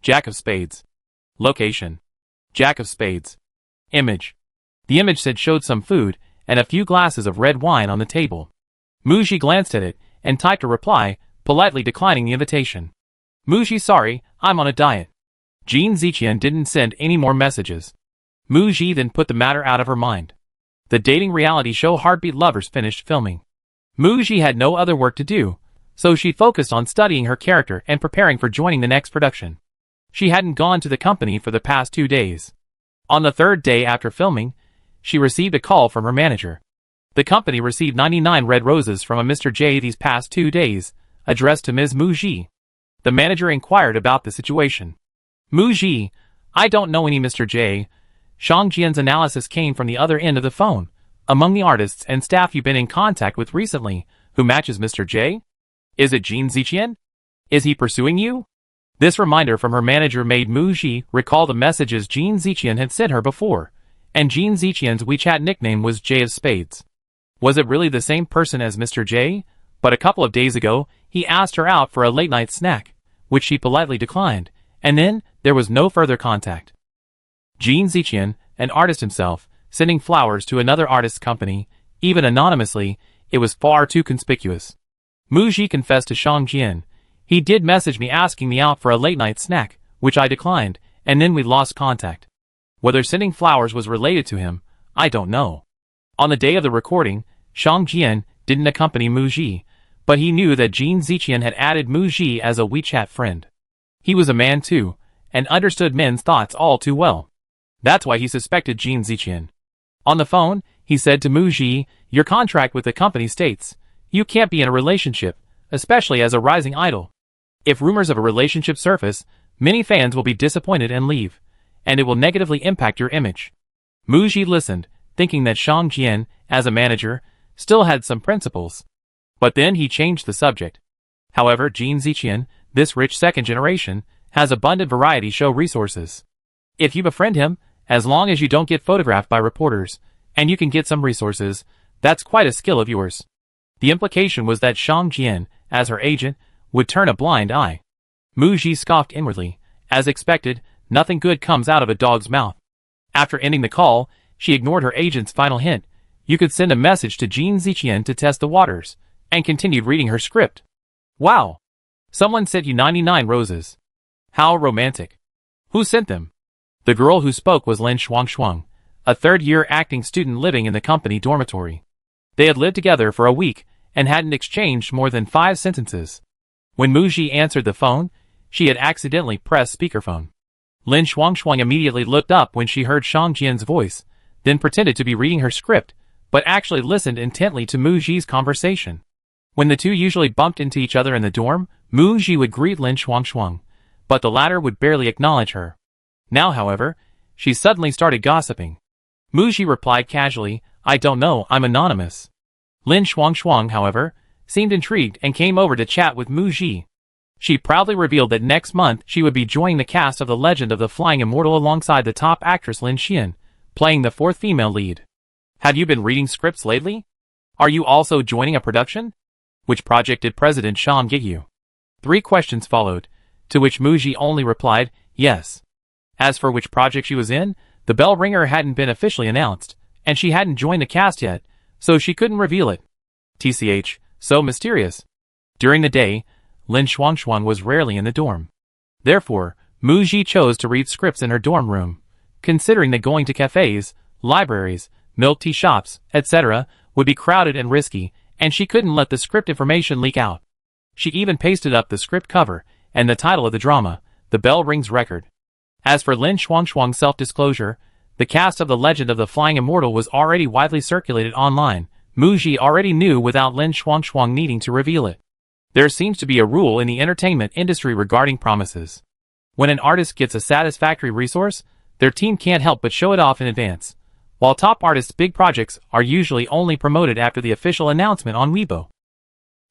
A: Jack of Spades. Location: Jack of Spades. Image. The image showed some food, and a few glasses of red wine on the table. Muji glanced at it, and typed a reply, politely declining the invitation. Muji, sorry, I'm on a diet. Jin Ziqian didn't send any more messages. Muji then put the matter out of her mind. The dating reality show Heartbeat Lovers finished filming. Muji had no other work to do, so she focused on studying her character and preparing for joining the next production. She hadn't gone to the company for the past 2 days. On the 3rd day after filming, she received a call from her manager. The company received 99 red roses from a Mr. J these past 2 days, addressed to Ms. Muji. The manager inquired about the situation. Muji, I don't know any Mr. J. Shang Jian's analysis came from the other end of the phone. Among the artists and staff you've been in contact with recently, who matches Mr. J? Is it Jin Ziqian? Is he pursuing you? This reminder from her manager made Muji recall the messages Jin Ziqian had sent her before, and Jin Ziqian's WeChat nickname was J of Spades. Was it really the same person as Mr. J? But a couple of days ago, he asked her out for a late-night snack, which she politely declined, and then there was no further contact. Jin Ziqian, an artist himself, sending flowers to another artist's company, even anonymously, it was far too conspicuous. Muji confessed to Shang Jian. He did message me asking me out for a late-night snack, which I declined, and then we lost contact. Whether sending flowers was related to him, I don't know. On the day of the recording, Shang Jian didn't accompany Muji, but he knew that Jin Ziqian had added Muji as a WeChat friend. He was a man too, and understood men's thoughts all too well. That's why he suspected Jin Ziqian. On the phone, he said to Mu Ji, "Your contract with the company states you can't be in a relationship, especially as a rising idol. If rumors of a relationship surface, many fans will be disappointed and leave, and it will negatively impact your image." Mu Ji listened, thinking that Shang Jian, as a manager, still had some principles. But then he changed the subject. However, Jin Ziqian, this rich second generation, has abundant variety show resources. If you befriend him, as long as you don't get photographed by reporters, and you can get some resources, that's quite a skill of yours. The implication was that Shang Jian, as her agent, would turn a blind eye. Mu Ji scoffed inwardly. As expected, nothing good comes out of a dog's mouth. After ending the call, she ignored her agent's final hint. You could send a message to Jin Ziqian to test the waters, and continued reading her script. Wow! Someone sent you 99 roses. How romantic. Who sent them? The girl who spoke was Lin Shuangshuang, a third-year acting student living in the company dormitory. They had lived together for a week, and hadn't exchanged more than 5 sentences. When Mu Ji answered the phone, she had accidentally pressed speakerphone. Lin Shuangshuang immediately looked up when she heard Shang Jian's voice, then pretended to be reading her script, but actually listened intently to Mu Ji's conversation. When the two usually bumped into each other in the dorm, Mu Ji would greet Lin Shuangshuang, but the latter would barely acknowledge her. Now, however, she suddenly started gossiping. Mu Ji replied casually, "I don't know, I'm anonymous." Lin Shuangshuang, however, seemed intrigued and came over to chat with Mu Ji. She proudly revealed that next month she would be joining the cast of The Legend of the Flying Immortal alongside the top actress Lin Xian, playing the 4th female lead. Have you been reading scripts lately? Are you also joining a production? Which project did President Shang get you? 3 questions followed, to which Mu Ji only replied, yes. As for which project she was in, the bell ringer hadn't been officially announced, and she hadn't joined the cast yet, so she couldn't reveal it. TCH, so mysterious. During the day, Lin Shuangshuang was rarely in the dorm. Therefore, Mu Ji chose to read scripts in her dorm room, considering that going to cafes, libraries, milk tea shops, etc., would be crowded and risky, and she couldn't let the script information leak out. She even pasted up the script cover and the title of the drama, The Bell Rings Record. As for Lin Shuangshuang's self-disclosure, the cast of The Legend of the Flying Immortal was already widely circulated online. Mu Ji already knew without Lin Shuangshuang needing to reveal it. There seems to be a rule in the entertainment industry regarding promises. When an artist gets a satisfactory resource, their team can't help but show it off in advance, while top artists' big projects are usually only promoted after the official announcement on Weibo.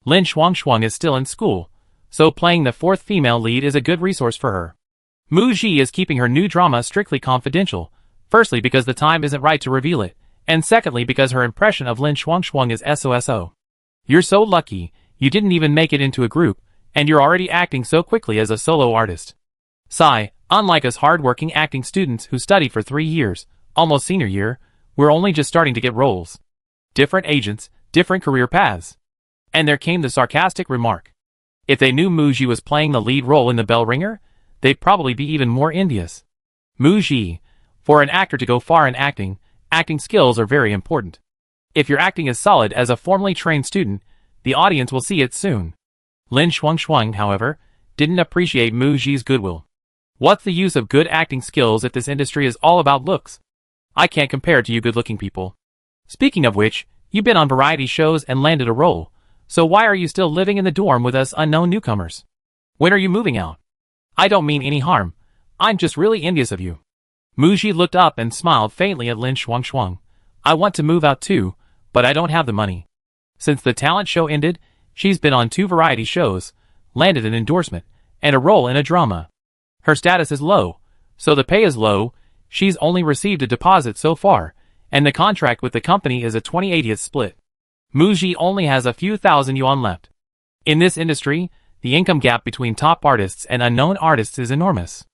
A: Lin Shuangshuang is still in school, so playing the 4th female lead is a good resource for her. Mu Ji is keeping her new drama strictly confidential, firstly because the time isn't right to reveal it, and secondly because her impression of Lin Shuangshuang is SOSO. You're so lucky, you didn't even make it into a group, and you're already acting so quickly as a solo artist. Sigh, unlike us hard-working acting students who study for 3 years, almost senior year, we're only just starting to get roles. Different agents, different career paths. And there came the sarcastic remark. If they knew Mu Ji was playing the lead role in The Bell Ringer, they'd probably be even more envious. Mu Ji, for an actor to go far in acting, acting skills are very important. If your acting is solid as a formally trained student, the audience will see it soon. Lin Shuangshuang, however, didn't appreciate Mu Ji's goodwill. What's the use of good acting skills if this industry is all about looks? I can't compare to you good-looking people. Speaking of which, you've been on variety shows and landed a role, so why are you still living in the dorm with us unknown newcomers? When are you moving out? I don't mean any harm. I'm just really envious of you. Mu Ji looked up and smiled faintly at Lin Shuangshuang. I want to move out too, but I don't have the money. Since the talent show ended, she's been on 2 variety shows, landed an endorsement, and a role in a drama. Her status is low, so the pay is low. She's only received a deposit so far, and the contract with the company is a 20/80th split. Mu Ji only has a few thousand yuan left. In this industry, the income gap between top artists and unknown artists is enormous.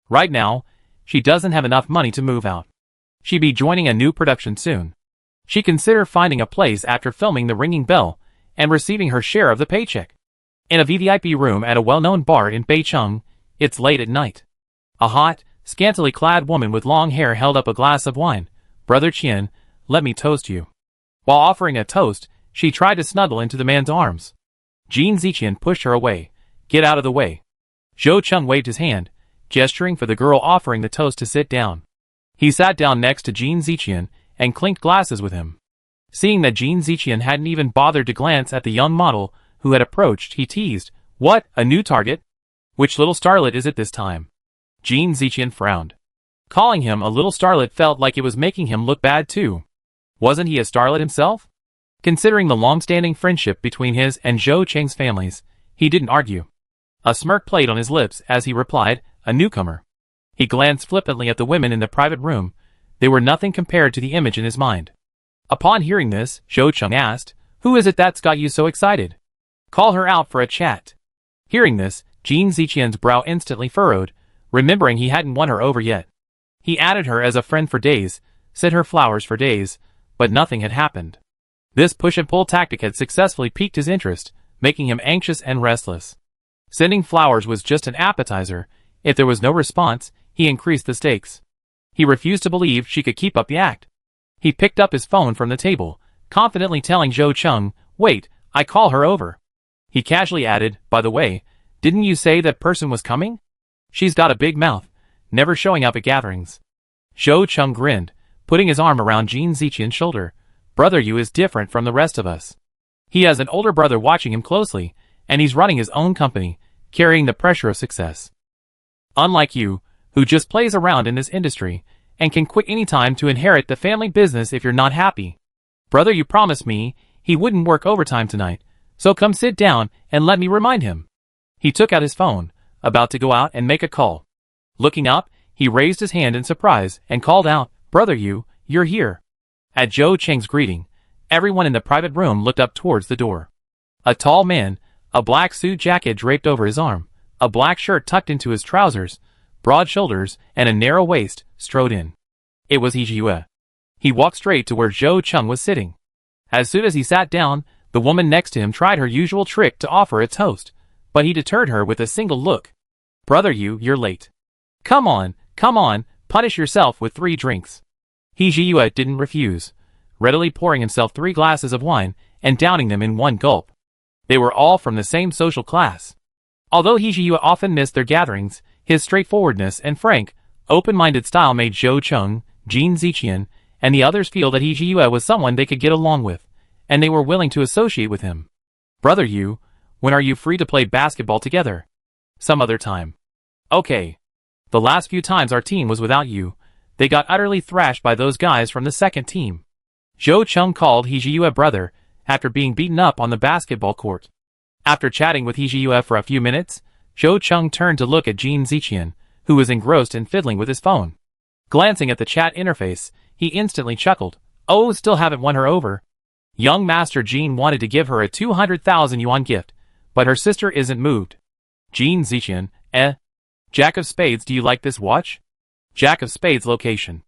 A: Right now, she doesn't have enough money to move out. She'd be joining a new production soon. She considered finding a place after filming The Ringing Bell and receiving her share of the paycheck. In a VVIP room at a well-known bar in Beicheng, it's late at night. A hot, scantily clad woman with long hair held up a glass of wine. Brother Qian, let me toast you. While offering a toast, she tried to snuggle into the man's arms. Jin Ziqian pushed her away. Get out of the way. Zhou Cheng waved his hand, gesturing for the girl offering the toast to sit down. He sat down next to Jin Ziqian and clinked glasses with him. Seeing that Jin Ziqian hadn't even bothered to glance at the young model who had approached, he teased, "What, a new target? Which little starlet is it this time?" Jin Ziqian frowned. Calling him a little starlet felt like it was making him look bad too. Wasn't he a starlet himself? Considering the long-standing friendship between his and Zhou Cheng's families, he didn't argue. A smirk played on his lips as he replied, "A newcomer." He glanced flippantly at the women in the private room. They were nothing compared to the image in his mind. Upon hearing this, Zhou Cheng asked, "Who is it that's got you so excited? Call her out for a chat." Hearing this, Jin Ziqian's brow instantly furrowed, remembering he hadn't won her over yet. He added her as a friend for days, sent her flowers for days, but nothing had happened. This push-and-pull tactic had successfully piqued his interest, making him anxious and restless. Sending flowers was just an appetizer. If there was no response, he increased the stakes. He refused to believe she could keep up the act. He picked up his phone from the table, confidently telling Zhou Cheng, "Wait, I call her over." He casually added, "By the way, didn't you say that person was coming? She's got a big mouth, never showing up at gatherings." Zhou Cheng grinned, putting his arm around Jin Ziqian's shoulder. "Brother Yu is different from the rest of us. He has an older brother watching him closely, and he's running his own company, carrying the pressure of success. Unlike you, who just plays around in this industry, and can quit any time to inherit the family business if you're not happy. Brother Yu promised me he wouldn't work overtime tonight, so come sit down and let me remind him." He took out his phone, about to go out and make a call. Looking up, he raised his hand in surprise and called out, "Brother Yu, you're here." At Zhou Cheng's greeting, everyone in the private room looked up towards the door. A tall man, a black suit jacket draped over his arm, a black shirt tucked into his trousers, broad shoulders, and a narrow waist, strode in. It was He Jiyue. He walked straight to where Zhou Cheng was sitting. As soon as he sat down, the woman next to him tried her usual trick to offer a toast, but he deterred her with a single look. "Brother Yu, you're late. Come on, punish yourself with 3 drinks." He Jiyue didn't refuse, readily pouring himself 3 glasses of wine and downing them in one gulp. They were all from the same social class. Although He Jiyue often missed their gatherings, his straightforwardness and frank, open-minded style made Zhou Cheng, Jin Ziqian, and the others feel that He Jiyue was someone they could get along with, and they were willing to associate with him. "Brother Yu, when are you free to play basketball together?" "Some other time." "Okay. The last few times our team was without you, they got utterly thrashed by those guys from the second team." Zhou Cheng called He Jiyue brother after being beaten up on the basketball court. After chatting with He Jiyue for a few minutes, Zhou Cheng turned to look at Jin Ziqian, who was engrossed in fiddling with his phone. Glancing at the chat interface, he instantly chuckled. "Oh, still haven't won her over. Young Master Jin wanted to give her a 200,000 yuan gift, but her sister isn't moved." Jin Ziqian, Jack of Spades, do you like this watch? Jack of Spades location.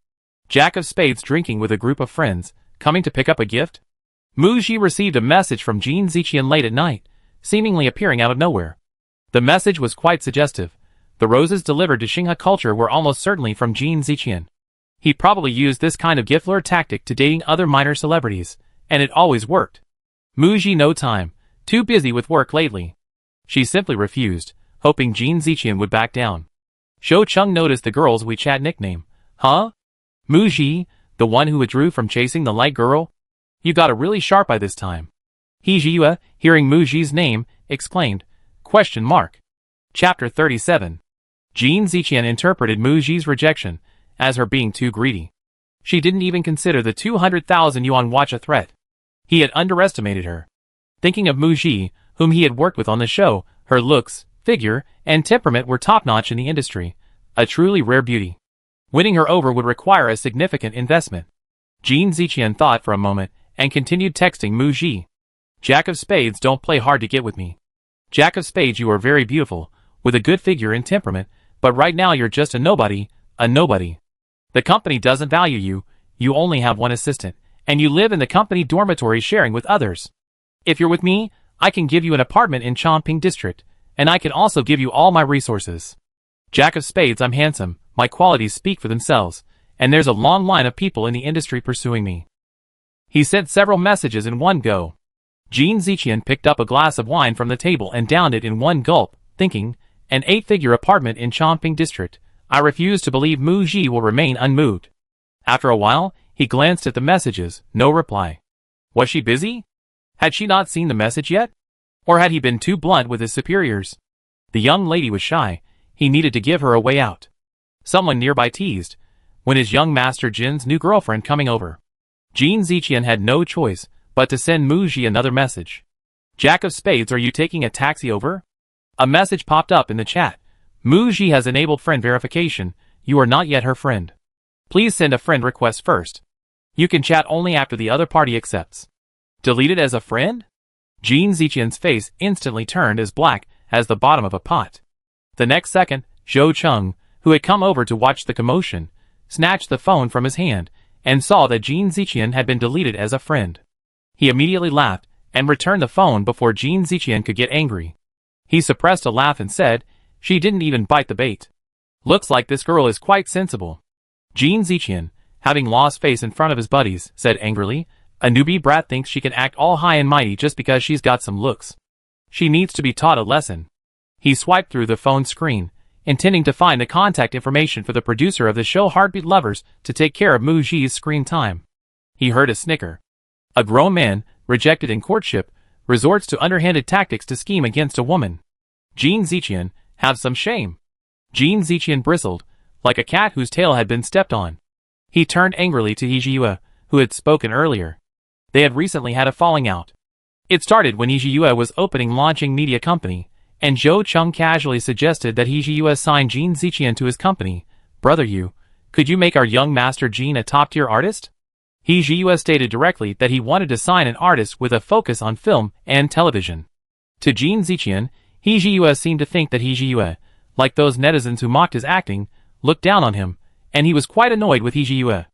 A: Jack of Spades drinking with a group of friends, coming to pick up a gift? Mu Ji received a message from Jin Ziqian late at night, seemingly appearing out of nowhere. The message was quite suggestive. The roses delivered to Xinghe culture were almost certainly from Jin Ziqian. He probably used this kind of gift lure tactic to dating other minor celebrities, and it always worked. Mu Ji no time, too busy with work lately. She simply refused, hoping Jin Ziqian would back down. Zhou Cheng noticed the girl's WeChat nickname. "Huh? Mu Ji, the one who withdrew from chasing the light girl? You got a really sharp eye this time." He Jiyue, hearing Mu Ji's name, exclaimed, ? Chapter 37. Jin Ziqian interpreted Mu Ji's rejection as her being too greedy. She didn't even consider the 200,000 yuan watch a threat. He had underestimated her. Thinking of Mu Ji, whom he had worked with on the show, her looks, figure, and temperament were top-notch in the industry, a truly rare beauty. Winning her over would require a significant investment. Jin Ziqian thought for a moment and continued texting Mu Ji. "Jack of Spades, don't play hard to get with me. Jack of Spades, you are very beautiful, with a good figure and temperament, but right now you're just a nobody, The company doesn't value you, you only have one assistant, and you live in the company dormitory sharing with others. If you're with me, I can give you an apartment in Chongping district, and I can also give you all my resources. Jack of Spades, I'm handsome, my qualities speak for themselves, and there's a long line of people in the industry pursuing me." He sent several messages in one go. Jin Ziqian picked up a glass of wine from the table and downed it in one gulp, thinking, an 8-figure apartment in Chongping district. I refuse to believe Mu Ji will remain unmoved. After a while, he glanced at the messages, no reply. Was she busy? Had she not seen the message yet? Or had he been too blunt with his superiors? The young lady was shy, he needed to give her a way out. Someone nearby teased, when is young Master Jin's new girlfriend coming over? Jin Ziqian had no choice but to send Mu Ji another message. Jack of Spades, are you taking a taxi over? A message popped up in the chat. Mu Ji has enabled friend verification, you are not yet her friend. Please send a friend request first. You can chat only after the other party accepts. Deleted as a friend? Jin Ziqian's face instantly turned as black as the bottom of a pot. The next second, Zhou Cheng, who had come over to watch the commotion, snatched the phone from his hand and saw that Jin Ziqian had been deleted as a friend. He immediately laughed and returned the phone before Jin Ziqian could get angry. He suppressed a laugh and said, she didn't even bite the bait. Looks like this girl is quite sensible. Jin Ziqian, having lost face in front of his buddies, said angrily, a newbie brat thinks she can act all high and mighty just because she's got some looks. She needs to be taught a lesson. He swiped through the phone screen, intending to find the contact information for the producer of the show Heartbeat Lovers to take care of Mu Ji's screen time. He heard a snicker. A grown man, rejected in courtship, resorts to underhanded tactics to scheme against a woman. Jin Ziqian, have some shame. Jin Ziqian bristled, like a cat whose tail had been stepped on. He turned angrily to He Jiyue, who had spoken earlier. They had recently had a falling out. It started when He Jiyue was opening launching media company, and Zhou Cheng casually suggested that He Jiyue sign Jin Ziqian to his company. Brother Yu, could you make our young master Jin a top-tier artist? He Jiyue stated directly that he wanted to sign an artist with a focus on film and television. To Jin Ziqian, He Jiyue seemed to think that He Jiyue, like those netizens who mocked his acting, looked down on him, and he was quite annoyed with He Jiyue.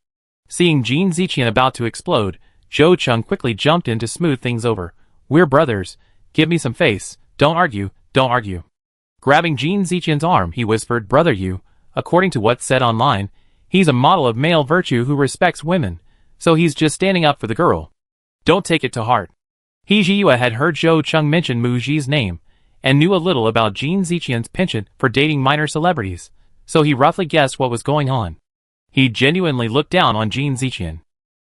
A: Seeing Jin Ziqian about to explode, Zhou Cheng quickly jumped in to smooth things over. We're brothers. Give me some face. Don't argue, don't argue. Grabbing Jin Ziqian's arm, he whispered, Brother Yu, according to what's said online, he's a model of male virtue who respects women, so he's just standing up for the girl. Don't take it to heart. He Jiyue had heard Zhou Cheng mention Mu Ji's name, and knew a little about Jin Ziqian's penchant for dating minor celebrities, so he roughly guessed what was going on. He genuinely looked down on Jin Ziqian.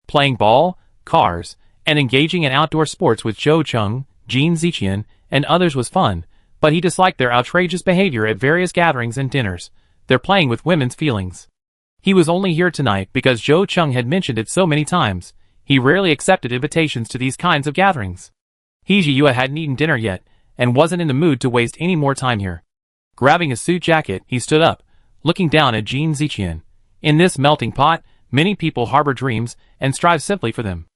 A: Playing ball, cars, and engaging in outdoor sports with Zhou Cheng, Jin Ziqian, and others was fun, but he disliked their outrageous behavior at various gatherings and dinners, their playing with women's feelings. He was only here tonight because Zhou Cheng had mentioned it so many times. He rarely accepted invitations to these kinds of gatherings. He Jiyue hadn't eaten dinner yet, and wasn't in the mood to waste any more time here. Grabbing his suit jacket, he stood up, looking down at Jin Ziqian. In this melting pot, many people harbor dreams and strive simply for them.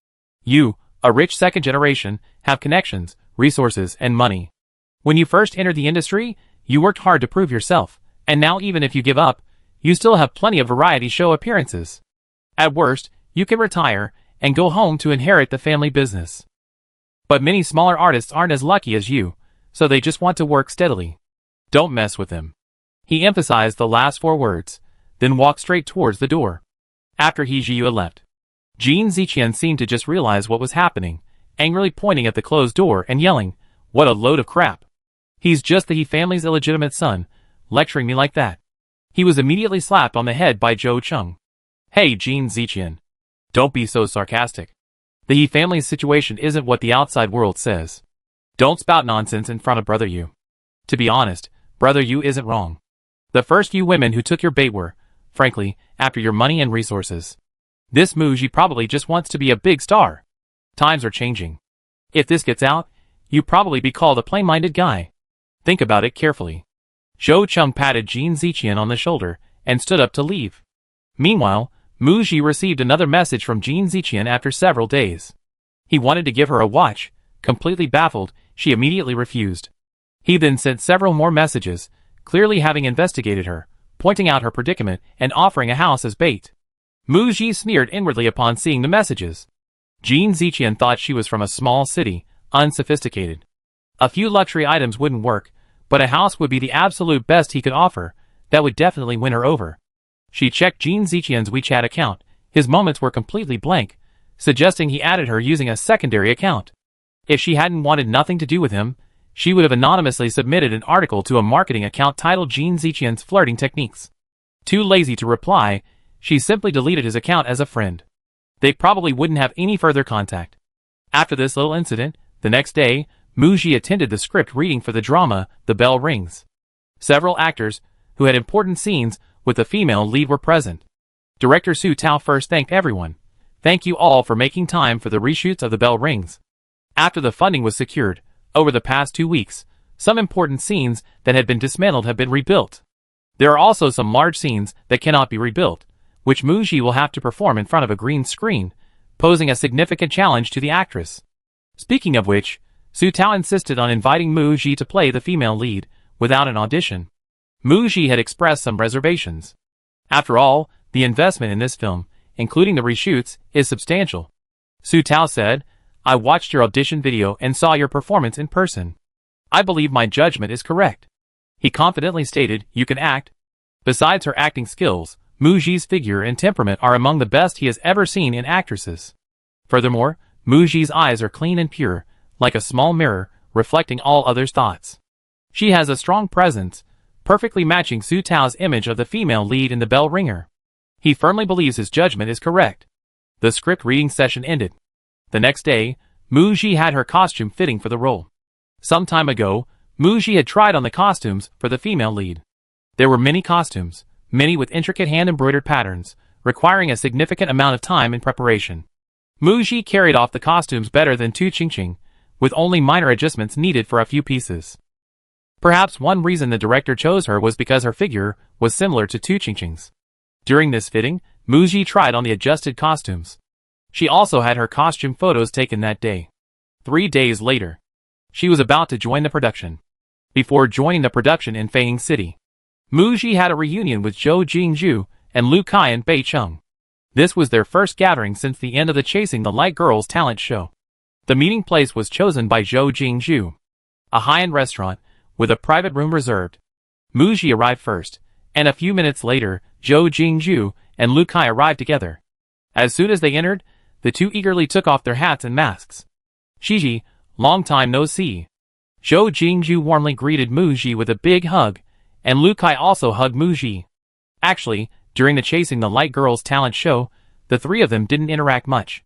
A: You, a rich second generation, have connections, resources, and money. When you first entered the industry, you worked hard to prove yourself, and now even if you give up, you still have plenty of variety show appearances. At worst, you can retire and go home to inherit the family business. But many smaller artists aren't as lucky as you, so they just want to work steadily. Don't mess with them. He emphasized the last 4 words, then walked straight towards the door. After He Jiyue left, Jin Ziqian seemed to just realize what was happening, angrily pointing at the closed door and yelling, what a load of crap. He's just the He family's illegitimate son, lecturing me like that. He was immediately slapped on the head by Zhou Cheng. Hey Jin Ziqian. Don't be so sarcastic. The He family's situation isn't what the outside world says. Don't spout nonsense in front of Brother Yu. To be honest, Brother Yu isn't wrong. The first few women who took your bait were, frankly, after your money and resources. This Mu Ji probably just wants to be a big star. Times are changing. If this gets out, you probably be called a plain-minded guy. Think about it carefully. Zhou Cheng patted Jin Ziqian on the shoulder and stood up to leave. Meanwhile, Mu Ji received another message from Jin Ziqian after several days. He wanted to give her a watch. Completely baffled, she immediately refused. He then sent several more messages, clearly having investigated her, pointing out her predicament and offering a house as bait. Mu Ji sneered inwardly upon seeing the messages. Jin Ziqian thought she was from a small city, unsophisticated. A few luxury items wouldn't work, but a house would be the absolute best he could offer. That would definitely win her over. She checked Jin Ziqian's WeChat account. His moments were completely blank, suggesting he added her using a secondary account. If she hadn't wanted nothing to do with him, she would have anonymously submitted an article to a marketing account titled Jin Ziqian's Flirting Techniques. Too lazy to reply, she simply deleted his account as a friend. They probably wouldn't have any further contact. After this little incident, the next day, Muji attended the script reading for the drama The Bell Rings. Several actors, who had important scenes with the female lead, were present. Director Su Tao first thanked everyone. "Thank you all for making time for the reshoots of The Bell Rings." After the funding was secured, over the past 2 weeks, some important scenes that had been dismantled have been rebuilt. There are also some large scenes that cannot be rebuilt, which Muji will have to perform in front of a green screen, posing a significant challenge to the actress. Speaking of which, Su Tao insisted on inviting Muji to play the female lead, without an audition. Muji had expressed some reservations. After all, the investment in this film, including the reshoots, is substantial. Su Tao said, "I watched your audition video and saw your performance in person. I believe my judgment is correct." He confidently stated, "You can act." Besides her acting skills, Muji's figure and temperament are among the best he has ever seen in actresses. Furthermore, Muji's eyes are clean and pure, like a small mirror, reflecting all others' thoughts. She has a strong presence, perfectly matching Su Tao's image of the female lead in The Bell Ringer. He firmly believes his judgment is correct. The script reading session ended. The next day, Muji had her costume fitting for the role. Some time ago, Muji had tried on the costumes for the female lead. There were many costumes, many with intricate hand-embroidered patterns, requiring a significant amount of time and preparation. Muji carried off the costumes better than Tu Qingqing, with only minor adjustments needed for a few pieces. Perhaps one reason the director chose her was because her figure was similar to Tu Qingqing's. During this fitting, Muji tried on the adjusted costumes. She also had her costume photos taken that day. 3 days later, she was about to join the production. Before joining the production in Feiying City, Muji had a reunion with Zhou Jingzhu and Lu Kai and Bei Cheng. This was their first gathering since the end of the Chasing the Light Girls talent show. The meeting place was chosen by Zhou Jingzhu, a high-end restaurant with a private room reserved. Muji arrived first, and a few minutes later, Zhou Jingzhu and Lu Kai arrived together. As soon as they entered, the two eagerly took off their hats and masks. "Xiji, long time no see." Zhou Jingzhu warmly greeted Muji with a big hug, and Lu Kai also hugged Muji. Actually, during the Chasing the Light Girls talent show, the three of them didn't interact much.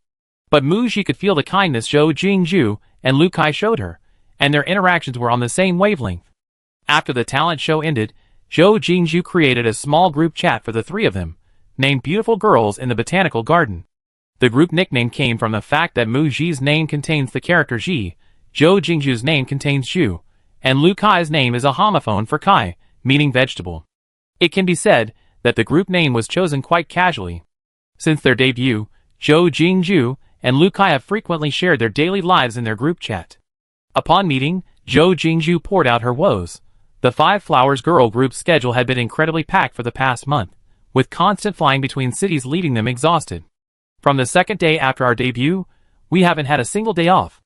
A: But Muji could feel the kindness Zhou Jingzhu and Lu Kai showed her, and their interactions were on the same wavelength. After the talent show ended, Zhou Jingzhu created a small group chat for the three of them, named Beautiful Girls in the Botanical Garden. The group nickname came from the fact that Muji's name contains the character Ji, Zhou Jingzhu's name contains Zhu, and Lu Kai's name is a homophone for Kai, meaning vegetable. It can be said that the group name was chosen quite casually. Since their debut, Zhou Jingzhu and Lu Kai have frequently shared their daily lives in their group chat. Upon meeting, Zhou Jingzhu poured out her woes. The Five Flowers girl group's schedule had been incredibly packed for the past month, with constant flying between cities leaving them exhausted. "From the second day after our debut, we haven't had a single day off.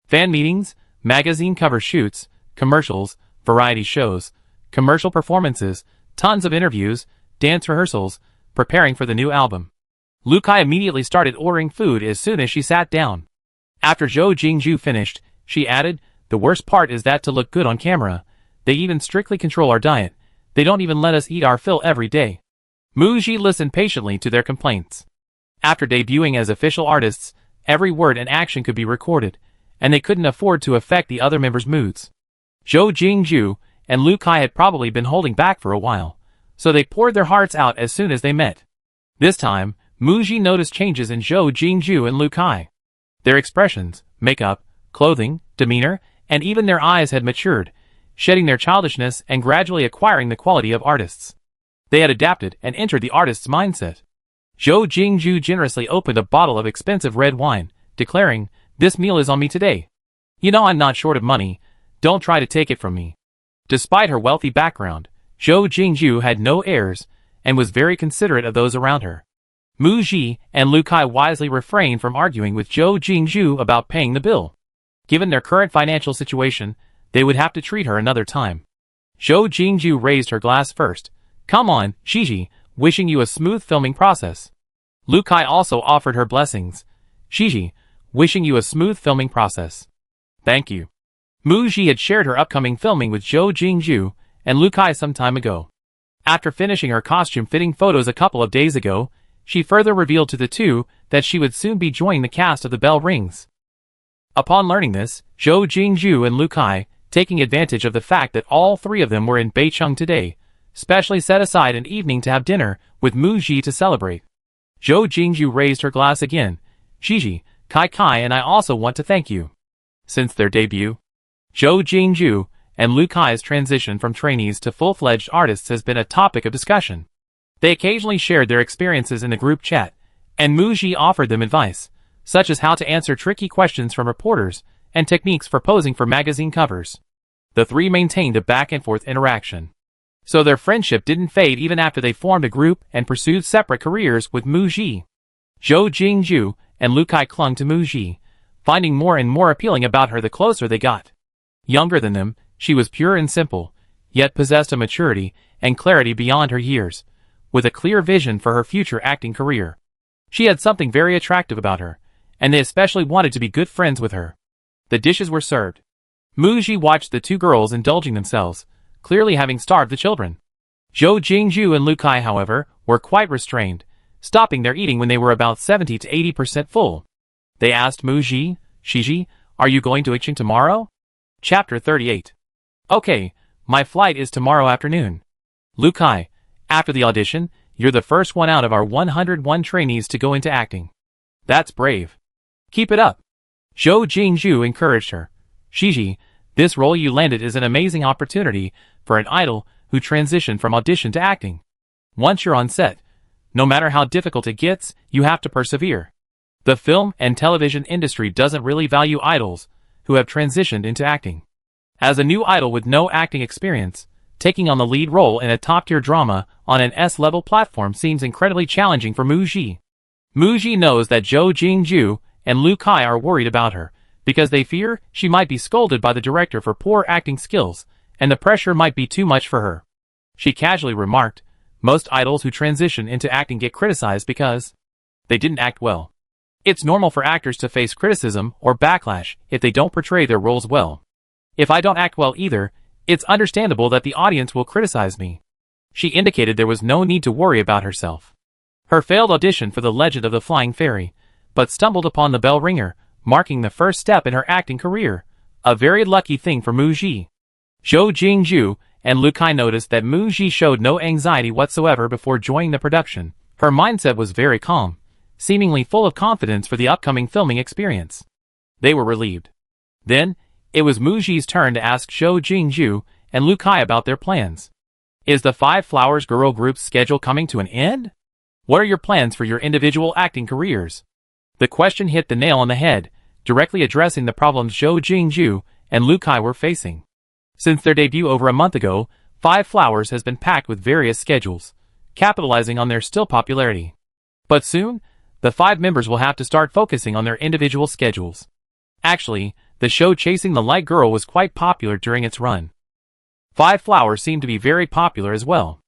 A: Fan meetings, magazine cover shoots, commercials, variety shows, commercial performances, tons of interviews, dance rehearsals, preparing for the new album." Lu Kai immediately started ordering food as soon as she sat down. After Zhou Jingzhu finished, she added, "The worst part is that to look good on camera, they even strictly control our diet. They don't even let us eat our fill every day." Muji listened patiently to their complaints. After debuting as official artists, every word and action could be recorded, and they couldn't afford to affect the other members' moods. Zhou Jingzhu and Lu Kai had probably been holding back for a while, so they poured their hearts out as soon as they met. This time, Muji noticed changes in Zhou Jingzhu and Lu Kai. Their expressions, makeup, clothing, demeanor, and even their eyes had matured, shedding their childishness and gradually acquiring the quality of artists. They had adapted and entered the artist's mindset. Zhou Jingzhu generously opened a bottle of expensive red wine, declaring, "This meal is on me today. You know I'm not short of money, don't try to take it from me." Despite her wealthy background, Zhou Jingzhu had no heirs, and was very considerate of those around her. Muji and Lu Kai wisely refrained from arguing with Zhou Jingzhu about paying the bill. Given their current financial situation, they would have to treat her another time. Zhou Jingzhu raised her glass first. "Come on, Xiji, wishing you a smooth filming process." Lu Kai also offered her blessings. "Xiji, wishing you a smooth filming process." "Thank you." Muji had shared her upcoming filming with Zhou Jingzhu and Lu Kai some time ago. After finishing her costume-fitting photos a couple of days ago, she further revealed to the two that she would soon be joining the cast of The Bell Rings. Upon learning this, Zhou Jingzhu and Lu Kai, taking advantage of the fact that all three of them were in Beicheng today, specially set aside an evening to have dinner with Mu Ji to celebrate. Zhou Jingzhu raised her glass again. Gigi, Kai and I also want to thank you. Since their debut, Zhou Jingzhu and Lu Kai's transition from trainees to full-fledged artists has been a topic of discussion. They occasionally shared their experiences in the group chat, and Mu Ji offered them advice, such as how to answer tricky questions from reporters and techniques for posing for magazine covers. The three maintained a back-and-forth interaction. So their friendship didn't fade even after they formed a group and pursued separate careers with Mu Ji. Zhou Jingzhu and Lu Kai clung to Mu Ji, finding more and more appealing about her the closer they got. Younger than them, she was pure and simple, yet possessed a maturity and clarity beyond her years, with a clear vision for her future acting career. She had something very attractive about her, and they especially wanted to be good friends with her. The dishes were served. Mu Ji watched the two girls indulging themselves, clearly having starved the children. Zhou Jingzhu and Lu Kai, however, were quite restrained, stopping their eating when they were about 70 to 80% full. They asked Mu Ji, Shiji, are you going to Icheng tomorrow? Chapter 38. Okay, my flight is tomorrow afternoon. Lu Kai, after the audition, you're the first one out of our 101 trainees to go into acting. That's brave. Keep it up. Zhou Jingzhu encouraged her. Shiji, this role you landed is an amazing opportunity for an idol who transitioned from audition to acting. Once you're on set, no matter how difficult it gets, you have to persevere. The film and television industry doesn't really value idols who have transitioned into acting. As a new idol with no acting experience, taking on the lead role in a top-tier drama on an S-level platform seems incredibly challenging for Mu Ji. Mu Ji knows that Zhou Jingzhu and Lu Kai are worried about her, because they fear she might be scolded by the director for poor acting skills, and the pressure might be too much for her. She casually remarked, most idols who transition into acting get criticized because they didn't act well. It's normal for actors to face criticism or backlash if they don't portray their roles well. If I don't act well either, it's understandable that the audience will criticize me. She indicated there was no need to worry about herself. Her failed audition for The Legend of the Flying Fairy, but stumbled upon The Bell Ringer, marking the first step in her acting career, a very lucky thing for Mu Ji. Zhou Jingzhu and Lu Kai noticed that Mu Ji showed no anxiety whatsoever before joining the production. Her mindset was very calm, seemingly full of confidence for the upcoming filming experience. They were relieved. Then, it was Mu Ji's turn to ask Zhou Jingzhu and Lu Kai about their plans. Is the Five Flowers girl group's schedule coming to an end? What are your plans for your individual acting careers? The question hit the nail on the head, directly addressing the problems Zhou Jingzhu and Lu Kai were facing. Since their debut over a month ago, Five Flowers has been packed with various schedules, capitalizing on their still popularity. But soon, the five members will have to start focusing on their individual schedules. Actually, the show Chasing the Light Girl was quite popular during its run. Five Flowers seemed to be very popular as well.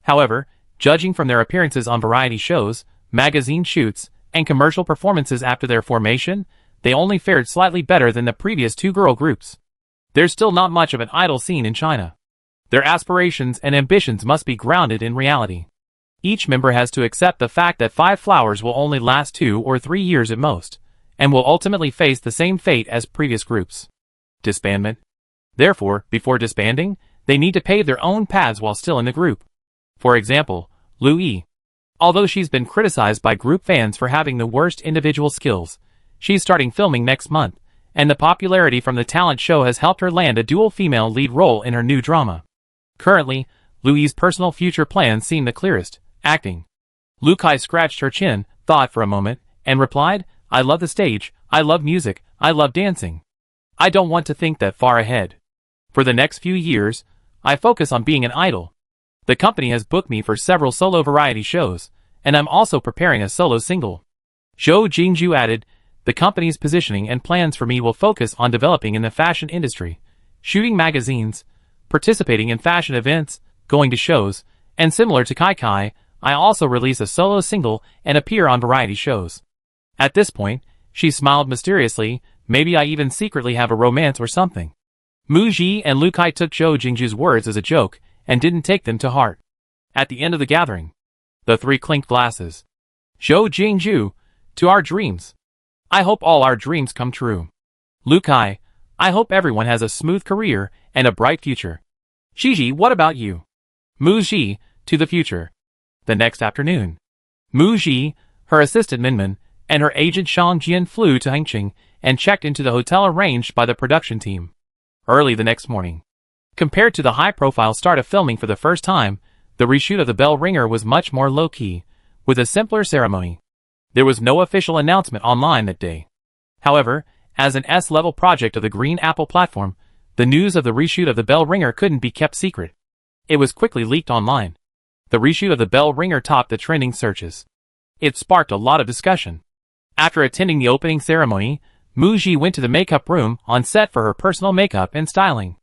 A: However, judging from their appearances on variety shows, magazine shoots, and commercial performances after their formation, they only fared slightly better than the previous two girl groups. There's still not much of an idol scene in China. Their aspirations and ambitions must be grounded in reality. Each member has to accept the fact that Five Flowers will only last 2 or 3 years at most, and will ultimately face the same fate as previous groups. Disbandment. Therefore, before disbanding, they need to pave their own paths while still in the group. For example, Lu Yi. Although she's been criticized by group fans for having the worst individual skills, she's starting filming next month, and the popularity from the talent show has helped her land a dual female lead role in her new drama. Currently, Lu Yi's personal future plans seem the clearest: acting. Lu Kai scratched her chin, thought for a moment, and replied, I love the stage, I love music, I love dancing. I don't want to think that far ahead. For the next few years, I focus on being an idol. The company has booked me for several solo variety shows, and I'm also preparing a solo single. Zhou Jingzhu added, the company's positioning and plans for me will focus on developing in the fashion industry, shooting magazines, participating in fashion events, going to shows, and similar to Kai, I also release a solo single and appear on variety shows. At this point, she smiled mysteriously, maybe I even secretly have a romance or something. Mu Ji and Lu Kai took Zhou Jingzhu's words as a joke, and didn't take them to heart. At the end of the gathering, the three clinked glasses. Zhou Jingju, to our dreams. I hope all our dreams come true. Lu Kai, I hope everyone has a smooth career and a bright future. Shiji, what about you? Mu Ji, to the future. The next afternoon, Mu Ji, her assistant Minmin, and her agent Shang Jian flew to Hangqing and checked into the hotel arranged by the production team. Early the next morning, compared to the high-profile start of filming for the first time, the reshoot of The Bell Ringer was much more low-key, with a simpler ceremony. There was no official announcement online that day. However, as an S-level project of the Green Apple platform, the news of the reshoot of The Bell Ringer couldn't be kept secret. It was quickly leaked online. The reshoot of The Bell Ringer topped the trending searches. It sparked a lot of discussion. After attending the opening ceremony, Mu Ji went to the makeup room on set for her personal makeup and styling.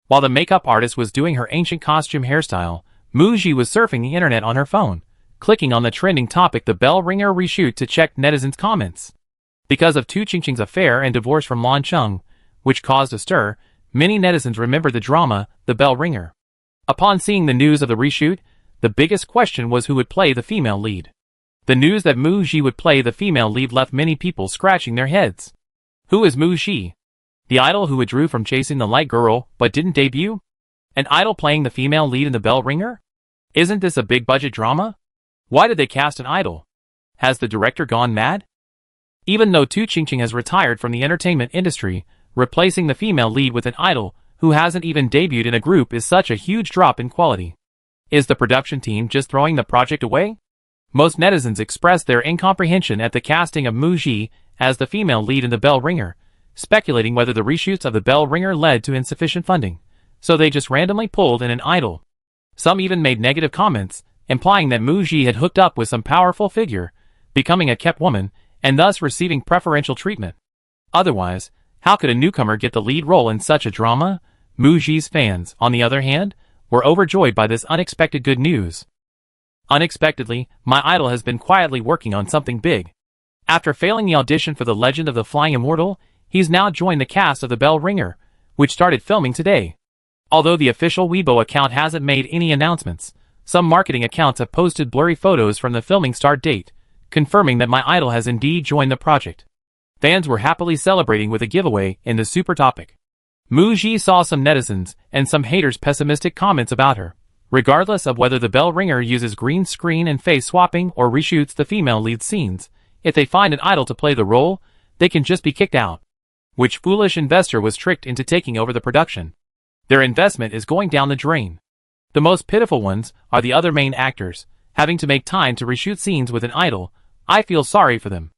A: While the makeup artist was doing her ancient costume hairstyle, Mu Ji was surfing the internet on her phone, clicking on the trending topic The Bell Ringer reshoot to check netizens' comments. Because of Tu Qingqing's affair and divorce from Lan Cheng, which caused a stir, many netizens remembered the drama, The Bell Ringer. Upon seeing the news of the reshoot, the biggest question was who would play the female lead. The news that Mu Ji would play the female lead left many people scratching their heads. Who is Mu Ji? The idol who withdrew from chasing the light girl but didn't debut? An idol playing the female lead in The Bell Ringer? Isn't this a big-budget drama? Why did they cast an idol? Has the director gone mad? Even though Tu Qingqing has retired from the entertainment industry, replacing the female lead with an idol who hasn't even debuted in a group is such a huge drop in quality. Is the production team just throwing the project away? Most netizens expressed their incomprehension at the casting of Mu Ji as the female lead in The Bell Ringer, speculating whether the reshoots of The Bell Ringer led to insufficient funding, so they just randomly pulled in an idol. Some even made negative comments, implying that Mu Ji had hooked up with some powerful figure, becoming a kept woman, and thus receiving preferential treatment. Otherwise, how could a newcomer get the lead role in such a drama? Mu Ji's fans, on the other hand, were overjoyed by this unexpected good news. Unexpectedly, my idol has been quietly working on something big. After failing the audition for The Legend of the Flying Immortal, he's now joined the cast of The Bell Ringer, which started filming today. Although the official Weibo account hasn't made any announcements, some marketing accounts have posted blurry photos from the filming start date, confirming that my idol has indeed joined the project. Fans were happily celebrating with a giveaway in the super topic. Mu Ji saw some netizens and some haters' pessimistic comments about her. Regardless of whether The Bell Ringer uses green screen and face swapping or reshoots the female lead scenes, if they find an idol to play the role, they can just be kicked out. Which foolish investor was tricked into taking over the production? Their investment is going down the drain. The most pitiful ones are the other main actors, having to make time to reshoot scenes with an idol. I feel sorry for them.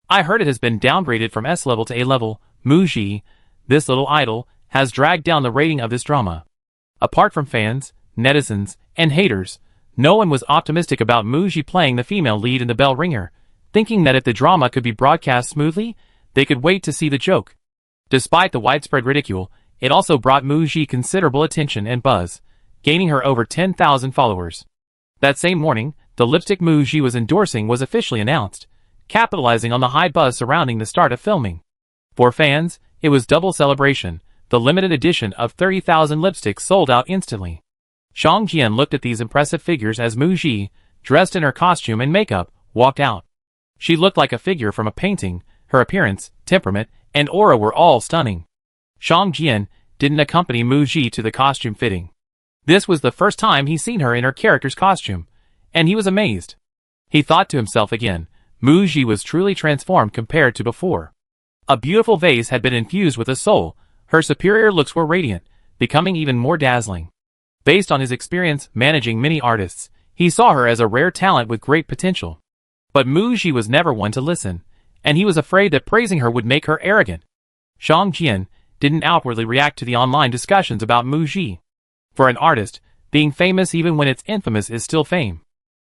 A: I heard it has been downgraded from S level to A level. Mu Ji, this little idol, has dragged down the rating of this drama. Apart from fans, netizens, and haters, no one was optimistic about Mu Ji playing the female lead in The Bell Ringer, thinking that if the drama could be broadcast smoothly, they could wait to see the joke. Despite the widespread ridicule, it also brought Mu Ji considerable attention and buzz, gaining her over 10,000 followers. That same morning, the lipstick Mu Ji was endorsing was officially announced, capitalizing on the high buzz surrounding the start of filming. For fans, it was double celebration. The limited edition of 30,000 lipsticks sold out instantly. Shang Jian looked at these impressive figures as Mu Ji, dressed in her costume and makeup, walked out. She looked like a figure from a painting. Her appearance, temperament, and aura were all stunning. Shang Jian didn't accompany Mu Ji to the costume fitting. This was the first time he'd seen her in her character's costume, and he was amazed. He thought to himself again, Mu Ji was truly transformed compared to before. A beautiful vase had been infused with a soul. Her superior looks were radiant, becoming even more dazzling. Based on his experience managing many artists, he saw her as a rare talent with great potential. But Mu Ji was never one to listen, and he was afraid that praising her would make her arrogant. Shang Jian didn't outwardly react to the online discussions about Mu Ji. For an artist, being famous even when it's infamous is still fame.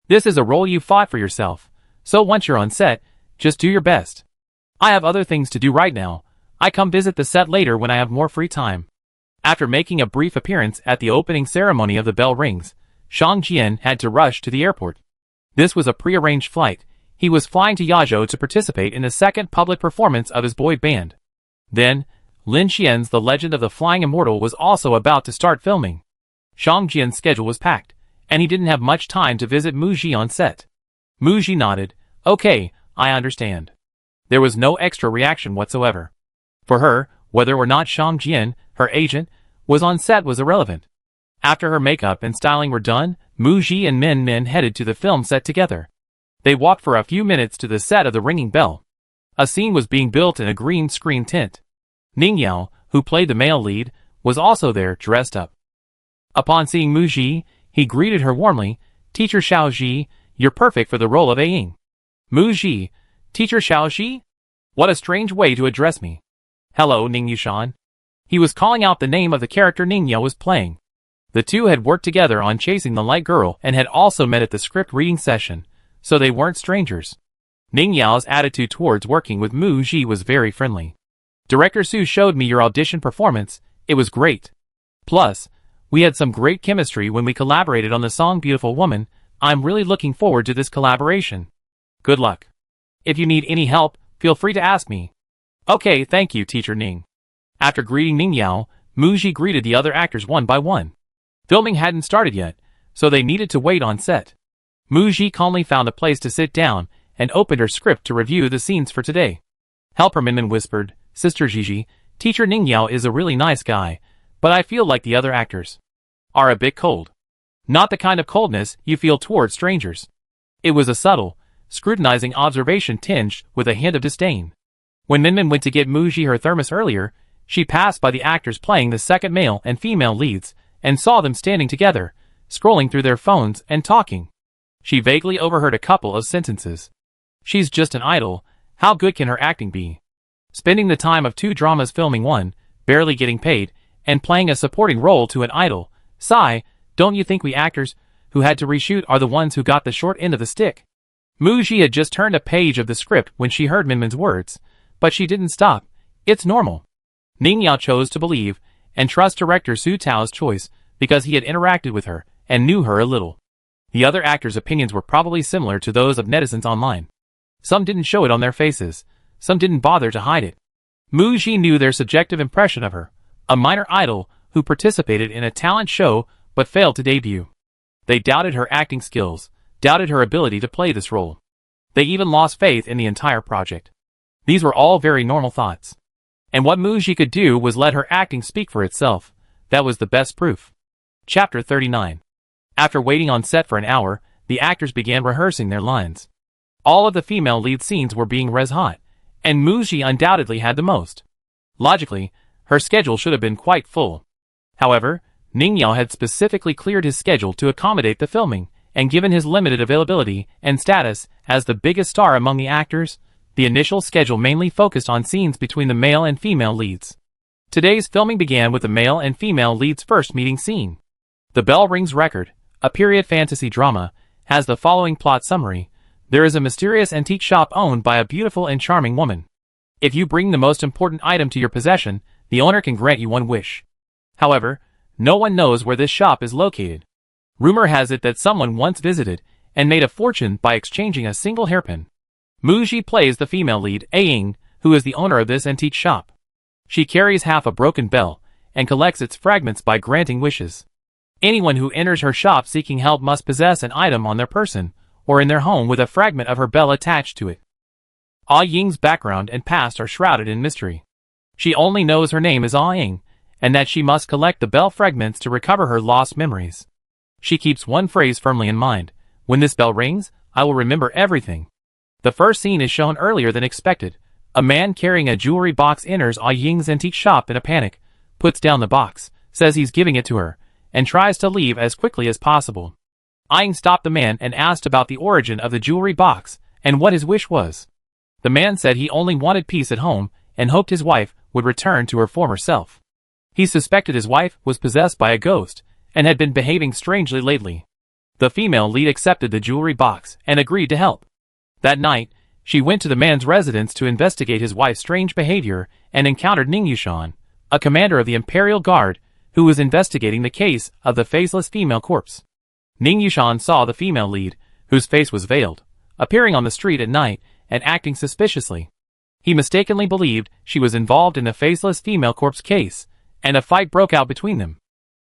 A: This is a role you fought for yourself, so once you're on set, just do your best. I have other things to do right now. I come visit the set later when I have more free time. After making a brief appearance at the opening ceremony of The Bell Rings, Shang Jian had to rush to the airport. This was a pre-arranged flight. He was flying to Yazhou to participate in the second public performance of his boy band. Then, Lin Xian's The Legend of the Flying Immortal was also about to start filming. Shang Jian's schedule was packed, and he didn't have much time to visit Muji on set. Muji nodded. Okay, I understand. There was no extra reaction whatsoever. For her, whether or not Shang Jian, her agent, was on set was irrelevant. After her makeup and styling were done, Muji and Min Min headed to the film set together. They walked for a few minutes to the set of The Ringing Bell. A scene was being built in a green screen tint. Ning Yao, who played the male lead, was also there, dressed up. Upon seeing Muji, he greeted her warmly. Teacher Xiaoji, you're perfect for the role of Ying. Muji, Teacher Xiaoji? What a strange way to address me. Hello, Ning Yushan. He was calling out the name of the character Ning Yao was playing. The two had worked together on Chasing the Light Girl and had also met at the script reading session, so they weren't strangers. Ning Yao's attitude towards working with Muji was very friendly. Director Su showed me your audition performance. It was great. Plus, we had some great chemistry when we collaborated on the song Beautiful Woman. I'm really looking forward to this collaboration. Good luck. If you need any help, feel free to ask me. Okay, thank you, Teacher Ning. After greeting Ning Yao, Muji greeted the other actors one by one. Filming hadn't started yet, so they needed to wait on set. Muji calmly found a place to sit down and opened her script to review the scenes for today. Helper Minmin whispered, Sister Gigi, Teacher Ning Yao is a really nice guy, but I feel like the other actors are a bit cold. Not the kind of coldness you feel towards strangers. It was a subtle, scrutinizing observation tinged with a hint of disdain. When Minmin went to get Muji her thermos earlier, she passed by the actors playing the second male and female leads and saw them standing together, scrolling through their phones and talking. She vaguely overheard a couple of sentences. She's just an idol, how good can her acting be? Spending the time of 2 dramas filming one, barely getting paid, and playing a supporting role to an idol. Sigh, don't you think we actors, who had to reshoot are the ones who got the short end of the stick? Muji had just turned a page of the script when she heard Minmin's words, but she didn't stop. It's normal. Ning Yao chose to believe and trust director Su Tao's choice because he had interacted with her and knew her a little. The other actors' opinions were probably similar to those of netizens online. Some didn't show it on their faces, some didn't bother to hide it. Muji knew their subjective impression of her, a minor idol who participated in a talent show but failed to debut. They doubted her acting skills, doubted her ability to play this role. They even lost faith in the entire project. These were all very normal thoughts. And what Muji could do was let her acting speak for itself. That was the best proof. Chapter 39. After waiting on set for an hour, the actors began rehearsing their lines. All of the female lead scenes were being res hot, and Muji undoubtedly had the most. Logically, her schedule should have been quite full. However, Ning Yao had specifically cleared his schedule to accommodate the filming, and given his limited availability and status as the biggest star among the actors, the initial schedule mainly focused on scenes between the male and female leads. Today's filming began with the male and female leads' first meeting scene. The Bell Rings Record, a period fantasy drama, has the following plot summary. There is a mysterious antique shop owned by a beautiful and charming woman. If you bring the most important item to your possession, the owner can grant you one wish. However, no one knows where this shop is located. Rumor has it that someone once visited and made a fortune by exchanging a single hairpin. Muji plays the female lead, Ying, who is the owner of this antique shop. She carries half a broken bell and collects its fragments by granting wishes. Anyone who enters her shop seeking help must possess an item on their person or in their home with a fragment of her bell attached to it. Ying's background and past are shrouded in mystery. She only knows her name is Ying, and that she must collect the bell fragments to recover her lost memories. She keeps one phrase firmly in mind. When this bell rings, I will remember everything. The first scene is shown earlier than expected. A man carrying a jewelry box enters Ying's antique shop in a panic, puts down the box, says he's giving it to her, and tries to leave as quickly as possible. Ying stopped the man and asked about the origin of the jewelry box and what his wish was. The man said he only wanted peace at home and hoped his wife would return to her former self. He suspected his wife was possessed by a ghost and had been behaving strangely lately. The female lead accepted the jewelry box and agreed to help. That night, she went to the man's residence to investigate his wife's strange behavior and encountered Ning Yushan, a commander of the Imperial Guard, who was investigating the case of the faceless female corpse. Ning Yushan saw the female lead, whose face was veiled, appearing on the street at night and acting suspiciously. He mistakenly believed she was involved in the faceless female corpse case, and a fight broke out between them.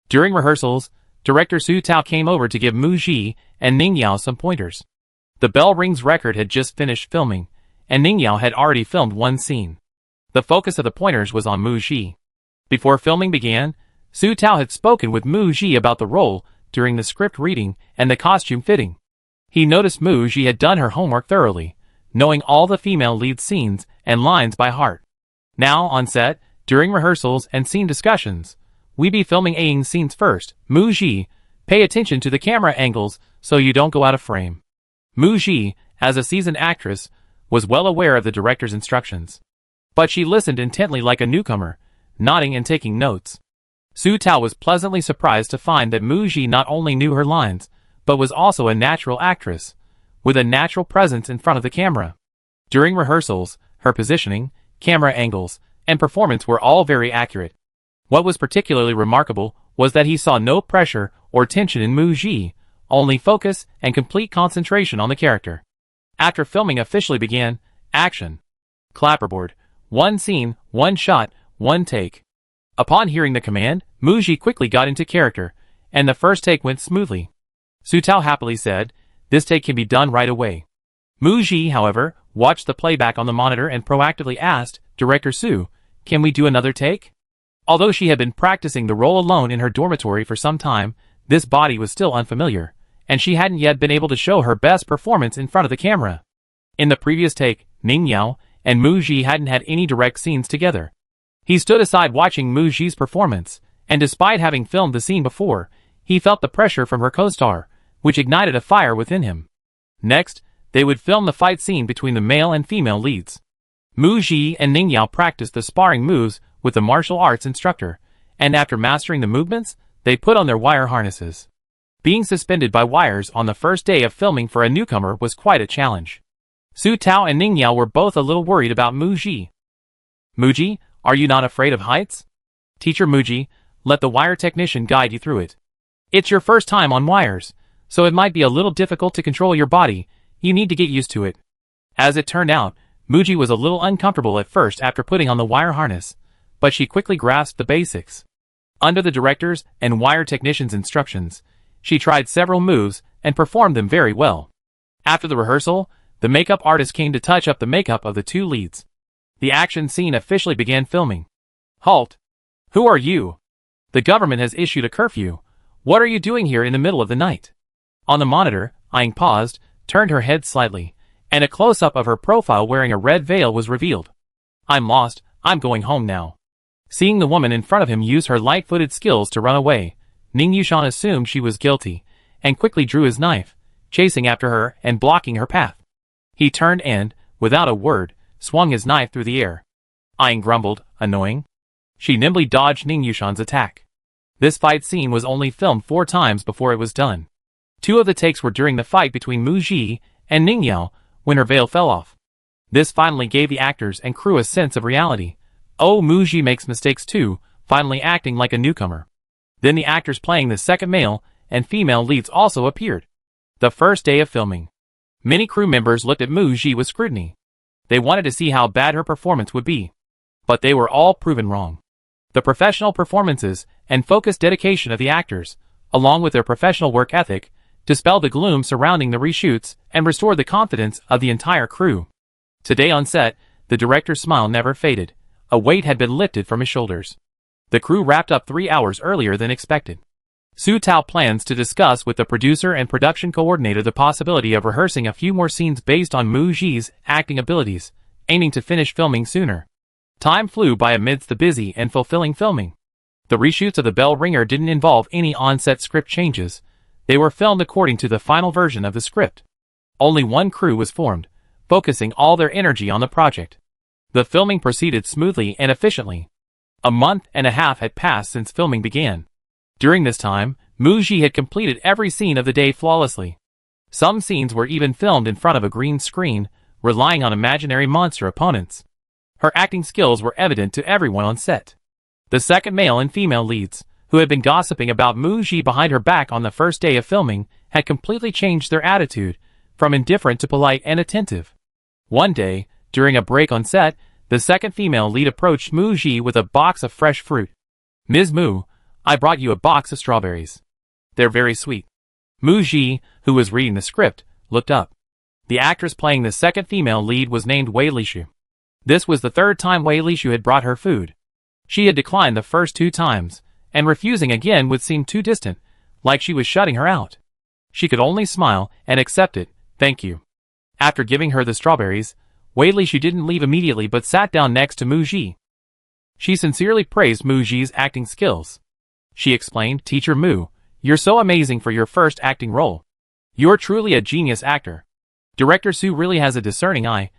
A: During rehearsals, Director Su Tao came over to give Mu Ji and Ning Yao some pointers. The Bell Rings record had just finished filming, and Ning Yao had already filmed one scene. The focus of the pointers was on Mu Ji. Before filming began, Su Tao had spoken with Mu Ji about the role during the script reading and the costume fitting. He noticed Mu Ji had done her homework thoroughly, knowing all the female lead scenes and lines by heart. Now, on set, during rehearsals and scene discussions, we be filming Aang's scenes first. Mu Ji, pay attention to the camera angles so you don't go out of frame. Mu Ji, as a seasoned actress, was well aware of the director's instructions. But she listened intently like a newcomer, nodding and taking notes. Su Tao was pleasantly surprised to find that Mu Ji not only knew her lines, but was also a natural actress, with a natural presence in front of the camera. During rehearsals, her positioning, camera angles, and performance were all very accurate. What was particularly remarkable was that he saw no pressure or tension in Mu Ji, only focus and complete concentration on the character. After filming officially began, action. Clapperboard. One scene, one shot, one take. Upon hearing the command, Mu Ji quickly got into character, and the first take went smoothly. Su Tao happily said, "This take can be done right away." Mu Ji, however, watched the playback on the monitor and proactively asked, "Director Su, can we do another take?" Although she had been practicing the role alone in her dormitory for some time, this body was still unfamiliar, and she hadn't yet been able to show her best performance in front of the camera. In the previous take, Ning Yao and Mu Ji hadn't had any direct scenes together. He stood aside watching Mu Ji's performance, and despite having filmed the scene before, he felt the pressure from her co-star, which ignited a fire within him. Next, they would film the fight scene between the male and female leads. Mu Ji and Ning Yao practiced the sparring moves with the martial arts instructor, and after mastering the movements, they put on their wire harnesses. Being suspended by wires on the first day of filming for a newcomer was quite a challenge. Su Tao and Ning Yao were both a little worried about Mu Ji. "Mu Ji, are you not afraid of heights?" "Teacher Mu Ji, let the wire technician guide you through it. It's your first time on wires, so it might be a little difficult to control your body. You need to get used to it." As it turned out, Mu Ji was a little uncomfortable at first after putting on the wire harness, but she quickly grasped the basics. Under the director's and wire technician's instructions, she tried several moves and performed them very well. After the rehearsal, the makeup artist came to touch up the makeup of the two leads. The action scene officially began filming. "Halt! Who are you? The government has issued a curfew. What are you doing here in the middle of the night?" On the monitor, Aang paused, turned her head slightly, and a close-up of her profile wearing a red veil was revealed. "I'm lost, I'm going home now." Seeing the woman in front of him use her light-footed skills to run away, Ning Yushan assumed she was guilty, and quickly drew his knife, chasing after her and blocking her path. He turned and, without a word, swung his knife through the air. Aang grumbled, annoying. She nimbly dodged Ning Yushan's attack. This fight scene was only filmed 4 times before it was done. 2 of the takes were during the fight between Mu Ji and Ning Yao, when her veil fell off. This finally gave the actors and crew a sense of reality. Oh, Mu Ji makes mistakes too, finally acting like a newcomer. Then the actors playing the second male and female leads also appeared. The first day of filming. Many crew members looked at Mu Ji with scrutiny. They wanted to see how bad her performance would be. But they were all proven wrong. The professional performances and focused dedication of the actors, along with their professional work ethic, dispelled the gloom surrounding the reshoots and restored the confidence of the entire crew. Today on set, the director's smile never faded. A weight had been lifted from his shoulders. The crew wrapped up 3 hours earlier than expected. Su Tao plans to discuss with the producer and production coordinator the possibility of rehearsing a few more scenes based on Mu Ji's acting abilities, aiming to finish filming sooner. Time flew by amidst the busy and fulfilling filming. The reshoots of The Bell Ringer didn't involve any on-set script changes. They were filmed according to the final version of the script. Only one crew was formed, focusing all their energy on the project. The filming proceeded smoothly and efficiently. A month and a half had passed since filming began. During this time, Mu Ji had completed every scene of the day flawlessly. Some scenes were even filmed in front of a green screen, relying on imaginary monster opponents. Her acting skills were evident to everyone on set. The second male and female leads, who had been gossiping about Mu Ji behind her back on the first day of filming, had completely changed their attitude, from indifferent to polite and attentive. One day, during a break on set, the second female lead approached Mu Ji with a box of fresh fruit. "Ms. Mu, I brought you a box of strawberries." They're very sweet. Mu Ji, who was reading the script, looked up. The actress playing the second female lead was named Wei Lishu. This was the third time Wei Lishu had brought her food. She had declined the first 2 times, and refusing again would seem too distant, like she was shutting her out. She could only smile and accept it, thank you. After giving her the strawberries, Wei Lishu didn't leave immediately but sat down next to Mu Ji. She sincerely praised Mu Ji's acting skills. She explained, Teacher Mu, you're so amazing for your first acting role. You're truly a genius actor. Director Su really has a discerning eye.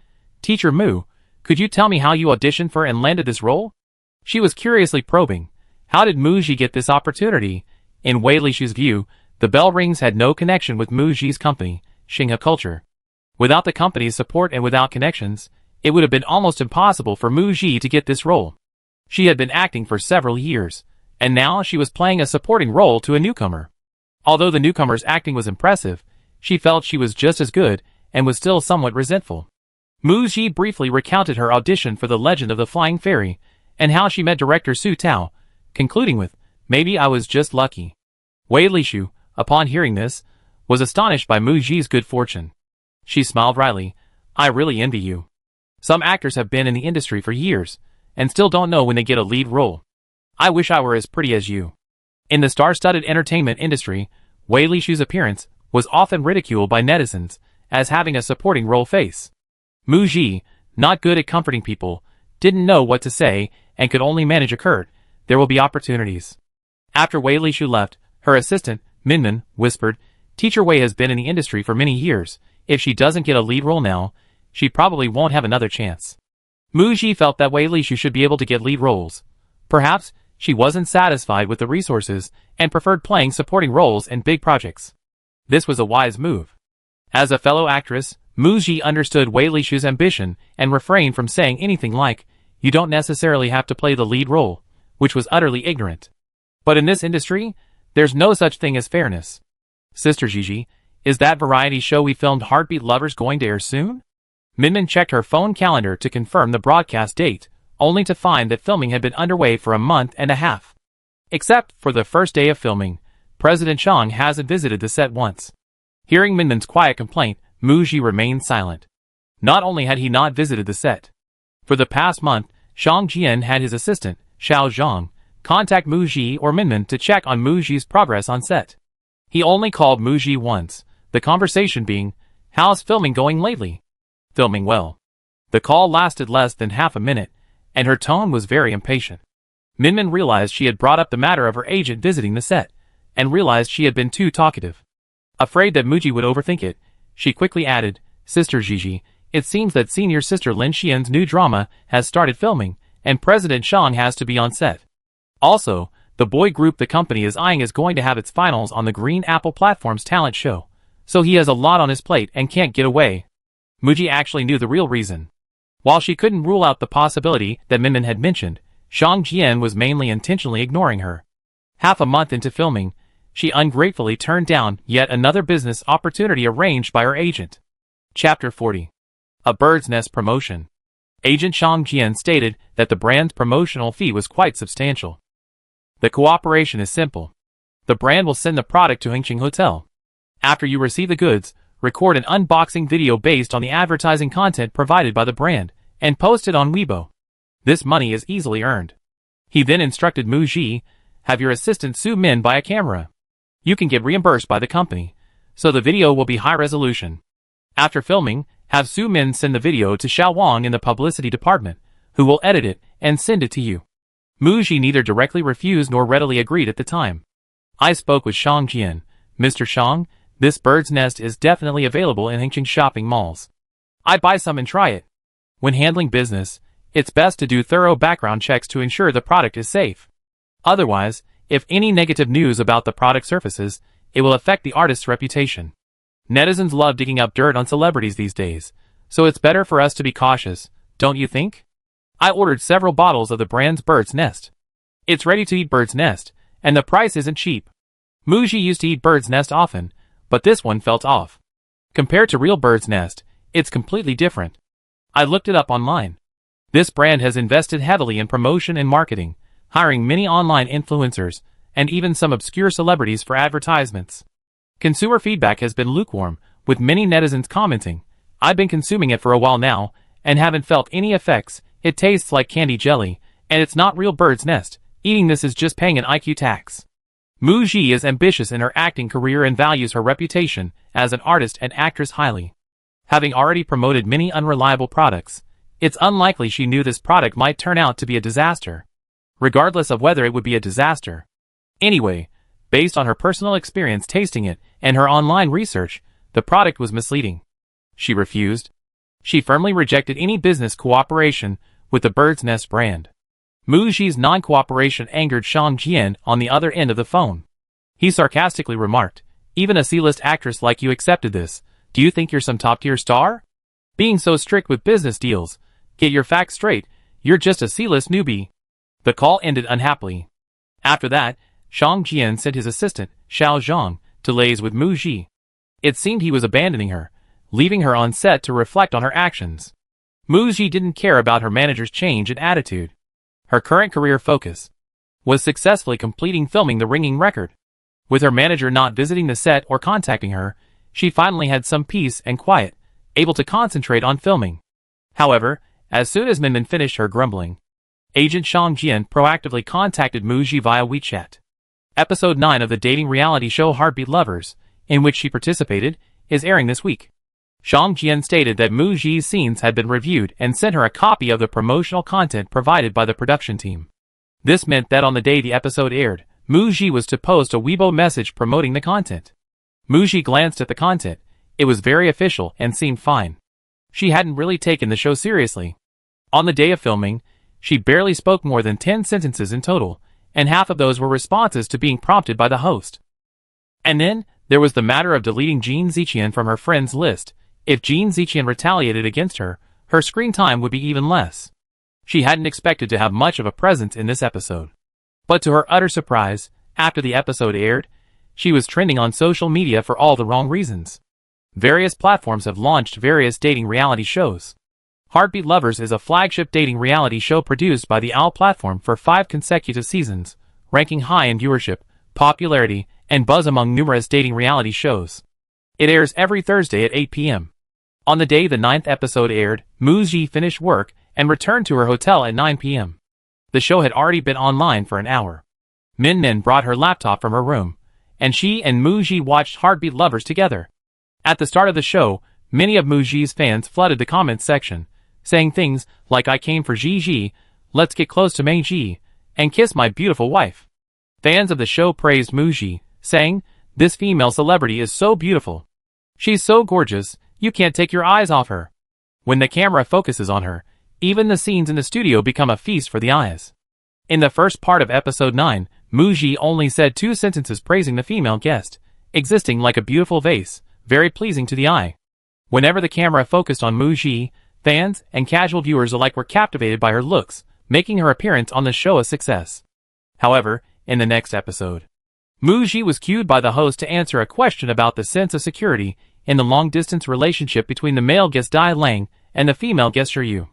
A: Teacher Mu, could you tell me how you auditioned for and landed this role? She was curiously probing. How did Mu Ji get this opportunity? In Wei Lishu's view, the bell rings had no connection with Mu Ji's company, Xinghe Culture. Without the company's support and without connections, it would have been almost impossible for Mu Ji to get this role. She had been acting for several years, and now she was playing a supporting role to a newcomer. Although the newcomer's acting was impressive, she felt she was just as good and was still somewhat resentful. Mu Ji briefly recounted her audition for The Legend of the Flying Fairy and how she met director Su Tao, concluding with, maybe I was just lucky. Wei Lishu, upon hearing this, was astonished by Mu Ji's good fortune. She smiled wryly, I really envy you. Some actors have been in the industry for years and still don't know when they get a lead role. I wish I were as pretty as you. In the star-studded entertainment industry, Wei Lishu's appearance was often ridiculed by netizens as having a supporting role face. Mu Ji, not good at comforting people, didn't know what to say and could only manage a curt, there will be opportunities. After Wei Lishu left, her assistant, Minmin, whispered, Teacher Wei has been in the industry for many years. If she doesn't get a lead role now, she probably won't have another chance. Mu Ji felt that Wei Lishu should be able to get lead roles. Perhaps she wasn't satisfied with the resources and preferred playing supporting roles in big projects. This was a wise move. As a fellow actress, Mu Ji understood Wei Lishu's ambition and refrained from saying anything like, you don't necessarily have to play the lead role, which was utterly ignorant. But in this industry, there's no such thing as fairness. Sister Gigi, is that variety show we filmed Heartbeat Lovers going to air soon? Minmin checked her phone calendar to confirm the broadcast date, only to find that filming had been underway for a month and a half. Except for the first day of filming, President Chang hasn't visited the set once. Hearing Minmin's quiet complaint, Mu Ji remained silent. Not only had he not visited the set. For the past month, Shang Jian had his assistant, Xiao Zhang, contact Mu Ji or Minmin to check on Mu Ji's progress on set. He only called Mu Ji once, the conversation being, how's filming going lately? Filming well. The call lasted less than half a minute, and her tone was very impatient. Minmin realized she had brought up the matter of her agent visiting the set, and realized she had been too talkative. Afraid that Mu Ji would overthink it, she quickly added, Sister Gigi, it seems that senior sister Lin Xian's new drama has started filming, and President Shang has to be on set. Also, the boy group the company is eyeing is going to have its finals on the Green Apple Platform's talent show, so he has a lot on his plate and can't get away. Mu Ji actually knew the real reason. While she couldn't rule out the possibility that Minmin had mentioned, Shang Jian was mainly intentionally ignoring her. Half a month into filming, she ungratefully turned down yet another business opportunity arranged by her agent. Chapter 40. A Bird's Nest Promotion. Agent Shang Jian stated that the brand's promotional fee was quite substantial. The cooperation is simple. The brand will send the product to Hengqin Hotel. After you receive the goods, record an unboxing video based on the advertising content provided by the brand, and post it on Weibo. This money is easily earned. He then instructed Mu Ji, have your assistant Su Min buy a camera. You can get reimbursed by the company, so the video will be high resolution. After filming, have Su Min send the video to Xiao Wang in the publicity department, who will edit it and send it to you. Mu Ji neither directly refused nor readily agreed at the time. I spoke with Shang Jian. Mr. Shang, this bird's nest is definitely available in Hengqin shopping malls. I'd buy some and try it. When handling business, it's best to do thorough background checks to ensure the product is safe. Otherwise, if any negative news about the product surfaces, it will affect the artist's reputation. Netizens love digging up dirt on celebrities these days, so it's better for us to be cautious, don't you think? I ordered several bottles of the brand's bird's nest. It's ready-to-eat bird's nest, and the price isn't cheap. Mu Ji used to eat bird's nest often, but this one felt off. Compared to real bird's nest, it's completely different. I looked it up online. This brand has invested heavily in promotion and marketing, hiring many online influencers, and even some obscure celebrities for advertisements. Consumer feedback has been lukewarm, with many netizens commenting, "I've been consuming it for a while now, and haven't felt any effects. It tastes like candy jelly, and it's not real bird's nest. Eating this is just paying an IQ tax." Mu Ji is ambitious in her acting career and values her reputation as an artist and actress highly. Having already promoted many unreliable products, it's unlikely she knew this product might turn out to be a disaster, regardless of whether it would be a disaster. Anyway, based on her personal experience tasting it and her online research, the product was misleading. She refused. She firmly rejected any business cooperation with the Bird's Nest brand. Mu Ji's non-cooperation angered Shang Jian on the other end of the phone. He sarcastically remarked, "Even a C-list actress like you accepted this. Do you think you're some top-tier star? Being so strict with business deals. Get your facts straight, you're just a C-list newbie." The call ended unhappily. After that, Shang Jian sent his assistant, Xiao Zhang, to liaise with Mu Ji. It seemed he was abandoning her, leaving her on set to reflect on her actions. Mu Ji didn't care about her manager's change in attitude. Her current career focus was successfully completing filming The Ringing Record. With her manager not visiting the set or contacting her, she finally had some peace and quiet, able to concentrate on filming. However, as soon as Min Min finished her grumbling, Agent Shang Jian proactively contacted Mu Ji via WeChat. Episode 9 of the dating reality show Heartbeat Lovers, in which she participated, is airing this week. Shang Jian stated that Mu Ji's scenes had been reviewed and sent her a copy of the promotional content provided by the production team. This meant that on the day the episode aired, Mu Ji was to post a Weibo message promoting the content. Mu Ji glanced at the content. It was very official and seemed fine. She hadn't really taken the show seriously. On the day of filming, she barely spoke more than 10 sentences in total, and half of those were responses to being prompted by the host. And then, there was the matter of deleting Jin Ziqian from her friends list. If Jin Ziqian retaliated against her, her screen time would be even less. She hadn't expected to have much of a presence in this episode. But to her utter surprise, after the episode aired, she was trending on social media for all the wrong reasons. Various platforms have launched various dating reality shows. Heartbeat Lovers is a flagship dating reality show produced by the OWL platform for 5 consecutive seasons, ranking high in viewership, popularity, and buzz among numerous dating reality shows. It airs every Thursday at 8 p.m. On the day the 9th episode aired, Mu Ji finished work and returned to her hotel at 9 p.m. The show had already been online for an hour. Min Min brought her laptop from her room, and she and Mu Ji watched Heartbeat Lovers together. At the start of the show, many of Mu Ji's fans flooded the comments section, saying things like "I came for Ji, let's get close to Mei Ji, and kiss my beautiful wife." Fans of the show praised Mu Ji, saying, "This female celebrity is so beautiful. She's so gorgeous, you can't take your eyes off her." When the camera focuses on her, even the scenes in the studio become a feast for the eyes. In the first part of episode 9, Mu Ji only said 2 sentences praising the female guest, existing like a beautiful vase, very pleasing to the eye. Whenever the camera focused on Mu Ji, fans and casual viewers alike were captivated by her looks, making her appearance on the show a success. However, in the next episode, Mu Ji was cued by the host to answer a question about the sense of security in the long-distance relationship between the male guest Dai Lang and the female guest Shiryu.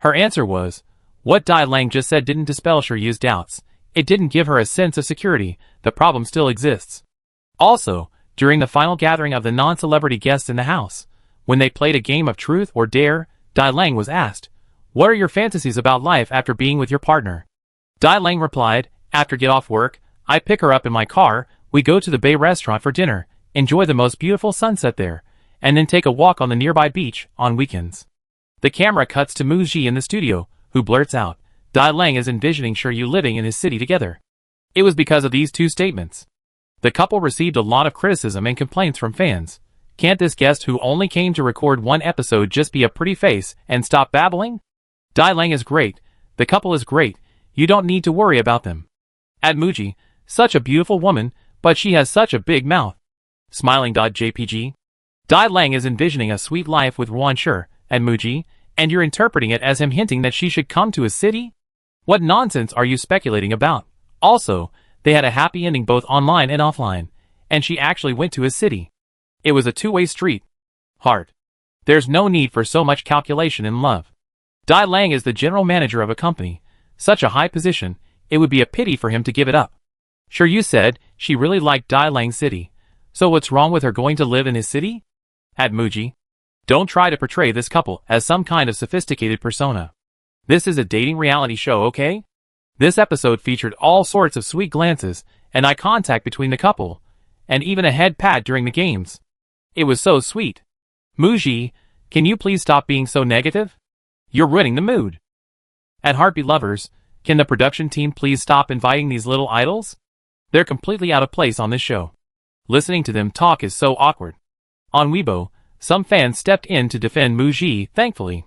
A: Her answer was, what Dai Lang just said didn't dispel Shiryu's doubts. It didn't give her a sense of security. The problem still exists. Also, during the final gathering of the non-celebrity guests in the house, when they played a game of truth or dare, Dai Lang was asked, "What are your fantasies about life after being with your partner?" Dai Lang replied, "After get off work, I pick her up in my car, we go to the Bay restaurant for dinner, enjoy the most beautiful sunset there, and then take a walk on the nearby beach on weekends." The camera cuts to Mu Ji in the studio, who blurts out, Dai Lang is envisioning Shiryu living in his city together. It was because of these 2 statements. The couple received a lot of criticism and complaints from fans. Can't this guest who only came to record 1 episode just be a pretty face and stop babbling? Dai Lang is great, the couple is great, you don't need to worry about them. At Mu Ji, such a beautiful woman, but she has such a big mouth. Smiling.jpg. Dai Lang is envisioning a sweet life with Ruan Shi and Mu Ji, and you're interpreting it as him hinting that she should come to his city? What nonsense are you speculating about? Also, they had a happy ending both online and offline, and she actually went to his city. It was a 2-way street. Heart. There's no need for so much calculation in love. Dai Lang is the general manager of a company, such a high position, it would be a pity for him to give it up. Sure, you said she really liked Dai Lang City. So what's wrong with her going to live in his city? At Muji. Don't try to portray this couple as some kind of sophisticated persona. This is a dating reality show, okay? This episode featured all sorts of sweet glances and eye contact between the couple, and even a head pat during the games. It was so sweet. Muji, can you please stop being so negative? You're ruining the mood. At Heartbeat Lovers, can the production team please stop inviting these little idols? They're completely out of place on this show. Listening to them talk is so awkward. On Weibo, some fans stepped in to defend Muji, thankfully.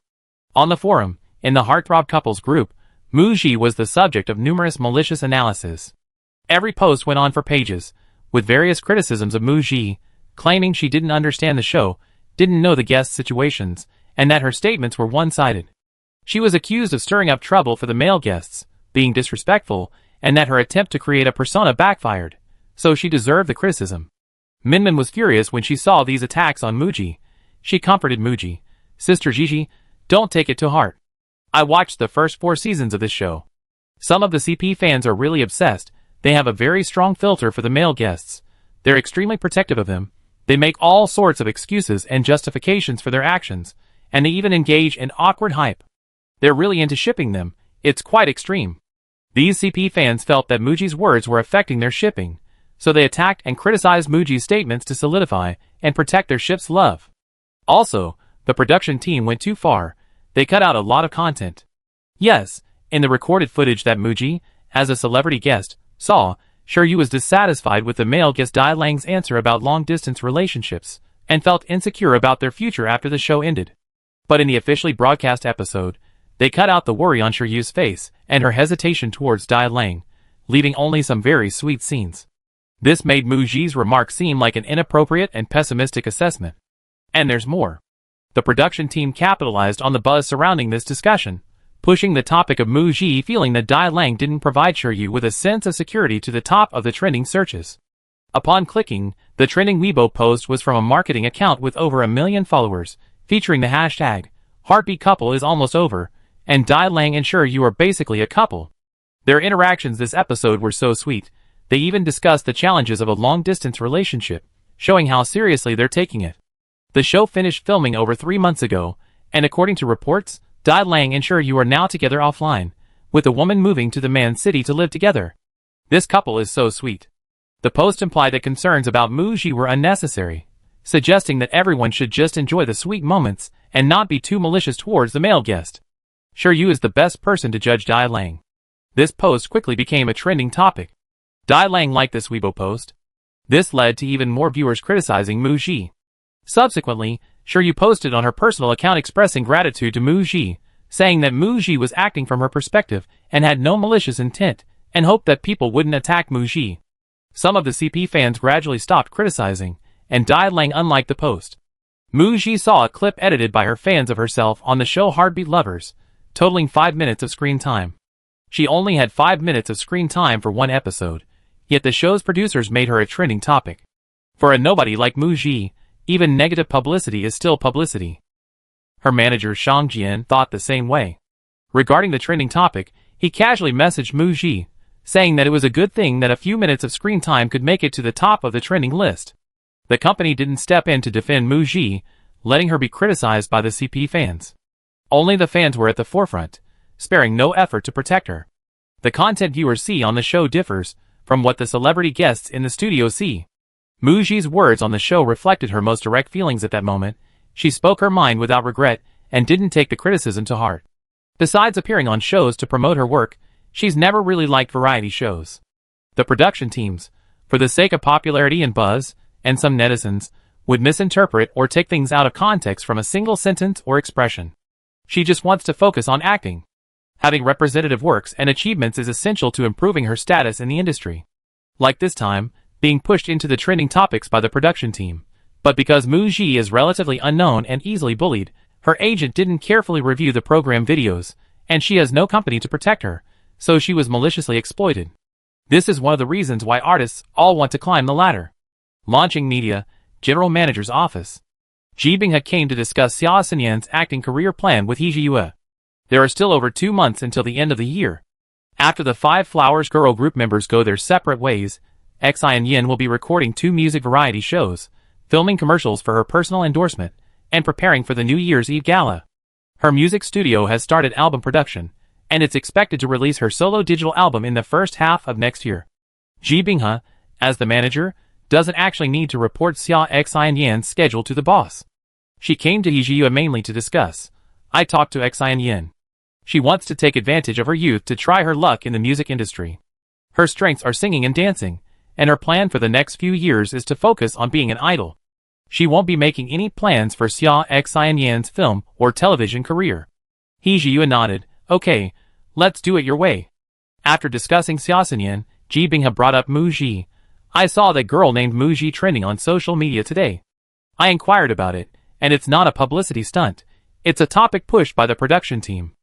A: On the forum, in the Heartthrob Couples group, Muji was the subject of numerous malicious analyses. Every post went on for pages, with various criticisms of Muji, claiming she didn't understand the show, didn't know the guest situations, and that her statements were one-sided. She was accused of stirring up trouble for the male guests, being disrespectful, and that her attempt to create a persona backfired, so she deserved the criticism. Minmin was furious when she saw these attacks on Muji. She comforted Muji. Sister Gigi, don't take it to heart. I watched the first 4 seasons of this show. Some of the CP fans are really obsessed. They have a very strong filter for the male guests. They're extremely protective of them. They make all sorts of excuses and justifications for their actions, and they even engage in awkward hype. They're really into shipping them. It's quite extreme. These CP fans felt that Muji's words were affecting their shipping, so they attacked and criticized Muji's statements to solidify and protect their ship's love. Also, the production team went too far. They cut out a lot of content. Yes, in the recorded footage that Muji, as a celebrity guest, saw, Shiryu was dissatisfied with the male guest Dai Lang's answer about long-distance relationships, and felt insecure about their future after the show ended. But in the officially broadcast episode, they cut out the worry on Shiryu's face and her hesitation towards Dai Lang, leaving only some very sweet scenes. This made Muji's remark seem like an inappropriate and pessimistic assessment. And there's more. The production team capitalized on the buzz surrounding this discussion, pushing the topic of Muji feeling that Dai Lang didn't provide Shiryu with a sense of security to the top of the trending searches. Upon clicking, the trending Weibo post was from a marketing account with over 1 million followers, featuring the hashtag, Heartbeat Couple is almost over, and Dai Lang and Shiryu are basically a couple. Their interactions this episode were so sweet. They even discussed the challenges of a long-distance relationship, showing how seriously they're taking it. The show finished filming over 3 months ago, and according to reports, Dai Lang and Shiryu are now together offline, with the woman moving to the man's city to live together. This couple is so sweet. The post implied that concerns about Muji were unnecessary, suggesting that everyone should just enjoy the sweet moments and not be too malicious towards the male guest. Shiryu is the best person to judge Dai Lang. This post quickly became a trending topic. Dai Lang liked this Weibo post. This led to even more viewers criticizing Muji. Subsequently, Shiryu posted on her personal account expressing gratitude to Muji, saying that Muji was acting from her perspective and had no malicious intent, and hoped that people wouldn't attack Muji. Some of the CP fans gradually stopped criticizing, and Dai Lang unliked the post. Muji saw a clip edited by her fans of herself on the show Heartbeat Lovers, totaling 5 minutes of screen time. She only had 5 minutes of screen time for one episode, yet the show's producers made her a trending topic. For a nobody like Muji, even negative publicity is still publicity. Her manager Shang Jian thought the same way. Regarding the trending topic, he casually messaged Muji, saying that it was a good thing that a few minutes of screen time could make it to the top of the trending list. The company didn't step in to defend Muji, letting her be criticized by the CP fans. Only the fans were at the forefront, sparing no effort to protect her. The content viewers see on the show differs from what the celebrity guests in the studio see. Muji's words on the show reflected her most direct feelings at that moment. She spoke her mind without regret and didn't take the criticism to heart. Besides appearing on shows to promote her work, she's never really liked variety shows. The production teams, for the sake of popularity and buzz, and some netizens, would misinterpret or take things out of context from a single sentence or expression. She just wants to focus on acting. Having representative works and achievements is essential to improving her status in the industry. Like this time, being pushed into the trending topics by the production team. But because Muji is relatively unknown and easily bullied, her agent didn't carefully review the program videos, and she has no company to protect her, so she was maliciously exploited. This is one of the reasons why artists all want to climb the ladder. Launching Media, General Manager's Office. Ji Binghe came to discuss Xia Xinyan's acting career plan with He Jiyue. There are still over 2 months until the end of the year. After the Five Flowers girl group members go their separate ways, XI and Yin will be recording 2 music variety shows, filming commercials for her personal endorsement, and preparing for the New Year's Eve gala. Her music studio has started album production, and it's expected to release her solo digital album in the first half of next year. Ji Binghe, as the manager, doesn't actually need to report Xia Xi and Yan's schedule to the boss. She came to Hijiyue mainly to discuss. I talked to Xi and Yan. She wants to take advantage of her youth to try her luck in the music industry. Her strengths are singing and dancing, and her plan for the next few years is to focus on being an idol. She won't be making any plans for Xia Xi and Yan's film or television career. Hijiyue nodded. Okay, let's do it your way. After discussing Xia and Yan, Ji Binghe brought up Mu Ji. I saw that girl named Mu Ji trending on social media today. I inquired about it, and it's not a publicity stunt. It's a topic pushed by the production team.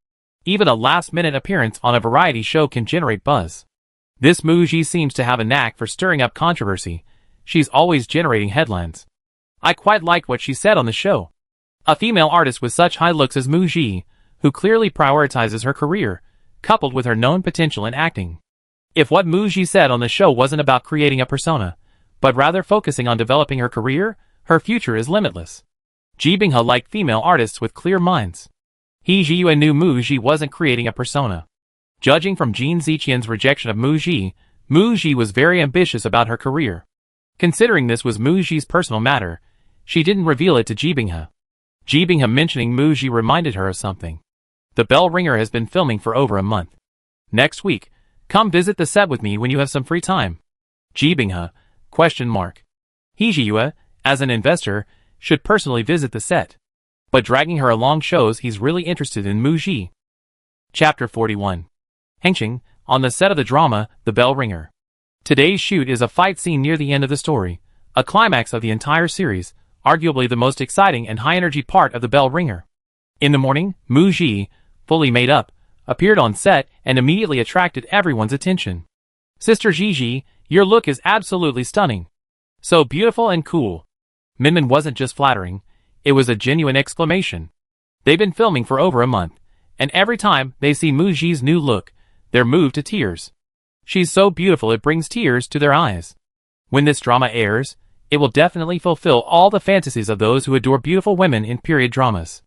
A: Even a last-minute appearance on a variety show can generate buzz. This Mu Ji seems to have a knack for stirring up controversy. She's always generating headlines. I quite liked what she said on the show. A female artist with such high looks as Mu Ji, who clearly prioritizes her career, coupled with her known potential in acting. If what Mu Ji said on the show wasn't about creating a persona, but rather focusing on developing her career, her future is limitless. Ji Binghe liked female artists with clear minds. Hijiyue knew Mu Ji wasn't creating a persona. Judging from Jin Ziqian's rejection of Mu Ji was very ambitious about her career. Considering this was Mu Ji's personal matter, she didn't reveal it to Ji Binghe. Ji Binghe mentioning Mu Ji reminded her of something. The Bell Ringer has been filming for over a month. Next week, come visit the set with me when you have some free time. Ji Binghe, ? Hijiyue, as an investor, should personally visit the set. But dragging her along shows he's really interested in Mu Ji. Chapter 41. Hengqing, on the set of the drama, The Bell Ringer. Today's shoot is a fight scene near the end of the story, a climax of the entire series, arguably the most exciting and high-energy part of The Bell Ringer. In the morning, Mu Ji, fully made up, appeared on set and immediately attracted everyone's attention. Sister Gigi, your look is absolutely stunning. So beautiful and cool. Minmin wasn't just flattering, it was a genuine exclamation. They've been filming for over a month, and every time they see Mu Ji's new look, they're moved to tears. She's so beautiful it brings tears to their eyes. When this drama airs, it will definitely fulfill all the fantasies of those who adore beautiful women in period dramas.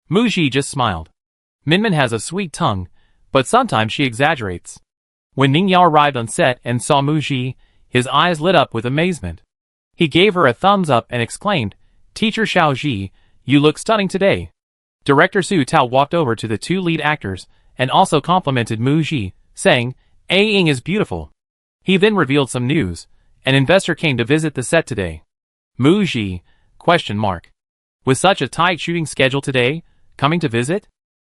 A: Mu Ji just smiled. Minmin has a sweet tongue, but sometimes she exaggerates. When Ning Yao arrived on set and saw Mu Ji, his eyes lit up with amazement. He gave her a thumbs up and exclaimed, Teacher Xiao Ji, you look stunning today. Director Su Tao walked over to the 2 lead actors and also complimented Mu Ji, saying, A Ying is beautiful. He then revealed some news. An investor came to visit the set today. Mu Ji, ? With such a tight shooting schedule today, coming to visit?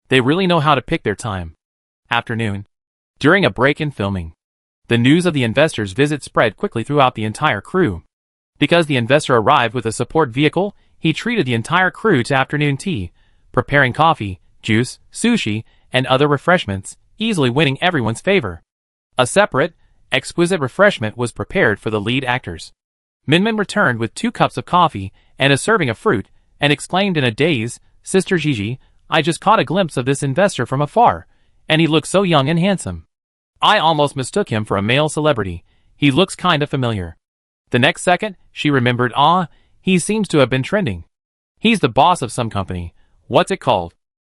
A: They really know how to pick their time. Afternoon. During a break in filming, the news of the investor's visit spread quickly throughout the entire crew. Because the investor arrived with a support vehicle, he treated the entire crew to afternoon tea, preparing coffee, juice, sushi, and other refreshments, easily winning everyone's favor. A separate, exquisite refreshment was prepared for the lead actors. Minmin returned with 2 cups of coffee and a serving of fruit, and exclaimed in a daze, Sister Gigi, I just caught a glimpse of this investor from afar, and he looks so young and handsome. I almost mistook him for a male celebrity. He looks kinda familiar. The next second, she remembered, he seems to have been trending. He's the boss of some company. What's it called?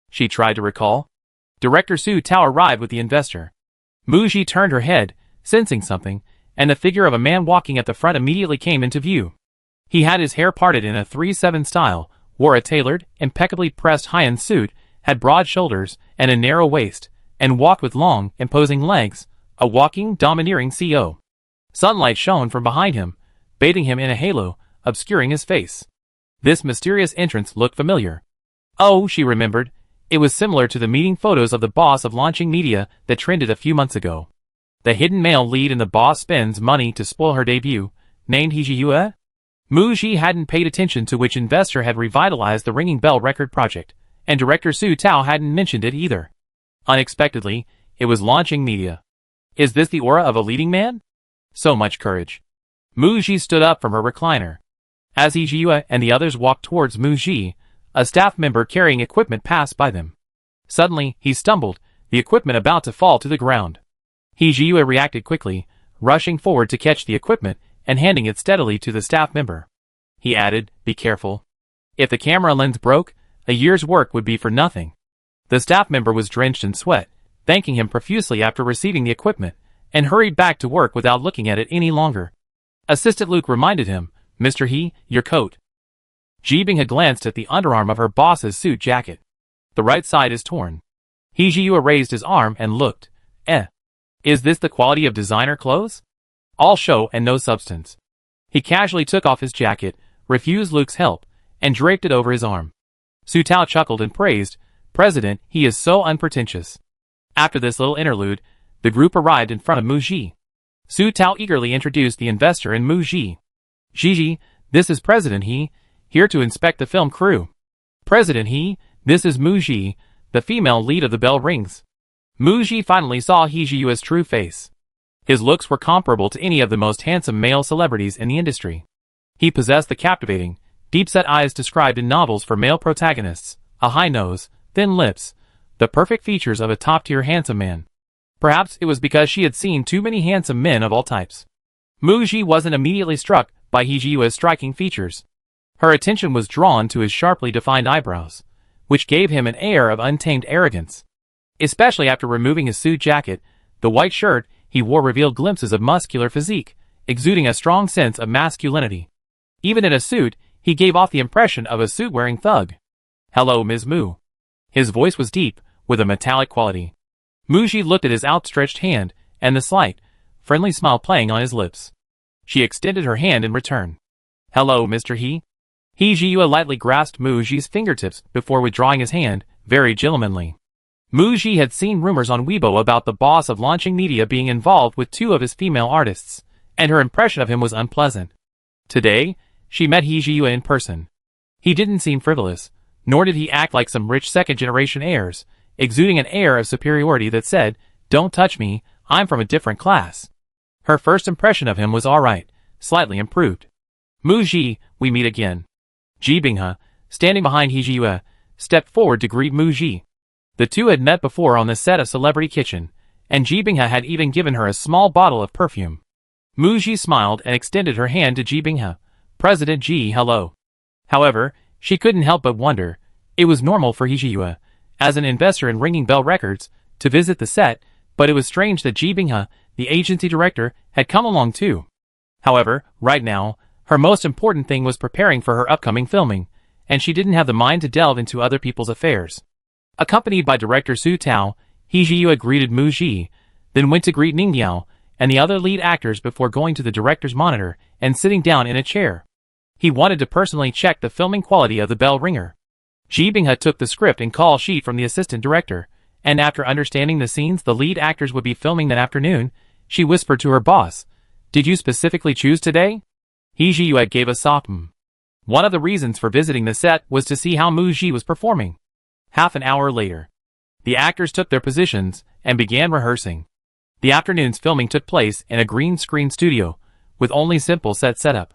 A: She tried to recall. Director Su Tao arrived with the investor. Mu Ji turned her head, sensing something, and the figure of a man walking at the front immediately came into view. He had his hair parted in a 3/7 style, wore a tailored, impeccably pressed high-end suit, had broad shoulders and a narrow waist, and walked with long, imposing legs, a walking, domineering CO. Sunlight shone from behind him, bathing him in a halo, obscuring his face. This mysterious entrance looked familiar. Oh, she remembered, it was similar to the meeting photos of the boss of launching media that trended a few months ago. The hidden male lead in The Boss Spends Money to Spoil Her Debut, named Hijiyue? Mu Ji hadn't paid attention to which investor had revitalized the Ringing Bell record project, and director Su Tao hadn't mentioned it either. Unexpectedly, it was launching media. Is this the aura of a leading man? So much courage. Mu Ji stood up from her recliner. As Hijiyue and the others walked towards Mu Ji, a staff member carrying equipment passed by them. Suddenly, he stumbled, the equipment about to fall to the ground. He Jiyue reacted quickly, rushing forward to catch the equipment and handing it steadily to the staff member. He added, "Be careful. If the camera lens broke, a year's work would be for nothing." The staff member was drenched in sweat, thanking him profusely after receiving the equipment, and hurried back to work without looking at it any longer. Assistant Luke reminded him, "Mr. He, your coat." Ji Binghe glanced at the underarm of her boss's suit jacket. The right side is torn. He Jiyue raised his arm and looked. Is this the quality of designer clothes? All show and no substance. He casually took off his jacket, refused Luke's help, and draped it over his arm. Su Tao chuckled and praised, "President, he is so unpretentious." After this little interlude, the group arrived in front of Mu Ji. Su Tao eagerly introduced the investor and Mu Ji. "Ji, this is President He, here to inspect the film crew." "President He, this is Mu Ji, the female lead of the Bell Rings." Mu Ji finally saw He Jiyue's true face. His looks were comparable to any of the most handsome male celebrities in the industry. He possessed the captivating, deep-set eyes described in novels for male protagonists, a high nose, thin lips, the perfect features of a top-tier handsome man. Perhaps it was because she had seen too many handsome men of all types. Mu Ji wasn't immediately struck by He Jiyue's striking features. Her attention was drawn to his sharply defined eyebrows, which gave him an air of untamed arrogance. Especially after removing his suit jacket, the white shirt he wore revealed glimpses of muscular physique, exuding a strong sense of masculinity. Even in a suit, he gave off the impression of a suit-wearing thug. "Hello, Ms. Mu." His voice was deep, with a metallic quality. Mu Ji looked at his outstretched hand, and the slight, friendly smile playing on his lips. She extended her hand in return. "Hello, Mr. He." He Jiyue lightly grasped Mu Ji's fingertips before withdrawing his hand, very gentlemanly. Mu Ji had seen rumors on Weibo about the boss of launching media being involved with two of his female artists, and her impression of him was unpleasant. Today, she met He Jiyue in person. He didn't seem frivolous, nor did he act like some rich second-generation heirs, exuding an air of superiority that said, "Don't touch me, I'm from a different class." Her first impression of him was alright, slightly improved. "Mu Ji, we meet again." Ji Binghe, standing behind He Jiyue, stepped forward to greet Mu Ji. The two had met before on the set of Celebrity Kitchen, and Ji Binghe had even given her a small bottle of perfume. Mu Ji smiled and extended her hand to Ji Binghe. "President Ji, hello." However, she couldn't help but wonder. It was normal for He Jiyue, as an investor in Ringing Bell Records, to visit the set, but it was strange that Ji Binghe, the agency director, had come along too. However, right now, her most important thing was preparing for her upcoming filming, and she didn't have the mind to delve into other people's affairs. Accompanied by director Su Tao, He Jiyue greeted Mu Ji, then went to greet Ning Yao and the other lead actors before going to the director's monitor and sitting down in a chair. He wanted to personally check the filming quality of the Bell Ringer. Ji Binghe took the script and call sheet from the assistant director, and after understanding the scenes the lead actors would be filming that afternoon, she whispered to her boss, "Did you specifically choose today?" He Jiyue gave a soft One of the reasons for visiting the set was to see how Mu Ji was performing. Half an hour later, the actors took their positions and began rehearsing. The afternoon's filming took place in a green screen studio, with only simple set setup.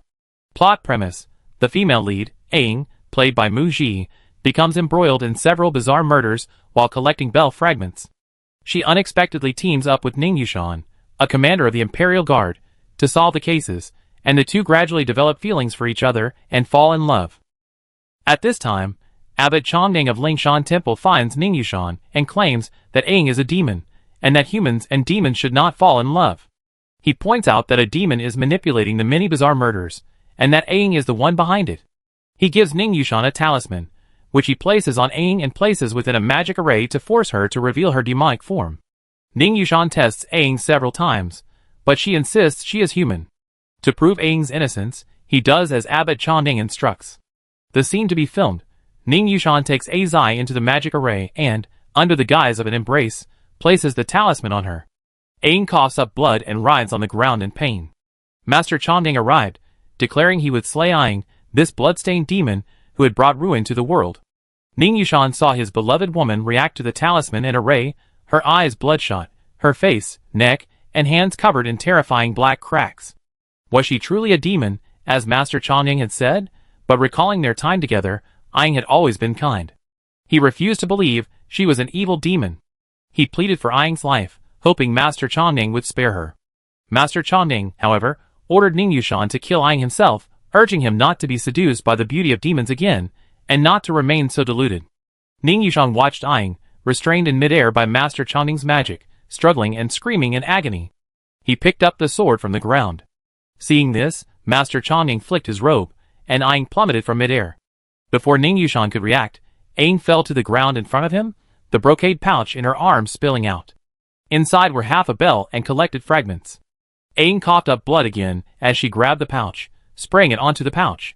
A: Plot premise: the female lead, Aang, played by Mu Ji, becomes embroiled in several bizarre murders while collecting bell fragments. She unexpectedly teams up with Ning Yushan, a commander of the Imperial Guard, to solve the cases, and the two gradually develop feelings for each other and fall in love. At this time, Abbot Chongning of Lingshan Temple finds Ning Yushan and claims that Aang is a demon, and that humans and demons should not fall in love. He points out that a demon is manipulating the many bizarre murders, and that Aang is the one behind it. He gives Ning Yushan a talisman, which he places on Aang and places within a magic array to force her to reveal her demonic form. Ning Yushan tests Aang several times, but she insists she is human. To prove Aang's innocence, he does as Abbot Chongning instructs. The scene to be filmed: Ning Yushan takes Azai into the magic array and, under the guise of an embrace, places the talisman on her. Aang coughs up blood and writhes on the ground in pain. Master Chongning arrived, declaring he would slay Aang, this blood-stained demon who had brought ruin to the world. Ning Yushan saw his beloved woman react to the talisman and array, her eyes bloodshot, her face, neck, and hands covered in terrifying black cracks. Was she truly a demon, as Master Chongning had said? But recalling their time together, Aang had always been kind. He refused to believe she was an evil demon. He pleaded for Aang's life, hoping Master Chongning would spare her. Master Chongning, however, ordered Ning Yushan to kill Aang himself, urging him not to be seduced by the beauty of demons again, and not to remain so deluded. Ning Yushan watched Aang, restrained in midair by Master Chongning's magic, struggling and screaming in agony. He picked up the sword from the ground. Seeing this, Master Chongning flicked his robe, and Aang plummeted from midair. Before Ning Yushan could react, Aang fell to the ground in front of him, the brocade pouch in her arm spilling out. Inside were half a bell and collected fragments. Aang coughed up blood again as she grabbed the pouch, spraying it onto the pouch.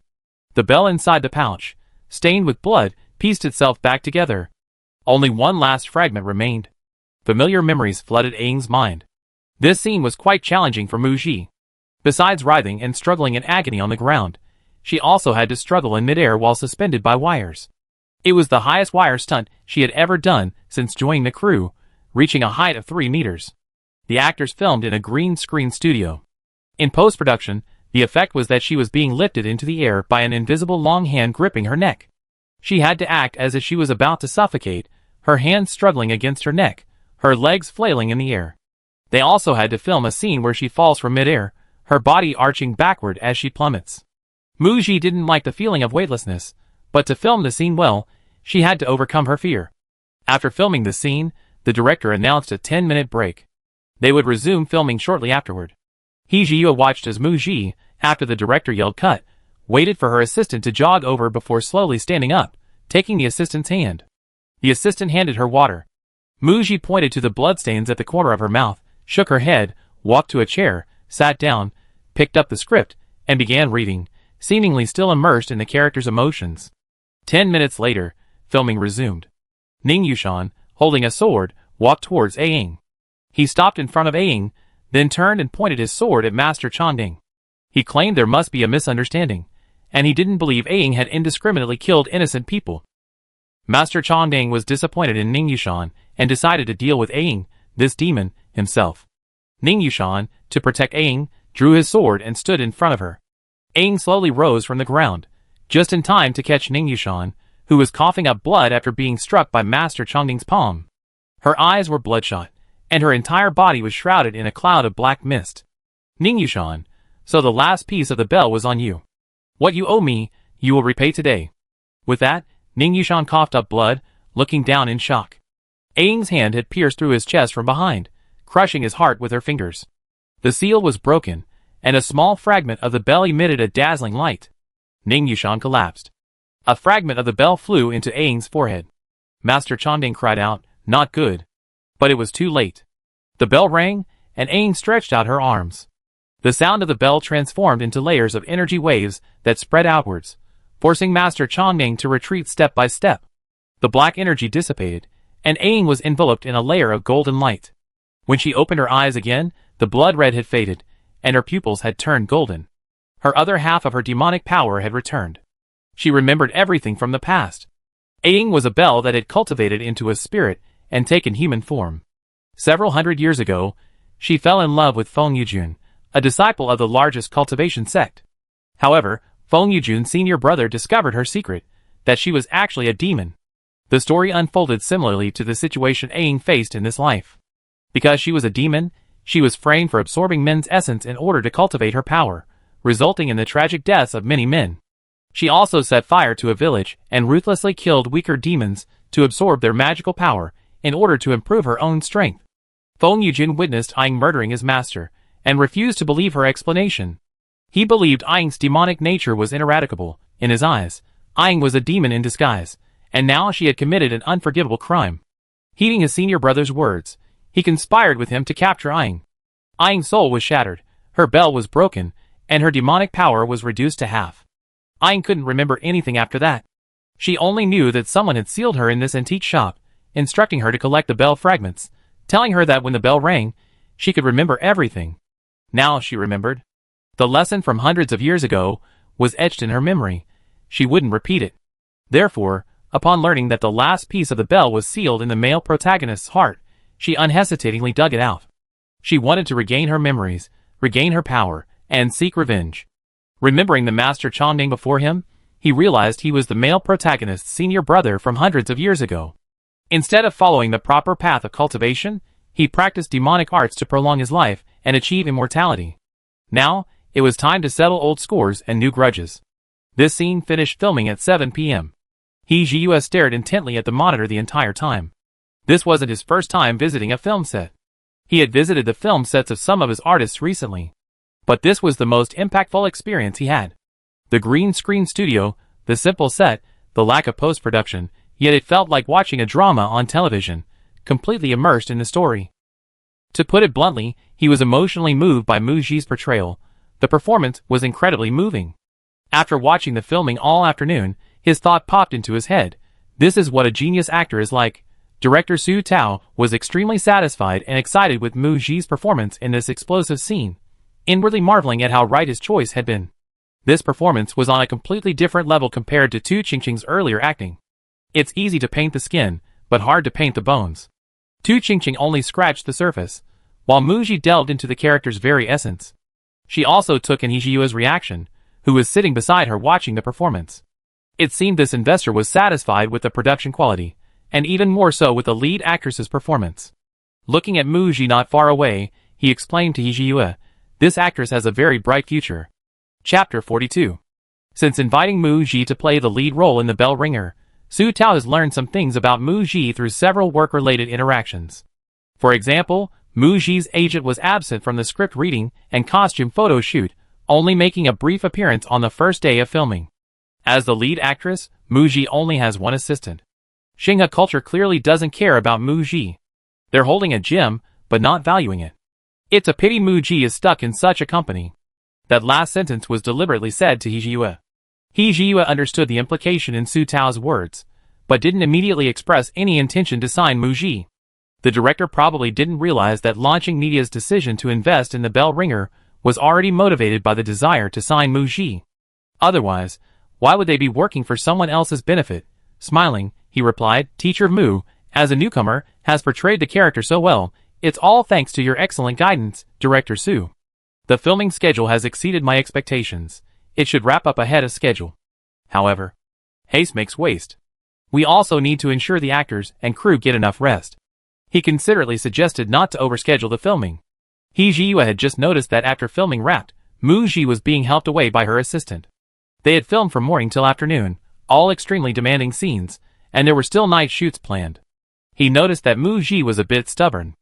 A: The bell inside the pouch, stained with blood, pieced itself back together. Only one last fragment remained. Familiar memories flooded Aang's mind. This scene was quite challenging for Mu Ji. Besides writhing and struggling in agony on the ground, she also had to struggle in midair while suspended by wires. It was the highest wire stunt she had ever done since joining the crew, reaching a height of 3 meters. The actors filmed in a green screen studio. In post-production, the effect was that she was being lifted into the air by an invisible long hand gripping her neck. She had to act as if she was about to suffocate, her hands struggling against her neck, her legs flailing in the air. They also had to film a scene where she falls from midair, her body arching backward as she plummets. Mu Ji didn't like the feeling of weightlessness, but to film the scene well, she had to overcome her fear. After filming the scene, the director announced a 10-minute break. They would resume filming shortly afterward. He Jiyue watched as Mu Ji, after the director yelled cut, waited for her assistant to jog over before slowly standing up, taking the assistant's hand. The assistant handed her water. Mu Ji pointed to the bloodstains at the corner of her mouth, shook her head, walked to a chair, sat down, picked up the script, and began reading, seemingly still immersed in the character's emotions. 10 minutes later, filming resumed. Ning Yushan, holding a sword, walked towards Aang. He stopped in front of Aang, then turned and pointed his sword at Master Chongning. He claimed there must be a misunderstanding, and he didn't believe Aang had indiscriminately killed innocent people. Master Chongning was disappointed in Ning Yushan and decided to deal with Aang, this demon, himself. Ning Yushan, to protect Aang, drew his sword and stood in front of her. Aang slowly rose from the ground, just in time to catch Ning Yushan, who was coughing up blood after being struck by Master Chongning's palm. Her eyes were bloodshot, and her entire body was shrouded in a cloud of black mist. Ning Yushan, so the last piece of the bell was on you. What you owe me, you will repay today. With that, Ning Yushan coughed up blood, looking down in shock. Aang's hand had pierced through his chest from behind, crushing his heart with her fingers. The seal was broken, and a small fragment of the bell emitted a dazzling light. Ning Yushan collapsed. A fragment of the bell flew into Aang's forehead. Master Chongning cried out, "Not good." But it was too late. The bell rang, and Aang stretched out her arms. The sound of the bell transformed into layers of energy waves that spread outwards, forcing Master Chongning to retreat step by step. The black energy dissipated, and Aang was enveloped in a layer of golden light. When she opened her eyes again, the blood red had faded, and her pupils had turned golden. Her other half of her demonic power had returned. She remembered everything from the past. Aang was a bell that had cultivated into a spirit and taken human form. Several hundred years ago, she fell in love with Feng Yujun, a disciple of the largest cultivation sect. However, Feng Yujun's senior brother discovered her secret, that she was actually a demon. The story unfolded similarly to the situation Aang faced in this life. Because she was a demon, she was framed for absorbing men's essence in order to cultivate her power, resulting in the tragic deaths of many men. She also set fire to a village and ruthlessly killed weaker demons to absorb their magical power in order to improve her own strength. Feng Yujun witnessed Aang murdering his master, and refused to believe her explanation. He believed Aang's demonic nature was ineradicable. In his eyes, Aang was a demon in disguise, and now she had committed an unforgivable crime. Heeding his senior brother's words, he conspired with him to capture Aang. Aang's soul was shattered, her bell was broken, and her demonic power was reduced to half. Aang couldn't remember anything after that. She only knew that someone had sealed her in this antique shop, instructing her to collect the bell fragments, telling her that when the bell rang, she could remember everything. Now she remembered. The lesson from hundreds of years ago was etched in her memory. She wouldn't repeat it. Therefore, upon learning that the last piece of the bell was sealed in the male protagonist's heart, she unhesitatingly dug it out. She wanted to regain her memories, regain her power, and seek revenge. Remembering the Master Chongning before him, he realized he was the male protagonist's senior brother from hundreds of years ago. Instead of following the proper path of cultivation, He practiced demonic arts to prolong his life and achieve immortality. Now, it was time to settle old scores and new grudges. This scene finished filming at 7 p.m. Hee Ji-woo stared intently at the monitor the entire time. This wasn't his first time visiting a film set. He had visited the film sets of some of his artists recently. But this was the most impactful experience he had. The green screen studio, the simple set, the lack of post-production, yet it felt like watching a drama on television, completely immersed in the story. To put it bluntly, he was emotionally moved by Moo Ji's portrayal. The performance was incredibly moving. After watching the filming all afternoon, his thought popped into his head. This is what a genius actor is like. Director Soo Tao was extremely satisfied and excited with Moo Ji's performance in this explosive scene, inwardly marveling at how right his choice had been. This performance was on a completely different level compared to Tu Qingqing's earlier acting. It's easy to paint the skin, but hard to paint the bones. Tu Qingqing only scratched the surface, while Moo Ji delved into the character's very essence. She also took in Hee Ji-woo's reaction, who was sitting beside her watching the performance. It seemed this investor was satisfied with the production quality, and even more so with the lead actress's performance. Looking at Moo Ji not far away, he explained to Hee Ji-woo, "This actress has a very bright future." Chapter 42. Since inviting Moo Ji to play the lead role in The Bell Ringer, Soo Tao has learned some things about Moo Ji through several work-related interactions. For example, Moo Ji's agent was absent from the script reading and costume photo shoot, only making a brief appearance on the first day of filming. As the lead actress, Moo Ji only has one assistant. Shinha culture clearly doesn't care about Moo Ji. They're holding a gem, but not valuing it. It's a pity Moo Ji is stuck in such a company. That last sentence was deliberately said to Hee Ji-woo. Hee Ji-woo understood the implication in Soo Tao's words, but didn't immediately express any intention to sign Moo Ji. The director probably didn't realize that launching media's decision to invest in The Bell Ringer was already motivated by the desire to sign Moo Ji. Otherwise, why would they be working for someone else's benefit? Smiling, he replied, "Teacher Moo, as a newcomer, has portrayed the character so well. It's all thanks to your excellent guidance, Director Soo. The filming schedule has exceeded my expectations. It should wrap up ahead of schedule. However, haste makes waste. We also need to ensure the actors and crew get enough rest." He considerately suggested not to overschedule the filming. Hee Ji-woo had just noticed that after filming wrapped, Moo Ji was being helped away by her assistant. They had filmed from morning till afternoon, all extremely demanding scenes, and there were still night shoots planned. He noticed that Moo Ji was a bit stubborn.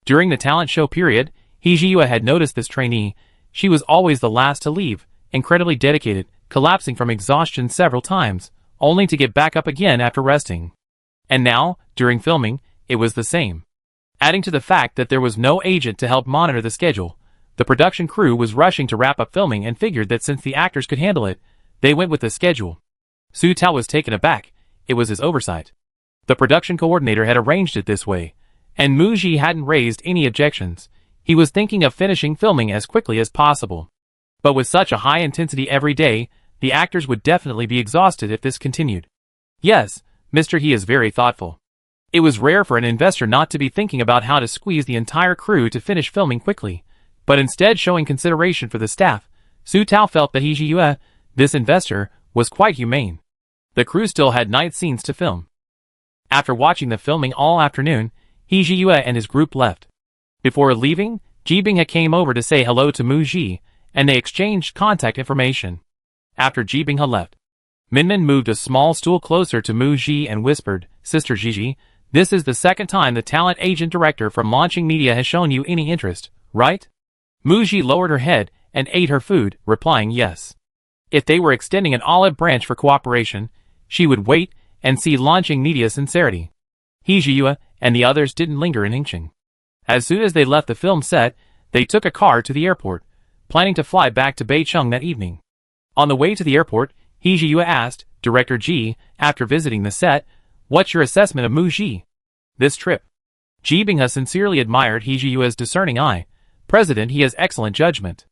A: During the talent show period, Hee Ji-woo had noticed this trainee. She was always the last to leave, incredibly dedicated, collapsing from exhaustion several times, only to get back up again after resting. And now, during filming, it was the same. Adding to the fact that there was no agent to help monitor the schedule, the production crew was rushing to wrap up filming and figured that since the actors could handle it, they went with the schedule. Soo Tao was taken aback. It was his oversight. The production coordinator had arranged it this way, and Moo Ji hadn't raised any objections. He was thinking of finishing filming as quickly as possible. But with such a high intensity every day, the actors would definitely be exhausted if this continued. Yes, Mr. He is very thoughtful. It was rare for an investor not to be thinking about how to squeeze the entire crew to finish filming quickly, but instead showing consideration for the staff. Soo Tao felt that Hee Ji-woo, this investor, was quite humane. The crew still had night scenes to film. After watching the filming all afternoon, Hee Ji-woo and his group left. Before leaving, Ji Bing-ha came over to say hello to Moo Ji, and they exchanged contact information. After Ji Bing-ha left, Min-min moved a small stool closer to Moo Ji and whispered, "Sister Gigi, this is the second time the talent agent director from Launching Media has shown you any interest, right?" Moo Ji lowered her head and ate her food, replying yes. If they were extending an olive branch for cooperation, she would wait and see Launching Media's sincerity. Hee Ji-woo and the others didn't linger in Hingching. As soon as they left the film set, they took a car to the airport, planning to fly back to Beicheng that evening. On the way to the airport, Hee Ji-woo asked Director Ji, after visiting the set, "What's your assessment of Moo Ji? This trip?" Ji Bing-ha sincerely admired Hee Ji-woo's discerning eye. "President, he has excellent judgment.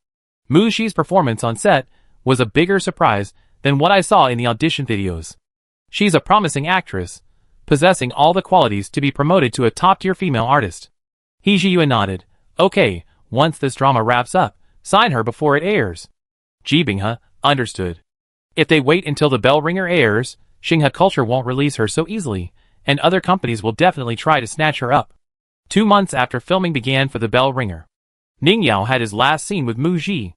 A: Moo Ji's performance on set was a bigger surprise than what I saw in the audition videos. She's a promising actress, possessing all the qualities to be promoted to a top-tier female artist." Hee Ji-woo nodded. "Okay, once this drama wraps up, sign her before it airs." Ji Bing-ha understood. If they wait until The Bell Ringer airs, Shinha Culture won't release her so easily, and other companies will definitely try to snatch her up. 2 months after filming began for The Bell Ringer, Ning Yao had his last scene with Mu Ji.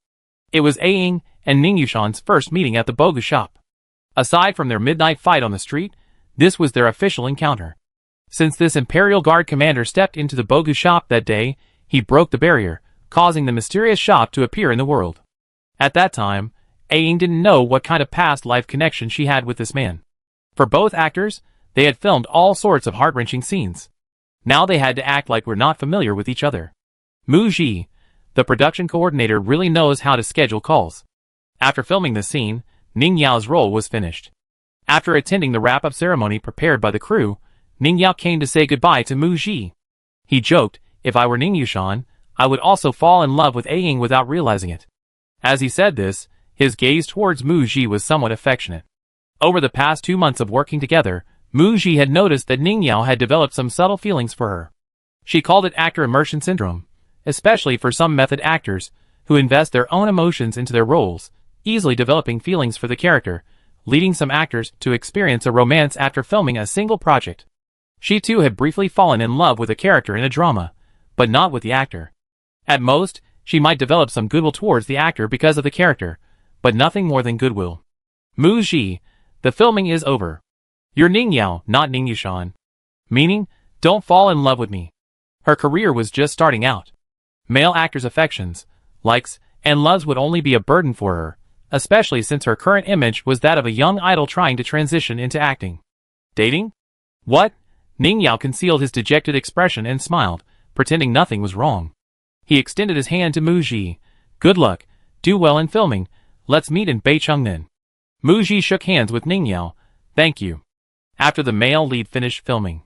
A: It was Aang and Ning Yushan's first meeting at the Bogu shop. Aside from their midnight fight on the street, this was their official encounter. Since this Imperial Guard commander stepped into the Bogu shop that day, he broke the barrier, causing the mysterious shop to appear in the world. At that time, Aang didn't know what kind of past life connection she had with this man. For both actors, they had filmed all sorts of heart-wrenching scenes. Now they had to act like we're not familiar with each other. Mu Ji, the production coordinator, really knows how to schedule calls. After filming the scene, Ning Yao's role was finished. After attending the wrap-up ceremony prepared by the crew, Ning Yao came to say goodbye to Mu Ji. He joked, "If I were Ning Yushan, I would also fall in love with Aang without realizing it." As he said this, his gaze towards Mu Ji was somewhat affectionate. Over the past 2 months of working together, Mu Ji had noticed that Ning Yao had developed some subtle feelings for her. She called it actor immersion syndrome, especially for some method actors, who invest their own emotions into their roles, easily developing feelings for the character, leading some actors to experience a romance after filming a single project. She too had briefly fallen in love with a character in a drama, but not with the actor. At most, she might develop some goodwill towards the actor because of the character, but nothing more than goodwill. Mu Ji, the filming is over. You're Ning Yao, not Ning Yushan. Meaning, don't fall in love with me. Her career was just starting out. Male actors' affections, likes, and loves would only be a burden for her, especially since her current image was that of a young idol trying to transition into acting. Dating? What? Ning Yao concealed his dejected expression and smiled, pretending nothing was wrong. He extended his hand to Mu Ji. Good luck, do well in filming, let's meet in Beicheng then. Mu Ji shook hands with Ning Yao. Thank you. After the male lead finished filming,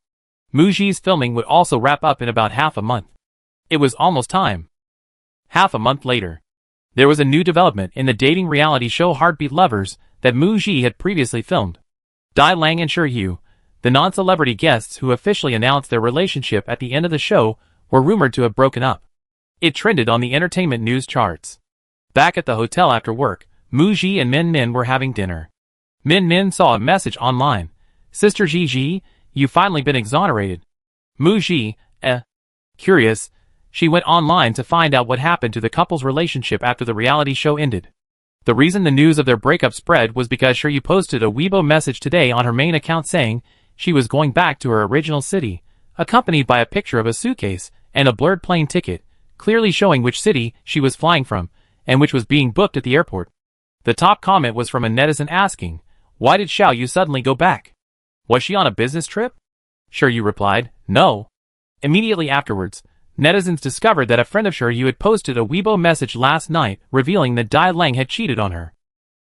A: Mu Ji's filming would also wrap up in about half a month. It was almost time. Half a month later, there was a new development in the dating reality show Heartbeat Lovers that Mu Ji had previously filmed. Dai Lang and Shiryu, the non-celebrity guests who officially announced their relationship at the end of the show, were rumored to have broken up. It trended on the entertainment news charts. Back at the hotel after work, Mu Ji and Min Min were having dinner. Min Min saw a message online. Sister Ji, you've finally been exonerated. Mu Ji, Curious, she went online to find out what happened to the couple's relationship after the reality show ended. The reason the news of their breakup spread was because Shiryu posted a Weibo message today on her main account saying she was going back to her original city, accompanied by a picture of a suitcase and a blurred plane ticket, clearly showing which city she was flying from, and which was being booked at the airport. The top comment was from a netizen asking, "Why did Xiaoyu suddenly go back? Was she on a business trip?" Shiryu replied, "No." Immediately afterwards, netizens discovered that a friend of Shiryu had posted a Weibo message last night revealing that Dai Lang had cheated on her.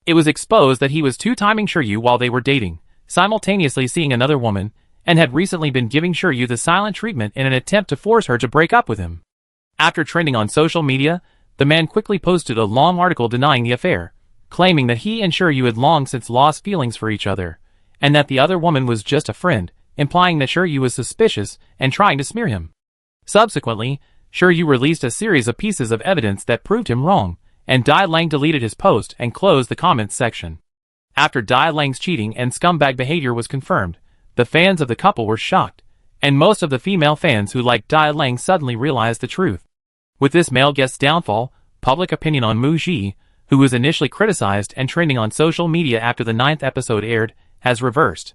A: It was exposed that he was two-timing Shiryu while they were dating, simultaneously seeing another woman, and had recently been giving Shiryu the silent treatment in an attempt to force her to break up with him. After trending on social media, the man quickly posted a long article denying the affair, claiming that he and Shiryu had long since lost feelings for each other, and that the other woman was just a friend, implying that Shiryu was suspicious and trying to smear him. Subsequently, Shiryu released a series of pieces of evidence that proved him wrong, and Dai Lang deleted his post and closed the comments section. After Dai Lang's cheating and scumbag behavior was confirmed, the fans of the couple were shocked, and most of the female fans who liked Dai Lang suddenly realized the truth. With this male guest's downfall, public opinion on Mu Ji, who was initially criticized and trending on social media after the 9th episode aired, has reversed.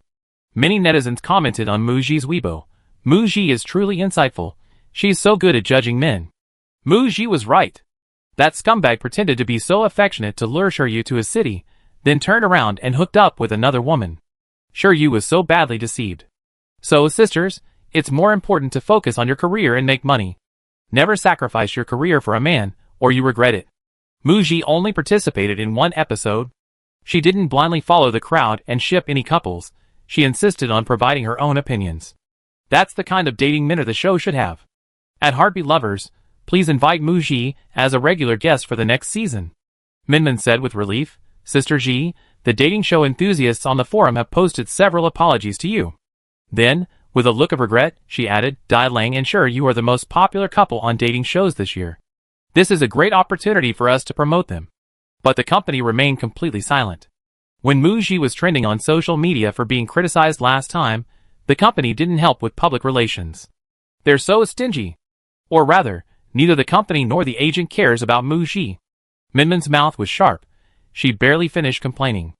A: Many netizens commented on Mu Ji's Weibo. Mu Ji is truly insightful. She's so good at judging men. Mu Ji was right. That scumbag pretended to be so affectionate to lure Shiryu to his city, then turned around and hooked up with another woman. Shiryu was so badly deceived. So, sisters, it's more important to focus on your career and make money. Never sacrifice your career for a man, or you regret it. Mu Ji only participated in one episode. She didn't blindly follow the crowd and ship any couples. She insisted on providing her own opinions. That's the kind of dating minute the show should have. At Heartbeat Lovers, please invite Mu Ji as a regular guest for the next season. Minmin said with relief. Sister Ji, the dating show enthusiasts on the forum have posted several apologies to you. Then, with a look of regret, she added, Dai Lang and Shiryu are the most popular couple on dating shows this year. This is a great opportunity for us to promote them. But the company remained completely silent. When Mu Ji was trending on social media for being criticized last time, the company didn't help with public relations. They're so stingy. Or rather, neither the company nor the agent cares about Muji. Minmin's mouth was sharp. She barely finished complaining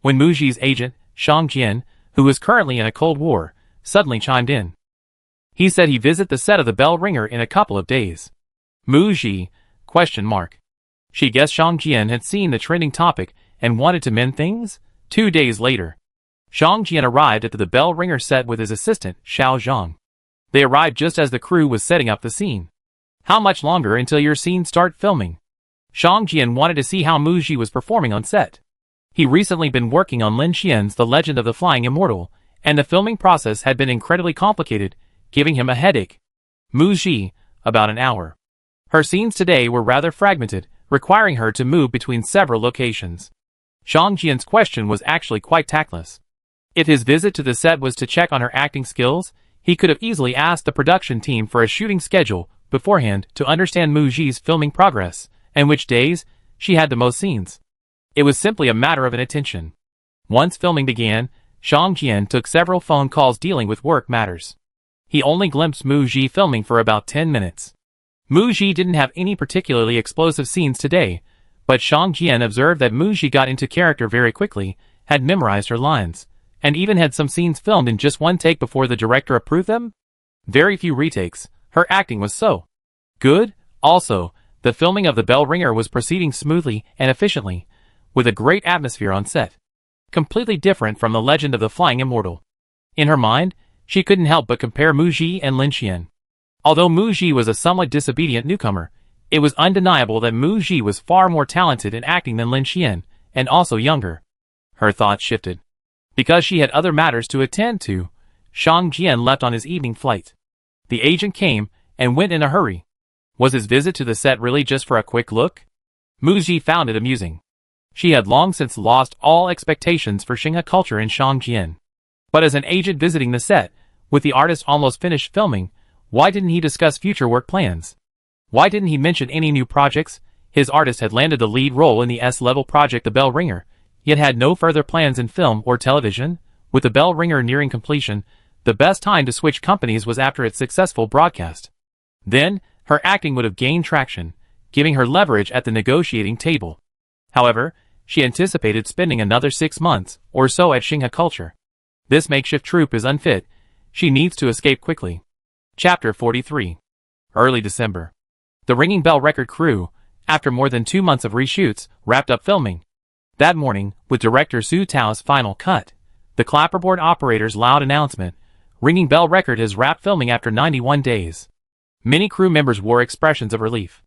A: when Muji's agent, Shang Jian, who was currently in a Cold War, suddenly chimed in. He said he'd visit the set of The Bell Ringer in a couple of days. Muji? ? She guessed Shang Jian had seen the trending topic and wanted to mend things? 2 days later, Shang Jian arrived at the Bell Ringer set with his assistant, Xiao Zhang. They arrived just as the crew was setting up the scene. How much longer until your scenes start filming? Shang Jian wanted to see how Muji was performing on set. He recently been working on Lin Xian's The Legend of the Flying Immortal, and the filming process had been incredibly complicated, giving him a headache. Muji, about an hour. Her scenes today were rather fragmented, requiring her to move between several locations. Shang Jian's question was actually quite tactless. If his visit to the set was to check on her acting skills, he could have easily asked the production team for a shooting schedule beforehand to understand Muji's filming progress, and which days she had the most scenes. It was simply a matter of inattention. Once filming began, Shang Jian took several phone calls dealing with work matters. He only glimpsed Muji filming for about 10 minutes. Muji didn't have any particularly explosive scenes today, but Shang Jian observed that Muji got into character very quickly, had memorized her lines, and even had some scenes filmed in just one take before the director approved them. Very few retakes. Her acting was so good. Also, the filming of The Bell Ringer was proceeding smoothly and efficiently, with a great atmosphere on set. Completely different from The Legend of the Flying Immortal. In her mind, she couldn't help but compare Muji and Lin Xian. Although Muji was a somewhat disobedient newcomer, it was undeniable that Muji was far more talented in acting than Lin Xian, and also younger. Her thoughts shifted. Because she had other matters to attend to, Shang Jian left on his evening flight. The agent came and went in a hurry. Was his visit to the set really just for a quick look? Muji found it amusing. She had long since lost all expectations for Xinghe culture in Shang Jian. But as an agent visiting the set, with the artist almost finished filming, why didn't he discuss future work plans? Why didn't he mention any new projects? His artist had landed the lead role in the S-level project The Bell Ringer, yet had no further plans in film or television. With The Bell Ringer nearing completion, the best time to switch companies was after its successful broadcast. Then, her acting would have gained traction, giving her leverage at the negotiating table. However, she anticipated spending another 6 months or so at Xinghe culture. This makeshift troupe is unfit. She needs to escape quickly. Chapter 43. Early December. The Ringing Bell record crew, after more than 2 months of reshoots, wrapped up filming. That morning, with director Su Tao's final cut, the clapperboard operator's loud announcement, Ringing Bell record has wrapped filming after 91 days. Many crew members wore expressions of relief.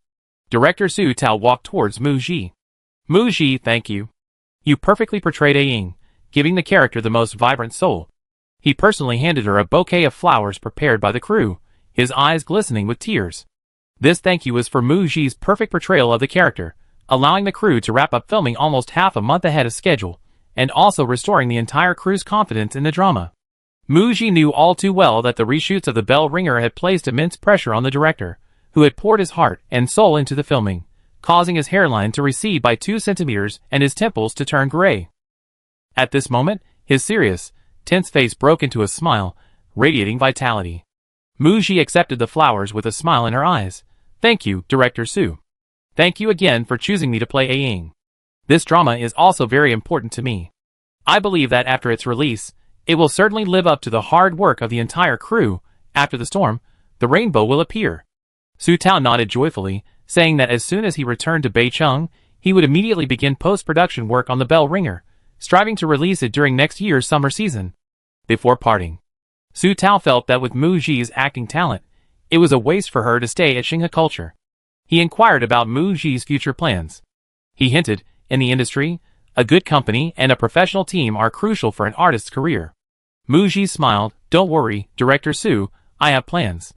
A: Director Su Tao walked towards Muji. Muji, thank you. You perfectly portrayed A Ying, giving the character the most vibrant soul. He personally handed her a bouquet of flowers prepared by the crew, his eyes glistening with tears. This thank you was for Muji's perfect portrayal of the character, allowing the crew to wrap up filming almost half a month ahead of schedule, and also restoring the entire crew's confidence in the drama. Muji knew all too well that the reshoots of The Bell Ringer had placed immense pressure on the director, who had poured his heart and soul into the filming, causing his hairline to recede by 2 centimeters and his temples to turn gray. At this moment, his serious, tense face broke into a smile, radiating vitality. Muji accepted the flowers with a smile in her eyes. Thank you, Director Su. Thank you again for choosing me to play A Ying. This drama is also very important to me. I believe that after its release, it will certainly live up to the hard work of the entire crew. After the storm, the rainbow will appear. Su Tao nodded joyfully, saying that as soon as he returned to Beicheng, he would immediately begin post-production work on The Bell Ringer, striving to release it during next year's summer season. Before parting, Su Tao felt that with Muji's acting talent, it was a waste for her to stay at Xinghe culture. He inquired about Muji's future plans. He hinted, in the industry, a good company and a professional team are crucial for an artist's career. Muji smiled. Don't worry, Director Su, I have plans.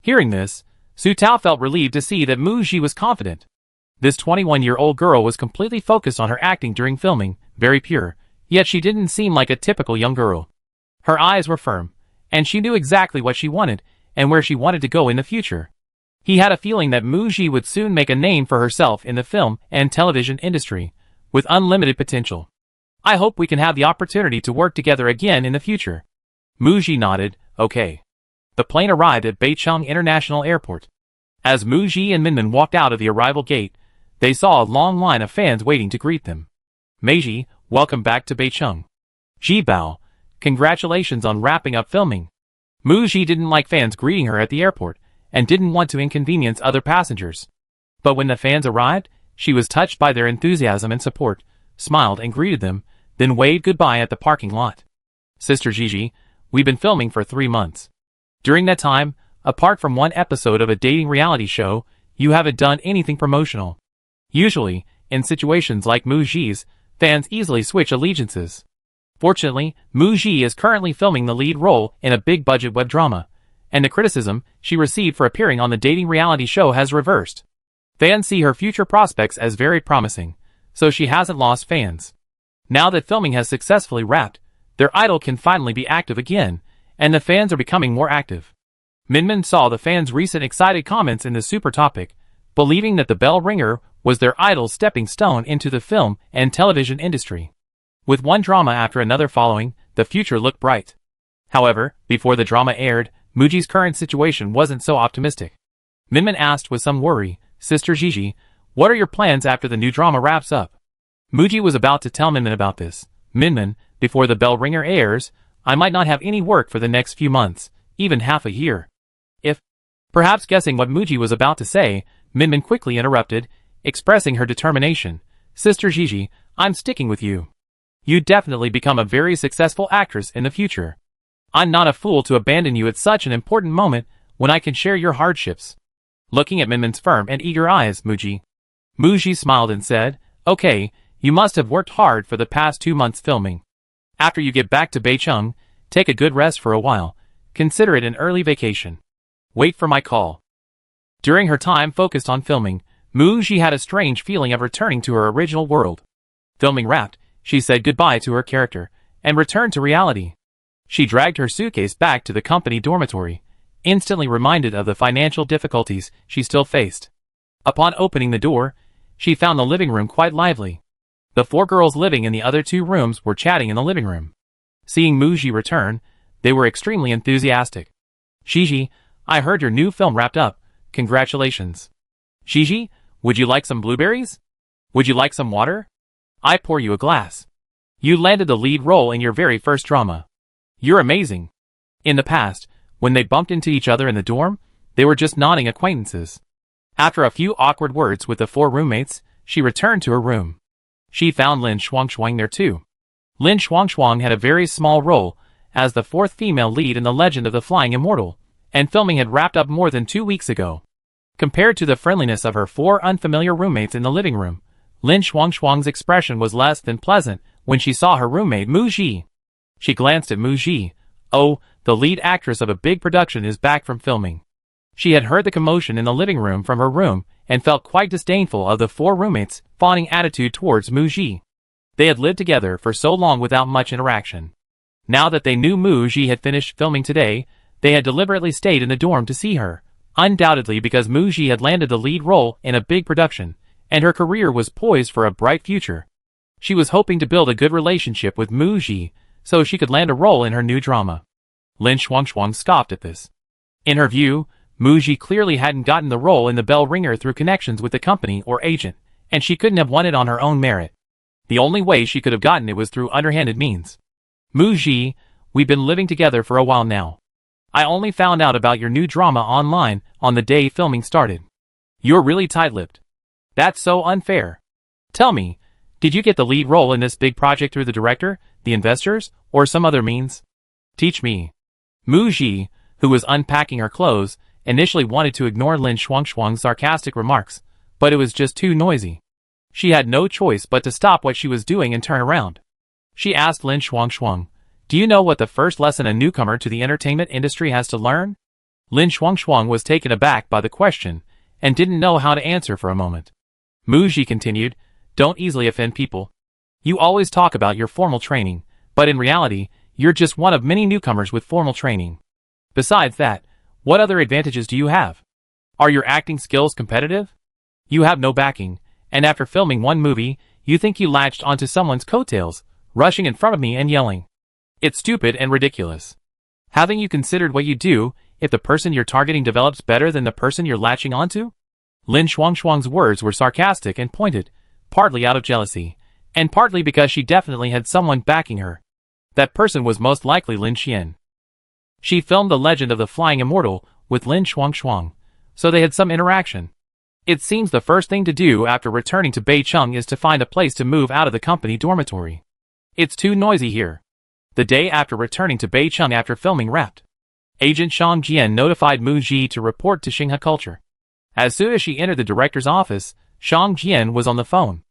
A: Hearing this, Su Tao felt relieved to see that Muji was confident. This 21-year-old girl was completely focused on her acting during filming, very pure, yet she didn't seem like a typical young girl. Her eyes were firm, and she knew exactly what she wanted and where she wanted to go in the future. He had a feeling that Muji would soon make a name for herself in the film and television industry, with unlimited potential. I hope we can have the opportunity to work together again in the future. Muji nodded. Okay. The plane arrived at Beicheng International Airport. As Mu Ji and Minmin walked out of the arrival gate, they saw a long line of fans waiting to greet them. Meiji, welcome back to Beicheng. Ji Bao, congratulations on wrapping up filming. Mu Ji didn't like fans greeting her at the airport, and didn't want to inconvenience other passengers. But when the fans arrived, she was touched by their enthusiasm and support, smiled and greeted them, then waved goodbye at the parking lot. Sister Gigi, we've been filming for 3 months. During that time, apart from one episode of a dating reality show, you haven't done anything promotional. Usually, in situations like Mu Ji's, fans easily switch allegiances. Fortunately, Mu Ji is currently filming the lead role in a big-budget web drama, and the criticism she received for appearing on the dating reality show has reversed. Fans see her future prospects as very promising, so she hasn't lost fans. Now that filming has successfully wrapped, their idol can finally be active again, and the fans are becoming more active. Minmin saw the fans' recent excited comments in the super topic, believing that the bell ringer was their idol's stepping stone into the film and television industry. With one drama after another following, the future looked bright. However, before the drama aired, Muji's current situation wasn't so optimistic. Minmin asked with some worry, Sister Gigi, what are your plans after the new drama wraps up? Muji was about to tell Minmin about this. Minmin, before the bell ringer airs, I might not have any work for the next few months, even half a year. Perhaps guessing what Muji was about to say, Minmin quickly interrupted, expressing her determination. Sister Gigi, I'm sticking with you. You'd definitely become a very successful actress in the future. I'm not a fool to abandon you at such an important moment when I can share your hardships. Looking at Minmin's firm and eager eyes, Muji smiled and said, okay, you must have worked hard for the past 2 months filming. After you get back to Beicheng, take a good rest for a while. Consider it an early vacation. Wait for my call. During her time focused on filming, Muji had a strange feeling of returning to her original world. Filming wrapped, she said goodbye to her character, and returned to reality. She dragged her suitcase back to the company dormitory, instantly reminded of the financial difficulties she still faced. Upon opening the door, she found the living room quite lively. The 4 girls living in the other 2 rooms were chatting in the living room. Seeing Muji return, they were extremely enthusiastic. Gigi, I heard your new film wrapped up. Congratulations. Gigi, would you like some blueberries? Would you like some water? I pour you a glass. You landed the lead role in your very first drama. You're amazing. In the past, when they bumped into each other in the dorm, they were just nodding acquaintances. After a few awkward words with the 4 roommates, she returned to her room. She found Lin Shuangshuang there too. Lin Shuangshuang had a very small role as the 4th female lead in The Legend of the Flying Immortal, and filming had wrapped up more than 2 weeks ago. Compared to the friendliness of her 4 unfamiliar roommates in the living room, Lin Shuangshuang's expression was less than pleasant when she saw her roommate Mu Ji. She glanced at Mu Ji. Oh, the lead actress of a big production is back from filming. She had heard the commotion in the living room from her room and felt quite disdainful of the 4 roommates' fawning attitude towards Mu Ji. They had lived together for so long without much interaction. Now that they knew Mu Ji had finished filming today, they had deliberately stayed in the dorm to see her, undoubtedly because Mu Ji had landed the lead role in a big production, and her career was poised for a bright future. She was hoping to build a good relationship with Mu Ji, so she could land a role in her new drama. Lin Shuangshuang scoffed at this. In her view, Mu Ji clearly hadn't gotten the role in the bell ringer through connections with the company or agent, and she couldn't have won it on her own merit. The only way she could have gotten it was through underhanded means. Mu Ji, we've been living together for a while now. I only found out about your new drama online on the day filming started. You're really tight-lipped. That's so unfair. Tell me, did you get the lead role in this big project through the director, the investors, or some other means? Teach me. Mu Ji, who was unpacking her clothes, initially wanted to ignore Lin Shuangshuang's sarcastic remarks, but it was just too noisy. She had no choice but to stop what she was doing and turn around. She asked Lin Shuangshuang, do you know what the first lesson a newcomer to the entertainment industry has to learn? Lin Shuangshuang was taken aback by the question, and didn't know how to answer for a moment. Mu Ji continued, don't easily offend people. You always talk about your formal training, but in reality, you're just one of many newcomers with formal training. Besides that, what other advantages do you have? Are your acting skills competitive? You have no backing, and after filming one movie, you think you latched onto someone's coattails, rushing in front of me and yelling. It's stupid and ridiculous. Haven't you considered what you do if the person you're targeting develops better than the person you're latching onto? Lin Xuangshuang's words were sarcastic and pointed, partly out of jealousy, and partly because she definitely had someone backing her. That person was most likely Lin Xian. She filmed The Legend of the Flying Immortal with Lin Xuangshuang, so they had some interaction. It seems the first thing to do after returning to Beicheng is to find a place to move out of the company dormitory. It's too noisy here. The day after returning to Beicheng after filming wrapped, Agent Shang Jian notified Mu Ji to report to Xinghe Culture. As soon as she entered the director's office, Shang Jian was on the phone.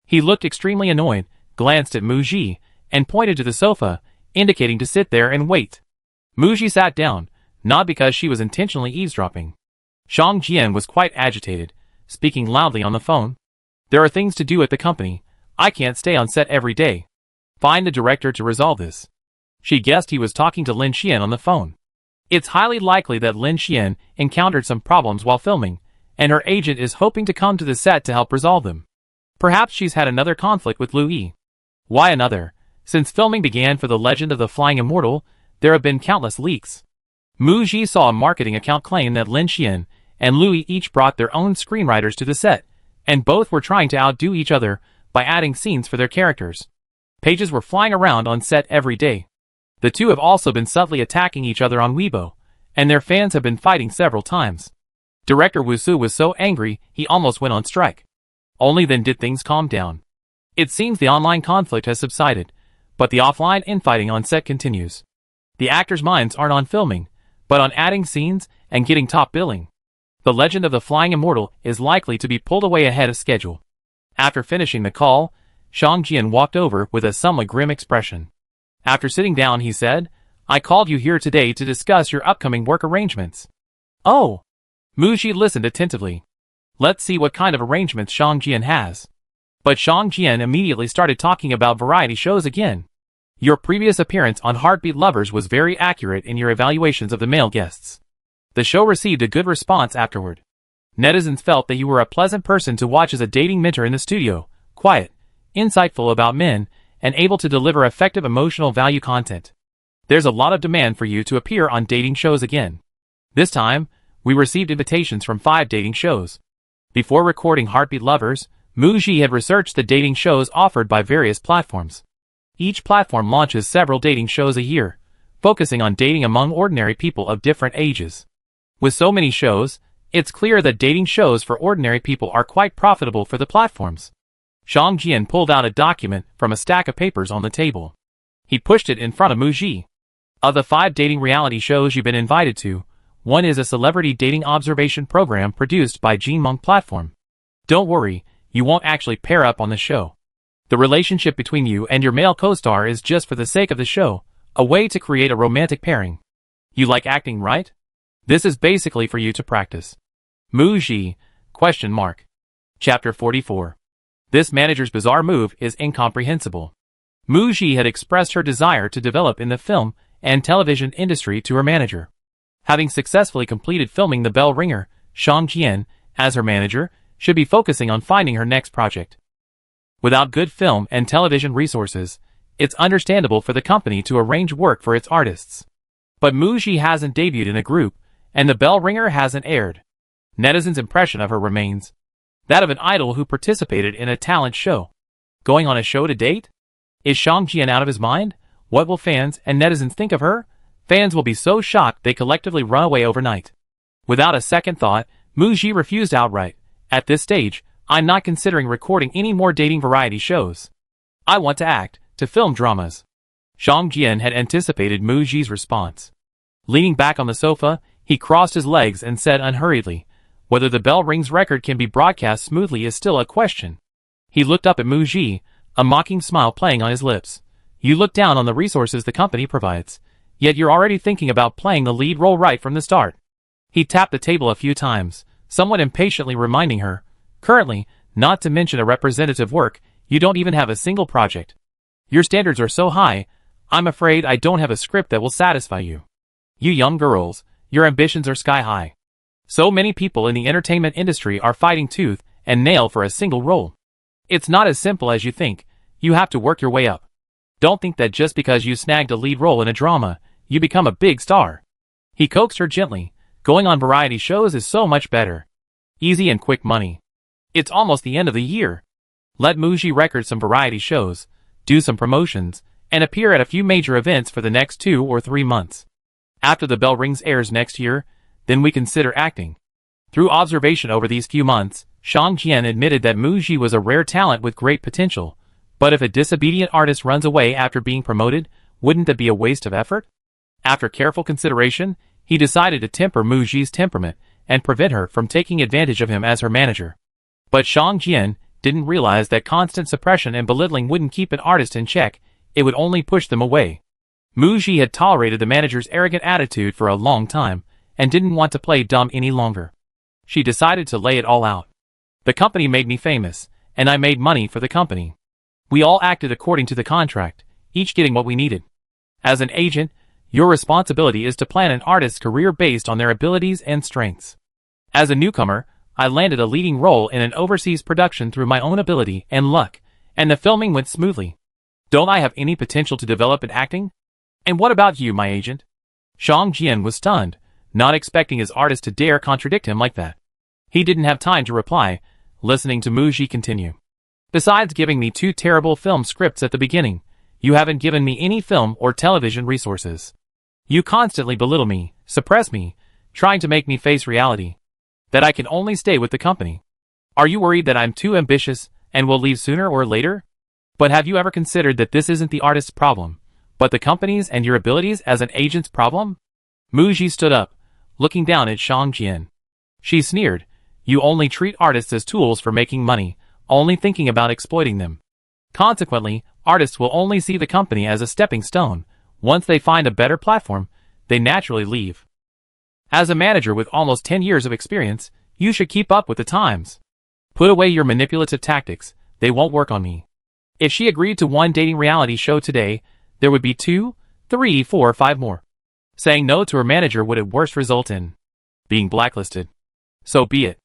A: He looked extremely annoyed, glanced at Mu Ji, and pointed to the sofa, indicating to sit there and wait. Mu Ji sat down, not because she was intentionally eavesdropping. Shang Jian was quite agitated, speaking loudly on the phone. There are things to do at the company. I can't stay on set every day. Find the director to resolve this. She guessed he was talking to Lin Xian on the phone. It's highly likely that Lin Xian encountered some problems while filming, and her agent is hoping to come to the set to help resolve them. Perhaps she's had another conflict with Lu Yi. Why another? Since filming began for The Legend of the Flying Immortal, there have been countless leaks. Mu Ji saw a marketing account claim that Lin Xian and Lu Yi each brought their own screenwriters to the set, and both were trying to outdo each other by adding scenes for their characters. Pages were flying around on set every day. The two have also been subtly attacking each other on Weibo, and their fans have been fighting several times. Director Wu Su was so angry he almost went on strike. Only then did things calm down. It seems the online conflict has subsided, but the offline infighting on set continues. The actors' minds aren't on filming, but on adding scenes and getting top billing. The Legend of the Flying Immortal is likely to be pulled away ahead of schedule. After finishing the call, Shang Jian walked over with a somewhat grim expression. After sitting down he said, "I called you here today to discuss your upcoming work arrangements." "Oh." Mu Ji listened attentively. Let's see what kind of arrangements Shang Jian has. But Shang Jian immediately started talking about variety shows again. Your previous appearance on Heartbeat Lovers was very accurate in your evaluations of the male guests. The show received a good response afterward. Netizens felt that you were a pleasant person to watch as a dating mentor in the studio, quiet, insightful about men, and able to deliver effective emotional value content. There's a lot of demand for you to appear on dating shows again. This time, we received invitations from 5 dating shows. Before recording Heartbeat Lovers, Mu Ji had researched the dating shows offered by various platforms. Each platform launches several dating shows a year, focusing on dating among ordinary people of different ages. With so many shows, it's clear that dating shows for ordinary people are quite profitable for the platforms. Shang Jian pulled out a document from a stack of papers on the table. He pushed it in front of Mu Ji. Of the 5 dating reality shows you've been invited to, one is a celebrity dating observation program produced by Jinmeng platform. Don't worry, you won't actually pair up on the show. The relationship between you and your male co-star is just for the sake of the show, a way to create a romantic pairing. You like acting, right? This is basically for you to practice. Mu Ji? ? Chapter 44. This manager's bizarre move is incomprehensible. Mu Ji had expressed her desire to develop in the film and television industry to her manager. Having successfully completed filming The Bell Ringer, Shang Jian, as her manager, should be focusing on finding her next project. Without good film and television resources, it's understandable for the company to arrange work for its artists. But Mu Ji hasn't debuted in a group, and The Bell Ringer hasn't aired. Netizens' impression of her remains that of an idol who participated in a talent show. Going on a show to date? Is Shang Jian out of his mind? What will fans and netizens think of her? Fans will be so shocked they collectively run away overnight. Without a second thought, Mu Ji refused outright. At this stage, I'm not considering recording any more dating variety shows. I want to act, to film dramas. Shang Jian had anticipated Mu Ji's response. Leaning back on the sofa, he crossed his legs and said unhurriedly, whether the bell rings record can be broadcast smoothly is still a question. He looked up at Mu Ji, a mocking smile playing on his lips. You look down on the resources the company provides, yet you're already thinking about playing the lead role right from the start. He tapped the table a few times, somewhat impatiently reminding her, currently, not to mention a representative work, you don't even have a single project. Your standards are so high, I'm afraid I don't have a script that will satisfy you. You young girls, your ambitions are sky high. So many people in the entertainment industry are fighting tooth and nail for a single role. It's not as simple as you think, you have to work your way up. Don't think that just because you snagged a lead role in a drama, you become a big star. He coaxed her gently. Going on variety shows is so much better. Easy and quick money. It's almost the end of the year. Let Muji record some variety shows, do some promotions, and appear at a few major events for the next 2 or 3 months. After The Bell Rings airs next year, then we consider acting. Through observation over these few months, Shang Jian admitted that Muji was a rare talent with great potential, but if a disobedient artist runs away after being promoted, wouldn't that be a waste of effort? After careful consideration, he decided to temper Muji's temperament and prevent her from taking advantage of him as her manager. But Shang Jian didn't realize that constant suppression and belittling wouldn't keep an artist in check, it would only push them away. Muji had tolerated the manager's arrogant attitude for a long time, and didn't want to play dumb any longer. She decided to lay it all out. The company made me famous, and I made money for the company. We all acted according to the contract, each getting what we needed. As an agent, your responsibility is to plan an artist's career based on their abilities and strengths. As a newcomer, I landed a leading role in an overseas production through my own ability and luck, and the filming went smoothly. Don't I have any potential to develop in acting? And what about you, my agent? Shang Jian was stunned, not expecting his artist to dare contradict him like that. He didn't have time to reply, listening to Muji continue. Besides giving me 2 terrible film scripts at the beginning, you haven't given me any film or television resources. You constantly belittle me, suppress me, trying to make me face reality. That I can only stay with the company. Are you worried that I'm too ambitious and will leave sooner or later? But have you ever considered that this isn't the artist's problem, but the company's and your abilities as an agent's problem? Muji stood up, looking down at Shang Jian. She sneered, you only treat artists as tools for making money, only thinking about exploiting them. Consequently, artists will only see the company as a stepping stone. Once they find a better platform, they naturally leave. As a manager with almost 10 years of experience, you should keep up with the times. Put away your manipulative tactics, they won't work on me. If she agreed to one dating reality show today, there would be 2, 3, 4, 5 more. Saying no to her manager would at worst result in being blacklisted. So be it.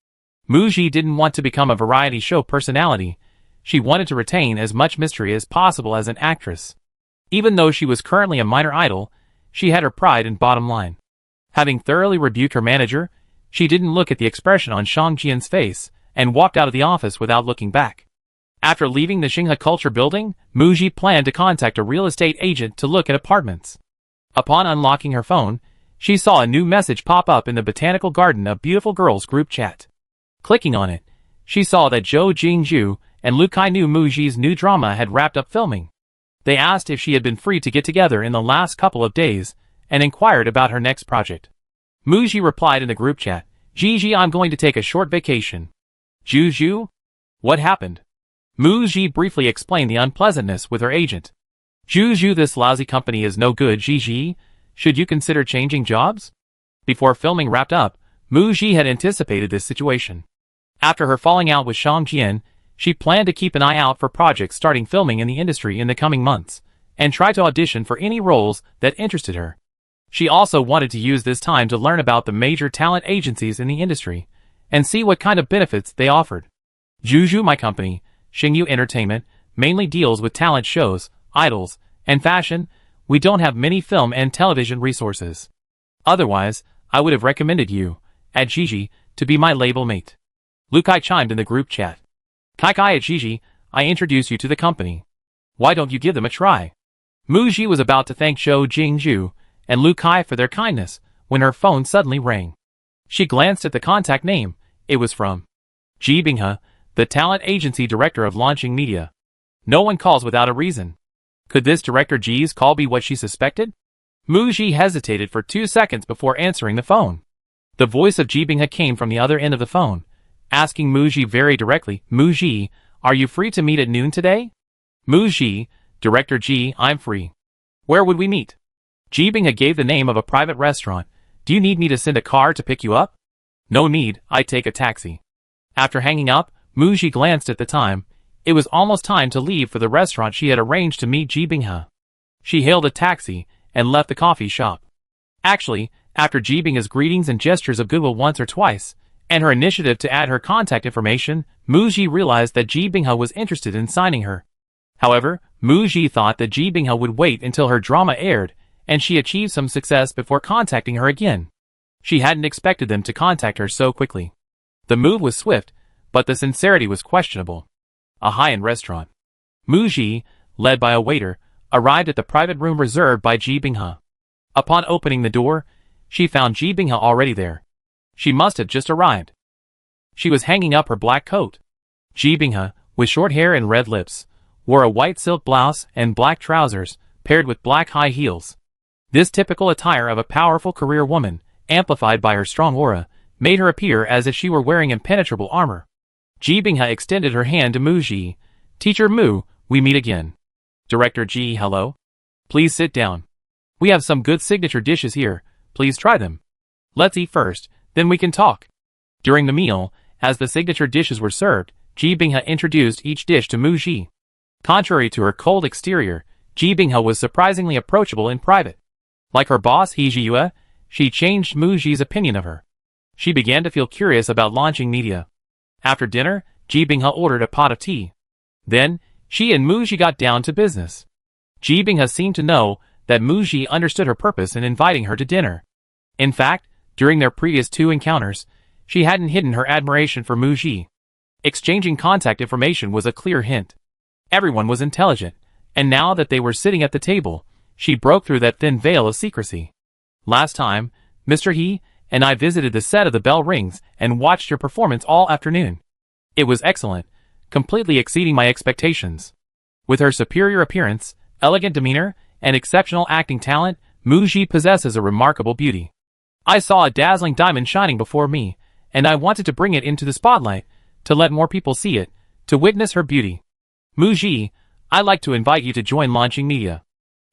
A: Muji didn't want to become a variety show personality. She wanted to retain as much mystery as possible as an actress. Even though she was currently a minor idol, she had her pride and bottom line. Having thoroughly rebuked her manager, she didn't look at the expression on Shang Jian's face, and walked out of the office without looking back. After leaving the Xinghe Culture Building, Muji planned to contact a real estate agent to look at apartments. Upon unlocking her phone, she saw a new message pop up in the Botanical Garden of Beautiful Girls group chat. Clicking on it, she saw that Zhou Jingzhu and Lu Kai knew Muji's new drama had wrapped up filming. They asked if she had been free to get together in the last couple of days, and inquired about her next project. Muji replied in the group chat, Gigi, I'm going to take a short vacation. Zhu? What happened? Muji briefly explained the unpleasantness with her agent. Zhu, this lousy company is no good, Gigi. Should you consider changing jobs? Before filming wrapped up, Muji had anticipated this situation. After her falling out with Shang Jian, she planned to keep an eye out for projects starting filming in the industry in the coming months, and try to audition for any roles that interested her. She also wanted to use this time to learn about the major talent agencies in the industry, and see what kind of benefits they offered. Zhu, my company, Xingyu Entertainment, mainly deals with talent shows, idols, and fashion. We don't have many film and television resources. Otherwise, I would have recommended you, at Gigi, to be my label mate. Lu Kai chimed in the group chat. Kai at Gigi, I introduce you to the company. Why don't you give them a try? Muji was about to thank Zhou Jingzhu and Lu Kai for their kindness, when her phone suddenly rang. She glanced at the contact name. It was from Ji Binghe, the talent agency director of launching media. No one calls without a reason. Could this director Ji's call be what she suspected? Muji hesitated for 2 seconds before answering the phone. The voice of Ji Binghe came from the other end of the phone, asking Muji very directly, Muji, are you free to meet at noon today? Muji, Director Ji, I'm free. Where would we meet? Ji Binghe gave the name of a private restaurant. Do you need me to send a car to pick you up? No need, I take a taxi. After hanging up, Muji glanced at the time. It was almost time to leave for the restaurant she had arranged to meet Ji Binghe. She hailed a taxi and left the coffee shop. Actually, after Ji Binghe's greetings and gestures of goodwill once or twice, and her initiative to add her contact information, Muji realized that Ji Binghe was interested in signing her. However, Muji thought that Ji Binghe would wait until her drama aired, and she achieved some success before contacting her again. She hadn't expected them to contact her so quickly. The move was swift, but the sincerity was questionable. A high-end restaurant. Mu Ji, led by a waiter, arrived at the private room reserved by Ji Binghe. Upon opening the door, she found Ji Binghe already there. She must have just arrived. She was hanging up her black coat. Ji Binghe, with short hair and red lips, wore a white silk blouse and black trousers, paired with black high heels. This typical attire of a powerful career woman, amplified by her strong aura, made her appear as if she were wearing impenetrable armor. Ji Binghe extended her hand to Mu Ji. "Teacher Mu, we meet again." "Director Ji, hello. Please sit down. We have some good signature dishes here, please try them. Let's eat first, then we can talk." During the meal, as the signature dishes were served, Ji Binghe introduced each dish to Mu Ji. Contrary to her cold exterior, Ji Binghe was surprisingly approachable in private. Like her boss He Jiyue, she changed Mu Ji's opinion of her. She began to feel curious about launching media. After dinner, Ji Binghe ordered a pot of tea. Then, she and Mu Ji got down to business. Ji Binghe seemed to know that Mu Ji understood her purpose in inviting her to dinner. In fact, during their previous two encounters, she hadn't hidden her admiration for Mu Ji. Exchanging contact information was a clear hint. Everyone was intelligent, and now that they were sitting at the table, she broke through that thin veil of secrecy. "Last time, Mr. He and I visited the set of The Bell Rings and watched your performance all afternoon. It was excellent, completely exceeding my expectations." With her superior appearance, elegant demeanor, and exceptional acting talent, Mu Ji possesses a remarkable beauty. "I saw a dazzling diamond shining before me, and I wanted to bring it into the spotlight, to let more people see it, to witness her beauty. Mu Ji, I'd like to invite you to join Launching Media."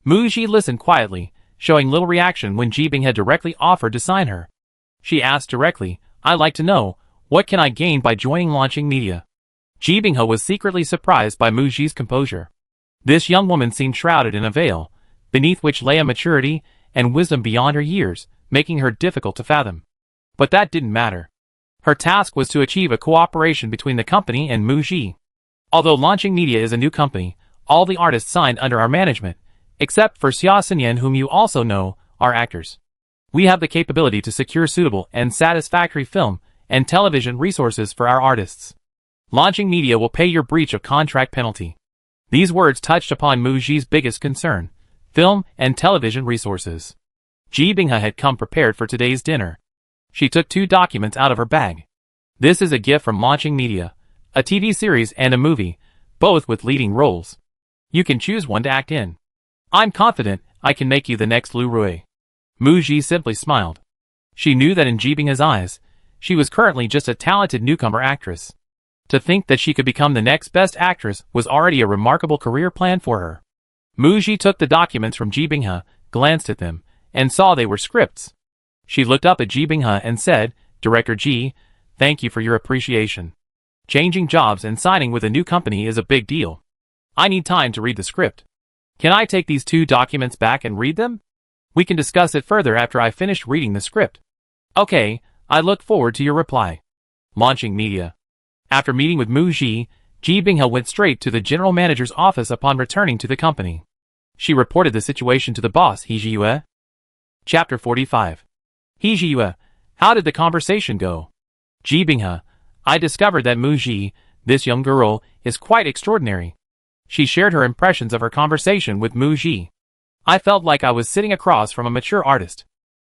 A: Mu Ji listened quietly, showing little reaction when Ji Binghe directly offered to sign her. She asked directly, "I'd like to know, what can I gain by joining Launching Media?" Ji Binghe was secretly surprised by Mu Ji's composure. This young woman seemed shrouded in a veil, beneath which lay a maturity and wisdom beyond her years, making her difficult to fathom. But that didn't matter. Her task was to achieve a cooperation between the company and Mu Ji. Although Launching Media is a new company, all the artists signed under our management, except for Xia Xinyan, whom you also know, are actors. We have the capability to secure suitable and satisfactory film and television resources for our artists. Launching Media will pay your breach of contract penalty. These words touched upon Mu Ji's biggest concern: film and television resources. Ji Binghe had come prepared for today's dinner. She took 2 documents out of her bag. "This is a gift from Launching Media, a TV series and a movie, both with leading roles. You can choose one to act in. I'm confident I can make you the next Lu Rui." Mu Ji simply smiled. She knew that in Ji Binghe's eyes, she was currently just a talented newcomer actress. To think that she could become the next best actress was already a remarkable career plan for her. Mu Ji took the documents from Ji Binghe, glanced at them, and saw they were scripts. She looked up at Ji Binghe and said, "Director Ji, thank you for your appreciation. Changing jobs and signing with a new company is a big deal. I need time to read the script. Can I take these 2 documents back and read them? We can discuss it further after I finish reading the script." "Okay, I look forward to your reply." Launching Media. After meeting with Mu Ji, Ji Binghe went straight to the general manager's office upon returning to the company. She reported the situation to the boss, He Jiyue. Chapter 45. He Jiyue, how did the conversation go? Ji Binghe, I discovered that Mu Ji, this young girl, is quite extraordinary. She shared her impressions of her conversation with Mu Ji. I felt like I was sitting across from a mature artist.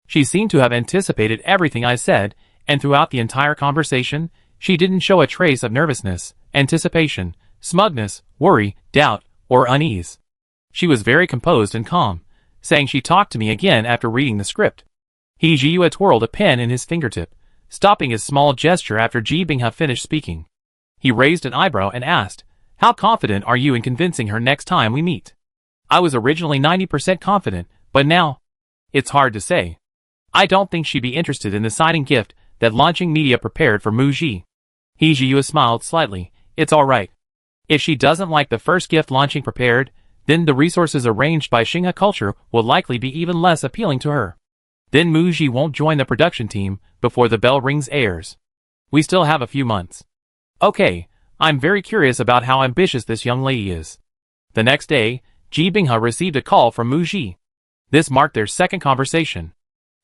A: She seemed to have anticipated everything I said, and throughout the entire conversation, she didn't show a trace of nervousness, anticipation, smugness, worry, doubt, or unease. She was very composed and calm, saying she talked to me again after reading the script. He Jiyue twirled a pen in his fingertip, stopping his small gesture after Ji Binghe finished speaking. He raised an eyebrow and asked, "How confident are you in convincing her next time we meet?" I was originally 90% confident, but now, it's hard to say. I don't think she'd be interested in the signing gift that Launching Media prepared for Mu Ji. He Jiyue smiled slightly. It's alright. If she doesn't like the first gift Launching prepared, then the resources arranged by Xinghe Culture will likely be even less appealing to her. Then Mu Ji won't join the production team before The Bell Rings airs. We still have a few months. Okay, I'm very curious about how ambitious this young lady is. The next day, Ji Binghe received a call from Mu Ji. This marked their second conversation.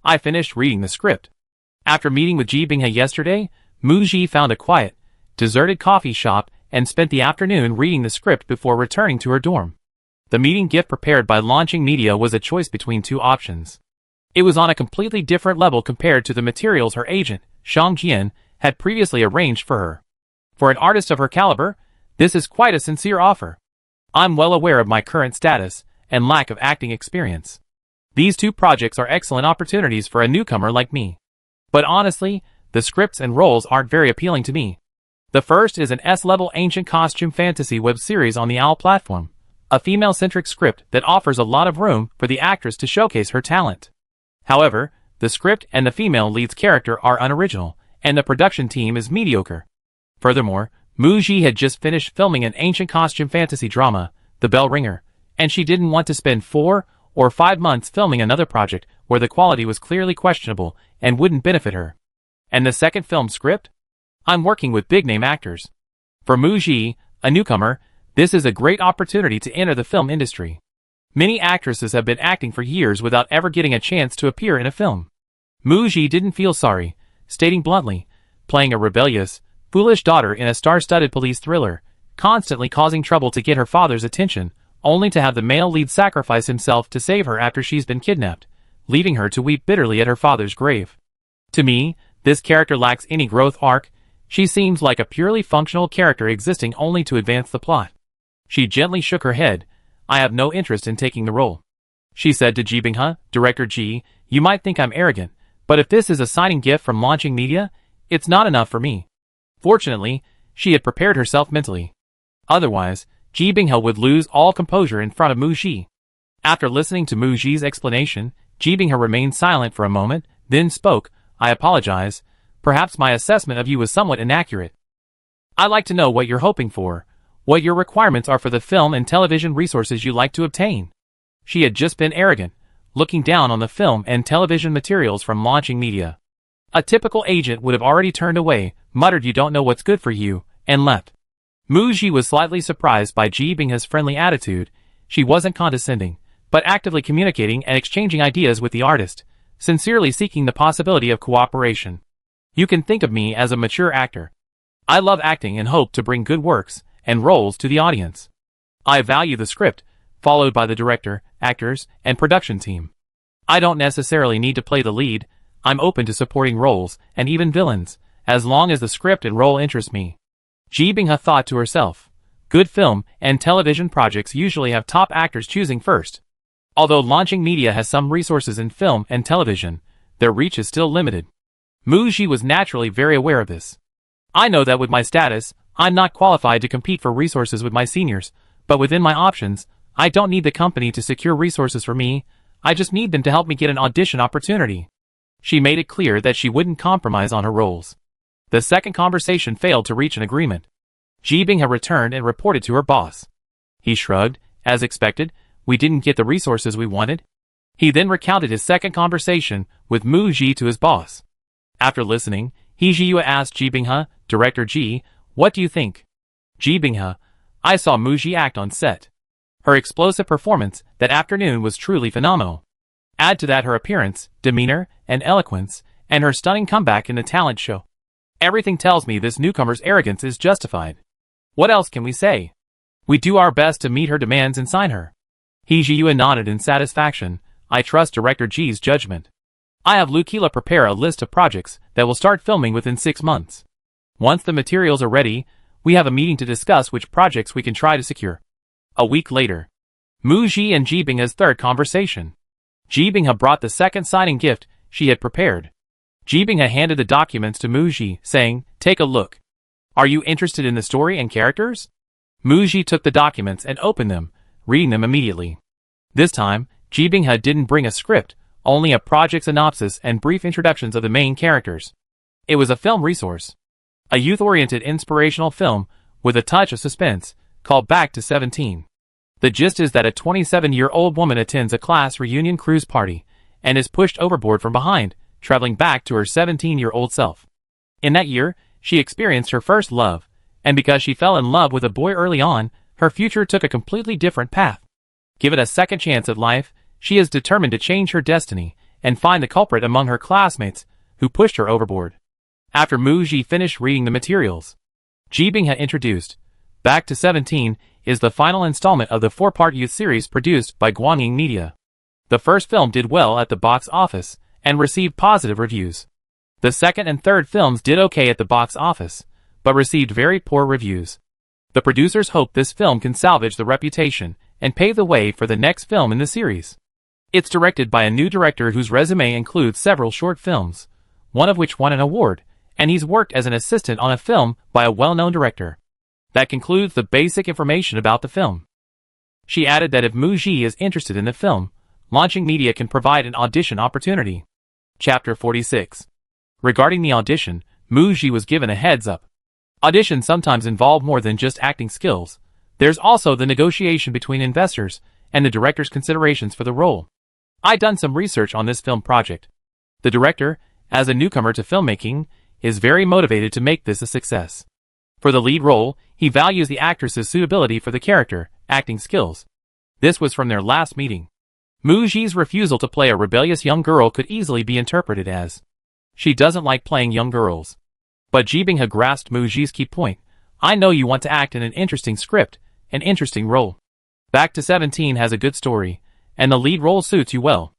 A: I finished reading the script. After meeting with Ji Binghe yesterday, Muji found a quiet, deserted coffee shop and spent the afternoon reading the script before returning to her dorm. The meeting gift prepared by Launching Media was a choice between two options. It was on a completely different level compared to the materials her agent, Shang Jian, had previously arranged for her. For an artist of her caliber, this is quite a sincere offer. I'm well aware of my current status and lack of acting experience. These two projects are excellent opportunities for a newcomer like me. But honestly, the scripts and roles aren't very appealing to me. The first is an S-level ancient costume fantasy web series on the OWL platform, a female-centric script that offers a lot of room for the actress to showcase her talent. However, the script and the female lead's character are unoriginal, and the production team is mediocre. Furthermore, Muji had just finished filming an ancient costume fantasy drama, The Bell Ringer, and she didn't want to spend 4 or 5 months filming another project where the quality was clearly questionable and wouldn't benefit her. And the second film script? I'm working with big-name actors. For Muji, a newcomer, this is a great opportunity to enter the film industry. Many actresses have been acting for years without ever getting a chance to appear in a film. Muji didn't feel sorry, stating bluntly, playing a rebellious, foolish daughter in a star-studded police thriller, constantly causing trouble to get her father's attention, only to have the male lead sacrifice himself to save her after she's been kidnapped, leaving her to weep bitterly at her father's grave. To me, this character lacks any growth arc. She seems like a purely functional character existing only to advance the plot. She gently shook her head. I have no interest in taking the role. She said to Ji Binghe, Director Ji, you might think I'm arrogant, but if this is a signing gift from Launching Media, it's not enough for me. Fortunately, she had prepared herself mentally. Otherwise, Ji Binghe would lose all composure in front of Muji. After listening to Muji's explanation, Ji Binghe remained silent for a moment, then spoke, I apologize. Perhaps my assessment of you was somewhat inaccurate. I'd like to know what you're hoping for, what your requirements are for the film and television resources you like to obtain. She had just been arrogant, looking down on the film and television materials from Launching Media. A typical agent would have already turned away, muttered you don't know what's good for you, and left. Muji was slightly surprised by Ji Binghe's friendly attitude. She wasn't condescending, but actively communicating and exchanging ideas with the artist, sincerely seeking the possibility of cooperation. You can think of me as a mature actor. I love acting and hope to bring good works and roles to the audience. I value the script, followed by the director, actors, and production team. I don't necessarily need to play the lead. I'm open to supporting roles, and even villains, as long as the script and role interest me. Ji Binghe thought to herself. Good film and television projects usually have top actors choosing first. Although Launching Media has some resources in film and television, their reach is still limited. Muji was naturally very aware of this. I know that with my status, I'm not qualified to compete for resources with my seniors, but within my options, I don't need the company to secure resources for me, I just need them to help me get an audition opportunity. She made it clear that she wouldn't compromise on her roles. The second conversation failed to reach an agreement. Ji Binghe returned and reported to her boss. He shrugged, as expected, we didn't get the resources we wanted. He then recounted his second conversation with Muji to his boss. After listening, He Jiyue asked Ji Binghe, Director Ji, what do you think? Ji Binghe, I saw Muji act on set. Her explosive performance that afternoon was truly phenomenal. Add to that her appearance, demeanor, and eloquence, and her stunning comeback in the talent show. Everything tells me this newcomer's arrogance is justified. What else can we say? We do our best to meet her demands and sign her. He Jiyue nodded in satisfaction. I trust Director Ji's judgment. I have Lukila prepare a list of projects that will start filming within 6 months. Once the materials are ready, we have a meeting to discuss which projects we can try to secure. A week later. Muji and Ji Binghe's third conversation. Ji Binghe brought the second signing gift she had prepared. Ji Binghe handed the documents to Muji, saying, take a look. Are you interested in the story and characters? Muji took the documents and opened them, reading them immediately. This time, Ji Binghe didn't bring a script, only a project synopsis and brief introductions of the main characters. It was a film resource. A youth-oriented inspirational film with a touch of suspense, called Back to 17. The gist is that a 27-year-old woman attends a class reunion cruise party and is pushed overboard from behind, traveling back to her 17-year-old self. In that year, she experienced her first love, and because she fell in love with a boy early on, her future took a completely different path. Given a second chance at life, She is determined to change her destiny and find the culprit among her classmates who pushed her overboard. After Muji finished reading the materials, Jibing had introduced Back to 17 is the final installment of the 4-part youth series produced by Guanyin Media. The first film did well at the box office and received positive reviews. The second and third films did okay at the box office, but received very poor reviews. The producers hope this film can salvage the reputation and pave the way for the next film in the series. It's directed by a new director whose resume includes several short films, one of which won an award, and he's worked as an assistant on a film by a well-known director. That concludes the basic information about the film. She added that if Muji is interested in the film, Launching Media can provide an audition opportunity. Chapter 46. Regarding the audition, Muji was given a heads up. Auditions sometimes involve more than just acting skills. There's also the negotiation between investors and the director's considerations for the role. I've done some research on this film project. The director, as a newcomer to filmmaking, is very motivated to make this a success. For the lead role, he values the actress's suitability for the character, acting skills. This was from their last meeting. Muji's refusal to play a rebellious young girl could easily be interpreted as she doesn't like playing young girls. But Jibing had grasped Muji's key point. I know you want to act in an interesting script, an interesting role. Back to 17 has a good story, and the lead role suits you well.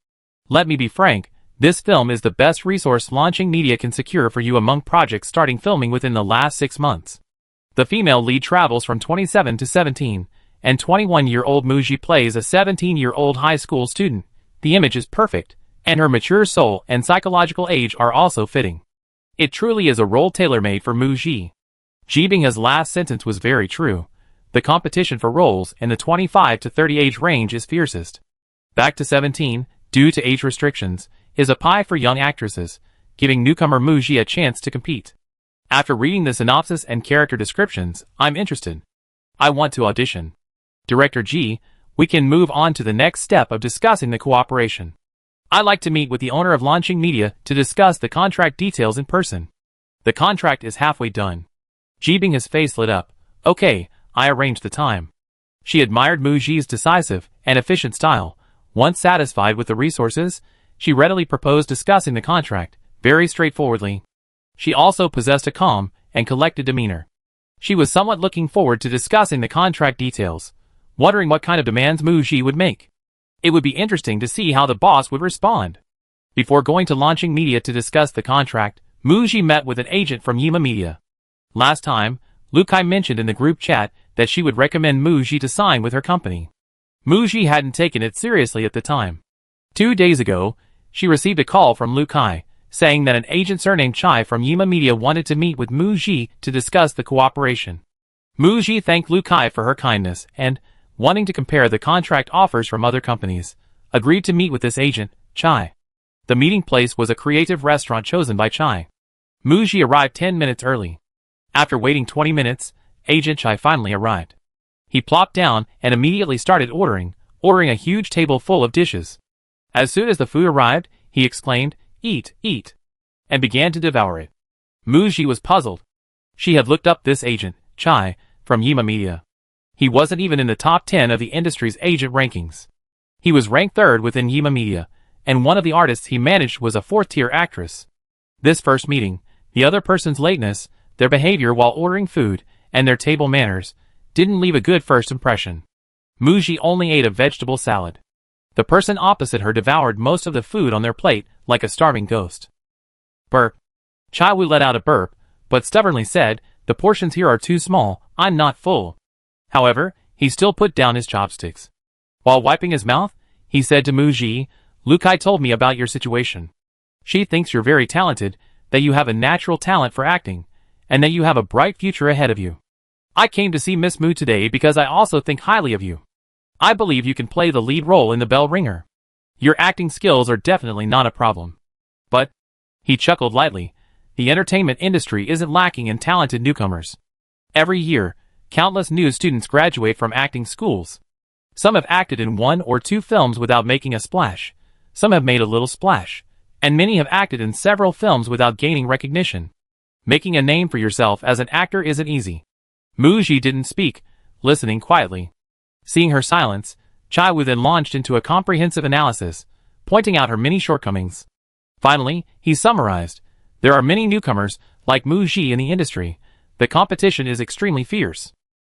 A: Let me be frank, this film is the best resource Launching Media can secure for you among projects starting filming within the last 6 months. The female lead travels from 27 to 17, and 21-year-old Muji plays a 17-year-old high school student. The image is perfect, and her mature soul and psychological age are also fitting. It truly is a role tailor-made for Muji. Jibing's last sentence was very true. The competition for roles in the 25 to 30 age range is fiercest. Back to 17, due to age restrictions, is a pie for young actresses, giving newcomer Muji a chance to compete. After reading the synopsis and character descriptions, I'm interested. I want to audition. Director G, we can move on to the next step of discussing the cooperation. I'd like to meet with the owner of Launching Media to discuss the contract details in person. The contract is halfway done. Jibing's face lit up. Okay, I arranged the time. She admired Muji's decisive and efficient style. Once satisfied with the resources, she readily proposed discussing the contract, very straightforwardly. She also possessed a calm and collected demeanor. She was somewhat looking forward to discussing the contract details, wondering what kind of demands Muji would make. It would be interesting to see how the boss would respond. Before going to Launching Media to discuss the contract, Muji met with an agent from Yima Media. Last time, Lukai mentioned in the group chat that she would recommend Muji to sign with her company. Muji hadn't taken it seriously at the time. 2 days ago, she received a call from Lukai, saying that an agent surnamed Chai from Yima Media wanted to meet with Muji to discuss the cooperation. Muji thanked Lukai for her kindness and, wanting to compare the contract offers from other companies, agreed to meet with this agent, Chai. The meeting place was a creative restaurant chosen by Chai. Muji arrived 10 minutes early. After waiting 20 minutes, Agent Chai finally arrived. He plopped down and immediately started ordering a huge table full of dishes. As soon as the food arrived, he exclaimed, "Eat, eat," and began to devour it. Muji was puzzled. She had looked up this agent, Chai, from Yima Media. He wasn't even in the top 10 of the industry's agent rankings. He was ranked 3rd within Yima Media, and one of the artists he managed was a 4th-tier actress. This first meeting, the other person's lateness, their behavior while ordering food, and their table manners, didn't leave a good first impression. Muji only ate a vegetable salad. The person opposite her devoured most of the food on their plate like a starving ghost. Burp. Chai Wu let out a burp, but stubbornly said, "The portions here are too small, I'm not full." However, he still put down his chopsticks. While wiping his mouth, he said to Muji, "Lukai told me about your situation. She thinks you're very talented, that you have a natural talent for acting, and that you have a bright future ahead of you. I came to see Miss Mu today because I also think highly of you. I believe you can play the lead role in The Bell Ringer. Your acting skills are definitely not a problem. But," he chuckled lightly, "the entertainment industry isn't lacking in talented newcomers. Every year, countless new students graduate from acting schools. Some have acted in 1 or 2 films without making a splash. Some have made a little splash. And many have acted in several films without gaining recognition. Making a name for yourself as an actor isn't easy." Muji didn't speak, listening quietly. Seeing her silence, Chai Wu then launched into a comprehensive analysis, pointing out her many shortcomings. Finally, he summarized, "There are many newcomers, like Mu Ji, in the industry. The competition is extremely fierce."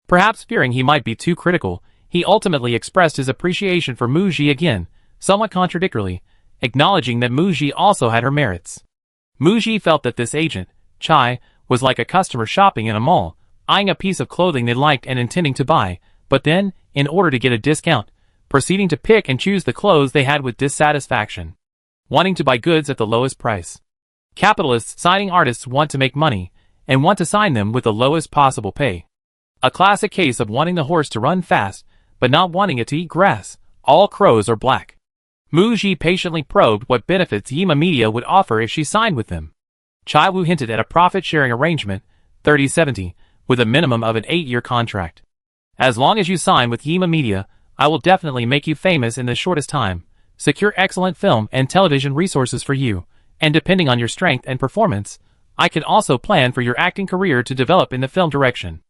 A: Perhaps fearing he might be too critical, he ultimately expressed his appreciation for Mu Ji again, somewhat contradictorily, acknowledging that Mu Ji also had her merits. Mu Ji felt that this agent, Chai, was like a customer shopping in a mall, eyeing a piece of clothing they liked and intending to buy, but then, in order to get a discount, proceeding to pick and choose the clothes they had with dissatisfaction, wanting to buy goods at the lowest price. Capitalists signing artists want to make money, and want to sign them with the lowest possible pay. A classic case of wanting the horse to run fast, but not wanting it to eat grass. All crows are black. Mu Ji patiently probed what benefits Yima Media would offer if she signed with them. Chai Wu hinted at a profit-sharing arrangement, 30-70, with a minimum of an 8-year contract. "As long as you sign with Yima Media, I will definitely make you famous in the shortest time, secure excellent film and television resources for you, and depending on your strength and performance, I can also plan for your acting career to develop in the film direction."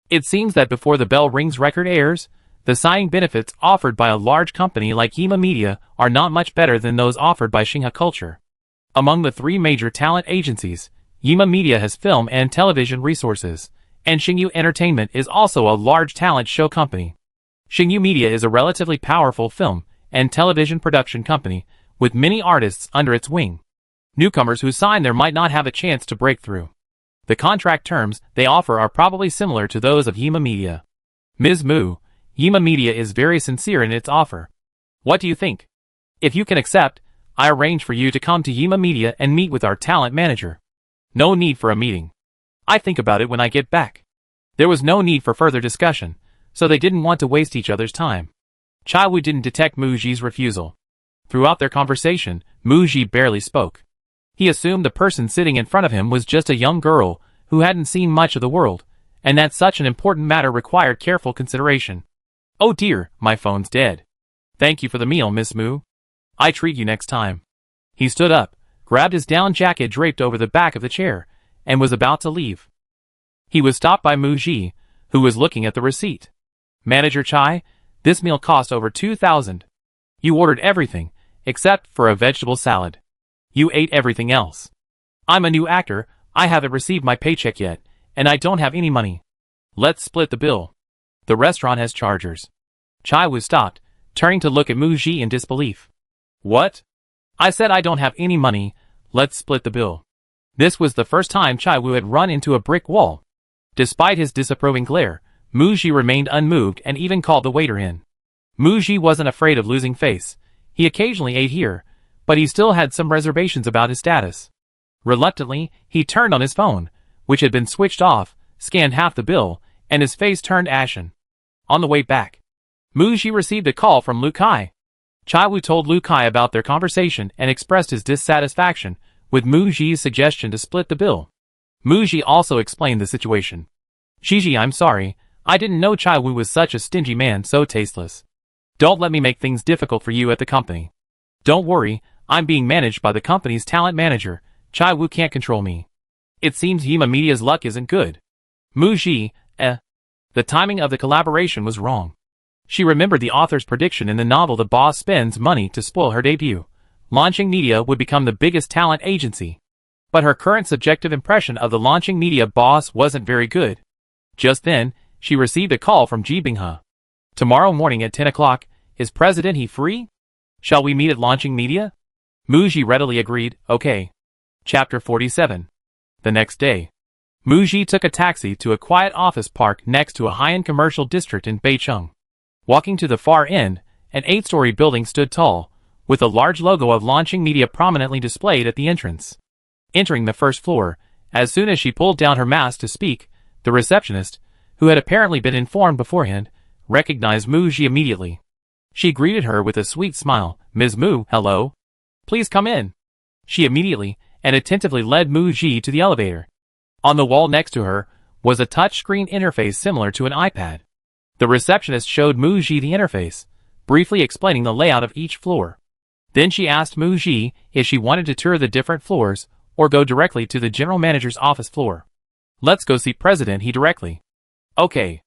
A: It seems that before the bell rings record airs, the signing benefits offered by a large company like Yima Media are not much better than those offered by Xinghe Culture. Among the 3 major talent agencies, Yima Media has film and television resources, and Xingyu Entertainment is also a large talent show company. Xingyu Media is a relatively powerful film and television production company, with many artists under its wing. Newcomers who sign there might not have a chance to break through. The contract terms they offer are probably similar to those of Yima Media. Ms. Mu, Yima Media is very sincere in its offer. What do you think? If you can accept, I arrange for you to come to Yima Media and meet with our talent manager. No need for a meeting. I think about it when I get back. There was no need for further discussion, so they didn't want to waste each other's time. Chai Wu didn't detect Mu Ji's refusal. Throughout their conversation, Mu Ji barely spoke. He assumed the person sitting in front of him was just a young girl who hadn't seen much of the world, and that such an important matter required careful consideration. "Oh dear, my phone's dead. Thank you for the meal, Miss Mu. I treat you next time." He stood up, grabbed his down jacket draped over the back of the chair, and was about to leave. He was stopped by Mu Ji, who was looking at the receipt. "Manager Chai, this meal cost over 2,000. You ordered everything, except for a vegetable salad. You ate everything else. I'm a new actor, I haven't received my paycheck yet, and I don't have any money. Let's split the bill. The restaurant has chargers." Chai Wu stopped, turning to look at Mu Ji in disbelief. "What? I said I don't have any money, let's split the bill." This was the first time Chai Wu had run into a brick wall. Despite his disapproving glare, Mu Ji remained unmoved and even called the waiter in. Mu Ji wasn't afraid of losing face. He occasionally ate here, but he still had some reservations about his status. Reluctantly, he turned on his phone, which had been switched off, scanned half the bill, and his face turned ashen. On the way back, Mu Ji received a call from Lu Kai. Chai Wu told Lu Kai about their conversation and expressed his dissatisfaction with Mu Ji's suggestion to split the bill. Mu Ji also explained the situation. "Shiji, I'm sorry, I didn't know Chai Wu was such a stingy man, so tasteless. Don't let me make things difficult for you at the company. Don't worry, I'm being managed by the company's talent manager. Chai Wu can't control me. It seems Yima Media's luck isn't good." Mu Ji, The timing of the collaboration was wrong. She remembered the author's prediction in the novel The Boss Spends Money to Spoil Her Debut. Launching Media would become the biggest talent agency. But her current subjective impression of the Launching Media boss wasn't very good. Just then, she received a call from Ji Binghe. "Tomorrow morning at 10 o'clock, is President He free? Shall we meet at Launching Media?" Mu Ji readily agreed, "Okay." Chapter 47. The next day, Mu Ji took a taxi to a quiet office park next to a high-end commercial district in Beicheng. Walking to the far end, an 8-story building stood tall, with a large logo of Launching Media prominently displayed at the entrance. Entering the first floor, as soon as she pulled down her mask to speak, the receptionist, who had apparently been informed beforehand, recognized Mu Ji immediately. She greeted her with a sweet smile. "Ms. Mu, hello. Please come in." She immediately and attentively led Mu Ji to the elevator. On the wall next to her was a touchscreen interface similar to an iPad. The receptionist showed Mu Ji the interface, briefly explaining the layout of each floor. Then she asked Mu Ji if she wanted to tour the different floors or go directly to the general manager's office floor. "Let's go see President He directly." "Okay."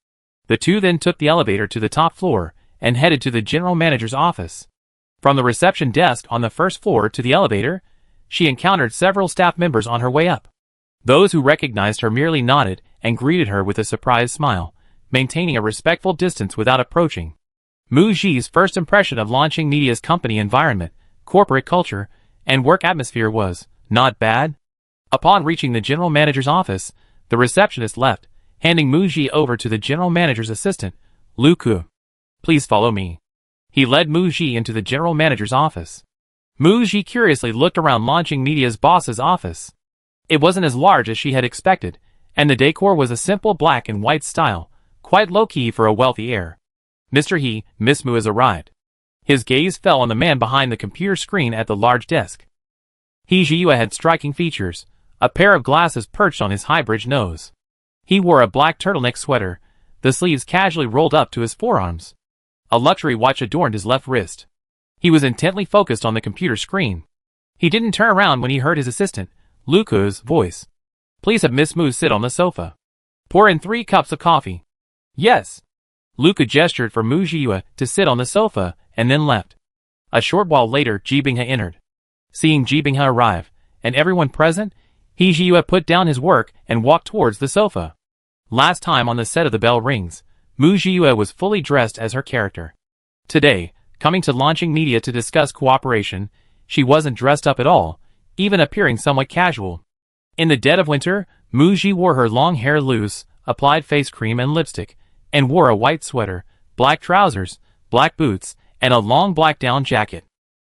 A: The two then took the elevator to the top floor and headed to the general manager's office. From the reception desk on the first floor to the elevator, she encountered several staff members on her way up. Those who recognized her merely nodded and greeted her with a surprised smile, maintaining a respectful distance without approaching. Mu Ji's first impression of launching media's company environment, corporate culture, and work atmosphere was not bad. Upon reaching the general manager's office, the receptionist left, handing Mu Ji over to the general manager's assistant, Lu Ku. Please follow me. He led Mu Ji into the general manager's office. Mu Ji curiously looked around launching media's boss's office. It wasn't as large as she had expected, and the decor was a simple black and white style, quite low-key for a wealthy heir. Mr. He, Miss Mu has arrived. His gaze fell on the man behind the computer screen at the large desk. He Jiyue had striking features, a pair of glasses perched on his high-bridge nose. He wore a black turtleneck sweater, the sleeves casually rolled up to his forearms. A luxury watch adorned his left wrist. He was intently focused on the computer screen. He didn't turn around when he heard his assistant, Lu Ku's, voice. Please have Miss Mu sit on the sofa. Pour in 3 cups of coffee. Yes. Lu Ku gestured for Mu Jiyue to sit on the sofa, and then left. A short while later, Ji Binghe entered. Seeing Ji Binghe arrive, and everyone present, He Jiyue put down his work and walked towards the sofa. Last time on the set of The Bell Rings, Mu Jiyue was fully dressed as her character. Today, coming to launching media to discuss cooperation, she wasn't dressed up at all, even appearing somewhat casual. In the dead of winter, Mu Ji wore her long hair loose, applied face cream and lipstick, and wore a white sweater, black trousers, black boots, and a long black down jacket.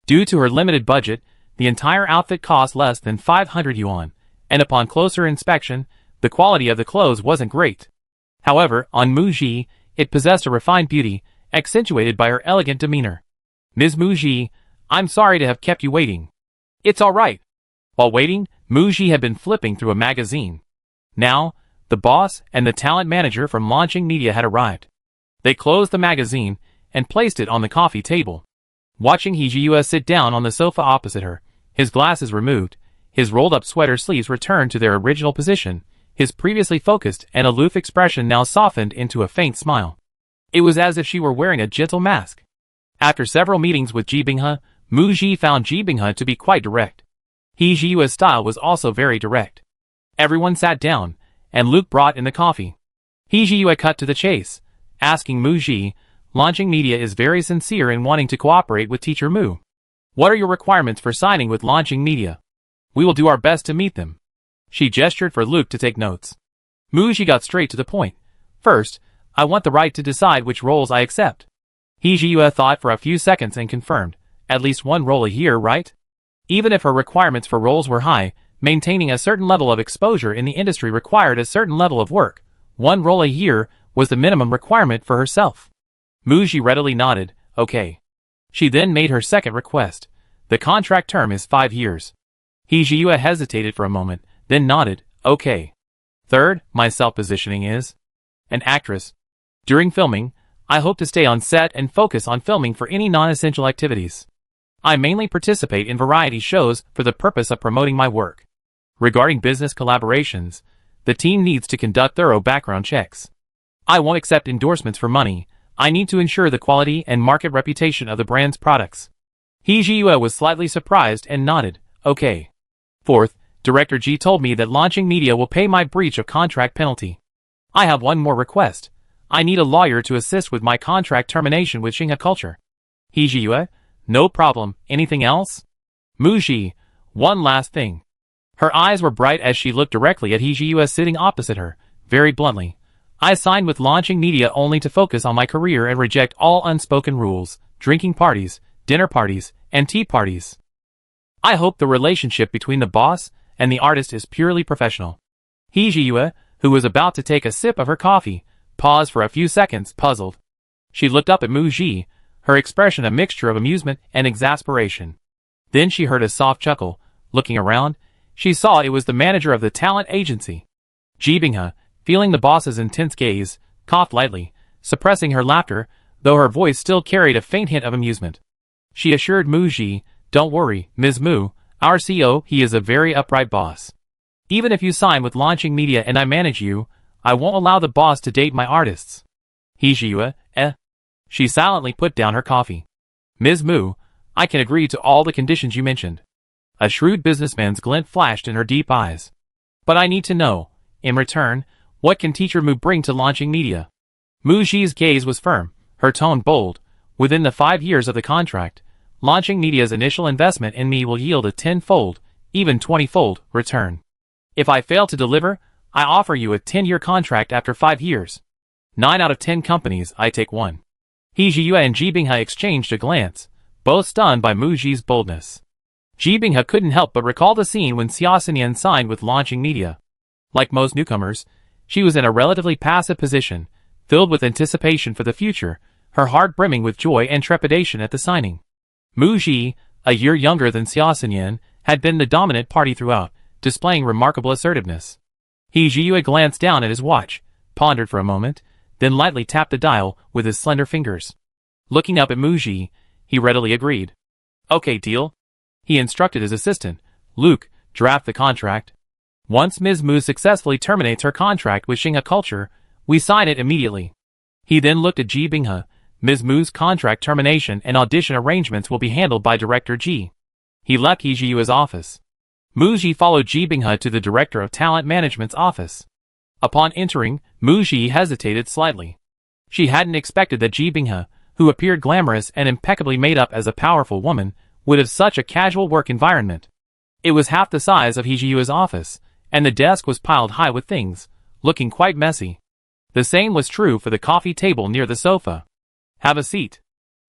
A: Due to her limited budget, the entire outfit cost less than 500 yuan, and upon closer inspection, the quality of the clothes wasn't great. However, on Mu Ji, it possessed a refined beauty, accentuated by her elegant demeanor. Ms. Mu Ji, I'm sorry to have kept you waiting. It's all right. While waiting, Mu Ji had been flipping through a magazine. Now, the boss and the talent manager from Launching Media had arrived. They closed the magazine and placed it on the coffee table. Watching He Jiyue sit down on the sofa opposite her, his glasses removed, his rolled-up sweater sleeves returned to their original position, his previously focused and aloof expression now softened into a faint smile. It was as if she were wearing a gentle mask. After several meetings with Ji Binghe, Mu Ji found Ji Binghe to be quite direct. He Jiyue's style was also very direct. Everyone sat down, and Luke brought in the coffee. He Jiyue cut to the chase, asking Mu Ji, Launching Media is very sincere in wanting to cooperate with Teacher Mu. What are your requirements for signing with Launching Media? We will do our best to meet them. She gestured for Luke to take notes. Mu Ji got straight to the point. First, I want the right to decide which roles I accept. He Jiyue thought for a few seconds and confirmed, at least one role a year, right? Even if her requirements for roles were high, maintaining a certain level of exposure in the industry required a certain level of work. 1 role a year was the minimum requirement for herself. Mu Ji readily nodded, okay. She then made her second request. The contract term is 5 years. He Jiyue hesitated for a moment, then nodded, okay. Third, my self-positioning is an actress. During filming, I hope to stay on set and focus on filming for any non-essential activities. I mainly participate in variety shows for the purpose of promoting my work. Regarding business collaborations, the team needs to conduct thorough background checks. I won't accept endorsements for money. I need to ensure the quality and market reputation of the brand's products. He Jiyue was slightly surprised and nodded, okay. Fourth, Director Ji told me that Launching Media will pay my breach of contract penalty. I have one more request. I need a lawyer to assist with my contract termination with Xinghe Culture. He Jiyue, no problem. Anything else? Mu Ji, one last thing. Her eyes were bright as she looked directly at He Jiyue sitting opposite her, very bluntly. I signed with Launching Media only to focus on my career and reject all unspoken rules, drinking parties, dinner parties, and tea parties. I hope the relationship between the boss and the artist is purely professional. He Jiyue, who was about to take a sip of her coffee, paused for a few seconds, puzzled. She looked up at Mu Ji, her expression a mixture of amusement and exasperation. Then she heard a soft chuckle. Looking around, she saw it was the manager of the talent agency. Ji Binghe, feeling the boss's intense gaze, coughed lightly, suppressing her laughter, though her voice still carried a faint hint of amusement. She assured Mu Ji, don't worry, Ms. Mu, our CEO, he is a very upright boss. Even if you sign with Launching Media and I manage you, I won't allow the boss to date my artists. He Jiyue, She silently put down her coffee. Ms. Mu, I can agree to all the conditions you mentioned. A shrewd businessman's glint flashed in her deep eyes. But I need to know, in return, what can Teacher Mu bring to launching media? Mu Ji's gaze was firm, her tone bold. Within the 5 years of the contract, launching media's initial investment in me will yield a 10-fold, even 20-fold, return. If I fail to deliver, I offer you a 10-year contract after 5 years. 9 out of 10 companies, I take one. He Jiyue and Ji Binghe exchanged a glance, both stunned by Mu Ji's boldness. Ji Binghe couldn't help but recall the scene when Xia Xinyan signed with Launching Media. Like most newcomers, she was in a relatively passive position, filled with anticipation for the future, her heart brimming with joy and trepidation at the signing. Mu Ji, a year younger than Xia Xinyan, had been the dominant party throughout, displaying remarkable assertiveness. He Jiyue glanced down at his watch, pondered for a moment, then lightly tapped the dial with his slender fingers. Looking up at Mu Ji, he readily agreed. Okay, deal. He instructed his assistant, Luke, draft the contract. Once Ms. Mu successfully terminates her contract with Xinghe Culture, we sign it immediately. He then looked at Ji Binghe. Ms. Mu's contract termination and audition arrangements will be handled by Director Ji. He left He Jiyue's office. Mu Ji followed Ji Binghe to the Director of Talent Management's office. Upon entering, Mu Ji hesitated slightly. She hadn't expected that Ji Binghe, who appeared glamorous and impeccably made up as a powerful woman, would have such a casual work environment. It was half the size of He Jiyue's office, and the desk was piled high with things, looking quite messy. The same was true for the coffee table near the sofa. Have a seat.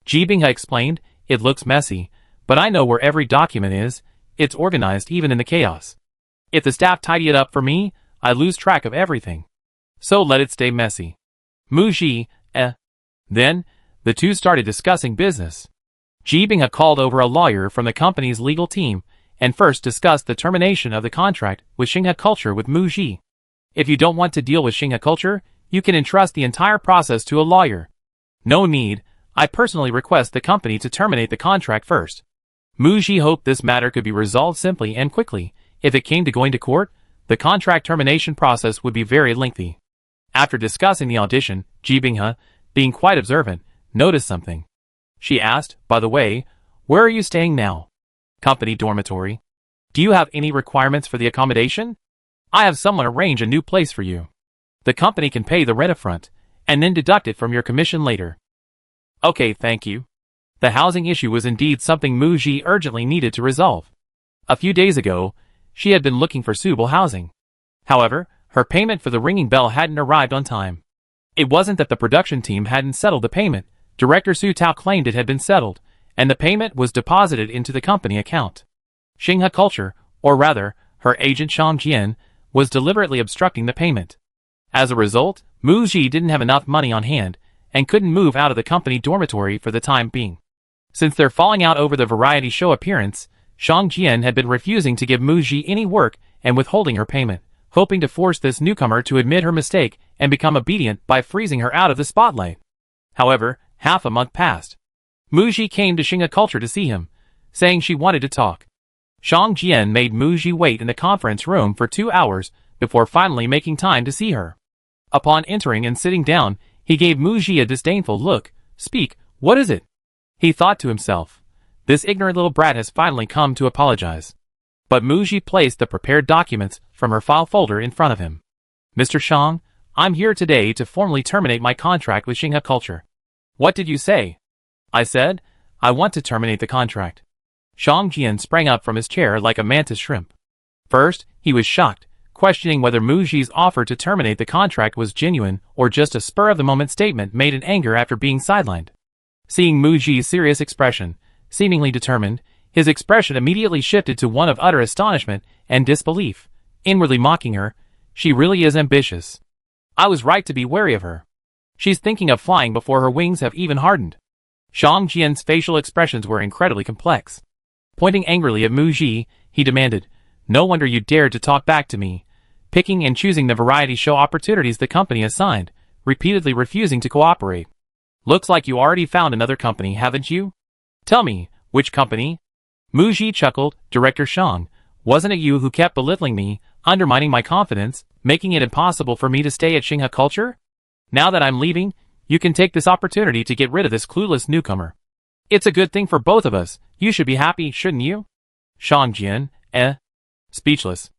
A: Ji Binghe explained, it looks messy, but I know where every document is, it's organized even in the chaos. If the staff tidy it up for me, I lose track of everything. So let it stay messy. Mu Ji, Then, the two started discussing business. Ji Binghe called over a lawyer from the company's legal team, and first discussed the termination of the contract with Xinghe Culture with Mu Ji. If you don't want to deal with Xinghe Culture, you can entrust the entire process to a lawyer. No need, I personally request the company to terminate the contract first. Mu Ji hoped this matter could be resolved simply and quickly. If it came to going to court, the contract termination process would be very lengthy. After discussing the audition, Ji Binghe, being quite observant, noticed something. She asked, by the way, where are you staying now? Company dormitory. Do you have any requirements for the accommodation? I have someone arrange a new place for you. The company can pay the rent upfront, and then deduct it from your commission later. Okay, thank you. The housing issue was indeed something Mu Ji urgently needed to resolve. A few days ago, she had been looking for suitable housing. However, her payment for the ringing bell hadn't arrived on time. It wasn't that the production team hadn't settled the payment. Director Su Tao claimed it had been settled, and the payment was deposited into the company account. Xinghe Culture, or rather, her agent Shang Jian, was deliberately obstructing the payment. As a result, Mu Ji didn't have enough money on hand, and couldn't move out of the company dormitory for the time being. Since their falling out over the variety show appearance, Shang Jian had been refusing to give Mu Ji any work and withholding her payment, hoping to force this newcomer to admit her mistake and become obedient by freezing her out of the spotlight. However, half a month passed. Mu Ji came to Xinghe Culture to see him, saying she wanted to talk. Shang Jian made Mu Ji wait in the conference room for 2 hours before finally making time to see her. Upon entering and sitting down, he gave Mu Ji a disdainful look. Speak, what is it? He thought to himself. This ignorant little brat has finally come to apologize. But Mu Ji placed the prepared documents from her file folder in front of him. Mr. Shang, I'm here today to formally terminate my contract with Xinghe Culture. What did you say? I said, I want to terminate the contract. Shang Jian sprang up from his chair like a mantis shrimp. First, he was shocked, questioning whether Mu Ji's offer to terminate the contract was genuine or just a spur-of-the-moment statement made in anger after being sidelined. Seeing Mu Ji's serious expression, seemingly determined, his expression immediately shifted to one of utter astonishment and disbelief, inwardly mocking her. She really is ambitious. I was right to be wary of her. She's thinking of flying before her wings have even hardened. Shang Jian's facial expressions were incredibly complex. Pointing angrily at Mu Ji, he demanded, No wonder you dared to talk back to me, picking and choosing the variety show opportunities the company assigned, repeatedly refusing to cooperate. Looks like you already found another company, haven't you? Tell me, which company? Mu Ji chuckled. Director Shang, wasn't it you who kept belittling me, undermining my confidence, making it impossible for me to stay at Xinghe Culture? Now that I'm leaving, You can take this opportunity to get rid of this clueless newcomer. It's a good thing for both of us. You should be happy, shouldn't you? Shang Jian, speechless.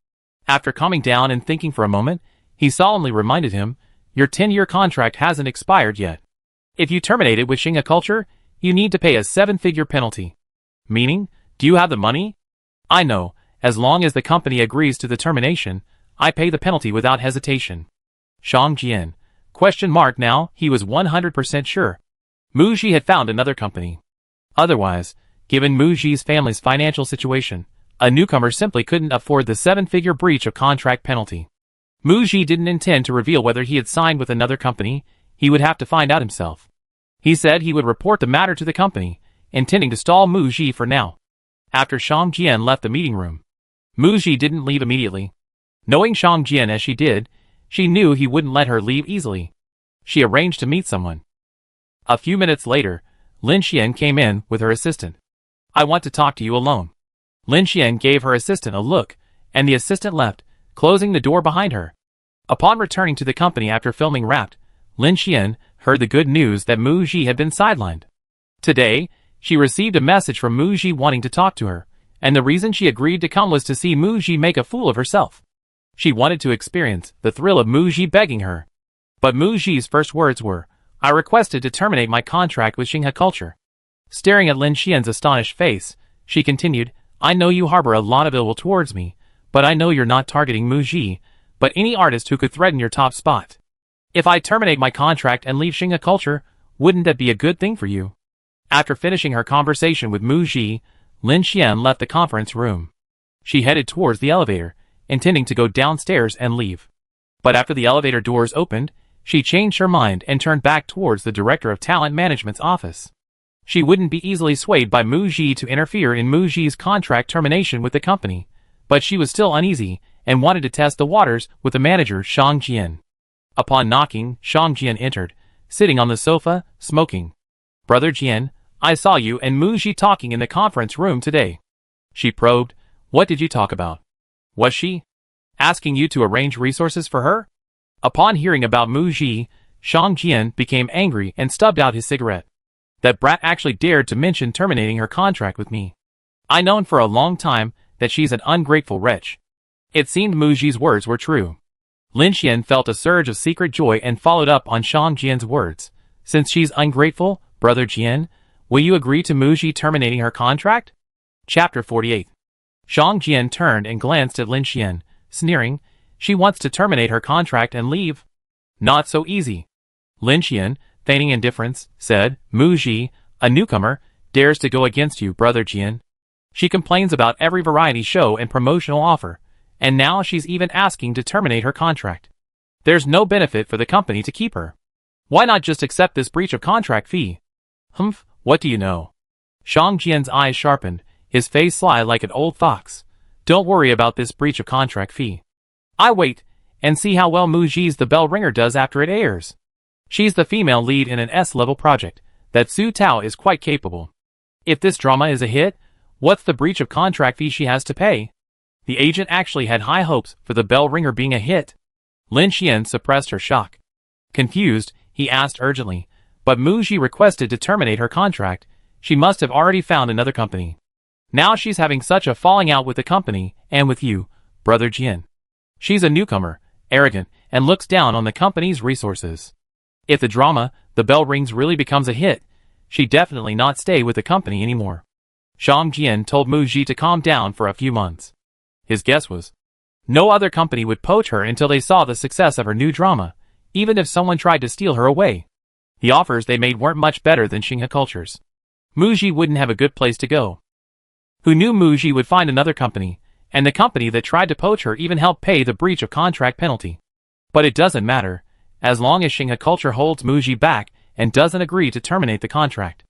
A: After calming down and thinking for a moment, he solemnly reminded him, your 10-year contract hasn't expired yet. If you terminate it with Xinghe Culture, you need to pay a 7-figure penalty. Meaning, do you have the money? I know, as long as the company agrees to the termination, I pay the penalty without hesitation. Shang Jian, now, he was 100% sure. Mu Ji had found another company. Otherwise, given Mu Ji's family's financial situation, a newcomer simply couldn't afford the 7-figure breach of contract penalty. Mu Ji didn't intend to reveal whether he had signed with another company. He would have to find out himself. He said he would report the matter to the company, intending to stall Mu Ji for now. After Shang Jian left the meeting room, Mu Ji didn't leave immediately. Knowing Shang Jian as she did, she knew he wouldn't let her leave easily. She arranged to meet someone. A few minutes later, Lin Xian came in with her assistant. I want to talk to you alone. Lin Xian gave her assistant a look, and the assistant left, closing the door behind her. Upon returning to the company after filming Wrapped, Lin Xian heard the good news that Mu Ji had been sidelined. Today, she received a message from Mu Ji wanting to talk to her, and the reason she agreed to come was to see Mu Ji make a fool of herself. She wanted to experience the thrill of Mu Ji begging her. But Mu Ji's first words were, I requested to terminate my contract with Xinghe Culture. Staring at Lin Xian's astonished face, she continued, I know you harbor a lot of ill will towards me, but I know you're not targeting Mu Ji, but any artist who could threaten your top spot. If I terminate my contract and leave Xinghe Culture, wouldn't that be a good thing for you? After finishing her conversation with Mu Ji, Lin Xian left the conference room. She headed towards the elevator, intending to go downstairs and leave. But after the elevator doors opened, she changed her mind and turned back towards the Director of Talent Management's office. She wouldn't be easily swayed by Mu Ji to interfere in Mu Ji's contract termination with the company, but she was still uneasy and wanted to test the waters with the manager Shang Jian. Upon knocking, Shang Jian entered, sitting on the sofa, smoking. Brother Jian, I saw you and Mu Ji talking in the conference room today. She probed, what did you talk about? Was she asking you to arrange resources for her? Upon hearing about Mu Ji, Shang Jian became angry and stubbed out his cigarette. That brat actually dared to mention terminating her contract with me. I known for a long time that she's an ungrateful wretch. It seemed Mu Ji's words were true. Lin Xian felt a surge of secret joy and followed up on Shang Jian's words. Since she's ungrateful, Brother Jian, will you agree to Mu Ji terminating her contract? Chapter 48. Shang Jian turned and glanced at Lin Xian, sneering, she wants to terminate her contract and leave. Not so easy. Lin Xian, feigning indifference, said, Mu Ji, a newcomer, dares to go against you, Brother Jian. She complains about every variety show and promotional offer, and now she's even asking to terminate her contract. There's no benefit for the company to keep her. Why not just accept this breach of contract fee? Humph, what do you know? Shang Jian's eyes sharpened, his face sly like an old fox. Don't worry about this breach of contract fee. I wait and see how well Mu Ji's The Bell Ringer does after it airs. She's the female lead in an S-level project that Su Tao is quite capable. If this drama is a hit, what's the breach of contract fee she has to pay? The agent actually had high hopes for The Bell Ringer being a hit. Lin Xian suppressed her shock. Confused, he asked urgently, but Mu Ji requested to terminate her contract. She must have already found another company. Now she's having such a falling out with the company and with you, Brother Jian. She's a newcomer, arrogant, and looks down on the company's resources. If the drama, The Bell Rings, really becomes a hit, she'd definitely not stay with the company anymore. Shang Jian told Mu Ji to calm down for a few months. His guess was, no other company would poach her until they saw the success of her new drama, even if someone tried to steal her away. The offers they made weren't much better than Xinghe Culture's. Mu Ji wouldn't have a good place to go. Who knew Mu Ji would find another company, and the company that tried to poach her even helped pay the breach of contract penalty. But it doesn't matter, as long as Xinghe Culture holds Mu Ji back and doesn't agree to terminate the contract.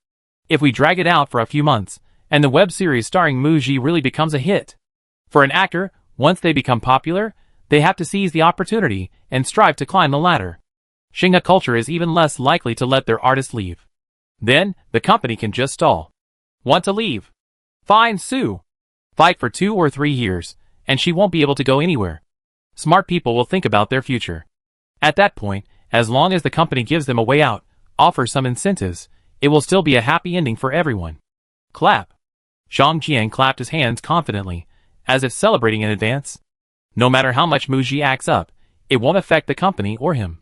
A: If we drag it out for a few months, and the web series starring Mu Ji really becomes a hit. For an actor, once they become popular, they have to seize the opportunity and strive to climb the ladder. Xinghe Culture is even less likely to let their artists leave. Then, the company can just stall. Want to leave? Fine, Sue. Fight for 2 or 3 years, and she won't be able to go anywhere. Smart people will think about their future. At that point, as long as the company gives them a way out, offer some incentives, it will still be a happy ending for everyone. Clap. Zhang Jian clapped his hands confidently, as if celebrating in advance. No matter how much Mu Ji acts up, it won't affect the company or him.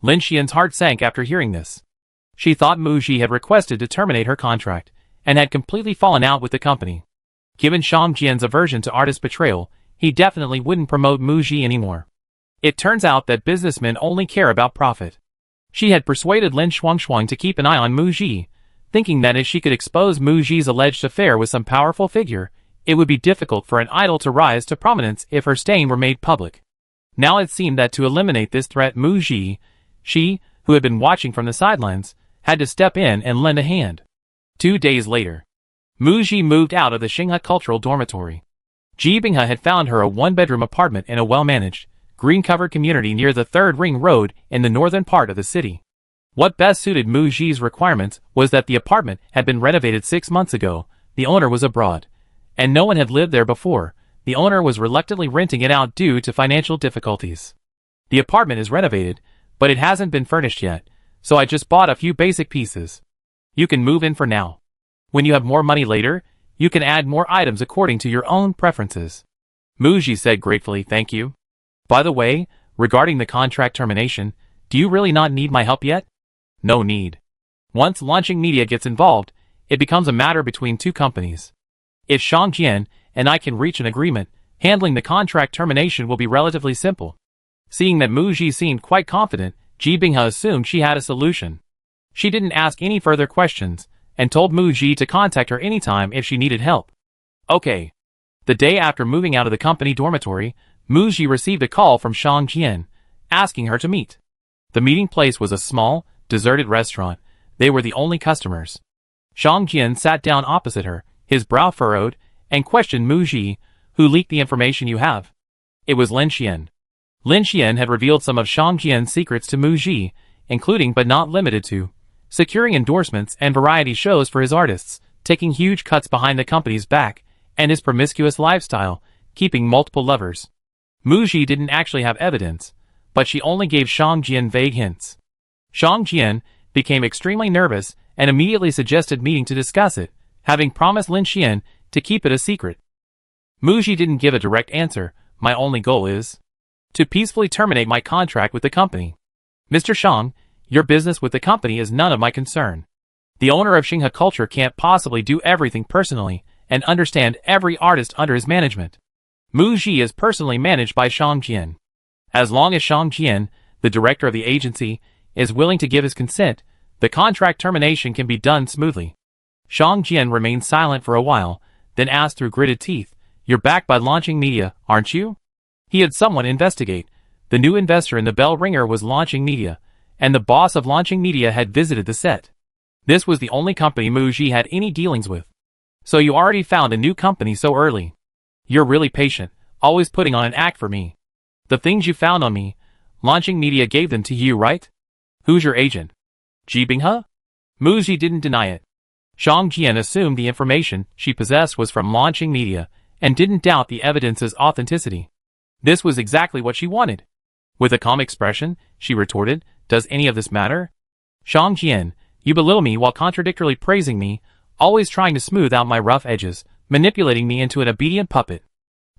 A: Lin Xian's heart sank after hearing this. She thought Mu Ji had requested to terminate her contract, and had completely fallen out with the company. Given Zhang Jian's aversion to artist betrayal, he definitely wouldn't promote Mu Ji anymore. It turns out that businessmen only care about profit. She had persuaded Lin Xuangshuang to keep an eye on Mu Ji, thinking that if she could expose Mu Ji's alleged affair with some powerful figure, it would be difficult for an idol to rise to prominence if her stain were made public. Now it seemed that to eliminate this threat, Mu Ji, she, who had been watching from the sidelines, had to step in and lend a hand. 2 days later, Mu Ji moved out of the Xinghe Cultural Dormitory. Ji Binghe had found her a one-bedroom apartment in a well-managed, green-covered community near the Third Ring Road in the northern part of the city. What best suited Mu Ji's requirements was that the apartment had been renovated 6 months ago, the owner was abroad, and no one had lived there before. The owner was reluctantly renting it out due to financial difficulties. The apartment is renovated, but it hasn't been furnished yet, so I just bought a few basic pieces. You can move in for now. When you have more money later, you can add more items according to your own preferences. Mu Ji said gratefully, thank you. By the way, regarding the contract termination, do you really not need my help yet? No need. Once launching media gets involved, it becomes a matter between two companies. If Zhang Jian and I can reach an agreement, handling the contract termination will be relatively simple. Seeing that Mu Ji seemed quite confident, Ji Binghe assumed she had a solution. She didn't ask any further questions, and told Mu Ji to contact her anytime if she needed help. Okay. The day after moving out of the company dormitory, Mu Ji received a call from Zhang Jian, asking her to meet. The meeting place was a small, deserted restaurant. They were the only customers. Zhang Jian sat down opposite her, his brow furrowed, and questioned Mu Ji, who leaked the information you have. It was Lin Xian. Lin Xian had revealed some of Zhang Jian's secrets to Mu Ji, including but not limited to securing endorsements and variety shows for his artists, taking huge cuts behind the company's back, and his promiscuous lifestyle, keeping multiple lovers. Mu Ji didn't actually have evidence, but she only gave Zhang Jian vague hints. Zhang Jian became extremely nervous and immediately suggested meeting to discuss it, having promised Lin Xian to keep it a secret. Mu Ji didn't give a direct answer. My only goal is to peacefully terminate my contract with the company. Mr. Zhang, your business with the company is none of my concern. The owner of Xinghe Culture can't possibly do everything personally and understand every artist under his management. Mu Ji is personally managed by Zhang Jian. As long as Zhang Jian, the director of the agency, is willing to give his consent, the contract termination can be done smoothly. Zhang Jian remained silent for a while, then asked through gritted teeth, "You're backed by launching media, aren't you?" He had someone investigate. The new investor in the bell ringer was launching media, and the boss of launching media had visited the set. This was the only company Mu Ji had any dealings with. So you already found a new company so early. You're really patient, always putting on an act for me. The things you found on me, launching media gave them to you, right? Who's your agent? Ji Binghe? Mu Ji didn't deny it. Zhang Jian assumed the information she possessed was from launching media, and didn't doubt the evidence's authenticity. This was exactly what she wanted. With a calm expression, she retorted, "Does any of this matter? Zhang Jian, you belittle me while contradictorily praising me, always trying to smooth out my rough edges, manipulating me into an obedient puppet.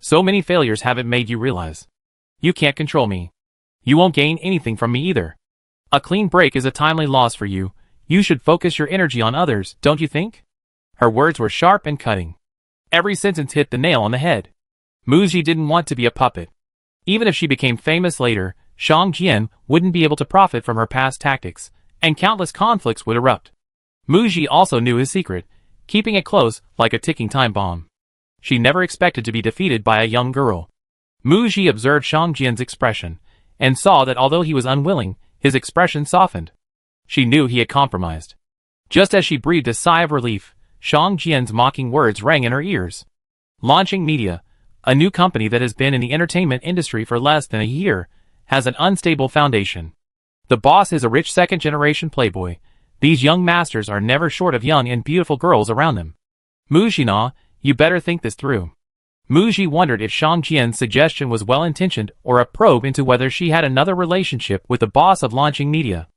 A: So many failures haven't made you realize. You can't control me. You won't gain anything from me either. A clean break is a timely loss for you. You should focus your energy on others, don't you think?" Her words were sharp and cutting. Every sentence hit the nail on the head. Mu Ji didn't want to be a puppet. Even if she became famous later, Zhang Jian wouldn't be able to profit from her past tactics, and countless conflicts would erupt. Mu Ji also knew his secret, keeping it close like a ticking time bomb. She never expected to be defeated by a young girl. Mu Ji observed Zhang Jian's expression, and saw that although he was unwilling, his expression softened. She knew he had compromised. Just as she breathed a sigh of relief, Zhang Jian's mocking words rang in her ears. Launching Media, a new company that has been in the entertainment industry for less than a year, has an unstable foundation. The boss is a rich second-generation playboy. These young masters are never short of young and beautiful girls around them. Mu Ji, you better think this through. Mu Ji wondered if Zhang Jian's suggestion was well-intentioned or a probe into whether she had another relationship with the boss of Launching Media.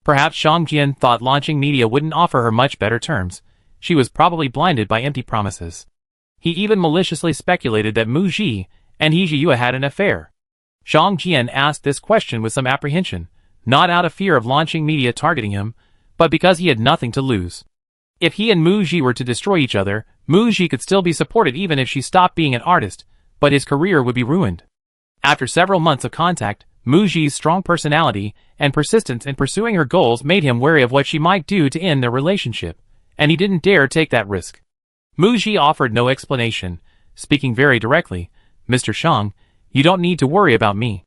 A: Perhaps Zhang Jian thought launching media wouldn't offer her much better terms. She was probably blinded by empty promises. He even maliciously speculated that Mu Ji and He Jiyue had an affair. Zhang Jian asked this question with some apprehension, not out of fear of launching media targeting him, but because he had nothing to lose. If he and Mu Ji were to destroy each other, Mu Ji could still be supported even if she stopped being an artist, but his career would be ruined. After several months of contact, Mu Ji's strong personality and persistence in pursuing her goals made him wary of what she might do to end their relationship, and he didn't dare take that risk. Mu Ji offered no explanation, speaking very directly, "Mr. Shang, you don't need to worry about me.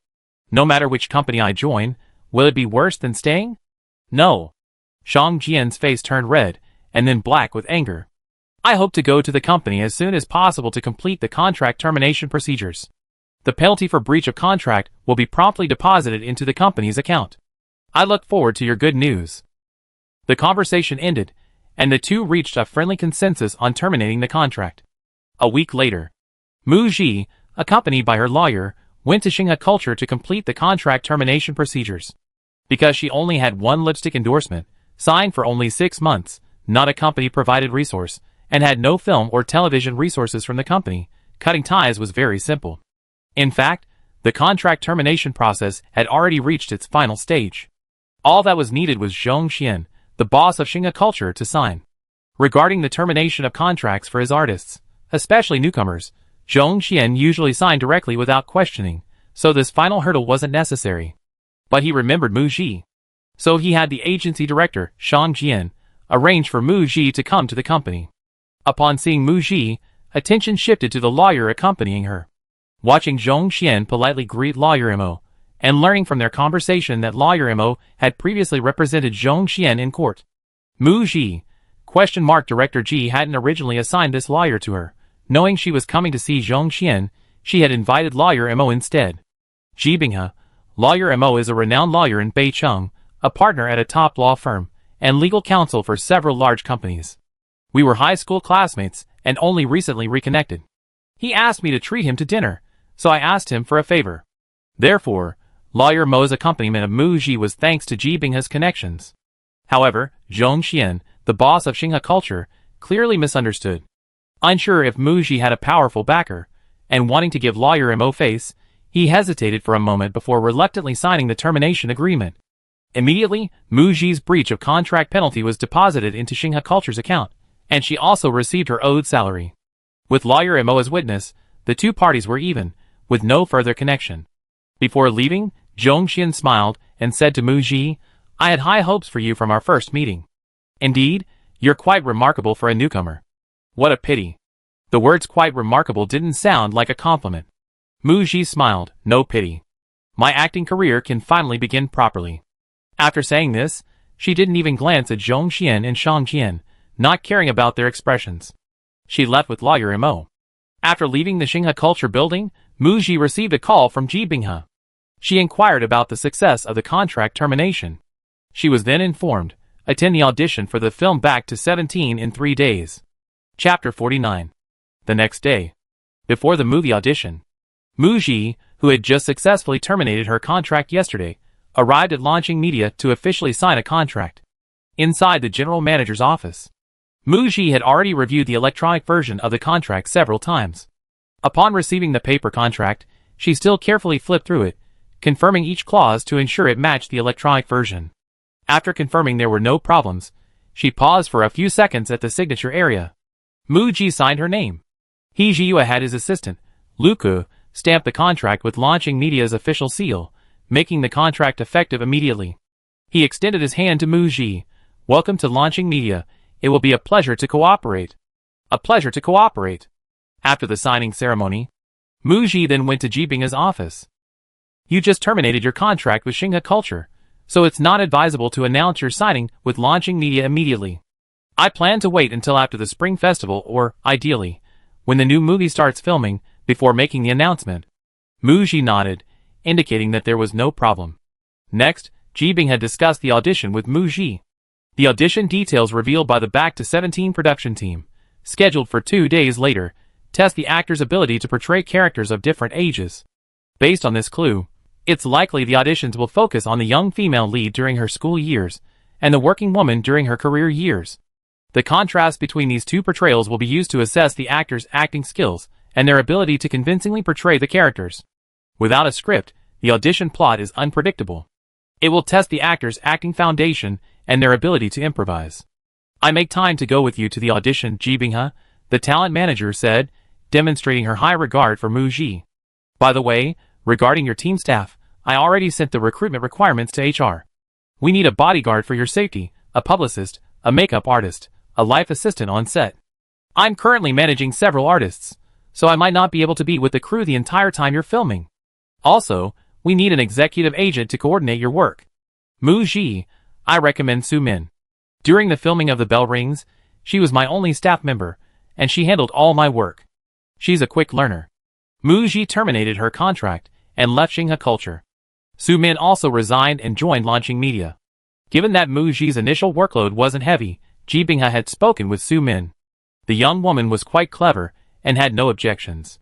A: No matter which company I join, will it be worse than staying?" "No." Zhang Jian's face turned red, and then black with anger. "I hope to go to the company as soon as possible to complete the contract termination procedures. The penalty for breach of contract will be promptly deposited into the company's account. I look forward to your good news." The conversation ended, and the two reached a friendly consensus on terminating the contract. A week later, Mu Ji, accompanied by her lawyer, went to Xinghe Culture to complete the contract termination procedures. Because she only had one lipstick endorsement, signed for only 6 months, not a company-provided resource, and had no film or television resources from the company, cutting ties was very simple. In fact, the contract termination process had already reached its final stage. All that was needed was Zhong Xian, the boss of Xinghe Culture, to sign. Regarding the termination of contracts for his artists, especially newcomers, Zhong Xian usually signed directly without questioning, so this final hurdle wasn't necessary. But he remembered Mu Ji. So he had the agency director, Zhang Jian, arrange for Mu Ji to come to the company. Upon seeing Mu Ji, attention shifted to the lawyer accompanying her. Watching Zhong Xian politely greet Lawyer Mo, and learning from their conversation that Lawyer Mo had previously represented Zhong Xian in court. Mu Ji, Director Ji hadn't originally assigned this lawyer to her. Knowing she was coming to see Zhong Xian, she had invited Lawyer Mo instead. Ji Binghe, Lawyer Mo is a renowned lawyer in Beicheng, a partner at a top law firm, and legal counsel for several large companies. We were high school classmates, and only recently reconnected. He asked me to treat him to dinner, so I asked him for a favor. Therefore, Lawyer Mo's accompaniment of Mu Ji was thanks to Ji Binghe's connections. However, Zhong Xian, the boss of Xinghe Culture, clearly misunderstood. Unsure if Mu Ji had a powerful backer, and wanting to give Lawyer Mo face, he hesitated for a moment before reluctantly signing the termination agreement. Immediately, Mu Ji's breach of contract penalty was deposited into Xinghe Culture's account, and she also received her owed salary. With Lawyer Mo as witness, the two parties were even, with no further connection. Before leaving, Zhong Xian smiled and said to Mu Ji, "I had high hopes for you from our first meeting. Indeed, you're quite remarkable for a newcomer." What a pity. The words "quite remarkable" didn't sound like a compliment. Mu Ji smiled, "No pity. My acting career can finally begin properly." After saying this, she didn't even glance at Zhong Xian and Zhang Jian, not caring about their expressions. She left with Lawyer Mo. After leaving the Xinghe Culture building, Mu Ji received a call from Ji Binghe. She inquired about the success of the contract termination. She was then informed, attend the audition for the film Back to 17 in 3 days. Chapter 49. The next day. Before the movie audition, Mu Ji, who had just successfully terminated her contract yesterday, arrived at Launching Media to officially sign a contract. Inside the general manager's office, Mu Ji had already reviewed the electronic version of the contract several times. Upon receiving the paper contract, she still carefully flipped through it, confirming each clause to ensure it matched the electronic version. After confirming there were no problems, she paused for a few seconds at the signature area. Mu Ji signed her name. He Jiyue had his assistant, Luku, stamp the contract with Launching Media's official seal, making the contract effective immediately. He extended his hand to Mu Ji. "Welcome to Launching Media. It will be a pleasure to cooperate." "A pleasure to cooperate." After the signing ceremony, Mu Ji then went to Ji Binghe's office. "You just terminated your contract with Xinghe Culture, so it's not advisable to announce your signing with Launching Media immediately. I plan to wait until after the Spring Festival or, ideally, when the new movie starts filming, before making the announcement." Mu Ji nodded, indicating that there was no problem. Next, Ji Binghe had discussed the audition with Mu Ji. The audition details revealed by the Back to 17 production team, scheduled for 2 days later, test the actor's ability to portray characters of different ages. Based on this clue, it's likely the auditions will focus on the young female lead during her school years, and the working woman during her career years. The contrast between these two portrayals will be used to assess the actors' acting skills and their ability to convincingly portray the characters. Without a script, the audition plot is unpredictable. It will test the actors' acting foundation and their ability to improvise. "I make time to go with you to the audition, Ji Binghe," the talent manager said, demonstrating her high regard for Mu Ji. "By the way, regarding your team staff, I already sent the recruitment requirements to HR. We need a bodyguard for your safety, a publicist, a makeup artist, a life assistant on set. I'm currently managing several artists, so I might not be able to be with the crew the entire time you're filming. Also, we need an executive agent to coordinate your work. Mu Ji, I recommend Su Min. During the filming of The Bell Rings, she was my only staff member, and she handled all my work. She's a quick learner." Mu Ji terminated her contract and left Xinghe Culture. Su Min also resigned and joined Launching Media. Given that Mu Ji's initial workload wasn't heavy, Ji Binghe had spoken with Su Min. The young woman was quite clever and had no objections.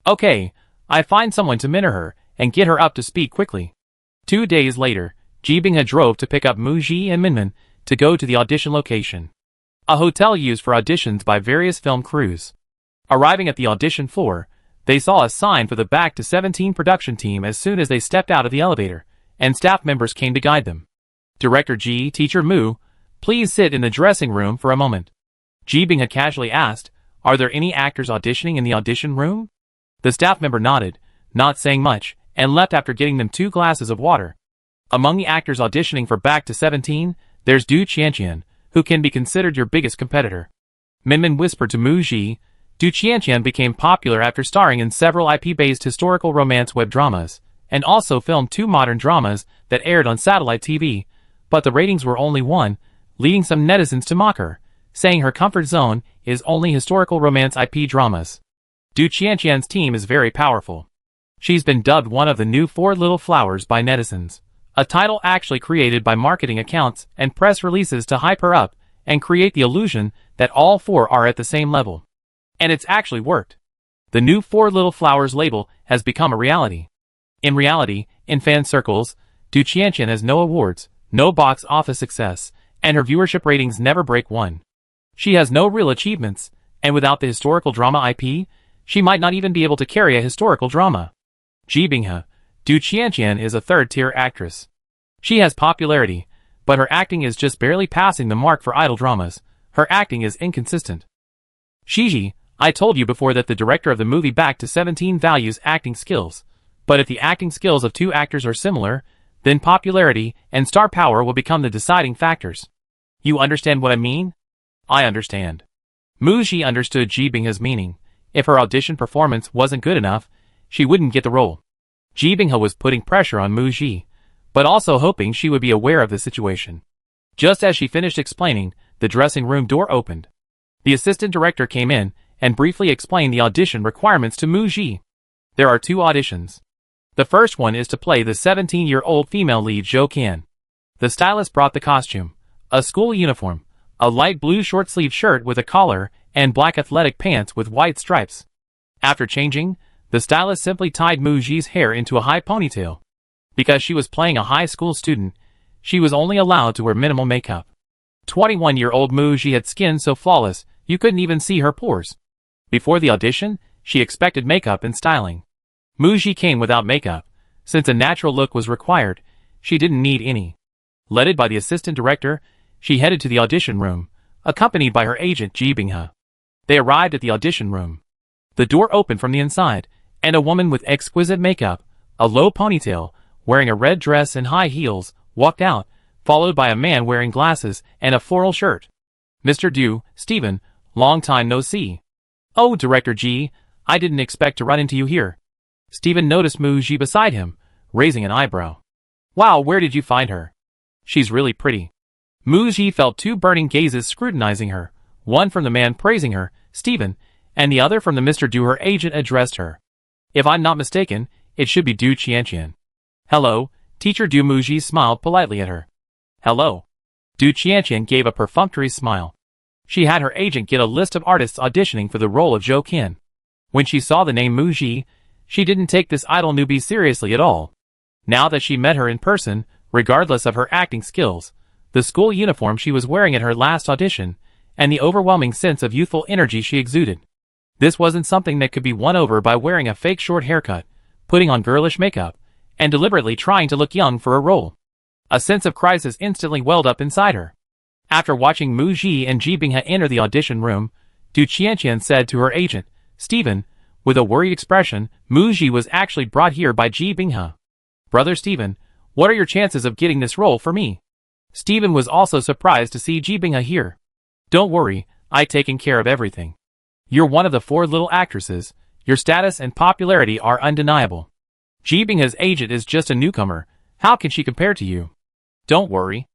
A: "Okay, I find someone to mentor her and get her up to speed quickly." 2 days later, Ji Binghe drove to pick up Mu Ji and Minmin to go to the audition location, a hotel used for auditions by various film crews. Arriving at the audition floor, they saw a sign for the Back to 17 production team as soon as they stepped out of the elevator, and staff members came to guide them. "Director Ji, Teacher Mu, please sit in the dressing room for a moment." Ji Binghe casually asked, "Are there any actors auditioning in the audition room?" The staff member nodded, not saying much, and left after getting them 2 glasses of water. "Among the actors auditioning for Back to 17, there's Du Qianqian, who can be considered your biggest competitor." Minmin whispered to Mu Ji. Du Qianqian became popular after starring in several IP-based historical romance web dramas, and also filmed 2 modern dramas that aired on satellite TV, but the ratings were only 1, leading some netizens to mock her, saying her comfort zone is only historical romance IP dramas. Du Qianqian's team is very powerful. She's been dubbed one of the new 4 little flowers by netizens, a title actually created by marketing accounts and press releases to hype her up and create the illusion that all 4 are at the same level. And it's actually worked. The new 4 Little Flowers label has become a reality. In reality, in fan circles, Du Qianqian has no awards, no box office success, and her viewership ratings never break 1. She has no real achievements, and without the historical drama IP, she might not even be able to carry a historical drama. Ji Binghe, Du Qianqian is a 3rd-tier actress. She has popularity, but her acting is just barely passing the mark for idol dramas. Her acting is inconsistent. "Shiji, I told you before that the director of the movie Back to 17 values acting skills, but if the acting skills of 2 actors are similar, then popularity and star power will become the deciding factors. You understand what I mean?" "I understand." Mu Ji understood Ji Binghe's meaning. If her audition performance wasn't good enough, she wouldn't get the role. Ji Binghe was putting pressure on Mu Ji, but also hoping she would be aware of the situation. Just as she finished explaining, the dressing room door opened. The assistant director came in and briefly explained the audition requirements to Mu Ji. There are 2 auditions. The first one is to play the 17-year-old female lead Zhou Qian. The stylist brought the costume, a school uniform, a light blue short-sleeved shirt with a collar, and black athletic pants with white stripes. After changing, the stylist simply tied Mu Ji's hair into a high ponytail. Because she was playing a high school student, she was only allowed to wear minimal makeup. 21-year-old Mu Ji had skin so flawless, you couldn't even see her pores. Before the audition, she expected makeup and styling. Mu Ji came without makeup. Since a natural look was required, she didn't need any. Led by the assistant director, she headed to the audition room, accompanied by her agent Ji Binghe. They arrived at the audition room. The door opened from the inside, and a woman with exquisite makeup, a low ponytail, wearing a red dress and high heels, walked out, followed by a man wearing glasses and a floral shirt. "Mr. Du, Stephen, long time no see." "Oh, Director Ji, I didn't expect to run into you here." Stephen noticed Mu Ji beside him, raising an eyebrow. "Wow, where did you find her? She's really pretty." Mu Ji felt 2 burning gazes scrutinizing her, one from the man praising her, Stephen, and the other from the Mr. Du her agent addressed her. "If I'm not mistaken, it should be Du Qianqian." "Hello, Teacher Du." Mu Ji smiled politely at her. "Hello." Du Qianqian gave a perfunctory smile. She had her agent get a list of artists auditioning for the role of Zhou Qian. When she saw the name Mu Ji, she didn't take this idol newbie seriously at all. Now that she met her in person, regardless of her acting skills, the school uniform she was wearing at her last audition, and the overwhelming sense of youthful energy she exuded. This wasn't something that could be won over by wearing a fake short haircut, putting on girlish makeup, and deliberately trying to look young for a role. A sense of crisis instantly welled up inside her. After watching Mu Ji and Ji Binghe enter the audition room, Du Qianqian said to her agent, Stephen, with a worried expression, Mu Ji was actually brought here by Ji Binghe. Brother Stephen, what are your chances of getting this role for me? Stephen was also surprised to see Ji Binghe here. Don't worry, I've taken care of everything. You're one of the 4 little actresses, your status and popularity are undeniable. Ji Binghe's agent is just a newcomer, how can she compare to you? Don't worry.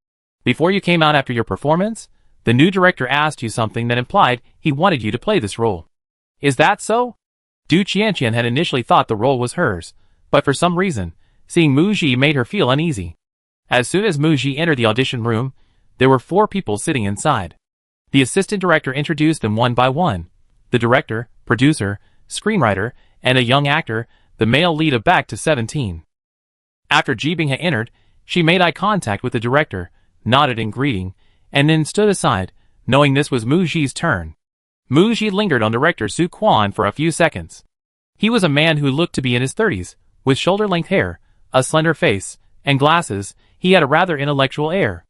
A: Before you came out after your performance, the new director asked you something that implied he wanted you to play this role. Is that so? Du Qianqian had initially thought the role was hers, but for some reason, seeing Mu Ji made her feel uneasy. As soon as Mu Ji entered the audition room, there were 4 people sitting inside. The assistant director introduced them one by one. The director, producer, screenwriter, and a young actor, the male lead of Back to 17. After Ji Binghe entered, she made eye contact with the director, nodded in greeting, and then stood aside, knowing this was Mu Ji's turn. Mu Ji lingered on director Su Quan for a few seconds. He was a man who looked to be in his 30s, with shoulder-length hair, a slender face, and glasses. He had a rather intellectual air.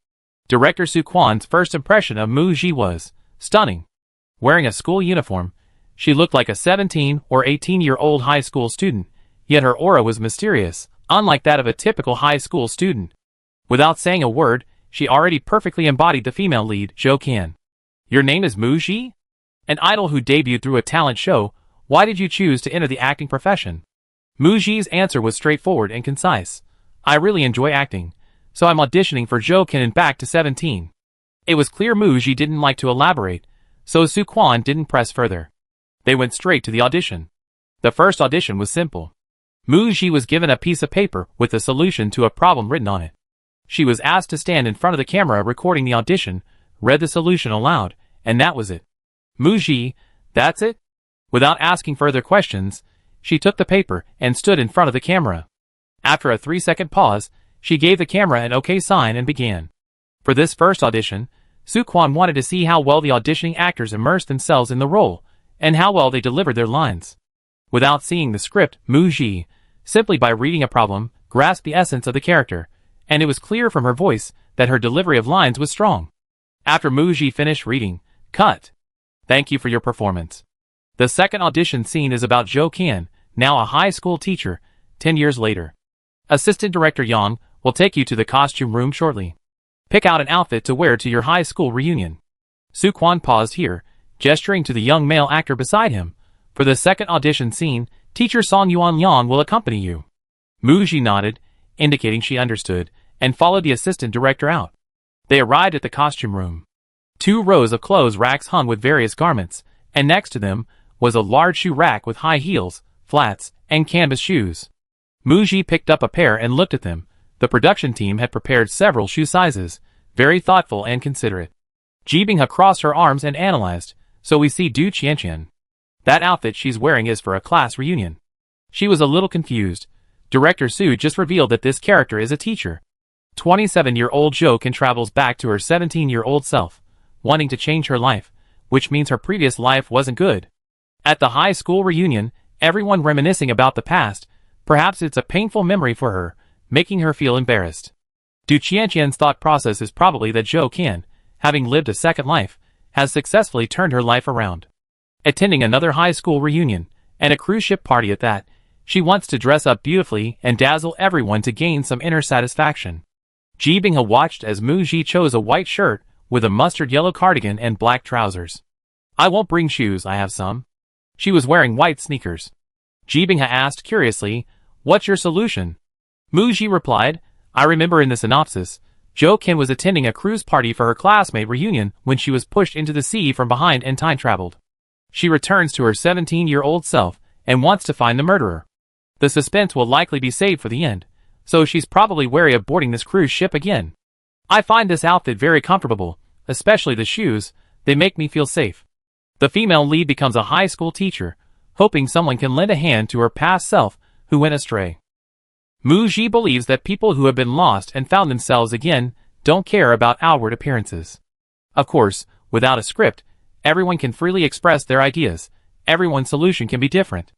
A: Director Su Quan's first impression of Mu Ji was stunning. Wearing a school uniform, she looked like a 17 or 18-year-old high school student, yet her aura was mysterious, unlike that of a typical high school student. Without saying a word, she already perfectly embodied the female lead, Zhou Qian. Your name is Mu Ji? An idol who debuted through a talent show, why did you choose to enter the acting profession? Mu Ji's answer was straightforward and concise. I really enjoy acting, so I'm auditioning for Zhou Qian in Back to 17. It was clear Mu Ji didn't like to elaborate, so Su Quan didn't press further. They went straight to the audition. The first audition was simple. Mu Ji was given a piece of paper with a solution to a problem written on it. She was asked to stand in front of the camera recording the audition, read the solution aloud, and that was it. Mu Ji, that's it? Without asking further questions, she took the paper and stood in front of the camera. After a 3-second pause, she gave the camera an OK sign and began. For this first audition, Su Quan wanted to see how well the auditioning actors immersed themselves in the role, and how well they delivered their lines. Without seeing the script, Mu Ji, simply by reading a problem, grasped the essence of the character, and it was clear from her voice that her delivery of lines was strong. After Mu Ji finished reading, cut. Thank you for your performance. The second audition scene is about Zhou Qian, now a high school teacher, 10 years later. Assistant Director Yang will take you to the costume room shortly. Pick out an outfit to wear to your high school reunion. Su Quan paused here, gesturing to the young male actor beside him. For the second audition scene, teacher Song Yuan Yang will accompany you. Mu Ji nodded, indicating she understood, and followed the assistant director out. They arrived at the costume room. 2 rows of clothes racks hung with various garments, and next to them was a large shoe rack with high heels, flats, and canvas shoes. Mu Ji picked up a pair and looked at them. The production team had prepared several shoe sizes, very thoughtful and considerate. Ji Binghe crossed her arms and analyzed, so we see Du Qianqian. That outfit she's wearing is for a class reunion. She was a little confused. Director Su just revealed that this character is a teacher. 27-year-old Zhou Qian travels back to her 17-year-old self, wanting to change her life, which means her previous life wasn't good. At the high school reunion, everyone reminiscing about the past. Perhaps it's a painful memory for her, making her feel embarrassed. Du Qianqian's thought process is probably that Zhou Qian, having lived a second life, has successfully turned her life around. Attending another high school reunion, and a cruise ship party at that, she wants to dress up beautifully and dazzle everyone to gain some inner satisfaction. Ji Binghe watched as Mu Ji chose a white shirt with a mustard yellow cardigan and black trousers. I won't bring shoes, I have some. She was wearing white sneakers. Ji Binghe asked curiously, what's your solution? Mu Ji replied, I remember in the synopsis, Zhou Qian was attending a cruise party for her classmate reunion when she was pushed into the sea from behind and time traveled. She returns to her 17-year-old self and wants to find the murderer. The suspense will likely be saved for the end, so she's probably wary of boarding this cruise ship again. I find this outfit very comfortable, especially the shoes, they make me feel safe. The female lead becomes a high school teacher, hoping someone can lend a hand to her past self who went astray. Mu Ji believes that people who have been lost and found themselves again don't care about outward appearances. Of course, without a script, everyone can freely express their ideas. Everyone's solution can be different.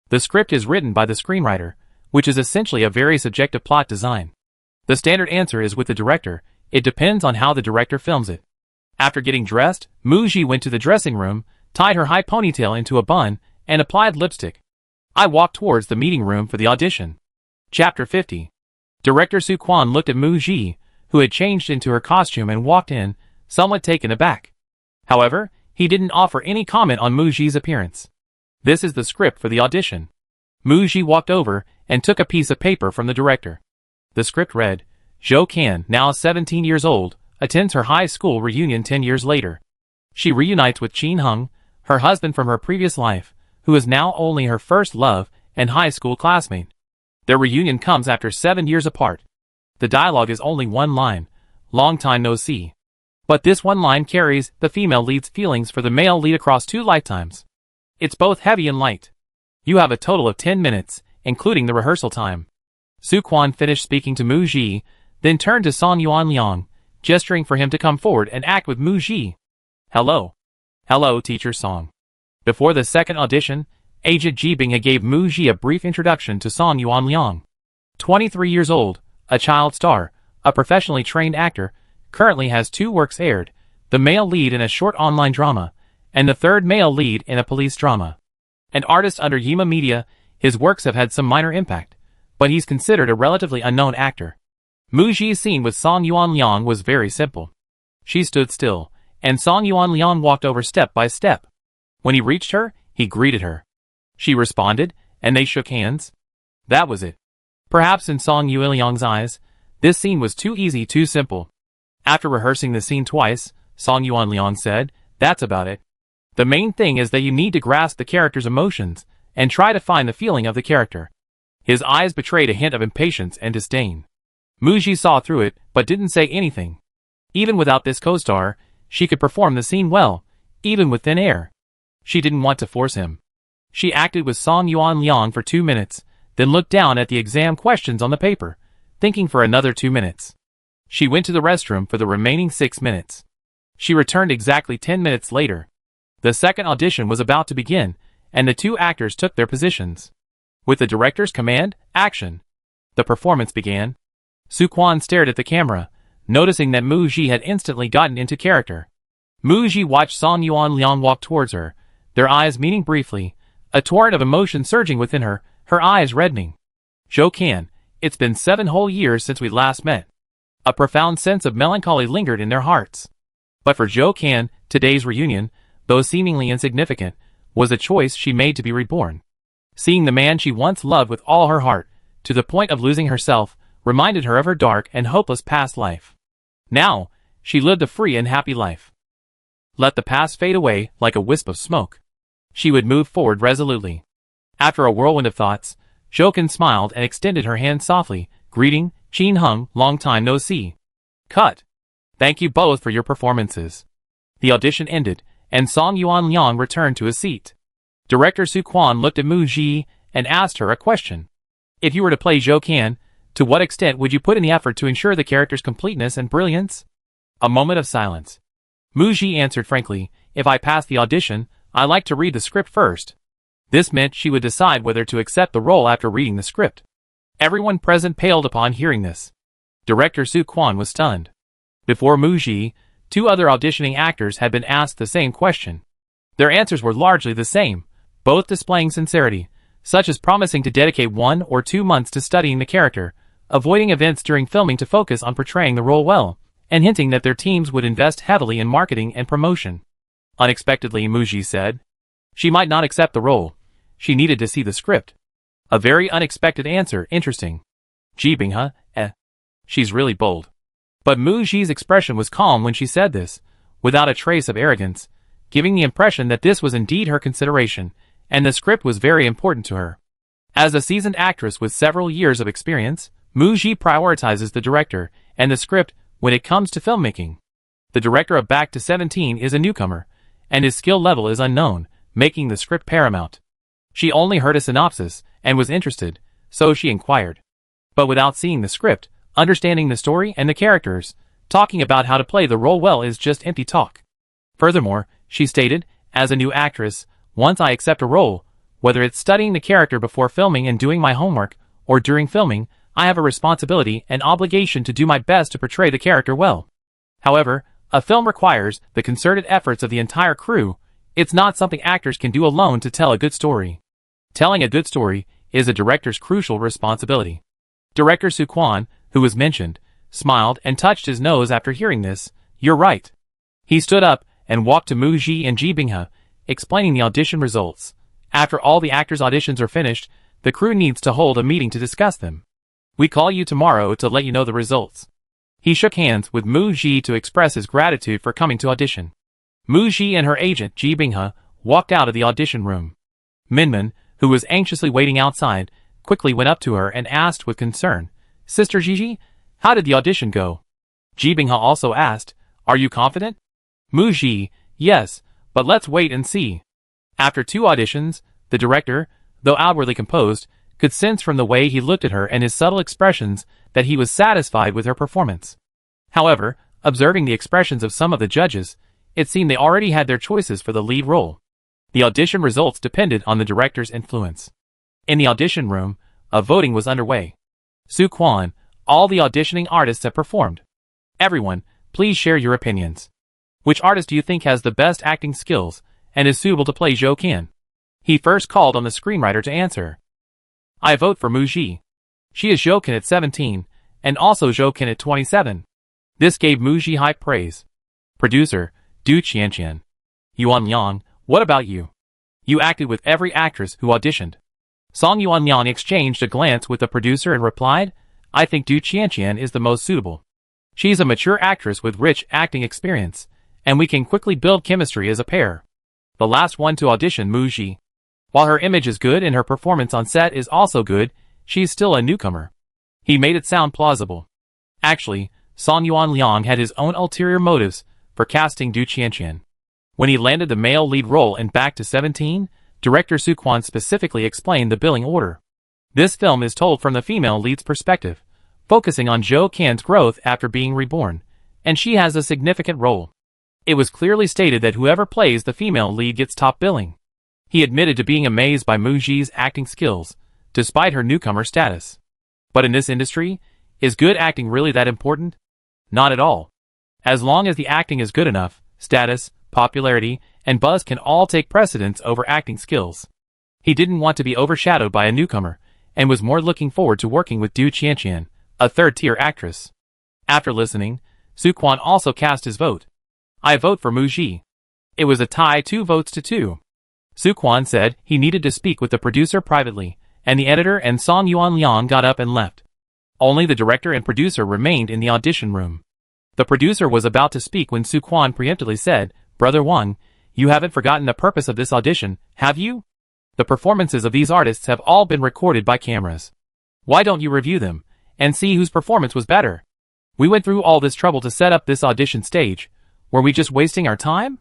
A: The script is written by the screenwriter, which is essentially a very subjective plot design. The standard answer is with the director. It depends on how the director films it. After getting dressed, Muji went to the dressing room, tied her high ponytail into a bun, and applied lipstick. I walked towards the meeting room for the audition. Chapter 50. Director Su Quan looked at Muji, who had changed into her costume and walked in, somewhat taken aback. However, he didn't offer any comment on Muji's appearance. This is the script for the audition. Muji walked over and took a piece of paper from the director. The script read, Zhou Can, now 17 years old, attends her high school reunion 10 years later. She reunites with Qin Heng, her husband from her previous life, who is now only her first love and high school classmate. Their reunion comes after 7 years apart. The dialogue is only one line, long time no see. But this one line carries the female lead's feelings for the male lead across 2 lifetimes. It's both heavy and light. You have a total of 10 minutes, including the rehearsal time. Su Quan finished speaking to Muji, then turned to Song Yuanliang, gesturing for him to come forward and act with Muji. Hello. Hello, teacher Song. Before the second audition, Agent Ji Bing gave Muji a brief introduction to Song Yuanliang. 23 years old, a child star, a professionally trained actor, currently has 2 works aired, the male lead in a short online drama, and the third male lead in a police drama. An artist under Yima Media, his works have had some minor impact, but he's considered a relatively unknown actor. Muji's scene with Song Yuanliang was very simple. She stood still, and Song Yuanliang walked over step by step. When he reached her, he greeted her. She responded, and they shook hands. That was it. Perhaps in Song Yuanliang's eyes, this scene was too easy, too simple. After rehearsing the scene twice, Song Yuanliang said, That's about it. The main thing is that you need to grasp the character's emotions, and try to find the feeling of the character. His eyes betrayed a hint of impatience and disdain. Muji saw through it, but didn't say anything. Even without this co-star, she could perform the scene well, even with thin air. She didn't want to force him. She acted with Song Yuanliang for 2 minutes, then looked down at the exam questions on the paper, thinking for another 2 minutes. She went to the restroom for the remaining 6 minutes. She returned exactly 10 minutes later. The second audition was about to begin, and the 2 actors took their positions. With the director's command, action. The performance began. Su Quan stared at the camera, noticing that Muji had instantly gotten into character. Muji watched Song Yuanliang walk towards her, their eyes meeting briefly, a torrent of emotion surging within her, her eyes reddening. Zhou Can, it's been 7 whole years since we last met. A profound sense of melancholy lingered in their hearts. But for Zhou Can, today's reunion, though seemingly insignificant, was a choice she made to be reborn. Seeing the man she once loved with all her heart, to the point of losing herself, reminded her of her dark and hopeless past life. Now, she lived a free and happy life. Let the past fade away like a wisp of smoke. She would move forward resolutely. After a whirlwind of thoughts, Zhou Can smiled and extended her hand softly, greeting, Qin Heng, long time no see. Cut. Thank you both for your performances. The audition ended, and Song Yuanliang returned to his seat. Director Su Quan looked at Muji and asked her a question. If you were to play Zhou Can, to what extent would you put in the effort to ensure the character's completeness and brilliance? A moment of silence. Muji answered frankly, if I passed the audition, I like to read the script first. This meant she would decide whether to accept the role after reading the script. Everyone present paled upon hearing this. Director Su Quan was stunned. Before Muji, 2 other auditioning actors had been asked the same question. Their answers were largely the same, both displaying sincerity, such as promising to dedicate 1 or 2 months to studying the character, avoiding events during filming to focus on portraying the role well, and hinting that their teams would invest heavily in marketing and promotion. Unexpectedly, Muji said. She might not accept the role. She needed to see the script. A very unexpected answer, interesting. Ji Bing, huh? She's really bold. But Muji's expression was calm when she said this, without a trace of arrogance, giving the impression that this was indeed her consideration, and the script was very important to her. As a seasoned actress with several years of experience, Muji prioritizes the director and the script when it comes to filmmaking. The director of Back to 17 is a newcomer, and his skill level is unknown, making the script paramount. She only heard a synopsis and was interested, so she inquired. But without seeing the script, understanding the story and the characters, Talking about how to play the role well is just empty talk. Furthermore, she stated, as a new actress, once I accept a role, whether it's studying the character before filming and doing my homework, or during filming, I have a responsibility and obligation to do my best to portray the character well. However, a film requires the concerted efforts of the entire crew. It's not something actors can do alone to tell a good story. Telling a good story is a director's crucial responsibility. Director Soo Kwon, who was mentioned, smiled and touched his nose after hearing this. You're right. He stood up and walked to Moo Ji and Ji Bing-ha, explaining the audition results. After all the actors' auditions are finished, the crew needs to hold a meeting to discuss them. We call you tomorrow to let you know the results. He shook hands with Moo Ji to express his gratitude for coming to audition. Moo Ji and her agent, Ji Bing-ha, walked out of the audition room. Min-min, who was anxiously waiting outside, quickly went up to her and asked with concern, Sister Gigi, how did the audition go? Ji Bing-ha also asked, Are you confident? Moo Ji, yes, but let's wait and see. After 2 auditions, the director, though outwardly composed, could sense from the way he looked at her and his subtle expressions that he was satisfied with her performance. However, observing the expressions of some of the judges, it seemed they already had their choices for the lead role. The audition results depended on the director's influence. In the audition room, a voting was underway. Soo Kwon, all the auditioning artists have performed. Everyone, please share your opinions. Which artist do you think has the best acting skills and is suitable to play Jo Kin? He first called on the screenwriter to answer. I vote for Moo Ji. She is Jo Kin at 17, and also Jo Kin at 27. This gave Moo Ji high praise. Producer, Du Qianqian. Yuan Yang, what about you? You acted with every actress who auditioned. Song Yuan Yang exchanged a glance with the producer and replied, I think Du Qianqian is the most suitable. She's a mature actress with rich acting experience, and we can quickly build chemistry as a pair. The last one to audition, Moo Ji. While her image is good and her performance on set is also good, she's still a newcomer. He made it sound plausible. Actually, Song Yuan Yang had his own ulterior motives for casting Du Qianqian. When he landed the male lead role in Back to 17, director Soo Kwon specifically explained the billing order. This film is told from the female lead's perspective, focusing on Jo Kin's growth after being reborn, and she has a significant role. It was clearly stated that whoever plays the female lead gets top billing. He admitted to being amazed by Moo Ji's acting skills, despite her newcomer status. But in this industry, is good acting really that important? Not at all. As long as the acting is good enough, status, popularity, and buzz can all take precedence over acting skills. He didn't want to be overshadowed by a newcomer, and was more looking forward to working with Du Qianqian, a third-tier actress. After listening, Soo Kwon also cast his vote. I vote for Moo Ji. It was a tie 2 votes to 2. Soo Kwon said he needed to speak with the producer privately, and the editor and Song Yuan Yang got up and left. Only the director and producer remained in the audition room. The producer was about to speak when Soo Kwon preemptively said, Brother Wang, you haven't forgotten the purpose of this audition, have you? The performances of these artists have all been recorded by cameras. Why don't you review them, and see whose performance was better? We went through all this trouble to set up this audition stage. Were we just wasting our time?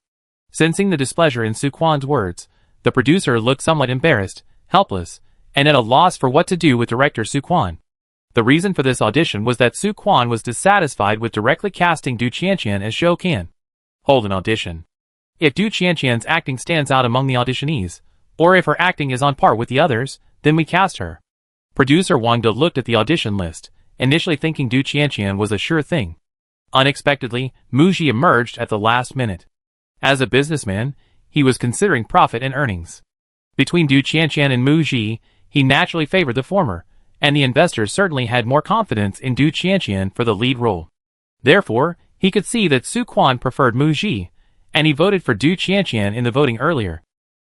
A: Sensing the displeasure in Soo Kwon's words, the producer looked somewhat embarrassed, helpless, and at a loss for what to do with director Soo Kwon. The reason for this audition was that Soo Kwon was dissatisfied with directly casting Du Qianqian as Jo Kin. Hold an audition. If Du Qianqian's acting stands out among the auditionees, or if her acting is on par with the others, then we cast her. Producer Wang Do looked at the audition list, initially thinking Du Qianqian was a sure thing. Unexpectedly, Moo Ji emerged at the last minute. As a businessman, he was considering profit and earnings. Between Du Qianqian and Moo Ji, he naturally favored the former, and the investors certainly had more confidence in Du Qianqian for the lead role. Therefore, he could see that Soo Kwon preferred Moo Ji, and he voted for Du Qianqian in the voting earlier.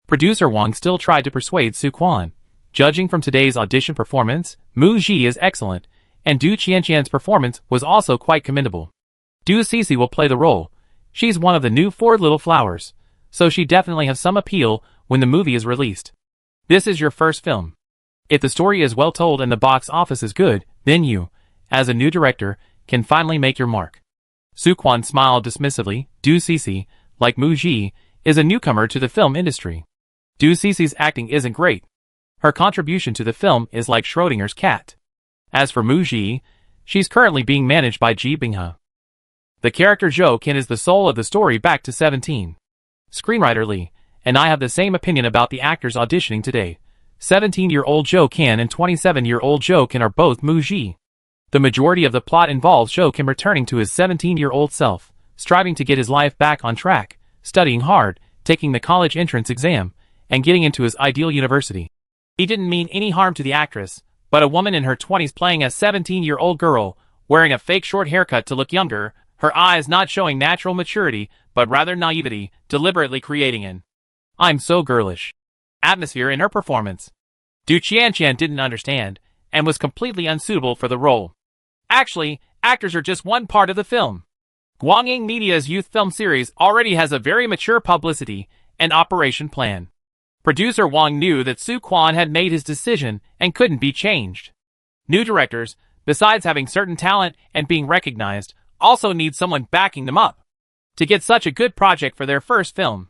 A: Producer Wang still tried to persuade Soo Kwon. Judging from today's audition performance, Moo Ji is excellent, and Du Qianqian's performance was also quite commendable. Du Cece will play the role. She's one of the new 4 little flowers, so she definitely has some appeal when the movie is released. This is your first film. If the story is well told and the box office is good, then you, as a new director, can finally make your mark. Soo Kwon smiled dismissively. Du Cece, like Moo Ji, is a newcomer to the film industry. Du Cece's acting isn't great. Her contribution to the film is like Schrodinger's cat. As for Moo Ji, she's currently being managed by Ji Bing-ha. The character Zhou Qin is the soul of the story back to 17. Screenwriter Lee, and I have the same opinion about the actors auditioning today. 17-year-old Zhou Qin and 27-year-old Zhou Qin are both Mu Ji. The majority of the plot involves Zhou Qin returning to his 17-year-old self, striving to get his life back on track, studying hard, taking the college entrance exam, and getting into his ideal university. He didn't mean any harm to the actress, but a woman in her 20s playing a 17-year-old girl, wearing a fake short haircut to look younger, her eyes not showing natural maturity, but rather naivety, deliberately creating an "I'm so girlish" atmosphere in her performance. Du Qianqian didn't understand, and was completely unsuitable for the role. Actually, actors are just one part of the film. Guangying Media's youth film series already has a very mature publicity and operation plan. Producer Wang knew that Su Quan had made his decision and couldn't be changed. New directors, besides having certain talent and being recognized, also need someone backing them up to get such a good project for their first film.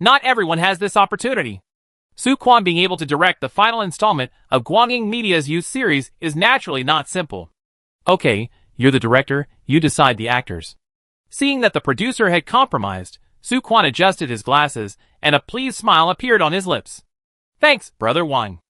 A: Not everyone has this opportunity. Su Quan being able to direct the final installment of Guangying Media's youth series is naturally not simple. Okay, you're the director, you decide the actors. Seeing that the producer had compromised, Su Quan adjusted his glasses, and a pleased smile appeared on his lips. Thanks, Brother Wang.